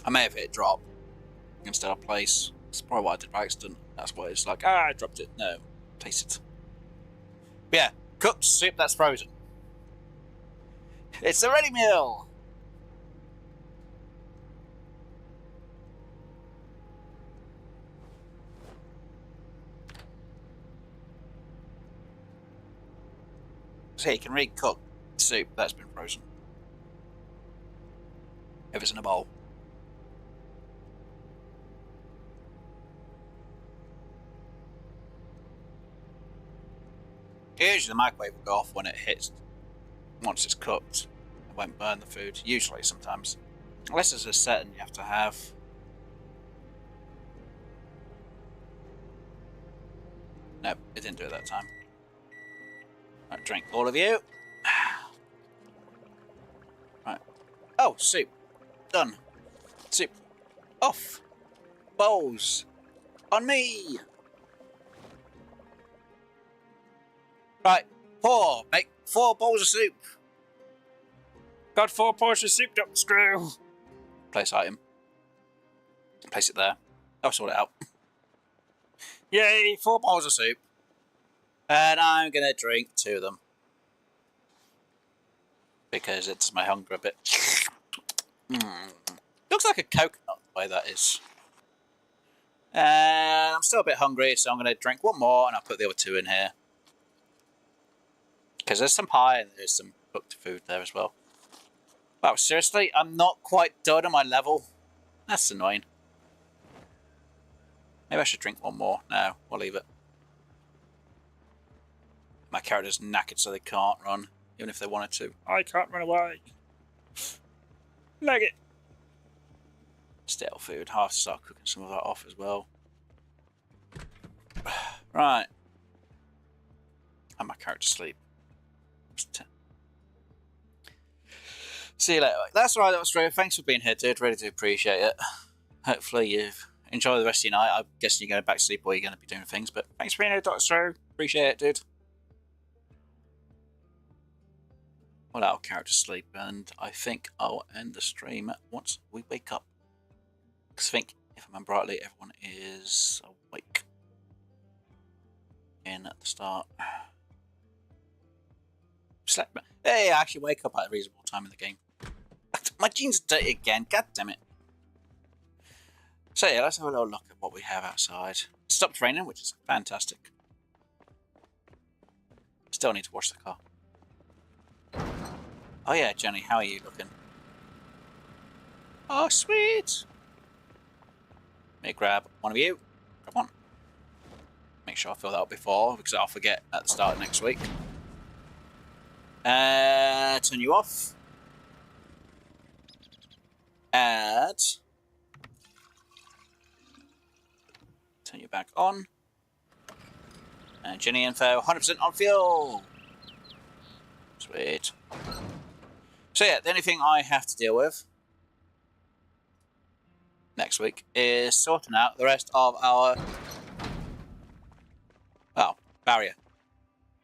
I may have hit drop. instead of place. That's probably what I did by accident. That's why it's like, I dropped it. No, place it. But yeah, cooked soup that's frozen. It's a ready meal. So you can recook soup that's been frozen. If it's in a bowl. Usually the microwave will go off when it hits, once it's cooked. It won't burn the food, usually, sometimes. Unless there's a setting you have to have. Nope, it didn't do it that time. Right, drink all of you. Right. Oh, soup. Done. Soup. Off. Bowls. On me. Right. Make 4 bowls of soup. Got 4 portions of soup, Dr. Screw. Place item. Place it there. I'll sort it out. Yay, 4 bowls of soup. And I'm going to drink 2 of them. Because it's my hunger a bit. Looks like a coconut the way that is. And I'm still a bit hungry, so I'm going to drink 1 more and I'll put the other 2 in here. Because there's some pie and there's some cooked food there as well. Wow, seriously? I'm not quite done on my level? That's annoying. Maybe I should drink 1 more. No, we'll leave it. My character's knackered so they can't run, even if they wanted to. I can't run away. Leg it. Stale food. I'll have to start cooking some of that off as well. Right. And my character sleep. See you later. That's right, Australia. Thanks for being here, dude. Really do appreciate it. Hopefully you've enjoyed the rest of your night. I'm guessing you're going back to sleep or you're going to be doing things, but thanks for being here, Dr. Stro. Appreciate it, dude. Well, I'll character sleep, and I think I'll end the stream once we wake up. Because I think, if I remember rightly, everyone is awake in at the start. Slept. Hey, I actually wake up at a reasonable time in the game. My jeans are dirty again, god damn it. So yeah, let's have a little look at what we have outside. It stopped raining, which is fantastic. Still need to wash the car. Oh yeah, Jenny, how are you looking? Oh, sweet! Let me grab 1 of you. Grab 1. Make sure I fill that up before, because I'll forget at the start of next week. Turn you off. Add. Turn you back on. And Jenny info, 100% on fuel. Sweet. So yeah, the only thing I have to deal with next week is sorting out the rest of our, well, barrier.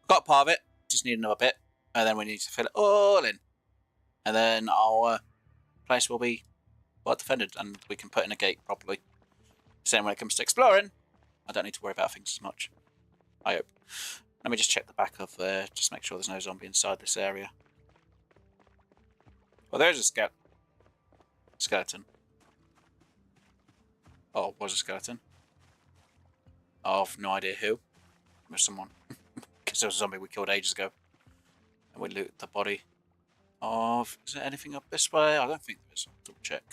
Got part of it, just need another bit, and then we need to fill it all in. And then our place will be well defended and we can put in a gate properly. Same when it comes to exploring, I don't need to worry about things as much. I hope. Let me just check the back of there, just make sure there's no zombie inside this area. Well, there's a skeleton. Oh, was a skeleton. I've no idea who. It was someone. Because there was a zombie we killed ages ago. And we looted the body of... Is there anything up this way? I don't think there is. I'll double check.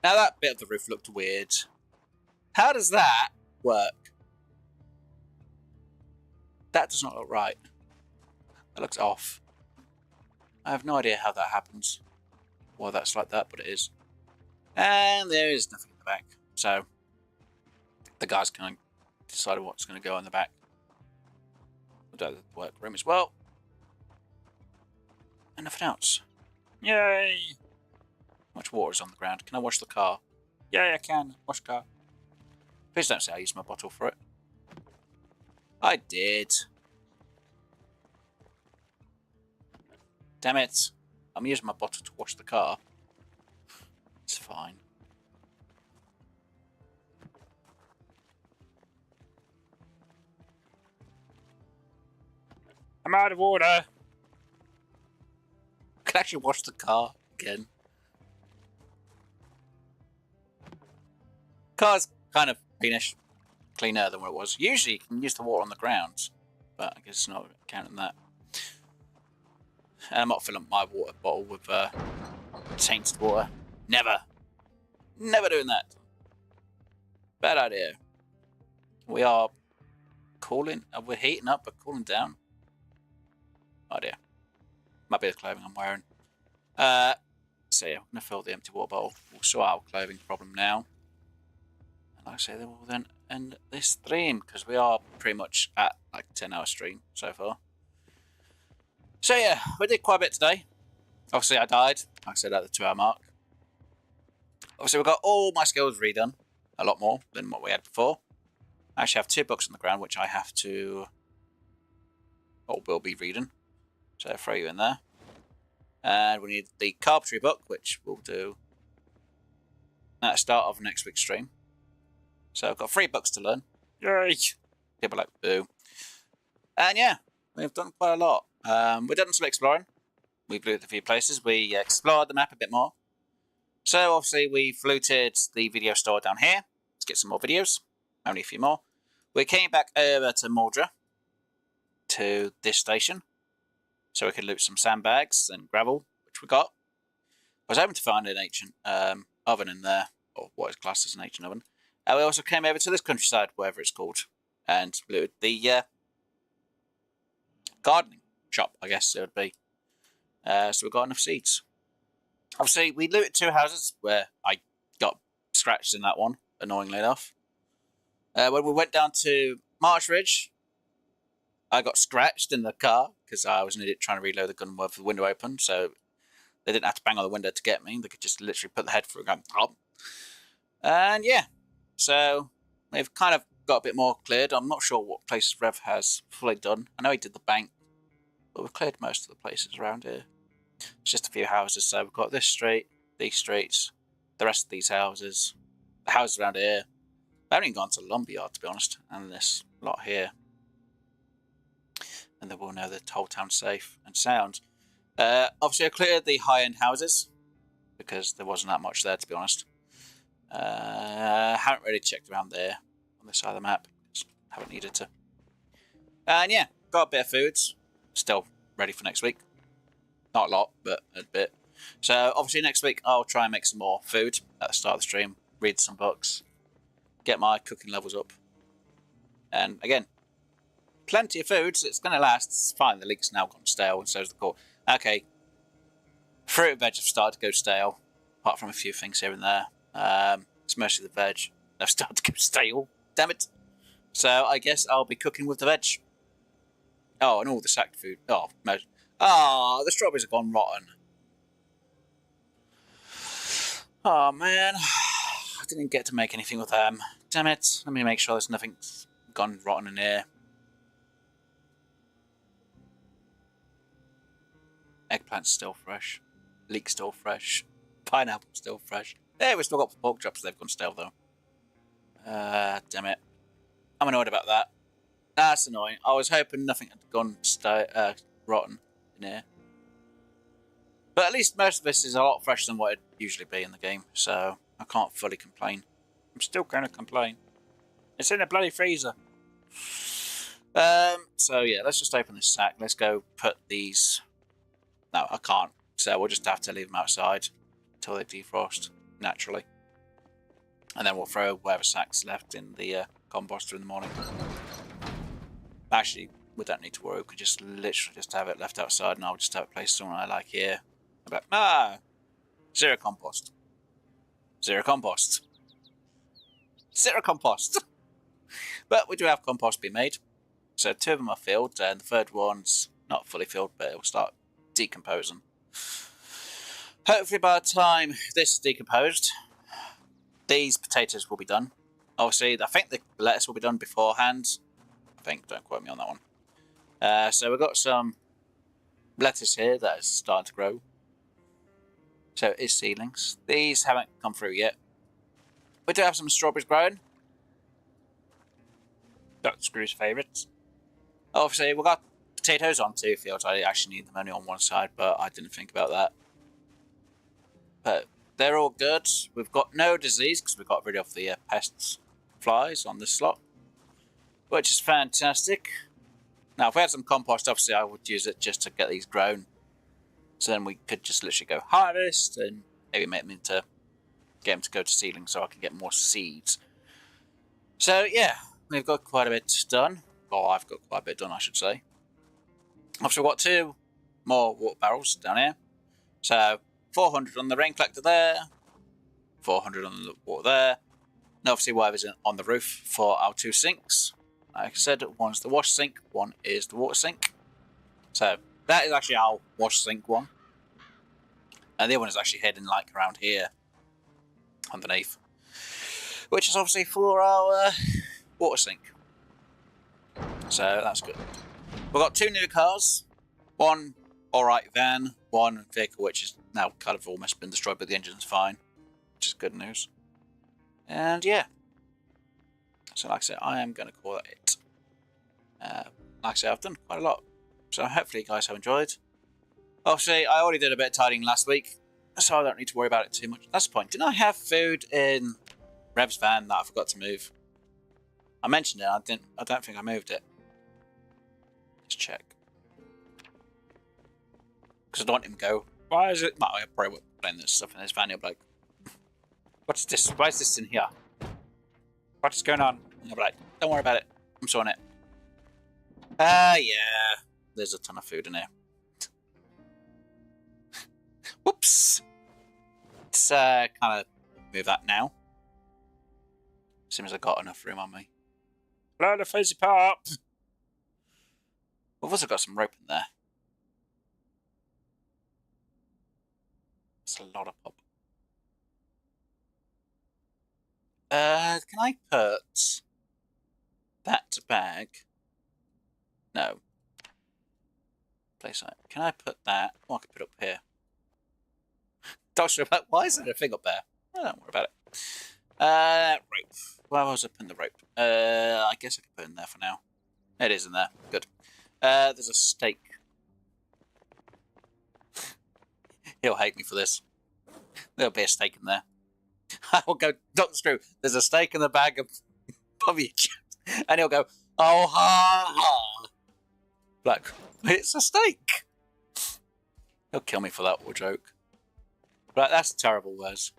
Now that bit of the roof looked weird. How does that work? That does not look right. That looks off. I have no idea how that happens. Why that's like that, but it is. And there is nothing in the back. So, the guys can decide what's going to go in the back. We'll do the workroom as well. And nothing else. Yay! How much water is on the ground? Can I wash the car? Yeah, I can. Wash the car. Please don't say I used my bottle for it. I did. Damn it. I'm using my bottle to wash the car. I'm out of water. I can actually wash the car again. Car's kind of greenish, cleaner than what it was. Usually you can use the water on the ground, but I guess it's not counting that. And I'm not filling up my water bottle with tainted water. Never. Never doing that. Bad idea. We are cooling. We're heating up, but cooling down. Oh dear. Might be the clothing I'm wearing. So yeah, I'm going to fill the empty water bottle. We'll sort out our clothing problem now. And like I say, then we'll then end this stream, because we are pretty much at like a 10-hour stream so far. So yeah, we did quite a bit today. Obviously I died, like I said, at the 2-hour mark. Obviously we got all my skills redone. A lot more than what we had before. I actually have 2 books on the ground, which I have to... or will be reading. So I'll throw you in there. And we need the carpentry book, which we'll do at the start of next week's stream. So I've got 3 books to learn. Yay! People like boo. And yeah, we've done quite a lot. We've done some exploring. We've looked at a few places. We explored the map a bit more. So obviously we've looted the video store down here to get some more videos. Only a few more. We came back over to Mordra, to this station, so we could loot some sandbags and gravel, which we got. I was hoping to find an ancient oven in there, or what is classed as an ancient oven. And we also came over to this countryside, whatever it's called, and looted the gardening shop, I guess it would be. So we got enough seeds. Obviously, we looted 2 houses where I got scratched in that one, annoyingly enough. When we went down to Marsh Ridge, I got scratched in the car because I was an idiot trying to reload the gun with the window open, so they didn't have to bang on the window to get me. They could just literally put the head through and go, and yeah, so we've kind of got a bit more cleared. I'm not sure what places Rev has fully done. I know he did the bank, but we've cleared most of the places around here. It's just a few houses, so we've got this street, these streets, the rest of these houses, the houses around here. I haven't even gone to Lumberyard, to be honest, and this lot here. And then we'll know the whole town's safe and sound. Obviously, I cleared the high-end houses, because there wasn't that much there, to be honest. Haven't really checked around there, on this side of the map, because I haven't needed to. And yeah, got a bit of food, still ready for next week. Not a lot, but a bit. So obviously next week I'll try and make some more food at the start of the stream, read some books, get my cooking levels up. And again, plenty of food, so it's going to last. It's fine, the leek's now gone stale, and so's the core. Okay, fruit and veg have started to go stale, apart from a few things here and there. It's mostly the veg. They've started to go stale, damn it. So I guess I'll be cooking with the veg. Oh, and all the sacked food. Oh, most. Ah, the strawberries have gone rotten. Oh, man. I didn't get to make anything with them. Damn it. Let me make sure there's nothing gone rotten in here. Eggplant's still fresh. Leek's still fresh. Pineapple's still fresh. Hey, we've still got pork chops. They've gone stale, though. Damn it. I'm annoyed about that. That's annoying. I was hoping nothing had gone rotten in here. But at least most of this is a lot fresher than what it'd usually be in the game, so I can't fully complain. I'm still going to complain. It's in a bloody freezer. So yeah, let's just open this sack. Let's go put these... No, I can't. So we'll just have to leave them outside until they defrost, naturally. And then we'll throw whatever sack's left in the composter in the morning. Actually, we don't need to worry. We could just literally just have it left outside, and I'll just have it placed somewhere I like here. But zero compost. Zero compost. Zero compost. But we do have compost being made. So 2 of them are filled, and the third one's not fully filled, but it will start decomposing. Hopefully by the time this is decomposed, these potatoes will be done. Obviously, I think the lettuce will be done beforehand. I think, don't quote me on that one. So we've got some lettuce here that is starting to grow. So it is seedlings. These haven't come through yet. We do have some strawberries growing. Dr. Screw's favourites. Obviously, we've got potatoes on 2 fields. I actually need them only on one side, but I didn't think about that. But they're all good. We've got no disease because we got rid of the pests, flies on this slot, which is fantastic. Now, if we had some compost, obviously I would use it just to get these grown. So then we could just literally go harvest and maybe make them into, get them to go to seedling so I can get more seeds. So yeah, we've got quite a bit done. Well, I've got quite a bit done, I should say. Obviously, we've got 2 more water barrels down here. So 400 on the rain collector there, 400 on the water there, and obviously whatever's on the roof for our 2 sinks. Like I said, one's the wash sink, one is the water sink. So that is actually our wash sink one. And the other one is actually heading like around here underneath, which is obviously for our water sink. So that's good. We've got 2 new cars, 1 alright van, 1 vehicle which is now kind of almost been destroyed, but the engine's fine, which is good news. And yeah, so like I said, I am going to call that it. Like I said, I've done quite a lot, so hopefully you guys have enjoyed. Obviously, I already did a bit of tidying last week, so I don't need to worry about it too much. That's the point. Didn't I have food in Rev's van that I forgot to move? I mentioned it, I don't think I moved it. Let's check. Because I don't want him to go, why is it? Well, I probably won't playing this stuff in this van. He'll be like, what's this? Why is this in here? What is going on? And I'll be like, don't worry about it. I'm sorting it. Yeah. There's a ton of food in here. Whoops. Let's kind of move that now. Seems as I've got enough room on me. Blow the fizzy pop. We've also got some rope in there. That's a lot of pop. Can I put that bag? No. Place that. Can I put that? Oh, I can put it up here. Doctor, why is there a thing up there? Oh, don't worry about it. Rope. Where was I putting the rope? I guess I can put it in there for now. It is in there. Good. There's a stake. He'll hate me for this. There'll be a stake in there. I will go, Dr. Screw, there's a stake in the bag of Bobby chips. And he'll go, oh, ha, ha. Like, it's a stake. He'll kill me for that little joke. Right, that's terrible, Wes.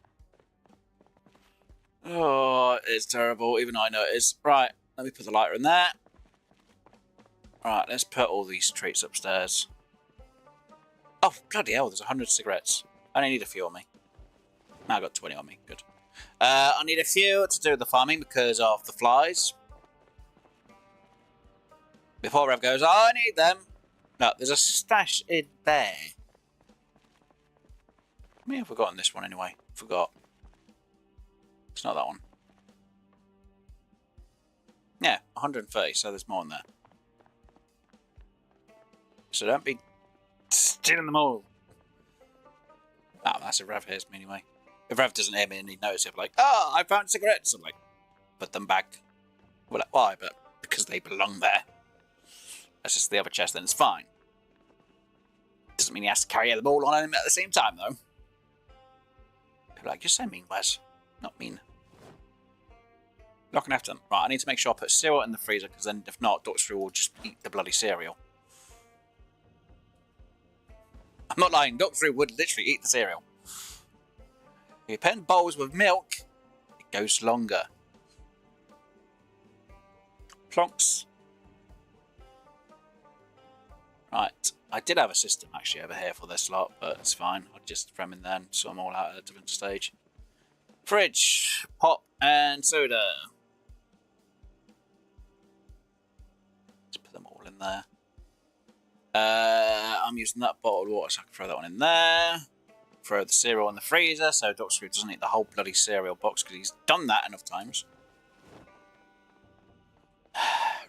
Oh, it's terrible. Even I know it is. Right, let me put the lighter in there. Right, let's put all these treats upstairs. Oh, bloody hell, there's 100 cigarettes. I only need a few on me. Now I've got 20 on me. Good. I need a few to do the farming because of the flies. Before Rev goes, oh, I need them. No, there's a stash in there. I may have forgotten this one anyway. Forgot. It's not that one. Yeah, 130, so there's more in there. So don't be stealing them all. Oh, that's if Rev hears me anyway. If Rev doesn't hear me and he knows, he'll be like, oh, I found cigarettes. I'm like, put them back. Well, like, why? But because they belong there. That's just the other chest, then it's fine. Doesn't mean he has to carry them all on him at the same time, though. People are like, you're so mean, Wes. Not mean. Looking after them. Right, I need to make sure I put cereal in the freezer, because then if not, Dr. Screw will just eat the bloody cereal. I'm not lying, Dr. Screw would literally eat the cereal. If you put in bowls with milk, it goes longer. Plonks. Right, I did have a system actually over here for this lot, but it's fine. I'll just throw them in there and sort them all out at a different stage. Fridge, pop, and soda. Let's put them all in there. I'm using that bottled water, so I can throw that one in there. Throw the cereal in the freezer, so Dr. Screw doesn't eat the whole bloody cereal box, because he's done that enough times.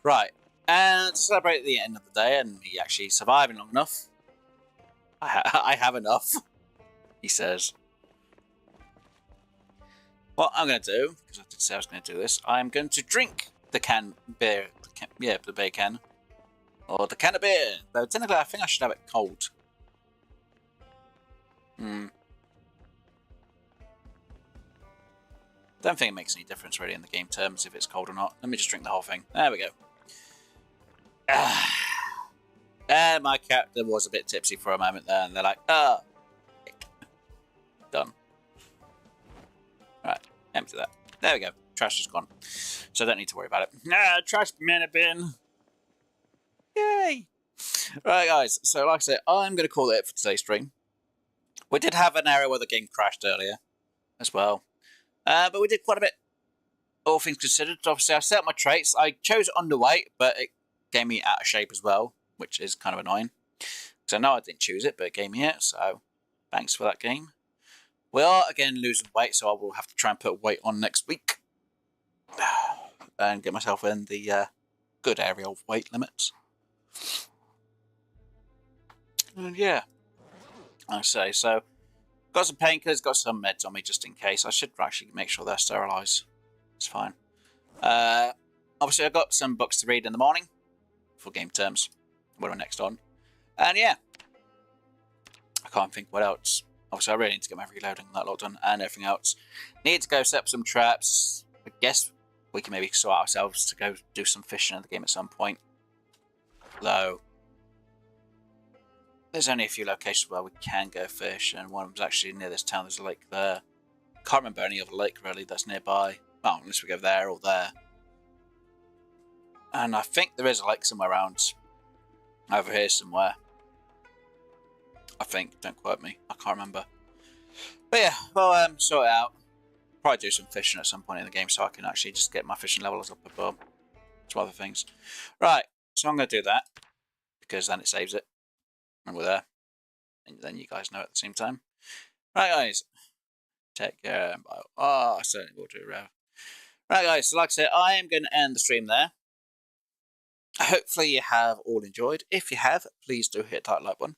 Right, and to celebrate the end of the day, and me actually surviving long enough, I have enough, he says. What I'm going to do, because I did say I was going to do this, I'm going to drink the beer can. Or the can of beer. Though technically I think I should have it cold. Don't think it makes any difference really in the game terms if it's cold or not. Let me just drink the whole thing. There we go. And my captain was a bit tipsy for a moment there, and they're like, done. Right, empty that. There we go. Trash is gone. So I don't need to worry about it. Trash bin. Yay! Right, guys. So like I said, I'm going to call it for today's stream. We did have an area where the game crashed earlier as well. But we did quite a bit, all things considered. Obviously, I set up my traits. I chose underweight, but it gave me out of shape as well, which is kind of annoying. Because I know I didn't choose it, but it gave me it, so thanks for that game. We are, again, losing weight, so I will have to try and put weight on next week. And get myself in the good area of weight limits. And yeah, I say so. Got some painkillers, got some meds on me just in case. I should actually make sure they're sterilised. It's fine. Obviously, I've got some books to read in the morning for game terms when we're next on. And yeah, I can't think what else. Obviously, I really need to get my reloading and that lot done and everything else. Need to go set up some traps. I guess we can maybe sort ourselves to go do some fishing in the game at some point. Though there's only a few locations where we can go fish, and one of them's actually near this town. There's a lake there. Can't remember any other lake really that's nearby. Well, unless we go there or there. And I think there is a lake somewhere around over here somewhere. I think. Don't quote me. I can't remember. But yeah, well, sort it out. Probably do some fishing at some point in the game so I can actually just get my fishing levels up above some other things. Right, so I'm going to do that because then it saves it. And we're there. And then you guys know at the same time. Right, guys. Take care. Oh, I certainly will do, Rev. Right, guys. So like I said, I am going to end the stream there. Hopefully you have all enjoyed. If you have, please do hit that like button.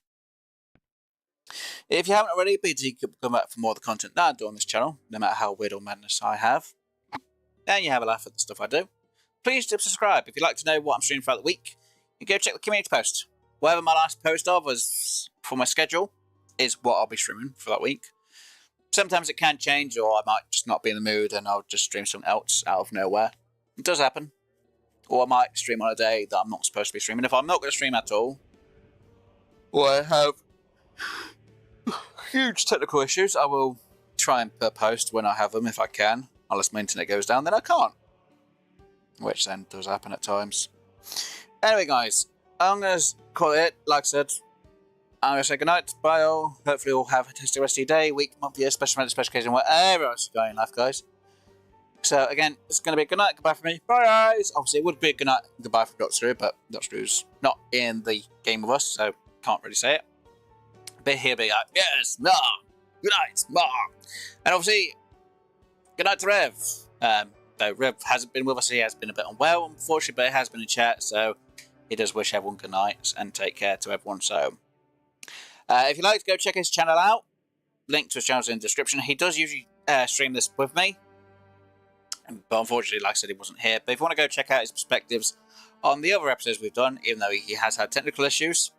If you haven't already, please do come back for more of the content that I do on this channel, no matter how weird or madness I have. And you have a laugh at the stuff I do. Please do subscribe. If you'd like to know what I'm streaming throughout the week, you go check the community post. Whatever my last post of was for my schedule is what I'll be streaming for that week. Sometimes it can change, or I might just not be in the mood and I'll just stream something else out of nowhere. It does happen. Or I might stream on a day that I'm not supposed to be streaming. If I'm not going to stream at all, or I have huge technical issues, I will try and post when I have them if I can. Unless my internet goes down, then I can't. Which then does happen at times. Anyway, guys, I'm going to call it. Like I said, I'm going to say goodnight. Bye all. Hopefully you'll have a tasty rest of your day, week, month, year, special event, special occasion, whatever else you're going in life, guys. So, again, it's going to be a good night, goodbye from me. Bye, guys. Obviously, it would be a good night, goodbye from Dr. Drew, but Dr. Drew's not in the game with us, so can't really say it. But he'll be like, yes, no, good night, ma. And obviously, good night to Rev. Though Rev hasn't been with us, he has been a bit unwell, unfortunately, but he has been in chat, so he does wish everyone good night and take care to everyone. So, if you'd like to go check his channel out, link to his channel is in the description. He does usually stream this with me. But unfortunately, like I said, he wasn't here. But if you want to go check out his perspectives on the other episodes we've done, even though he has had technical issues,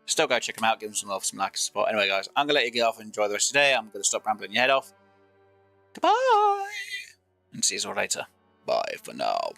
still go check him out, give him some love, some like, support. Anyway, guys, I'm going to let you get off and enjoy the rest of the day. I'm going to stop rambling your head off. Goodbye! And see you all later. Bye for now.